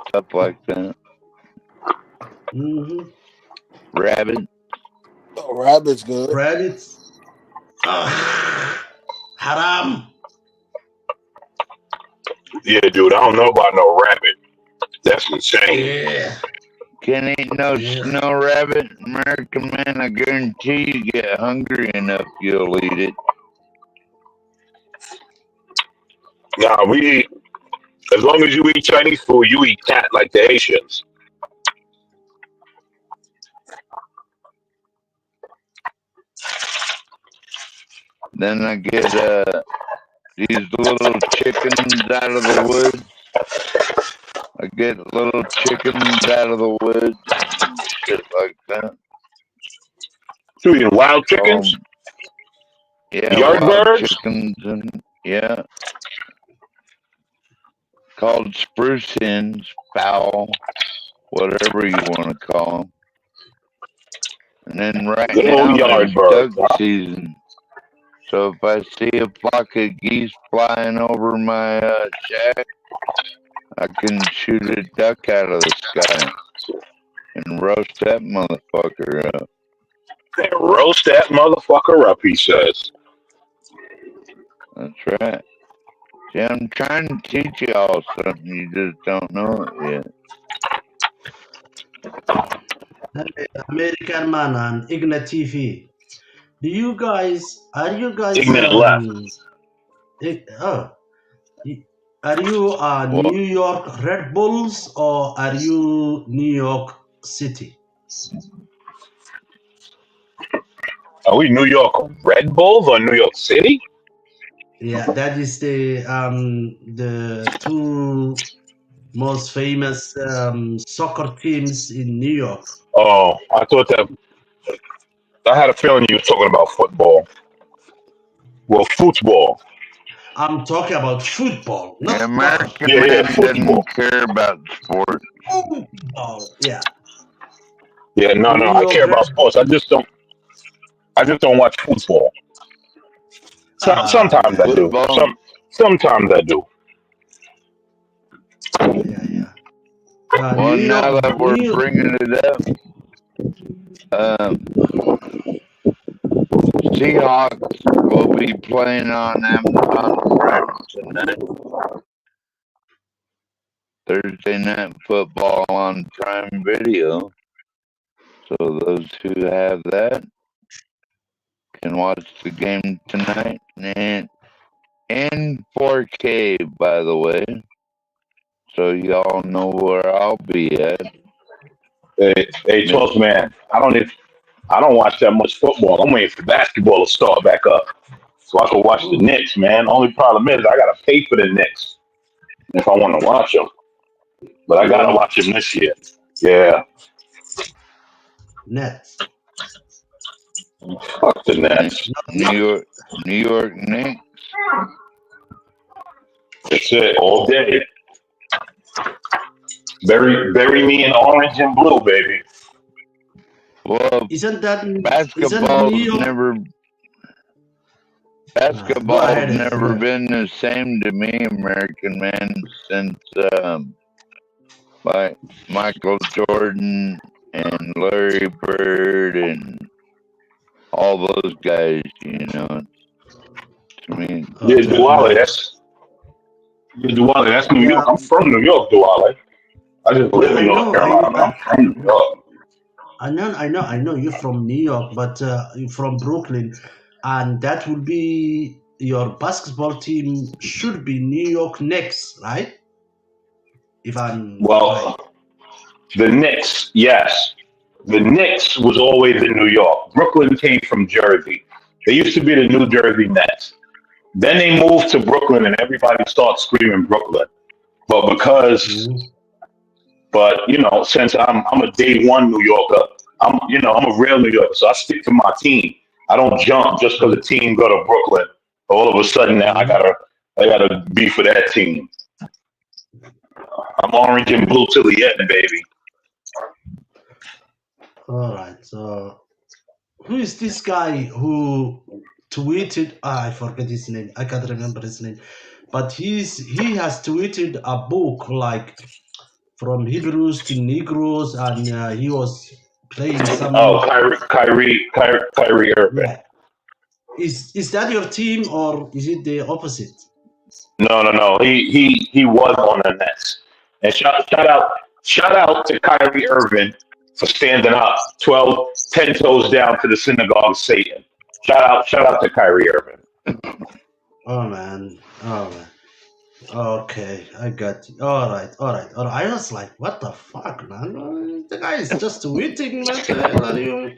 stuff like that. Mm-hmm. Rabbit. oh, rabbits? Good. Rabbits. Haram. Yeah, dude, I don't know about no rabbit. That's insane. Yeah. Can't eat no Yeah. snow rabbit. American man, I guarantee you get hungry enough, you'll eat it. Nah, we eat, as long as you eat Chinese food, you eat cat like the Haitians. Then I get these little chickens out of the woods. I get little chickens out of the woods and shit like that. You eating wild chickens? Yeah, Yard wild birds? chickens and yeah. Called spruce hens, fowl, whatever you want to call them. And then right Good old now yard there's birds, duck huh? season. So if I see a flock of geese flying over my shack, I can shoot a duck out of the sky and roast that motherfucker up. And roast that motherfucker up, he says. That's right. See, I'm trying to teach you all something, you just don't know it yet. Hey, American man and Igna TV. Are you guys Ignorant left. are you Well, New York Red Bulls or are you New York City? Are we New York Red Bulls or New York City? Yeah, that is the two most famous soccer teams in New York. Oh, I thought that. I had a feeling you were talking about football. Well, football. I'm talking about football, the not American Yeah, man football. doesn't care about sport. football. Yeah. Yeah, no, New I York care about Red. sports. I just don't watch football. Sometimes I Yeah. do. Football. Sometimes I do. Yeah. Well, New now York. that we're bringing it up, Seahawks will be playing on Amazon Prime tonight. Thursday Night Football on Prime Video. So those who have that can watch the game tonight and in 4K, by the way. So y'all know where I'll be at. Hey, 12 man. I don't watch that much football. I'm waiting for basketball to start back up so I can watch the Knicks, man. Only problem is I gotta pay for the Knicks if I want to watch them. But I gotta watch them this year. Yeah. Nets. Fuck the Nets. New York Knicks. That's it all day. Bury me in orange and blue, baby. Well, Isn't basketball's New York? never been the same to me, American man, since like Michael Jordan and Larry Bird and all those guys, you know. To me, Yeah, Duale, that's New York. I'm from New York, Duale. I just live in North Carolina. I'm from New York. I know you're from New York, but you're from Brooklyn, and that will be your basketball team should be New York Knicks, right? If I'm right. Well, the Knicks, yes. The Knicks was always in New York. Brooklyn came from Jersey. They used to be the New Jersey Nets. Then they moved to Brooklyn, and everybody started screaming Brooklyn. But since I'm a day one New Yorker, I'm a real New Yorker, so I stick to my team. I don't jump just because the team go to Brooklyn. All of a sudden now I gotta be for that team. I'm orange and blue till the end, baby. All right. So, who is this guy who tweeted? I forget his name. I can't remember his name. But he has tweeted a book like from Hebrews to Negroes, and he was playing some. Oh, Kyrie Irving. Yeah. Is that your team or is it the opposite? No. He was on the Nets. And shout out to Kyrie Irving for standing up 10 toes down to the synagogue of Satan. Shout out to Kyrie Irving. Oh man. Okay, I got you. All right. I was like, what the fuck, man? The guy is just tweeting, man.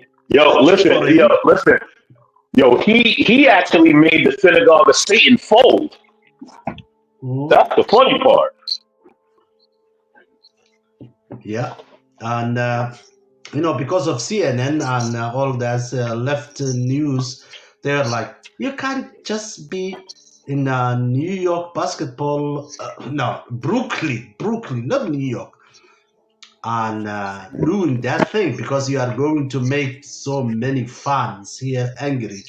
Listen. Yo, he actually made the synagogue of Satan fold. That's the funny part. Yeah, and because of CNN and all that left news, they're like, you can't just be in New York basketball. No, Brooklyn, not New York, and doing that thing because you are going to make so many fans here angry.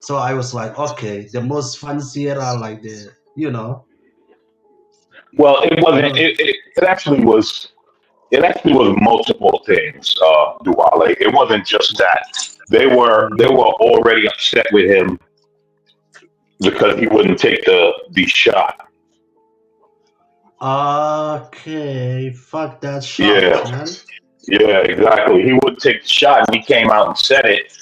So I was like, okay, the most fans here are like Well, it wasn't. It actually was. It actually was multiple things, Duale. It wasn't just that. They were already upset with him because he wouldn't take the shot. Okay, fuck that shot, man. Yeah, exactly. He wouldn't take the shot, and he came out and said it.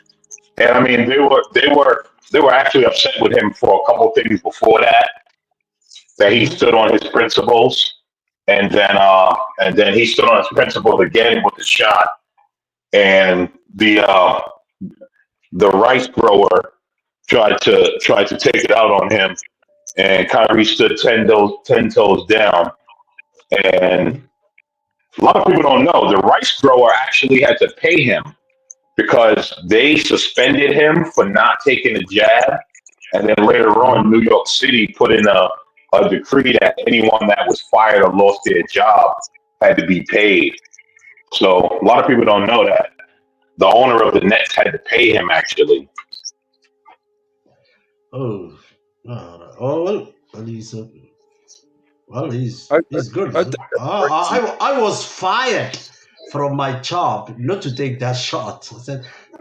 And I mean, they were actually upset with him for a couple things before that. That he stood on his principles, and then he stood on his principles again with the shot, and the rice grower tried to take it out on him, and Kyrie stood 10 toes down. And a lot of people don't know the rice grower actually had to pay him because they suspended him for not taking a jab, and then later on, New York City put in a decree that anyone that was fired or lost their job had to be paid. So a lot of people don't know that the owner of the Nets had to pay him actually. Oh, well, he's good. I was fired from my job not to take that shot.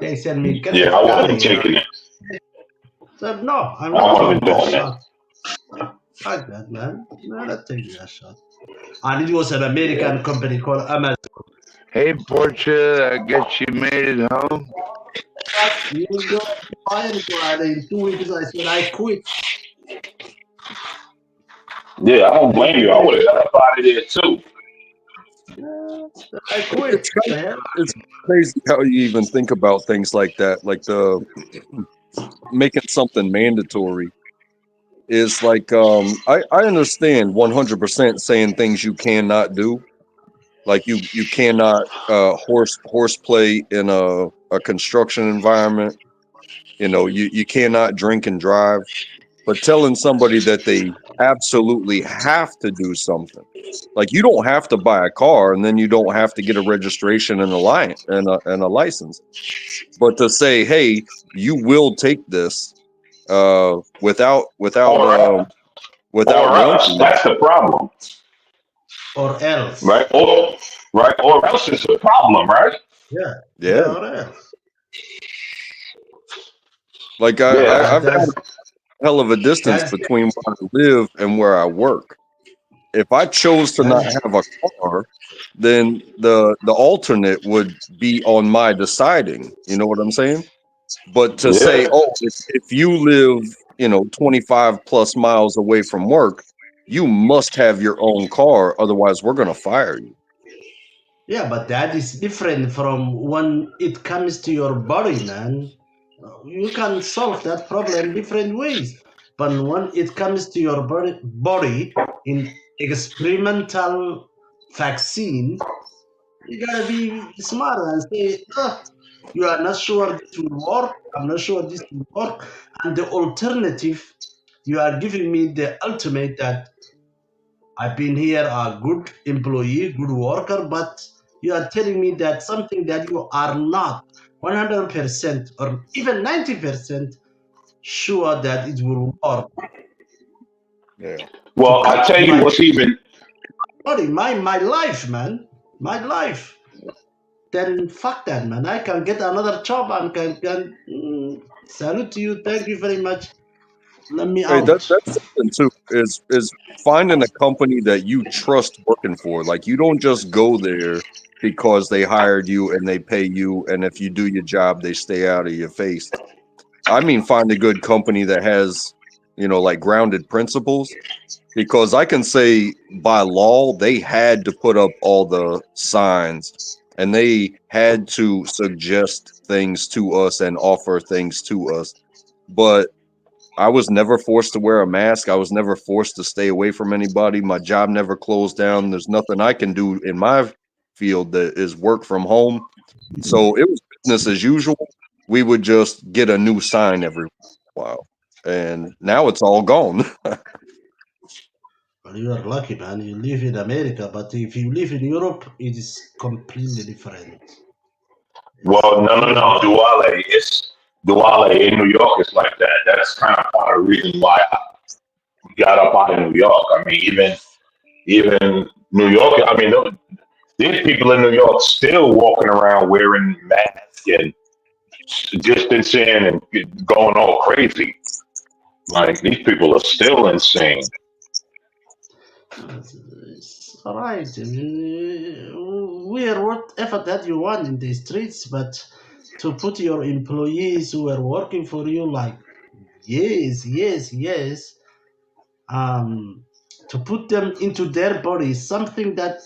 They said me. I wasn't taking it. Said no, I'm not taking that shot. Fuck that, man. No, not taking that shot. And it was an American company called Amazon. Hey, Portia, I guess you made it home. You go fired in 2 weeks. I said I quit. Yeah, I don't blame you. I would have got up out of there too. I quit. It's crazy how you even think about things like that, like the making something mandatory. Is like I understand 100% saying things you cannot do, like you cannot horseplay in a construction environment. You cannot drink and drive, but telling somebody that they absolutely have to do something, like you don't have to buy a car and then you don't have to get a registration and a license, but to say, hey, you will take this without else. That's the problem. Or else. Right? Or else it's a problem, right? Yeah. Or else. Like I've had a hell of a distance between where I live and where I work. If I chose to not have a car, then the alternate would be on my deciding. You know what I'm saying? But to say, oh, if you live, 25 plus miles away from work, you must have your own car, otherwise we're gonna fire you. Yeah, but that is different from when it comes to your body, man. You can solve that problem different ways. But when it comes to your body in experimental vaccine, you gotta be smart and say, you are not sure this will work. I'm not sure this will work. And the alternative, you are giving me the ultimate that I've been here a good employee, good worker, but you are telling me that something that you are not 100% or even 90% sure that it will work. Yeah. Well, I tell you what's even Body, my life, man, my life. Then fuck that, man. I can get another job and can salute to you. Thank you very much. Let me Hey, out. that's something too, is finding a company that you trust working for. Like, you don't just go there because they hired you and they pay you, and if you do your job, they stay out of your face. I mean, find a good company that has, like, grounded principles. Because I can say by law, they had to put up all the signs and they had to suggest things to us and offer things to us. But I was never forced to wear a mask. I was never forced to stay away from anybody. My job never closed down. There's nothing I can do in my field that is work from home. So it was business as usual. We would just get a new sign every while. And now it's all gone. Well, you are lucky, man. You live in America, but if you live in Europe, it is completely different. well, no, Duale. It's Duale in New York. It's like that. That's kind of part of the reason why I got up out of New York. I mean, even New York. I mean, there's people in New York still walking around wearing masks and distancing and going all crazy. Like, these people are still insane. It's all right. Wear whatever that you want in the streets, but to put your employees who are working for you, like, yes, to put them into their bodies, something that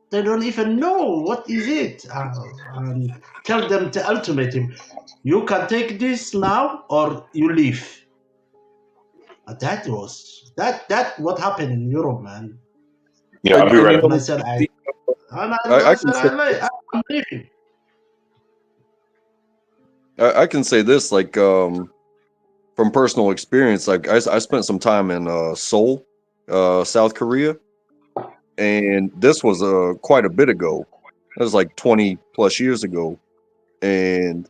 they don't even know what is it. Tell them the ultimatum: you can take this now, or you leave. That was that what happened in Europe, man. Yeah, I'll be And ready. And I said, I I can said, say I'm leaving. I can say this, like, from personal experience. Like, I spent some time in Seoul, South Korea, and this was quite a bit ago. It was like 20 plus years ago, and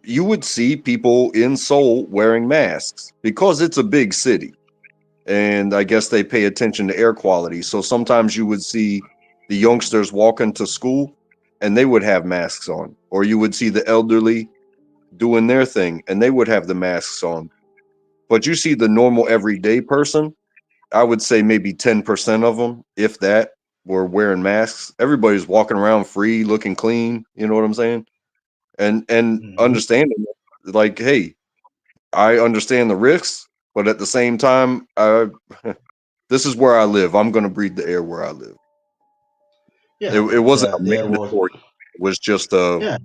you would see people in Seoul wearing masks because it's a big city, and I guess they pay attention to air quality. So sometimes you would see the youngsters walking to school, and they would have masks on, or you would see the elderly doing their thing and they would have the masks on. But you see the normal everyday person, I would say maybe 10% of them, if that, were wearing masks. Everybody's walking around free, looking clean, you know what I'm saying? And understanding, like, hey, I understand the risks, but at the same time, this is where I live. I'm going to breathe the air where I live. Yeah, It wasn't a there was, mandatory, it was just a yeah,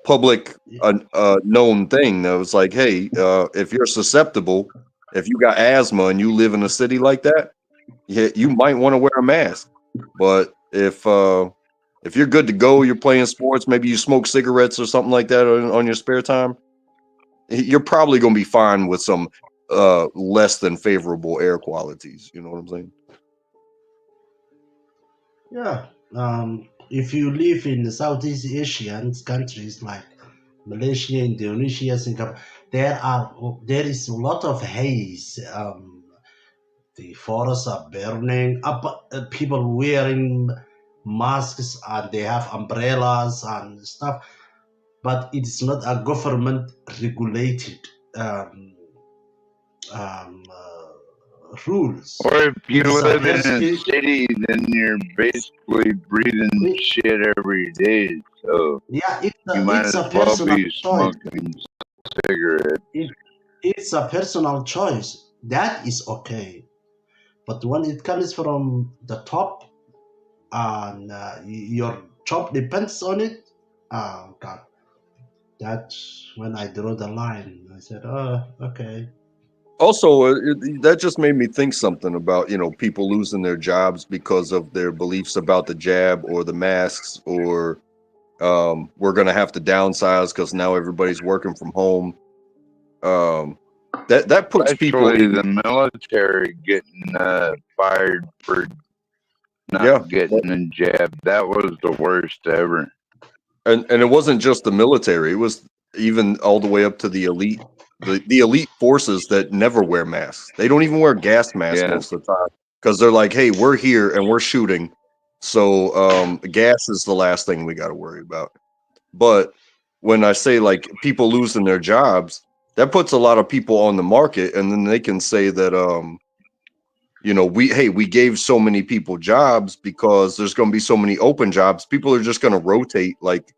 public known thing that was like, hey, if you're susceptible, if you got asthma and you live in a city like that, yeah, you might want to wear a mask. But if you're good to go, you're playing sports, maybe you smoke cigarettes or something like that on your spare time, you're probably going to be fine with some less than favorable air qualities. You know what I'm saying? yeah. If you live in the Southeast Asian countries like Malaysia, Indonesia, Singapore, there is a lot of haze. The forests are burning up. People wearing masks and they have umbrellas and stuff, but it's not a government regulated um, um, rules. Or if you It's a live in a person. city, then you're basically breathing shit every day. So Yeah, you might it's as a well personal be choice. smoking cigarettes. It's a personal choice. that is okay. But when it comes from the top and your job depends on it, oh God, that's when I draw the line. I said, oh, okay. Also, that just made me think something about, people losing their jobs because of their beliefs about the jab or the masks, or we're going to have to downsize because now everybody's working from home. That puts people Especially in, the military getting fired for not yeah. getting the jab. That was the worst ever. And it wasn't just the military; it was even all the way up to the elite, the elite forces that never wear masks. They don't even wear gas masks Yeah. most of the time because they're like, "Hey, we're here and we're shooting, so gas is the last thing we got to worry about." But when I say like people losing their jobs, that puts a lot of people on the market, and then they can say that we gave so many people jobs because there's going to be so many open jobs. People are just going to rotate like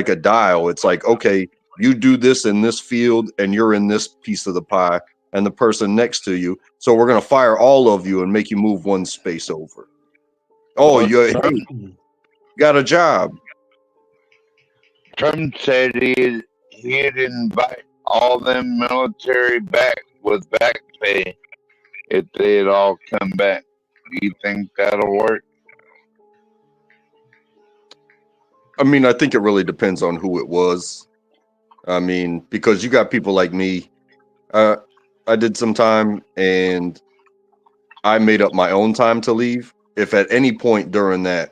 a dial. It's like, okay, you do this in this field and you're in this piece of the pie and the person next to you. So we're going to fire all of you and make you move one space over. Oh, Well, hey, got a job. Trump said he'd invite all them military back with back pay if they'd all come back. Do you think that'll work? I mean, I think it really depends on who it was. I mean, because you got people like me. I did some time and I made up my own time to leave. If at any point during that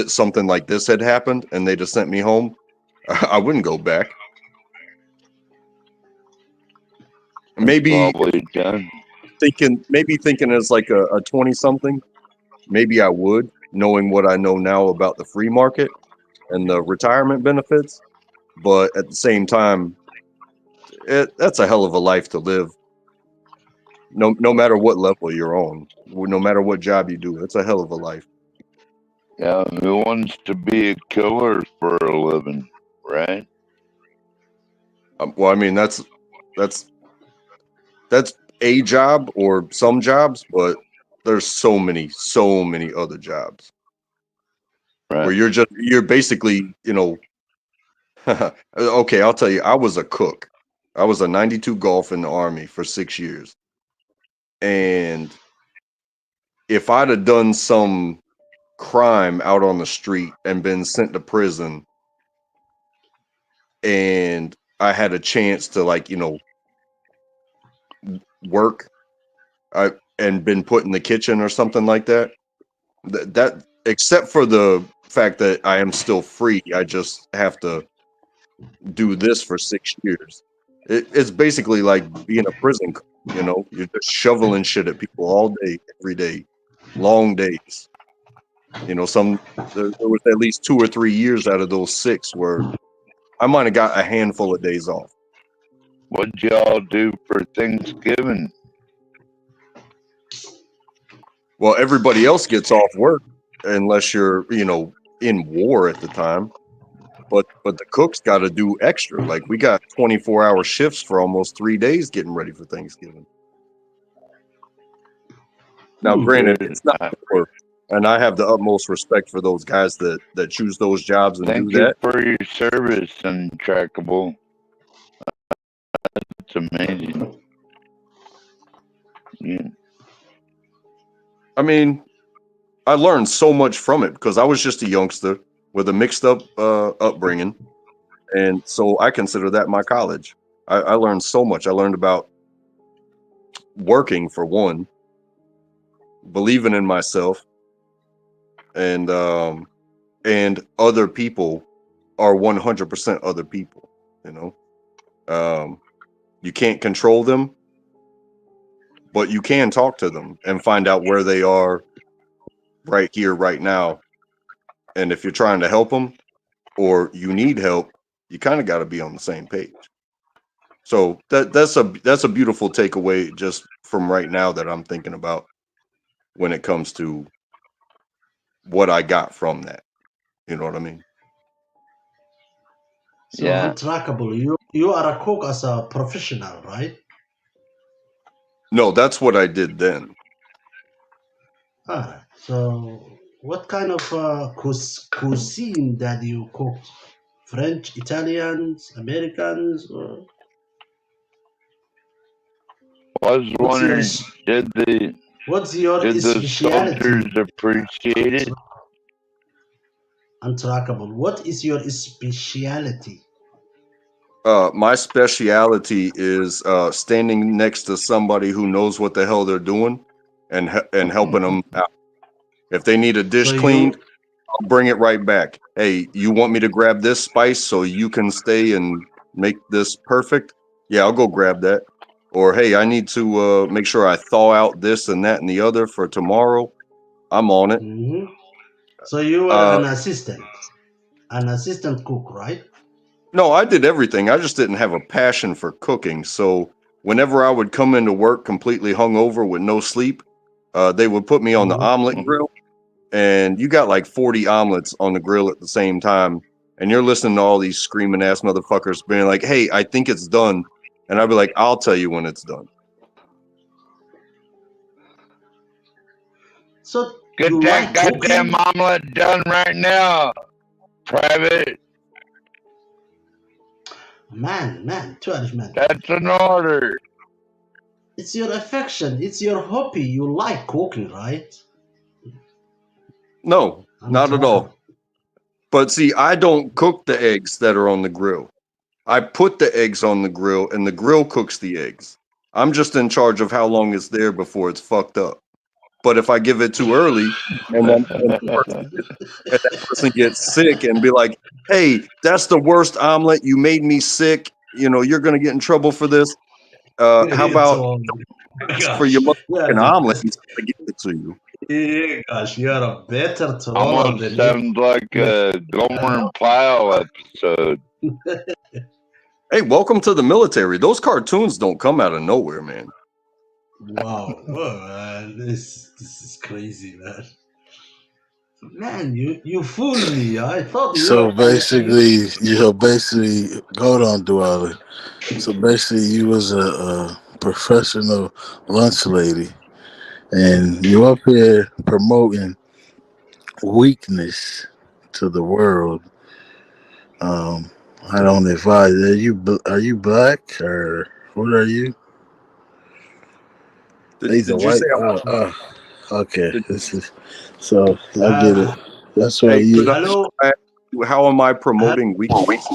something like this had happened and they just sent me home, I wouldn't go back. Maybe thinking as like a 20-something, maybe I would, knowing what I know now about the free market and the retirement benefits. But at the same time, that's a hell of a life to live. No matter what level you're on, no matter what job you do, it's a hell of a life. Yeah, who wants to be a killer for a living, right? Well, I mean, that's a job or some jobs, but there's so many other jobs where you're basically, okay, I'll tell you, I was a cook. I was a 92 Golf in the Army for 6 years. And if I'd have done some crime out on the street and been sent to prison and I had a chance to work and been put in the kitchen or something like that, that except for the fact that I am still free, I just have to do this for 6 years. It's basically like being a prison cook, you're just shoveling shit at people all day, every day, long days. There was at least 2 or 3 years out of those 6 where I might have got a handful of days off. What'd y'all do for Thanksgiving? Well, everybody else gets off work unless you're, in war at the time. But the cooks got to do extra. Like we got 24-hour shifts for almost 3 days getting ready for Thanksgiving. Now, granted, it's not work, and I have the utmost respect for those guys that choose those jobs and Thank do you that. for your service, Untrackable. That's amazing. Yeah. I mean, I learned so much from it because I was just a youngster with a mixed up upbringing. And so I consider that my college. I learned so much. I learned about working, for one, believing in myself, and other people are 100% other people. You can't control them, but you can talk to them and find out where they are right here, right now. And if you're trying to help them or you need help, you kind of got to be on the same page. So that's a beautiful takeaway just from right now that I'm thinking about when it comes to what I got from that. You know what I mean? So untrackable, you are a cook as a professional, right? No, that's what I did then. So what kind of cuisine that you cooked? French, Italians, Americans? Or I was what's your wondering, did the soldiers speciality? appreciate it? Untrackable. What is your speciality? My speciality is standing next to somebody who knows what the hell they're doing and helping them out. If they need a dish So cleaned, you I'll bring it right back. Hey, you want me to grab this spice so you can stay and make this perfect? Yeah, I'll go grab that. Or hey, I need to make sure I thaw out this and that and the other for tomorrow. I'm on it. So you were an assistant cook, right? No, I did everything. I just didn't have a passion for cooking. So whenever I would come into work completely hungover with no sleep, they would put me on the omelet grill, and you got like 40 omelets on the grill at the same time, and you're listening to all these screaming ass motherfuckers being like, "Hey, I think it's done," and I'd be like, "I'll tell you when it's done." So Get that goddamn omelet done right now, Private. Man, 12 man. That's an order. It's your affection. It's your hobby. You like cooking, right? No, not at all. But see, I don't cook the eggs that are on the grill. I put the eggs on the grill, and the grill cooks the eggs. I'm just in charge of how long it's there before it's fucked up. But if I give it too early, and then that person gets sick and be like, "Hey, that's the worst omelet. You made me sick. You know, you're gonna get in trouble for this. How about for your motherfucking omelet instead of give it to you?" Yeah, gosh, you're a better troller Almost than sounds like a Gomer and Pyle episode. Hey, welcome to the military. Those cartoons don't come out of nowhere, man. Wow, man, this is crazy, man. Man, you fooled me. I thought you So were basically, hold on, Dwally. So basically, you was a professional lunch lady, and you up here promoting weakness to the world. I don't advise. Are you black or what are you? He's a Did you white. say Okay. This is so. I get it. That's why Hey, you. Hello. How am I promoting weakness?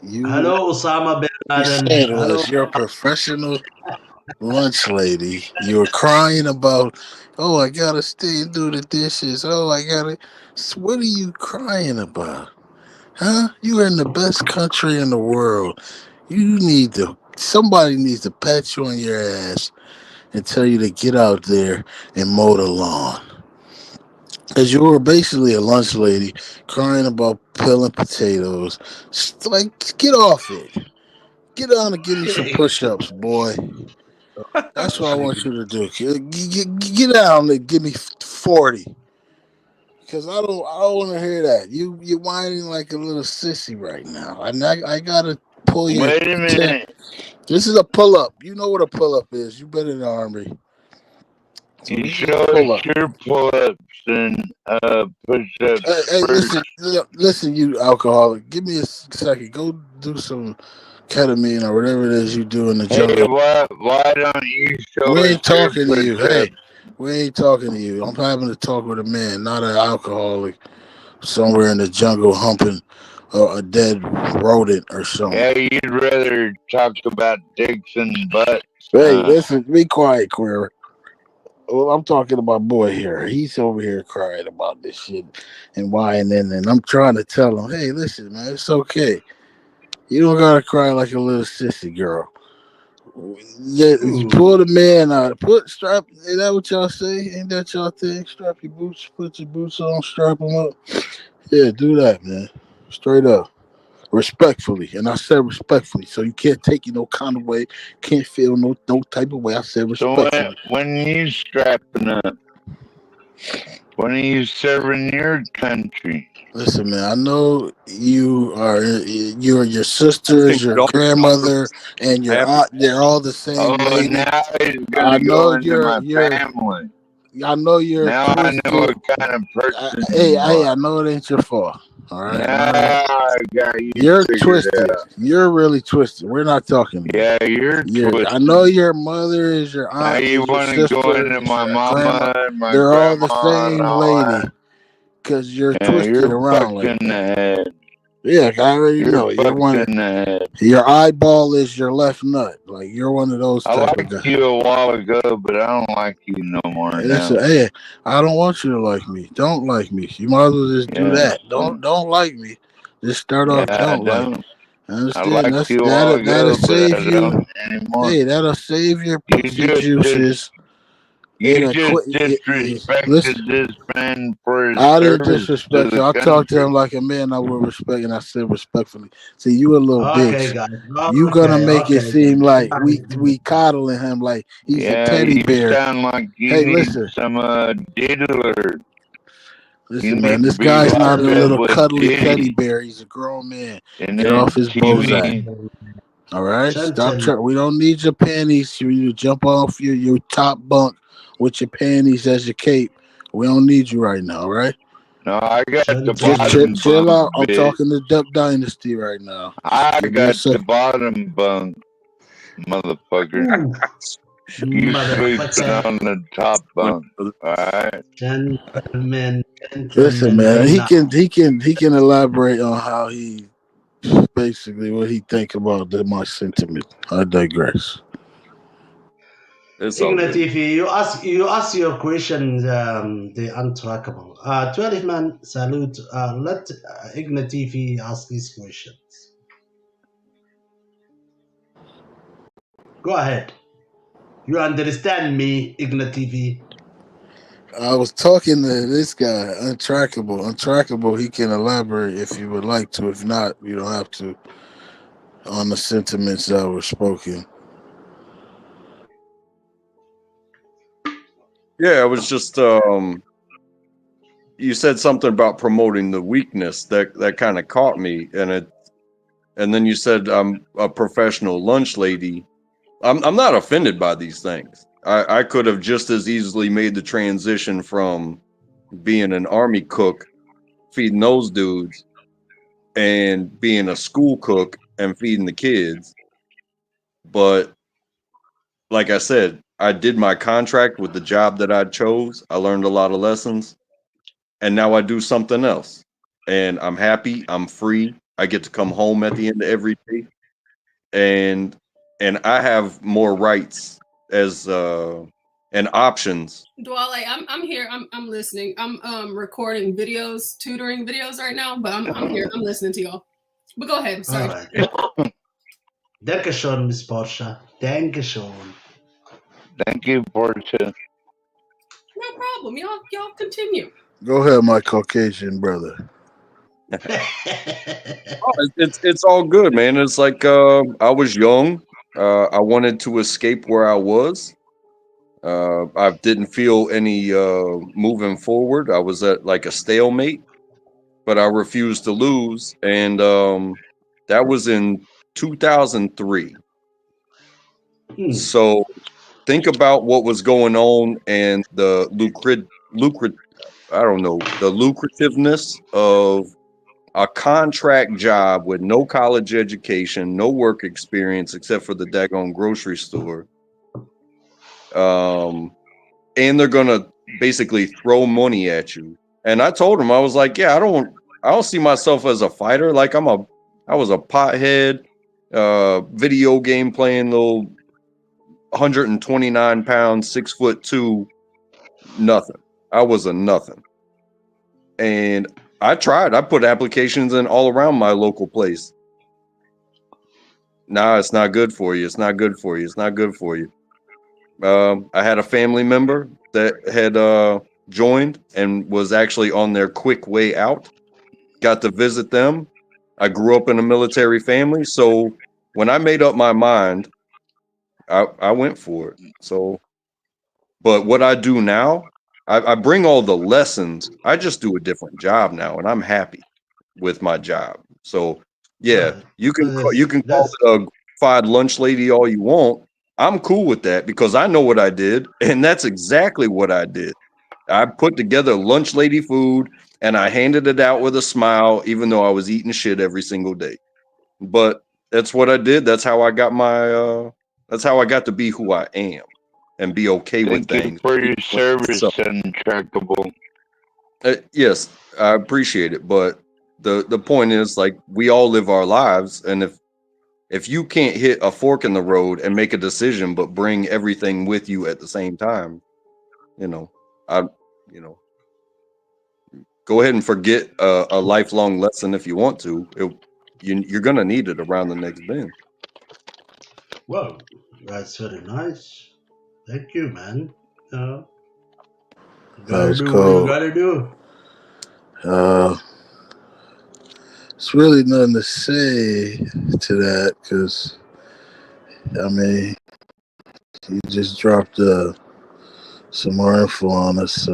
Hello, Osama bin You Laden. said Hello. was you're a professional lunch lady. You were crying about, oh, I gotta stay and do the dishes. Oh, I gotta. So what are you crying about? Huh? You are in the best country in the world. You need to. Somebody needs to pat you on your ass and tell you to get out there and mow the lawn. Because you were basically a lunch lady crying about peeling potatoes. Like, get off it. Get down and give me some push ups, boy. That's what I want you to do. Get down and give me 40. Because I don't want to hear that. You're whining like a little sissy right now. And I got to pull your. Wait a minute. This is a pull up. You know what a pull up is. You've been in the Army. So You this is show a pull up. us your pull-ups and push-ups Hey, first. listen, you alcoholic. Give me a second. Go do some ketamine or whatever it is you do in the Hey, jungle. why don't you show We us ain't your talking to you. Hey, push-ups? we ain't talking to you. I'm having to talk with a man, not an alcoholic somewhere in the jungle humping a dead rodent or something. Yeah, you'd rather talk about dicks and butts. Hey, listen, be quiet, Queer. Well, I'm talking about boy here. He's over here crying about this shit and whining, and I'm trying to tell him, hey, listen, man, it's okay. You don't gotta cry like a little sissy girl. Yeah, pull the man out. Strap. Is that what y'all say? Ain't that y'all thing? Strap your boots. Put your boots on. Strap them up. Yeah, do that, man. Straight up, respectfully, and I said respectfully. So you can't take it no kind of way. Can't feel no type of way. I said So respectfully. when you strapping up, when are you serving your country? Listen, man. I know you're your sisters, your Galt, grandmother, and I your have aunt. They're all the same Oh, lady. now he's I gonna know go into my you're. family. I know you're Now I know twisted. what kind of person Hey, you hey, are. I know it ain't your fault. All right, Now I got you you're figured twisted. out. You're really twisted. We're not talking to you. Yeah, you're I know twisted. your mother is your Now aunt, you is your want to go sister, into is my your grandma. mama and my They're all the grandma and same all lady. that. Cause you're Yeah, twisted you're around fucked like in the that. head. Yeah, I already You're know. You're fucked one. in the head. Your eyeball is your left nut. Like you're one of those I type of liked guys. you a while ago, but I don't like you no more now. Hey, I don't want you to like me. Don't like me. You might as well just do Yeah, that. Don't like me. Just start yeah, off. I Don't like. don't. I I understand. liked you a while That'll ago, but save I you. don't anymore. Hey, that'll save your You pussy just juices. you It'll just quit. Listen, disrespected this man for his I didn't service to disrespect the you. I talked to country. him like a man I would respect, and I said respectfully. See, you a little Okay, bitch. guys. You gonna Okay, make okay, it seem like guys. we coddling him like he's a Yeah, teddy you bear. sound like you Hey, need listen, some diddler. You listen, man. need to This be guy's not locked a up little with cuddly teddy Diddy bear. He's a grown man. and Get off then his Bozak. TV. All right, stop. Gentlemen, We don't need your panties. You jump off your top bunk with your panties as your cape. We don't need you right now. All right. No, I got the Just bottom chill bunk, out. I'm bitch. talking to Duck Dynasty right now. I Give me a got the second. bottom bunk, motherfucker. ooh, You sleeping motherfucker. on the top bunk. Alright? Gentlemen, Listen, gentlemen, man. right now. He can elaborate on how he basically what he think about my sentiment. I digress. It's all good. Ignatifi, you ask your question, the untrackable. 12 man salute. Let Ignatifi ask his questions. Go ahead. You understand me, Ignatifi? I was talking to this guy, Untrackable. Untrackable, he can elaborate if you would like to. If not, you don't have to on the sentiments that were spoken. Yeah, it was just you said something about promoting the weakness that kind of caught me, and then you said I'm a professional lunch lady. I'm not offended by these things. I could have just as easily made the transition from being an army cook, feeding those dudes, and being a school cook and feeding the kids. But like I said, I did my contract with the job that I chose. I learned a lot of lessons, and now I do something else. And I'm happy. I'm free. I get to come home at the end of every day, and I have more rights as and options. Dwale, I'm here. I'm listening. I'm recording videos, tutoring videos right now, but I'm here. I'm listening to y'all. But go ahead. Sorry. All right. Dankeschön, Miss Porsche. Dankeschön. Thank you, Portia. No problem. Y'all continue. Go ahead, my Caucasian brother. It's all good, man. It's like I was young. I wanted to escape where I was. I didn't feel any moving forward. I was at like a stalemate, but I refused to lose, and that was in 2003. So think about what was going on and the the lucrativeness of a contract job with no college education, no work experience except for the daggone grocery store. And they're gonna basically throw money at you. And I told him, I was like, yeah, I don't see myself as a fighter. Like I was a pothead, video game playing little 129 pounds, 6'2", nothing. I was a nothing. And I tried. I put applications in all around my local place. Nah, it's not good for you. It's not good for you. It's not good for you. I had a family member that had joined and was actually on their quick way out. Got to visit them. I grew up in a military family, so when I made up my mind, I went for it. So, but what I do now I bring all the lessons. I just do a different job now, and I'm happy with my job. So yeah, Well, you can call that's it a glorified lunch lady all you want. I'm cool with that because I know what I did, and that's exactly what I did. I put together lunch lady food and I handed it out with a smile, even though I was eating shit every single day. But that's what I did. That's how I got that's how I got to be who I am and be okay with Thank you things. for your service, So, untrackable. yes, I appreciate it. But the point is, like, we all live our lives, and if you can't hit a fork in the road and make a decision, but bring everything with you at the same time, you know, you know, go ahead and forget a lifelong lesson if you want to. You're gonna need it around the next bend. well, that's very nice. Thank you, man. You That gotta was do what you cold. gotta do. It's really nothing to say to that because, I mean, you just dropped some more info on us.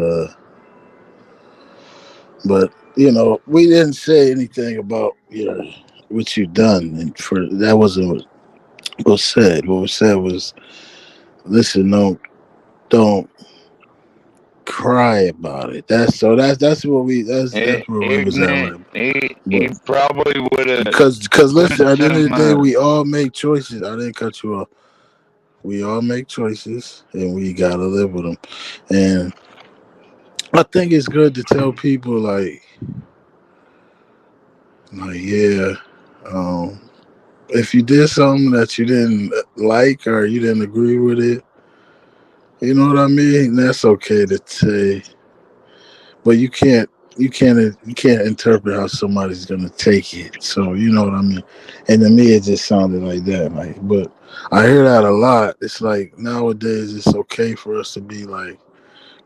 But, we didn't say anything about what you've done. And that wasn't what was said. What was said was, listen, don't cry about it. That's where we was at with him. He probably would have. Because listen, at the end of the day, we all make choices. I didn't cut you off. We all make choices, and we gotta live with them. And I think it's good to tell people yeah, if you did something that you didn't like or you didn't agree with it, you know what I mean. That's okay to say, but you can't interpret how somebody's gonna take it. So you know what I mean. And to me, it just sounded like that. But I hear that a lot. It's like nowadays, it's okay for us to be like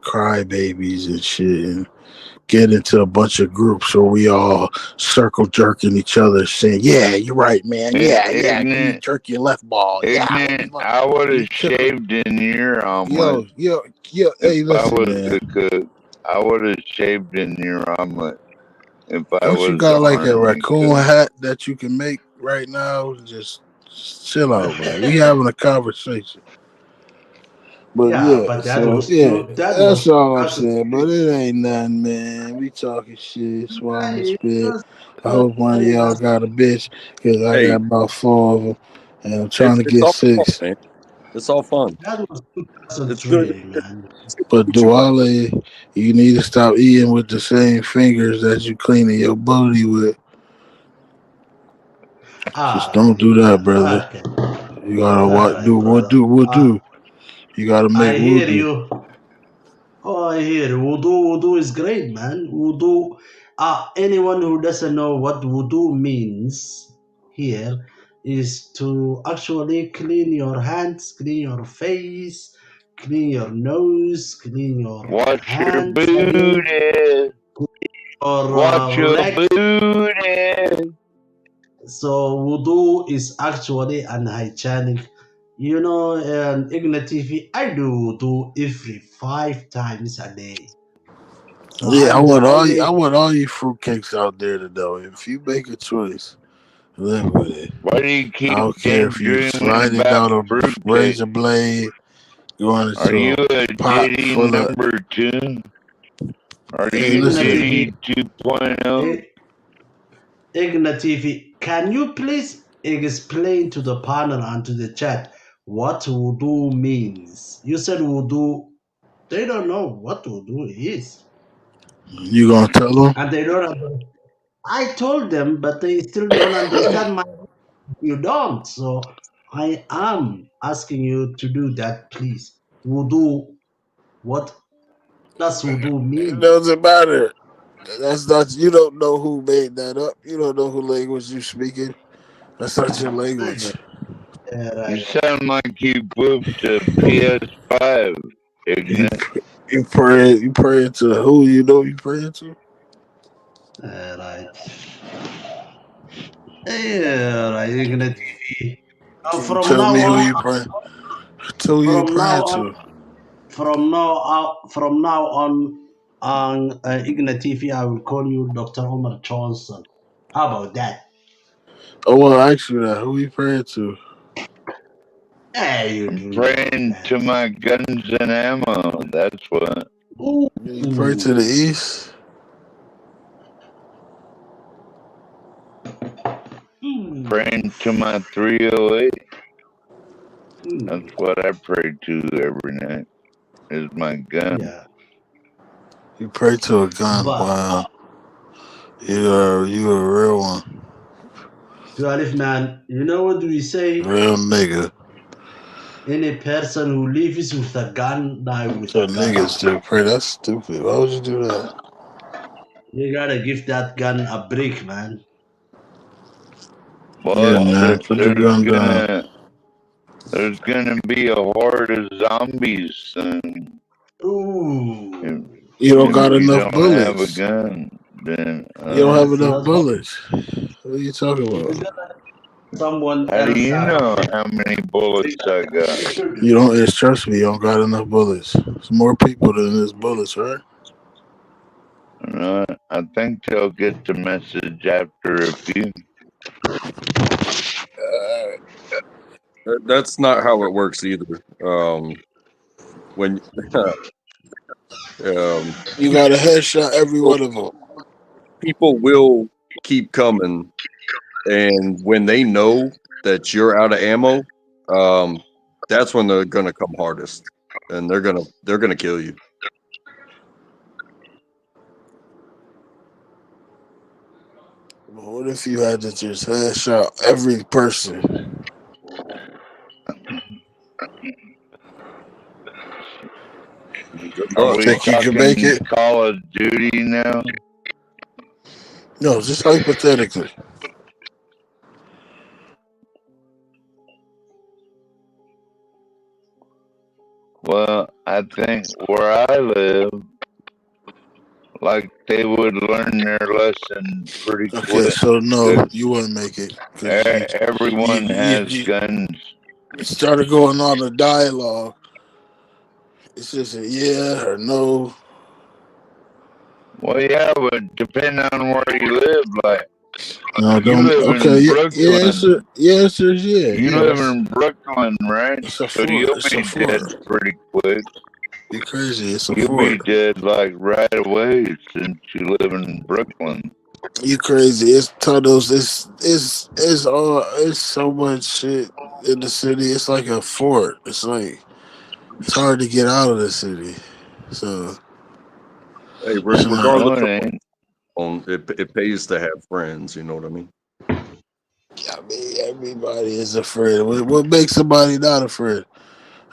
crybabies and shit, and get into a bunch of groups where we all circle jerking each other, saying, "Yeah, you're right, man. Yeah, you jerk your left ball. Ignorant, I would have shaved in your omelet. Yo. Hey, If I listen, was man. the cook, I would have shaved in your omelet. If I Don't you was got the like a army raccoon cook. hat that you can make right now? Just chill out, man. We having a conversation. But Yeah, yeah, but that so was yeah, too. That that's was all I'm out of saying. But it ain't nothing, man. We talking shit, swallowing Hey, spit. that's I hope one of hey, y'all that's got a bitch because I got Hey, about 4 of them, and I'm trying to it's get all fun, 6. man. It's all fun. that was It's good. 2003, man. But What you like? Duale, you need to stop eating with the same fingers that you cleaning your booty with. Just don't do that, brother. Okay. You gotta All what right, do what brother. do what do. You gotta make I hear voodoo. you. Oh, I hear you. Wudu is great, man. Wudu. Anyone who doesn't know what wudu means here is to actually clean your hands, clean your face, clean your nose, clean your Watch your hands again, booty. or Watch your leg. booty. So wudu is actually unhygienic. You know, Igna TV, I do wudu every 5 times a day. So Yeah, I'm the I only. want all you fruitcakes out there to know. If you make a choice, live with it. Why do you I keep don't care if you daydreaming sliding about down a fruitcake? razor blade, going Are into you a a pot Diddy full of. number 2? Are Hey, you Igna listen. TV, Diddy 2.0? Igna TV, can you please explain to the panel and to the chat what wudu means? You said wudu. They don't know what wudu is. You gonna tell them? And they don't understand. I told them, but they still don't understand my. You don't. So I am asking you to do that, please. Wudu. What does wudu It mean? doesn't matter. That's not. You don't know who made that up. You don't know who language you speaking. That's not your language. You sound like you pooped a PS5, You Ignorant. you praying to who you know you praying to. Right. Yeah, right. Igna TV. Can you From tell now me who on, you praying? Tell who you from now praying on, to. from now on Ignat TV, I will call you Dr. Omar Johnson. How about that? Oh, well, actually, that who you praying to? Hey, you I'm do that, praying man. to my guns and ammo. That's what. You pray to the east. Praying to my 308. Hmm. That's what I pray to every night. Is my gun. Yeah. You pray to a gun. But Wow, you a real one, to Alif, man, you know what we say? real nigga. Any person who lives with a gun die with So a gun. niggas still pray. That's stupid. Why would you do that? You gotta give that gun a break, man. Yeah, Well, man, put the gun down. there's gonna be a horde of zombies soon. Ooh. You don't If got you enough don't have a bullets. gun, then You don't have enough That's what bullets. What are you talking about? someone how do else you have know how many bullets I got? You don't. It's trust me. You don't got enough bullets. There's more people than there's bullets, right? I think they'll get the message after a few. That's not how it works either. When You got a headshot every one of them. people will keep coming, and when they know that you're out of ammo, that's when they're gonna come hardest, and they're gonna kill you. What if you had to just headshot every person? Good Are luck. we Think you can make talking it? Call of Duty now? No, just hypothetically. Well, I think where I live, like they would learn their lesson pretty Okay, quick. so no, 'Cause you wouldn't make it because everyone has guns. you started going on a dialogue. It's just a yeah or no. Well, yeah, but depending on where you live, like No, you don't. live Okay, in yeah, answer. Brooklyn. Yeah, answer is yeah. You Yeah, live in Brooklyn, right? it's a So fort. you'll It's a be dead fort. pretty quick. You crazy? It's a You'll be fort. dead like right away since you live in Brooklyn. You crazy? It's tunnels. It's all. It's so much shit in the city. It's like a fort. It's hard to get out of the city. So Hey, it's not. No, regardless it of ain't. it pays to have friends. You know what I mean? I mean, everybody is afraid. What makes somebody not afraid?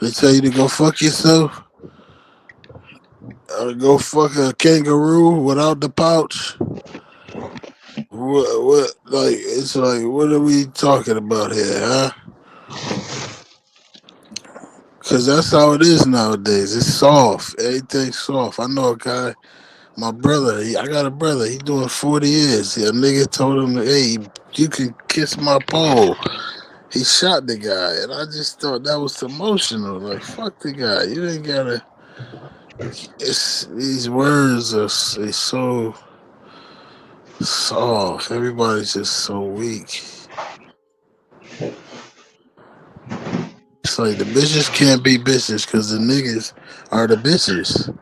They tell you to go fuck yourself, or go fuck a kangaroo without the pouch. What? Like it's like, what are we talking about here, huh? Because that's how it is nowadays. It's soft. Everything's soft. I know a guy. My brother, I got a brother. He doing 40 years. A nigga told him, "Hey, you can kiss my pole." He shot the guy, and I just thought that was emotional. Like, fuck the guy. You ain't gotta. It's these words are they so soft. Everybody's just so weak. It's like the bitches can't be bitches because the niggas are the bitches.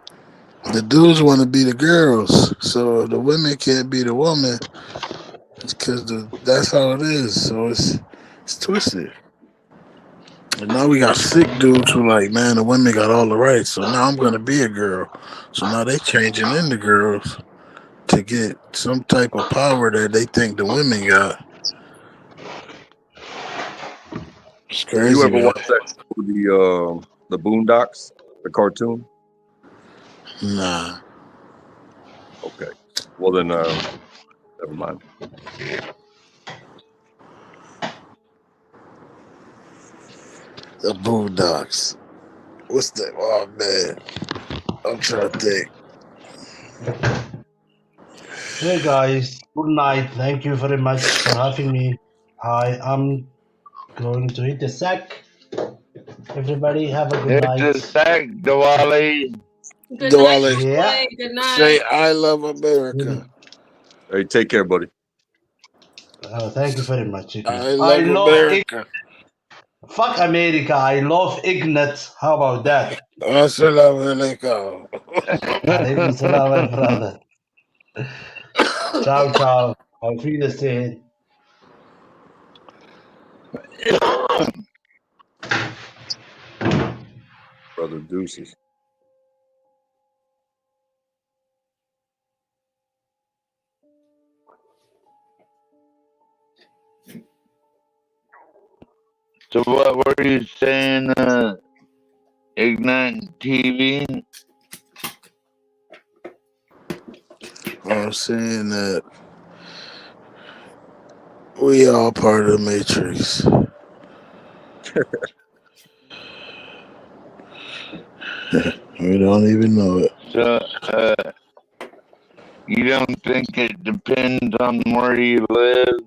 The dudes want to be the girls, so the women can't be the woman. It's because that's how it is. So it's twisted. And now we got sick dudes who like, man, the women got all the rights. So now I'm gonna be a girl. So now they changing into girls to get some type of power that they think the women got. It's Have you crazy, ever man. watched the Boondocks, the cartoon? Nah. Okay. Well then, never mind. The Boondocks. What's that? Oh man, I'm trying to think. Hey guys, good night. Thank you very much for having me. I am going to hit the sack. Everybody have a good Hit night. the sack, Diwali. Good Diwali. night, Yeah. boy. Good night. Say I love America. Hey, take care, buddy. Thank you very much, Chicken. I love America. Fuck America. I love Ignat. How about that? Assalamu alaikum. Alaikum salam, my brother. Ciao, ciao. Auf Wiedersehen. Brother Deuces. So what were you saying, Ignite TV? I'm saying that we all part of the Matrix. We don't even know it. So, you don't think it depends on where you live?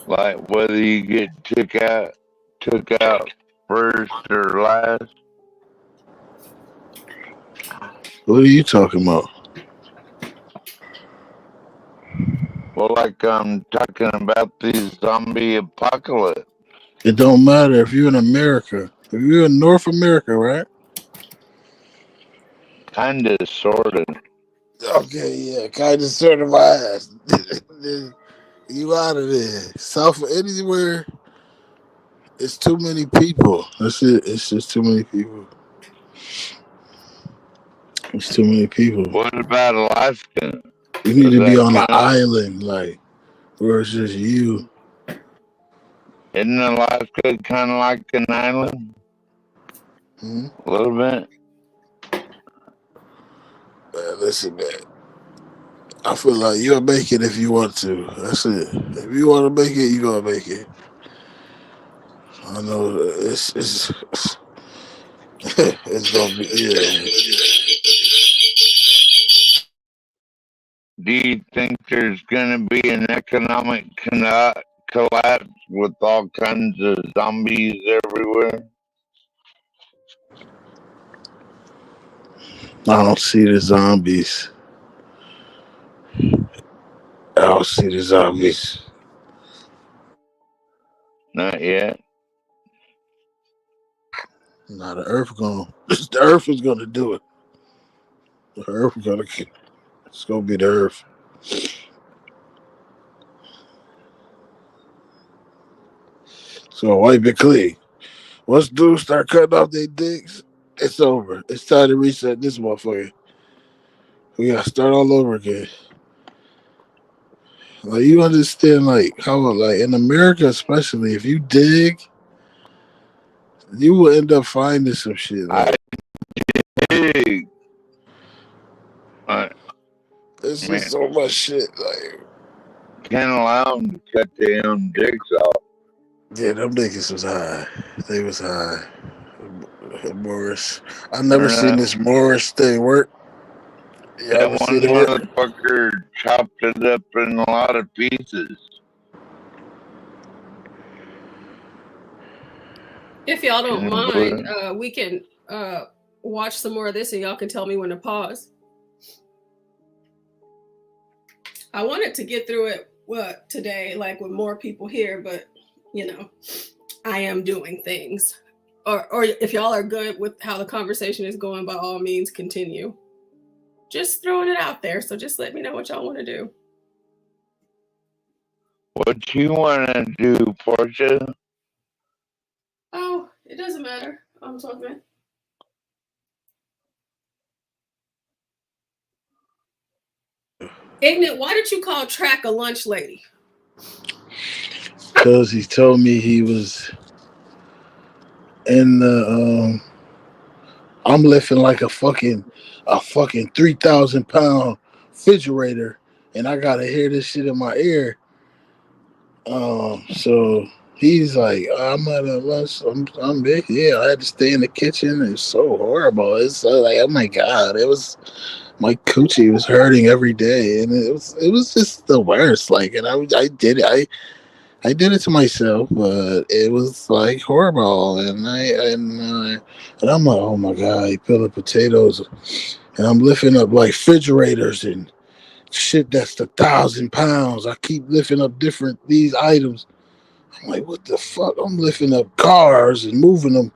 Like whether you get took out first or last? What are you talking about? Well, like I'm talking about the zombie apocalypse. It don't matter if you're in America. If you're in North America, right? Kinda, sorta. Okay, yeah, kind of sort of my ass. You out of there. South of anywhere, it's too many people. That's it. It's just too many people. It's too many people. What about Alaska? You need to be that on an count? island, like, where it's just you. Isn't Alaska kind of like an island? Hmm? A little bit. Listen, man. I feel like you'll make it if you want to. That's it. If you want to make it, you gonna make it. I know it's it's gonna be Do you think there's gonna be an economic collapse with all kinds of zombies everywhere? I don't see the zombies. I don't see the zombies. Not yet. Now the Earth the Earth is gonna do it. The Earth is gonna. It's gonna be the Earth. So wipe it clean. Once dudes start cutting off their dicks, it's over. It's time to reset this motherfucker. We gotta start all over again. Like you understand, like how, like in America, especially if you dig, you will end up finding some shit. Like, Dig. It's just so much shit. Like, can't allow them to cut their own dicks off. Yeah, them niggas was high. They was high. Morris. I never seen this Morris thing work. You That ever one seen it work? motherfucker chopped it up in a lot of pieces. If y'all don't mind, we can watch some more of this and y'all can tell me when to pause. I wanted to get through it today, like with more people here, but you know, I am doing things. Or if y'all are good with how the conversation is going, by all means, continue. Just throwing it out there. So just let me know what y'all want to do. What you want to do, Portia? Oh, it doesn't matter. I'm talking. Ignat, why did you call Track a lunch lady? Because he told me he was in the I'm lifting like a fucking 3,000-pound refrigerator, and I gotta hear this shit in my ear. So he's like, I'm at a lunch. I'm big. Yeah, I had to stay in the kitchen. It's so horrible. It's so like, oh my god, it was my coochie was hurting every day, and it was just the worst. Like, and I did it. I did it to myself, but it was like horrible, and I'm like, oh my god, I peeling potatoes, and I'm lifting up like refrigerators and shit that's 1,000 pounds. I keep lifting up these items. I'm like, what the fuck? I'm lifting up cars and moving them,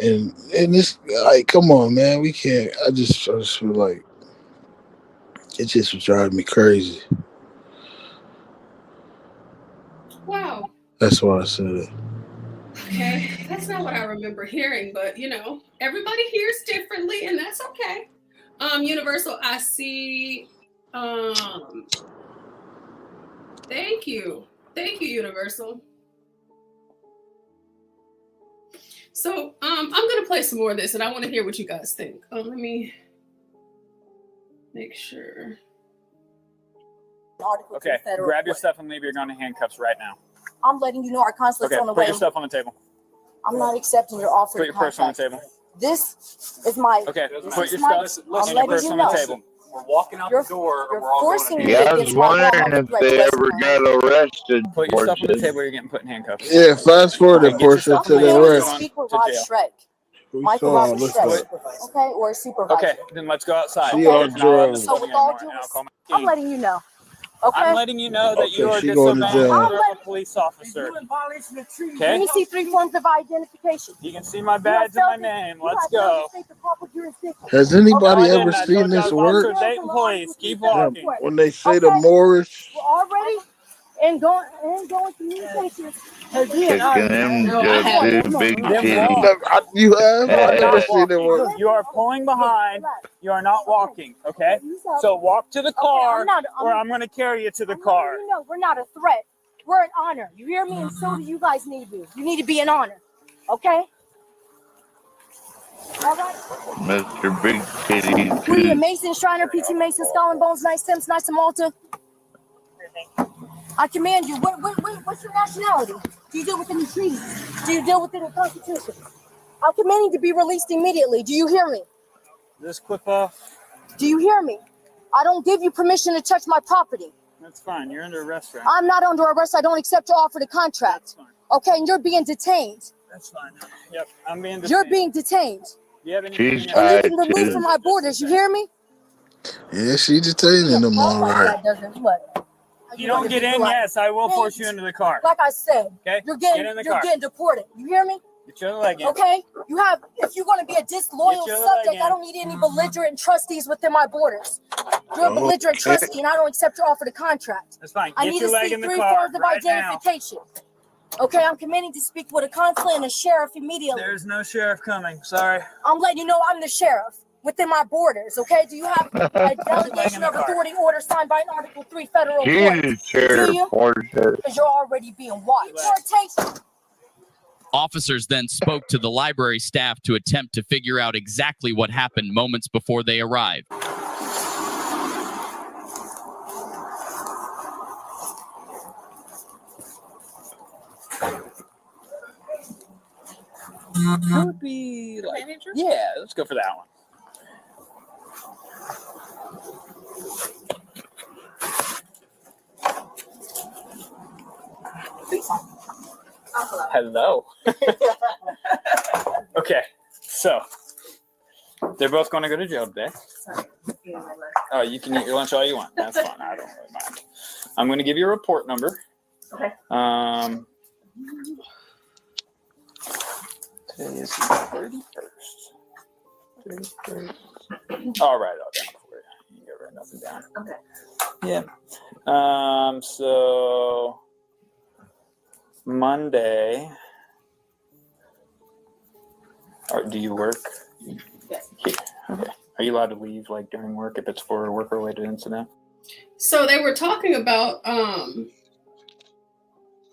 and it's like, come on, man, we can't. I just feel like it just was driving me crazy. Wow. That's why I said it. Okay, that's not what I remember hearing, but everybody hears differently, and that's okay. Universal, I see. Thank you, Universal. So, I'm gonna play some more of this, and I want to hear what you guys think. Let me make sure. Okay, grab your stuff and leave your gun in handcuffs right now. I'm letting you know our consulate's on the way. Put your stuff on the table. I'm not accepting your offer. Put your purse on the table. This is my. Okay, put your stuff I'm and your purse letting on you the know. table. We're walking out the door. You're We're all forcing going me Yeah, I was against my law. wondering if they ever got arrested. Put your for stuff on the this. table. You're getting put in handcuffs. Yeah, fast forward Okay, the get your portion stuff to and the leave. rest. Speak with To Rod jail. Shrek. We Michael saw Roger look Shrek. up. Okay, or a supervisor. Okay, then let's go outside. She on And I'll have drugs. this So on with you in the all morning, due and I'll call my I'm team. letting you know. Okay. I'm letting you know that you Okay, are she going to disobeying jail. order of a police officer. Let Okay? me see 3 forms of identification. You can see my badge and my name. Let's go. Has No, anybody I didn't. ever I seen told you I this was work? Officer Dayton Police. Keep Yeah, walking. when they say the Moorish. We're already in going communication. Taking them to two big titties. You have? You are I never not seen it work. walking. You are pulling behind. You are not walking. Okay? So walk to the car, or I'm going to carry you to the car. You know, we're not a threat. We're an honor. You hear me? And so do you guys need to be. You need to be an honor. Okay? All right. Mr. Big Titty Who are you? too. Mason, Shriner, PT Mason, Skull and Bones, Nice Sims, Nice and Malta. I command you. What's your nationality? Do you deal with any treaties? Do you deal with any constitution? I'm commanding to be released immediately. Do you hear me? This clip off. Do you hear me? I don't give you permission to touch my property. That's fine. You're under arrest right I'm not under arrest. I don't accept your offer to contract. Okay, and you're being detained. That's fine. Yep, I'm being detained. You're being detained. Do you have any? She's And tied you've been removed too. from my borders. You hear me? Yeah, she detaining them all right. What? You don't get in, yes, I will force you into the car. Like I said, Okay? you're Get in the car. getting deported. You hear me? Get your leg in. Okay? If you're going to be a disloyal Get your subject, leg in. I don't need any belligerent trustees within my borders. You're a belligerent Okay. trustee, and I don't accept your offer to contract. That's fine. I Get need your to leg see in the 3 car forms of right now. identification. Okay, I'm commanding to speak with a consulate and a sheriff immediately. There's no sheriff coming. Sorry. I'm letting you know I'm the sheriff within my borders, okay? Do you have a delegation of authority order signed by an Article 3 federal She's court? a sheriff Do you? for sure. Because you're already being watched. Deportation. Officers then spoke to the library staff to attempt to figure out exactly what happened moments before they arrived. Would be like, yeah, let's go for that one. Hello. Okay, so they're both going to go to jail today. Oh, you can eat your lunch all you want. That's fine. I don't really mind. I'm going to give you a report number. Okay. Today is the 31st. I'll write it all down for you. You can write nothing down. Okay. Yeah. So Monday. Or do you work? Yes. Yeah. Okay. Are you allowed to leave like during work if it's for a work-related incident? So they were talking about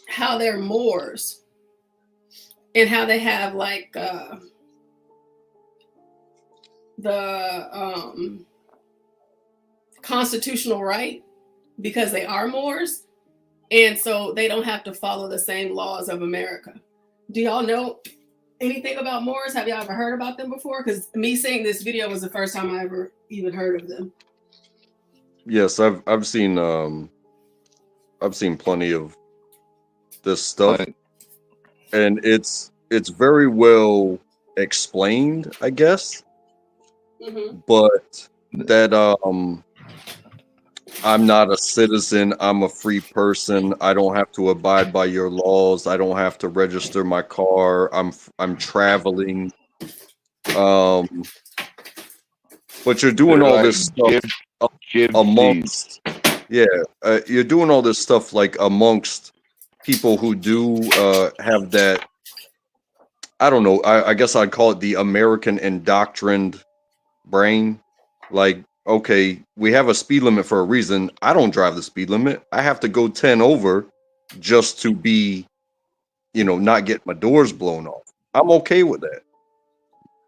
how they're Moors and how they have like the constitutional right because they are Moors, and so they don't have to follow the same laws of America. Do y'all know anything about Moors? Have y'all ever heard about them before? Because me seeing this video was the first time I ever even heard of them. Yes, I've seen plenty of this stuff, and it's very well explained, I guess. But that I'm not a citizen. I'm a free person. I don't have to abide by your laws. I don't have to register my car. I'm traveling. But you're doing They're all like this stuff gypsies. amongst, yeah, you're doing all this stuff like amongst people who do have that. I don't know. I guess I'd call it the American indoctrined brain. Like, okay, we have a speed limit for a reason. I don't drive the speed limit. I have to go 10 over just to be, not get my doors blown off. I'm okay with that.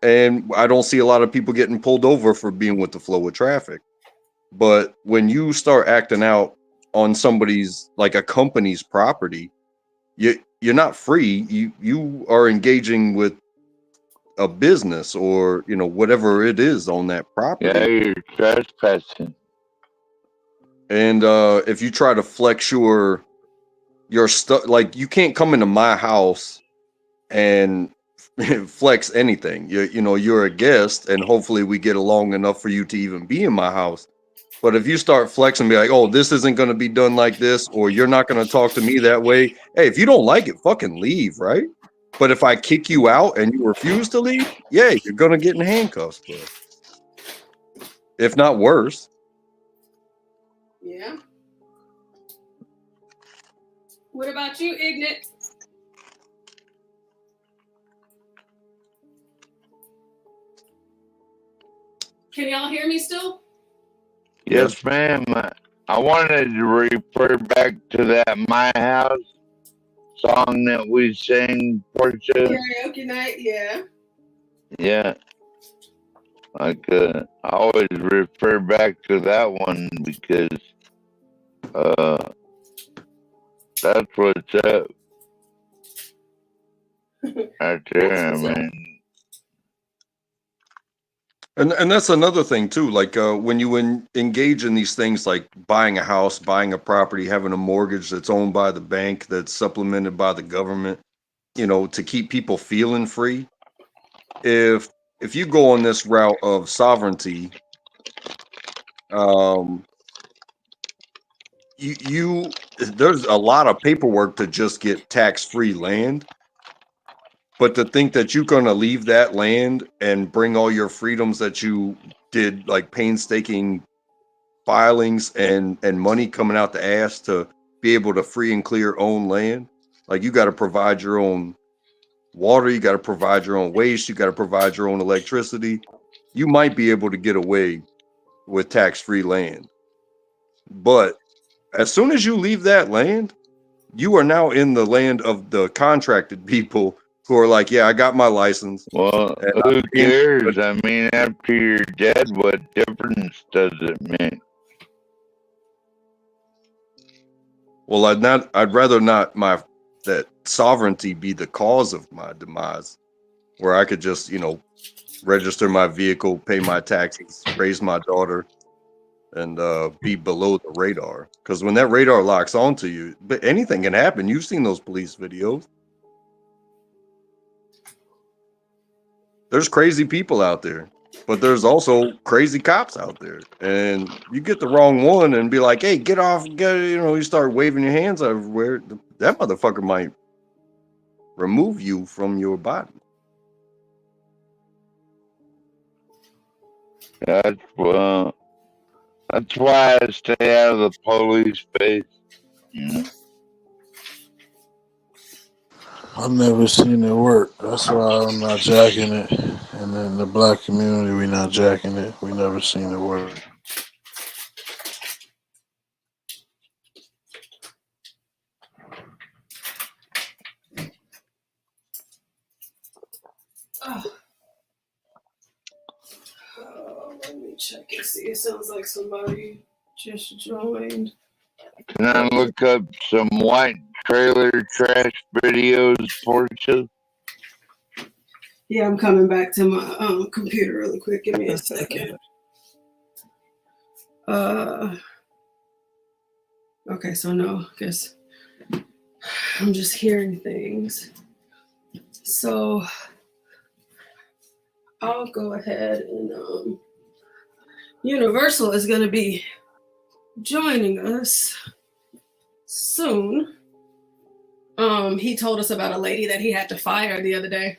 And I don't see a lot of people getting pulled over for being with the flow of traffic. But when you start acting out on somebody's, like a company's property, you're not free. You are engaging with a business or whatever it is on that property. Yeah, you're trespassing. And if you try to flex your stuff, like you can't come into my house and flex anything. You're a guest, and hopefully we get along enough for you to even be in my house. But if you start flexing, be like, oh, this isn't going to be done like this, or you're not going to talk to me that way. Hey, if you don't like it, fucking leave, right? But if I kick you out and you refuse to leave, yeah, you're going to get in handcuffs, bro. If not worse. Yeah. What about you, Ignat? Can y'all hear me still? Yes, ma'am. I wanted to refer back to that My House song that we sang, Portia. Karaoke night, yeah. Yeah. I always refer back to that one because that's what's up. Right there, I mean. And that's another thing too. Like when you engage in these things, like buying a house, buying a property, having a mortgage that's owned by the bank, that's supplemented by the government, to keep people feeling free. If you go on this route of sovereignty, there's a lot of paperwork to just get tax-free land. But to think that you're going to leave that land and bring all your freedoms that you did, like painstaking filings and money coming out the ass to be able to free and clear own land, like you got to provide your own water, you got to provide your own waste, you got to provide your own electricity. You might be able to get away with tax-free land. But as soon as you leave that land, you are now in the land of the contracted people who are like, yeah, I got my license. Well, who cares? I mean, after you're dead, what difference does it make? Well, I'd rather not that sovereignty be the cause of my demise, where I could just, register my vehicle, pay my taxes, raise my daughter, and be below the radar. Because when that radar locks onto you, but anything can happen. You've seen those police videos. There's crazy people out there, but there's also crazy cops out there. And you get the wrong one and be like, hey, get off, you start waving your hands everywhere. That motherfucker might remove you from your body. That's why I stay out of the police face. I've never seen it work. That's why I'm not jacking it. And in the black community, we not jacking it. We never seen it work. Let me check and see. It sounds like somebody just joined. Can I look up some white trailer trash videos, Portia? Yeah, I'm coming back to my computer really quick. Give me a second. Okay, so no, I guess I'm just hearing things. So I'll go ahead and Universal is going to be joining us soon. He told us about a lady that he had to fire the other day.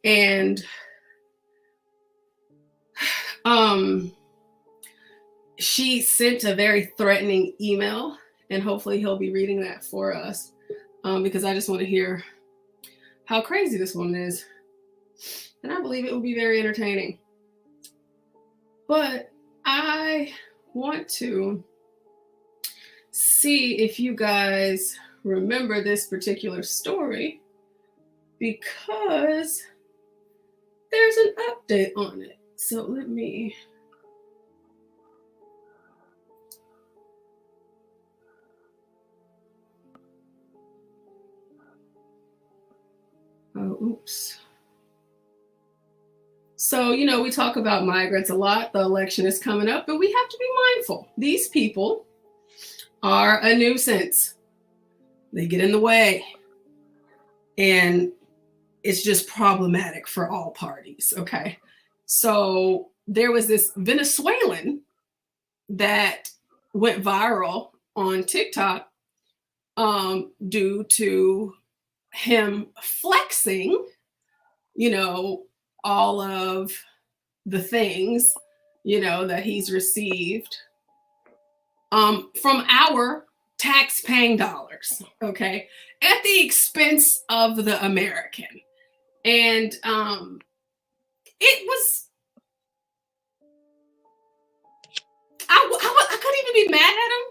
And she sent a very threatening email, and hopefully he'll be reading that for us, because I just want to hear how crazy this woman is. And I believe it will be very entertaining. But I want to see if you guys remember this particular story, because there's an update on it. So let me... Oh, oops. So, we talk about migrants a lot. The election is coming up, but we have to be mindful. These people are a nuisance. They get in the way. And it's just problematic for all parties, okay? So there was this Venezuelan that went viral on TikTok due to him flexing, all of the things, that he's received from our tax-paying dollars, okay, at the expense of the American. And it was, I couldn't even be mad at him,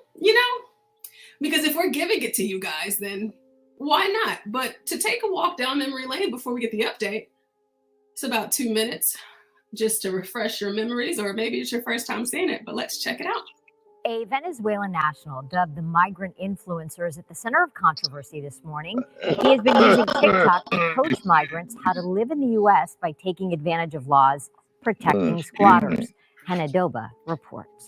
because if we're giving it to you guys, then why not? But to take a walk down memory lane before we get the update, it's about 2 minutes just to refresh your memories, or maybe it's your first time seeing it, but let's check it out. A Venezuelan national dubbed the migrant influencer is at the center of controversy this morning. He has been using TikTok to coach migrants how to live in the U.S. by taking advantage of laws protecting squatters. Hanadoba reports.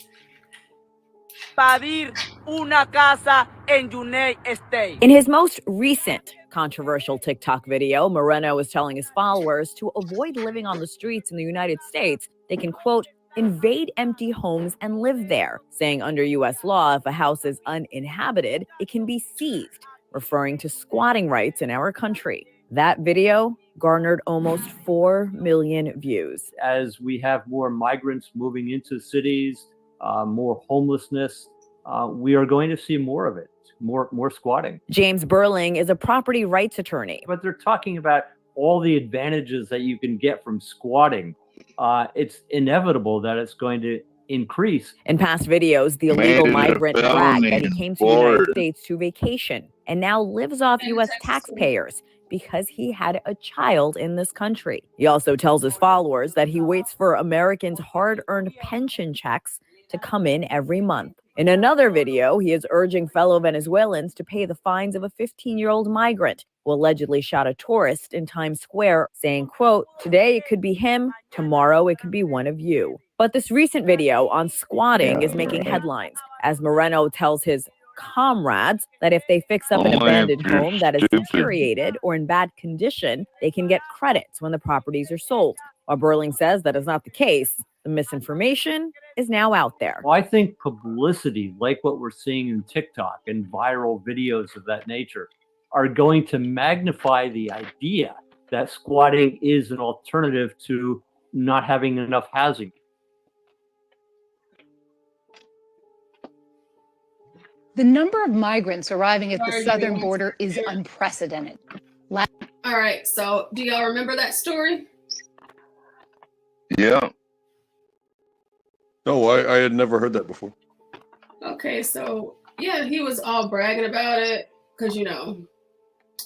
In his most recent controversial TikTok video, Moreno is telling his followers to avoid living on the streets in the United States. They can, quote, invade empty homes and live there, saying under U.S. law, if a house is uninhabited, it can be seized, referring to squatting rights in our country. That video garnered almost 4 million views. As we have more migrants moving into cities, more homelessness, we are going to see more of it, more squatting. James Burling is a property rights attorney. But they're talking about all the advantages that you can get from squatting. It's inevitable that it's going to increase. In past videos, the illegal migrant bragged that he came to the United States to vacation and now lives off U.S. taxpayers because he had a child in this country. He also tells his followers that he waits for Americans' hard-earned pension checks to come in every month. In another video, he is urging fellow Venezuelans to pay the fines of a 15-year-old migrant who allegedly shot a tourist in Times Square, saying, quote, today it could be him, tomorrow it could be one of you. But this recent video on squatting is making headlines, as Moreno tells his comrades that if they fix up an abandoned home that is deteriorated or in bad condition, they can get credits when the properties are sold. While Burling says that is not the case, the misinformation is now out there. Well, I think publicity, like what we're seeing in TikTok and viral videos of that nature, are going to magnify the idea that squatting is an alternative to not having enough housing. The number of migrants arriving at the southern border is unprecedented. All right, so do y'all remember that story? Yeah. No, I had never heard that before. Okay, so yeah, he was all bragging about it because,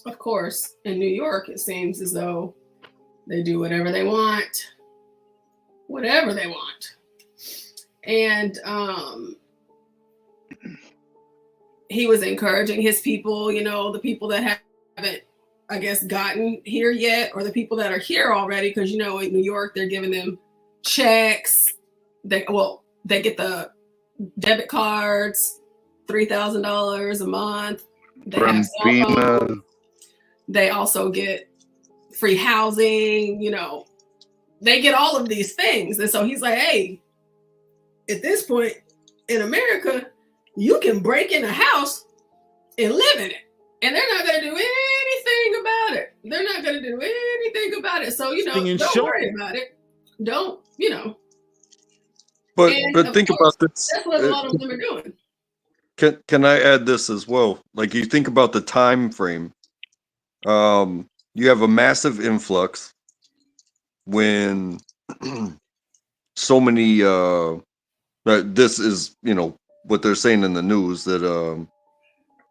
of course, in New York, it seems as though they do whatever they want. Whatever they want. And he was encouraging his people, the people that haven't, I guess, gotten here yet, or the people that are here already, because, in New York, they're giving them checks. They get the debit cards, $3,000 a month, They have cell phones. They also get free housing, you know, they get all of these things. And so he's like, hey, at this point in America, you can break in a house and live in it. And they're not going to do anything about it. They're not going to do anything about it. So, you know, don't worry about it. Don't, you know. But think about this. That's what a lot of them are doing. Can I add this as well? Like, you think about the time frame. You have a massive influx when so many this is, you know, what they're saying in the news, that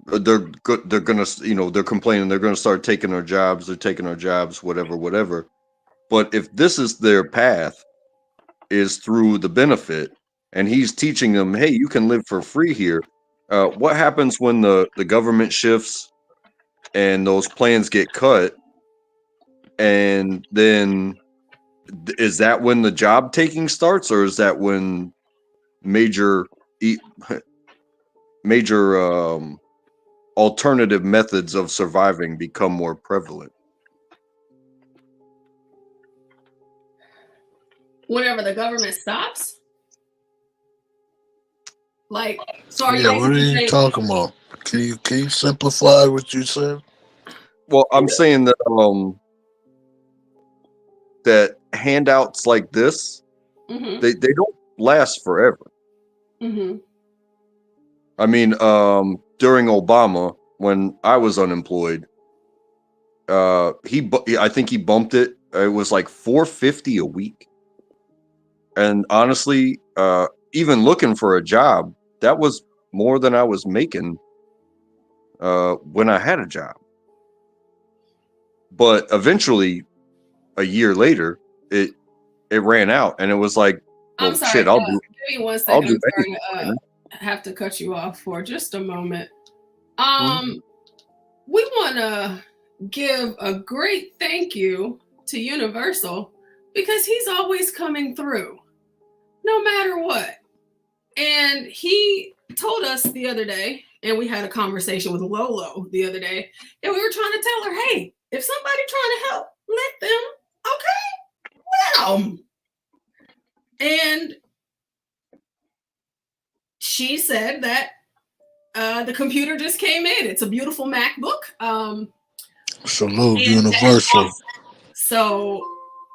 they're gonna, you know, they're complaining they're gonna start taking our jobs, whatever. But if this is their path, is through the benefit, and he's teaching them, hey, you can live for free here. What happens when the government shifts and those plans get cut? And then is that when the job taking starts, or is that when major alternative methods of surviving become more prevalent? Whenever the government stops? Like, so are Yeah, what are you talking about? Can you simplify what you said? Well, I'm saying that that handouts like this, they don't last forever. I mean, during Obama, when I was unemployed, I think he bumped it. It was like $450 a week. And honestly, even looking for a job, that was more than I was making when I had a job. But eventually, a year later, it ran out, and it was like, well, I'm sorry, shit, give me 1 second. I'll do I'm anything. sorry to have to cut you off for just a moment. We want to give a great thank you to Universal, because he's always coming through, no matter what. And he told us the other day, and we had a conversation with Lolo the other day, and we were trying to tell her, hey, if somebody trying to help, let them, okay? Let them. And she said that the computer just came in. It's a beautiful MacBook. Salute Universal. So,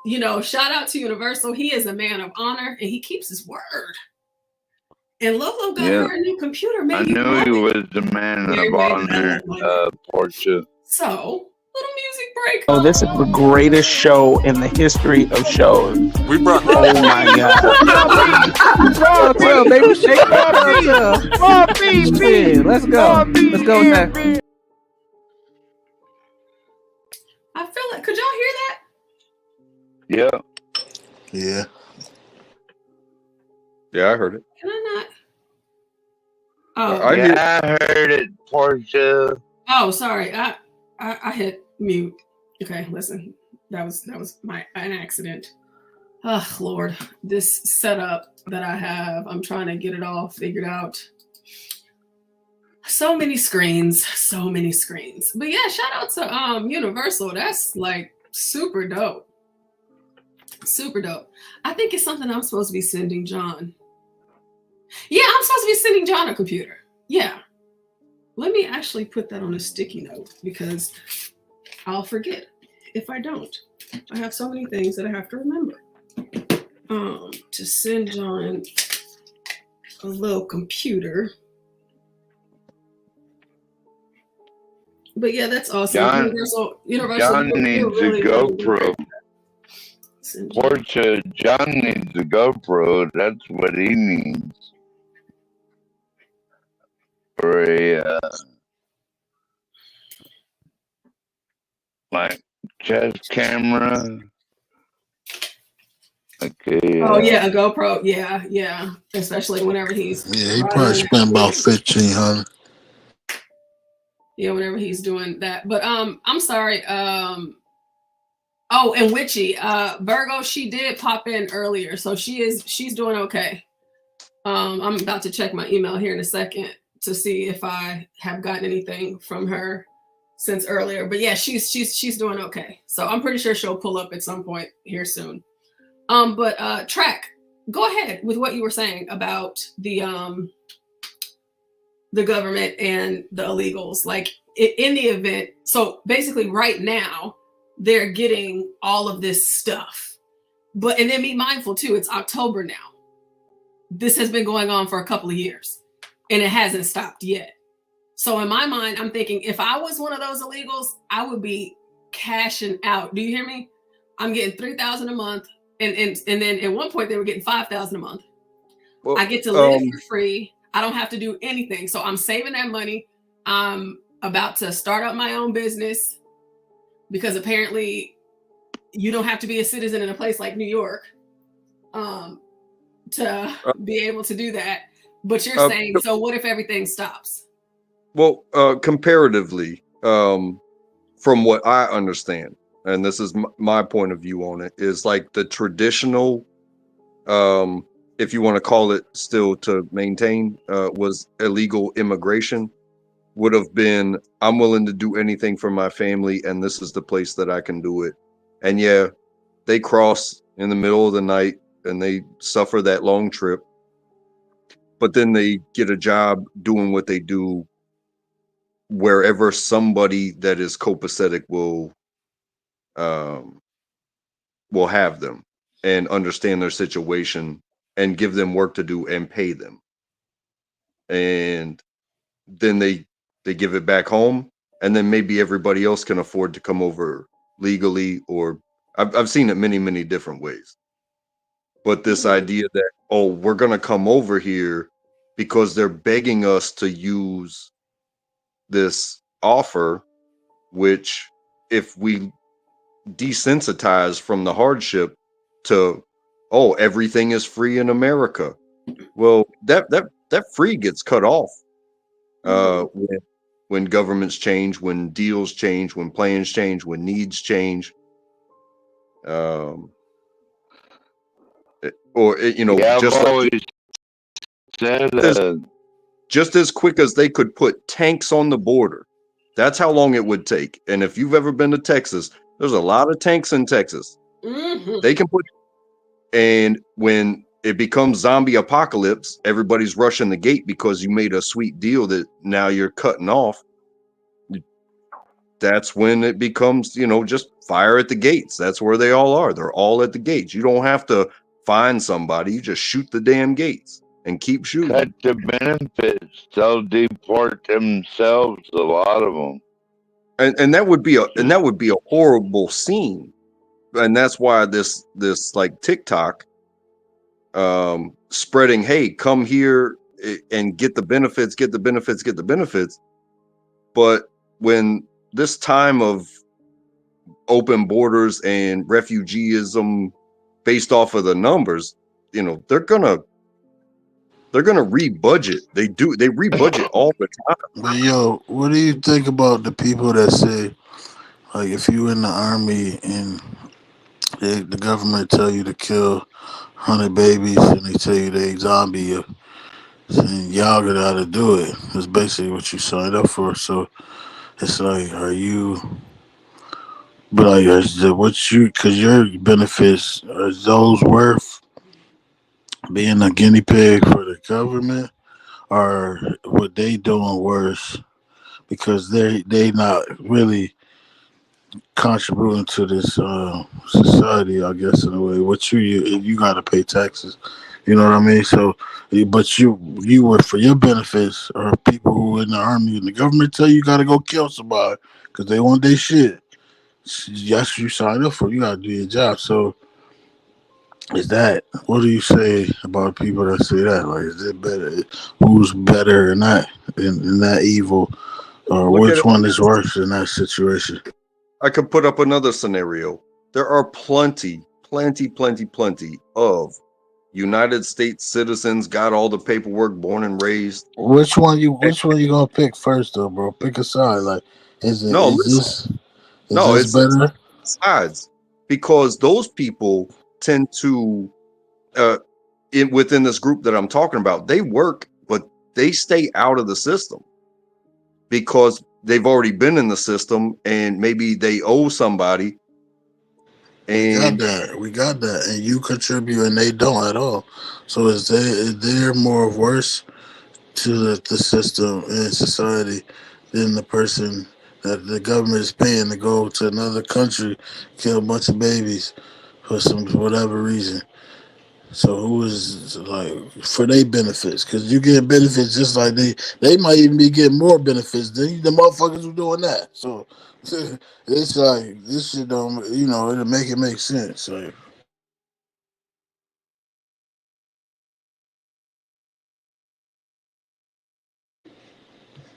you know, shout out to Universal. He is a man of honor, and he keeps his word. And Lolo got her a new computer. I knew he was the man of honor, Portia. So, little music break. Oh, this is the greatest show in the history of shows. We brought. Oh my God! Raw baby, shake raw beef. Let's go. Let's go with that. I feel like, could y'all hear that? Yeah. Yeah. Yeah, I heard it. Can I not? Oh, I heard it, Portia. Oh, sorry. I hit mute. Okay, listen. That was an accident. Oh, Lord. This setup that I have, I'm trying to get it all figured out. So many screens. But yeah, shout out to Universal. That's like super dope. I think it's something I'm supposed to be sending John. Yeah, I'm supposed to be sending John a computer. Yeah. Let me actually put that on a sticky note, because I'll forget if I don't. I have so many things that I have to remember. To send John a little computer. But yeah, that's awesome. Universal. John needs a GoPro. Portia, John needs a GoPro. That's what he needs. For a like chest camera. Okay. Oh yeah, a GoPro. Yeah. Especially whenever he's. Yeah, he probably spent about $1,500. Yeah, whenever he's doing that. But I'm sorry. Oh, and Witchy, Virgo, she did pop in earlier, so she's doing okay. I'm about to check my email here in a second to see if I have gotten anything from her since earlier. But yeah, she's doing okay. So I'm pretty sure she'll pull up at some point here soon. But Track, go ahead with what you were saying about the government and the illegals. Like in the event, so basically right now they're getting all of this stuff. But and then be mindful too, it's October now. This has been going on for a couple of years and it hasn't stopped yet. So in my mind, I'm thinking if I was one of those illegals, I would be cashing out. Do you hear me? I'm getting $3,000 a month. And then at one point they were getting $5,000 a month. Well, I get to live for free. I don't have to do anything. So I'm saving that money. I'm about to start up my own business because apparently you don't have to be a citizen in a place like New York to be able to do that. But you're saying, so what if everything stops? Well, comparatively, from what I understand, and this is my point of view on it, is like the traditional, if you want to call it still to maintain, was illegal immigration would have been, I'm willing to do anything for my family, and this is the place that I can do it. And yeah, they cross in the middle of the night and they suffer that long trip, but then they get a job doing what they do wherever somebody that is copacetic will have them and understand their situation and give them work to do and pay them. And then they give it back home, and then maybe everybody else can afford to come over legally, or I've seen it many different ways. But this idea that, oh, we're gonna come over here because they're begging us to use this offer, which if we desensitize from the hardship to, oh, everything is free in America, well, that free gets cut off when governments change, when deals change, when plans change, when needs change, Yeah, just I've like always said, just as quick as they could put tanks on the border, that's how long it would take. And if you've ever been to Texas, there's a lot of tanks in Texas. They can put, and when it becomes zombie apocalypse, everybody's rushing the gate because you made a sweet deal that now you're cutting off. That's when it becomes, just fire at the gates. That's where they all are. They're all at the gates. You don't have to find somebody. You just shoot the damn gates and keep shooting. Cut the benefits. They'll deport themselves, a lot of them. And that would be a horrible scene. And that's why this like TikTok spreading, hey, come here and get the benefits. But when this time of open borders and refugeeism based off of the numbers, they're gonna re-budget. They re-budget all the time. But yo, what do you think about the people that say, like, if you in the army and the government tell you to kill 100 babies and they tell you they zombie you, and y'all gotta do it. That's basically what you signed up for. So it's like, are you? But like, because your benefits, are those worth being a guinea pig for the government, or what they doing worse because they not really contributing to this society, I guess, in a way. What you got to pay taxes, you know what I mean? So, but you were, for your benefits, or people who are in the army and the government tell you got to go kill somebody because they want their shit. Yes, you signed up for. You got to do your job. So, what do you say about people that say that? Like, is it better? Who's better in that evil, or which one is worse in that situation? I could put up another scenario. There are plenty of United States citizens, got all the paperwork, born and raised. Which one you gonna pick first, though, bro? Pick a side. Like, is this better? Sides, because those people tend to, within this group that I'm talking about, they work, but they stay out of the system because they've already been in the system and maybe they owe somebody. And we got that, and you contribute, and they don't at all. So is there more worse to the system and society than the person that the government is paying to go to another country, kill a bunch of babies for whatever reason? So who is like for their benefits? Because you get benefits just like they might even be getting more benefits than the motherfuckers who doing that. So it's like this shit don't it'll make it make sense. Like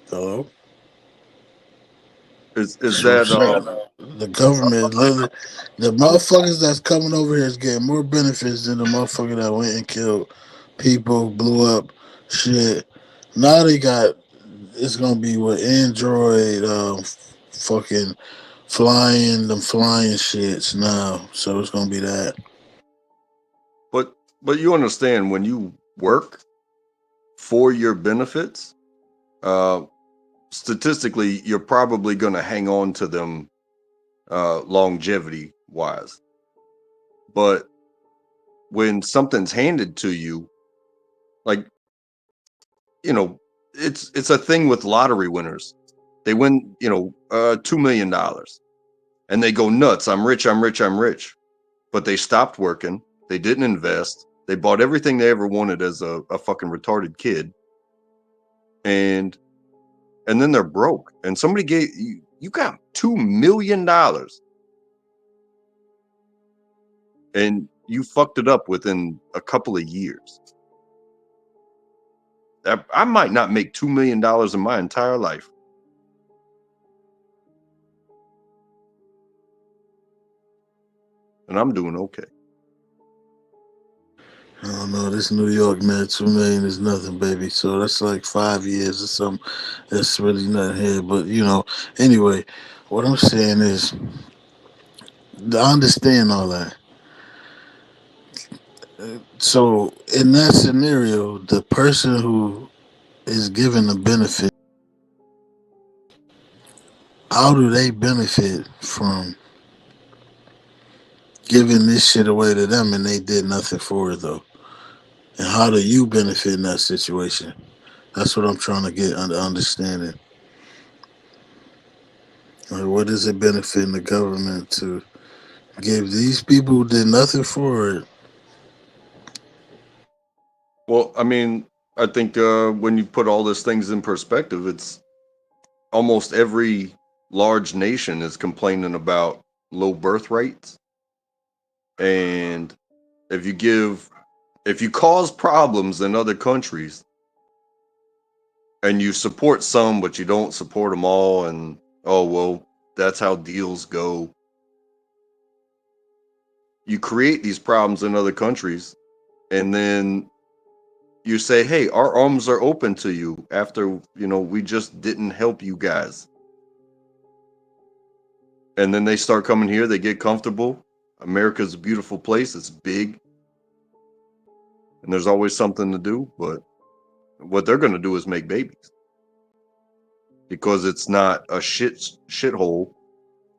hello. Is That's what I'm that saying. The government, literally, the motherfuckers that's coming over here is getting more benefits than the motherfucker that went and killed people, blew up shit. Now they got it's gonna be with Android, fucking flying shits now. So it's gonna be that. but you understand when you work for your benefits, statistically, you're probably going to hang on to them longevity wise. But when something's handed to you, like, it's a thing with lottery winners. They win, $2 million and they go nuts. I'm rich. But they stopped working. They didn't invest. They bought everything they ever wanted as a fucking retarded kid. And then they're broke. And somebody gave you got $2 million and you fucked it up within a couple of years. I might not make $2 million in my entire life. And I'm doing okay. I don't know. This New York man, $2 million is nothing, baby. So that's like 5 years or something. That's really nothing here. But anyway, what I'm saying is, I understand all that. So in that scenario, the person who is given the benefit, how do they benefit from giving this shit away to them and they did nothing for it though? And how do you benefit in that situation? That's what I'm trying to get understanding. Like, what is it benefiting the government to give these people who did nothing for it? Well, I mean, I think when you put all these things in perspective, it's almost every large nation is complaining about low birth rates. And if you cause problems in other countries and you support some, but you don't support them all, and that's how deals go. You create these problems in other countries, and then you say, hey, our arms are open to you after, we just didn't help you guys. And then they start coming here, they get comfortable. America's a beautiful place, it's big. And there's always something to do, but what they're going to do is make babies. Because it's not a shithole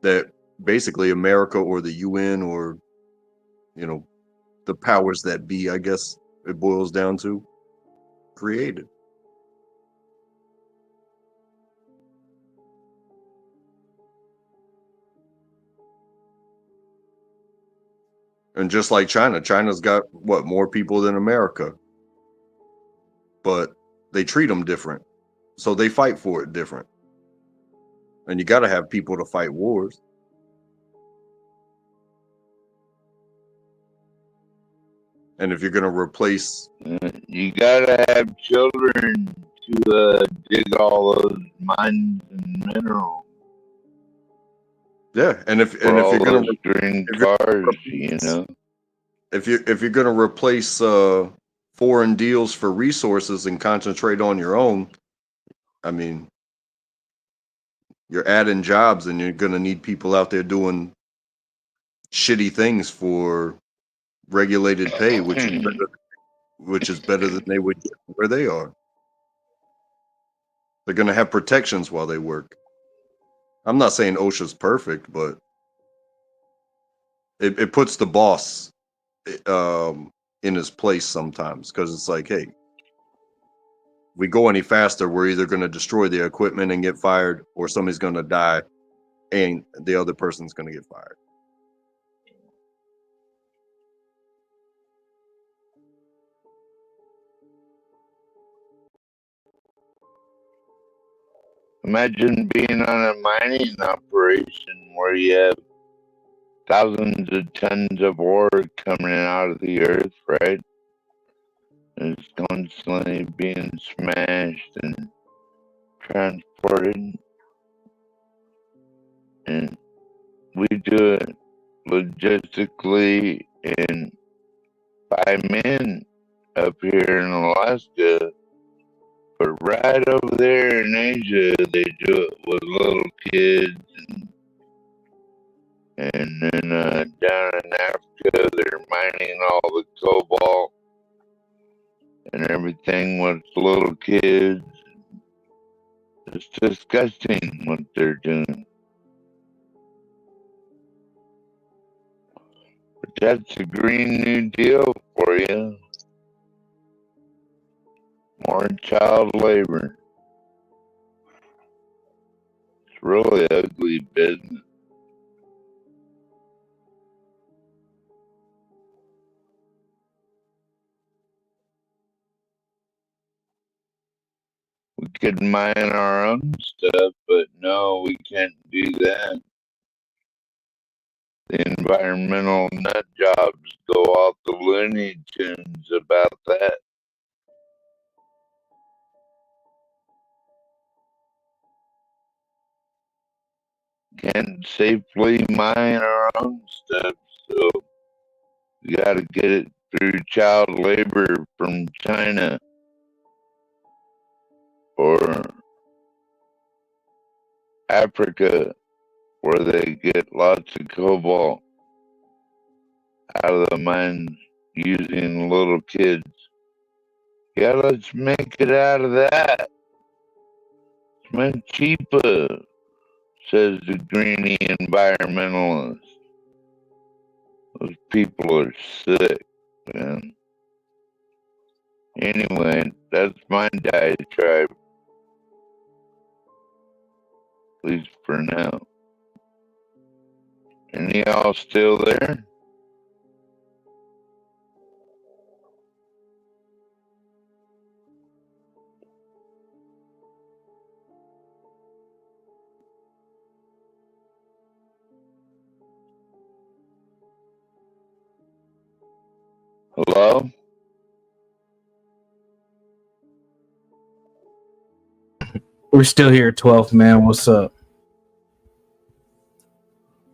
that basically America or the UN or, the powers that be, I guess it boils down to, created. And just like China's got more people than America, but they treat them different. So they fight for it different. And you got to have people to fight wars. And if you're going to replace, you gotta have children to dig all those mines and minerals. Yeah, and if you're going to dream cars, if you're going to replace foreign deals for resources and concentrate on your own, I mean, you're adding jobs, and you're going to need people out there doing shitty things for regulated pay, which is better than they would get where they are. They're going to have protections while they work. I'm not saying OSHA's perfect, but it puts the boss in his place sometimes, because it's like, hey, we go any faster, we're either going to destroy the equipment and get fired, or somebody's going to die and the other person's going to get fired. Imagine being on a mining operation where you have thousands of tons of ore coming out of the earth, right? And it's constantly being smashed and transported. And we do it logistically and by men up here in Alaska. But right over there in Asia, they do it with little kids. And then down in Africa, they're mining all the cobalt and everything with little kids. It's disgusting what they're doing. But that's the Green New Deal for you. More child labor. It's really ugly business. We could mine our own stuff, but no, we can't do that. The environmental nut jobs go off the Looney Tunes about that. Can't safely mine our own stuff, so we gotta get it through child labor from China or Africa, where they get lots of cobalt out of the mines using little kids. Yeah, let's make it out of that. It's much cheaper, says the greenie environmentalist. Those people are sick, man. Anyway, that's my diatribe. At least for now. And y'all still there? Hello? We're still here, 12th man. What's up?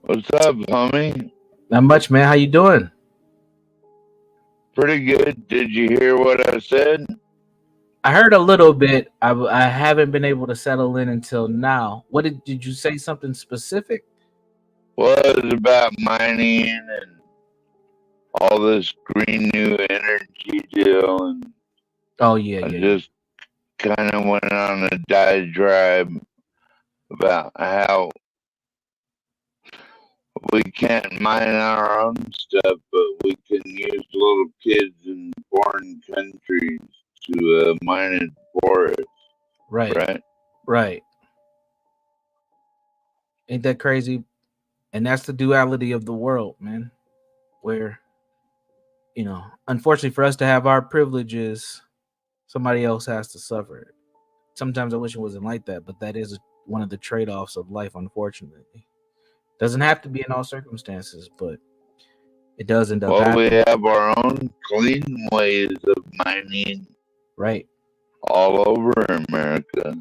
What's up, homie? Not much, man. How you doing? Pretty good. Did you hear what I said? I heard a little bit. I haven't been able to settle in until now. What did you say something specific? Well, it was about mining and all this green new energy deal, and Oh yeah, I yeah. just kind of went on a diatribe about how we can't mine our own stuff, but we can use little kids in foreign countries to mine it for us. Right. Right. Ain't that crazy? And that's the duality of the world, man. Where, unfortunately for us to have our privileges, somebody else has to suffer it. Sometimes I wish it wasn't like that, but that is one of the trade-offs of life, unfortunately. Doesn't have to be in all circumstances, but it does end up Well, happening. we have our own clean ways of mining. Right. All over America.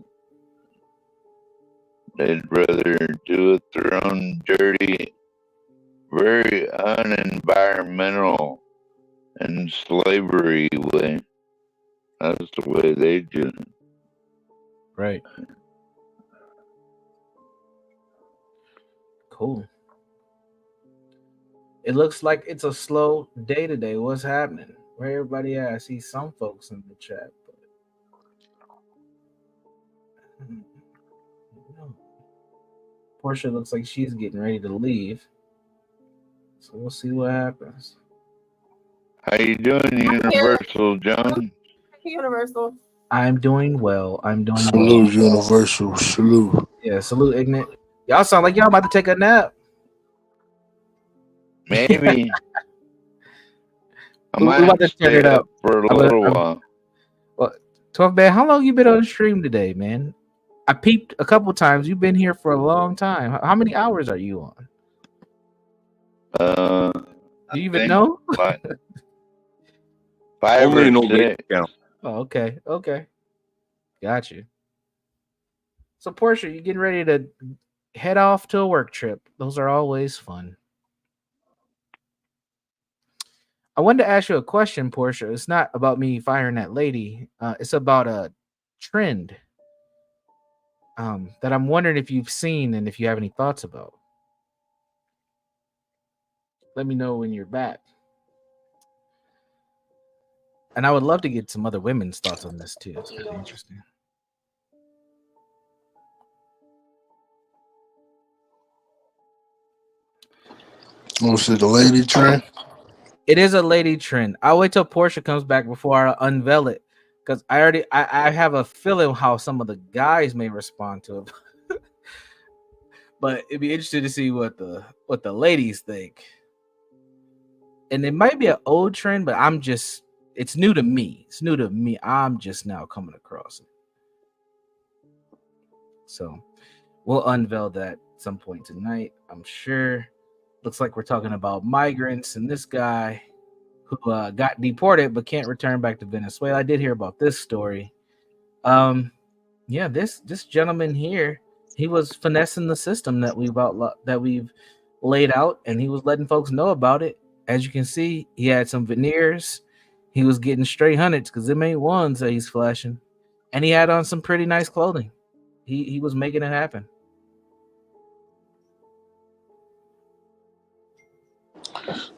They'd rather do it their own dirty, very unenvironmental and slavery way. That's the way they do it. Right. Cool. It looks like it's a slow day today. What's happening? Where everybody at? I see some folks in the chat. Portia looks like she's getting ready to leave. So we'll see what happens. How you doing, Universal John? Universal. I'm doing well. I'm doing Salute, well. Universal. Salute. Yeah, salute, Ignat. Y'all sound like y'all about to take a nap. Maybe. I We might about to turn stay it up for a little while. Well, 12 man, how long you been on the stream today, man? I peeped a couple times. You've been here for a long time. How many hours are you on? Do you even know? 5 Only an or old lady 6. count. Oh, okay. Okay. Got you. So, Portia, you getting ready to head off to a work trip. Those are always fun. I wanted to ask you a question, Portia. It's not about me firing that lady. It's about a trend that I'm wondering if you've seen and if you have any thoughts about. Let me know when you're back. And I would love to get some other women's thoughts on this too. It's kind of interesting. What's it, the lady trend? It is a lady trend. I'll wait till Portia comes back before I unveil it, because I have a feeling how some of the guys may respond to it. But it'd be interesting to see what the ladies think. And it might be an old trend, but it's new to me. It's new to me. I'm just now coming across it. So we'll unveil that at some point tonight, I'm sure. Looks like we're talking about migrants and this guy who got deported but can't return back to Venezuela. I did hear about this story. Yeah, this gentleman here, he was finessing the system that we've laid out, and he was letting folks know about it. As you can see, he had some veneers. He was getting straight hundreds because them ain't ones that he's flashing, and he had on some pretty nice clothing. He was making it happen.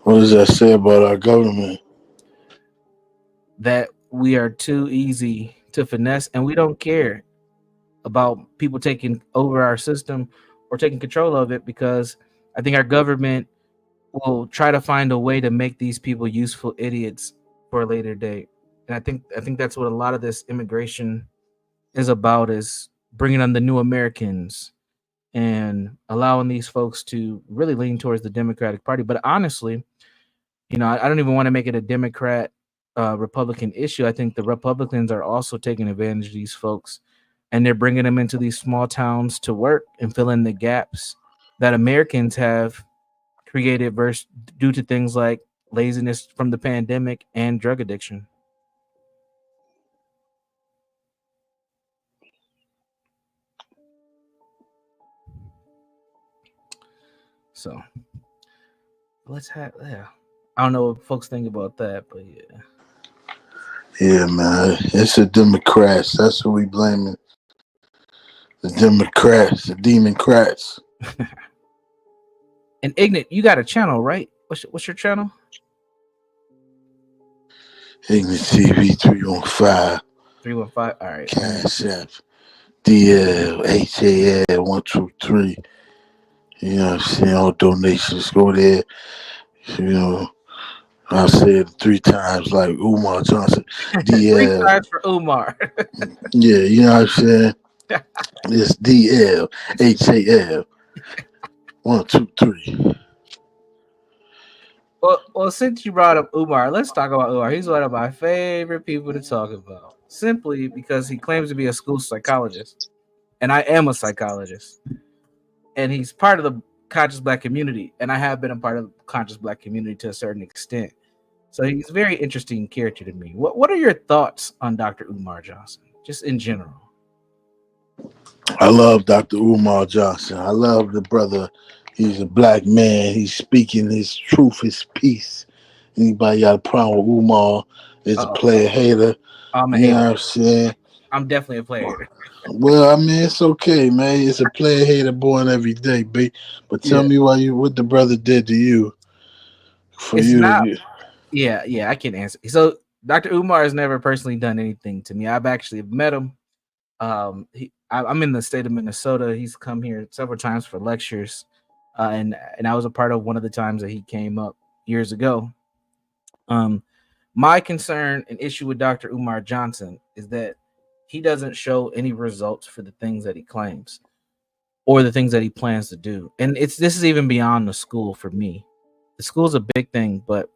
What does that say about our government? That we are too easy to finesse, and we don't care about people taking over our system or taking control of it, because I think our government will try to find a way to make these people useful idiots for a later date. And I think that's what a lot of this immigration is about, is bringing on the new Americans and allowing these folks to really lean towards the Democratic Party. But honestly, I don't even want to make it a Democrat Republican issue. I think the Republicans are also taking advantage of these folks, and they're bringing them into these small towns to work and fill in the gaps that Americans have created due to things like laziness from the pandemic and drug addiction. So I don't know what folks think about that, but yeah. Yeah, man. It's the Democrats. That's who we blaming. The Democrats, the Democrats. And Ignat, you got a channel, right? What's your channel? Ignat TV 315. 315. All right. Cash App. DL HAL 123. You know what I'm saying? All donations go there. I said 3 times like Umar Johnson. DL. 3 times for Umar. Yeah, you know what I'm saying? It's DL HAL 123. Well, since you brought up Umar, let's talk about Umar. He's one of my favorite people to talk about, simply because he claims to be a school psychologist, and I am a psychologist, and he's part of the conscious Black community, and I have been a part of the conscious Black community to a certain extent. So he's a very interesting character to me. What are your thoughts on Dr. Umar Johnson, just in general? I love Dr. Umar Johnson. I love the brother. He's a Black man. He's speaking his truth, his peace. Anybody got a problem with Umar is a player hater. I'm a you hater. know what I'm saying? I'm definitely a player. Well, I mean, it's okay, man. It's a player hater born every day, B. But tell me what the brother did to you. Yeah, I can answer. So Dr. Umar has never personally done anything to me. I've actually met him. I'm in the state of Minnesota. He's come here several times for lectures, and I was a part of one of the times that he came up years ago. My concern and issue with Dr. Umar Johnson is that he doesn't show any results for the things that he claims or the things that he plans to do. And this is even beyond the school for me. The school is a big thing, but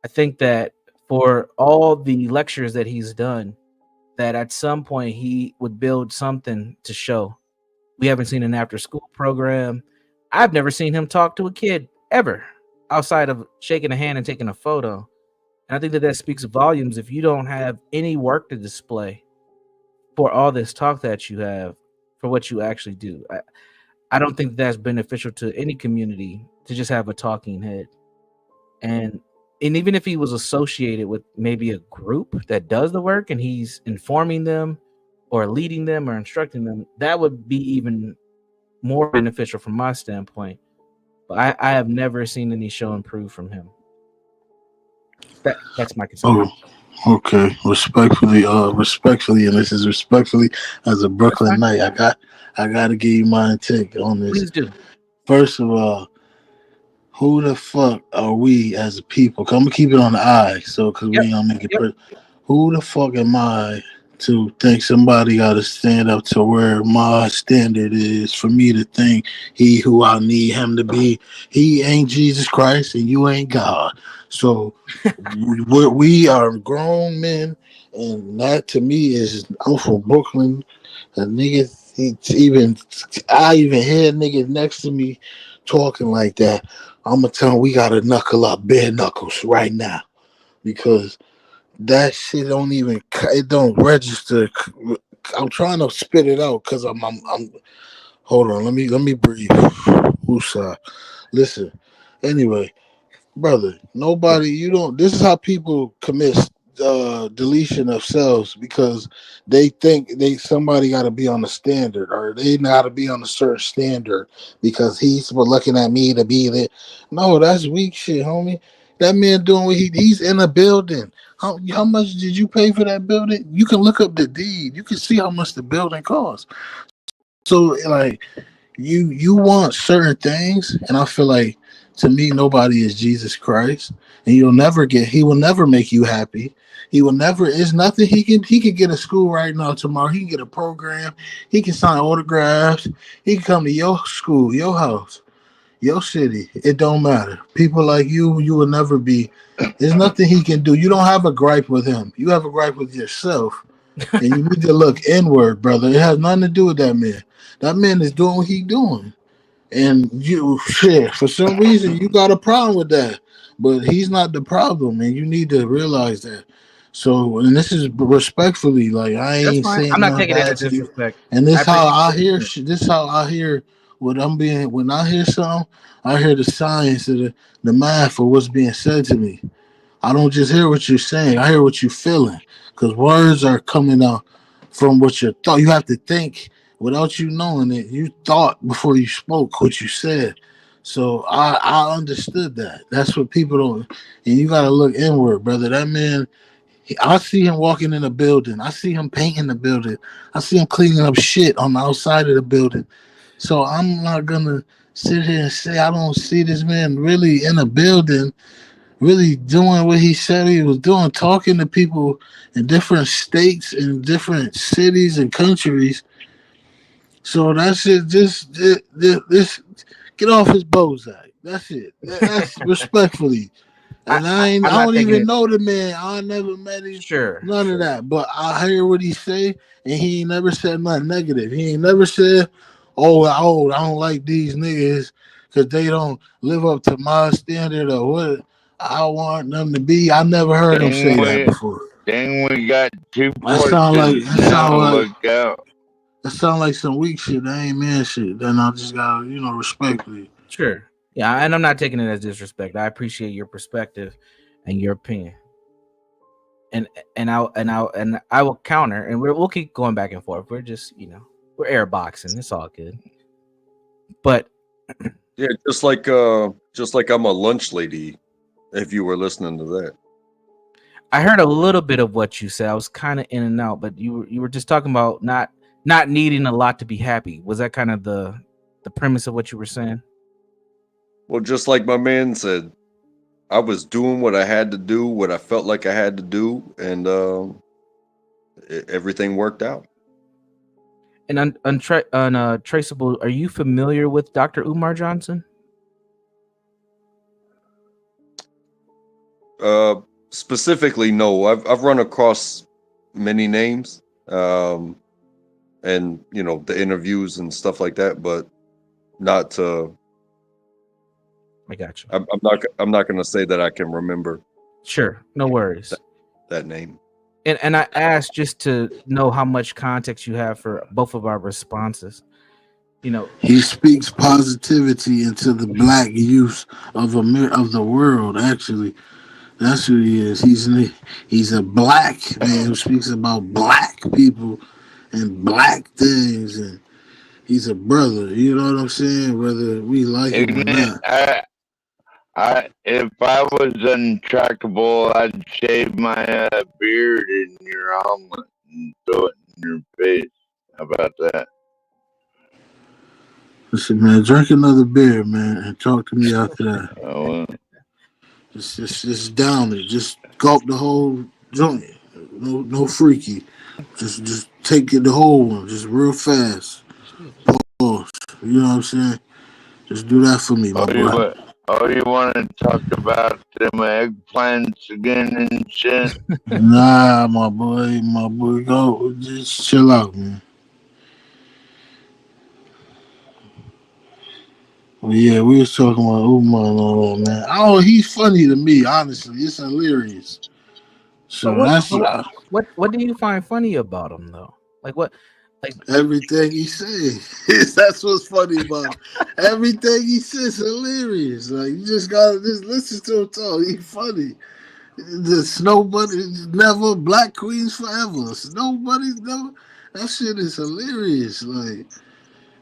I think that for all the lectures that he's done, that at some point he would build something to show. We haven't seen an after school program. I've never seen him talk to a kid ever outside of shaking a hand and taking a photo. And I think that speaks volumes if you don't have any work to display for all this talk that you have for what you actually do. I don't think that's beneficial to any community to just have a talking head. And even if he was associated with maybe a group that does the work and he's informing them or leading them or instructing them, that would be even more beneficial from my standpoint. But I have never seen any show and prove from him. That's my concern. Oh, okay. Respectfully, and this is respectfully as a Brooklyn Knight. I gotta give you my take on this. Please do. First of all, who the fuck are we as a people? I'm gonna keep it on the eye, so because we ain't gonna make it. Who the fuck am I to think somebody got to stand up to where my standard is for me to think he who I need him to be? He ain't Jesus Christ, and you ain't God. So we are grown men, and that to me is, I'm from Brooklyn. A nigga, I even hear niggas next to me talking like that. I'm gonna tell him we gotta knuckle up, bare knuckles right now, because that shit it don't register. I'm trying to spit it out because I'm hold on, let me breathe. Woosah. Listen. Anyway, brother, this is how people commit deletion of selves, because they think somebody got to be on a standard, or they got to be on a certain standard because he's looking at me to be there. No, that's weak shit, homie. That man doing what he's in a building. How much did you pay for that building? You can look up the deed. You can see how much the building costs. So like, you want certain things, and I feel like, to me, nobody is Jesus Christ, and he will never make you happy. He will never. It's nothing he can get a school right now tomorrow. He can get a program. He can sign autographs. He can come to your school, your house, your city. It don't matter. People like you will never be. There's nothing he can do. You don't have a gripe with him. You have a gripe with yourself, and you need to look inward, brother. It has nothing to do with that man. That man is doing what he's doing. And for some reason, you got a problem with that. But he's not the problem, and you need to realize that. So, and this is respectfully, like, I ain't saying I'm not taking it bad as to you. disrespect. And this how I hear. This how I hear what I'm being. When I hear something, I hear the science of the math of what's being said to me. I don't just hear what you're saying. I hear what you're feeling, because words are coming out from what you thought. You have to think without you knowing it. You thought before you spoke what you said. So I understood that. That's what people don't. And you got to look inward, brother. That man, I see him walking in a building. I see him painting the building. I see him cleaning up shit on the outside of the building. So I'm not going to sit here and say I don't see this man really in a building, really doing what he said he was doing, talking to people in different states, in different cities and countries. So that's it. Just this get off his bullseye. That's it. That's respectfully. And I don't even know the man. I never met him. None of that. But I hear what he say, and he ain't never said nothing negative. He ain't never said, "Oh, I don't like these niggas because they don't live up to my standard or what I want them to be." I never heard him say that before. Then we got two That sound like some weak shit. That ain't man shit. Then I just gotta, respectfully. Sure. Yeah, and I'm not taking it as disrespect. I appreciate your perspective and your opinion. And I will counter, and we'll keep going back and forth. We're just, we're air boxing. It's all good. But yeah, just like I'm a lunch lady, if you were listening to that. I heard a little bit of what you said. I was kind of in and out, but you were just talking about not not needing a lot to be happy. Was that kind of the premise of what you were saying? Well, just like my man said, I was doing what I had to do, what I felt like I had to do, and everything worked out. And Traceable, are you familiar with Dr. Umar Johnson? Specifically, no. I've run across many names, and the interviews and stuff like that, but not to. I got you. I'm not going to say that I can remember. Sure, no worries. That name. And I asked just to know how much context you have for both of our responses. He speaks positivity into the black youth of the world. Actually, that's who he is. He's a black man who speaks about black people and black things, and he's a brother. You know what I'm saying? Whether we like him or not. If I was untrackable, I'd shave my beard in your omelet and throw it in your face. How about that? Listen, man, drink another beer, man, and talk to me after that. Oh, Just down it. Just gulp the whole joint. No freaky. Just take it the whole one, just real fast. Pause. You know what I'm saying? Just do that for me, my boy. You want to talk about them eggplants again and shit? Nah, my boy, go just chill out, man. Well, yeah, we was talking about Umar and all that, man. Oh, he's funny to me, honestly. It's hilarious. So what do you find funny about him, though? Everything he says. That's what's funny about him. Everything he says hilarious. Like, you just gotta just listen to him talk. He's funny. The Snowbunny never, Black Queens forever. Snowbunny's never. That shit is hilarious. Like,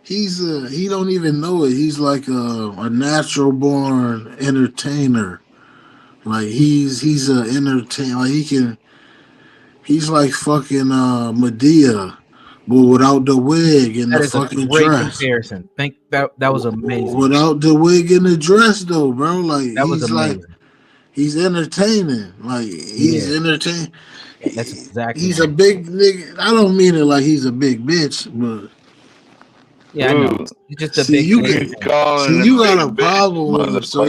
he don't even know it. He's like a natural born entertainer. Like, he's a entertainer. Like, he's like fucking Medea, but without the wig and the fucking great dress. Comparison. Think that was amazing. Without the wig and the dress, though, bro. Like, that was amazing. Like, he's entertaining. Like, he's entertaining. That's exactly. He's a big nigga. I don't mean it like he's a big bitch, but yeah, I know. He's just a big. You got a problem with him, so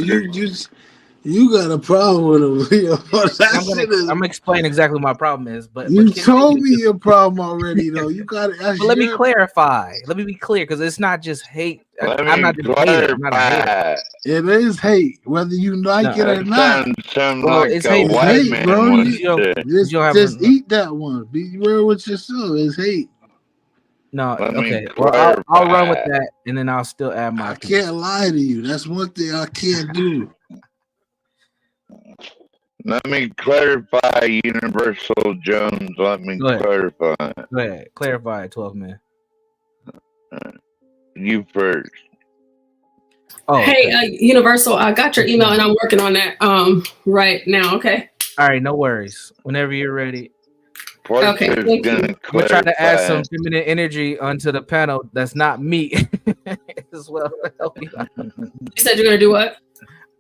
you got a problem with him. I'm gonna explain exactly what my problem is, but you told me your problem already, though. You got it. But let me clarify. Let me be clear, because it's not just hate. I'm not just a hater. I'm not a hater. It is hate, whether you like it or not. Well, it's hate, bro. Just eat that one. Be real with yourself. It's hate. No, okay. Well, I'll run with that, and then I'll still add my. I can't lie to you. That's one thing I can't do. Let me clarify, Universal Jones. Let me clarify. Go ahead. Clarify, 12 man. You first. Oh, hey, Universal, I got your email and I'm working on that right now. Okay. All right, no worries. Whenever you're ready. Okay. We're trying to add some feminine energy onto the panel. That's not me as well. You said you're gonna do what?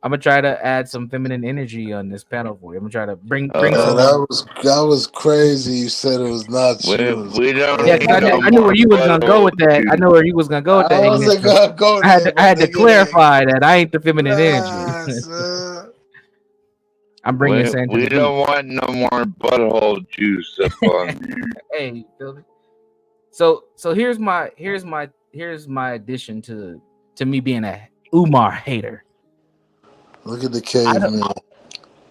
I'm gonna try to add some feminine energy on this panel for you. I'm gonna try to bring some. That was crazy. You said it was not you. We don't. Yeah, I knew where you was gonna go with that. I know where you was gonna go with that. I wasn't gonna go there, I had to clarify that I ain't the feminine energy. I'm bringing Santa. We don't want no more butthole juice up on here. Hey, Philly. So here's my addition to me being a Umar hater. Look at the caveman.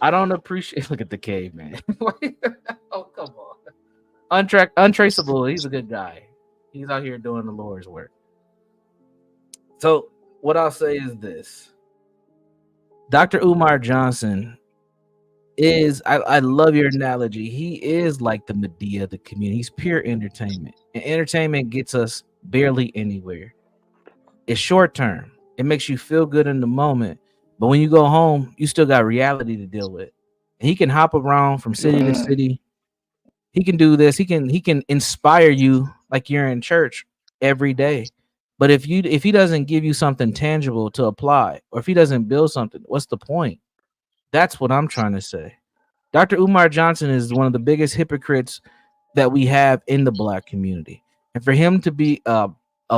I don't appreciate. Look at the caveman. Oh, come on. Untraceable. He's a good guy. He's out here doing the Lord's work. So what I'll say is this: Dr. Umar Johnson is. I love your analogy. He is like the Medea of the community. He's pure entertainment, and entertainment gets us barely anywhere. It's short term. It makes you feel good in the moment. But when you go home, you still got reality to deal with. And he can hop around from city to city He can do this. He can inspire you like you're in church every day. But if he doesn't give you something tangible to apply, or if he doesn't build something, what's the point? That's what I'm trying to say. Dr. Umar Johnson is one of the biggest hypocrites that we have in the Black community. And for him to be a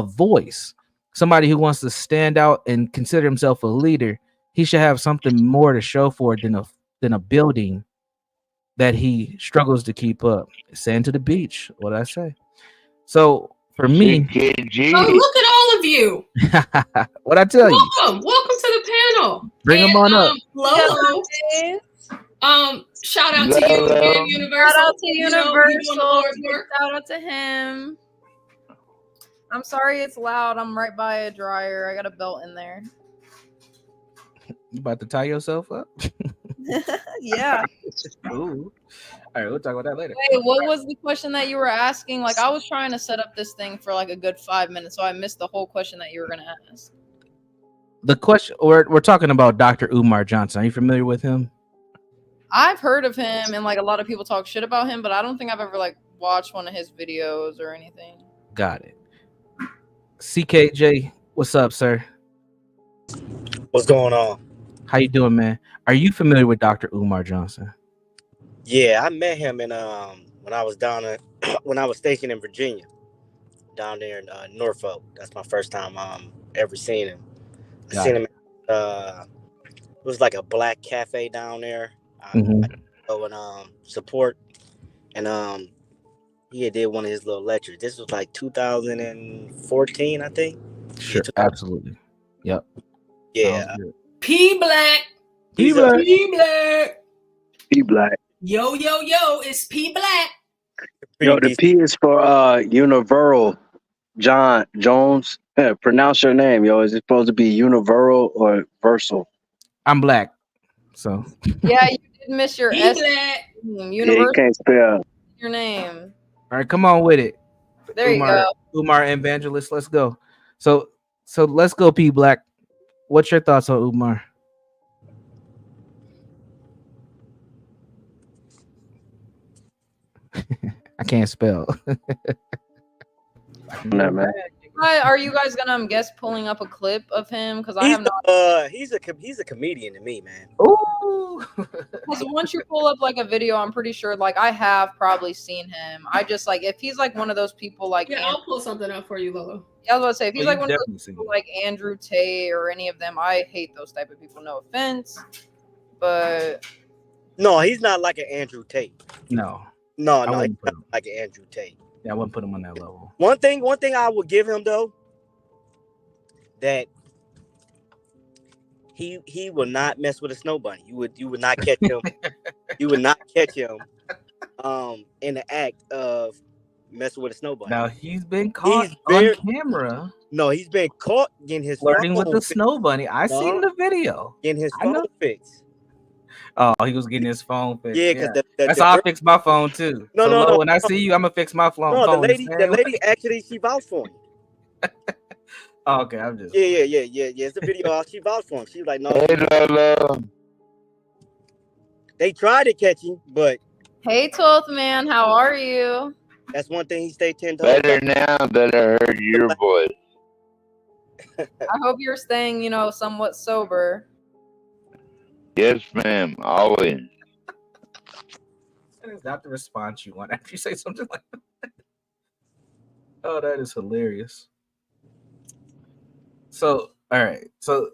voice, somebody who wants to stand out and consider himself a leader, he should have something more to show for it than a building that he struggles to keep up. Sand to the beach, what I say. So for me, Oh, look at all of you. what I tell you, Welcome to the panel. bring them on up. Lolo. Shout out to you again, Universal. Shout out to You know, you doing the Universal. Lord's work. Shout out to him. I'm sorry it's loud. I'm right by a dryer. I got a belt in there. You about to tie yourself up? Yeah. Ooh. All right, we'll talk about that later. Hey, what was the question that you were asking? Like, I was trying to set up this thing for like a good 5 minutes, so I missed the whole question that you were gonna ask. The question we're talking about Dr. Umar Johnson. Are you familiar with him? I've heard of him, and like a lot of people talk shit about him, but I don't think I've ever like watched one of his videos or anything. Got it. CKJ, what's up, sir? What's going on? How you doing, man? Are you familiar with Dr. Umar Johnson? Yeah, I met him in when I was when I was stationed in Virginia, down there in Norfolk. That's my first time ever seeing him. I seen him. It was like a black cafe down there. I go and support, and he had did one of his little lectures. This was like 2014, I think. Sure, absolutely. Yep. Yeah. P Black. P Black. P Black. Yo, it's P Black. Yo, the P is for Universal John Jones. Pronounce your name, yo. Is it supposed to be Universal or Versal? I'm black, so. Yeah, you did miss your P S. Black. Yeah, you can't spell. Your name. All right, come on with it. There you go. Umar Evangelist, let's go. So let's go, P Black. What's your thoughts on Umar? I can't spell. No, man. Are you guys gonna guess pulling up a clip of him? Because I have not. He's a comedian to me, man. Ooh. Because once you pull up like a video, I'm pretty sure like I have probably seen him. I just like if he's like one of those people like I'll pull something up for you, Lolo. Yeah, I was about to say if he's like one of those people like Andrew Tate or any of them, I hate those type of people. No offense, but no, he's not like an Andrew Tate. No, he's not like an Andrew Tate. Yeah, I wouldn't put him on that level. One thing I would give him though, that he will not mess with a snow bunny. You would not catch him. You would not catch him in the act of messing with a snow bunny. Now he's been caught on camera. No, he's been caught getting his flirting phone with the fixed. snow bunny. I seen the video. Getting his phone fixed. Oh, he was getting his phone fixed. Yeah, because that's how I fix my phone too. No. When I see you, I'm gonna fix my phone. No, the lady actually she vouched for him. Oh, okay, I'm just. Yeah. It's the video. She vouched for him. She was like, no. They tried to catch him, but. Hey, 12th man, how are you? That's one thing he stayed 10 toes. Better now that I heard your voice. I hope you're staying, somewhat sober. Yes, ma'am. Always. That is not the response you want after you say something like that. Oh, that is hilarious. So, all right. So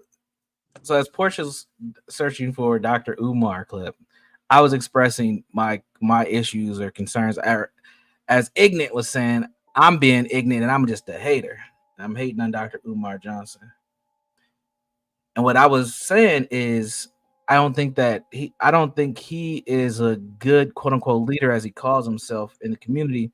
as Portia's searching for Dr. Umar clip, I was expressing my issues or concerns. As Ignat was saying, I'm being ignorant and I'm just a hater. I'm hating on Dr. Umar Johnson. And what I was saying is, I don't think he is a good quote unquote leader as he calls himself in the community,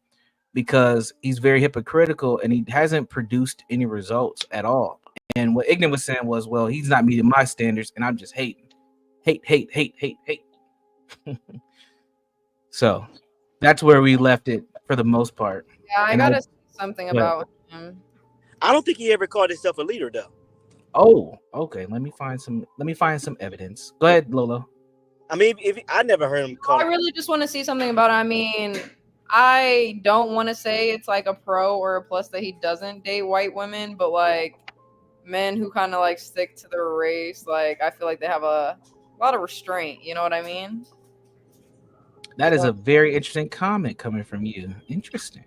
because he's very hypocritical and he hasn't produced any results at all. And what Ignat was saying was, well, he's not meeting my standards and I'm just hating. Hate. So that's where we left it for the most part. Yeah, I gotta say something about him. I don't think he ever called himself a leader though. Oh, okay. Let me find some evidence. Go ahead, Lolo. I mean, I never heard him call. I really just want to see something about it. I mean, I don't want to say it's like a pro or a plus that he doesn't date white women, but like men who kind of like stick to their race, like I feel like they have a lot of restraint. You know what I mean? That is a very interesting comment coming from you. Interesting.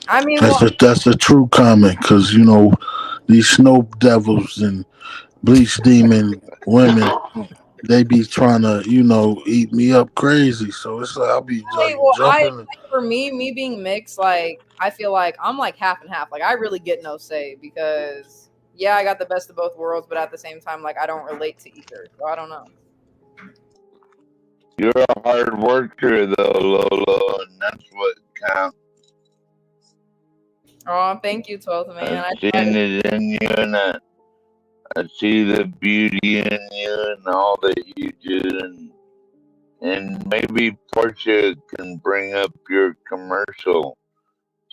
I mean, That's a true comment, because these snow devils and bleach demon women, they be trying to eat me up crazy. So it's like I'll be like jumping. like, for me being mixed, like I feel like I'm like half and half. Like I really get no say because yeah, I got the best of both worlds, but at the same time, like I don't relate to either. So I don't know. You're a hard worker, though, Lolo, and that's what counts. Oh, thank you, 12th man. I've seen it in you, and I see the beauty in you and all that you do, and maybe Portia can bring up your commercial.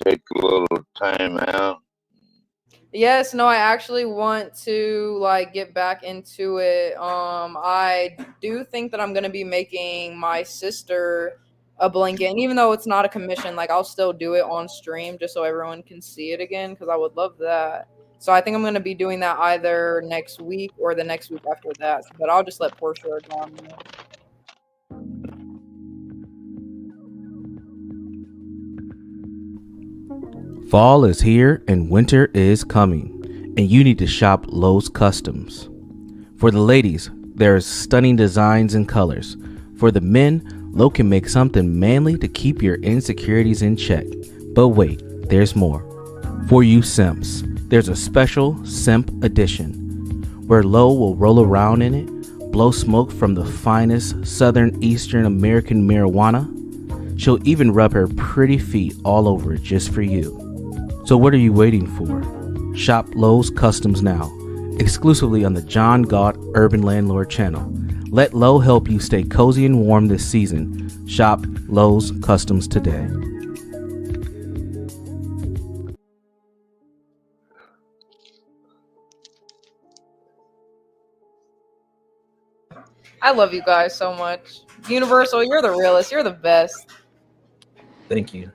Take a little time out. Yes, no, I actually want to like get back into it. I do think that I'm gonna be making my sister a blanket, and even though it's not a commission, like I'll still do it on stream just so everyone can see it again because I would love that. So I think I'm gonna be doing that either next week or the next week after that. But I'll just let Portia or John know. Fall is here and winter is coming, and you need to shop Lowe's Customs. For the ladies, there's stunning designs and colors. For the men, Lowe can make something manly to keep your insecurities in check. But wait, there's more. For you simps, there's a special simp edition, where Lowe will roll around in it, blow smoke from the finest Southern Eastern American marijuana. She'll even rub her pretty feet all over it just for you. So what are you waiting for? Shop Lowe's Customs now, exclusively on the John Galt Urban Landlord channel. Let Lowe help you stay cozy and warm this season. Shop Lowe's Customs today. I love you guys so much. Universal, you're the realest. You're the best. Thank you.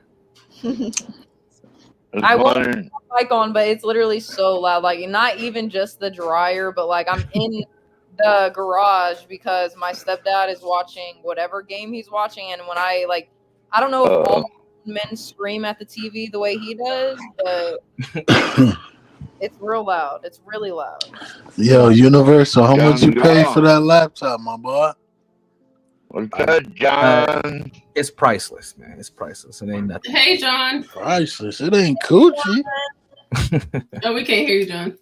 I won't put the mic on, but it's literally so loud. Like not even just the dryer, but like I'm in the garage because my stepdad is watching whatever game he's watching, and when I don't know if all men scream at the TV the way he does, but it's real loud. It's really loud. Yo, Universal, how much you pay for that laptop, my boy? What's up, John? It's priceless, man. It's priceless. It ain't nothing. Hey, John. Priceless. It ain't coochie. Oh, we can't hear you, John.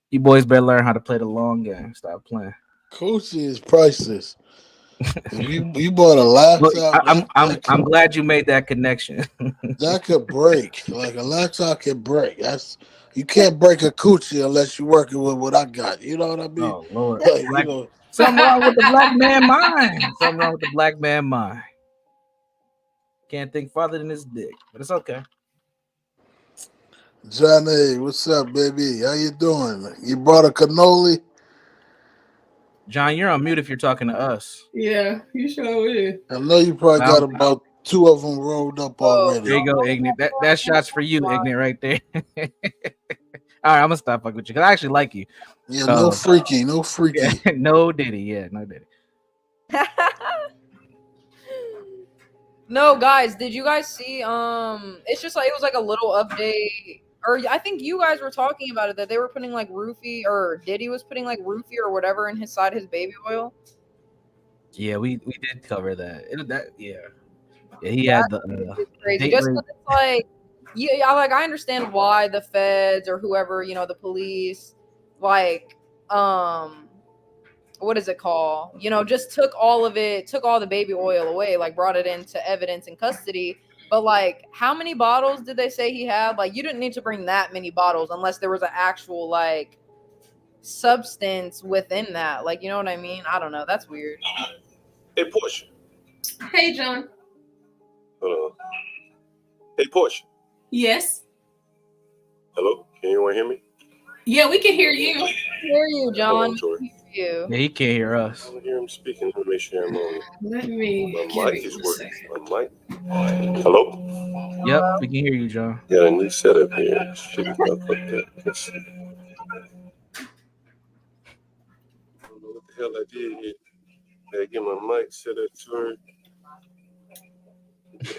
You boys better learn how to play the long game. Stop playing. Coochie is priceless. you bought a laptop. Look, I'm glad you made that connection. That could break. Like a laptop can break. You can't break a coochie unless you're working with what I got. You know what I mean? Oh Lord. Like, Something wrong with the black man mind. Something wrong with the black man mind. Can't think farther than his dick, but it's okay. Johnny, what's up, baby? How you doing? You brought a cannoli? John, you're on mute if you're talking to us. Yeah, you sure is. I know you probably got about 2 of them rolled up already. There you go, Ignorant. That shot's for you, Ignorant, right there. All right, I'm gonna stop fucking with you because I actually like you. Yeah, no freaky. Yeah, no Diddy. Yeah, no Diddy. No, guys, did you guys see? It's just like it was like a little update, or I think you guys were talking about it that they were putting like roofie, or Diddy was putting like roofie or whatever in his side of his baby oil. Yeah, we did cover that. Yeah, he had the crazy. Just 'cause it's like, yeah, like I understand why the feds or whoever, the police, like, what is it called? Just took all the baby oil away, like brought it into evidence in custody. But like, how many bottles did they say he had? Like, you didn't need to bring that many bottles unless there was an actual like substance within that. Like, you know what I mean? I don't know. That's weird. Hey, Portia. Hey, John. Hello. Hey, Portia. Yes. Hello. Can anyone hear me? Yeah, we can hear you. Hear you, John. Hold on, you. Yeah, he can't hear us. I don't hear him speaking. Let me make sure I'm on. Let me. My mic is working. My mic. Hello? Yep, we can hear you, John. Got a new setup here. Shit, I fucked up. Let's see. I don't know what the hell I did here. Gotta get my mic set up to her.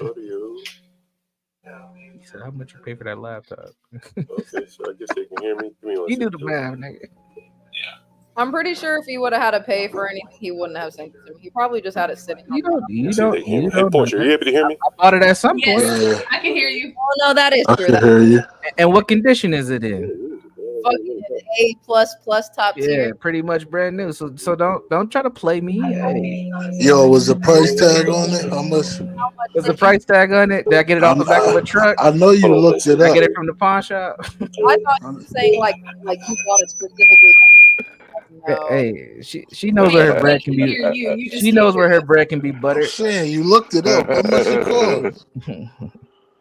Audio. He said, "How much you pay for that laptop?" Okay, so I guess they can hear me. Give me one You do second. the math, nigga. I'm pretty sure if he would have had to pay for anything, he wouldn't have sent it to me. He probably just had it sitting. You don't. Hey, Portia, are you able to hear me? I bought it at some point. Yes, I can hear you. Oh no, that is I true. can That's hear you. And what condition is it in? fucking A++ top Yeah, tier. pretty much brand new. So don't try to play me. Hey. Yo, was the price tag on it? How much? Was the price tag on it? Did I get it off the back of a truck? I know you looked it Did I up. get it from the pawn shop? I thought you were saying like you bought it specifically. No. Hey, she knows where her bread can be. She knows where her bread can be I'm buttered. saying you looked it up. How much it cost?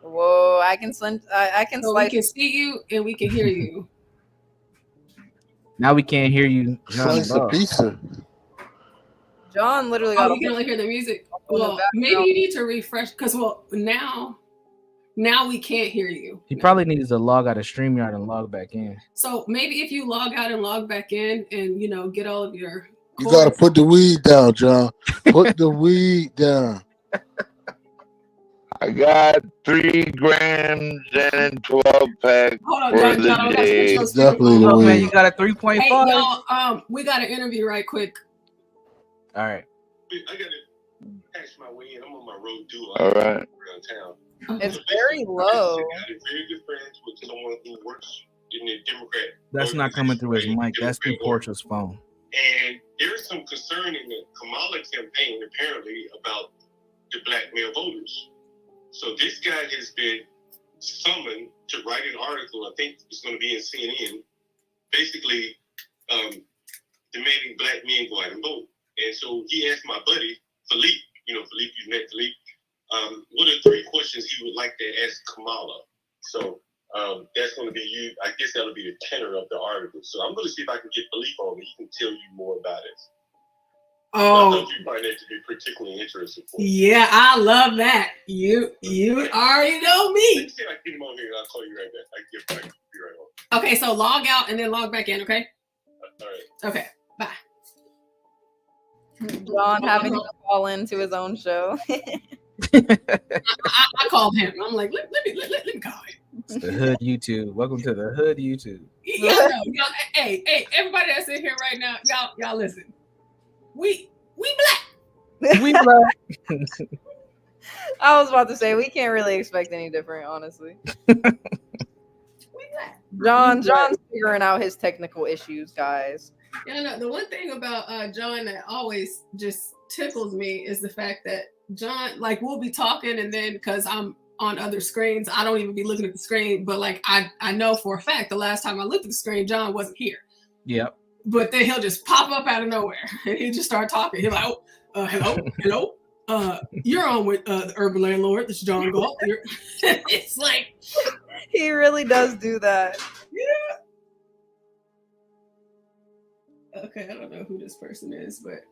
Whoa, I can send. I can So slice. we can see you and we can hear you. Now we can't hear you, John. Slice of pizza. John literally got. Oh, you can only hear the music. Well, background. maybe you need to refresh because now we can't hear you. He probably needs to log out of StreamYard and log back in. So maybe if you log out and log back in and get all of your You gotta put the weed down, John. Put the weed down. I got 3 grams and 12 packs Hold on, for John, the John, day. Definitely the Oh man, weed. you got a 3.5. Hey, y'all, we got an interview right quick. All right. I gotta catch my way in. I'm on my road due. All right. Around town. It's very low. I'm very good friends with someone who works in the Democrat. That's not coming through his mic. That's through Portia's phone. And there's some concern in the Kamala campaign, apparently, about the black male voters. So this guy has been summoned to write an article, I think it's going to be in CNN, basically demanding black men go out and vote. And so he asked my buddy, Philippe, Philippe, you met Philippe, what are 3 questions he would like to ask Kamala? So that's going to be you. I guess that'll be the tenor of the article. So I'm going to see if I can get Philippe on. He can tell you more about it. I Oh, thought you find that to be particularly interesting. yeah, I love that. You already know me. Let me see if I can get him on here and I'll call you right back. I'll be right on. Okay, so log out and then log back in, okay? All right. Okay, bye. John having to call into his own show. I called him. I'm like, let me call him. It's the Hood YouTube. Welcome to the Hood YouTube. Y'all, hey, everybody that's in here right now, y'all listen. We black. We black. I was about to say we can't really expect any different, honestly. John's figuring out his technical issues, guys. Yeah, no, the one thing about John that always just tickles me is the fact that John, like, we'll be talking and then because I'm on other screens, I don't even be looking at the screen, but like I know for a fact the last time I looked at the screen, John wasn't here. Yep. But then he'll just pop up out of nowhere and he'll just start talking. He's like, hello. You're on with the Urban Landlord. This is John Galt. It's like he really does do that. Yeah. Okay, I don't know who this person is, but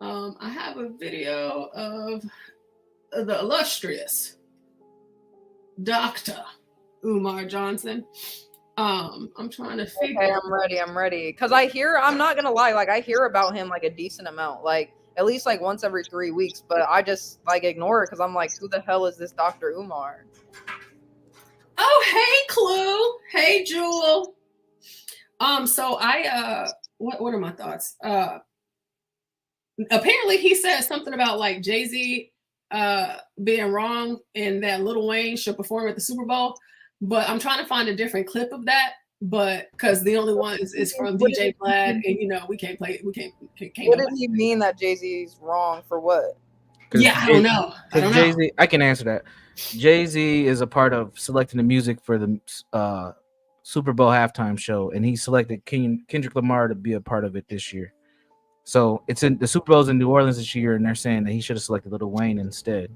I have a video of the illustrious Dr. Umar Johnson. I'm trying to figure. Okay, I'm ready. Cause I'm not gonna lie, like I hear about him like a decent amount, like at least like once every 3 weeks, but I just like ignore it because I'm like, who the hell is this Dr. Umar? Oh, hey, Clue. Hey, Jewel. So I what are my thoughts? Apparently he said something about like Jay-Z being wrong and that Lil Wayne should perform at the Super Bowl. But I'm trying to find a different clip of that. But because the only one is from DJ Vlad, and we can't play it. We can't What does he mean that Jay-Z's wrong for what? Yeah, I don't know. Jay-Z, I can answer that. Jay-Z is a part of selecting the music for the Super Bowl halftime show, and he selected Kendrick Lamar to be a part of it this year. So it's in the Super Bowl's in New Orleans this year, and they're saying that he should have selected Lil Wayne instead.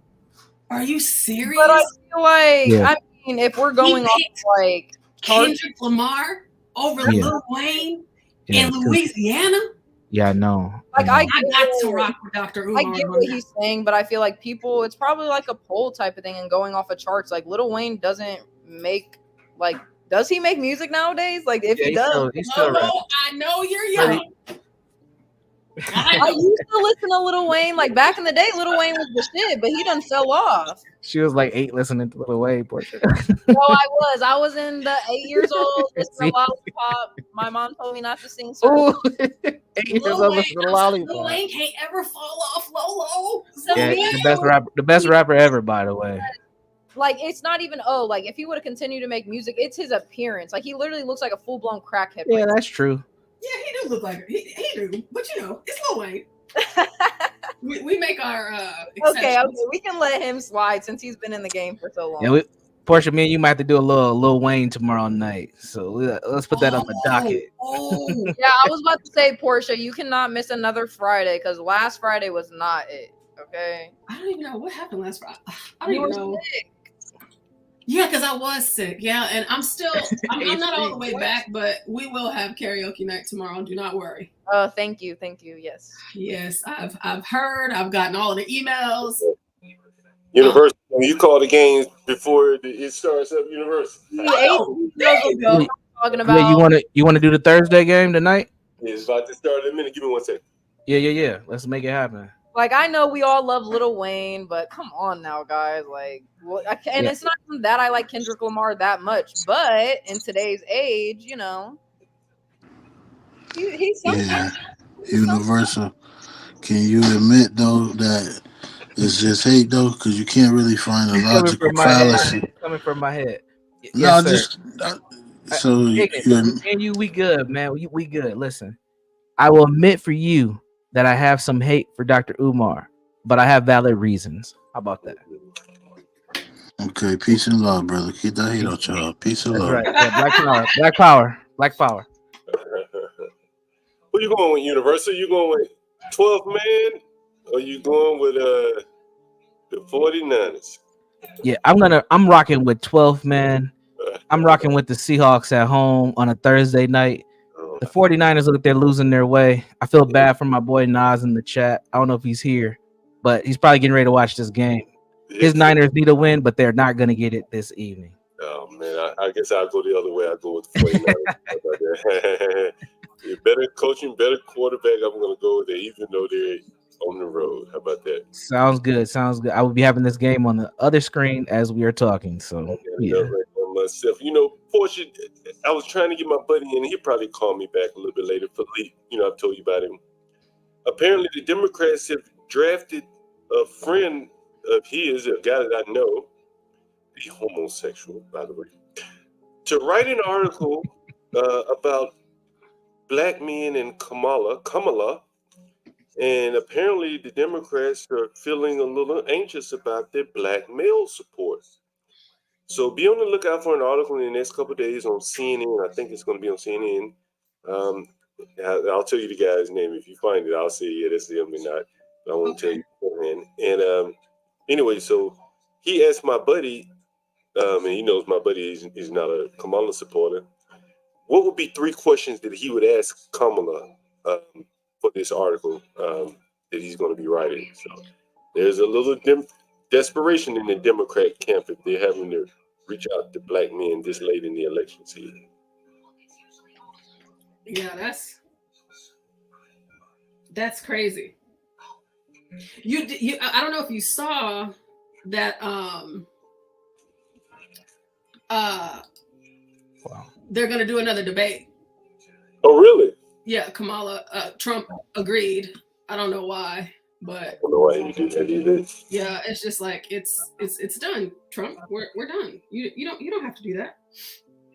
Are you serious? But I feel like, Yeah. I mean, if we're going off like Kendrick Lamar over Lil Wayne in Louisiana. Yeah, I know. Like I got to rock with Dr. Umar. I get what he's saying, but I feel like people, it's probably like a poll type of thing and going off of charts. Like Lil Wayne doesn't make, like, does he make music nowadays? Like, if he does, I know you're young. I used to listen to Lil Wayne. Like back in the day, Lil Wayne was the shit, but he done fell off. She was like 8 listening to Lil Wayne, Portia. No, I was in the 8 years old listening to Lollipop. My mom told me not to sing. Ooh, 8 years old listening to Lil Lollipop. Wayne can't ever fall off, Lolo. Yeah, the best rapper ever, by the way. Like, it's not even, like, if he would have continued to make music, it's his appearance. Like, he literally looks like a full-blown crackhead. Yeah, that's true. Yeah, he do look like he do, but you know, it's Lil Wayne. we make our Okay, we can let him slide since he's been in the game for so long. Yeah, Portia, me and you might have to do a little Lil Wayne tomorrow night. So let's put that on the docket. Yeah, I was about to say, Portia, you cannot miss another Friday because last Friday was not it. Okay. I don't even know what happened last Friday. I don't You even were know. sick. Yeah, because I was sick. Yeah, and I'm not all the way back, but we will have karaoke night tomorrow. Do not worry. Oh, thank you. Yes. Yes, I've heard. I've gotten all of the emails. University. When you call the games before it starts up, University. There you go. Talking Yeah, about. you want to do the Thursday game tonight? It's about to start in a minute. Give me 1 second. Yeah. Let's make it happen. Like, I know we all love Lil Wayne, but come on now, guys. Like, and it's not even that I like Kendrick Lamar that much, but in today's age, you know, he's something. Yeah, Universal. Can you admit though that it's just hate though, because you can't really find a logical fallacy? Coming from my head. No, Yes, so and you, we good, man. We good. Listen, I will admit for you that I have some hate for Dr. Umar, but I have valid reasons. How about that? Okay, peace and love, brother. Keep that hate out y'all. Peace and That's love. right. Yeah, black power. Who you going with, Universal? You going with 12 man, or you going with the 49ers? Yeah, I'm rocking with 12 man. I'm rocking with the Seahawks at home on a Thursday night. The 49ers look like they're losing their way. I feel bad for my boy Nas in the chat. I don't know if he's here, but he's probably getting ready to watch this game. His Niners need a win, but they're not going to get it this evening. Oh, man, I guess I'll go the other way. I'll go with the 49ers. Better coaching, better quarterback. I'm going to go with it, even though they're on the road. How about that? Sounds good. I will be having this game on the other screen as we are talking. So, yeah. Myself, Portia, I was trying to get my buddy in. He'll probably call me back a little bit later. Philippe, I've told you about him. Apparently, the Democrats have drafted a friend of his, a guy that I know, the homosexual, by the way, to write an article about black men and Kamala. And apparently, the Democrats are feeling a little anxious about their black male support. So be on the lookout for an article in the next couple of days on CNN. I think it's going to be on CNN. I'll tell you the guy's name. If you find it, I'll say, yeah, that's him or not. But I won't tell you beforehand. And anyway, so he asked my buddy, and he knows my buddy is not a Kamala supporter, what would be 3 questions that he would ask Kamala for this article that he's going to be writing? So there's a little desperation in the Democrat camp if they're having to reach out to black men this late in the election season. Yeah, that's crazy. You I don't know if you saw that they're gonna do another debate. Oh, really? Yeah, Kamala Trump agreed. I don't know why, but I don't know why he did that either. yeah, it's just like it's done, Trump. We're done. You don't have to do that.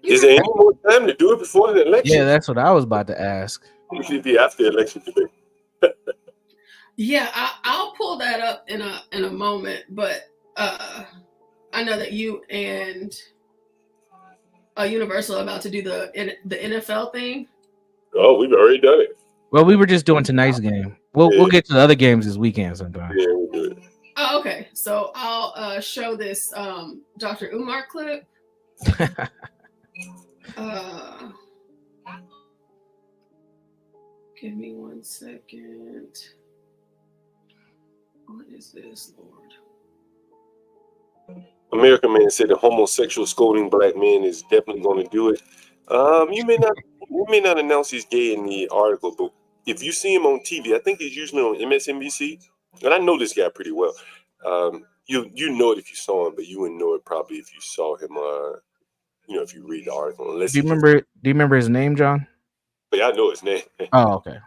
Is there any more time to do it before the election? Yeah, that's what I was about to ask. It should be after the election debate. Yeah, I'll pull that up in a moment, but I know that you and Universal are about to do the NFL thing. Oh, we've already done it. Well, we were just doing tonight's game. We'll get to the other games this weekend sometime. Yeah, we'll do it. Oh, okay. So I'll show this Dr. Umar clip. Give me 1 second. What is this, Lord? American Man said the homosexual scolding black men is definitely going to do it. You may not announce he's gay in the article, but if you see him on TV, I think he's usually on MSNBC, and I know this guy pretty well. You know it if you saw him, but you wouldn't know it probably if you saw him. If you read the article, unless Do you remember his name, John? But I know his name. Oh, okay.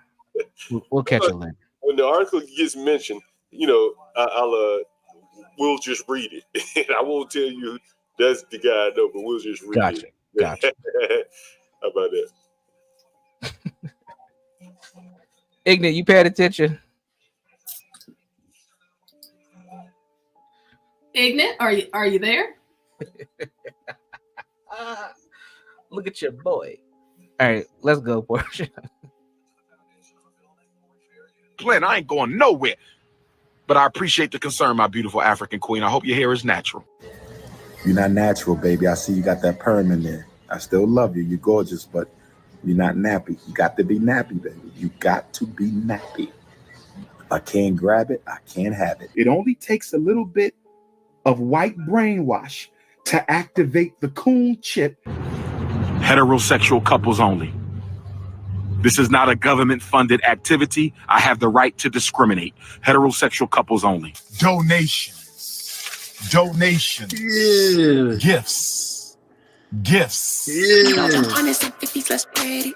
We'll catch it later. When the article gets mentioned, we'll just read it. And I won't tell you that's the guy I know, but we'll just read it. Gotcha. How about that? Ignat, you paid attention? Ignat, are you there? Look at your boy. All right, let's go, Portia. Glenn, I ain't going nowhere. But I appreciate the concern, my beautiful African queen. I hope your hair is natural. You're not natural, baby. I see you got that perm in there. I still love you. You're gorgeous, but you're not nappy. You got to be nappy, baby. You got to be nappy. If I can't grab it, I can't have it. It only takes a little bit of white brainwash to activate the coon chip. Heterosexual couples only. This is not a government-funded activity. I have the right to discriminate. Heterosexual couples only. Donations. Yeah. Gifts. Yeah. Honest and 50s, let's get it.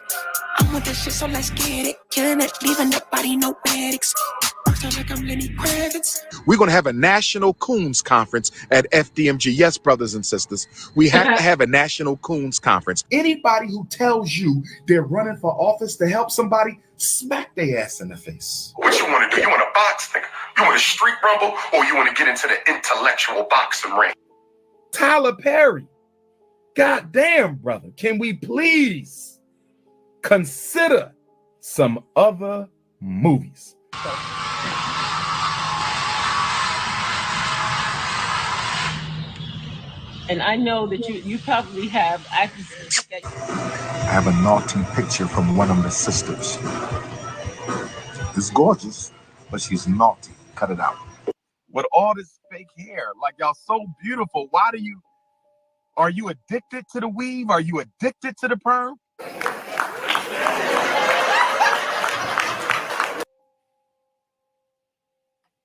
I'm with that shit, so let's get it. Killing it, leaving nobody, no medics. Sound like I'm Lenny Kravitz. We're going to have a national Coons conference at FDMG. Yes, brothers and sisters, we have to have a national Coons conference. Anybody who tells you they're running for office to help somebody, smack their ass in the face. What you want to do? You want to box, nigga? You want a street rumble, or you want to get into the intellectual boxing ring? Tyler Perry. God damn, brother. Can we please consider some other movies? And I know that you probably have actresses that I have a naughty picture from one of the sisters. It's gorgeous, but she's naughty. Cut it out. With all this fake hair, like y'all so beautiful, are you addicted to the weave? Are you addicted to the perm?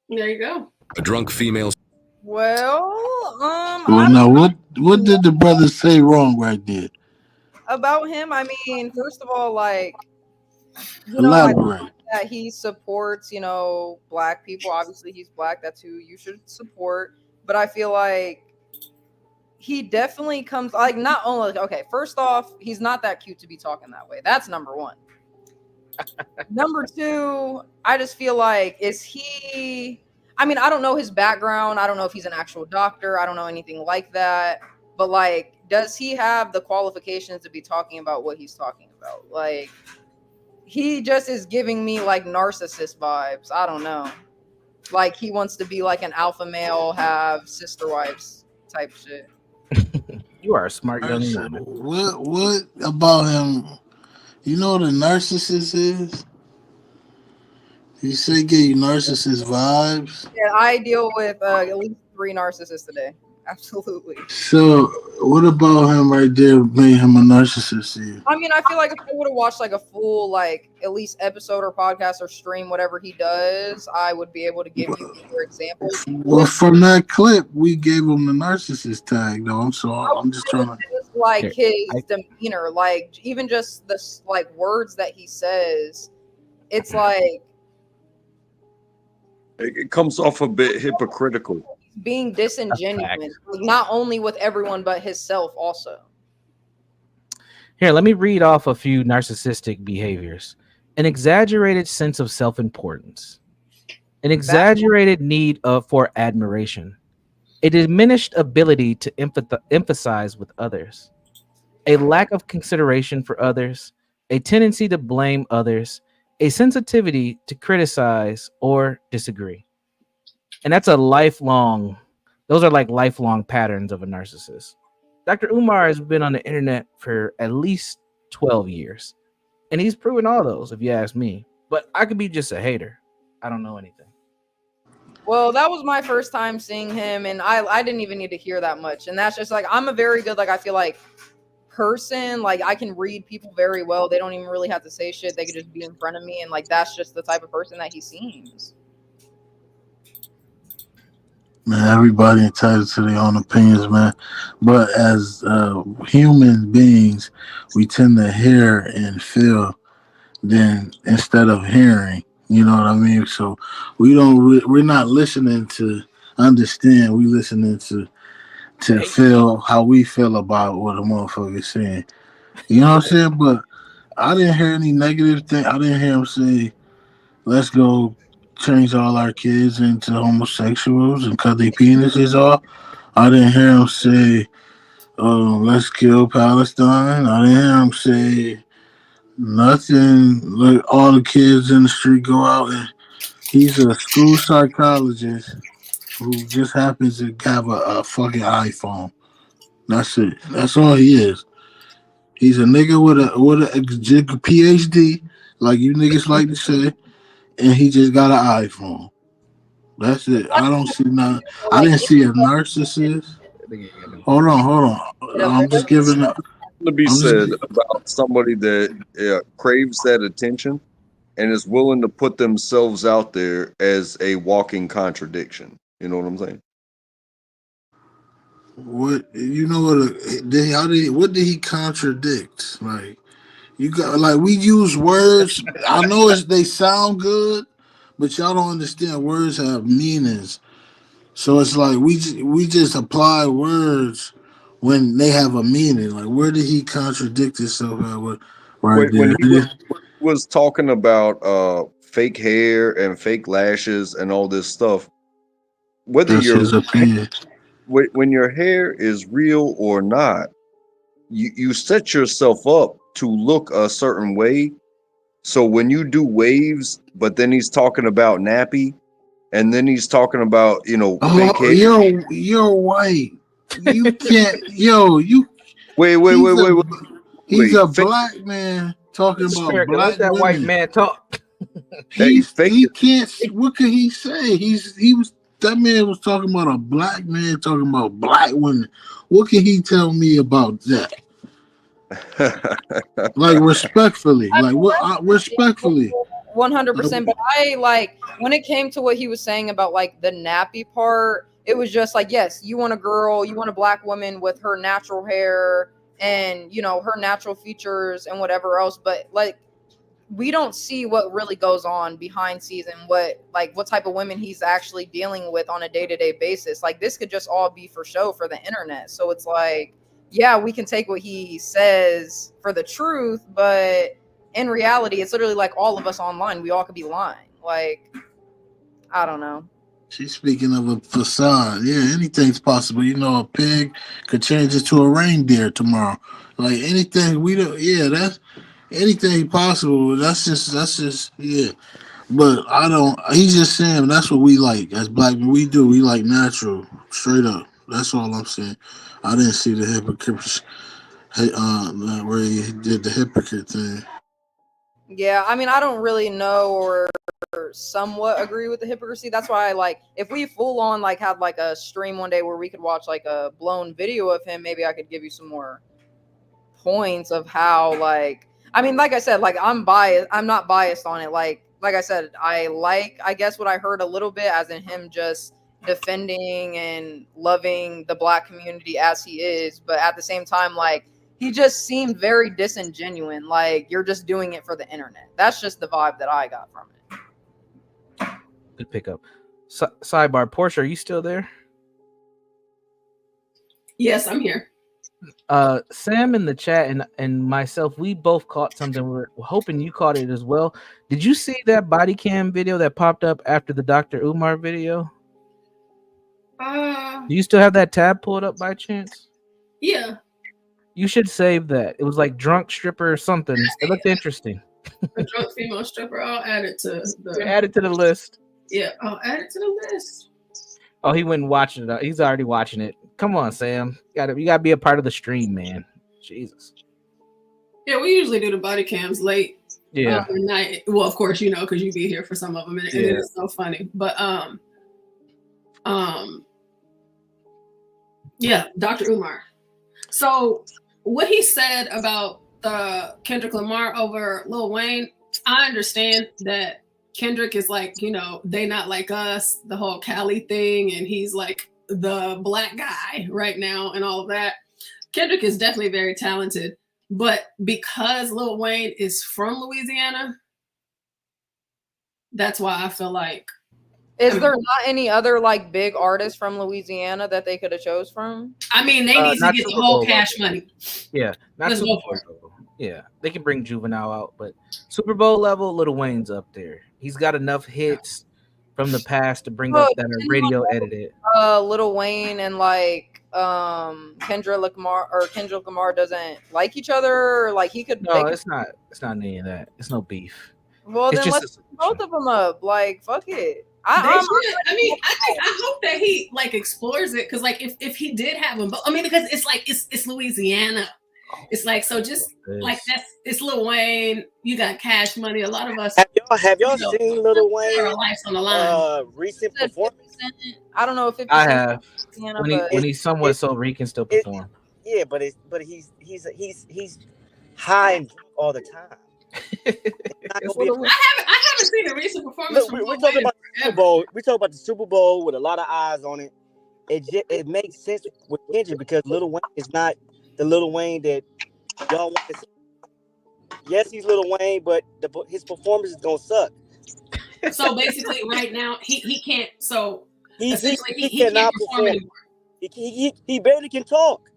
There you go. A drunk female. Well, Now what did the brother say wrong right there? about him, I mean, first of all, like, I Elaborate. think that he supports, black people. Obviously, he's black. That's who you should support. But I feel like he definitely comes, like, not only, okay, first off, he's not that cute to be talking that way. That's number one. Number two, I just feel like, I mean, I don't know his background. I don't know if he's an actual doctor. I don't know anything like that. But, like, does he have the qualifications to be talking about what he's talking about? Like, he just is giving me, like, narcissist vibes. I don't know. Like, he wants to be, like, an alpha male, have sister wives type shit. You are a smart young woman. What about him? You know what a narcissist is? You say get you narcissist vibes. Yeah, I deal with at least 3 narcissists today. Absolutely. So what about him right there made him a narcissist to you? I mean, I feel like if I would have watched like a full, like, at least episode or podcast or stream, whatever he does, I would be able to give you more examples. Well, from that clip, we gave him the narcissist tag, though. I'm just trying to. Just like his demeanor, like even just the like words that he says, it's like It comes off a bit hypocritical. being disingenuous, like, not only with everyone but himself also. Here, let me read off a few narcissistic behaviors. An exaggerated sense of self-importance. An exaggerated need for admiration. A diminished ability to emphasize with others. A lack of consideration for others. A tendency to blame others. A sensitivity to criticize or disagree. And that's those are like lifelong patterns of a narcissist. Dr. Umar has been on the internet for at least 12 years. And he's proven all those, if you ask me. But I could be just a hater. I don't know anything. Well, that was my first time seeing him, and I didn't even need to hear that much. And that's just like, I'm a very good, like, I feel like person. Like, I can read people very well. They don't even really have to say shit. They could just be in front of me, and like, that's just the type of person that he seems. Man, everybody entitled to their own opinions, man. But as human beings, we tend to hear and feel then instead of hearing. You know what I mean? So we're not listening to understand. We listening to feel how we feel about what a motherfucker is saying. You know what I'm saying? But I didn't hear any negative thing. I didn't hear him say, "Let's go change all our kids into homosexuals and cut their penises off." I didn't hear him say, "Let's kill Palestine." I didn't hear him say nothing. Let all the kids in the street go out. And he's a school psychologist who just happens to have a fucking iPhone. That's it. That's all he is. He's a nigga with a PhD, like you niggas like to say, and he just got an iPhone. That's it. I don't see none. I didn't see a narcissist. Hold on. I'm just giving up. To be said about somebody that craves that attention and is willing to put themselves out there as a walking contradiction. You know what I'm saying? What you know? What did he contradict? Like you got like we use words. I know they sound good, but y'all don't understand. Words have meanings, so it's like we just apply words when they have a meaning. Like where did he contradict himself at? Right When there. he was talking about fake hair and fake lashes and all this stuff, whether That's his opinion. when your hair is real or not, you set yourself up to look a certain way. So when you do waves, but then he's talking about nappy, and then he's talking about fake hair. You're white. You can't. You wait. He's a black man talking about black let that women. white man talk. He can't. What can he say? That man was talking about a black man talking about black women. What can he tell me about that? Like respectfully, like what? Respectfully, 100%. But I like when it came to what he was saying about like the nappy part. It was just like, yes, you want a girl, you want a black woman with her natural hair and her natural features and whatever else. But like, we don't see what really goes on behind scenes and what type of women he's actually dealing with on a day-to-day basis. Like this could just all be for show for the internet. So it's like, yeah, we can take what he says for the truth, but in reality, it's literally like all of us online. We all could be lying. Like, I don't know. she's speaking of a facade. Yeah, anything's possible. A pig could change into a reindeer tomorrow. Like anything we don't. Yeah, that's anything possible. That's just yeah. But I don't. He's just saying that's what we like as black men. We do. We like natural, straight up. That's all I'm saying. I didn't see the hypocrite. Where he did the hypocrite thing. Yeah, I mean, I don't really know or somewhat agree with the hypocrisy. That's why I like if we full on like have like a stream one day where we could watch like a blown video of him, maybe I could give you some more points of how like I mean, like I said, like I'm not biased on it. Like I said, I guess what I heard a little bit as in him just defending and loving the black community as he is, but at the same time, like he just seemed very disingenuous. Like you're just doing it for the internet. That's just the vibe that I got from it. Good pickup. Sidebar, Portia, are you still there? Yes, I'm here. Sam in the chat and myself, we both caught something. We're hoping you caught it as well. Did you see that body cam video that popped up after the Dr. Umar video? Do you still have that tab pulled up by chance? Yeah. You should save that. It was like drunk stripper or something. It looked interesting. A drunk female stripper. I'll add it to the list. Yeah, I'll add it to the list. Oh, he went and watched it. He's already watching it. Come on, Sam. You gotta be a part of the stream, man. Jesus. Yeah, we usually do the body cams late Yeah. And well, of course, you know, because you be here for some of them, and it is so funny. But yeah, Dr. Umar. So what he said about Kendrick Lamar over Lil Wayne, I understand that Kendrick is like, you know, they not like us, the whole Cali thing, and he's like the black guy right now and all of that. Kendrick is definitely very talented, but because Lil Wayne is from Louisiana, that's why I feel like. Is there not any other like big artists from Louisiana that they could have chose from? I mean, they need to get the whole Cash Money. Yeah, not Let's Super go Bowl for it. level. Yeah, they can bring Juvenile out, but Super Bowl level, Lil Wayne's up there. He's got enough hits from the past to bring up that are radio edited. Lil Wayne and like Kendrick Lamar doesn't like each other, or like he could. No, it's not any of that. It's no beef. Well, it's then just let's both of them up. Like, fuck it. I hope that he like explores it, because like if he did have them, but I mean, because it's like it's Louisiana. It's like, so just like it's Lil Wayne. You got Cash Money. A lot of us have y'all seen Lil Wayne? Our lives on the line. Recent performance. I don't know if I have. When he's somewhat sober, he can still perform. Yeah, but he's high and drunk all the time. I haven't seen a recent performance. Look, we're talking about the Super Bowl. We talk about the Super Bowl with a lot of eyes on it. It makes sense with Kendrick because Lil Wayne is not the Lil Wayne that y'all want to see. Yes, he's Lil Wayne, but his performance is gonna suck. So basically, right now he can't. So essentially, he cannot can't perform anymore. He barely can talk.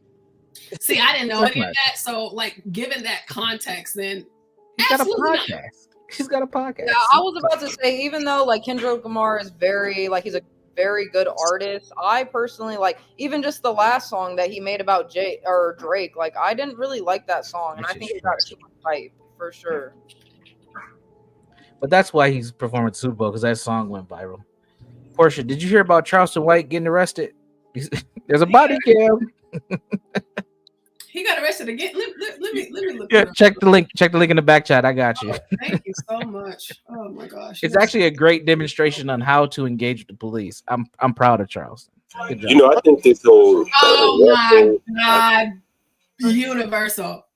See, I didn't know any of that. So, like, given that context, then he's got a podcast. He's got a podcast. Yeah, I was about to say, even though like Kendrick Lamar is very like he's a very good artist, I personally like even just the last song that he made about Drake. Like, I didn't really like that song, and I think it got too much hype for sure. But that's why he's performing at the Super Bowl, because that song went viral. Portia, did you hear about Charleston White getting arrested? There's a body cam. He got arrested again. Let me look. Yeah, check the link. Check the link in the back chat. I got you. Thank you so much. Oh my gosh. It's actually a great demonstration on how to engage with the police. I'm proud of Charleston. Good job. You know, I think this whole oh my God, universal.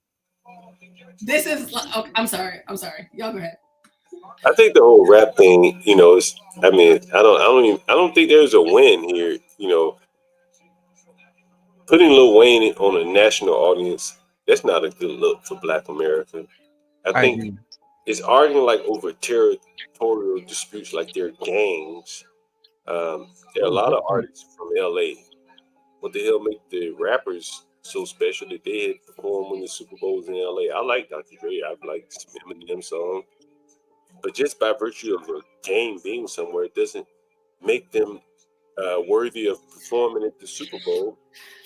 This is. Okay, I'm sorry. Y'all go ahead. I think the whole rap thing, you know, is. I mean, I don't think there's a win here. You know, putting Lil Wayne on a national audience, that's not a good look for Black America. I think it's arguing like over territorial disputes, like they're gangs. There are a lot of artists from LA. What the hell make the rappers so special that they had performed when the Super Bowl was in LA? I like Dr. Dre. I've liked some Eminem song. But just by virtue of a gang being somewhere, it doesn't make them worthy of performing at the Super Bowl.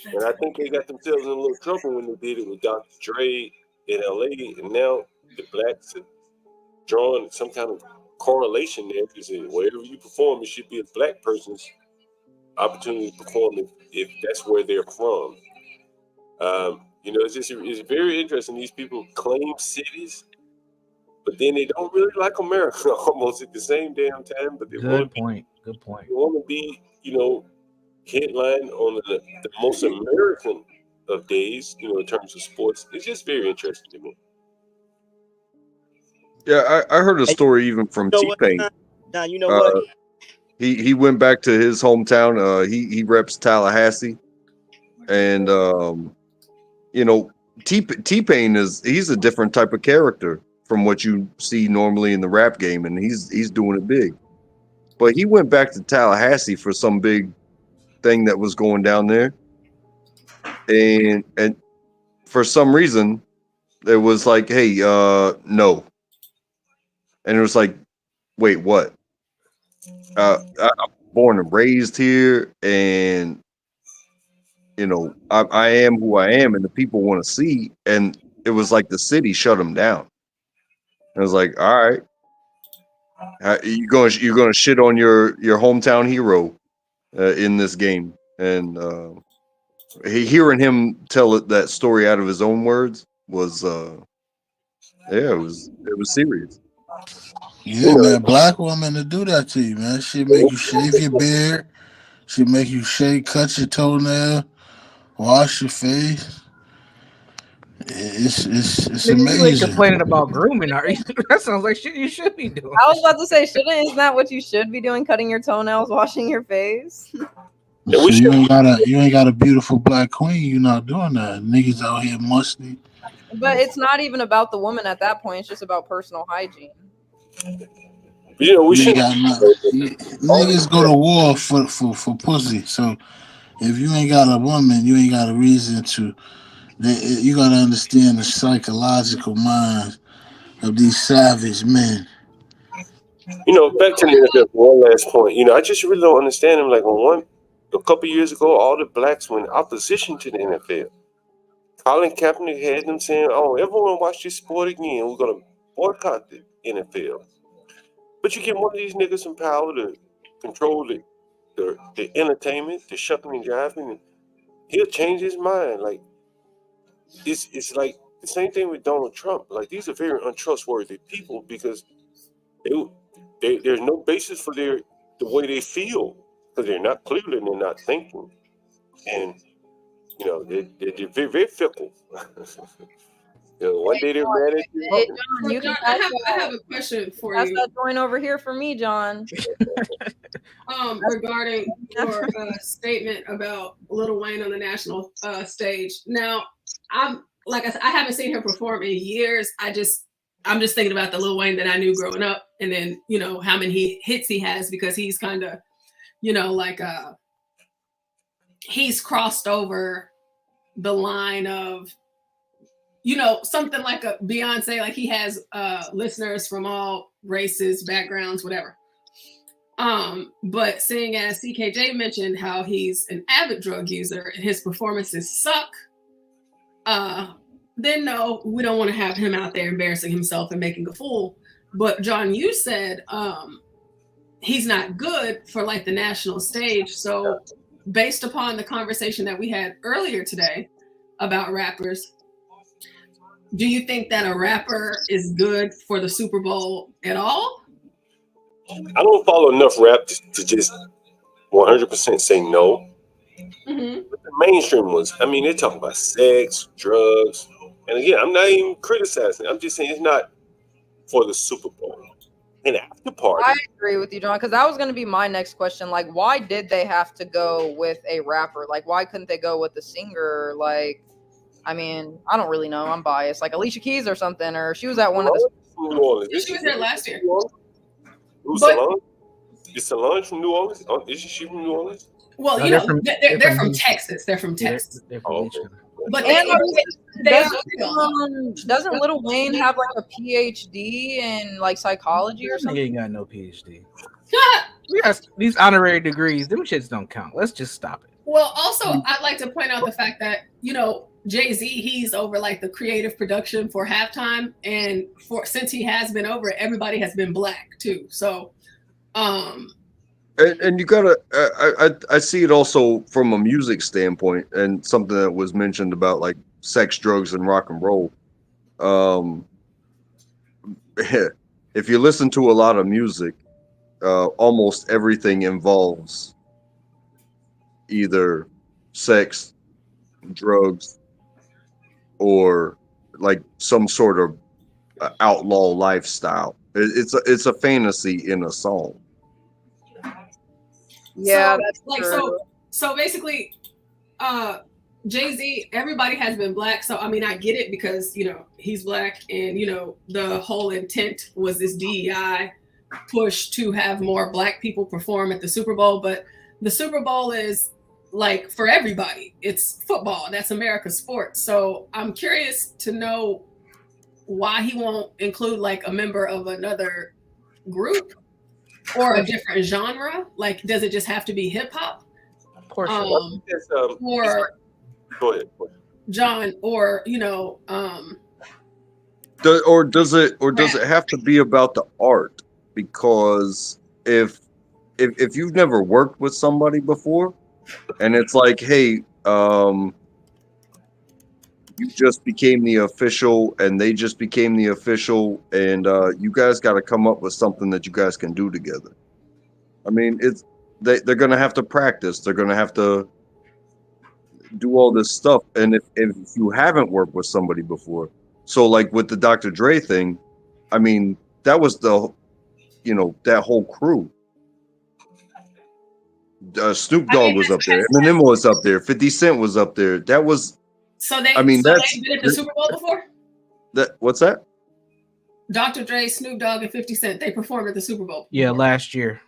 And I think they got themselves in a little trouble when they did it with Dr. Dre in LA. And now the blacks have drawn some kind of correlation there, because wherever you perform, it should be a black person's opportunity to perform if that's where they're from. You know, it's very interesting. These people claim cities, but then they don't really like America almost at the same damn time. But they Good point. Good point. They want to be, you know, headline on the most American of days, you know, in terms of sports. It's just very interesting to me. Yeah, I heard a story even from T-Pain. Now, you know what? He went back to his hometown. He reps Tallahassee, and you know, T-Pain he's a different type of character from what you see normally in the rap game, and he's doing it big. But he went back to Tallahassee for some big thing that was going down there, and for some reason it was like, hey, no. And it was like, wait, what? I'm born and raised here, and you know, I am who I am, and the people want to see. And it was like the city shut him down. I was like, all right, you're going to shit on your hometown hero in this game. And hearing him tell that story out of his own words was Yeah, it was serious. Yeah, man, black woman to do that to you, man. She make you shave your beard. She make you cut your toenail, wash your face. It's Nigga, you ain't amazing. complaining about grooming, are you? That sounds like shit you should be doing. I was about to say, isn't that what you should be doing? Cutting your toenails, washing your face. So you ain't got a beautiful black queen. You not doing that. Niggas out here musty. But it's not even about the woman at that point. It's just about personal hygiene. You know, we You should. ain't got nothing. Niggas go to war for pussy. So if you ain't got a woman, you ain't got a reason to. You gotta understand the psychological mind of these savage men. You know, back to the NFL. One last point. You know, I just really don't understand him. Like a couple years ago, all the blacks were in opposition to the NFL. Colin Kaepernick had them saying, "Oh, everyone watch this sport again. We're gonna boycott the NFL." But you give one of these niggas some power to control the entertainment, the shucking and jiving, and he'll change his mind. Like it's like the same thing with Donald Trump. Like these are very untrustworthy people because there's no basis for the way they feel because they're not clearly and they're not thinking, and you know they're very, very fickle. You know, one day they're mad at you. Hey, John, you John, can I have a question for pass you. that joint over here for me, John. Regarding your statement about Lil Wayne on the national stage. Now, I haven't seen him perform in years. I'm just thinking about the Lil Wayne that I knew growing up, and then how many hits he has because he's kind of, he's crossed over the line of, something like a Beyonce, like he has listeners from all races, backgrounds, whatever. But seeing as CKJ mentioned how he's an avid drug user and his performances suck, then no, we don't want to have him out there embarrassing himself and making a fool. But John, you said he's not good for like the national stage. So based upon the conversation that we had earlier today about rappers, do you think that a rapper is good for the Super Bowl at all? I don't follow enough rap to just 100% say no. Mm-hmm. But the mainstream ones, I mean, they're talking about sex, drugs, and again, I'm not even criticizing. I'm just saying it's not for the Super Bowl. And after party. I agree with you, John, because that was going to be my next question. Like, why did they have to go with a rapper? Like, why couldn't they go with a singer? Like, I mean, I don't really know. I'm biased. Like Alicia Keys or something, or she was at one of the. She was there last year. Who's Solange? Is Solange from New Orleans? Is she from New Orleans? Well, No, they're from Texas. They're from Texas. They're from okay. But doesn't Lil Wayne have like a PhD in like psychology or Nigga something? ain't got no PhD. We got these honorary degrees. Them shits don't count. Let's just stop it. Well, also, I'd like to point out the fact that, Jay-Z, he's over like the creative production for halftime. And since he has been over it, everybody has been black too. So, and you gotta, I see it also from a music standpoint, and something that was mentioned about like sex, drugs, and rock and roll. If you listen to a lot of music, almost everything involves either sex, drugs, or like some sort of outlaw lifestyle. It's a fantasy in a song. Yeah, so, that's like true. so basically, Jay-Z, everybody has been black. So I mean, I get it because he's black, and the whole intent was this DEI push to have more black people perform at the Super Bowl. But the Super Bowl is like for everybody. It's football. That's America's sport. So I'm curious to know why he won't include like a member of another group or a different genre. Like, does it just have to be hip hop? Or go ahead. John, or does it have to be about the art? Because if you've never worked with somebody before, and it's like, hey, you just became the official, and they just became the official, and you guys got to come up with something that you guys can do together. I mean, they're going to have to practice. They're going to have to do all this stuff, and if you haven't worked with somebody before, so like with the Dr. Dre thing, I mean, that was that whole crew. Snoop Dogg was up there. Eminem was up there. 50 Cent was up there. That was. So they've been at the Super Bowl before? What's that? Dr. Dre, Snoop Dogg, and 50 Cent, they performed at the Super Bowl. Yeah, last year.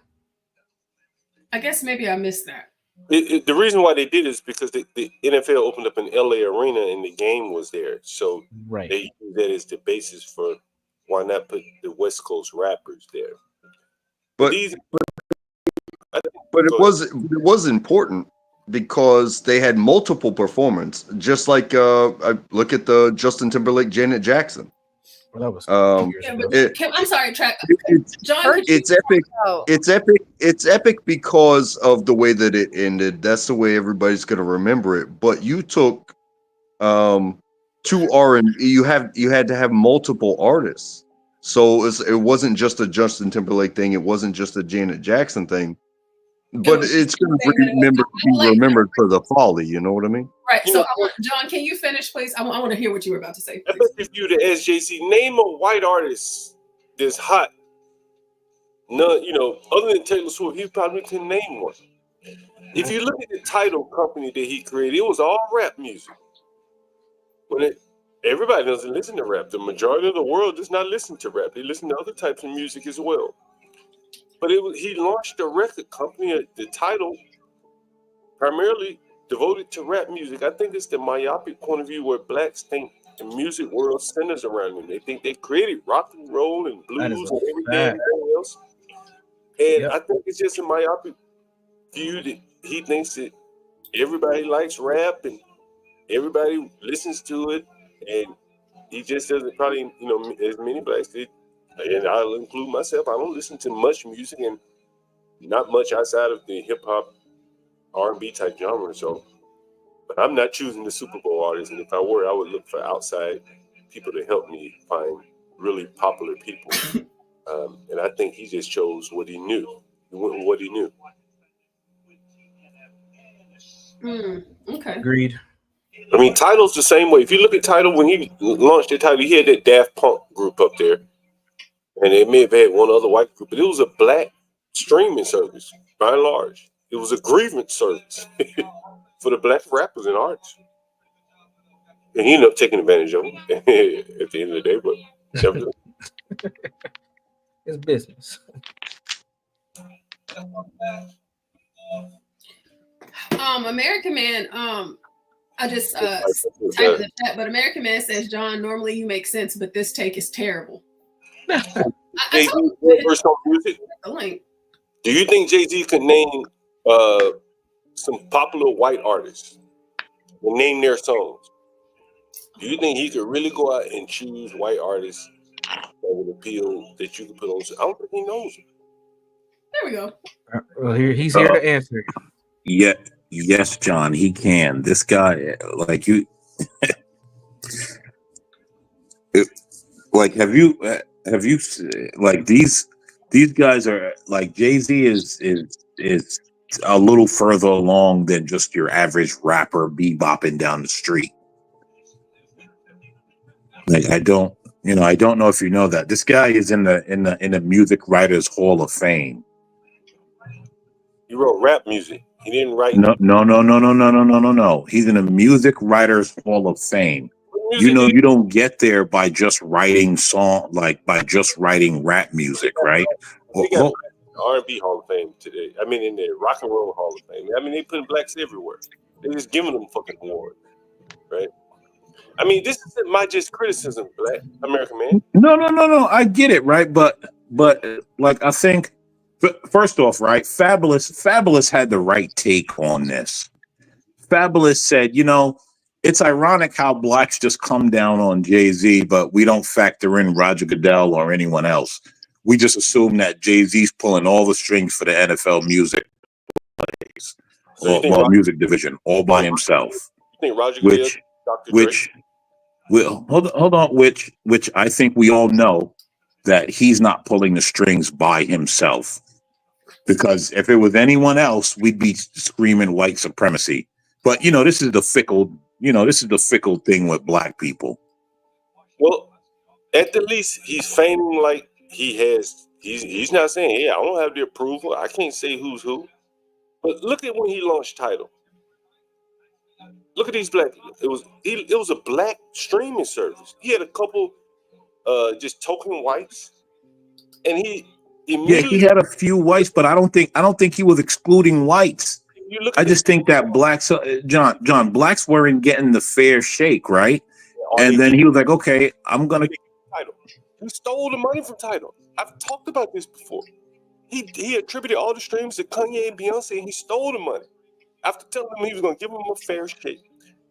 I guess maybe I missed that. The reason why they did is because the NFL opened up an LA arena and the game was there. So they use that as the basis for why not put the West Coast rappers there. But it was important because they had multiple performers, just like I look at the Justin Timberlake, Janet Jackson. Well, that was I'm sorry, John. It's epic. It's epic. It's epic because of the way that it ended. That's the way everybody's gonna remember it. But you took two R&B. You had to have multiple artists. So it wasn't just a Justin Timberlake thing. It wasn't just a Janet Jackson thing. But it's going to be remembered for the folly. You know what I mean? Right. So, John, can you finish, please? I want to hear what you were about to say. I bet if you to SJC, name a white artist that's hot. None, other than Taylor Swift, he probably can name one. If you look at the title company that he created, it was all rap music. Everybody doesn't listen to rap. The majority of the world does not listen to rap. They listen to other types of music as well. But he launched a record company. The title primarily devoted to rap music. I think it's the myopic point of view where blacks think the music world centers around them. They think they created rock and roll and blues and everything else. And I think it's just a myopic view that he thinks that everybody likes rap and everybody listens to it, and he just doesn't probably, as many blacks did. And I'll include myself. I don't listen to much music and not much outside of the hip hop, R&B type genre. So, but I'm not choosing the Super Bowl artists. And if I were, I would look for outside people to help me find really popular people. And I think he just chose what he knew. He went with what he knew. Okay. Agreed. I mean, Tidal's the same way. If you look at Tidal, when he launched the Tidal, he had that Daft Punk group up there. And they may have had one other white group, but it was a black streaming service, by and large. It was a grievance service for the black rappers and artists. And he ended up taking advantage of them at the end of the day, but nevertheless. It's business. American Man, I just typed in the chat, but American Man says, John, normally you make sense, but this take is terrible. Do you think Jay-Z could name some popular white artists and name their songs? Do you think he could really go out and choose white artists that would appeal that you could put on? I don't think he knows them. There we go. Well, he's here to answer. Yeah, yes, John, he can. This guy, like you, like have you like these guys are like Jay-Z is a little further along than just your average rapper bebopping down the street. Like I don't know if you know that this guy is in the Music Writers Hall of Fame. He wrote rap music. He didn't write. No. He's in the Music Writers Hall of Fame. You don't get there by just writing by just writing rap music, right? They got R&B Hall of Fame today. I mean, in the Rock and Roll Hall of Fame. I mean, they put blacks everywhere. They just giving them fucking awards, right? I mean, this isn't my just criticism, Black American Man. No. I get it, right? But like I think, first off, right? Fabulous had the right take on this. Fabulous said, it's ironic how blacks just come down on Jay-Z, but we don't factor in Roger Goodell or anyone else. We just assume that Jay-Z's pulling all the strings for the NFL music music division all by himself. You think Roger Goodell, Dr. Dre? Well, hold on, which I think we all know that he's not pulling the strings by himself. Because if it was anyone else, we'd be screaming white supremacy. But this is the fickle thing with black people. Well, at the least, he's feigning like he has. He's not saying, "Yeah, I don't have the approval. I can't say who's who." But look at when he launched Tidal. Look at these black people. It was a black streaming service. He had a couple just token whites, and he immediately. Yeah, he had a few whites, but I don't think he was excluding whites. I just think that blacks, John, blacks weren't getting the fair shake, right? And then he was like, "Okay, I'm gonna." Tidal. He stole the money from Tidal. I've talked about this before. He attributed all the streams to Kanye and Beyonce, and he stole the money after telling them he was going to give them a fair shake.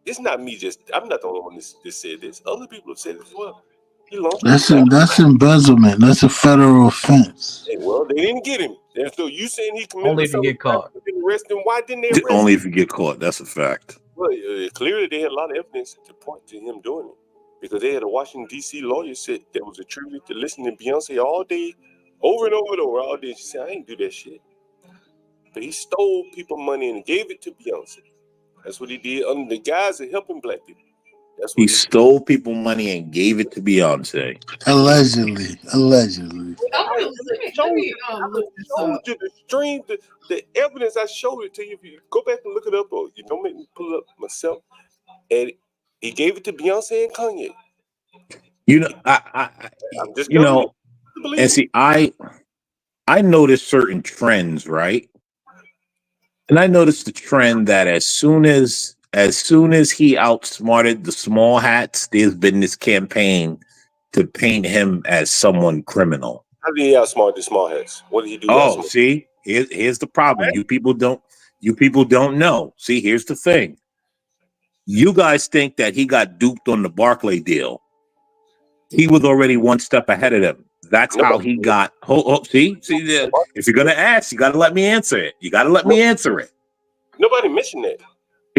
It's not me. I'm not the only one that said this. Other people have said it as well. He launched. That's embezzlement. That's a federal offense. Well, they didn't get him. And so you saying he committed only if you get caught. Arrest him? Why didn't they arrest him? Only if you get caught. That's a fact. Well, clearly they had a lot of evidence to point to him doing it, because they had a Washington D.C. lawyer said that was attributed to listening to Beyonce all day, over and over and over all day. She said, "I ain't do that shit." But he stole people money and gave it to Beyonce. That's what he did under the guise of helping black people. That's what he stole people money and gave it to Beyonce. Allegedly. The evidence. I showed it to you. If you go back and look it up, or you don't make me pull it up myself. And he gave it to Beyonce and Kanye. I'm just and see, I noticed certain trends, right? And I noticed the trend that as soon as he outsmarted the small hats, there's been this campaign to paint him as someone criminal. How did he outsmart the small hats? What did he do? Oh, see, here's the problem. You people don't know. See, here's the thing. You guys think that he got duped on the Barclay deal. He was already one step ahead of them. That's how he got. See, if you're gonna ask, you got to let me answer it. Nobody mentioned that.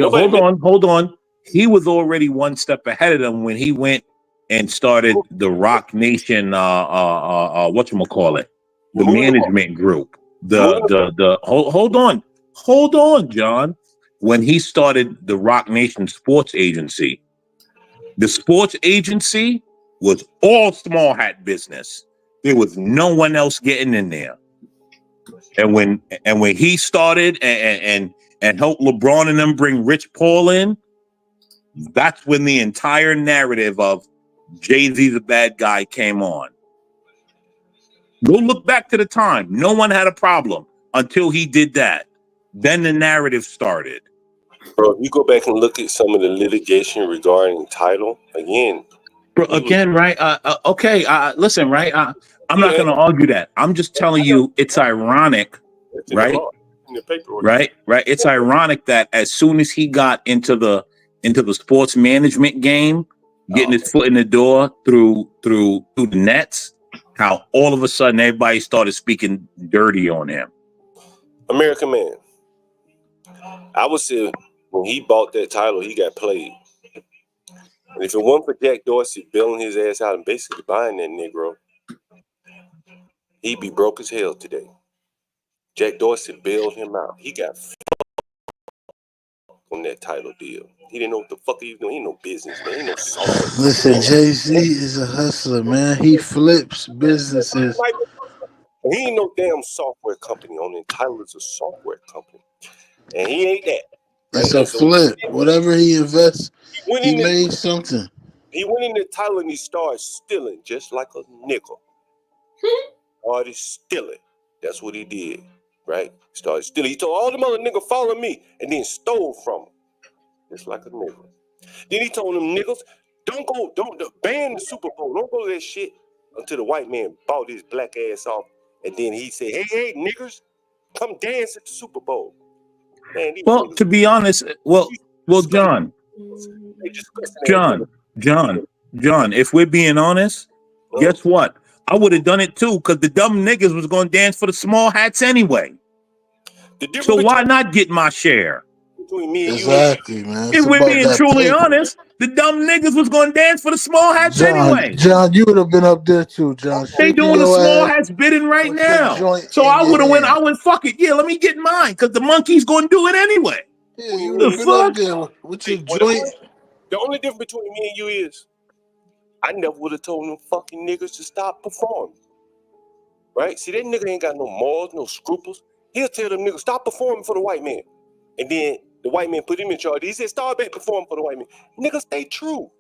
Hold on. He was already one step ahead of them when he went and started the Rock Nation. Whatchamacallit? The management group. Hold on, John. When he started the Rock Nation Sports Agency, the sports agency was all small hat business. There was no one else getting in there. And when he started and helped LeBron and them bring Rich Paul in, that's when the entire narrative of Jay-Z the bad guy came on. Go look back to the time. No one had a problem until he did that. Then the narrative started. Bro, if you go back and look at some of the litigation regarding Tidal, again. Bro, right? Listen, right? I'm not going to argue that. I'm just telling you it's ironic, right? Right. It's ironic that as soon as he got into the sports management game, getting his foot in the door through the Nets, how all of a sudden everybody started speaking dirty on him. American man. I would say when he bought that title, he got played. And if it wasn't for Jack Dorsey bailing his ass out and basically buying that Negro, he'd be broke as hell today. Jack Dorsey bailed him out. He got on that title deal. He didn't know what the fuck he was doing. He ain't no business, man. He ain't no software. Listen, Jay-Z is a hustler, man. He flips businesses. He ain't no damn software company on it. Tidal is a software company. And he ain't that. That's a flip. Whatever he invests, he made something. He went in the Tidal and he started stealing just like a nickel. Started stealing. That's what he did, right? Started stealing. He told all the other niggas follow me and then stole from him. Just like a nigga. Then he told them niggas, don't ban the Super Bowl. Don't go to that shit until the white man bought his black ass off. And then he said, hey, niggers, come dance at the Super Bowl. Man, to be honest, John, if we're being honest, guess what? I would have done it too, because the dumb niggas was going to dance for the small hats anyway. So why not get my share? between me and Exactly, man. It's If we're about being that truly paper. honest, the dumb niggas was gonna dance for the small hats anyway. John, you would have been up there too, John. They Shaking doing the your small ass hats bidding right with your now. joint So in I your would have went. hand. I went, fuck it. Yeah, let me get mine because the monkey's gonna do it anyway. Yeah, you would The have been up fuck? there with your Well, joint. the only difference between me and you is I never would have told them fucking niggas to stop performing. Right? See, that nigga ain't got no morals, no scruples. He'll tell them niggas, stop performing for the white man. And then the white man put him in charge. He said, start back performing for the white man. Niggas, stay true.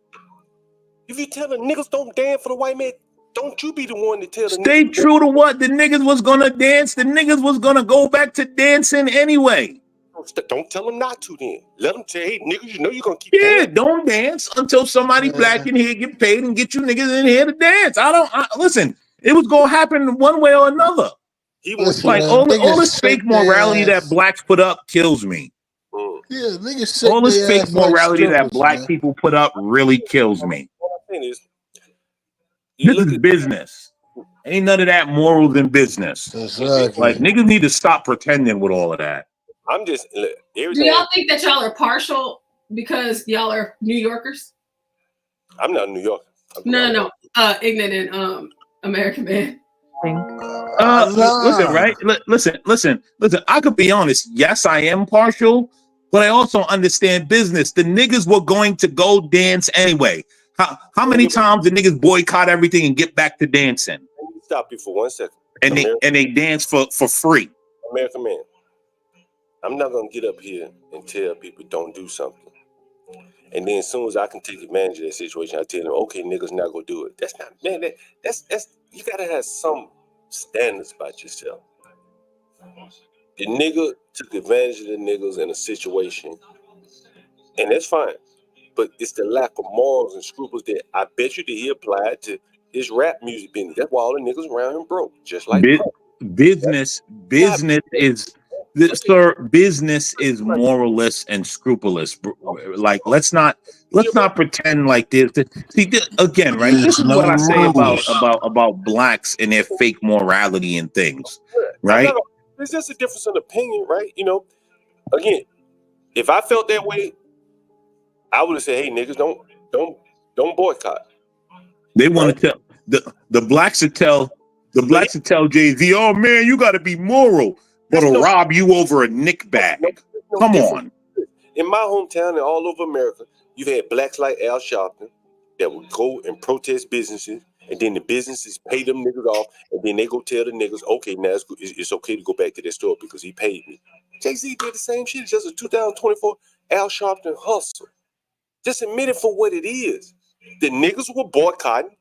If you tell the niggas don't dance for the white man, don't you be the one to tell the Stay niggas. true to what? The niggas was gonna dance. The niggas was gonna go back to dancing anyway. Don't tell them not to then. Let them tell, hey, niggas, you know you're gonna keep Yeah, dancing. don't dance until somebody black in here get paid and get you niggas in here to dance. Listen, it was gonna happen one way or another. Listen, Like man, all this niggas fake shake their morality that ass. blacks put up kills me. Yeah, niggas shake All this their fake ass like morality that strippers, black man. people put up really kills me. All I'm saying is, you This is business. Ain't none of that morals in business. Exactly. Like niggas need to stop pretending with all of that. I'm just Do everything. y'all think that y'all are partial because y'all are New Yorkers? I'm not New York. No. Ignorant and American man. Listen, right? Listen. I could be honest. Yes, I am partial, but I also understand business. The niggas were going to go dance anyway. How many times the niggas boycott everything and get back to dancing? Let me stop you for 1 second. And they dance for free. American man, I'm not gonna get up here and tell people don't do something. And then as soon as I can take advantage of that situation, I tell them, okay, niggas not gonna do it. That's not, man, that's you gotta have some standards about yourself. The nigga took advantage of the niggas in a situation, and that's fine. But it's the lack of morals and scruples that I bet you that he applied to his rap music business. That's why all the niggas around him broke, just like Business is business is moralist and scrupulous. Like let's not pretend like this. See again, right? This is what I say about blacks and their fake morality and things, right? There's just a difference in opinion, right? You know, again, if I felt that way, I would have said, "Hey, niggas, don't boycott." They want to tell the blacks would tell Jay-Z, "Oh man, you got to be moral, but to rob you over a nick bag." Come on. In my hometown and all over America, you've had blacks like Al Sharpton that would go and protest businesses, and then the businesses pay them niggas off, and then they go tell the niggas, "Okay, now it's okay to go back to that store because he paid me." Jay-Z did the same shit. It's just a 2024 Al Sharpton hustle. Just admit it for what it is. The niggas were boycotting.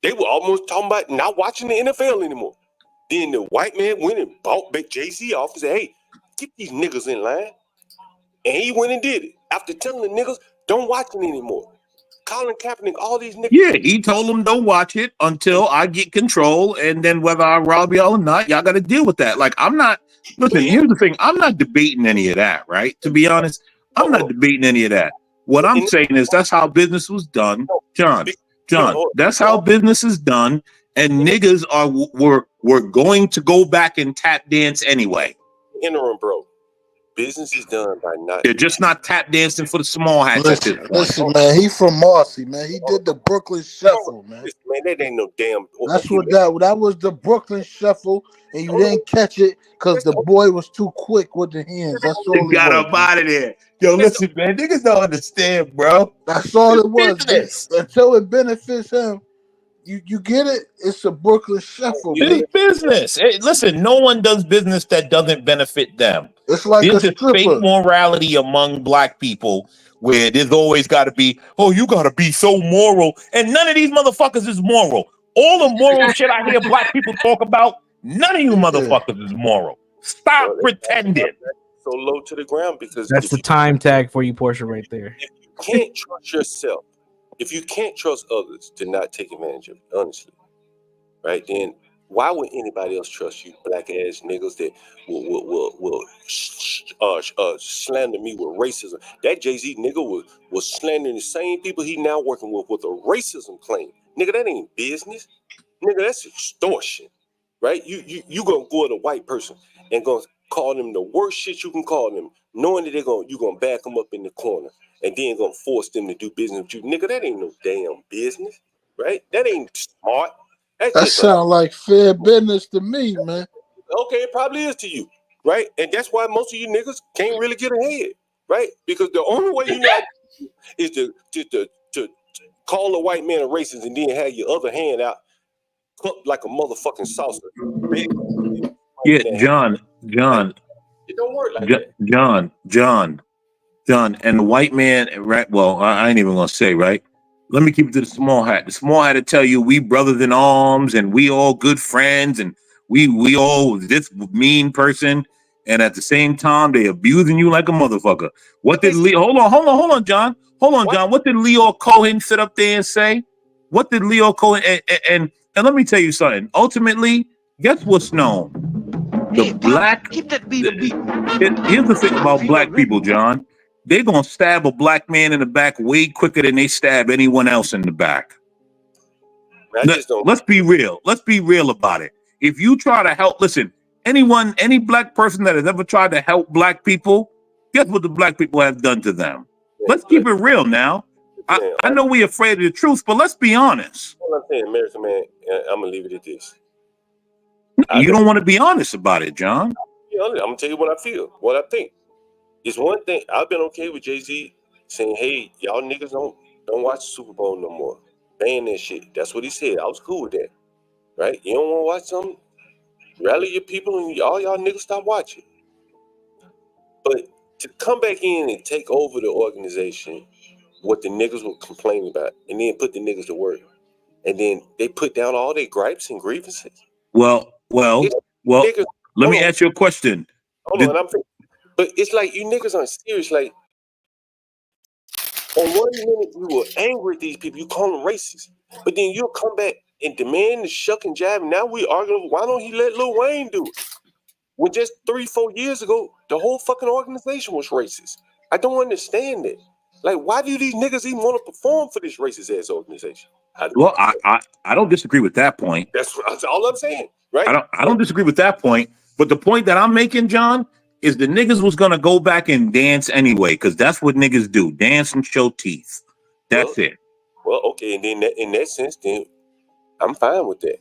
They were almost talking about not watching the NFL anymore. Then the white man went and bought back Jay-Z off and said, "Hey, get these niggas in line." And he went and did it. After telling the niggas, don't watch it anymore. Colin Kaepernick, all these niggas. Yeah, he told them don't watch it until I get control, and then whether I rob y'all or not, y'all got to deal with that. Like I'm not. Listen, here's the thing: I'm not debating any of that. Right? To be honest, I'm not debating any of that. What I'm saying is that's how business was done, John. That's how business is done, and niggas were going to go back and tap dance anyway. Interim, bro. Business is done by not. They're just not tap dancing for the small hats at this point. Listen, man, he from Marcy, man. He did the Brooklyn Shuffle, man. Man, that ain't no damn. That's what that was, the Brooklyn Shuffle, and you didn't catch it because the boy was too quick with the hands. That's all They got up out of there. Yo, listen, man, niggas don't understand, bro. That's all it was. Until it benefits him. You get it? It's a Brooklyn Shuffle. It's business. Hey, listen, no one does business that doesn't benefit them. It's like there's a stripper. Fake morality among black people where there's always got to be, oh, you got to be so moral. And none of these motherfuckers is moral. All the moral shit I hear black people talk about, none of you motherfuckers is moral. Stop pretending. So low to the ground because that's the time tag for you, Portia, right there. If you can't trust yourself, if you can't trust others to not take advantage of it, honestly, right, then why would anybody else trust you, black ass niggas that will slander me with racism? That Jay-Z nigga was slandering the same people he now working with a racism claim. Nigga, that ain't business. Nigga, that's extortion, right? You gonna go at a white person and go, call them the worst shit you can call them, knowing that you're gonna back them up in the corner and then gonna force them to do business with you. Nigga, that ain't no damn business, right? That ain't smart. That's That just sound like fair business to me, man. okay, it probably is to you, right? And that's why most of you niggas can't really get ahead, right? Because the only way you know how to do is to call a white man a racist and then have your other hand out cupped like a motherfucking saucer. Yeah, John, It don't work like that. John, and the white man, right? Well, I ain't even gonna say, right? Let me keep it to the small hat. The small hat to tell you we brothers in arms and we all good friends and we all this mean person, and at the same time they abusing you like a motherfucker. What did Leo? Hold on, John. What did Leo Cohen sit up there and say? What did Leo Cohen and let me tell you something. Ultimately, guess what's known? The black. Here's the thing about black people, John. They're gonna stab a black man in the back way quicker than they stab anyone else in the back. Let's be real. Let's be real about it. If you try to help, listen, any black person that has ever tried to help black people, guess what the black people have done to them? Let's keep it real now. I know we're afraid of the truth, but let's be honest. All I'm saying, American man, I'm gonna leave it at this. You don't want to be honest about it, John. I'm gonna tell you what I feel, what I think. It's one thing I've been okay with Jay-Z saying, "Hey, y'all niggas don't watch the Super Bowl no more. Ban that shit." That's what he said. I was cool with that, right? You don't want to watch something? Rally your people and all y'all niggas stop watching. But to come back in and take over the organization, what the niggas were complaining about, and then put the niggas to work, and then they put down all their gripes and grievances. Well. Let me ask you a question. Hold on, but it's like you niggas aren't serious. Like, on one minute you were angry at these people, you call them racist, but then you'll come back and demand the shuck and jive. Now we arguing, why don't he let Lil Wayne do it? When just 3-4 years ago, the whole fucking organization was racist. I don't understand it. Like, why do these niggas even want to perform for this racist ass organization? Well, I don't disagree with that point. That's all I'm saying, right? I don't disagree with that point. But the point that I'm making, John, is the niggas was gonna go back and dance anyway, because that's what niggas do: dance and show teeth. That's it. Well, okay, and then in that sense, then I'm fine with that.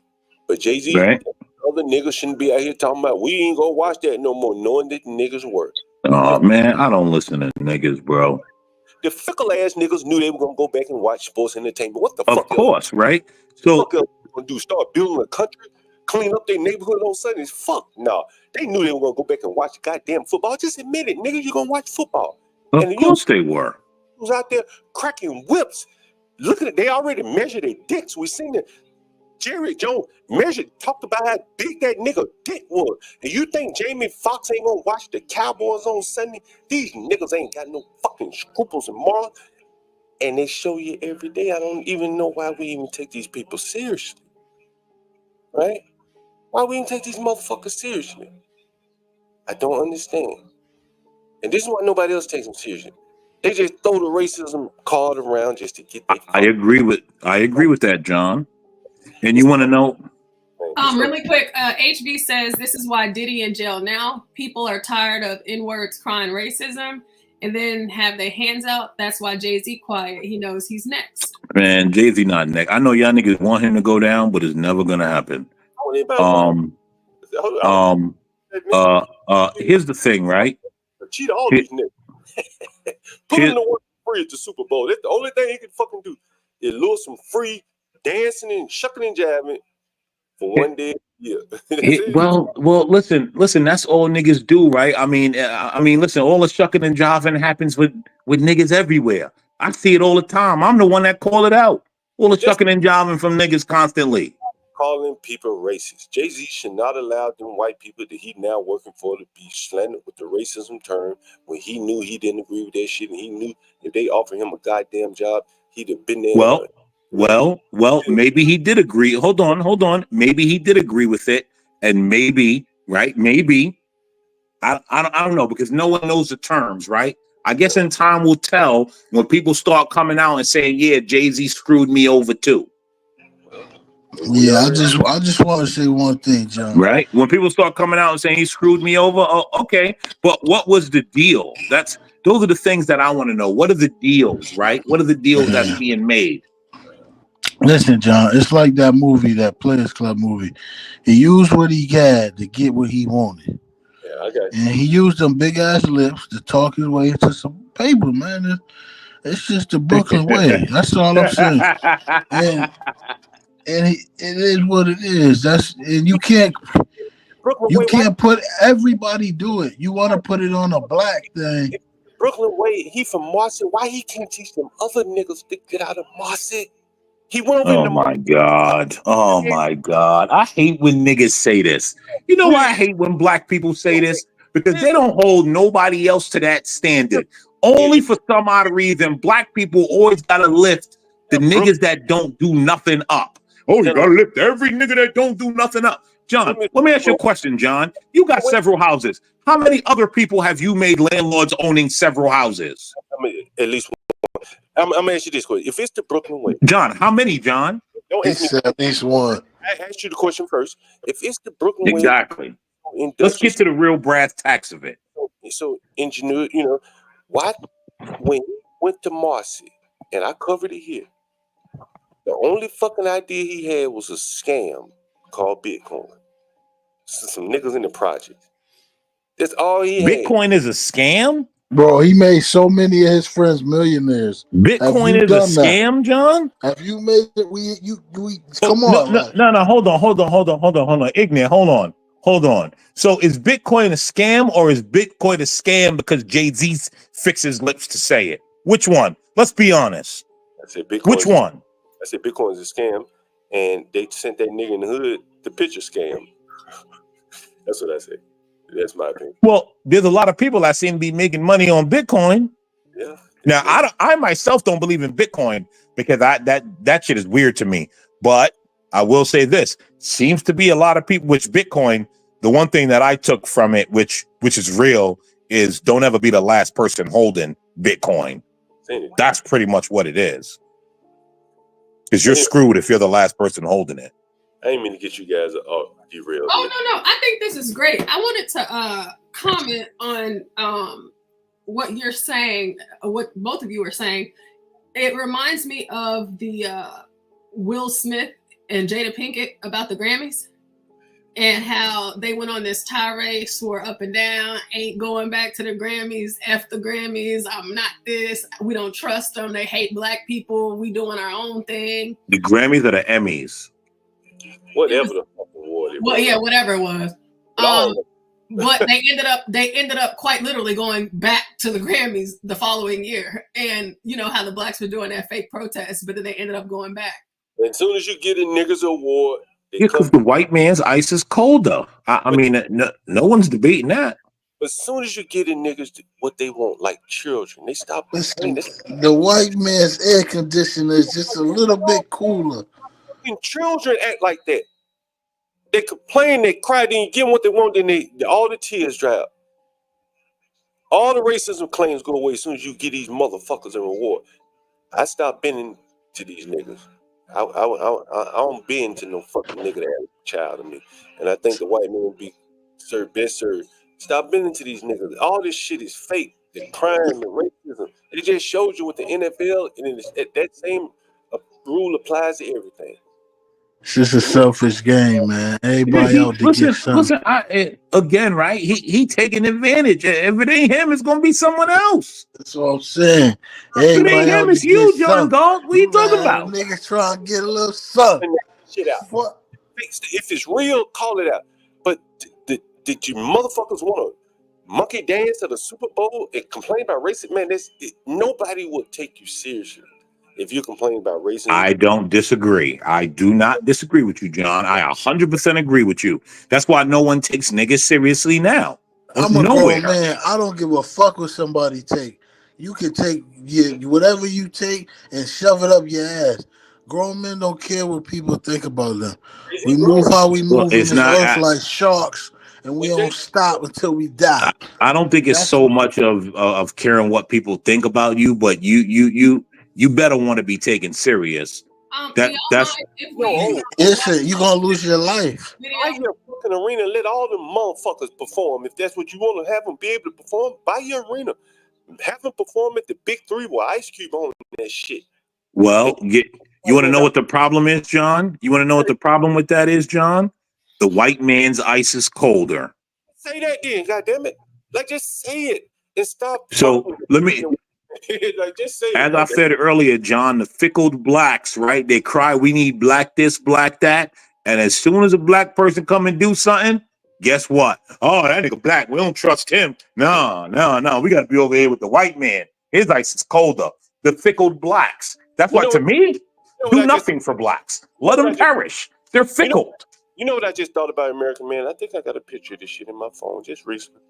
But Jay-Z, right? Other niggas shouldn't be out here talking about we ain't gonna watch that no more, knowing that the niggas work. Oh man, I don't listen to niggas, bro. The fickle ass niggas knew they were gonna go back and watch sports entertainment. What the fuck? Of course, right? So what the fuck else they gonna do? Start building a country, clean up their neighborhood on Sundays? Fuck no. They knew they were gonna go back and watch goddamn football. Just admit it, nigga. You gonna watch football? Of course they were. Was out there cracking whips. Look at it. They already measured their dicks. We seen it. Jerry Jones talked about how big that nigga dick was. And you think Jamie Foxx ain't gonna watch the Cowboys on Sunday? These niggas ain't got no fucking scruples and morals. And they show you every day. I don't even know why we even take these people seriously. Right? Why we even take these motherfuckers seriously? I don't understand. And this is why nobody else takes them seriously. They just throw the racism card around just to get their I agree with that, John. And you want to know? Really quick, HB says this is why Diddy in jail now. People are tired of N-words crying racism and then have their hands out. That's why Jay-Z quiet. He knows he's next. Man, Jay-Z not next. I know y'all niggas want him to go down, but it's never gonna happen. Here's the thing, right? Cheat all these niggas. Put him to work free at the Super Bowl. That's the only thing he can fucking do is lure some free dancing and shucking and jabbing for one day a year. Well, listen. That's all niggas do, right? I mean, listen. All the shucking and jiving happens with niggas everywhere. I see it all the time. I'm the one that call it out. All the shucking and jiving from niggas constantly. Calling people racist. Jay-Z should not allow them white people that he now working for to be slandered with the racism term when he knew he didn't agree with that shit, and he knew if they offered him a goddamn job, he'd have been there. Well, maybe he did agree. Hold on. Maybe he did agree with it, and maybe, right? Maybe I don't know, because no one knows the terms, right? I guess in time will tell when people start coming out and saying, "Yeah, Jay-Z screwed me over too." Yeah, I just want to say one thing, John. Right? When people start coming out and saying he screwed me over, oh, okay. But what was the deal? Those are the things that I want to know. What are the deals, right? What are the deals that's being made? Listen, John, it's like that movie, that Players Club movie. He used what he had to get what he wanted. Yeah, I got you. And he used them big ass lips to talk his way into some paper, man. It's just the Brooklyn way. That's all I'm saying. And it is what it is. And you can't put everybody do it. You want to put it on a black thing. Brooklyn Way, he from Marcy. Why he can't teach them other niggas to get out of Marcy? He went over Oh my God. Oh my God. I hate when niggas say this. You know why I hate when black people say this? Because they don't hold nobody else to that standard. Only for some odd reason, black people always gotta lift the niggas that don't do nothing up. Oh, you gotta lift every nigga that don't do nothing up. John, let me ask you a question, John. You got several houses. How many other people have you made landlords owning several houses? I mean, at least one. I'm gonna ask you this question: if it's the Brooklyn Way, John, how many, John? Don't He ask me. said at least one. I asked you the question first. If it's the Brooklyn Way, Exactly. Let's get to the real brass tacks of it. So engineer, why when he went to Marcy, and I covered it here, the only fucking idea he had was a scam called Bitcoin. Some niggas in the project. That's all he had. Bitcoin is a scam? Bro, he made so many of his friends millionaires. Bitcoin is a scam, John? Have you made it? We come on. No, hold on. Ignorant, hold on. So is Bitcoin a scam or is Bitcoin a scam because Jay-Z fixed his lips to say it? Which one? Let's be honest. I said Bitcoin. Which one? I said Bitcoin is a scam, and they sent that nigga in the hood the picture scam. That's what I said. That's my opinion. Well, there's a lot of people that seem to be making money on Bitcoin. Yeah. Now, I myself don't believe in Bitcoin because that shit is weird to me. But I will say this: seems to be a lot of people. Which Bitcoin, the one thing that I took from it, which is real, is don't ever be the last person holding Bitcoin. That's pretty much what it is. Because you're screwed if you're the last person holding it. I ain't mean to get you guys derailed. Oh no, I think this is great. I wanted to comment on what you're saying, what both of you are saying. It reminds me of the Will Smith and Jada Pinkett about the Grammys and how they went on this tirade, swore up and down, ain't going back to the Grammys, F the Grammys, I'm not this, we don't trust them, they hate black people, we doing our own thing. The Grammys or the Emmys? Whatever the fucking award it was. Well, yeah, whatever it was. But they ended up quite literally going back to the Grammys the following year. And you know how the blacks were doing that fake protest, but then they ended up going back. As soon as you get a niggas award, Yeah, because the white man's ice is colder. I mean, no one's debating that. But as soon as you get in niggas what they want, like children, they stop. The white man's air conditioner is just a little bit cooler. Children act like that. They complain, they cry, then you give them what they want, then all the tears dry up. All the racism claims go away as soon as you get these motherfuckers a reward. I stopped bending to these niggas. I don't bend to no fucking nigga that had a child of me. And I think the white man would be best served. Stop bending to these niggas. All this shit is fake. The crime and racism. It just shows you with the NFL, and that same rule applies to everything. It's just a selfish game, man. Everybody out to get something. Listen, again, right? He taking advantage. If it ain't him, it's gonna be someone else. That's what I'm saying. If it ain't him, it's you, John Galt. What are you talking about? Niggas trying to get a little something. Shit out. What? If it's real, call it out. But did you motherfuckers want to monkey dance at the Super Bowl and complain about racism? Man, nobody would take you seriously. If you complain about racism, I don't disagree. I do not disagree with you, John. I 100% agree with you. That's why no one takes niggas seriously now. I'm a grown man. I don't give a fuck what somebody take. You can take whatever you take and shove it up your ass. Grown men don't care what people think about them. We move how we move in this earth like sharks, and we don't stop until we die. I don't think it's so much of caring what people think about you, but you better want to be taken serious That's Listen, you're gonna lose your life. Buy your fucking arena. Let all them motherfuckers perform. If that's what you want to have them be able to perform, buy your arena. Have them perform at the Big Three with Ice Cube on that shit. well. You want to know what the problem is, John? You want to know what the problem with that is, John? The white man's ice is colder. Say that then, goddammit. Like, just say it and stop. So let me. Like, just say it. As I said earlier, John, the fickled blacks, right? They cry, we need black this, black that. And as soon as a black person come and do something, guess what? Oh, that nigga black. We don't trust him. No. We got to be over here with the white man. His ice is colder. The fickled blacks. That's why, to me, do nothing for blacks. Let them perish. They're fickled. You know what I just thought about American Man? I think I got a picture of this shit in my phone just recently.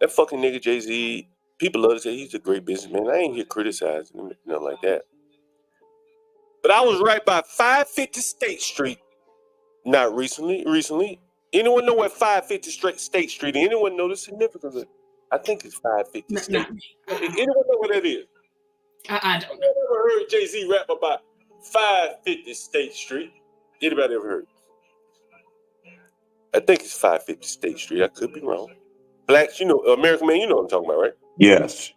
That fucking nigga Jay-Z, people love to say he's a great businessman. I ain't here criticizing him, nothing like that. But I was right by 550 State Street. Not recently. Anyone know what 550 State Street is? Anyone know the significance of it? I think it's 550 State. Anyone know what that is? I don't know. I never heard Jay-Z rap about 550 State Street. Anybody ever heard? I think it's 550 State Street. I could be wrong. Blacks, you know, American Man, you know what I'm talking about, right? Yes.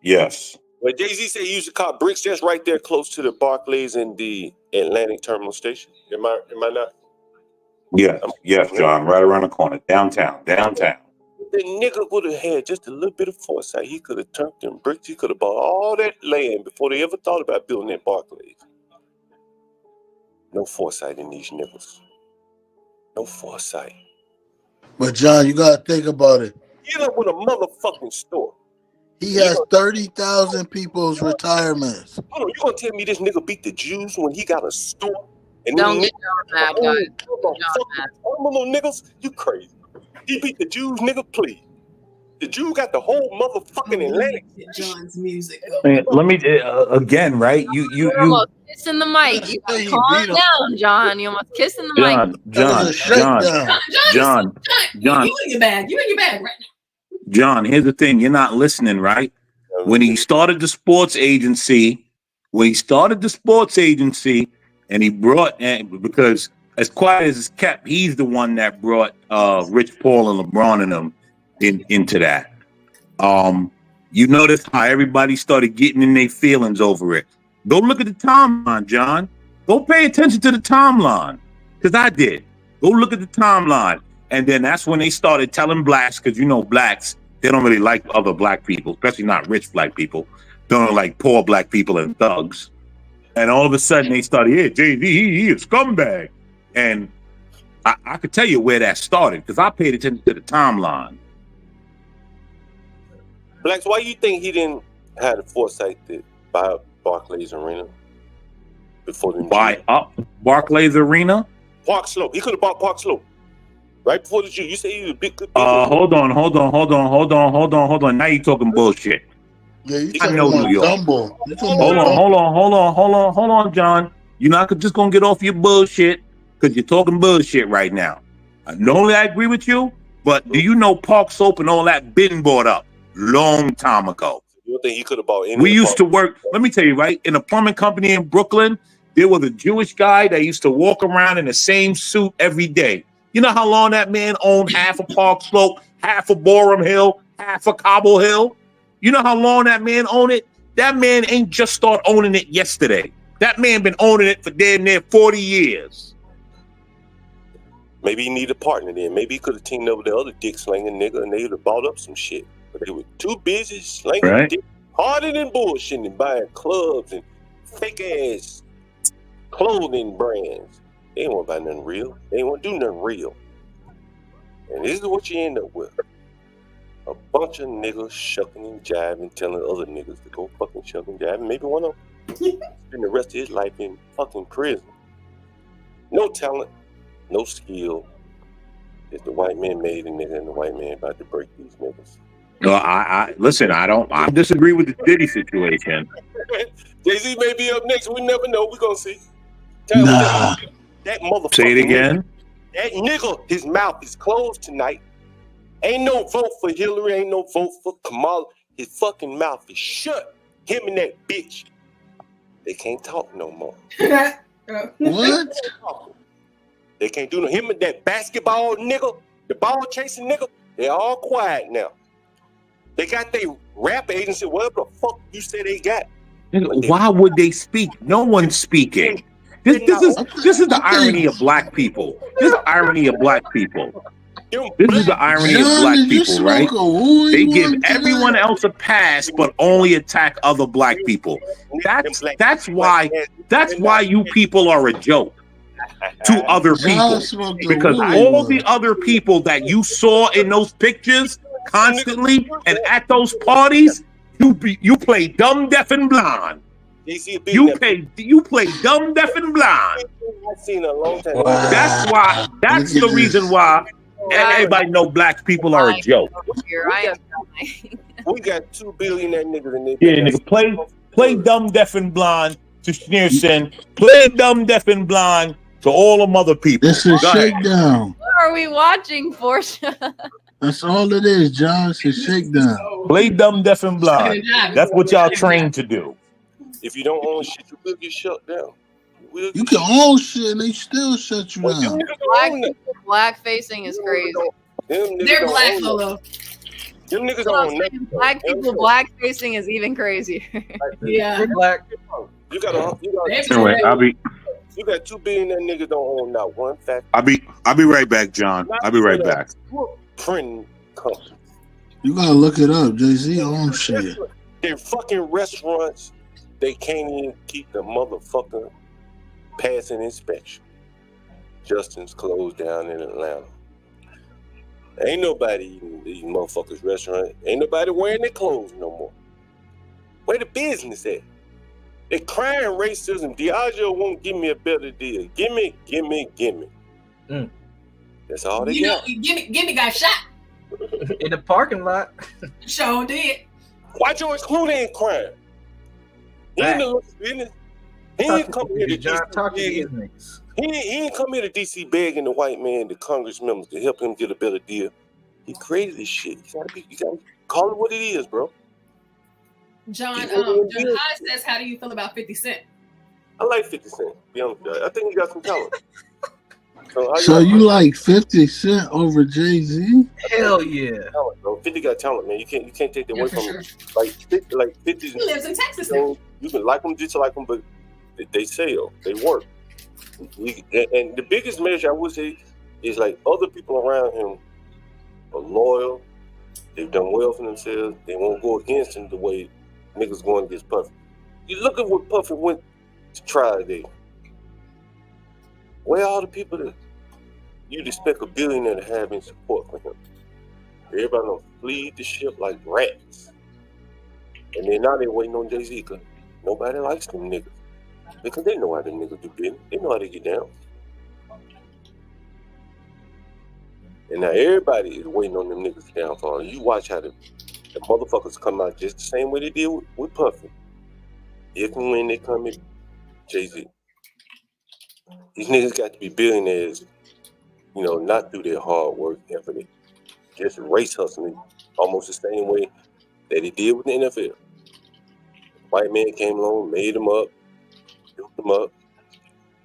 Well, Jay-Z said he used to cop bricks just right there close to the Barclays and the Atlantic Terminal Station. Am I not? Yes, John. Right around the corner. Downtown. The nigga would have had just a little bit of foresight. He could have turned them bricks. He could have bought all that land before they ever thought about building that Barclays. No foresight in these niggas. No foresight. But John, you gotta think about it. Get up with a motherfucking store. He has 30,000 people's retirements. Hold on, you gonna tell me this nigga beat the Jews when he got a store? And Don't get John mad, guys. Little niggas, you crazy. He beat the Jews, nigga, please. The Jew got the whole motherfucking Atlantic. John's music. Let me again, right? You're almost kissing the mic. You calm down, John. You almost kissing the mic. John. You in your bag. You in your bag right now. John, here's the thing. You're not listening, right? When he started the sports agency, and he brought, because as quiet as it's kept, he's the one that brought Rich Paul and LeBron and them into that. You notice how everybody started getting in their feelings over it. Go look at the timeline, John. Go pay attention to the timeline, because I did. Go look at the timeline. And then that's when they started telling blacks, because you know blacks, they don't really like other black people, especially not rich black people. They don't like poor black people and thugs. And all of a sudden they started, yeah, Jay-Z, he a scumbag. And I could tell you where that started, because I paid attention to the timeline. Blacks, why you think he didn't have the foresight to buy up Barclays Arena before the buy up Barclays Arena? Park Slope. He could have bought Park Slope right before the Jew. You say he was a big good. Hold on. Now you talking bullshit. Yeah, you I know New York. Hold on, John. You're not just gonna get off your bullshit because you're talking bullshit right now. Not only I agree with you, but do you know Park Slope and all that been bought up long time ago? You think he could have bought any? We used to work. Let me tell you, right, in a plumbing company in Brooklyn, there was a Jewish guy that used to walk around in the same suit every day. You know how long that man owned half of Park Slope, half of Borum Hill, half of Cobble Hill? You know how long that man owned it? That man ain't just start owning it yesterday. That man been owning it for damn near 40 years. Maybe he needed a partner then. Maybe he could have teamed up with the other dick slinging nigga and they would have bought up some shit. But they were too busy slinging dick harder than bullshitting and buying clubs and fake ass clothing brands. They didn't want to buy nothing real. They didn't want to do nothing real. And this is what you end up with. A bunch of niggas shucking and jiving, telling other niggas to go fucking shuck and jive. And maybe one of them spend the rest of his life in fucking prison. No talent, no skill. It's the white man made a nigga and the white man about to break these niggas. No, I listen, I disagree with the Diddy situation. Jay-Z may be up next. We never know. We're going to see. Nah. That motherfucker. Say it again. That nigga, his mouth is closed tonight. Ain't no vote for Hillary. Ain't no vote for Kamala. His fucking mouth is shut. Him and that bitch. They can't talk no more. What? They can't do no him and that basketball nigga, the ball chasing nigga. They all quiet now. They got their rap agency, whatever the fuck you say they got. Why would they speak? No one's speaking. This is the irony of black people. This is the irony of black people. This is the irony of black people, right? They give everyone else a pass, but only attack other black people. That's why you people are a joke to other people. Because all the other people that you saw in those pictures constantly and at those parties, you play dumb, deaf, and blind. You play dumb, deaf, and blind. I've seen a long time. Wow. That's the reason why everybody know black people are a joke. We got 2 billionaire niggas in there. Yeah, nigga, play dumb, deaf, and blind to Schneerson. Play dumb, deaf, and blind to all them other people. It's a shakedown. What are we watching, Portia? That's all it is, John. It's a shakedown. Play dumb, deaf, and blind. That's what y'all trained to do. If you don't own shit, you will get shut down. You can own shit and they still shut you down. Black facing is crazy. They're black, Lolo. Them niggas own nothing. Black people black facing is even crazier. Yeah. Black. You got Anyway, you got 2 billionaire niggas don't own not one fact. I'll be right back, John. I'll be right back. Printing company. You gotta look it up. Jay-Z owns shit. Their fucking restaurants, they can't even keep the motherfucker passing inspection. Justin's closed down in Atlanta. Ain't nobody eating these motherfuckers' restaurants. Ain't nobody wearing their clothes no more. Where the business at? They crying racism. Diageo won't give me a better deal. Gimme. That's all they got. Gimme got shot in the parking lot. Sure did. Why George Clooney ain't crying? He ain't come here to DC. He ain't come here to DC begging the white man, the Congress members, to help him get a better deal. He created this shit. You gotta call it what it is, bro. John High says, how do you feel about 50 Cent? I like 50 Cent. Be honest with you. I think he got some talent. So you like 50 Cent over Jay-Z? Hell yeah. Talent, bro. 50 got talent, man. You can't take that away from him. Like 50. He lives in Texas now. You can like them, dislike them, but they sell. They work. And the biggest measure I would say is like other people around him are loyal. They've done well for themselves. They won't go against him the way niggas going against Puffy. You look at what Puffy went to try today. Where are all the people that you'd expect a billionaire to have in support for him? Everybody done flee the ship like rats. And then now they waiting on Jay-Z because nobody likes them niggas. Because they know how them niggas do business. They know how they get down. And now everybody is waiting on them niggas to downfall. You watch how the motherfuckers come out just the same way they did with Puffy. If and when they come in, Jay-Z. These niggas got to be billionaires, not through their hard work and effort. Just race hustling almost the same way that they did with the NFL. White man came along, made them up, built them up.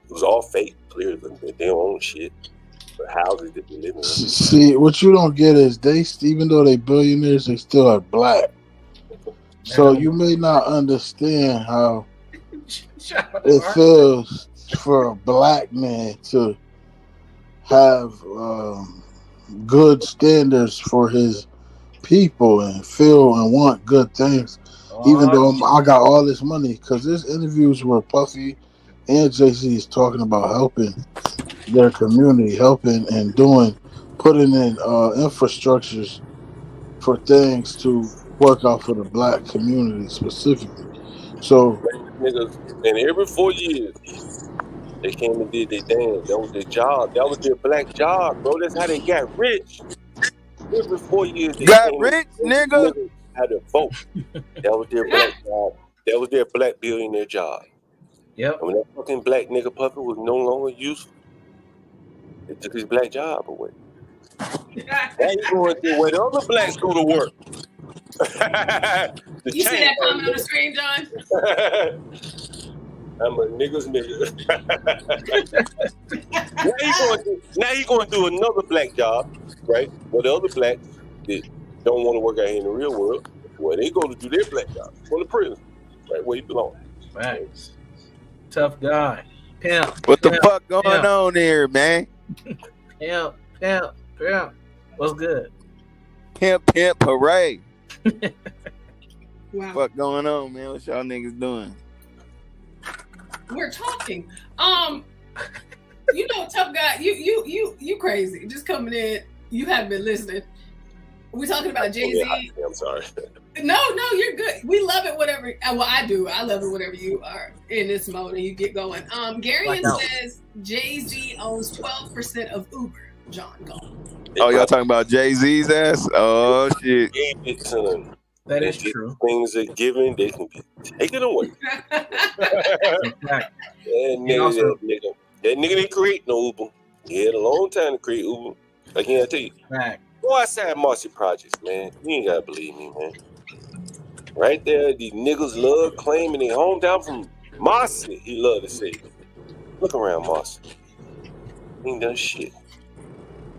It was all fake, clearly. They don't own shit. The houses that they live in. See, what you don't get is even though they billionaires, they still are black. So you may not understand how it feels for a black man to have good standards for his people and feel and want good things, even though I got all this money. Because there's interviews where Puffy and Jay-Z is talking about helping their community, helping and putting in infrastructures for things to work out for the black community specifically. So, niggas, and every 4 years, they came and did their dance. That was their job. That was their black job, bro. That's how they got rich. Every 4 years, they got rich, nigga. Had to vote. That was their black job. That was their black billionaire job. Yep. And when that fucking black nigga Puffy was no longer useful, they took his black job away. Now you going to where the other blacks go to work. You see that comment on the screen, John? I'm a nigga's nigga. now he going to do another black job, right? Well, the other blacks that don't want to work out here in the real world, well, they go to do their black job. Go to prison, right where he belongs. Facts. Tough guy. Pimp. What the pimp, fuck going pimp, on here, man? Pimp. What's good? Pimp, hooray. Wow. Fuck going on, man? What y'all niggas doing? We're talking. You know, tough guy, you crazy. Just coming in. You haven't been listening. We're talking about Jay-Z. I'm sorry. No, you're good. We love it, whatever. Well, I do. I love it, whatever you are in this mode and you get going. Garion says Jay-Z owns 12% of Uber. John Galt. Oh, y'all talking about Jay-Z's ass? Oh, shit. That is true. Things are given, they can be taken away. That nigga didn't create no Uber. He had a long time to create Uber. I can't tell you. Go outside Marcy Projects, man. You ain't gotta believe me, man. Right there, these niggas love claiming their hometown from Marcy. He love to say, look around Marcy. He ain't done shit.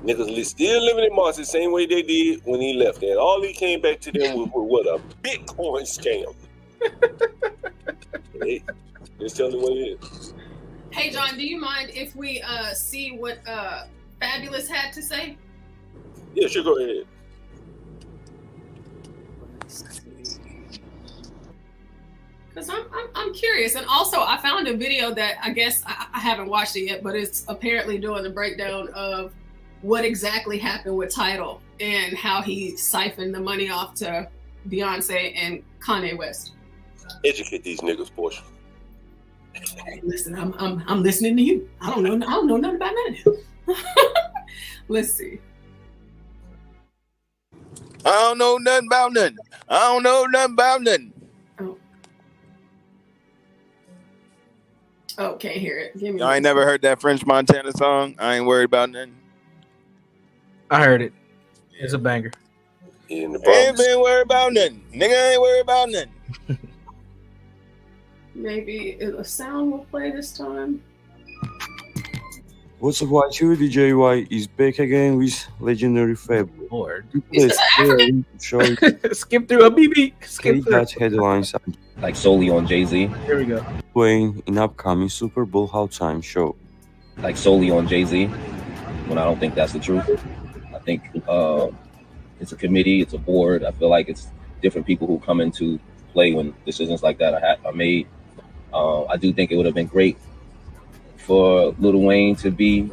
Niggas still living in Marcy the same way they did when he left there. All he came back to them with what, a Bitcoin scam. Hey, just tell me what it is. Hey, John, do you mind if we see what Fabulous had to say? Yeah, sure, go ahead. Because I'm curious. And also, I found a video that I guess I haven't watched it yet, but it's apparently doing the breakdown of what exactly happened with Tidal and how he siphoned the money off to Beyonce and Kanye West. Educate these niggas, Portia. Hey, listen, I'm listening to you. I don't know nothing about none of this. Let's see. I don't know nothing about nothing. Oh, can't hear it. Give me. Y'all ain't never heard that French Montana song? I ain't worried about nothing. I heard it. It's a banger. In the ain't been worried about nothing. Nigga, I ain't worried about nothing. Maybe a sound will play this time. What's up, White? Your DJ White is back again with legendary Fab. Lord. Skip through a BB. Skip that headlines. Like solely on Jay-Z. Here we go. Playing in upcoming Super Bowl halftime show. Like solely on Jay-Z, when I don't think that's the truth. I think it's a committee, it's a board. I feel like it's different people who come into play when decisions like that are made. I do think it would have been great for Lil Wayne to be,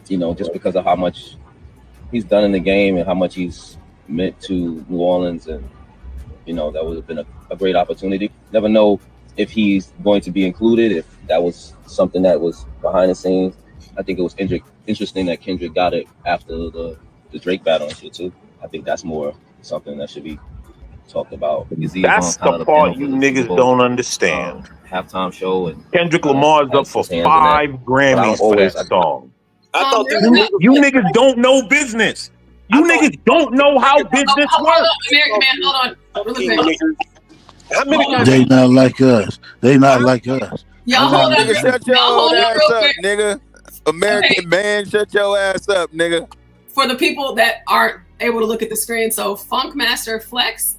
just because of how much he's done in the game and how much he's meant to New Orleans, and that would have been a great opportunity. Never know if he's going to be included, if that was something that was behind the scenes. I think it was interesting that Kendrick got it after the Drake battle and shit too. I think that's more something that should be talked about. That's the part you niggas don't understand. Halftime show, and Kendrick Lamar's up for 5 Grammys for that song. I thought you niggas don't know business. You niggas don't know how business works. Hold on, American man, hold on. Really quick. How many? They not like us. They not like us. Y'all hold on. Nigga, shut your Y'all hold on ass real up, quick. nigga. American man, shut your ass up, nigga. For the people that aren't able to look at the screen, so Funkmaster Flex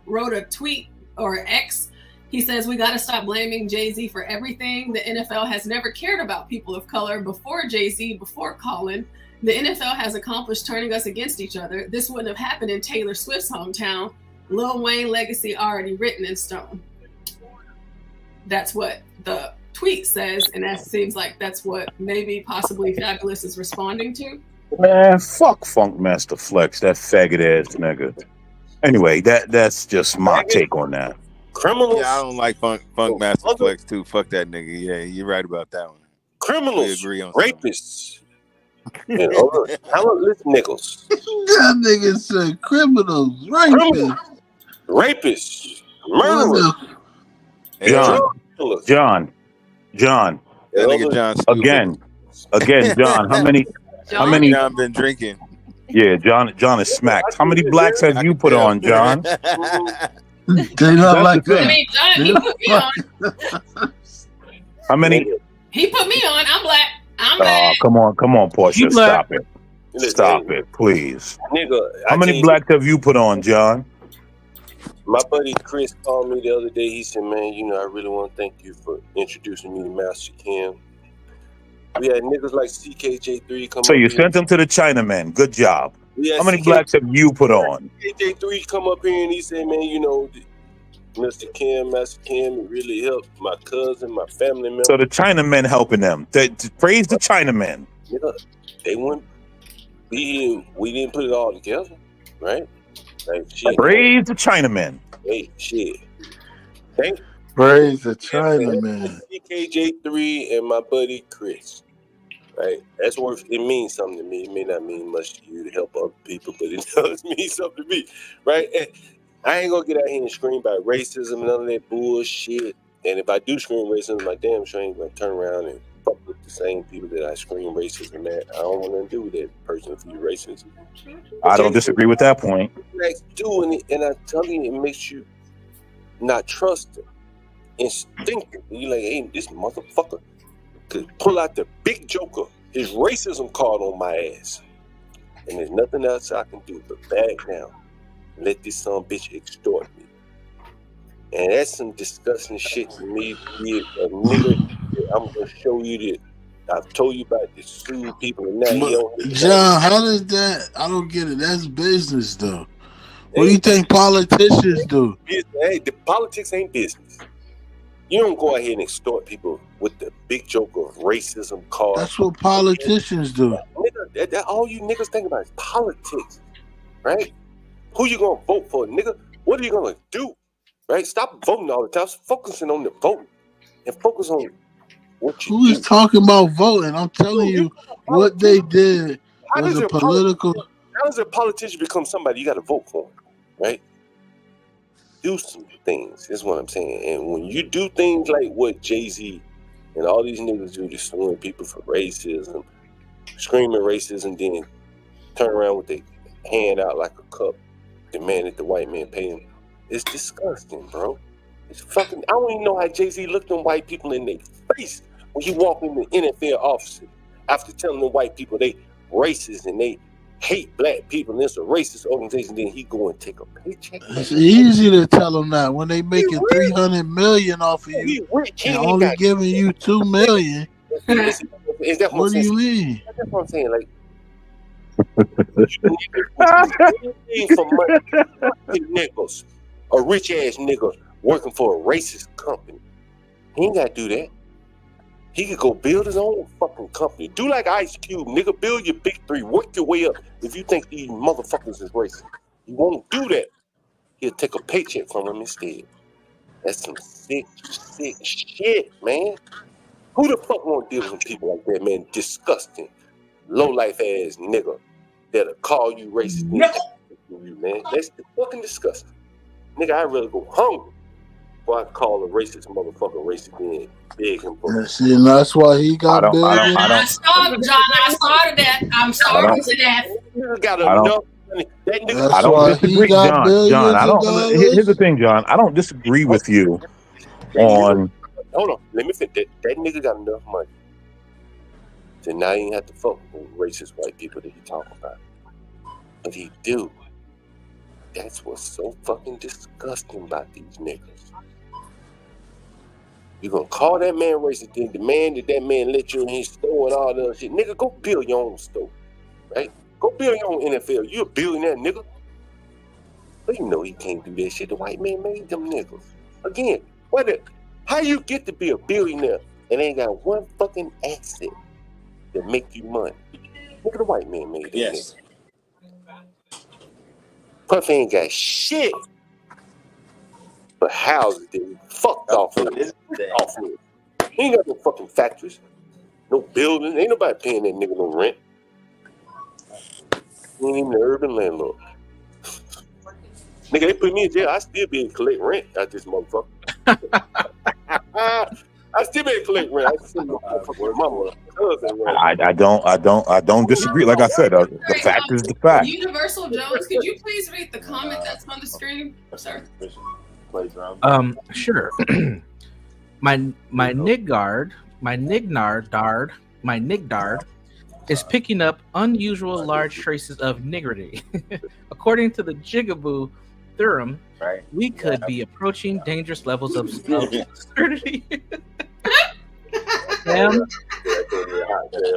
wrote a tweet, or X. He says, we got to stop blaming Jay-Z for everything. The NFL has never cared about people of color before Jay-Z, before Colin. The NFL has accomplished turning us against each other. This wouldn't have happened in Taylor Swift's hometown. Lil Wayne legacy already written in stone. That's what the tweet says, and that seems like that's what maybe possibly Fabulous is responding to. Man, fuck Funkmaster Flex, that faggot ass nigga. Anyway, that's just my take on that. Criminals. Yeah, I don't like Funkmaster Flex too. Fuck that nigga. Yeah, you're right about that one. Criminals, We agree on rapists, talentless niggas. That nigga said criminals, rapists, murderers. John. That nigga John. Again, John. How many? John been drinking. Yeah, John is smacked. How many blacks have you put on, John? They not That's like the thing. I mean, John, he put me on. How many? He put me on. I'm black. I'm black. Come on, Portia. Stop it. Stop it, please. Nigga, How many blacks have you put on, John? My buddy Chris called me the other day. He said, man, you know, I really want to thank you for introducing me to Master Cam. We had niggas like CKJ3 come So up you here. sent them to the Chinaman. Good job. Yeah, How many blacks have you put on? CKJ3 come up here and he said, man, you know, Mr. Cam, Master Cam, it really helped my cousin, my family member. So the Chinamen helping them. Praise the Chinamen. Nigga, they wouldn't be here. We didn't put it all together, right? Like, shit. Praise the Chinamen. Hey, shit. Praise the Chinaman. CKJ3 and my buddy Chris. Right? That's worth, it means something to me. It may not mean much to you to help other people, but it does mean something to me. Right? And I ain't gonna get out here and scream about racism and none of that bullshit. And if I do scream racism, my damn sure ain't gonna turn around and fuck with the same people that I scream racism at. I don't want to do that person for you racism. I don't disagree with that point. Like doing it, and I tell you, it makes you not trust him. Instinctively, you're like, hey, this motherfucker could pull out the big joker, his racism card on my ass. And there's nothing else I can do but back down and let this son bitch extort me. And that's some disgusting shit to me. Be a nigga, I'm gonna show you that I've told you about this sue people and now you don't. John, how does that? I don't get it. That's business, though. What do you think politicians do? Hey, the politics ain't business. You don't go out here and extort people with the big joke of racism card. That's what politicians do. Nigga, that all you niggas think about is politics, right? Who you gonna vote for, nigga? What are you gonna do, right? Stop voting all the time. Stop focusing on the voting and focus on what you Who is talking about voting? I'm telling you, what they did was a political. How does a politician become somebody you got to vote for, right? Do some things, is what I'm saying. And when you do things like what Jay-Z and all these niggas do, just suing people for racism, screaming racism, then turn around with their hand out like a cup, demand that the white man pay him, it's disgusting, bro. It's fucking, I don't even know how Jay-Z looked them white people in their face when he walked in the NFL offices after telling the white people they racist and they hate black people and it's a racist organization, then he go and take a paycheck. It's easy to tell them that when they making $300 million off of you and only giving you $2 million. Is that what do you mean? That's what I'm saying. Like, for money, nickels, a rich ass nigga working for a racist company. He ain't gotta do that. He could go build his own fucking company. Do like Ice Cube, nigga. Build your big three. Work your way up. If you think these motherfuckers is racist, you won't do that. He'll take a paycheck from them instead. That's some sick shit, man. Who the fuck won't deal with some people like that, man? Disgusting, low life ass nigga that'll call you racist. Man, that's fucking disgusting. Nigga, I'd rather go hungry before I call a racist motherfucker racist than beg him for. See, and that's why he got big. I started, John. I started that. I'm sorry to that. Nigga got enough money. That nigga. I don't disagree, John. I don't. Here's the thing, John. I don't disagree with you on. Hold on. Let me finish. That nigga got enough money. So now he ain't have to fuck with racist white people that he talking about. But he do. That's what's so fucking disgusting about these niggas. You gonna call that man racist, then demand that man let you in his store and all that other shit. Nigga, go build your own store, right? Go build your own NFL. You a billionaire, nigga. But you know he can't do that shit. The white man made them niggas. Again, how you get to be a billionaire and ain't got one fucking asset that make you money? Look at the white man made that nigga. Puffy ain't got shit but houses that he fucked off of. He ain't got no fucking factories, no buildings. Ain't nobody paying that nigga no rent. He ain't even the urban landlord. Nigga, they put me in jail. I still be able to collect rent out this motherfucker. I still be able to collect rent. I still be I don't disagree. Like I said, the fact is the fact. Universal Jones, could you please read the comment that's on the screen, sir? play drums. Sure. my Nigdard is picking up unusual large traces of niggardly. According to the Jigaboo theorem, we could be approaching dangerous levels of absurdity. Sam,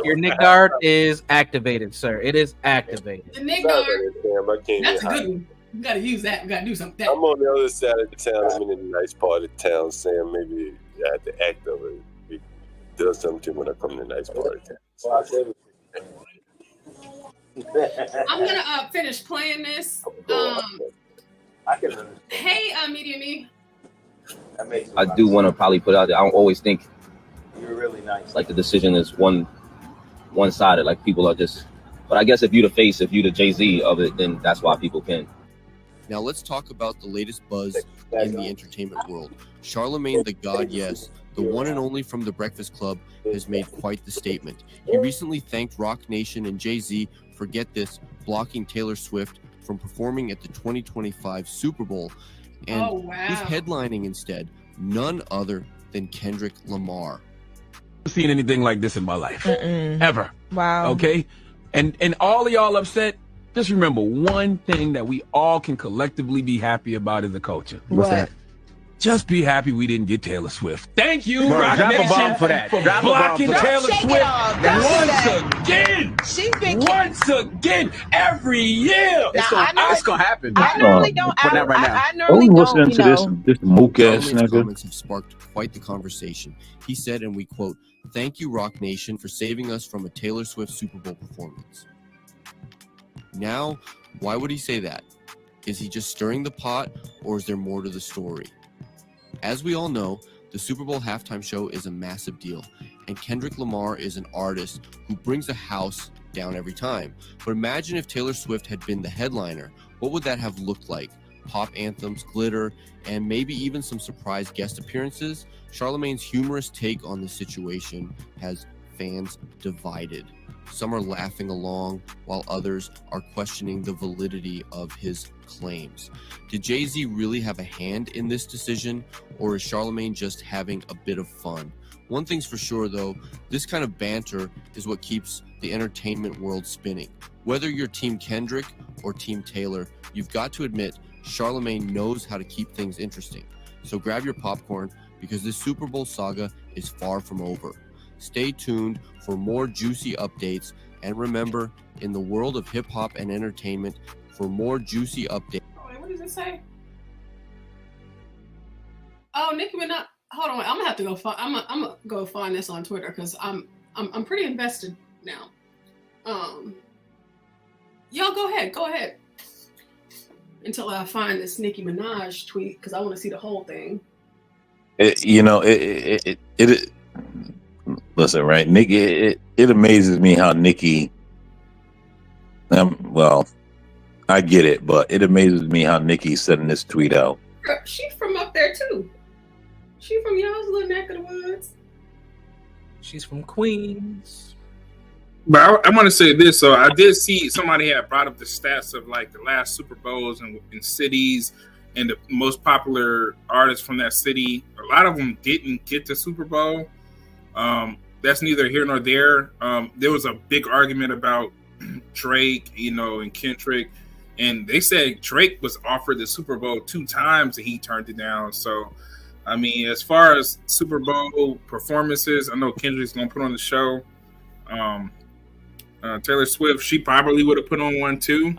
your Nigdard is activated, sir. It is activated. The Nigdard. That's a good one. You gotta use that. You gotta do something. I'm on the other side of the town. I'm in a nice part of town, Sam. Maybe I have to act of it. It does something to me when I come to a nice part of town. I'm gonna finish playing this. Hey, Media Me. I do want to probably put out there. I don't always think You're really nice. like the decision is one-sided. Like people are just. But I guess if you're the face, if you're the Jay-Z of it, then that's why people can. Now let's talk about the latest buzz in the entertainment world. Charlemagne the God, yes, the one and only from The Breakfast Club, has made quite the statement. He recently thanked Rock Nation and Jay-Z for, get this, blocking Taylor Swift from performing at the 2025 Super Bowl. And who's headlining instead? None other than Kendrick Lamar. Seen anything like this in my life. Ever. Wow. Okay? And all of y'all upset, just remember one thing that we all can collectively be happy about as a culture. What's that? Just be happy we didn't get Taylor Swift. Thank you, Bro, Rock drop a Nation, bomb for that. for Drop a blocking bomb for that. Taylor Shake it Swift off. Don't once again. She's been once again every year. It's gonna happen. I normally don't. I normally don't. You know. This mook ass Charlemagne's nigga. comments have sparked quite the conversation. He said, and we quote, "Thank you, Rock Nation, for saving us from a Taylor Swift Super Bowl performance." Now, why would he say that? Is he just stirring the pot, or is there more to the story? As we all know, the Super Bowl halftime show is a massive deal, and Kendrick Lamar is an artist who brings the house down every time. But imagine if Taylor Swift had been the headliner. What would that have looked like? Pop anthems, glitter, and maybe even some surprise guest appearances? Charlemagne's humorous take on the situation has fans divided. Some are laughing along, while others are questioning the validity of his claims. Did Jay-Z really have a hand in this decision, or is Charlemagne just having a bit of fun? One thing's for sure, though, this kind of banter is what keeps the entertainment world spinning. Whether you're Team Kendrick or Team Taylor, you've got to admit Charlemagne knows how to keep things interesting. So grab your popcorn, because this Super Bowl saga is far from over. Stay tuned for more juicy updates, and remember, in the world of hip-hop and entertainment, for more juicy updates. Wait, what does it say? Oh, Nicki Minaj. Hold on, I'm gonna have to go find. I'm gonna go find this on Twitter because I'm pretty invested now. Y'all go ahead. Until I find this Nicki Minaj tweet because I want to see the whole thing. Listen, right, Nicki. It amazes me how Nicki. Well, I get it, but it amazes me how Nicki's sending this tweet out. She from up there too. She from y'all's little neck of the woods. She's from Queens. But I want to say this. So I did see somebody had brought up the stats of like the last Super Bowls in cities and the most popular artists from that city. A lot of them didn't get the Super Bowl. That's neither here nor there. There was a big argument about Drake, and Kendrick, and they said Drake was offered the Super Bowl 2 times and he turned it down. So, I mean, as far as Super Bowl performances, I know Kendrick's gonna put on the show. Taylor Swift, she probably would have put on one too.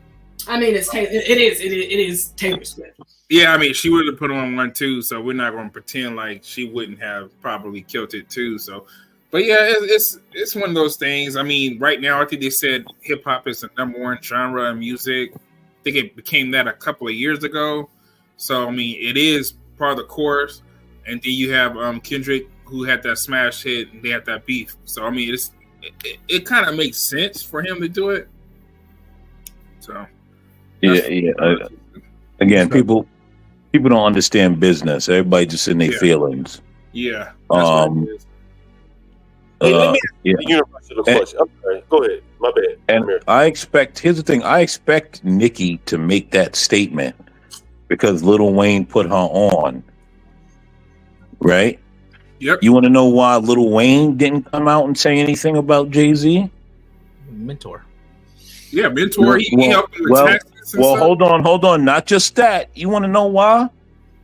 I mean, it is Taylor Swift. Yeah, I mean, she would have put on one too. So we're not going to pretend like she wouldn't have probably killed it too. So, but yeah, it's one of those things. I mean, right now, I think they said hip hop is the #1 genre in music. I think it became that a couple of years ago. So I mean, it is part of the chorus. And then you have Kendrick, who had that smash hit, and they had that beef. So I mean, it kind of makes sense for him to do it. So yeah. Again, people don't understand business. Everybody just in their feelings. Yeah. Let me ask you the universal question. I'm sorry. Go ahead. My bad. And here's the thing. I expect Nicki to make that statement because Lil Wayne put her on, right? Yep. You want to know why Lil Wayne didn't come out and say anything about Jay-Z? Mentor. Yeah, mentor. He helped him with well, taxes and well, stuff. hold on. Not just that. You want to know why?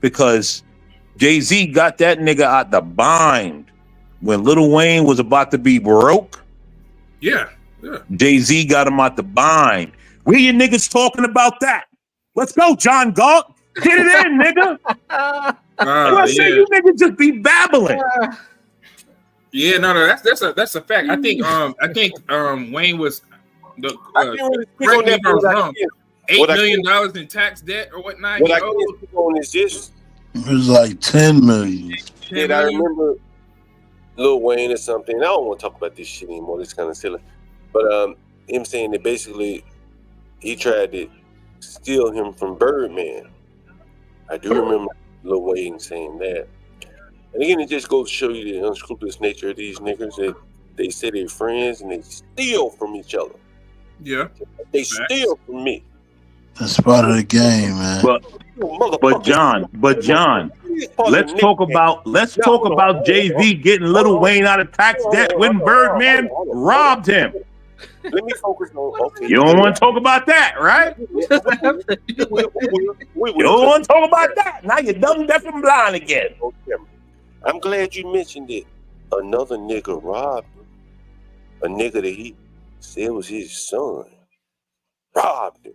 Because Jay-Z got that nigga out the bind when Lil Wayne was about to be broke. Yeah. Jay-Z got him out the bind. Where you niggas talking about that? Let's go, John Galt. Get it in, nigga. I say you niggas just be babbling. Yeah, no, that's a fact. I think Wayne was the correct me if I was wrong. $8 million in tax debt or whatnot. What I can speak on is this. It was like 10 million. Did I remember Lil Wayne or something? I don't want to talk about this shit anymore. It's kind of silly. But him saying that basically he tried to steal him from Birdman. I do remember Lil Wayne saying that. And again, it just goes to show you the unscrupulous nature of these niggas. They say they're friends and they steal from each other. Yeah. They steal from me. That's part of the game, man. But John, let's talk about Jay-Z getting Lil Wayne out of tax debt when Birdman robbed him. Let me focus on. Okay. You don't want to talk about that, right? You don't want to talk about that. Now you're dumb, deaf, and blind again. Okay. I'm glad you mentioned it. Another nigga robbed him. A nigga that he said was his son robbed him.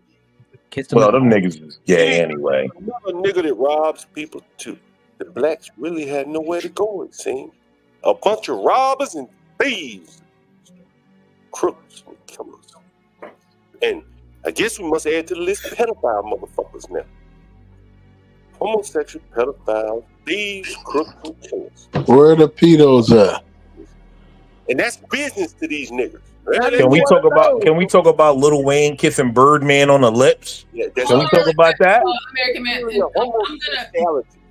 Well, them niggas is gay anyway. Another nigga that robs people too. The blacks really had nowhere to go, it seemed. A bunch of robbers and thieves, crooks and killers. And I guess we must add to the list pedophile motherfuckers now. Homosexual, pedophiles, thieves, crooks, and killers. Where the pedos at? And that's business to these niggas. Can we talk about Lil Wayne kissing Birdman on the lips? Yeah, can we talk about that? American Man.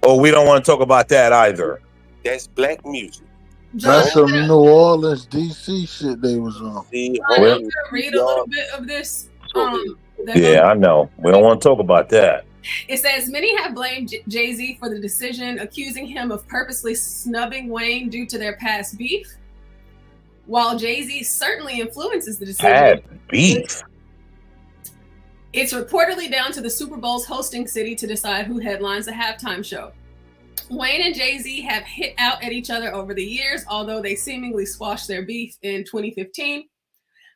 Oh, we don't want to talk about that either. That's black music. That's some New Orleans, DC shit they was on. I'm going to read a little bit of this. Yeah, I know. We don't want to talk about that. It says, many have blamed Jay-Z for the decision, accusing him of purposely snubbing Wayne due to their past beef. While Jay-Z certainly influences the decision, beef. It's reportedly down to the Super Bowl's hosting city to decide who headlines the halftime show. Wayne and Jay-Z have hit out at each other over the years, although they seemingly squashed their beef in 2015.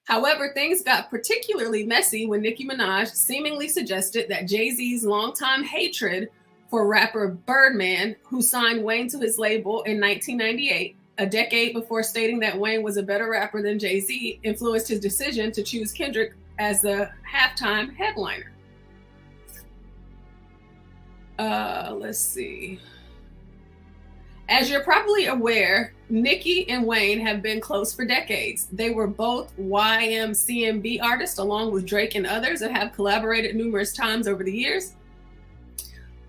However, things got particularly messy when Nicki Minaj seemingly suggested that Jay-Z's longtime hatred for rapper Birdman, who signed Wayne to his label in 1998, a decade before stating that Wayne was a better rapper than Jay-Z, influenced his decision to choose Kendrick as the halftime headliner. Let's see. As you're probably aware, Nicki and Wayne have been close for decades. They were both YMCMB artists, along with Drake and others, and have collaborated numerous times over the years.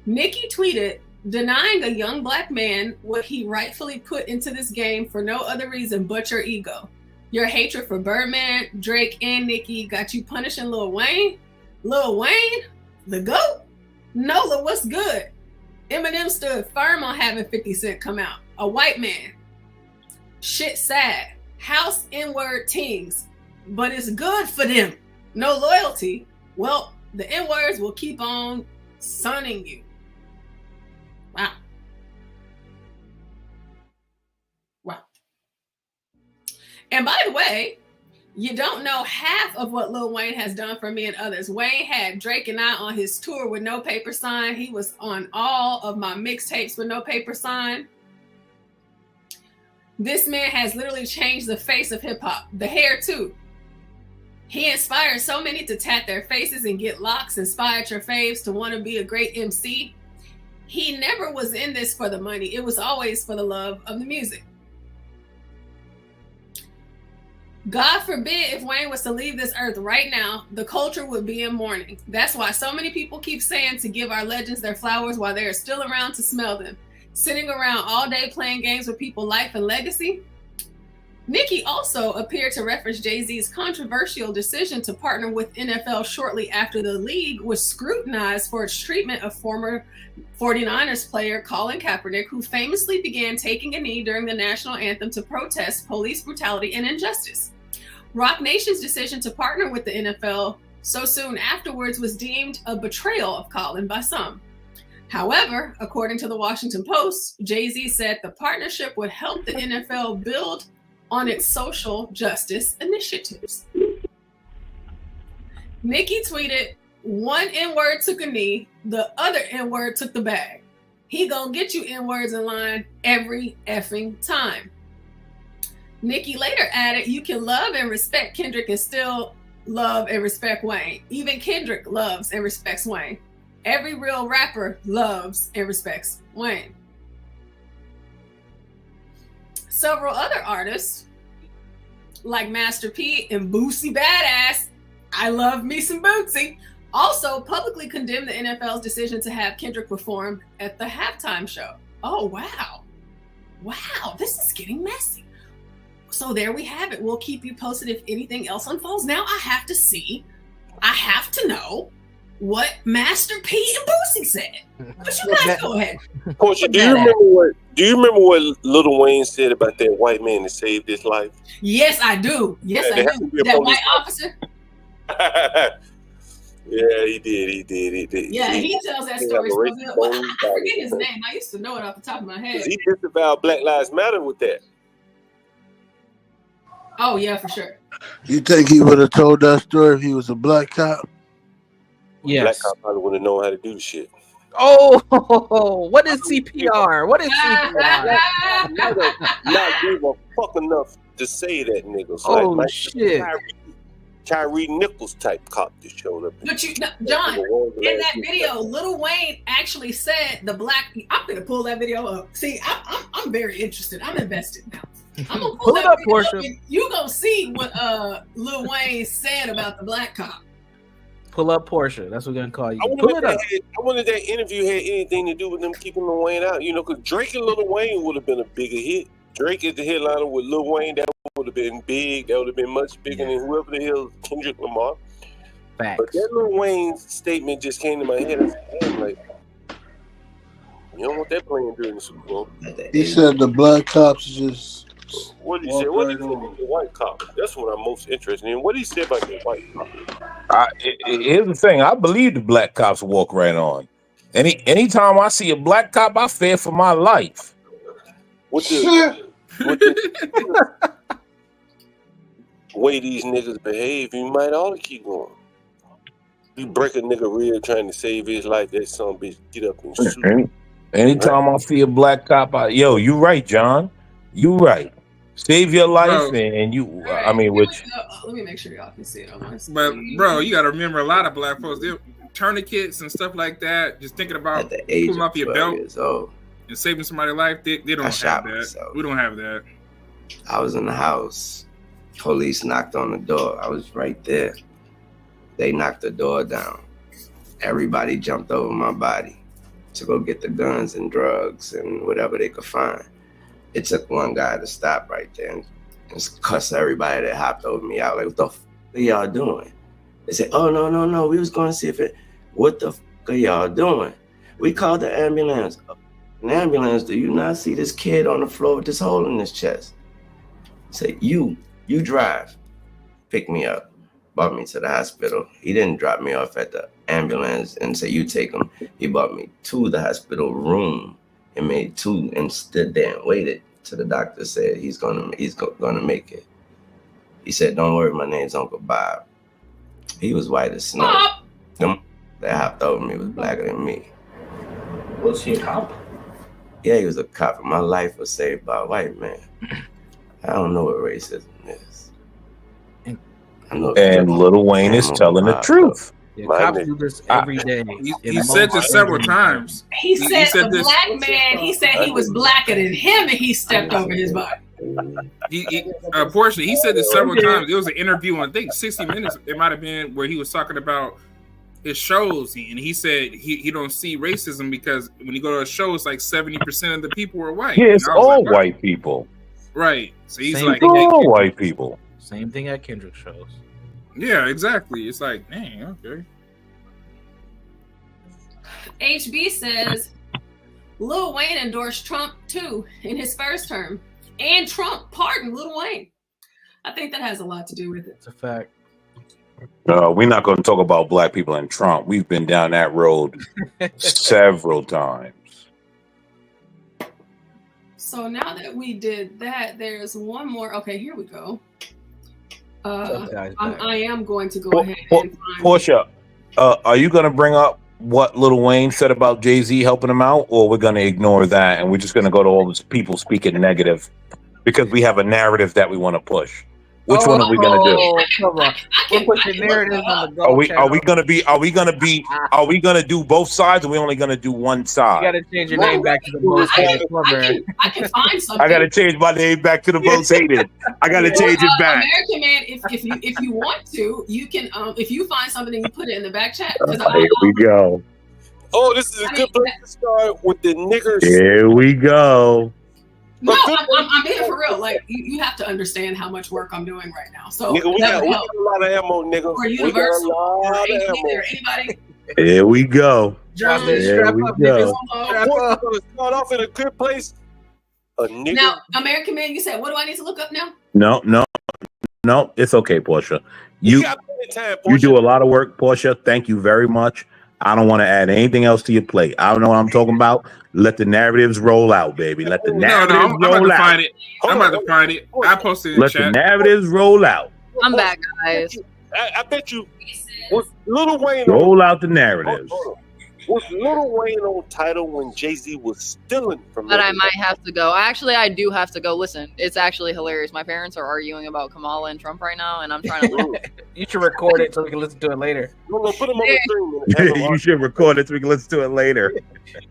Nicki tweeted, denying a young black man what he rightfully put into this game for no other reason but your ego. Your hatred for Birdman, Drake, and Nicki got you punishing Lil Wayne? Lil Wayne? The GOAT? Nola, what's good? Eminem stood firm on having 50 Cent come out. A white man. Shit sad. House N-word tings. But it's good for them. No loyalty. Well, the N-words will keep on sunning you. Wow. Wow. And by the way, you don't know half of what Lil Wayne has done for me and others. Wayne had Drake and I on his tour with no paper sign. He was on all of my mixtapes with no paper sign. This man has literally changed the face of hip hop. The hair too. He inspired so many to tat their faces and get locks, inspired your faves to want to be a great MC. He never was in this for the money. It was always for the love of the music. God forbid if Wayne was to leave this earth right now, the culture would be in mourning. That's why so many people keep saying to give our legends their flowers while they are still around to smell them. Sitting around all day playing games with people's life and legacy. Nicki also appeared to reference Jay-Z's controversial decision to partner with NFL shortly after the league was scrutinized for its treatment of former 49ers player Colin Kaepernick, who famously began taking a knee during the national anthem to protest police brutality and injustice. Roc Nation's decision to partner with the NFL so soon afterwards was deemed a betrayal of Colin by some. However, according to the Washington Post, Jay-Z said the partnership would help the NFL build on its social justice initiatives. Nicki tweeted, "One N-word took a knee, the other N-word took the bag. He gonna get you N-words in line every effing time." Nicki later added, "You can love and respect Kendrick and still love and respect Wayne. Even Kendrick loves and respects Wayne. Every real rapper loves and respects Wayne." Several other artists, like Master P and Boosie Badass, I love me some Bootsy, also publicly condemned the NFL's decision to have Kendrick perform at the halftime show. Oh, wow. Wow, this is getting messy. So there we have it. We'll keep you posted if anything else unfolds. Now I have to know what Master P and Boosie said. But you guys go ahead. Portia, do you remember what Lil Wayne said about that white man that saved his life? Yes, I do. Yes, I do. That white officer? Yeah, he did. Yeah, he tells that story. Well, I forget his name. I used to know it off the top of my head. He disavowed Black Lives Matter with that. Oh, yeah, for sure. You think he would have told that story if he was a black cop? Yes. Black cop probably wouldn't know how to do the shit. Oh, what is CPR? What is CPR? Not give a fuck enough to say that, nigga. So Oh, shit. Tyree Nichols type cop that showed up. But John, in that video, Lil Wayne actually said the black. I'm gonna pull that video up. See, I'm very interested. I'm invested now. I'm gonna pull it up, Portia. You gonna see what Lil Wayne said about the black cop. Pull up Portia. That's what we're gonna call you. I Pull it up. wonder if that interview had anything to do with them keeping Lil Wayne out. You know, because Drake and Lil Wayne would have been a bigger hit. Drake is the headliner with Lil Wayne. That would have been big. That would have been much bigger than whoever the hell Kendrick Lamar. Facts. But that Lil Wayne statement just came to my head. I said, damn, like, you don't want that playing during the Super Bowl. He said the black cops just. What did he say? What did he say about the white cop? That's what I'm most interested in. What did he say about the white cop? Here's the thing. I believe the black cops walk right on. Anytime I see a black cop, I fear for my life. What the way these niggas behave, you might ought to keep going. You break a nigga real trying to save his life, that son bitch get up and shoot. Anytime I see a black cop, you right, John. You right. Save your life, and you. Right. I mean, which. Let me make sure y'all can see it on my screen. But bro, you got to remember, a lot of black folks, they're tourniquets and stuff like that. Just thinking about pulling off your belt and saving somebody's life. They don't have that. Myself. We don't have that. I was in the house. Police knocked on the door. I was right there. They knocked the door down. Everybody jumped over my body to go get the guns and drugs and whatever they could find. It took one guy to stop right there and cuss everybody that hopped over me out. Like, what the f are y'all doing? They said, oh, no. We was going to see if what the f are y'all doing? We called the ambulance. An ambulance, do you not see this kid on the floor with this hole in his chest? Say, you drive. Pick me up. Brought me to the hospital. He didn't drop me off at the ambulance and say, you take him. He brought me to the hospital room and made two and stood there and waited till the doctor said he's gonna make it. He said, don't worry, my name's Uncle Bob. He was white as snow. Them that hopped over me was blacker than me. Was he a cop? Yeah, he was a cop. My life was saved by a white man. I don't know what racism is. I know And Lil Wayne is telling the truth. Yeah, cops do this every day. He said this several times. He said the this. black man, he said he was blacker than him and he stepped over his body. Portia, he said this several times. It was an interview on, I think, 60 Minutes. It might have been where he was talking about his shows, and he said he don't see racism because when you go to a show, it's like 70% of the people are white. Yeah, it's all white people. Right. So he's Same like, thing at All Kendrick. white people. Same thing at Kendrick shows. yeah, exactly. It's like, dang, okay. HB says Lil Wayne endorsed Trump too in his first term, and Trump pardoned Lil Wayne. I think that has a lot to do with it. It's a fact. We're not going to talk about black people and Trump. We've been down that road several times. So now that we did that, there's one more. Okay, here we go. I am going to go ahead and find Portia, are you going to bring up what Lil Wayne said about Jay-Z helping him out, or we're going to ignore that and we're just going to go to all these people speaking negative because we have a narrative that we want to push? Which one are we going to do? Come on. We're pushing narratives on the Are Galt we channel. going to do both sides, or are we only going to do one side? You got to change your name back to the most hated plumber. I can find something. I got to change my name back to the most hated. I got to change it back. American Man, if you want to, you can. If you find something and you put it in the back chat. Here we go. Oh, this is a good place to start with the niggers. Here we go. No, I'm being for real. Like you have to understand how much work I'm doing right now. So Nigga, we got a lot of ammo, nigga. Or Universal, or anybody. Here we go. John, Here we go. We're gonna start off in a good place. A nigga. Now, American Man, you said, what do I need to look up now? No. It's okay, Portia. You do a lot of work, Portia. Thank you very much. I don't want to add anything else to your plate. I don't know what I'm talking about. Let the narratives roll out, baby. Let the narratives I'm about roll to out. find it. I'm about to find it. I posted in the Let chat. the narratives roll out. I'm back, guys. I bet you was Lil Wayne Roll out the narratives. Was Lil Wayne on title when Jay-Z was stealing from But I everybody? might have to go. Actually, I do have to go. Listen, it's actually hilarious. My parents are arguing about Kamala and Trump right now, and I'm trying to. You should record it so we can listen to it later. No, put them on the stream. You should record it so we can listen to it later.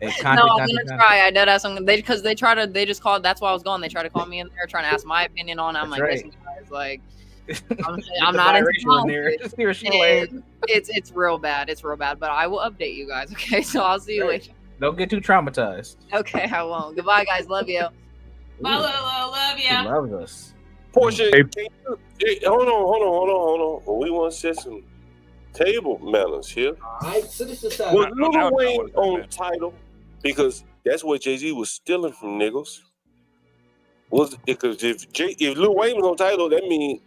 No, I'm gonna try. I did ask them because they try to. They just called. That's why I was going. They try to call me in there, trying to ask my opinion on it. I'm like, listen, guys, like, I'm not into politics. It's real bad. It's real bad. But I will update you guys. Okay, so I'll see you later. Don't get too traumatized. Okay, I won't. Goodbye, guys. Love you. Bye, love He ya. loves us. Portia, hold on. We want to set some table manners here. Was Lil Wayne on title because that's what Jay-Z was stealing from niggas? Was because if Lil Wayne was on title, that means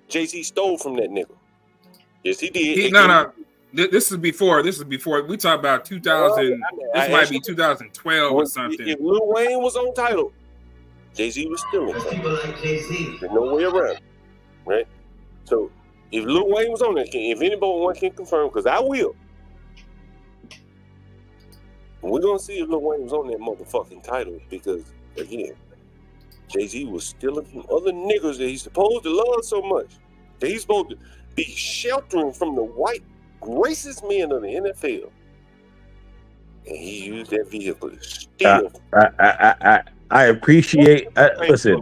Jay-Z stole from that nigga. Yes, he did. No. This is before. We talk about 2000. This might be 2012 or something. If Lil Wayne was on title, Jay-Z was stealing. There's no way around, right? So if Lil Wayne was on there, if anybody can confirm, because I will, we're gonna see if Lil Wayne was on that motherfucking title because again, Jay-Z was stealing from other niggas that he's supposed to love so much that he's supposed to be sheltering from the white racist men of the NFL, and he used that vehicle to steal. I appreciate. Listen.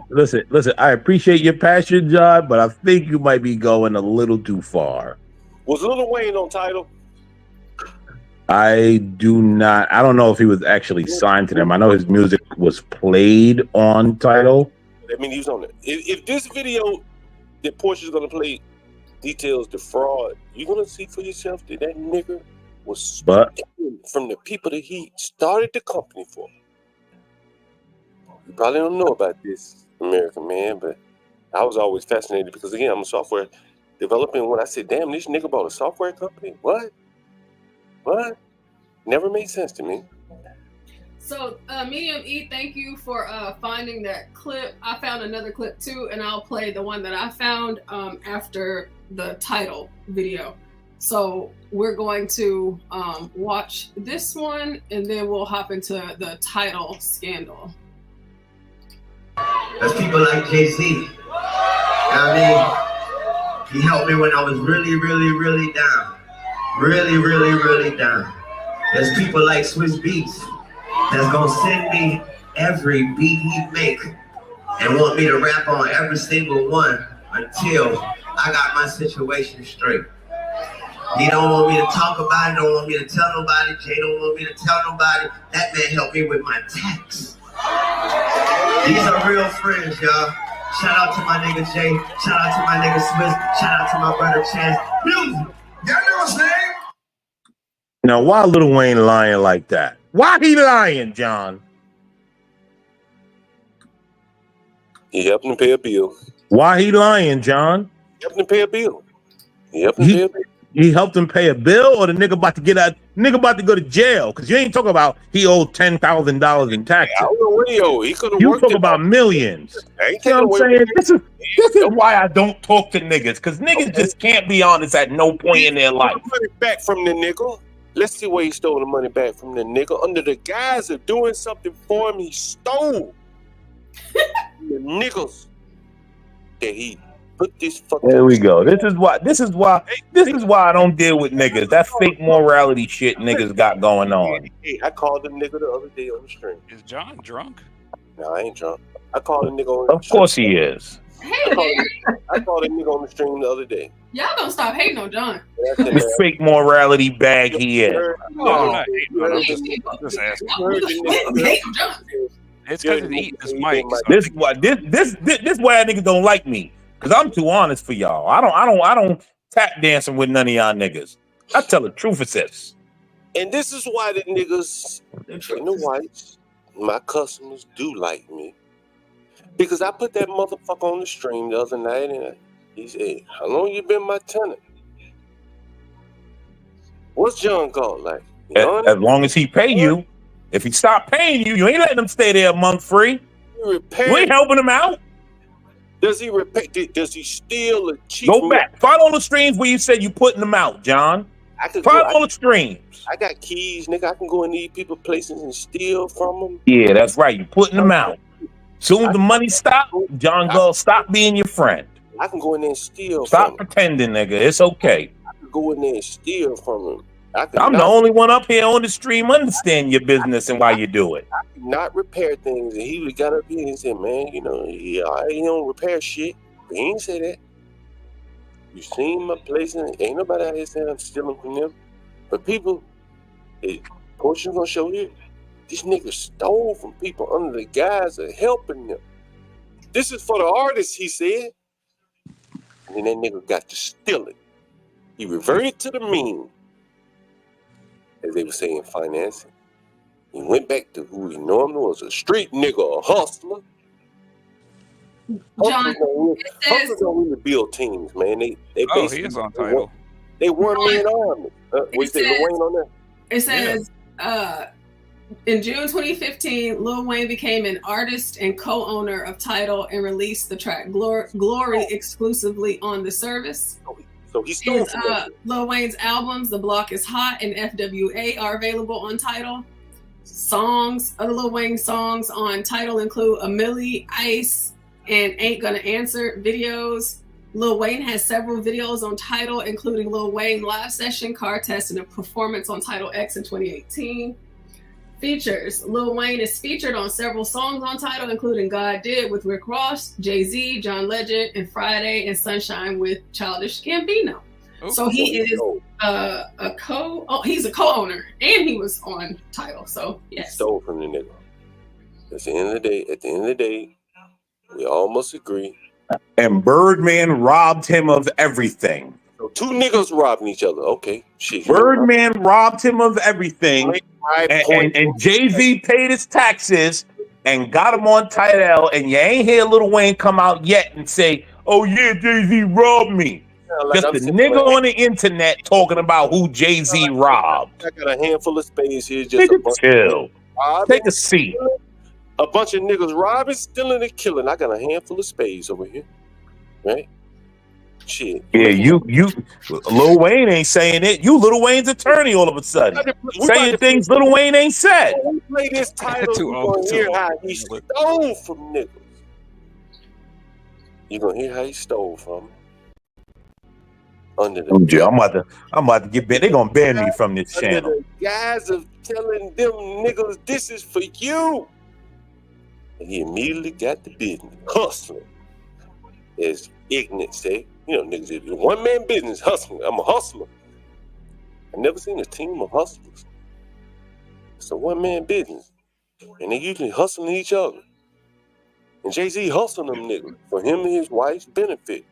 I appreciate your passion, John, but I think you might be going a little too far. Was Lil Wayne on title? I do not. I don't know if he was actually signed to them. I know his music was played on title. I mean, he was on it. If this video that Portia's gonna play details the fraud, you're gonna see for yourself that nigga was stealing from the people that he started the company for. You probably don't know about this, American Man, but I was always fascinated because again, I'm a software developer, and when I said, "Damn, this nigga bought a software company," what? Never made sense to me. So, Medium E, thank you for finding that clip. I found another clip too, and I'll play the one that I found after the title video. So we're going to watch this one, and then we'll hop into the title scandal. That's people like Jay-Z. I mean, he helped me when I was really, really, really down. Really, really, really down. There's people like Swiss Beats that's gonna send me every beat he make and want me to rap on every single one until I got my situation straight. He don't want me to talk about it, don't want me to tell nobody. Jay don't want me to tell nobody. That man helped me with my tax. These are real friends, y'all. Shout out to my nigga Jay. Shout out to my nigga Swiss. Shout out to my brother Chance. Music. Y'all know his name? Now, why Lil Wayne lying like that? Why he lying, John? He helped him pay a bill. Why he lying, John? He helped him pay a bill. He helped him pay a bill. He helped him pay a bill, or the nigga about to get out? Nigga about to go to jail because you ain't talking about he owed $10,000 in taxes. I don't know what he owed. He could have You worked talk it about out. millions. Ain't You know what I'm taking away saying? This is why I don't talk to niggas, because niggas just can't be honest at no point in their life. Money back from the nigga. Let's see where he stole the money back from the nigga. Under the guise of doing something for him, he stole the niggas that he put this fucking. There we go. This is why I don't deal with niggas. That fake morality shit niggas got going on. Hey, I called the nigga the other day on the stream. Is John drunk? No, I ain't drunk. I called a nigga on the Of course he is. Hey, man. I called a nigga on the stream the other day. Y'all don't stop hating on John. This fake morality bag he is. No, I'm not hating on him. Just asking. It's because he's eating his mic. So This why niggas don't like me, because I'm too honest for y'all. I don't tap dancing with none of y'all niggas. I tell the truth it is. And this is why the niggas and the whites, my customers, do like me. Because I put that motherfucker on the stream the other night and he said, how long you been my tenant? What's John Galt like? As long as he pay you. If he stop paying you, you ain't letting him stay there a month free. You ain't helping him out. Does he repair? Does he steal a cheap? Go back. Find all the streams where you said you putting them out, John. Find all the streams. I got keys, nigga. I can go in these people's places and steal from them. Yeah, that's right. You putting them out. Soon as the money stop, John Galt, stop being your friend. I can go in there and steal. Stop pretending, nigga. It's okay. I can go in there and steal from him. I'm the only one up here on the stream understand your business and why you do it. I cannot repair things. And he would got up here and said, man, you know, he don't repair shit. But he ain't say that. You seen my place and ain't nobody out here saying I'm stealing from them. But people, Portia gonna show you, these niggas stole from people under the guise of helping them. This is for the artists, he said. And then that nigga got to steal it. He reverted to the mean, as they were saying, financing. He went back to who he normally was, a street nigga, a hustler. John, Hustlers don't really build teams, man. They he basically is on title. They one-man army. Was there Lil Wayne on there? It says, in June 2015, Lil Wayne became an artist and co-owner of Tidal and released the track Glory exclusively on the service. So he's still Lil Wayne's albums, The Block is Hot and FWA, are available on Tidal. Other Lil Wayne songs on Tidal include A Milli, Ice, and Ain't Gonna Answer videos. Lil Wayne has several videos on Tidal, including Lil Wayne Live Session, Car Test, and a performance on Tidal X in 2018. Features. Lil Wayne is featured on several songs on Tidal, including God Did with Rick Ross, Jay-Z, John Legend, and Friday and Sunshine with Childish Gambino. So he is he's a co-owner and he was on Tidal. So yes. He stole from the nigga. At the end of the day, we all must agree. And Birdman robbed him of everything. So two niggas robbing each other. Okay, shit. Birdman robbed him of everything. And Jay-Z paid his taxes and got him on Tidal. And you ain't hear Lil Wayne come out yet and say, oh yeah, Jay-Z robbed me. Just a nigga on the internet talking about who Jay-Z robbed. I got a handful of space here. Just Nigga, chill. Take a seat. A bunch of niggas robbing, stealing, and killing. I got a handful of spades over here. Right? Shit. Yeah, you Lil Wayne ain't saying it. You Lil Wayne's attorney all of a sudden. Saying things Lil Wayne ain't said. When we play this title, you're going to hear how he stole from niggas. You're going to hear how he stole from them. Under the I'm about to get banned. They're going to ban me from this channel. The guys of telling them niggas this is for you. And he immediately got the business. Hustling. As ignorant say. You know, niggas, it's a one-man business, hustling. I'm a hustler. I've never seen a team of hustlers. It's a one-man business. And they usually hustling each other. And Jay-Z hustling them niggas for him and his wife's benefit.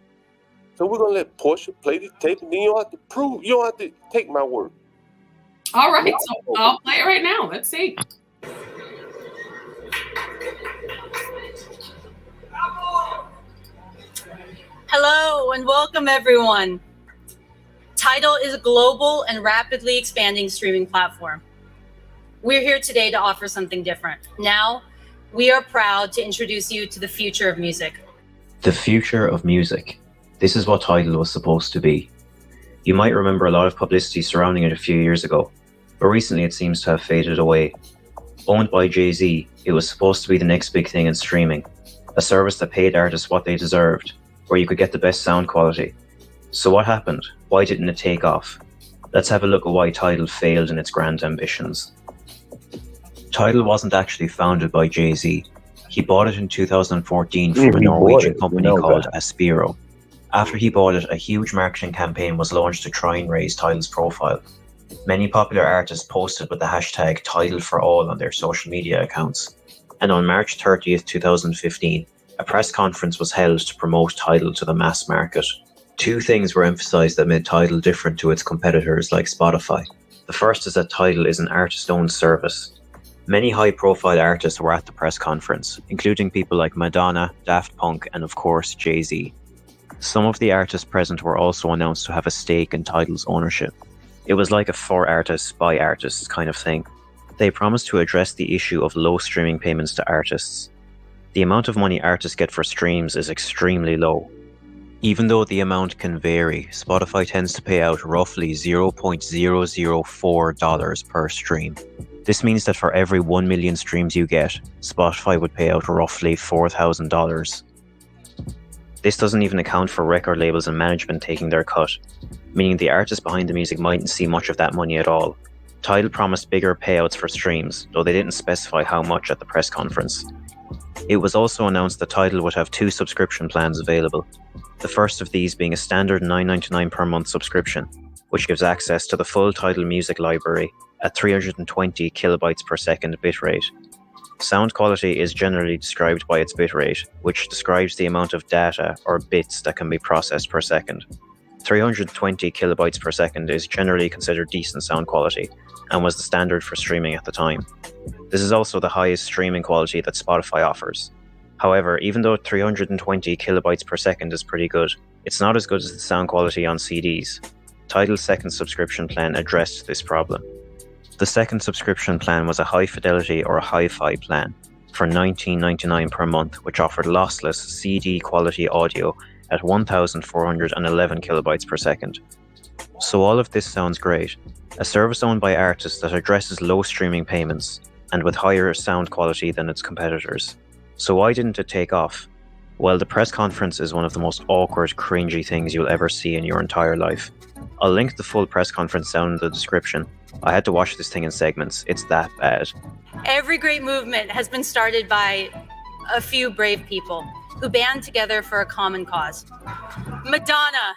So we're gonna let Portia play the tape, and then you don't have to prove, you don't have to take my word. All right, so I'll play it right now. Let's see. Hello and welcome everyone. Tidal is a global and rapidly expanding streaming platform. We're here today to offer something different. Now, we are proud to introduce you to the future of music. The future of music. This is what Tidal was supposed to be. You might remember a lot of publicity surrounding it a few years ago, but recently it seems to have faded away. Owned by Jay-Z, it was supposed to be the next big thing in streaming, a service that paid artists what they deserved, where you could get the best sound quality. So what happened? Why didn't it take off? Let's have a look at why Tidal failed in its grand ambitions. Tidal wasn't actually founded by Jay-Z. He bought it in 2014 from a Norwegian company called Aspiro. After he bought it, a huge marketing campaign was launched to try and raise Tidal's profile. Many popular artists posted with the hashtag #TidalForAll on their social media accounts. And on March 30th, 2015, a press conference was held to promote Tidal to the mass market. Two things were emphasized that made Tidal different to its competitors like Spotify. The first is that Tidal is an artist-owned service. Many high-profile artists were at the press conference, including people like Madonna, Daft Punk, and of course Jay-Z. Some of the artists present were also announced to have a stake in Tidal's ownership. It was like a for artists, by artists kind of thing. They promised to address the issue of low streaming payments to artists. The amount of money artists get for streams is extremely low. Even though the amount can vary, Spotify tends to pay out roughly $0.004 per stream. This means that for every 1 million streams you get, Spotify would pay out roughly $4,000. This doesn't even account for record labels and management taking their cut, meaning the artists behind the music mightn't see much of that money at all. Tidal promised bigger payouts for streams, though they didn't specify how much at the press conference. It was also announced that Tidal would have 2 subscription plans available, the first of these being a standard $9.99 per month subscription, which gives access to the full Tidal music library at 320 kilobytes per second bitrate. Sound quality is generally described by its bitrate, which describes the amount of data or bits that can be processed per second. 320 kilobytes per second is generally considered decent sound quality, and was the standard for streaming at the time. This is also the highest streaming quality that Spotify offers. However, even though 320 kilobytes per second is pretty good, it's not as good as the sound quality on CDs. Tidal's second subscription plan addressed this problem. The second subscription plan was a high fidelity or a hi-fi plan for $19.99 per month, which offered lossless CD quality audio at 1,411 kilobytes per second. So all of this sounds great. A service owned by artists that addresses low streaming payments and with higher sound quality than its competitors. So why didn't it take off? Well, the press conference is one of the most awkward, cringy things you'll ever see in your entire life. I'll link the full press conference down in the description. I had to watch this thing in segments. It's that bad. Every great movement has been started by a few brave people who band together for a common cause. Madonna.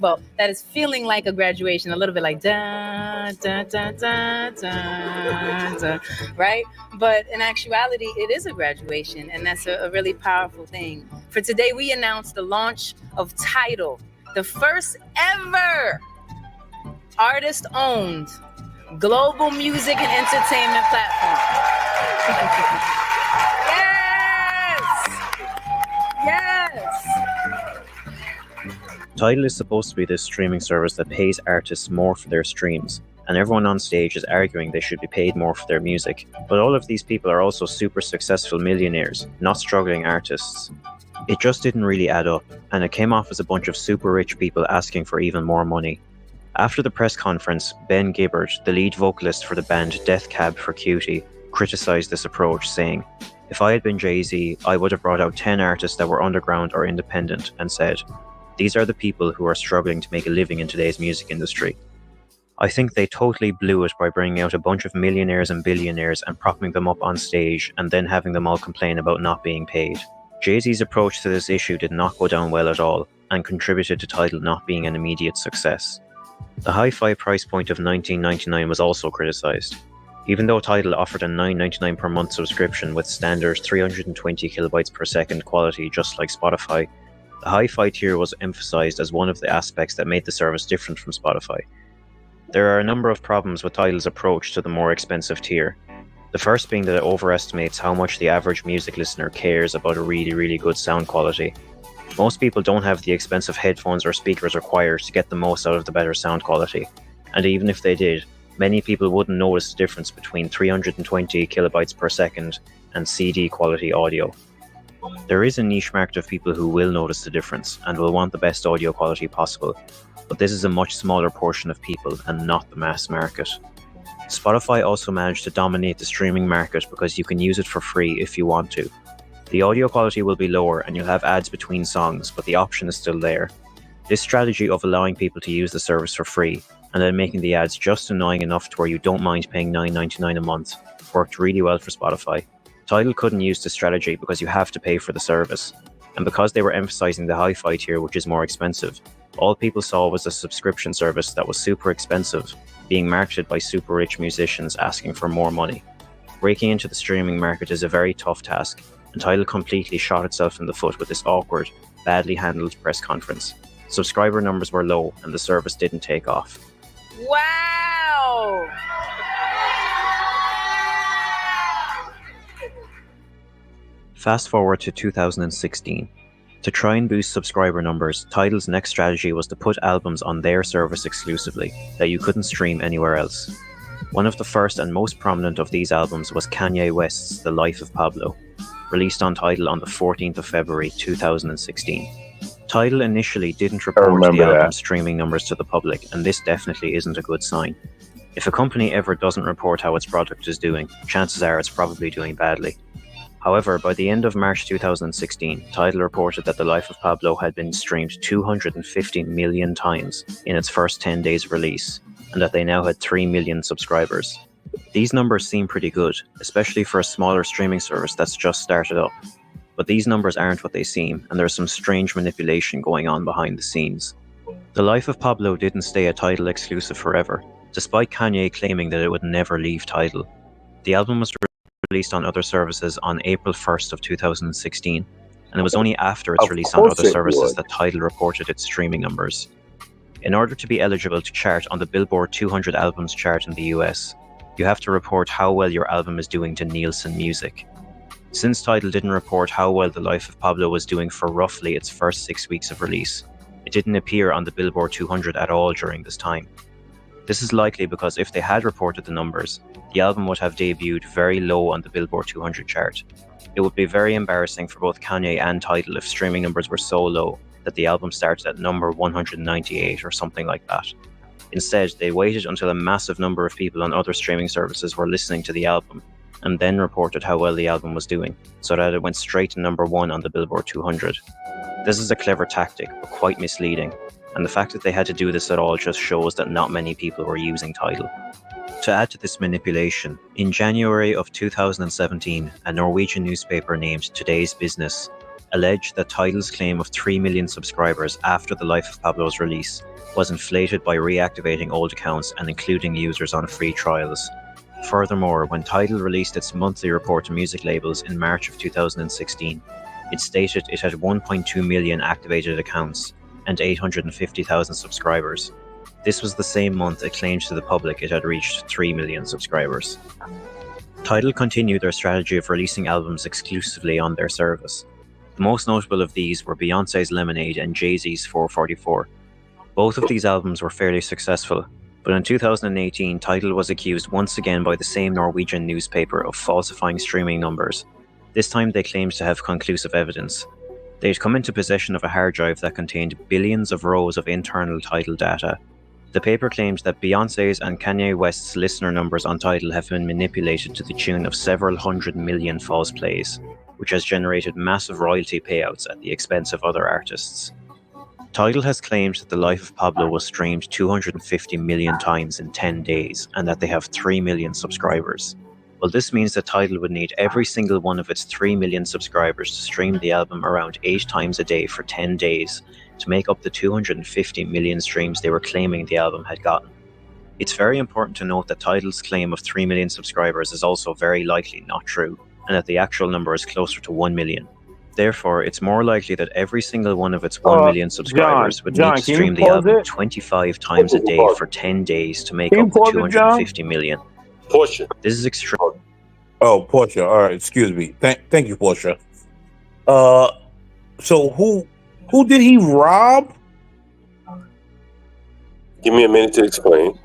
Well, that is feeling like a graduation, a little bit like da da da da da da, right? But in actuality, it is a graduation, and that's a really powerful thing. For today, we announced the launch of Tidal, the first ever artist-owned global music and entertainment platform. Yes! Tidal is supposed to be this streaming service that pays artists more for their streams, and everyone on stage is arguing they should be paid more for their music. But all of these people are also super successful millionaires, not struggling artists. It just didn't really add up, and it came off as a bunch of super rich people asking for even more money. After the press conference, Ben Gibbard, the lead vocalist for the band Death Cab for Cutie, criticized this approach, saying, "If I had been Jay-Z, I would have brought out 10 artists that were underground or independent and said, these are the people who are struggling to make a living in today's music industry." I think they totally blew it by bringing out a bunch of millionaires and billionaires and propping them up on stage and then having them all complain about not being paid. Jay-Z's approach to this issue did not go down well at all, and contributed to Tidal not being an immediate success. The hi-fi price point of $19.99 was also criticised. Even though Tidal offered a $9.99 per month subscription with standard 320 kilobytes per second quality just like Spotify, the hi-fi tier was emphasised as one of the aspects that made the service different from Spotify. There are a number of problems with Tidal's approach to the more expensive tier. The first being that it overestimates how much the average music listener cares about a really good sound quality. Most people don't have the expensive headphones or speakers required to get the most out of the better sound quality, and even if they did, many people wouldn't notice the difference between 320 kilobytes per second and CD quality audio. There is a niche market of people who will notice the difference and will want the best audio quality possible, but this is a much smaller portion of people and not the mass market. Spotify also managed to dominate the streaming market because you can use it for free if you want to. The audio quality will be lower and you'll have ads between songs, but the option is still there. This strategy of allowing people to use the service for free and then making the ads just annoying enough to where you don't mind paying $9.99 a month worked really well for Spotify. Tidal couldn't use this strategy because you have to pay for the service, and because they were emphasizing the hi-fi tier, which is more expensive, all people saw was a subscription service that was super expensive, being marketed by super rich musicians asking for more money. Breaking into the streaming market is a very tough task, and Tidal completely shot itself in the foot with this awkward, badly handled press conference. Subscriber numbers were low and the service didn't take off. Wow! Fast forward to 2016. To try and boost subscriber numbers, Tidal's next strategy was to put albums on their service exclusively, that you couldn't stream anywhere else. One of the first and most prominent of these albums was Kanye West's The Life of Pablo, released on Tidal on the 14th of February 2016. Tidal initially didn't report the album's streaming numbers to the public, and this definitely isn't a good sign. If a company ever doesn't report how its product is doing, chances are it's probably doing badly. However, by the end of March 2016, Tidal reported that The Life of Pablo had been streamed 250 million times in its first 10 days of release, and that they now had 3 million subscribers. These numbers seem pretty good, especially for a smaller streaming service that's just started up. But these numbers aren't what they seem, and there's some strange manipulation going on behind the scenes. The Life of Pablo didn't stay a Tidal exclusive forever, despite Kanye claiming that it would never leave Tidal. The album was released on other services on April 1st of 2016, and it was only after its release on other services that Tidal reported its streaming numbers. In order to be eligible to chart on the Billboard 200 albums chart in the US, you have to report how well your album is doing to Nielsen Music. Since Tidal didn't report how well The Life of Pablo was doing for roughly its first 6 weeks of release, it didn't appear on the Billboard 200 at all during this time. This is likely because if they had reported the numbers, the album would have debuted very low on the Billboard 200 chart. It would be very embarrassing for both Kanye and Tidal if streaming numbers were so low that the album started at number 198 or something like that. Instead, they waited until a massive number of people on other streaming services were listening to the album, and then reported how well the album was doing, so that it went straight to number 1 on the Billboard 200. This is a clever tactic, but quite misleading, and the fact that they had to do this at all just shows that not many people were using Tidal. To add to this manipulation, in January of 2017, a Norwegian newspaper named Today's Business alleged that Tidal's claim of 3 million subscribers after The Life of Pablo's release was inflated by reactivating old accounts and including users on free trials. Furthermore, when Tidal released its monthly report to music labels in March of 2016, it stated it had 1.2 million activated accounts and 850,000 subscribers. This was the same month it claimed to the public it had reached 3 million subscribers. Tidal continued their strategy of releasing albums exclusively on their service. The most notable of these were Beyoncé's Lemonade and Jay-Z's 444. Both of these albums were fairly successful, but in 2018, Tidal was accused once again by the same Norwegian newspaper of falsifying streaming numbers. This time they claimed to have conclusive evidence. They had come into possession of a hard drive that contained billions of rows of internal Tidal data. The paper claimed that Beyoncé's and Kanye West's listener numbers on Tidal have been manipulated to the tune of several 100 million false plays, which has generated massive royalty payouts at the expense of other artists. Tidal has claimed that The Life of Pablo was streamed 250 million times in 10 days and that they have 3 million subscribers. Well, this means that Tidal would need every single one of its 3 million subscribers to stream the album around 8 times a day for 10 days to make up the 250 million streams they were claiming the album had gotten. It's very important to note that Tidal's claim of 3 million subscribers is also very likely not true, and that the actual number is closer to 1 million. Therefore, it's more likely that every single one of its 1 million subscribers would need to stream the album 25 times a day for 10 days to make up the 250 million. Portia. This is extreme. Oh, Portia. All right, excuse me. Thank you, Portia. So who did he rob? Give me a minute to explain.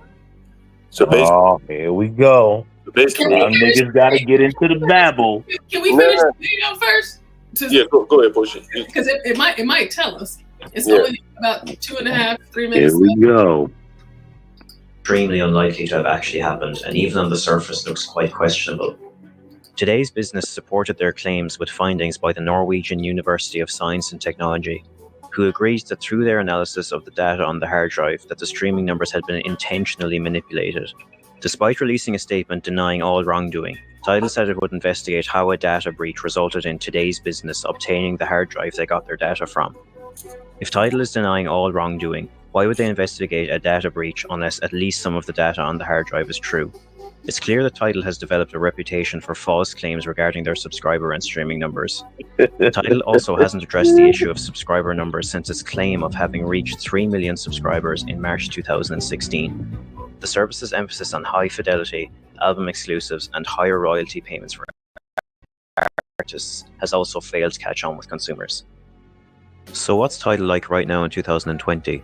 So basically, here we go. Basically, y'all niggas gotta get into the babble. Can we finish the video first? Yeah, go ahead, Portia. Because it might tell us. It's only about 2.5, 3 minutes. Here we go. Extremely unlikely to have actually happened, and even on the surface looks quite questionable. Today's Business supported their claims with findings by the Norwegian University of Science and Technology, who agreed that through their analysis of the data on the hard drive that the streaming numbers had been intentionally manipulated. Despite releasing a statement denying all wrongdoing, Tidal said it would investigate how a data breach resulted in Today's Business obtaining the hard drive they got their data from. If Tidal is denying all wrongdoing, why would they investigate a data breach unless at least some of the data on the hard drive is true? It's clear that Tidal has developed a reputation for false claims regarding their subscriber and streaming numbers. Tidal also hasn't addressed the issue of subscriber numbers since its claim of having reached 3 million subscribers in March 2016. The service's emphasis on high fidelity, album exclusives, and higher royalty payments for artists has also failed to catch on with consumers. So what's Tidal like right now in 2020?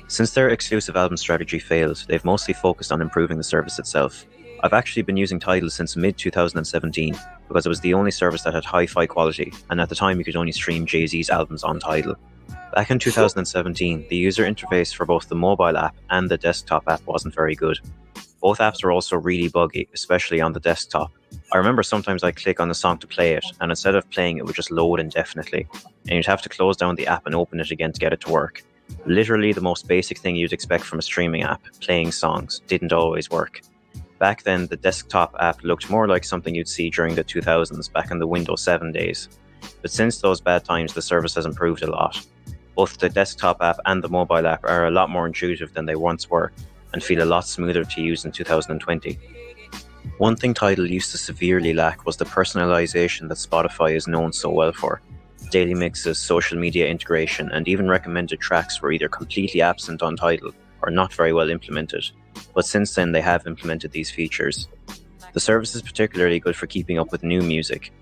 Since their exclusive album strategy failed, they've mostly focused on improving the service itself. I've actually been using Tidal since mid-2017 because it was the only service that had hi-fi quality, and at the time you could only stream Jay-Z's albums on Tidal. Back in 2017, the user interface for both the mobile app and the desktop app wasn't very good. Both apps were also really buggy, especially on the desktop. I remember sometimes I'd click on the song to play it, and instead of playing it would just load indefinitely, and you'd have to close down the app and open it again to get it to work. Literally the most basic thing you'd expect from a streaming app, playing songs, didn't always work. Back then, the desktop app looked more like something you'd see during the 2000s, back in the Windows 7 days. But since those bad times, the service has improved a lot. Both the desktop app and the mobile app are a lot more intuitive than they once were, and feel a lot smoother to use in 2020. One thing Tidal used to severely lack was the personalization that Spotify is known so well for. Daily mixes, social media integration, and even recommended tracks were either completely absent on Tidal or not very well implemented. But since then, they have implemented these features. The service is particularly good for keeping up with new music.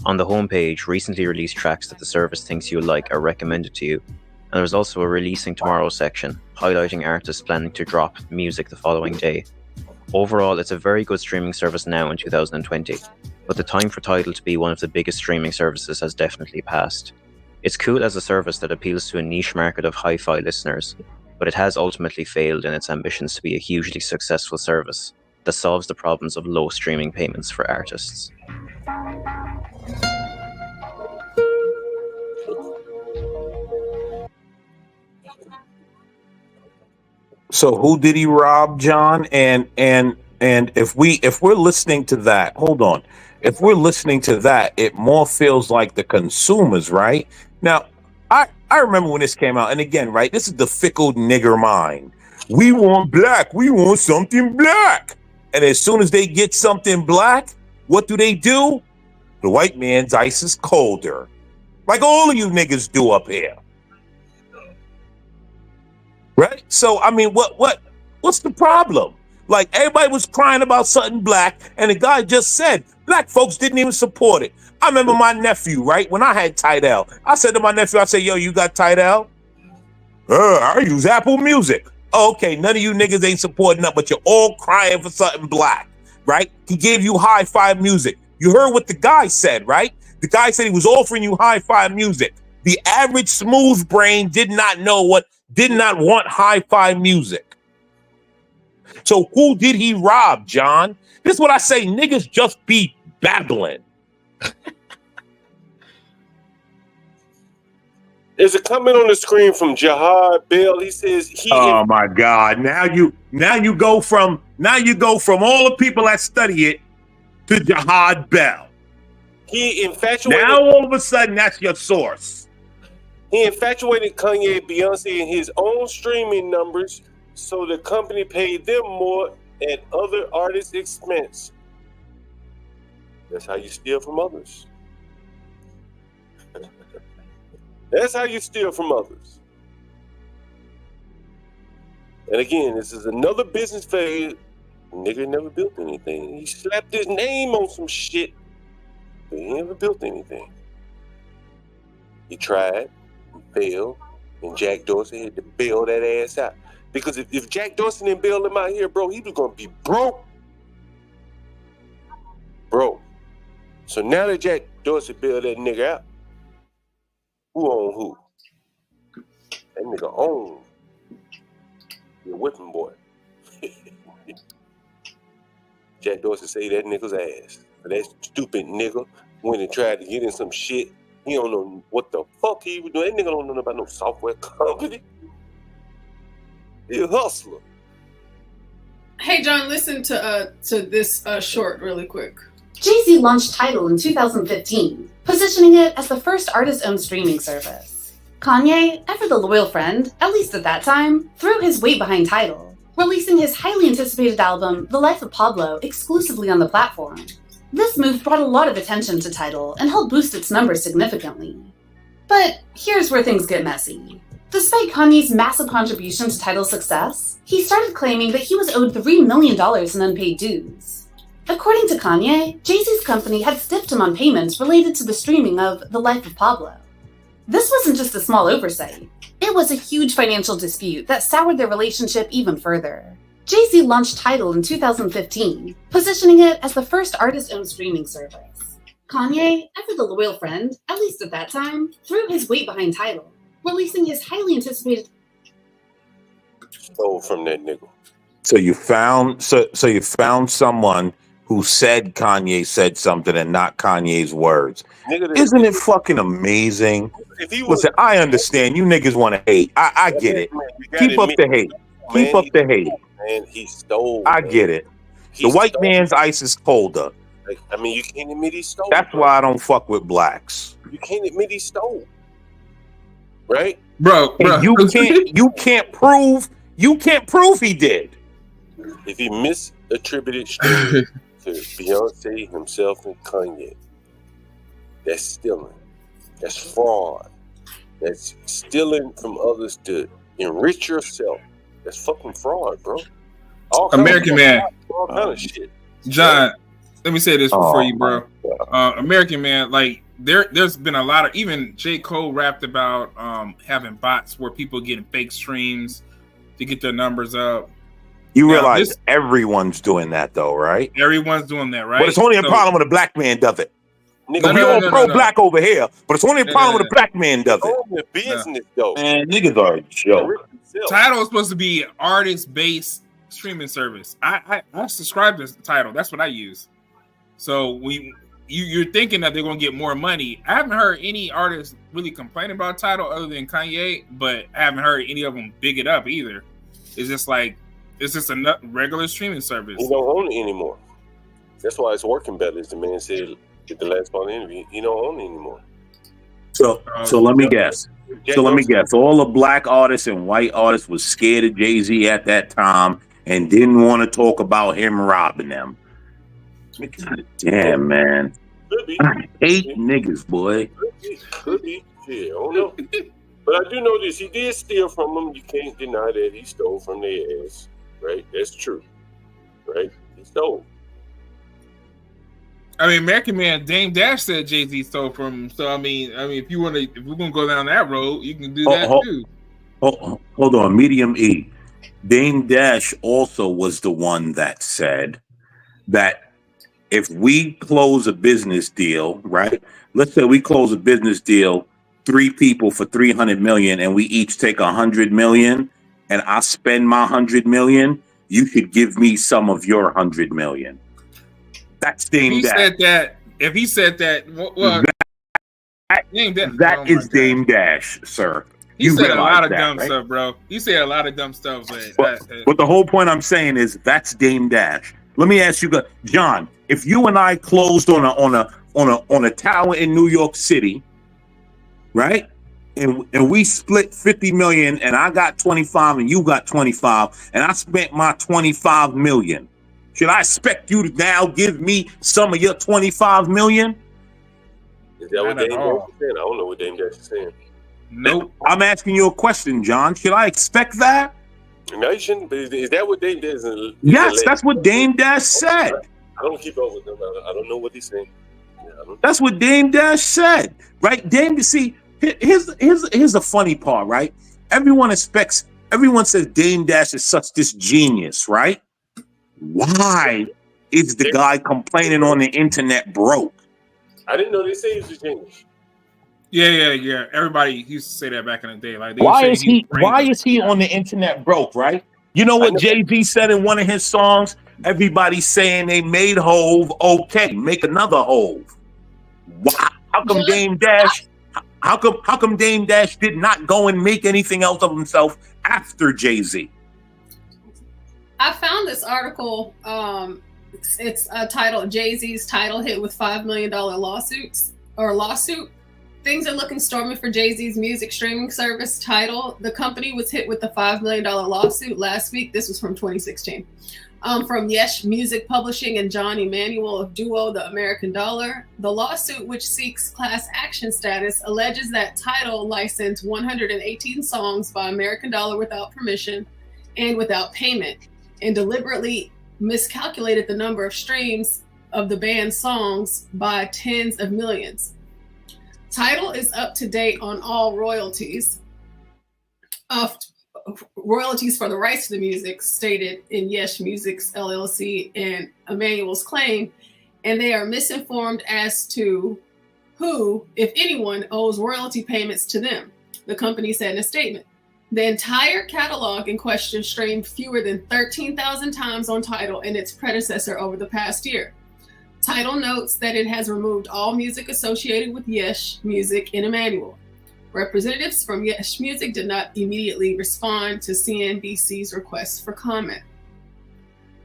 On the homepage, recently released tracks that the service thinks you'll like are recommended to you. And there's also a Releasing Tomorrow section, highlighting artists planning to drop music the following day. Overall, it's a very good streaming service now in 2020, but the time for Tidal to be one of the biggest streaming services has definitely passed. It's cool as a service that appeals to a niche market of hi-fi listeners, but it has ultimately failed in its ambitions to be a hugely successful service that solves the problems of low streaming payments for artists. So who did he rob, John? And if we're listening to that, hold on. If we're listening to that, it more feels like the consumers, right? Now, I remember when this came out, and again, right, this is the fickle nigger mind. We want black. We want something black. And as soon as they get something black, what do? The white man's ice is colder. Like all of you niggas do up here. Right? So, I mean, what's the problem? Like, everybody was crying about something black, and the guy just said, black folks didn't even support it. I remember my nephew, right? When I had Tidal, I said to my nephew, I said, yo, you got Tidal? I use Apple Music. Oh, okay, none of you niggas ain't supporting that, but you're all crying for something black, right? He gave you hi-fi music. You heard what the guy said, right? The guy said he was offering you hi-fi music. The average smooth brain did not want hi-fi music. So who did he rob, John? This is what I say, niggas just be babbling. There's a comment on the screen from Jahad Bell. He says Oh my God! Now you go from all the people that study it to Jahad Bell. He infatuated. Now all of a sudden that's your source. He infatuated Kanye, Beyonce, and his own streaming numbers, so the company paid them more at other artists' expense. That's how you steal from others. That's how you steal from others. And again, this is another business failure. Nigga never built anything. He slapped his name on some shit, but he never built anything. He tried, he failed, and Jack Dorsey had to bail that ass out. Because if Jack Dorsey didn't bail him out here, bro, he was gonna be broke. Bro. So now that Jack Dorsey bailed that nigga out, who on who? That nigga on your whipping boy. Jack Dorsey say that nigga's ass. But that stupid nigga went and tried to get in some shit. He don't know what the fuck he was doing. That nigga don't know about no software company. He a hustler. Hey, John, listen to this short really quick. Jay-Z launched Tidal in 2015, positioning it as the first artist-owned streaming service. Kanye, ever the loyal friend, at least at that time, threw his weight behind Tidal, releasing his highly anticipated album, The Life of Pablo, exclusively on the platform. This move brought a lot of attention to Tidal and helped boost its numbers significantly. But here's where things get messy. Despite Kanye's massive contribution to Tidal's success, he started claiming that he was owed $3 million in unpaid dues. According to Kanye, Jay-Z's company had stiffed him on payments related to the streaming of The Life of Pablo. This wasn't just a small oversight. It was a huge financial dispute that soured their relationship even further. Jay-Z launched Tidal in 2015, positioning it as the first artist-owned streaming service. Kanye, ever the loyal friend, at least at that time, threw his weight behind Tidal, releasing his highly anticipated... Stole from that nigga. So you found someone who said Kanye said something and not Kanye's words. Isn't it fucking amazing? Listen, I understand you niggas want to hate. I get it. Keep up the hate. Keep up the hate. Man, he stole. I get it. The white man's ice is colder. I mean, you can't admit he stole. That's why I don't fuck with blacks. You can't admit he stole. Right? Bro. You can't prove he did. If he misattributed streaming to Beyonce himself and Kanye, that's stealing. That's fraud. That's stealing from others to enrich yourself. That's fucking fraud, bro. American Man. All kind of shit. John, let me say this before you, bro. American Man, like there's been a lot of, even J. Cole rapped about having bots where people getting fake streams to get their numbers up. You realize everyone's doing that though, right? Everyone's doing that, right? But it's only a problem when a black man does it. Nigga, we all pro-black over here, but it's only a problem when a black man does it. The business though. Man, niggas are a joke. Tidal is supposed to be artist-based streaming service. I subscribe to Tidal. That's what I use. So you're thinking that they're gonna get more money. I haven't heard any artists really complain about Tidal other than Kanye, but I haven't heard any of them big it up either. It's just a regular streaming service. He don't own it anymore. That's why it's working better, as the man said at the last part of the interview. He don't own it anymore. So let me guess. All the black artists and white artists was scared of Jay-Z at that time and didn't want to talk about him robbing them. God damn, man. I hate niggas, boy. Could be. Yeah, I don't know. But I do know this. He did steal from them. You can't deny that he stole from their ass. Right? That's true. Right? He stole. I mean, American Man, Dame Dash said Jay-Z stole from him. So I mean, if we're gonna go down that road, you can do that too. Hold on, Medium E. Dame Dash also was the one that said that if we close a business deal, right? Let's say we close a business deal, 3 people for $300 million, and we each take $100 million, and I spend my $100 million, you should give me some of your $100 million. That's Dame Dash. If he said that, well, that is Dame Dash, sir. He said a lot of dumb stuff, bro. He said a lot of dumb stuff, but the whole point I'm saying is that's Dame Dash. Let me ask you, John, if you and I closed on a tower in New York City, right? and we split 50 million, and I got 25 and you got 25, and I spent my 25 million. Should I expect you to now give me some of your 25 million? Is that what Dame Dash is saying? I don't know what Dame Dash is saying. Nope. I'm asking you a question, John. Should I expect that? No, you shouldn't. But is that what Dame Dash is? Yes, that's what Dame Dash said. I don't keep up with them. I don't know what he's saying. That's what Dame Dash said, right? Dame, see, here's the funny part, right? Everyone says Dame Dash is such this genius, right? Why is the guy complaining on the internet broke? I didn't know they say he was a genius. Yeah. Everybody used to say that back in the day. Like, Why is he on the internet broke, right? You know what Jay-Z said in one of his songs? Everybody's saying they made Hove, okay, make another Hove. Why? How come Dame Dash? How come Dame Dash did not go and make anything else of himself after Jay-Z? I found this article. It's titled "Jay-Z's title hit with $5 million lawsuit." Things are looking stormy for Jay-Z's music streaming service Tidal. The company was hit with a $5 million lawsuit last week. This was from 2016. From Yesh Music Publishing and John Emanuel of duo The American Dollar. The lawsuit, which seeks class action status, alleges that Tidal licensed 118 songs by American Dollar without permission and without payment, and deliberately miscalculated the number of streams of the band's songs by tens of millions. Tidal is up to date on all royalties for the rights to the music stated in Yesh Music's LLC and Emmanuel's claim, and they are misinformed as to who, if anyone, owes royalty payments to them, the company said in a statement. The entire catalog in question streamed fewer than 13,000 times on Tidal and its predecessor over the past year. Tidal notes that it has removed all music associated with Yesh Music in Emmanuel. Representatives from Yesh Music did not immediately respond to CNBC's request for comment.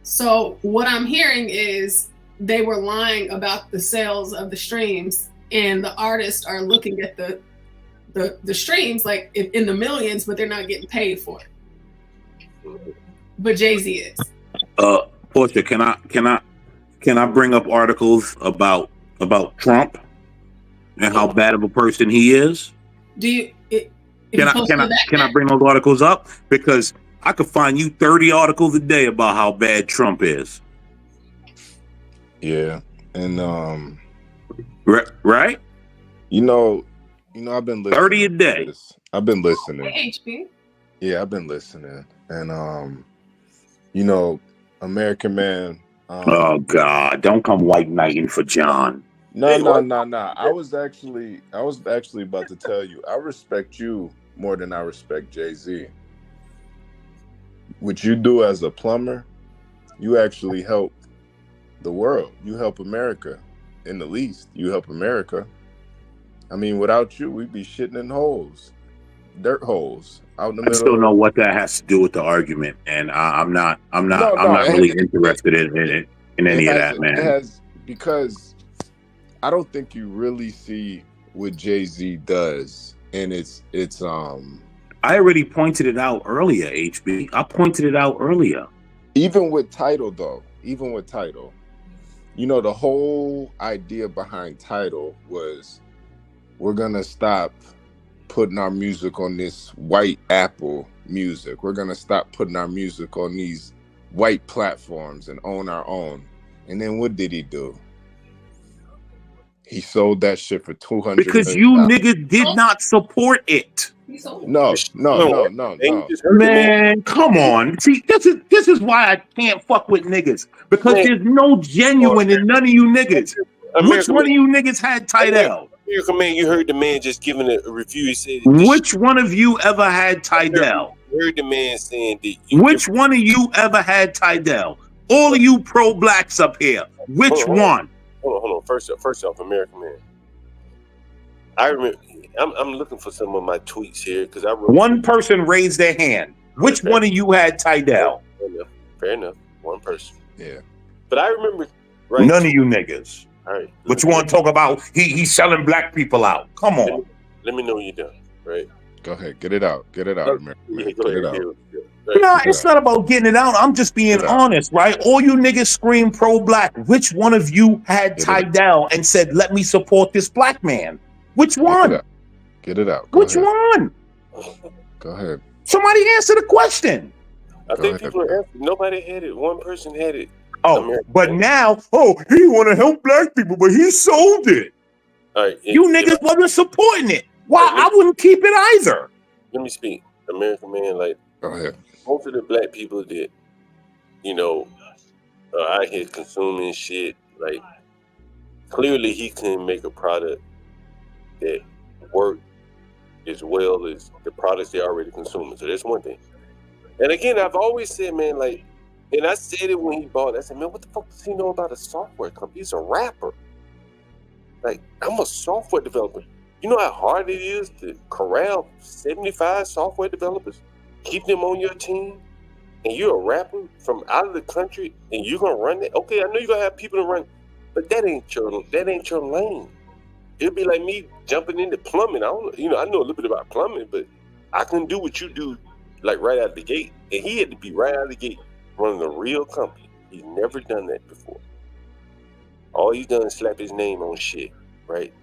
So what I'm hearing is they were lying about the sales of the streams, and the artists are looking at the streams like in the millions, but they're not getting paid for it. But Jay-Z is. Portia, can I bring up articles about Trump and how bad of a person he is? Can I bring those articles up? Because I could find you 30 articles a day about how bad Trump is. Yeah, and right? You know, I've been listening. 30 a day. I've been listening. Hey, HP. Yeah, I've been listening, and American Man. Oh God! Don't come white knighting for John. No. I was actually about to tell you. I respect you more than I respect Jay-Z. What you do as a plumber, you actually help the world. You help America, in the least. You help America. I mean, without you, we'd be shitting in holes, dirt holes out in the middle. I still know what that has to do with the argument, and I'm not really interested in any of that, man. It has, because I don't think you really see what Jay-Z does, and it's I already pointed it out earlier, HB. I pointed it out earlier. Even with Tidal, though, the whole idea behind Tidal was we're gonna stop putting our music on this white Apple music. We're gonna stop putting our music on these white platforms and own our own. And then what did he do? He sold that shit for $200 because you niggas did not support it. No. Man, come on. See, this is why I can't fuck with niggas, because there's no genuine in none of you niggas. Which one of you niggas had Tidal? Man, you heard the man just giving a review. He said, which one of you ever had Tidal? You heard the man saying that. Which one of you ever had Tidal? All of you pro-blacks up here. Which one? Hold on. First off, American Man. I remember. I'm looking for some of my tweets here because I wrote. One person raised their hand. Which one of you had Tidal? Fair enough. One person. Yeah. But I remember. Right. None of you niggas. All right. But you want to talk about he's selling black people out? Come on. Let me know when you're done. right? Go ahead, get it out, American man. Go Get it ahead. out. No, it's not about getting it out. I'm just being honest, right? All you niggas scream pro-black. Which one of you had Tidal and said, "Let me support this black man"? Which one? Get it out. Go Which ahead. one? Go ahead. Somebody answer the question. I think people are asking. Nobody had it. One person had it. Oh, but now, he want to help black people, but he sold it. All right, You niggas wasn't supporting it. Why? I wouldn't keep it either. Let me speak. American man, like, go ahead. Most of the black people that, out here consuming shit, like, clearly he couldn't make a product that worked as well as the products they're already consuming. So that's one thing. And again, I've always said, man, like, and I said it when he bought it. I said, man, what the fuck does he know about a software company? He's a rapper. Like, I'm a software developer. You know how hard it is to corral 75 software developers, keep them on your team, and you're a rapper from out of the country, and you're gonna run it? Okay, I know you're gonna have people to run, but that ain't your lane. It'd be like me jumping into plumbing. I know a little bit about plumbing, but I couldn't do what you do, like right out the gate. And he had to be right out of the gate running a real company. He's never done that before. All he's done is slap his name on shit, right?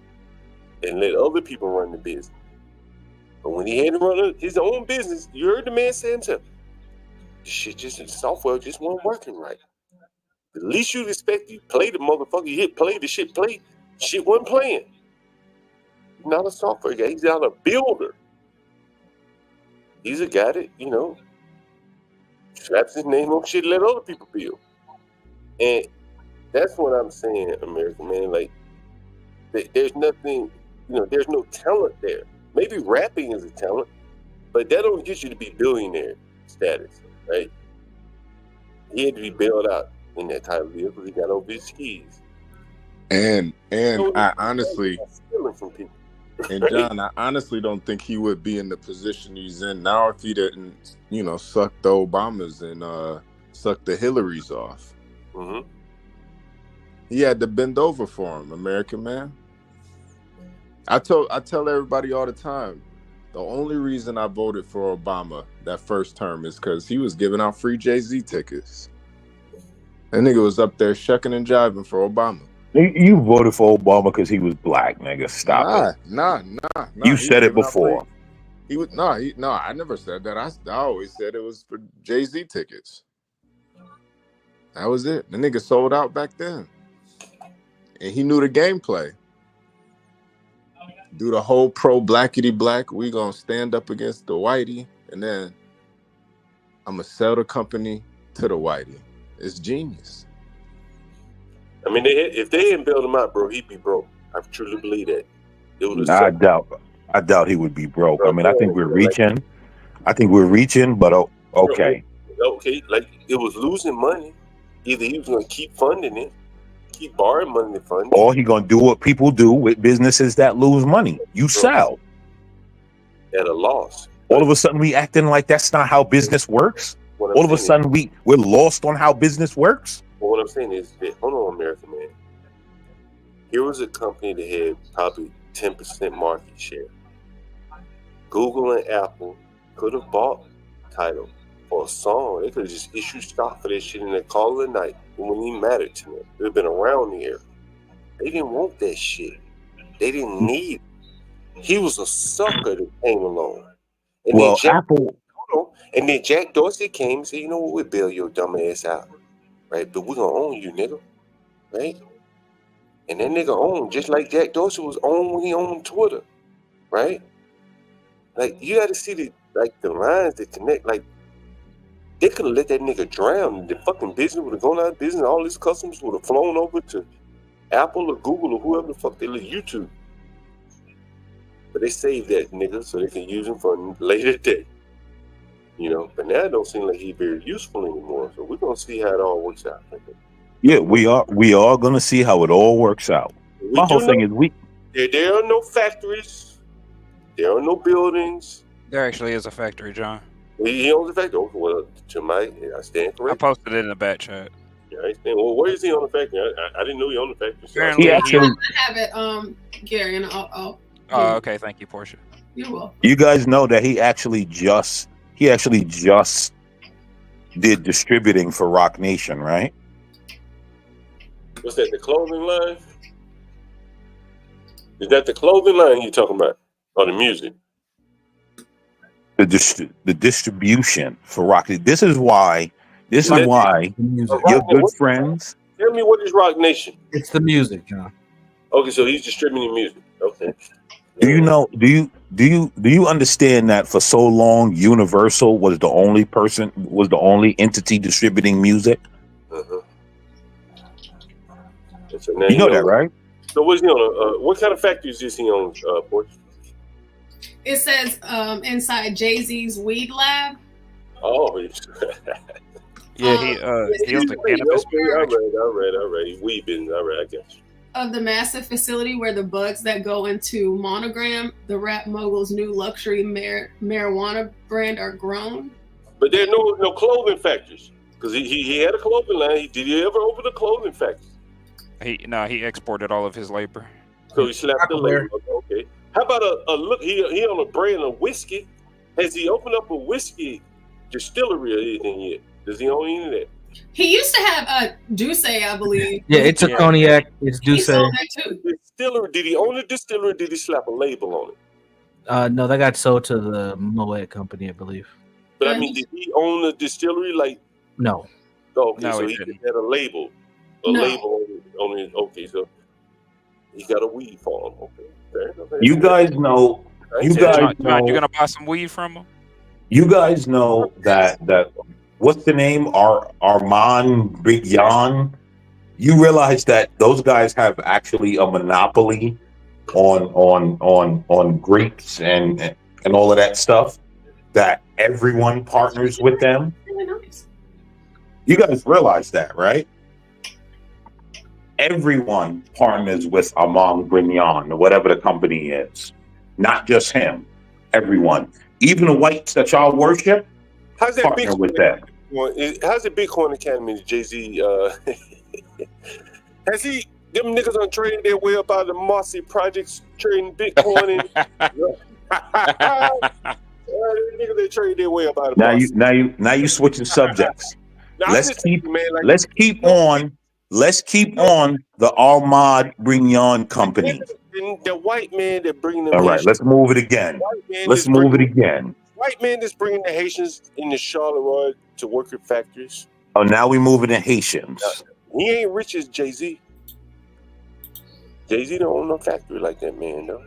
And let other people run the business. But when he had to run his own business, you heard the man say himself, the software just wasn't working right. The least you'd expect, you play the motherfucker, you hit play, the shit play, shit wasn't playing. He's not a software guy, he's not a builder. He's a guy that, slaps his name on shit and let other people build. And that's what I'm saying, American man. Like, there's nothing, there's no talent there. Maybe rapping is a talent, but that don't get you to be billionaire status, right? He had to be bailed out in that type of deal because he got over his skis. And I honestly, stealing from people. and John, I honestly don't think he would be in the position he's in now if he didn't, suck the Obamas and suck the Hillarys off. Mm-hmm. He had to bend over for him, American man. I tell everybody all the time, the only reason I voted for Obama that first term is because he was giving out free Jay-Z tickets. That nigga was up there shucking and jiving for Obama. You voted for Obama because he was black, nigga. Stop it. Nah. You said it before. He was I never said that. I always said it was for Jay-Z tickets. That was it. The nigga sold out back then. And he knew the gameplay. Do the whole pro blackity black. We gonna stand up against the whitey, and then I'm gonna sell the company to the whitey. It's genius. I mean, if they didn't build him out, bro, he'd be broke. I truly believe that. I doubt he would be broke. I mean, I think we're reaching. But okay. Okay, like it was losing money. Either he was gonna keep funding it, keep borrowing money to fund it, or he gonna do what people do with businesses that lose money. You sell at a loss. All of a sudden, we acting like that's not how business works. All of a sudden, we're lost on how business works. Well, what I'm saying is that, hold on, American man. Here was a company that had probably 10% market share. Google and Apple could have bought Tidal for a song. They could have just issued stock for that shit and they call it a night. It wouldn't even matter to them. It would have been around the area. They didn't want that shit. They didn't need it. He was a sucker that came along. And well, and then Jack Dorsey came and said, you know what, we'll bail your dumb ass out. Right? But we're gonna own you, nigga. Right? And that nigga owned, just like Jack Dorsey was owned when he owned Twitter. Right? Like, you gotta see the lines that connect. Like, they could have let that nigga drown. The fucking business would have gone out of business. All his customers would have flown over to Apple or Google or whoever the fuck they let YouTube. But they saved that nigga so they can use him for a later day. But now it don't seem like he's very useful anymore. So we're gonna see how it all works out. Yeah, we are gonna see how it all works out. My whole thing is there are no factories, there are no buildings. There actually is a factory, John. He owns the factory. Well, I stand correct. I posted it in the back chat. Yeah, I stand. Well, where is he on the factory? I didn't know he owned the factory. So Apparently, I have it, Gary, and I'll Oh, okay. Thank you, Portia. You're welcome. You guys know that he actually just did distributing for Rock Nation, right? What's that? The clothing line? Is that the clothing line you talking about, or the music? The distribution for Rock. This is why your good friends. Tell me what is Rock Nation? It's the music, John. Okay, so he's distributing music. Okay. Do you know? Do you understand that for so long Universal was the only entity distributing music? Uh-huh. So now You know that, right? So what's he on? What kind of factories is he on, Porch? It says inside Jay-Z's weed lab. Oh, Yeah, he owns the cannabis. All right. Weebin. All right, I guess. Of the massive facility where the buds that go into Monogram, the rap mogul's new luxury marijuana brand, are grown. But there are no clothing factories because he had a clothing line. Did he ever open a clothing factory? He exported all of his labor. So he slapped the label. Okay. How about a look? He on a brand of whiskey. Has he opened up a whiskey distillery or anything yet? Does he own any of that? He used to have a Douce, I believe. Yeah, it's a cognac. It's He Douce. sold that too. Distillery? Did he own a distillery? Or did he slap a label on it? No, that got sold to the Moet company, I believe. But I mean, did he own a distillery? Like, no. Oh, okay, No, so he he didn't. had a label. Label on it. Okay, so he got a weed farm. Okay. You guys know. John, you gonna buy some weed from him? You guys know that what's the name? Armand Brignon. You realize that those guys have actually a monopoly on grapes and all of that stuff. That everyone partners with them. Really nice. You guys realize that, right? Everyone partners with Armand Brignon or whatever the company is. Not just him. Everyone. Even the whites that y'all worship How's that partner with that. How's the Bitcoin Academy, Jay-Z? Has he? Them niggas done traded their way up out of the Marcy projects trading Bitcoin niggas they traded their way up out of Now Marcy. you switching subjects. Now, Let's keep on the Armand Brignon company. The white man that bring them. All right, Haitians, let's move it again. Let's move it again. White man that's bringing the Haitians in the Charleroi to work at factories. Oh, now we moving to Haitians. He ain't rich as Jay-Z. Jay-Z don't own no factory like that, man, though.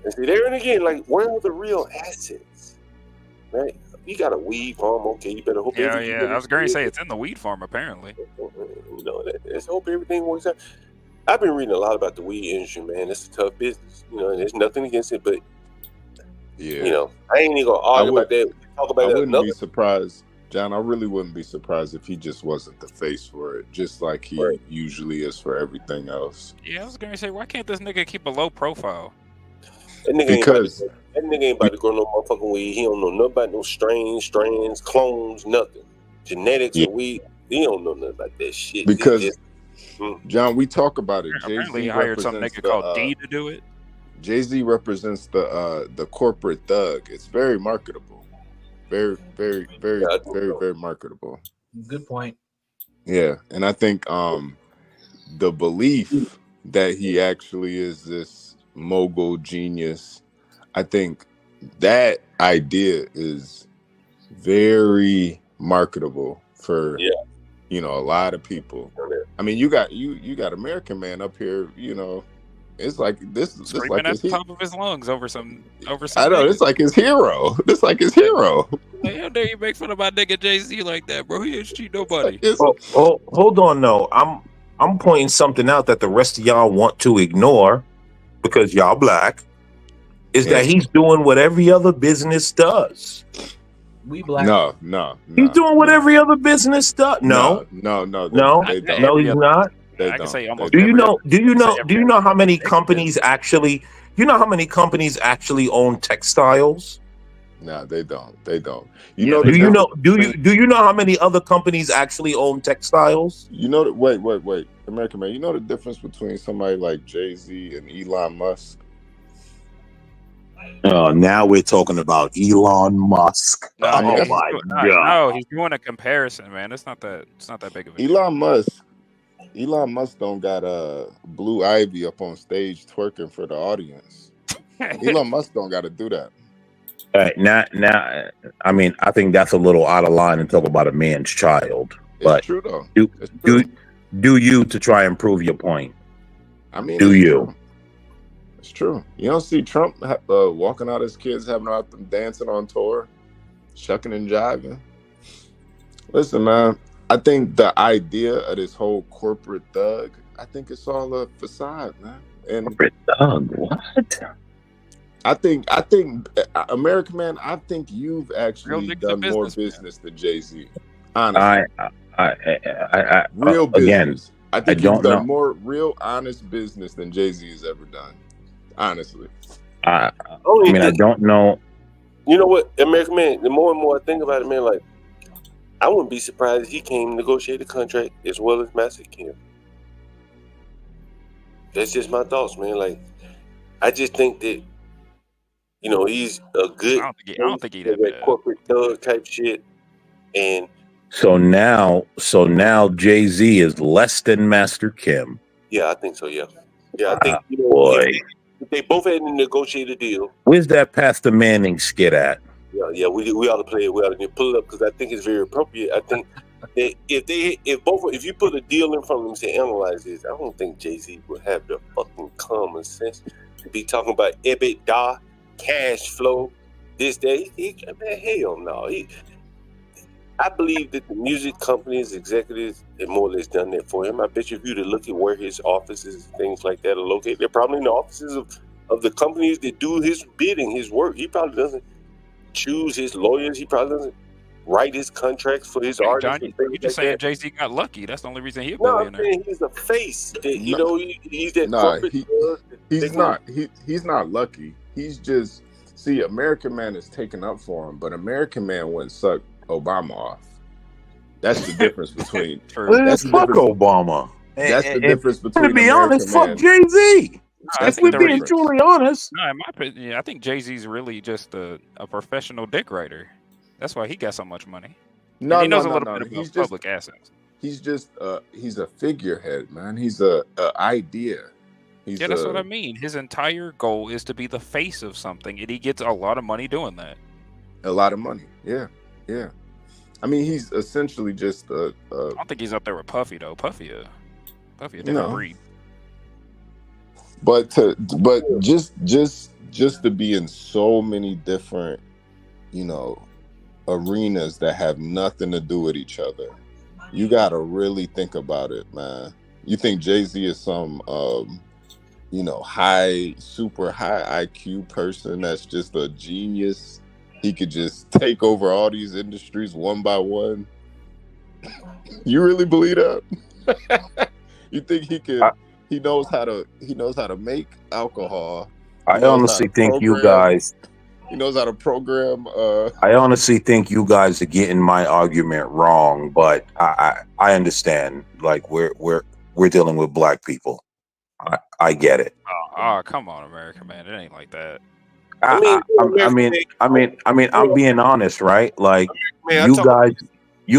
And see, there and again, like, where are the real assets? Right? You got a weed farm, okay, you better hope Yeah. I was going to say it's in the weed farm, apparently. You know, let's hope everything works out. I've been reading a lot about the weed industry, man. It's a tough business. You know, and there's nothing against it, but, Yeah. you know, I ain't even going to argue about that. Talk about I that wouldn't another. be surprised, John. I really wouldn't be surprised if he just wasn't the face for it, just like he usually is for everything else. Yeah, I was going to say, why can't this nigga keep a low profile? That nigga ain't about to grow no motherfucking weed. He don't know nothing about no strains, clones, nothing. Genetics of weed. He don't know nothing about that shit. Because, John, we talk about it. Apparently he hired some nigga called D to do it. Jay-Z represents the corporate thug. It's very marketable. Very, very, very, very, very marketable. Good point. Yeah, and I think the belief that he actually is this mogul genius, I think that idea is very marketable for a lot of people. I mean, you got American Man up here, you know, it's like this Screaming like at the top of his lungs over some I know, it's like his hero. It's like his hero. Like, how dare you make fun of my nigga Jay-Z like that, bro? He ain't cheat nobody. Hold on, no. I'm pointing something out that the rest of y'all want to ignore because y'all black. Is that he's doing what every other business does. We black. No. He's doing what every other business does. No, they don't. he's not. They I can don't. say almost. Do you know how many companies actually? You know how many companies actually own textiles? No, they don't. They don't. Do you know how many other companies actually own textiles? You know that. Wait, American Man. You know the difference between somebody like Jay-Z and Elon Musk? Now we're talking about Elon Musk. No, Oh my God. no, he's doing a comparison, man. It's not that big of a Elon Musk don't got Blue Ivy up on stage twerking for the audience. Elon Musk don't got to do that. All right, now, I mean, I think that's a little out of line and talk about a man's child. But It's true though. Do you to try and prove your point? I mean, do it's you? True. It's true. You don't see Trump walking out his kids, having out them dancing on tour, shucking and jiving. Listen, man, I think the idea of this whole corporate thug, I think it's all a facade, man. And corporate thug, what? I think American man, I think you've actually done more business than Jay-Z. Honestly. Real business. Again, I think I don't you've done know. more real honest business than Jay-Z has ever done. Honestly. I mean, I don't know. You know what, American man, the more and more I think about it, man, like, I wouldn't be surprised if he came negotiate a contract as well as Master Kim. That's just my thoughts, man. Like, I just think that, you know, he's a good I don't think he that bad. corporate thug type shit. And So now Jay-Z is less than Master Kim. yeah, I think so, yeah. Yeah, I think, you know, boy. if they both had to negotiate a deal. Where's that Pastor Manning skit at? Yeah, we ought to play it. We ought to pull it up because I think it's very appropriate. I think that if you put a deal in front of them and say analyze this, I don't think Jay-Z would have the fucking common sense to be talking about EBITDA, cash flow, this day. Man, hell no. I believe that the music companies, executives, have more or less done that for him. I bet you if you to look at where his offices and things like that are located, they're probably in the offices of the companies that do his bidding, his work. He probably doesn't choose his lawyers. He probably doesn't write his contracts for his artists. John, you just saying Jay-Z got lucky. That's the only reason he's a No, billionaire. I'm saying he's a face. That, you know, he's that Nah, corporate. he's not lucky. He's just American Man is taken up for him, but American Man wouldn't suck Obama off. That's the difference between. Fuck Obama. That's the difference between. To be honest, fuck Jay-Z. If we're being truly honest. No, in my opinion, yeah, I think Jay-Z's really just a professional dick writer. That's why he got so much money. No, and he knows no, a little no, bit he's about public assets. He's just he's a figurehead, man. He's a idea. Yeah, that's what I mean. His entire goal is to be the face of something, and he gets a lot of money doing that. A lot of money, yeah. I mean, he's essentially just I don't think he's up there with Puffy though. Puffy a different breed. But just to be in so many different, you know, arenas that have nothing to do with each other, you gotta really think about it, man. You think Jay-Z is some you know, super high IQ person that's just a genius? He could just take over all these industries one by one. You really believe that? You think he could? He knows how to make alcohol. I honestly think you guys. He knows how to program. I honestly think you guys are getting my argument wrong, but I understand. Like we're dealing with black people. I get it. Oh, come on, America, man! It ain't like that. I mean, I'm being honest, right? Like you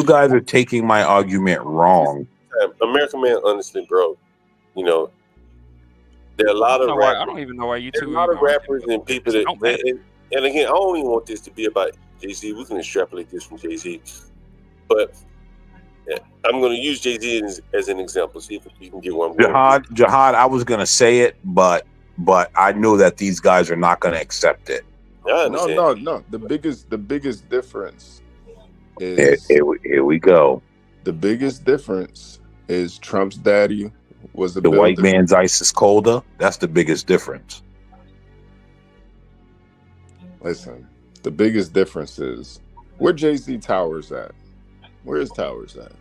guys are taking my argument wrong. American man, honestly, bro. You know, there are a lot of rappers. I don't even know why you two. There's a lot of rappers and people that. And again, I don't even want this to be about Jay-Z. We can extrapolate this from Jay-Z, but I'm going to use Jay-Z as an example. See if you can get one. Jihad, I was going to say it, but I knew that these guys are not going to accept it. No. The biggest difference is here we go. The biggest difference is Trump's daddy was the white man's ice is colder. That's the biggest difference. Listen, the biggest difference is where Jay-Z Towers at. Where is Towers at?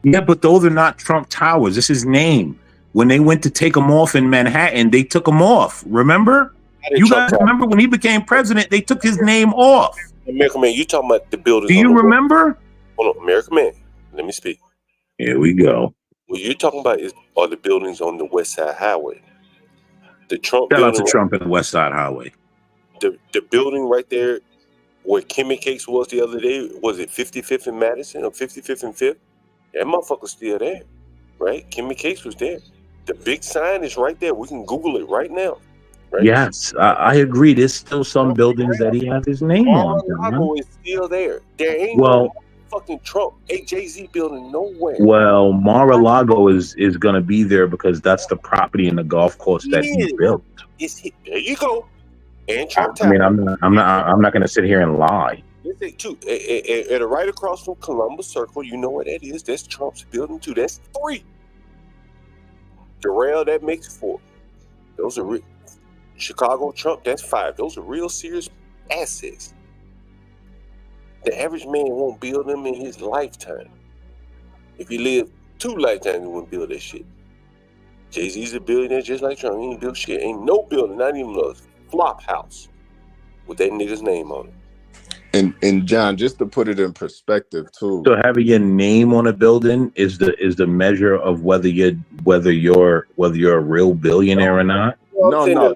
Yeah, but those are not Trump Towers. This is his name. When they went to take him off in Manhattan, they took him off. Remember? You guys remember when he became president, they took his name off. American man, you talking about the buildings? Do you remember? Hold on, American man. Let me speak. Here we go. What you're talking about are the buildings on the West Side Highway. The Trump. Shout out to Trump and the West Side Highway. the building right there where Kimmy Cakes was the other day, was it 55th and Madison or 55th and 5th? That motherfucker's still there, right? Kimmy Cakes was there. The big sign is right there. We can Google it right now. Right? Yes, I agree. There's still some buildings that he has his name on. Mar-a-Lago is still there. There ain't Well, no fucking Trump, Jay-Z building nowhere. well, Mar-a-Lago is going to be there because that's the property and the golf course that he built. There you go. And Trump I mean, Tower. I'm not going to sit here and lie. Too. And right across from Columbus Circle, you know what that is? That's Trump's building too. That's 3. The rail, that makes 4. Those are Chicago Trump, that's 5. Those are real serious assets. The average man won't build them in his lifetime. If he lived 2 lifetimes, he wouldn't build that shit. Jay-Z's a billionaire just like Trump. He ain't built shit. Ain't no building, not even a flop house with that nigga's name on it. And John, just to put it in perspective too. So having your name on a building is the measure of whether you're a real billionaire or not. No.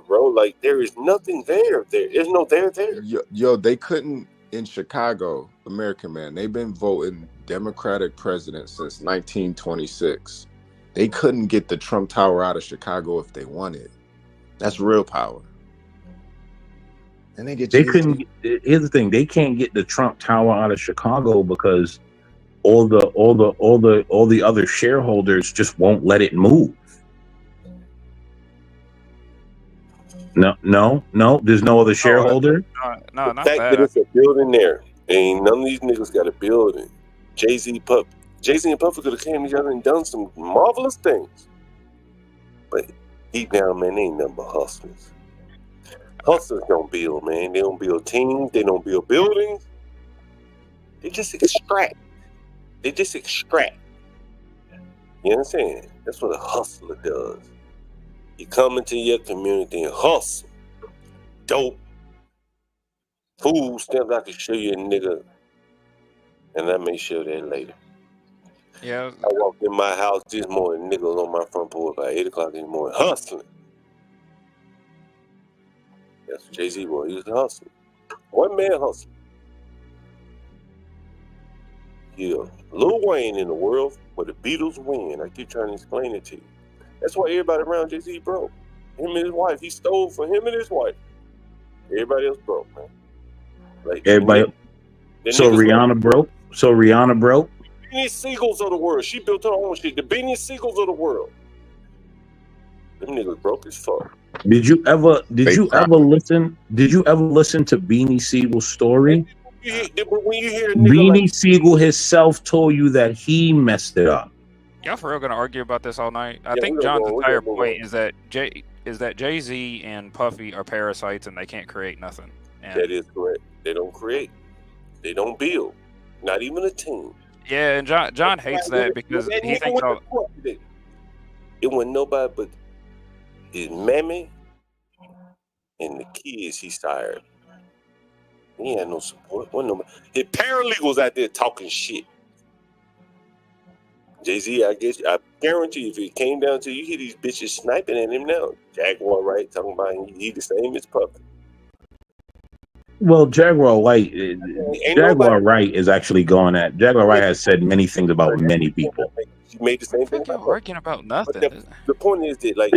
Bro, like there is nothing there. There's no there. Yo, they couldn't in Chicago, American man. They've been voting Democratic president since 1926. They couldn't get the Trump Tower out of Chicago if they wanted. That's real power. And They couldn't. Here's the thing: they can't get the Trump Tower out of Chicago because all the other shareholders just won't let it move. No. There's no other shareholder. No, the not fact that. that it's a building there, ain't none of these niggas got a building. Jay-Z and Puffy could have came together and done some marvelous things. But deep down, man, they ain't nothing but hustlers. Hustlers don't build, man. They don't build teams. They don't build buildings. They just extract. You understand? That's what a hustler does. You come into your community and hustle. Dope. Food stamps, I can show you a nigga. And I may show that later. Yeah. I walked in my house this morning, niggas on my front porch by 8 o'clock in the morning, hustling. That's what Jay-Z was. He was a hustler. One man hustler. Yeah. Lil Wayne in the world where the Beatles win. I keep trying to explain it to you. That's why everybody around Jay-Z broke. Him and his wife. He stole from him and his wife. Everybody else broke, man. Like Everybody. So Rihanna broke. Beanie Siegels of the world. She built her own shit. The Beanie Siegels of the world. Them niggas broke as fuck. Did you ever listen to Beanie Siegel's story? When you hear a nigga Beanie Siegel himself told you that he messed it up. Y'all for real gonna argue about this all night? I Yeah, think we're gonna John's go- we're entire gonna go point is that Jay-Z and Puffy are parasites and they can't create nothing. And that is correct. They don't create. They don't build. Not even a team. yeah, and John hates that because he thinks all. It wasn't nobody but his mammy and the kids he sired. He had no support. Wasn't nobody. His paralegals out there talking shit. Jay-Z, I guarantee you, if it came down to you hear these bitches sniping at him now. Jaguar Wright talking about he the same as Puffy. Well, Jaguar Wright is actually going at. Jaguar Wright has said many things about many people. She made the same thing. Y'all arguing about nothing. The point is that, like,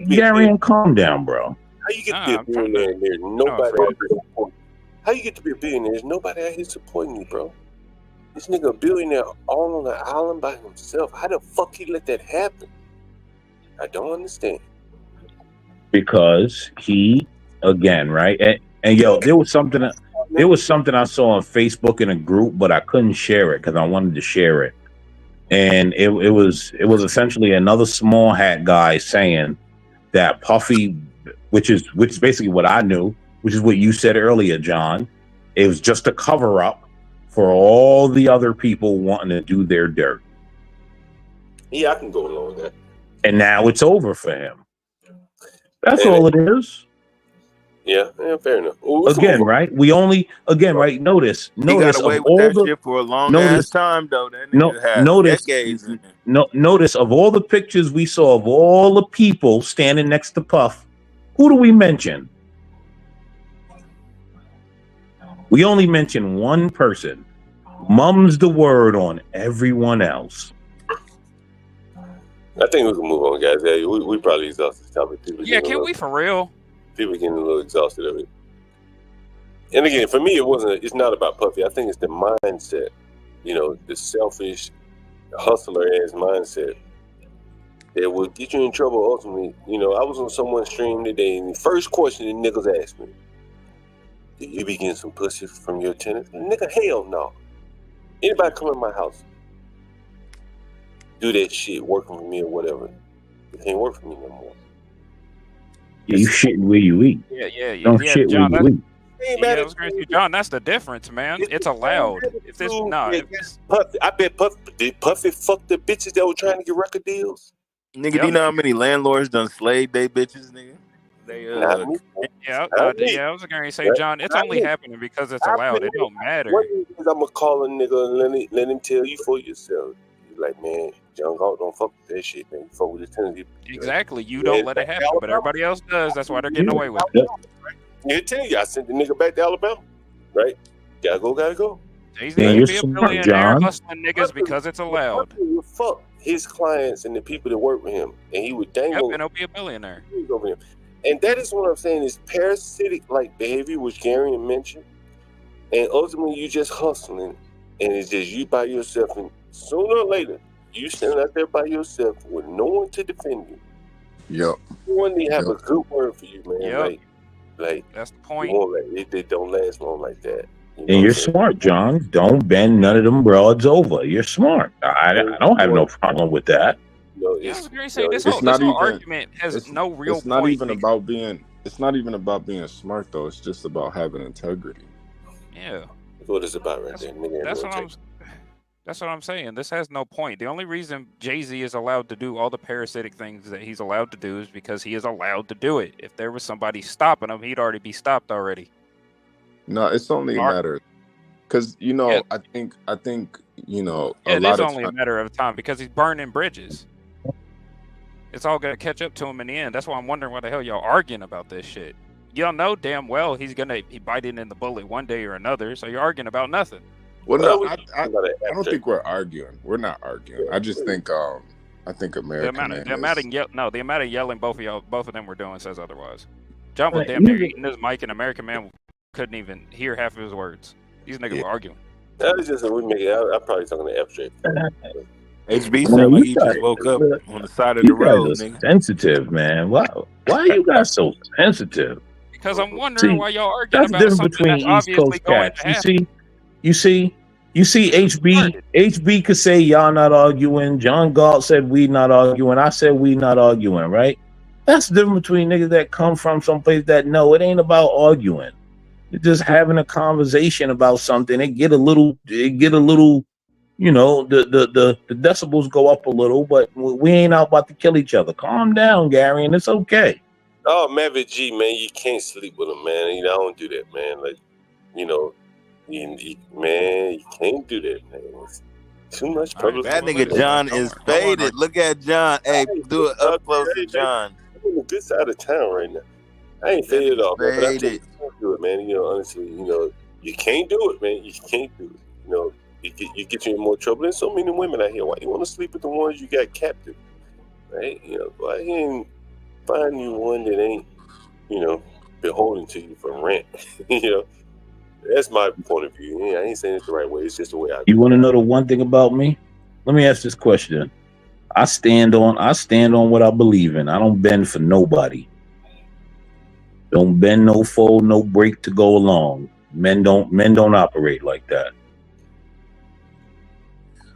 Gary, calm down, bro. how you get to be a billionaire and there's nobody out here supporting you? How you get to be a billionaire? There's nobody out here supporting you, bro. This nigga a billionaire all on the island by himself. How the fuck he let that happen? I don't understand. Because he, again, right? And yo, there was something I saw on Facebook in a group, but I couldn't share it because I wanted to share it. And it was essentially another small hat guy saying that Puffy, which is basically what I knew, which is what you said earlier, John. It was just a cover up for all the other people wanting to do their dirt. Yeah, I can go along with that. And now it's over for him. That's all it is. Yeah, fair enough. Again, right? Right? Notice He got away of with all that the shit for a long ass time, though. That nigga had notice decades in it. notice of all the pictures we saw of all the people standing next to Puff. Who do we mention? We only mention one person. Mum's the word on everyone else. I think we can move on, guys. Yeah, we probably exhausted this topic. Yeah, can we for real? People getting a little exhausted of it. And again, for me, it's not about Puffy. I think it's the mindset. You know, the selfish, hustler-ass mindset that will get you in trouble ultimately. You know, I was on someone's stream today, and the first question the niggas asked me, did you be getting some pussy from your tenants? Nigga, hell no. Anybody come in my house, do that shit, working for me or whatever, it can't work for me no more. Yeah, you shitting where you eat. Yeah. Don't shit John, where you eat. Yeah, I was going to say, John, that's the difference, man. It's allowed. If this, Puffy, I bet did Puffy fuck the bitches that were trying to get record deals? Nigga, do you know how many landlords done slayed they bitches, nigga? They I was going to say, John, it's only happening because it's allowed. It don't matter. What is I'm gonna call a nigga and let him tell you for yourself. You're like, man, John Galt don't fuck with that shit, man. You fuck with his tenants. Exactly. You don't let it happen, but everybody else does. That's why they're getting away with it. You tell you, I sent the nigga back to Alabama, right? Gotta go. He's gonna be a billionaire hustling niggas because it's allowed. Fuck his clients and the people that work with him, and he would dangle. And he'll be a billionaire. Over him. And that is what I'm saying is parasitic like behavior, which Gary mentioned. And ultimately, you just hustling, and it's just you by yourself. And sooner or later, you stand out there by yourself with no one to defend you. Yep. No one to have a good word for you, man. Yep. Like that's the point. They don't last long like that. And you're smart, John. Don't bend none of them broads over. You're smart. I don't have no problem with that. This whole argument has no real point. It's not even about being. It's not even about being smart, though. It's just about having integrity. Yeah. That's what it's about, right there. That's what I'm saying. This has no point. The only reason Jay-Z is allowed to do all the parasitic things that he's allowed to do is because he is allowed to do it. If there was somebody stopping him, he'd already be stopped already. No, it's only a matter, because I think it is only a matter of time because he's burning bridges. It's all gonna catch up to him in the end. That's why I'm wondering why the hell y'all arguing about this shit. Y'all know damn well he's biting in the bullet one day or another. So you're arguing about nothing. Well, no, I don't think we're arguing. We're not arguing. I just think American the amount of yelling both of them were doing says otherwise. John was damn near eating his mic, and American Man couldn't even hear half of his words. These niggas were arguing. That was just I'm probably talking to abstract. HB sound like he just woke up on the side of the road. Nigga. Sensitive, man. Why are you guys so sensitive? Because I'm wondering why y'all arguing about something that's obviously going to happen. You see, HB could say y'all not arguing. John Galt said we not arguing. I said we not arguing, right? That's the difference between niggas that come from someplace that know it ain't about arguing. It's just having a conversation about something. It get a little, the decibels go up a little, but we ain't out about to kill each other. Calm down, Gary, and it's okay. Oh, Maverick G, man, you can't sleep with him, man. I don't do that, man. Like, man, you can't do that, man. It's too much public. That nigga John is faded. Look at John. Hey, do it up close to John. I'm on the good side of town right now. I ain't faded off, man. But I can't do it, man. Honestly, you can't do it, man. You can't do it. You get you in more trouble. There's so many women out here. Why you want to sleep with the ones you got captive? Right? Go ahead and find you one that ain't, beholden to you for rent. That's my point of view. I ain't saying it's the right way. It's just the way I. You want to know the one thing about me? Let me ask this question. I stand on what I believe in. I don't bend for nobody. Don't bend, no fold, no break to go along. Men don't operate like that.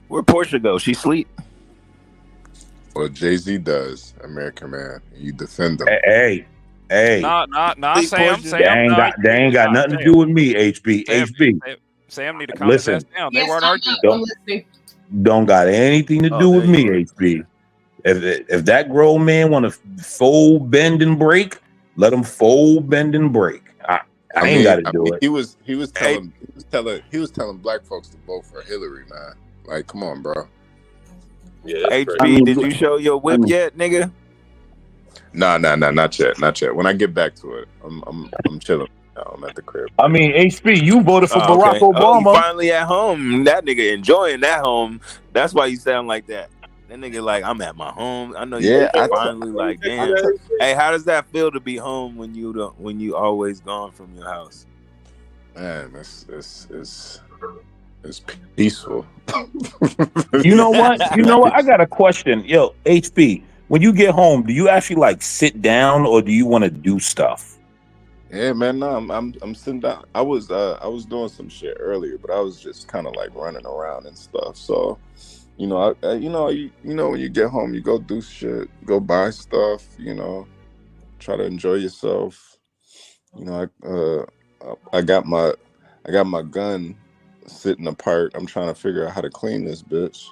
Where Portia go? She sleep. Well, Jay-Z does, American Man. You defend them. Hey. Sam. They ain't got nothing to do with me, HB. Sam need to calm his ass down. They weren't arguing. Don't got anything to do with me, HB. If that grown man want to fold, bend, and break, let him fold, bend, and break. I ain't got to do it. He was telling black folks to vote for Hillary, man. Like, come on, bro. Yeah, HB, did you show your whip yet, nigga? Nah, not yet. When I get back to it, I'm chilling. now. I'm at the crib. I mean, HB, you voted for Barack Okay. Oh, you Obama. finally at home. That nigga enjoying that home. That's why you sound like that. That nigga like, I'm at my home. I know you Yeah, finally like, damn. Hey, how does that feel to be home when you always gone from your house? Man, it's peaceful. You know what? I got a question. Yo, HB, when you get home, do you actually like sit down or do you want to do stuff? Yeah, man. No, I'm sitting down. I was doing some shit earlier, but I was just kind of like running around and stuff. So, you know, when you get home, you go do shit, go buy stuff. You know, try to enjoy yourself. You know, I got my gun sitting apart. I'm trying to figure out how to clean this bitch.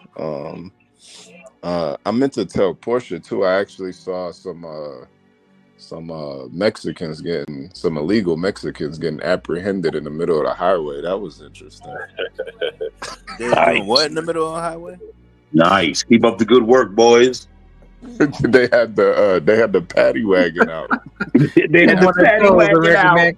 I meant to tell Portia too. I actually saw some illegal Mexicans getting apprehended in the middle of the highway. That was interesting. They was doing what in the middle of the highway? Nice. Keep up the good work, boys. They had the paddy wagon out. They had the paddy wagon out.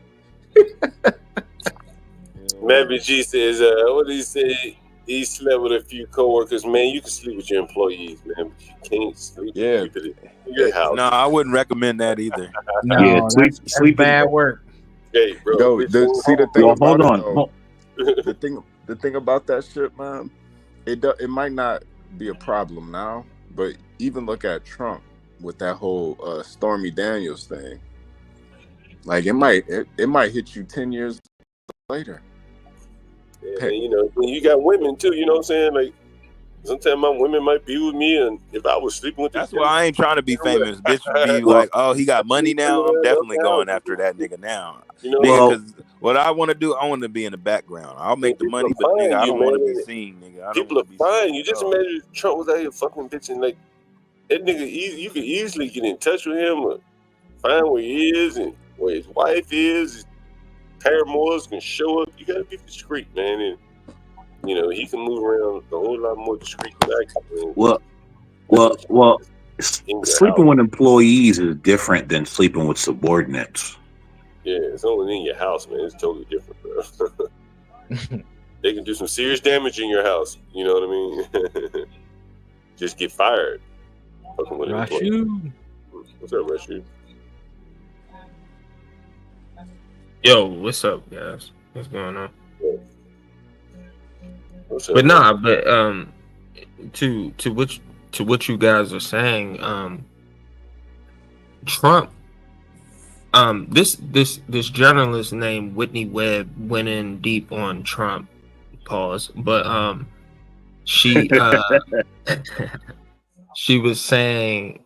Mabby G says, what did he say? He slept with a few coworkers. Man, you can sleep with your employees, man, but you can't sleep with people in your house. No, I wouldn't recommend that either. No, Yeah, that's bad work. Hey, bro. Yo, see the thing Yo, about hold it, on. though, the thing about that shit, man, it might not be a problem now, but even look at Trump with that whole Stormy Daniels thing. Like it might hit you 10 years later. Yeah, and, you know, when you got women too, you know what I'm saying? Like sometimes my women might be with me, and if I was sleeping with, that's why I ain't trying to be famous. Bitch would be like, oh, he got money now. I'm definitely going after that nigga now. You know, nigga, because what I want to do, I want to be in the background. I'll make the money, but nigga, I don't want to be seen, nigga. People are fine. You just imagine if Trump was out here fucking bitching like that nigga. You could easily get in touch with him, or find where he is and where his wife is. Paramours can show up. You gotta be discreet, man, and you know he can move around a whole lot more discreet than I can. Well, sleeping with employees is different than sleeping with subordinates. Yeah, it's only in your house, man. It's totally different, bro. They can do some serious damage in your house. You know what I mean? Just get fired. Fucking with an employee. What's up, Rashu? Yo, what's up, guys? What's going on? What's up, but nah, but to what you guys are saying, Trump, this journalist named Whitney Webb went in deep on Trump. Pause, but she she was saying,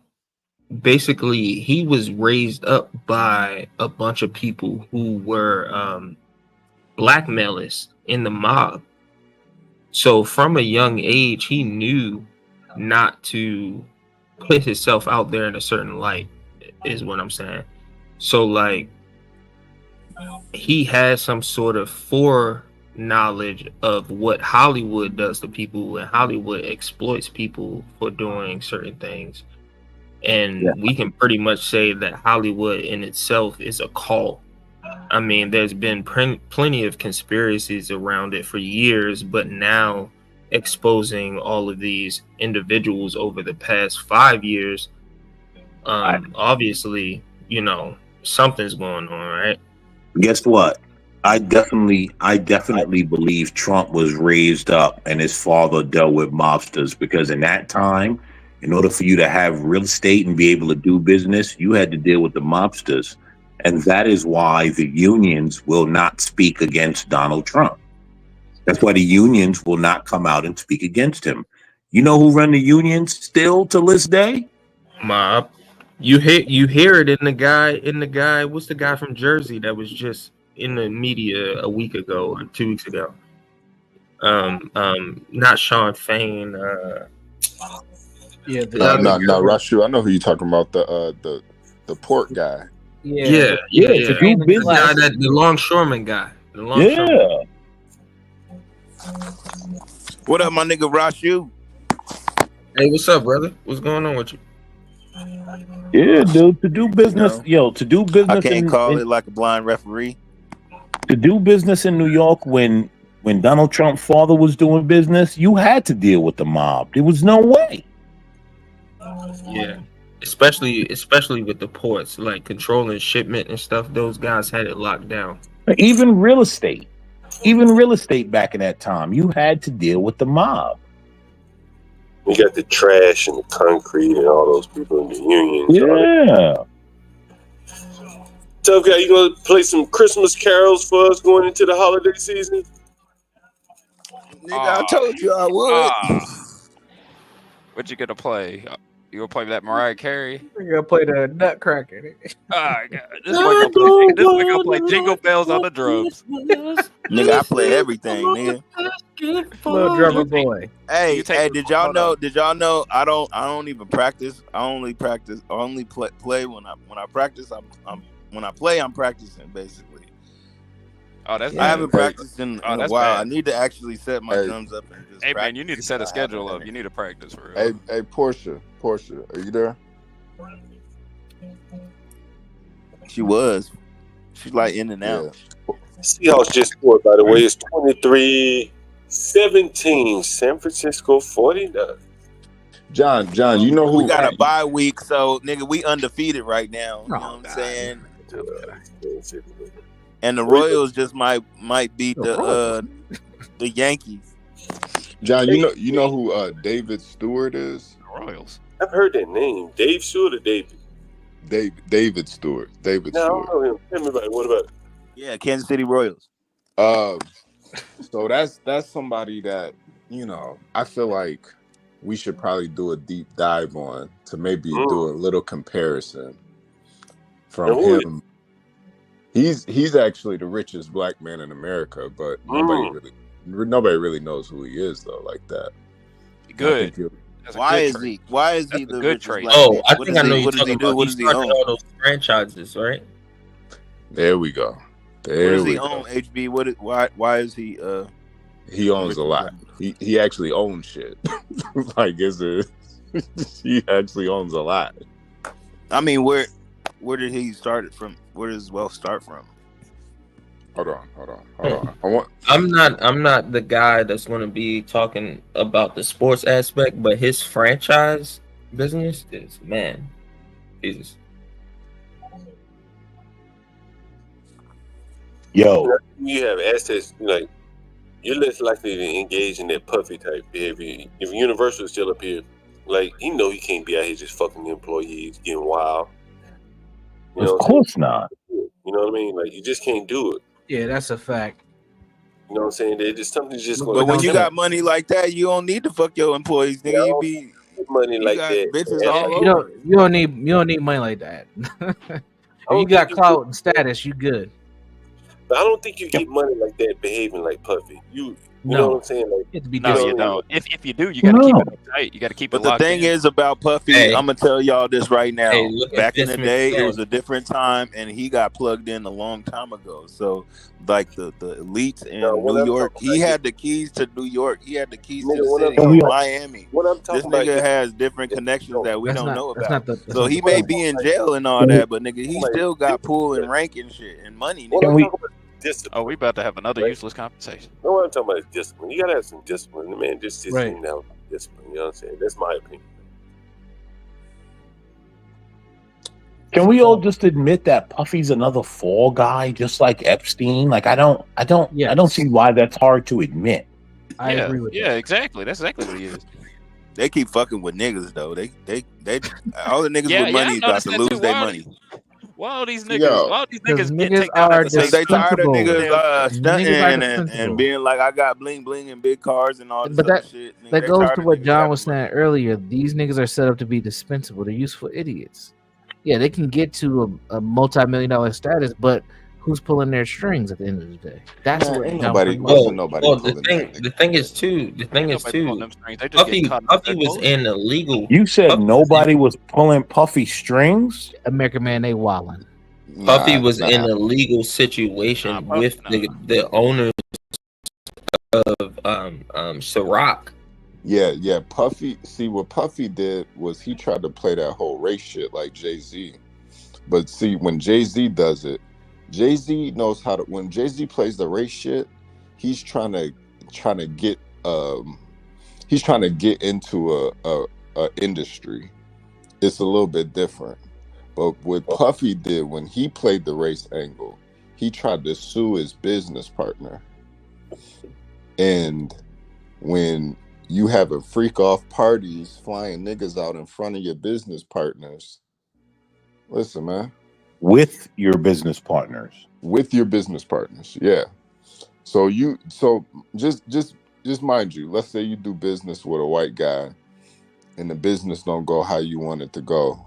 basically, he was raised up by a bunch of people who were blackmailers in the mob. So from a young age, he knew not to put himself out there in a certain light, is what I'm saying. So, like, he has some sort of foreknowledge of what Hollywood does to people, and Hollywood exploits people for doing certain things. And we can pretty much say that Hollywood in itself is a cult. I mean, there's been plenty of conspiracies around it for years, but now exposing all of these individuals over the past 5 years, obviously, you know, something's going on, right? Guess what? I definitely believe Trump was raised up and his father dealt with mobsters, because in that time, in order for you to have real estate and be able to do business, you had to deal with the mobsters. And that is why the unions will not speak against Donald Trump. That's why the unions will not come out and speak against him. You know who run the unions still to this day? Mob. You hear it in the guy. What's the guy from Jersey that was just in the media a week ago or 2 weeks ago? Not Sean Fain. No, Rashu. I know who you're talking about. The port guy. Yeah. The guy the longshoreman guy. The longshoreman. What up, my nigga Rashu? Hey, what's up, brother? What's going on with you? Yeah, dude. To do business, I can't call it like a blind referee. To do business in New York when Donald Trump's father was doing business, you had to deal with the mob. There was no way. Yeah, especially with the ports, like controlling shipment and stuff. Those guys had it locked down. Even real estate back in that time, you had to deal with the mob. You got the trash and the concrete and all those people in the unions. Yeah. Tough guy, you gonna play some Christmas carols for us going into the holiday season? Nigga, I told you I would. What you gonna play? You gonna play that Mariah Carey? You're gonna play the Nutcracker. Oh God, this boy gonna play Jingle Bells on the drums. Nigga, I play everything, nigga. Little drummer boy. Hey, did y'all know I don't even practice. I only play when I practice. I'm practicing basically. Oh, that's I haven't practiced in a while. bad. I need to actually set my drums up and just Hey practice. man, you need to set a schedule up. You need to practice for real. Hey, Portia, are you there? She's like in and out. Seahawks just scored, by the way. It's 23-17. San Francisco 49. John, you know who we got a bye week, so nigga, we undefeated right now. You know what I'm saying? And the Royals just might beat the Yankees. John, you know who David Stewart is? Royals. I've heard that name. Dave Stewart or David? David Stewart. David No, I Stewart. don't know him. Tell me about it. What about it? Yeah, Kansas City Royals. So that's somebody that, I feel like we should probably do a deep dive on to maybe do a little comparison from him. He's actually the richest black man in America, but nobody really knows who he is though, like that. Good. Why is he the good richest trade? black man? I think I know you're what does he talking do? about. What He does he started own? all those franchises, right? There we go. What does he own? HB. Why is he? He owns a lot. He actually owns shit. Like he actually owns a lot. I mean, where did he start it from? Where does his wealth start from? Hold on. I'm not the guy that's going to be talking about the sports aspect, but his franchise business is, man, Jesus. Yo, you have assets, like you're less likely to engage in that puffy type behavior. If Universal is still up here, like he can't be out here just fucking the employees, getting wild. Of course not. You know what I mean? Like you just can't do it. Yeah, that's a fact. You know what I'm saying? They just something's just going. But when you got money like that, you don't need to fuck your employees, nigga. You be money like got that. bitches man. all over. You don't need money like that. If you got clout and status, you good. But I don't think you get money like that behaving like Puffy. You know what I'm saying? Like, you don't. If you do, you got to keep it tight. You got to keep it But the locked thing in. is about Puffy, I'm gonna tell y'all this right now. Hey, look at Back in the Vince day, it McMahon. was a different time, and he got plugged in a long time ago. So, like the elites in New York, he had the keys to New York. He had the keys to the city of Miami. What I'm talking This nigga about, has different connections that we don't know that's about. not the- So he may be in jail and all that, but nigga, he still got pool and rank and shit and money. Nigga. Oh, we about to have another useless conversation. No, what I'm talking about is discipline. You gotta have some discipline, man. Just discipline. Discipline. You know what I'm saying? That's my opinion. Can we all just admit that Puffy's another fall guy, just like Epstein? Like I don't see why that's hard to admit. I agree with Yeah, exactly. That's exactly what he is. They keep fucking with niggas though. They all the niggas Yeah, with money I is about noticed to that lose too. their Why money. Why all these niggas? Yo. Why all these niggas get niggas taken out are at the same They tired of Dispensable. niggas stunting Niggas are and dispensable. being like, I got bling bling and big cars and all this But other that shit. Nigga, that they goes tired to of what niggas John having was saying earlier. These niggas are set up to be dispensable. They're useful idiots. Yeah, they can get to a multi-million-dollar status, but who's pulling their strings at the end of the day? That's Man, what ain't John nobody- Franklin- wasn't nobody the thing is too. Puffy was in a legal. You said nobody was pulling Puffy strings? American man, they wildin'. Puffy was in a legal situation with the owners of Ciroc. Yeah. Puffy. See, what Puffy did was he tried to play that whole race shit like Jay-Z. But see, when Jay-Z does it, Jay-Z knows how to. When Jay-Z plays the race shit, he's trying to get into a industry. It's a little bit different. But what Puffy did when he played the race angle, he tried to sue his business partner. And when you have a freak off parties flying niggas out in front of your business partners, listen, man. With your business partners. Yeah. So just mind you, let's say you do business with a white guy and the business don't go how you want it to go.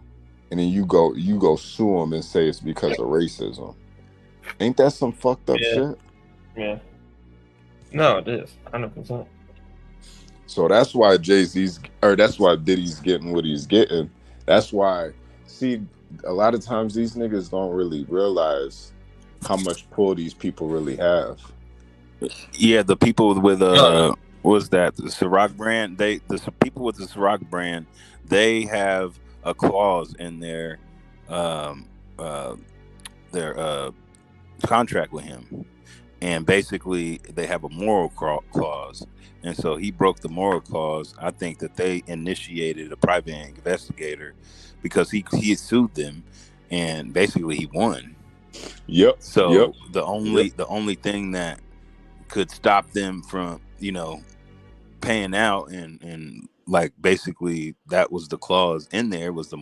And then you go sue him and say it's because of racism. Ain't that some fucked up shit? Yeah. No, it is 100%. So that's why that's why Diddy's getting what he's getting. That's why, see, a lot of times these niggas don't really realize how much pull these people really have. Yeah, the people with was that the Ciroc brand? The people with the Ciroc brand, they have a clause in their contract with him, and basically they have a moral clause. And so he broke the moral clause. I think that they initiated a private investigator because he sued them, and basically he won. Yep. So the only thing that could stop them from, paying out and like basically that was the clause in there, was the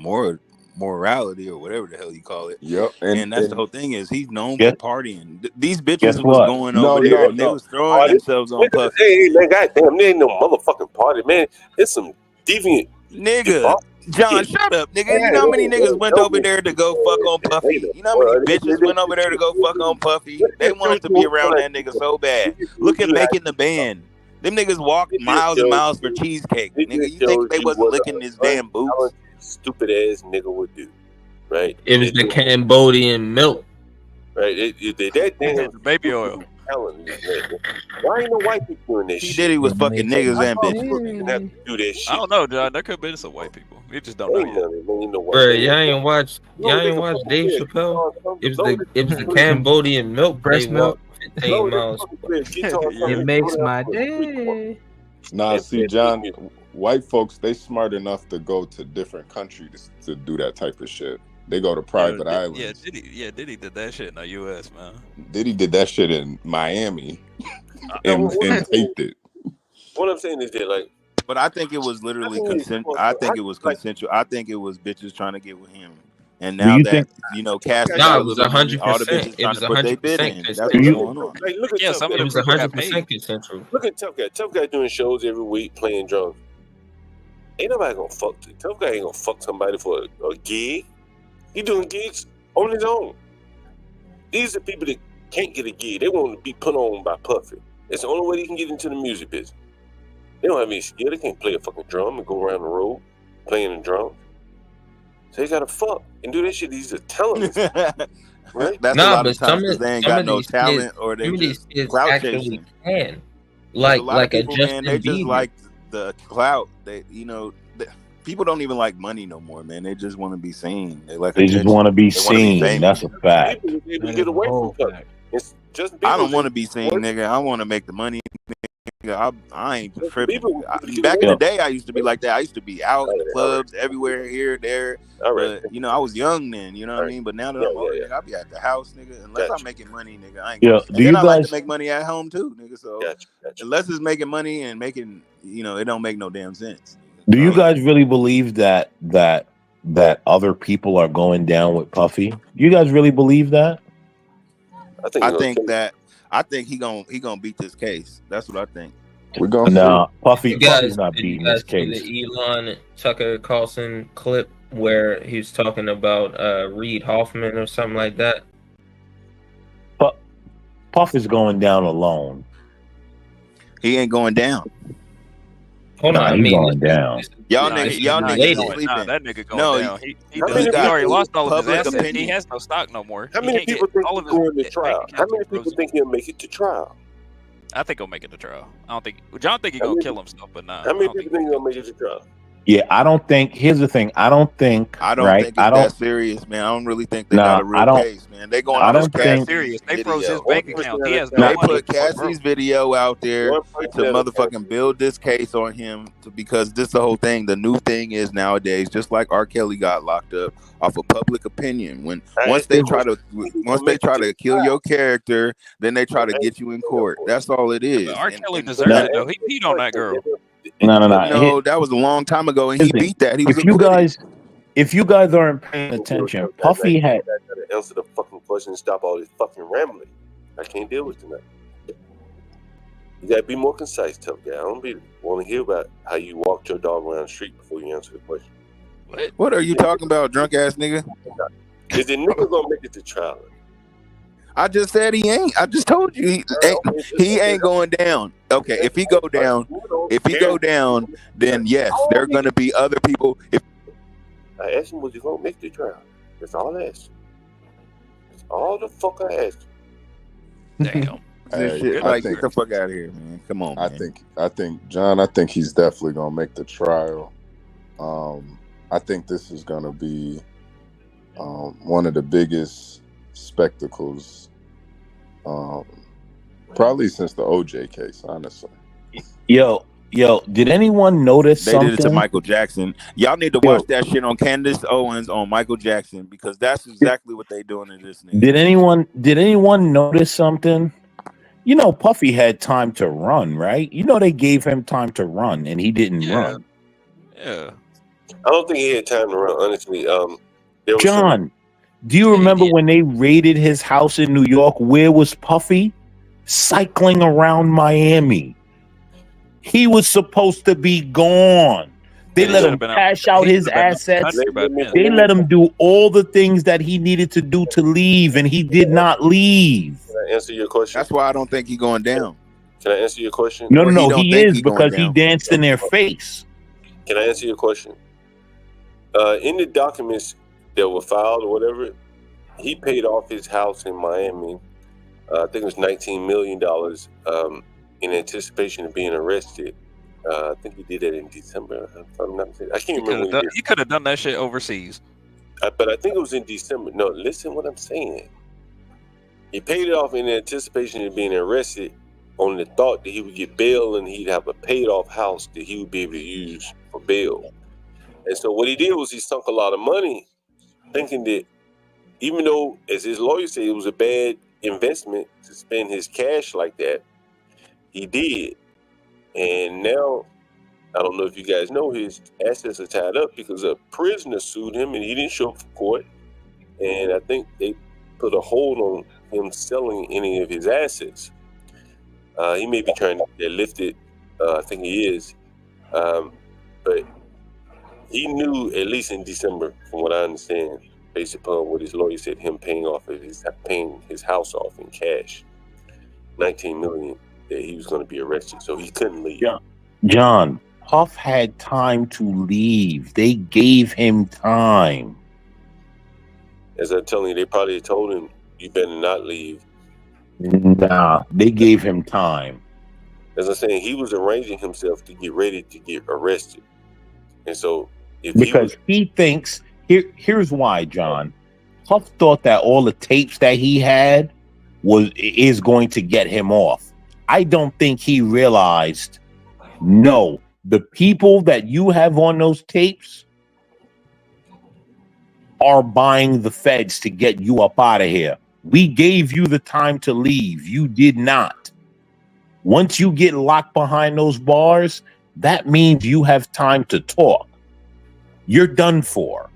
morality or whatever the hell you call it. Yep. And that's the whole thing, is he's known for partying. These bitches was going No, over there. no, They no. was throwing themselves on Puffy. Hey, man, goddamn, there ain't no motherfucking party, man. It's some deviant nigga. John, shut up, nigga. You know how many niggas went over there to go fuck on Puffy? You know how many bitches went over there to go fuck on Puffy? They wanted to be around that nigga so bad. Look at Making the Band. Them niggas walked miles and miles for cheesecake. Nigga, you think they wasn't licking his damn boots? Stupid ass nigga would do, right? It was the Cambodian milk. Right? That damn baby oil. Why ain't no white people doing this shit? Diddy was fucking niggas and bitches. Have to do that shit. I don't know, John. There could have been some white people. We just don't know yet. Bro, y'all ain't watch Dave Chappelle? It was the Cambodian milk. Breast milk. 15 miles. It makes my day. Nah, see, John, white folks, they smart enough to go to different countries to do that type of shit. They go to private islands. Diddy did that shit in the U.S., man. Diddy did that shit in Miami and taped it. What I'm saying is that, like, but I think it was literally consensual. I think it was consensual. I think it was bitches trying to get with him. And now that Cash, it was 100%. all the bitches It was trying to put their bid in. That's what's consensual. going on. Like, look at It was 100% consensual. Look at Tough Guy. Tough Guy doing shows every week, playing drums. Ain't nobody gonna fuck. Tough Guy ain't gonna fuck somebody for a gig. He doing gigs on his own. These are people that can't get a gig. They want to be put on by Puffy. It's the only way they can get into the music business. They don't have any skill. They can't play a fucking drum and go around the road playing the drums. So they gotta fuck and do that shit. These are talents, right? That's a lot of times because they ain't got no talent, or they just clout actually chasing. can. A lot Like of a people, Justin man, they just Bieber. like the clout. They, people don't even like money no more, man. They just want to be seen. They like. They just want to be They wanna be seen. famous. That's a fact. People get away from Puffy. It's just I don't want to be seen, nigga. I want to make the money. Nigga. I ain't tripping. Back in the day, I used to be like that. I used to be out in the clubs, everywhere, here, there. But, I was young then, you know what I mean? But now that I'm older, nigga, I'll be at the house, nigga. Unless I'm making money, nigga, I ain't Yeah. going. Do you I like guys- to make money at home too, nigga. So unless it's making money and making, it don't make no damn sense. Do you guys really believe that other people are going down with Puffy? Do you guys really believe that? I think he gonna beat this case. That's what I think. We're gonna No, Puffy's Did not you beating guys this case. see the Elon Tucker Carlson clip where he was talking about Reed Hoffman or something like that? Puff is going down alone. He ain't going down. Hold on, Nah, I he's mean, going down. Y'all niggas sleeping. That nigga going No, down. He already lost all of his public assets. opinion. He has no stock no more. How many people think he's going to trial? How many people think he'll make it to trial? I think he'll make it to trial. I don't think John think he's gonna kill himself, but nah. How many people think he'll make it to trial? Yeah, I don't think. Here's the thing. I don't think. I don't Right. think it's that serious, man. I don't really think they Nah, got a real I don't. case, man. They going I off don't of think. Cassie's They froze his video. bank account. He has no They money. put Cassie's video out there to motherfucking build this case on him because this the whole thing. The new thing is nowadays, just like R. Kelly got locked up off of public opinion. Once they try to kill your character, then they try to get you in court. That's all it is. R. Kelly deserved it though. He peed on that girl. No. That was a long time ago, and he beat that. He was if you guys aren't paying attention, Puffy had. To answer the fucking question and stop all this fucking rambling. I can't deal with tonight. You gotta be more concise, tough guy. I don't want to hear about how you walked your dog around the street before you answer the question. What are you talking about, drunk ass nigga? Is the nigga gonna make it to trial? I just said he ain't. I just told you he ain't going down. Okay, if he go down, then yes, there are gonna be other people. I asked him, was he gonna make the trial? That's all I asked. That's all the fuck I asked. Damn. This shit, get the fuck out of here, man. Come on, man. I think, John, I think he's definitely gonna make the trial. I think this is gonna be one of the biggest spectacles probably since the OJ case, honestly. Yo, did anyone notice they something? did it to Michael Jackson? Y'all need to watch that shit on Candace Owens on Michael Jackson because that's exactly what they doing to this nigga. Did anyone notice something? You know, Puffy had time to run, right? You know, they gave him time to run and he didn't run. Yeah. I don't think he had time to run, honestly. John, do you remember when they raided his house in New York? Where was Puffy? Cycling around Miami. He was supposed to be gone. They let him cash out his assets. They let him do all the things that he needed to do to leave, and he did not leave. Can I answer your question? That's why I don't think he's going down. Can I answer your question? No, he is because he danced in their face. Can I answer your question? In the documents that were filed or whatever, he paid off his house in Miami. I think it was $19 million in anticipation of being arrested. I think he did that in December. If I'm not mistaken. I can't remember. He could have done that shit overseas. But I think it was in December. No, listen what I'm saying. He paid it off in anticipation of being arrested on the thought that he would get bail and he'd have a paid off house that he would be able to use for bail. And so what he did was he sunk a lot of money thinking that even though, as his lawyer said, it was a bad investment to spend his cash like that, he did. And now, I don't know if you guys know, his assets are tied up because a prisoner sued him and he didn't show up for court. And I think they put a hold on him selling any of his assets. He may be trying to get lifted. I think he is. But he knew, at least in December, from what I understand, based upon what his lawyer said, him paying his house off in cash, $19 million, that he was going to be arrested, so he couldn't leave. John, Puff had time to leave. They gave him time. As I'm telling you, they probably told him, you better not leave. Nah, they gave him time. As I'm saying, he was arranging himself to get ready to get arrested. And so, he thinks, here's why, John. Puff thought that all the tapes that he had is going to get him off. I don't think he realized, no, the people that you have on those tapes are buying the feds to get you up out of here. We gave you the time to leave. You did not. Once you get locked behind those bars, that means you have time to talk. You're done for.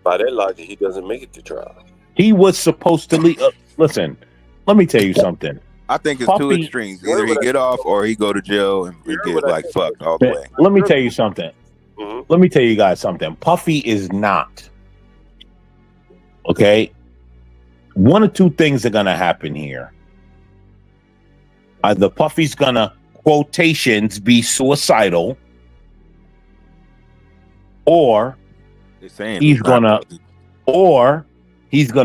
By that logic, he doesn't make it to trial. He was supposed to leave. Listen, let me tell you something. I think it's two extremes. Either he get off or he go to jail and get like fucked all the way. Let me tell you something. Let me tell you guys something. Puffy is not. Okay? One or two things are going to happen here. Either Puffy's going to, quotations, be suicidal, or he's going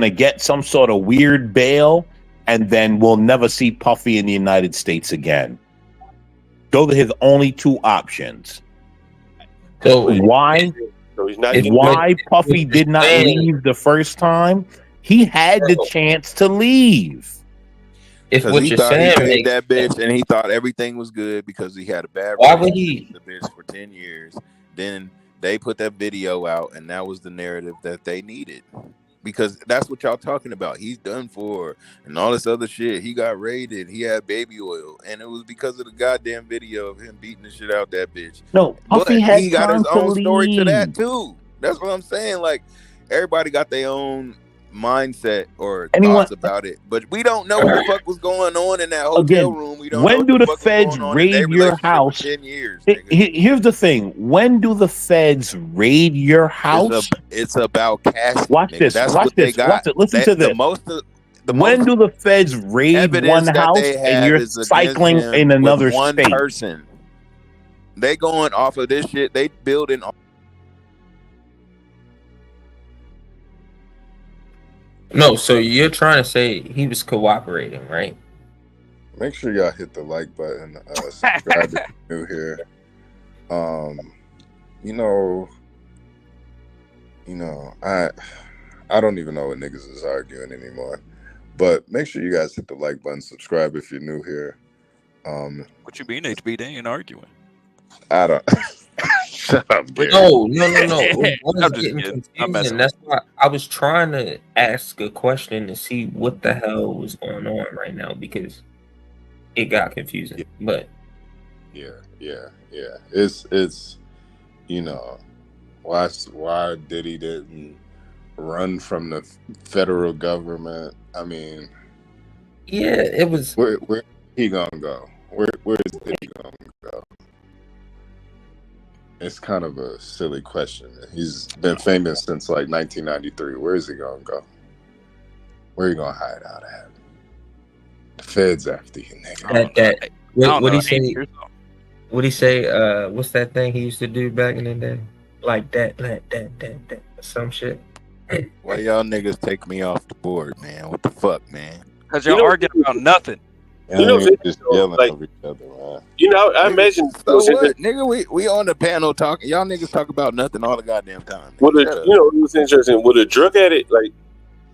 to get some sort of weird bail, and then we'll never see Puffy in the United States again. Those are his only two options. So why? So he's not Why Puffy did not leave the first time? He had the chance to leave. If Because what he you're thought he saying made makes that bitch, and he thought everything was good because he had a bad Why would relationship with the bitch for 10 years. Then they put that video out, and that was the narrative that they needed. Because that's what y'all talking about. He's done for and all this other shit. He got raided. He had baby oil, and it was because of the goddamn video of him beating the shit out that bitch. No, Puffy But had he got his time to own story to that leave. too. That's what I'm saying. Like everybody got their own mindset or Anyone- thoughts about it, but we don't know what the fuck was going on in that hotel Again, room. We don't know when what do the the fuck was feds going on in their raid your relationship house? for 10 years. Here's the thing: when do the feds raid your house? It's about cash. Watch nigga. this. That's Watch what they this. got. Watch it. Listen to this. When do the feds raid evidence one that house they and have you're is against cycling him in with another one state? person. They going off of this shit. They building. No, so you're trying to say he was cooperating, right? Make sure y'all hit the like button. Subscribe if you're new here. I don't even know what niggas is arguing anymore. But make sure you guys hit the like button, subscribe if you're new here. What you mean, HB? They ain't arguing. I don't. Shut up, Gary. No. What I'm is just getting kidding. I'm messing confusing? That's why I was trying to ask a question to see what the hell was going on right now because it got confusing. But Yeah. It's why Diddy didn't run from the federal government. I mean, yeah, it was. Where he gonna go? Where is Diddy gonna go? It's kind of a silly question. He's been famous since like 1993. Where is he gonna go? Where are you gonna hide out at? The feds after you, nigga. What he say? What he say? What's that thing he used to do back in the day? Like that, some shit. Why y'all niggas take me off the board, man? What the fuck, man? Because y'all arguing about nothing. Just yelling over each other, man. I imagine. So what, nigga? We on the panel talking. Y'all niggas talk about nothing all the goddamn time. It was interesting. Would a drug addict like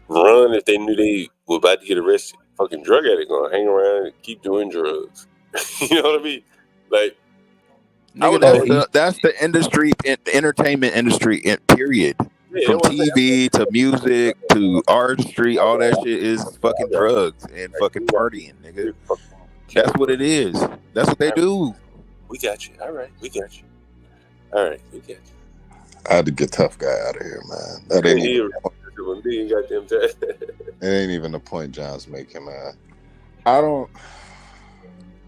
run if they knew they were about to get arrested? Fucking drug addict gonna hang around and keep doing drugs. You know what I mean? Like, nigga, that's the industry, the entertainment industry. Period. From TV to music to artistry, all that shit is fucking drugs and fucking partying, nigga. That's what it is. That's what they do. We got you. All right, we got you. All right, we got you. I had to get tough guy out of here, man. That ain't even, it ain't even the point John's making, man.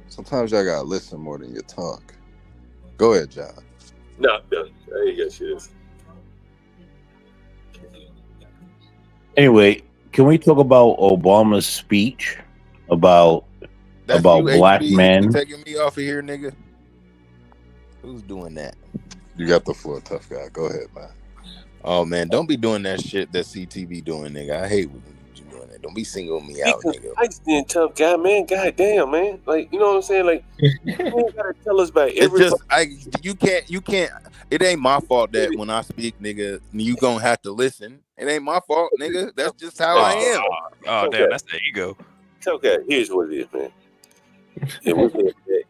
Sometimes y'all gotta listen more than you talk. Go ahead, John. No, I ain't got shit. Anyway, can we talk about Obama's speech about That's black HB, men? You taking me off of here, nigga? Who's doing that? You got the floor, tough guy. Go ahead, man. Oh man, don't be doing that shit that CTV doing, nigga. I hate when you doing that. Don't be singling me out, nigga. I being tough guy, man. God damn, man. Like, you know what I'm saying? Like, you ain't gotta tell us about every. It's just you can't. It ain't my fault that when I speak, nigga, you gonna have to listen. It ain't my fault, nigga. That's just how I am. Oh damn, that's the ego. Okay, here's what it is, man.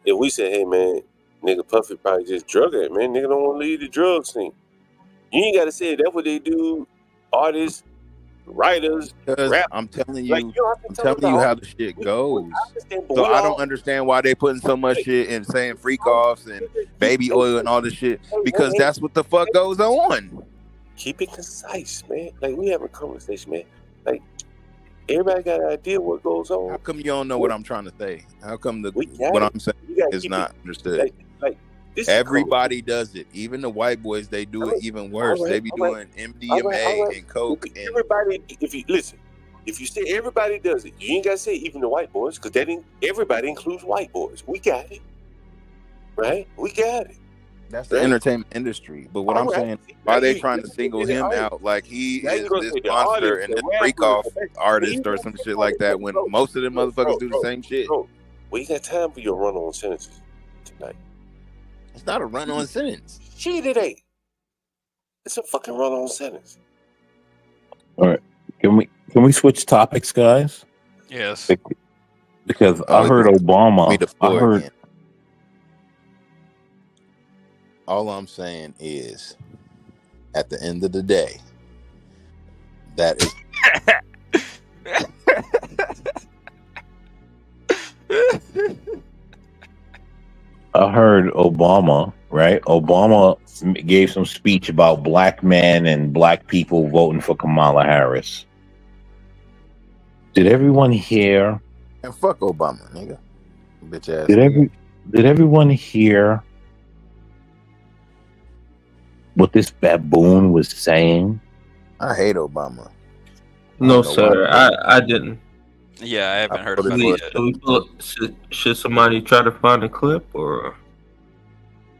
If we say, hey man, nigga Puffy probably just drug it, man. Nigga don't want to leave the drug scene. You ain't gotta say that's what they do. Artists, writers, rap. I'm telling you, Like, you don't have to I'm tell telling you us how all. the shit goes. but So we I all- don't understand why they putting so much shit and saying freak offs and baby oil and all this shit because that's what the fuck goes on. Keep it concise, man. Like, we have a conversation, man. Like, everybody got an idea what goes on. How come you don't know what I'm trying to say? How come got what it. I'm saying You gotta is keep not it- understood? Like this. Everybody does it. Even the white boys, they do it even worse. They be doing MDMA and coke. And Everybody, if you listen, if you say everybody does it, you ain't gotta say even the white boys, because that ain't everybody includes white boys. We got it, right? We got it. that's the entertainment industry. But what I'm saying, why they trying to single him out like he Now you is gonna this say the monster artist, and the this rapper, freak off the- artist or some shit like that when most of them motherfuckers do the same shit. We ain't got time for your run-on sentences tonight. It's not a run-on sentence. Shit, it ain't. It's a fucking run-on sentence. All right. Can we switch topics, guys? Yes. Because I heard Obama. Me the I floor heard. again. All I'm saying is, at the end of the day, that is. I heard Obama, right? Obama gave some speech about black men and black people voting for Kamala Harris. Did everyone hear? And fuck Obama, nigga. Bitch ass. Did everyone hear what this baboon was saying? I hate Obama. No, sir, I didn't. Yeah, I haven't heard Should about we- it yet. should somebody try to find a clip or?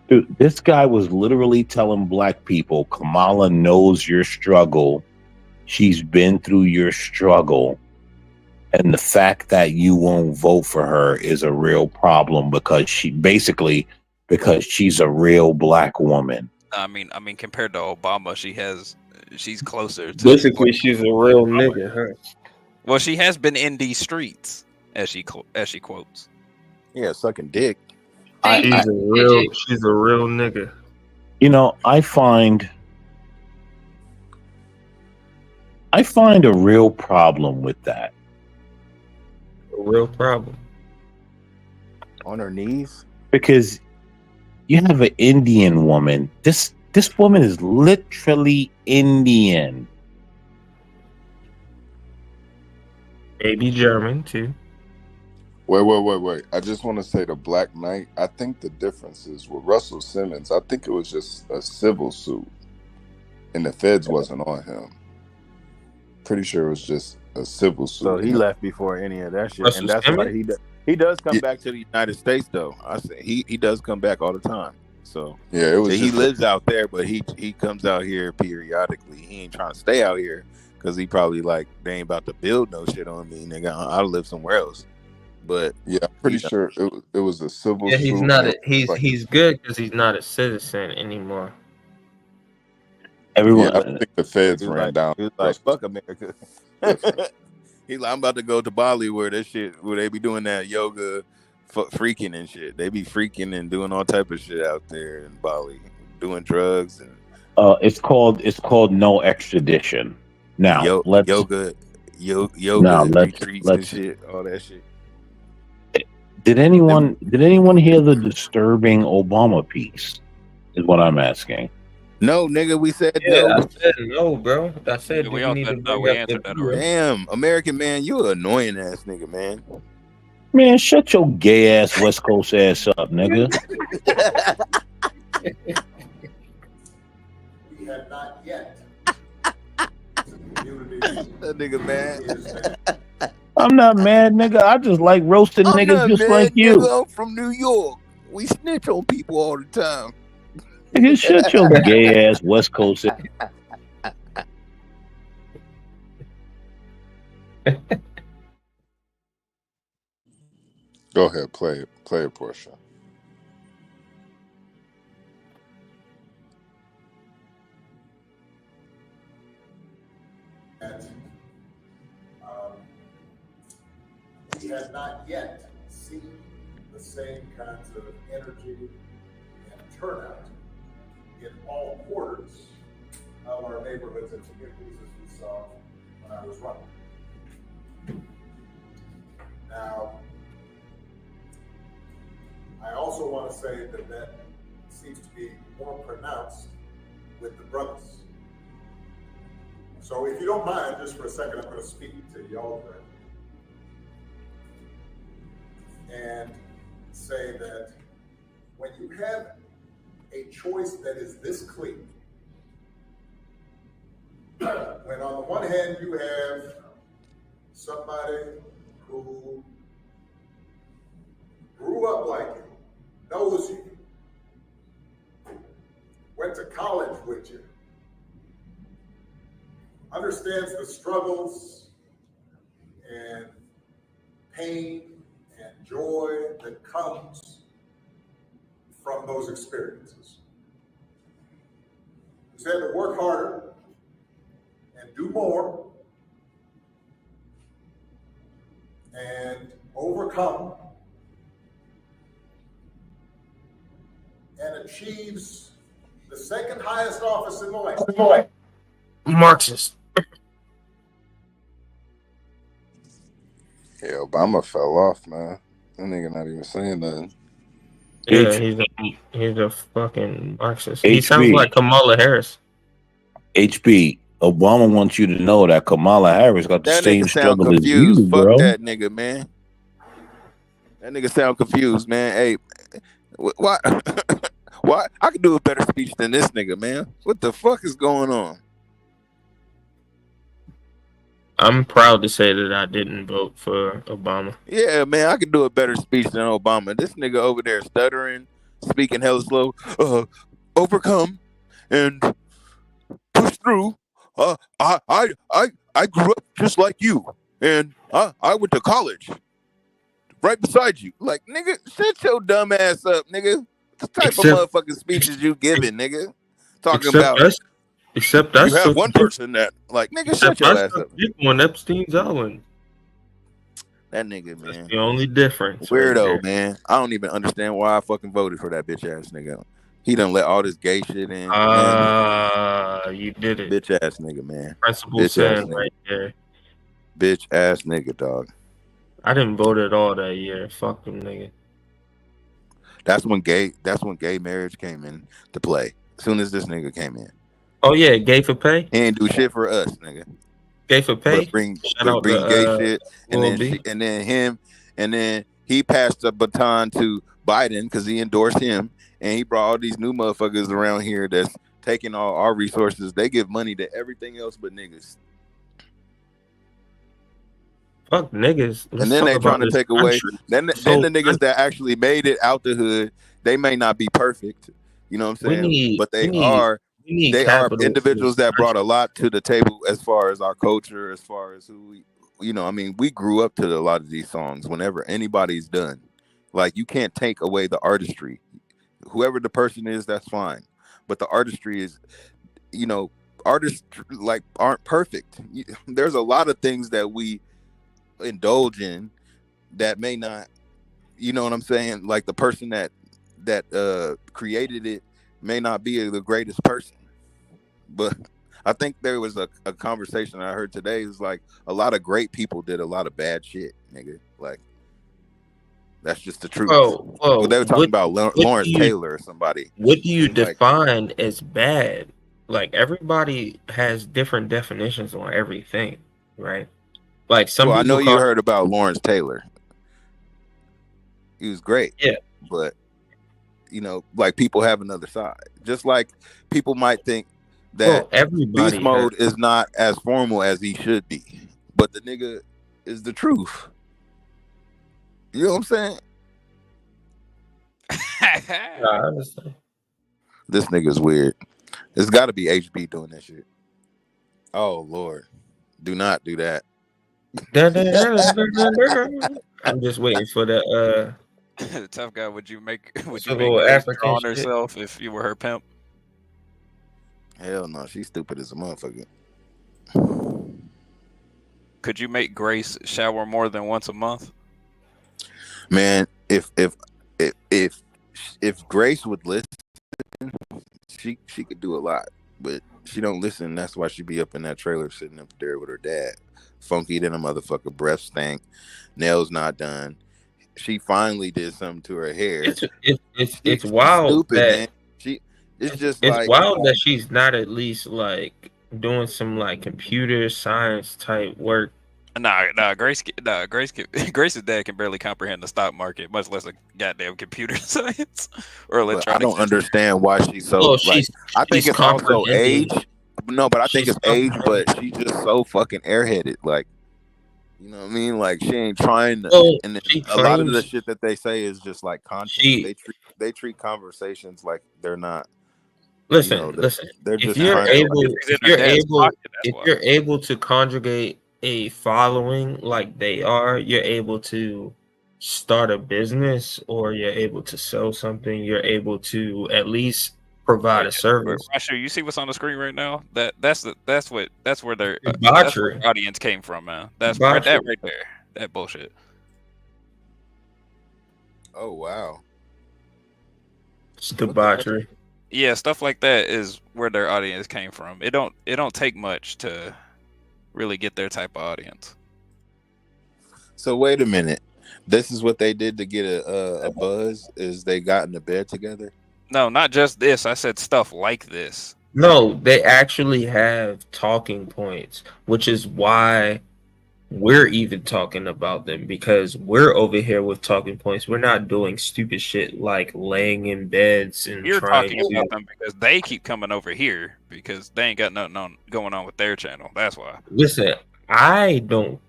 Dude, this guy was literally telling black people, Kamala knows your struggle. She's been through your struggle. And the fact that you won't vote for her is a real problem because she's a real black woman. I mean, compared to Obama, she's closer to. Basically, she's a real nigga, huh? Well, she has been in these streets, as she quotes. Yeah, sucking dick. She's a real nigga. You know, I find a real problem with that. A real problem. On her knees? Because you have an Indian woman. This woman is literally Indian. Maybe German too. Wait. I just want to say the Black Knight. I think the difference is with Russell Simmons, I think it was just a civil suit. And the feds wasn't on him. Pretty sure it was just a civil suit. So he left before any of that shit. Russell And that's Simmons? why he does come back to the United States though. I say he does come back all the time. So yeah, it was he just lives out there, but he comes out here periodically. He ain't trying to stay out here because he probably like they ain't about to build no shit on me, nigga. I'll live somewhere else. But yeah, I'm pretty sure it was a civil Yeah, suit. he's not. He's He's good because he's not a citizen anymore. Everyone, I think the feds he was ran like, down. He was like, fuck America. He's like, I'm about to go to Bali where they be doing that yoga, freaking and shit. They be freaking and doing all type of shit out there in Bali, doing drugs and it's called no extradition. Now yoga retreats and shit, all that shit. Did anyone hear the disturbing Obama piece? Is what I'm asking. No, nigga, we said Yeah, no. I said no, bro. I said We we all need said to no. bring We up answered the that already. Damn, American man, you an annoying ass nigga, man. Man, shut your gay ass West Coast ass up, nigga. We have not yet. That nigga man. I'm not mad, nigga. I just like roasting I'm niggas not just mad, like you. nigga. I'm from New York. We snitch on people all the time. Nigga, shut your gay ass West Coast ass. Go ahead, play it, Portia. We have not yet seen the same kinds of energy and turnout in all quarters of our neighborhoods and communities as we saw when I was running. Now, I also want to say that seems to be more pronounced with the brothers. So if you don't mind, just for a second, I'm going to speak to y'all directly and say that when you have a choice that is this clear, when on the one hand you have somebody who grew up like you, knows you, went to college with you, understands the struggles and pain and joy that comes from those experiences. He said to work harder and do more and overcome and achieves the second highest office in the land. Marxist. Yeah, Obama fell off, man. That nigga not even saying nothing. Yeah, he's a fucking Marxist. He sounds like Kamala Harris. HB, Obama wants you to know that Kamala Harris got the That same nigga sound struggle as confused. you, Fuck bro. that nigga, man. That nigga sound confused, man. Hey, why? Why? I could do a better speech than this nigga, man. What the fuck is going on? I'm proud to say that I didn't vote for Obama. Yeah, man, I could do a better speech than Obama. This nigga over there stuttering, speaking hella slow. Overcome and push through. I grew up just like you, and I went to college right beside you. Like, nigga, shut your dumb ass up, nigga. What type of motherfucking speeches you giving, nigga? Talking about Except you have one person that, like, nigga, shut your ass up. On Epstein's Island. That nigga, man. That's the only difference. Weirdo, right man. I don't even understand why I fucking voted for that bitch ass nigga. He done let all this gay shit in. You did it. Bitch ass nigga, man. Principal Bitch ass sin nigga. right there. Bitch ass nigga, dog. I didn't vote at all that year. Fuck them, nigga. That's when gay marriage came in to play. As soon as this nigga came in. Oh yeah, gay for pay. He ain't do shit for us, nigga. Gay for pay. But bring out gay shit, and Lil then he passed the baton to Biden because he endorsed him, and he brought all these new motherfuckers around here that's taking all our resources. They give money to everything else but niggas. Fuck niggas. And then they trying to take away. Then the niggas that actually made it out the hood, they may not be perfect. You know what I'm saying? But they are individuals that brought a lot to the table as far as our culture, as far as who we, you know, I mean, we grew up to a lot of these songs whenever anybody's done. Like, you can't take away the artistry. Whoever the person is, that's fine. But the artistry is, you know, artists like aren't perfect. There's a lot of things that we indulge in that may not, you know what I'm saying? Like, the person that created it may not be the greatest person. But I think there was a conversation I heard today. Is like a lot of great people did a lot of bad shit, nigga. Like, that's just the truth. Well, they were talking about Lawrence Taylor or somebody. What do you define as bad? Like, everybody has different definitions on everything, right? Like, some I know you heard about Lawrence Taylor. He was great. Yeah. But, you know, like, people have another side. Just like people might think that Beast Mode is not as formal as he should be. But the nigga is the truth. You know what I'm saying? I understand. This nigga's weird. It's got to be HB doing that shit. Oh, Lord. Do not do that. I'm just waiting for the Tough guy. Would you make Grace African draw on shit. herself if you were her pimp? Hell no, she's stupid as a motherfucker. Could you make Grace shower more than once a month? Man, if Grace would listen, she could do a lot. But she don't listen. That's why she be up in that trailer sitting up there with her dad. Funky than a motherfucker, breath stank, nails not done. She finally did something to her hair. It's wild stupid, that man. It's wild that she's not at least like doing some like computer science type work. Grace's dad can barely comprehend the stock market, much less a goddamn computer science or But electronics. I don't understand why she's so. I think it's also age. No, but I think it's age. But she's just so fucking airheaded. Like, you know what I mean? Like, she ain't trying to. And a lot of the shit that they say is just like content. They treat conversations like they're not. Listen. They're just If you're trying able to conjugate a following like they are, you're able to start a business or you're able to sell something, you're able to at least provide a service. Rasher, you see what's on the screen right now? That's where their Debauchery. audience came from, man. That's Debauchery. right there. That bullshit. Oh wow. It's debauchery. Yeah, stuff like that is where their audience came from. It don't take much to really get their type of audience. So wait a minute. This is what they did to get a buzz. Is they got in the bed together? No, not just this. I said stuff like this. No, they actually have talking points, which is why we're even talking about them, because we're over here with talking points. We're not doing stupid shit like laying in beds and You're trying talking to. about them because they keep coming over here because they ain't got nothing going on with their channel. That's why. Listen, I'm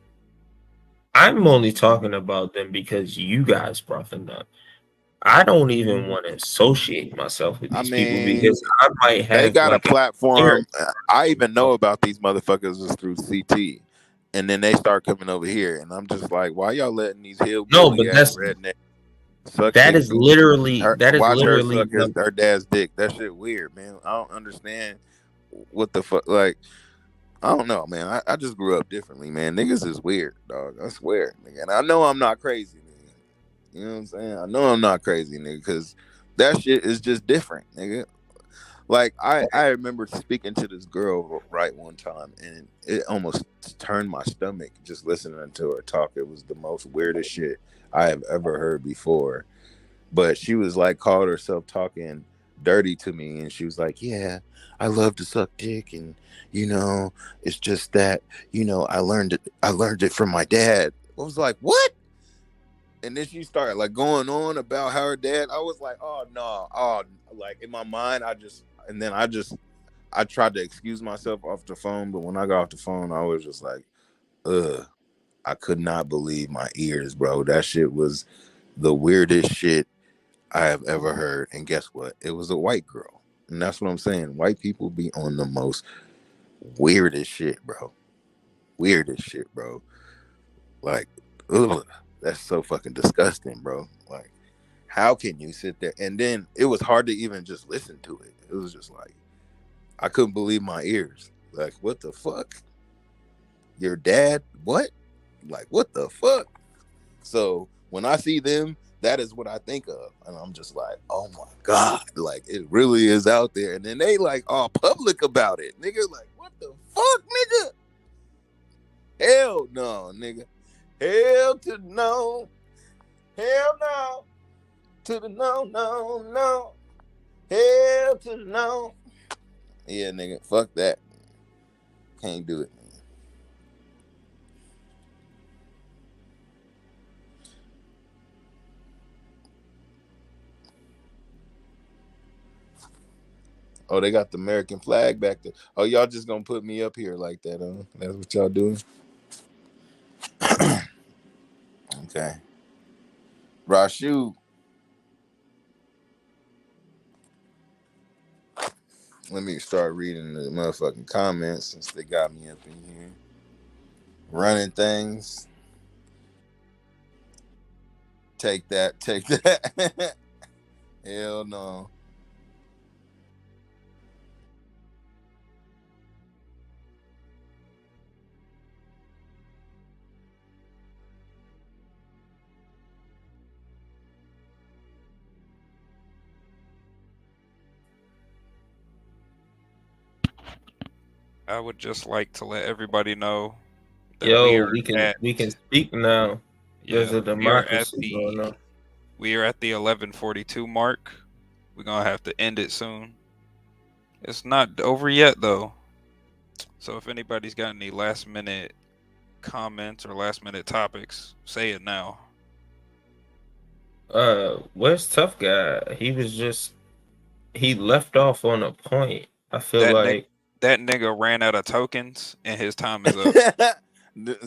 only talking about them because you guys brought them up. I don't even want to associate myself with these people because I might have. They got like a platform. I even know about these motherfuckers is through CT, and then they start coming over here, and I'm just like, why y'all letting these hillbilly ass redneck suck that dick is through- literally her, that is watch literally her suck her dad's dick? That shit weird, man. I don't understand what the fuck. Like, I don't know, man. I just grew up differently, man. Niggas is weird, dog. I swear, nigga. And I know I'm not crazy, nigga. You know what I'm saying? I know I'm not crazy, nigga, because that shit is just different, nigga. Like, I remember speaking to this girl right one time, and it almost turned my stomach just listening to her talk. It was the most weirdest shit I have ever heard before. But she was like, called herself talking dirty to me, and she was like, yeah, I love to suck dick, and you know, it's just that, you know, I learned it from my dad. I was like, what? And then she started like going on about how her dad. I was like, oh no, like in my mind, I tried to excuse myself off the phone, but when I got off the phone, I was just like, I could not believe my ears, bro. That shit was the weirdest shit I have ever heard. And guess what? It was a white girl. And that's what I'm saying. White people be on the most weirdest shit, bro. Weirdest shit, bro. Like, ugh, that's so fucking disgusting, bro. Like, how can you sit there? And then it was hard to even just listen to it. It was just like, I couldn't believe my ears. Like, what the fuck? Your dad? What? Like, what the fuck? So when I see them, that is what I think of. And I'm just like, oh my God. Like, it really is out there. And then they like all public about it. Nigga, like, what the fuck, nigga? Hell no, nigga. Hell to no. Hell no. To the no, no, no. Hell to the no. Yeah, nigga. Fuck that. Can't do it. Oh, they got the American flag back there. Oh, y'all just gonna put me up here like that, huh? That's what y'all doing? Okay. Rashu. Let me start reading the motherfucking comments since they got me up in here. Running things. Take that. Take that. Hell no. I would just like to let everybody know that Yo, we can speak now. There's a we are at democracy going on. we are at the 11:42 mark. We're gonna have to end it soon. It's not over yet though. So if anybody's got any last minute comments or last minute topics, say it now. Where's Tough Guy? He left off on a point. I feel That nigga ran out of tokens and his time is up.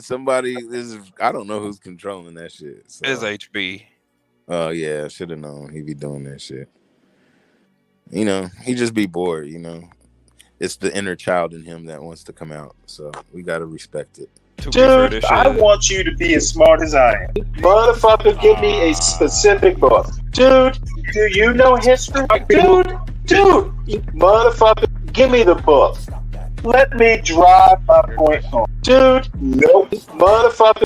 Somebody is, I don't know who's controlling that shit. So. It's HB. Oh yeah, I should have known he'd be doing that shit. You know, he just be bored, you know. It's the inner child in him that wants to come out. So we gotta respect it. Dude, I want you to be as smart as I am. Motherfucker, give me a specific book. Dude, do you know history? Dude, motherfucker, give me the book. Let me drive my point home. Dude, nope. Motherfucker.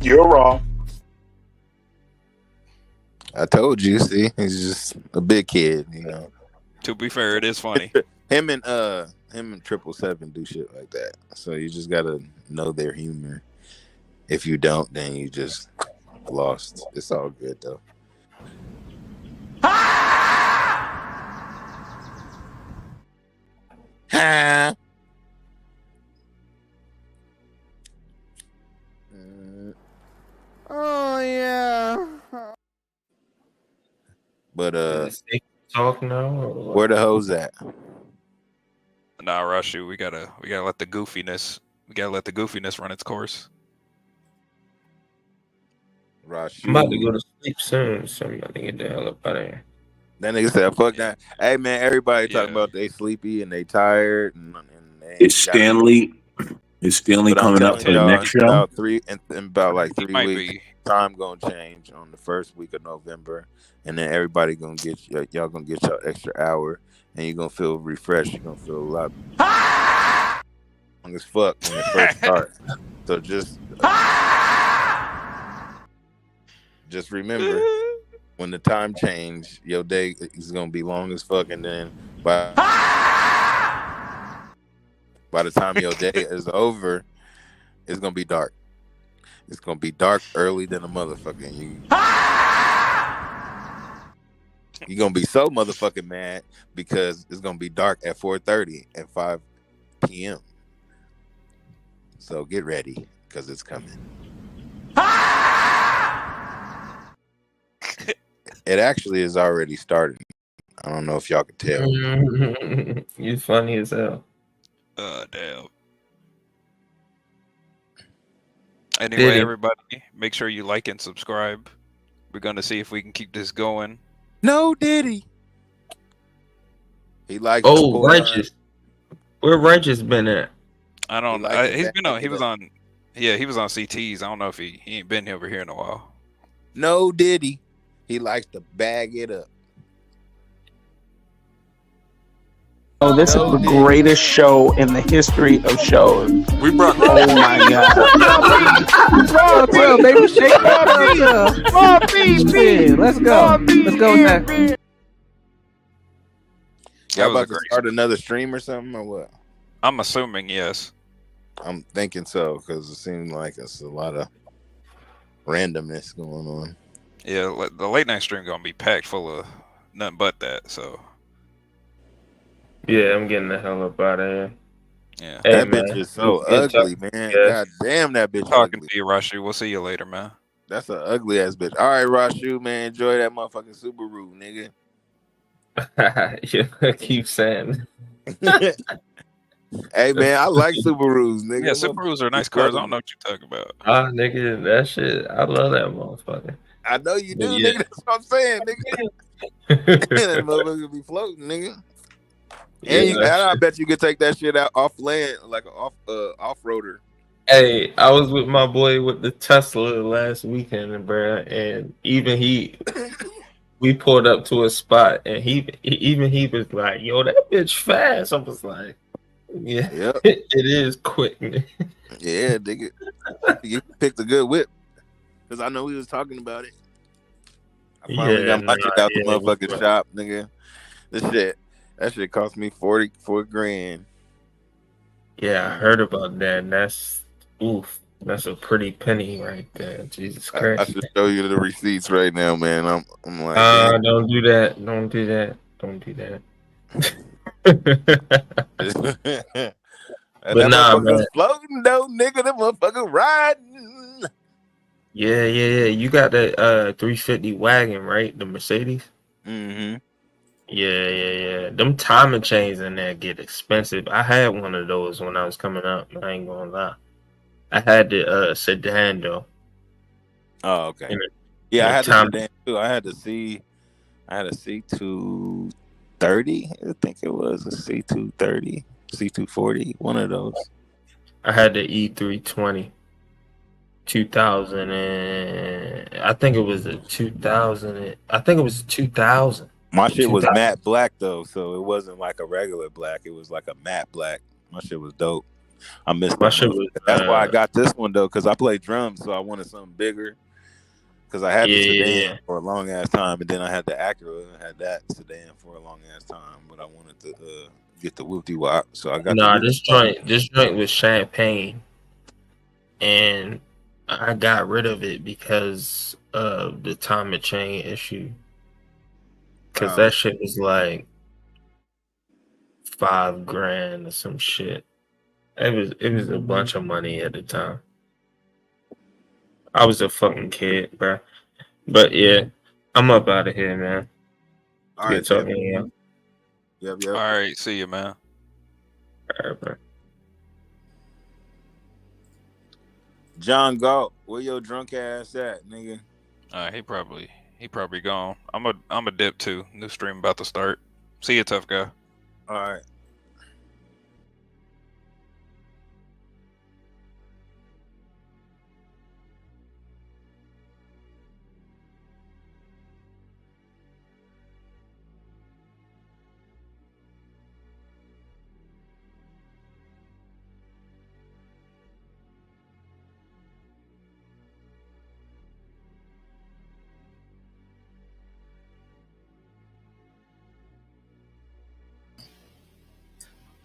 You're wrong. I told you, see, he's just a big kid, you know. To be fair, it is funny. Him and 777 do shit like that. So you just gotta know their humor. If you don't, then you just lost. It's all good though. Oh yeah. But talk now. Or where the hoes at? Nah, Rashu, we gotta let the goofiness run its course. Rashu. I'm about to go to sleep soon, so I'm about to get the hell up out of here. That nigga said, "Fuck that." Hey man, everybody talking about they sleepy and they tired and they Is Stanley coming up for the next show? About about like 3 weeks. Time gonna change on the first week of November, and then everybody gonna get y'all gonna get your extra hour, and you're gonna feel refreshed. You're gonna feel a lot long as fuck when it first starts. So just remember, when the time change, your day is gonna be long as fuck, and then by the time your day is over, it's gonna be dark. It's gonna be dark early than a motherfucker. You're gonna be so motherfucking mad because it's gonna be dark at 4:30 and 5 p.m. So get ready because it's coming. It actually is already starting. I don't know if y'all can tell. You funny as hell. Damn. Anyway, everybody, make sure you like and subscribe. We're gonna see if we can keep this going. No, Diddy. He likes. Oh, Righteous. Where Righteous been at? I don't know. He was on CTs. I don't know if he ain't been over here in a while. No, Diddy. He likes to bag it up. Oh, this is the greatest show in the history of shows. We brought. Oh my god! Baby, shake it. Let's go. Let's go next. Y'all about to start another stream or something or what? I'm assuming yes. I'm thinking so because it seems like it's a lot of randomness going on. Yeah, the late night stream gonna be packed full of nothing but that. So. Yeah, I'm getting the hell up out of here. Yeah, hey, that bitch is so ugly, man. God damn, that bitch. Talking ugly. to you, Rashu. We'll see you later, man. That's an ugly ass bitch. All right, Rashu, man. Enjoy that motherfucking Subaru, nigga. You keep saying. Hey, man, I like Subarus, nigga. Yeah, Subarus are nice cars. I don't know what you're talking about. Nigga, that shit. I love that motherfucker. I know you do, nigga. That's what I'm saying, nigga. That motherfucker be floating, nigga. And I bet you could take that shit out off land like an off-roader. Hey, I was with my boy with the Tesla last weekend, bro, and we pulled up to a spot, and he was like, "Yo, that bitch fast." I was like, "Yeah, yep. It is quick." Yeah, nigga, you picked a good whip because I know we was talking about it. I finally got my shit out the motherfucking shop, nigga. That shit cost me $44 grand. Yeah, I heard about that. That's that's a pretty penny right there. Jesus Christ! I should show you the receipts right now, man. I'm like, don't do that. Don't do that. Don't do that. But nah, man. Floating though, nigga. That motherfucker riding. Yeah. You got that 350 wagon, right? The Mercedes. Mm-hmm. Yeah. Them timing chains in there get expensive. I had one of those when I was coming up. I ain't gonna lie. I had the sedan though. Oh, okay. Yeah, I had the sedan too. I had a C230. I think it was a C230, C240, one of those. I had the E320. 2000 and I think it was a 2000. I think it was 2000. My shit was 2000. matte black though, so it wasn't like a regular black. It was like a matte black. My shit was dope. I missed My that. shit was. That's why I got this one though, because I play drums, so I wanted something bigger. Because I had the sedan for a long ass time, and then I had the Acura. I had that sedan for a long ass time, but I wanted to get the Whoopty Wop, so I got. Nah, this joint was champagne, and I got rid of it because of the time of chain issue. Because that shit was like $5,000 or some shit. It was a bunch of money at the time. I was a fucking kid, bro. But yeah, I'm up out of here, man. All Good right, talking to you. Yep. All right, see you, man. All right, bro. John Galt, where your drunk ass at, nigga? He probably gone. I'm a dip too. New stream about to start. See you, tough guy. All right.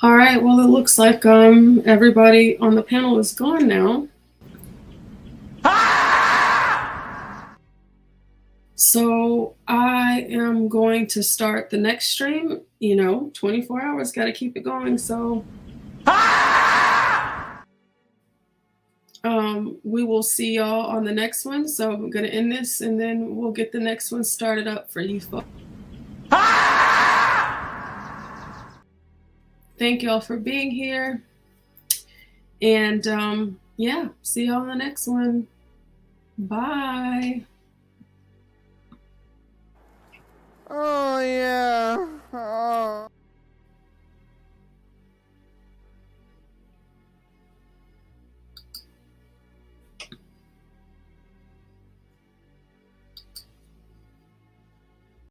All right, well, it looks like everybody on the panel is gone now. So I am going to start the next stream. 24 hours, got to keep it going. So we will see y'all on the next one. So I'm going to end this, and then we'll get the next one started up for you folks. Thank y'all for being here. And yeah, see y'all on the next one. Bye.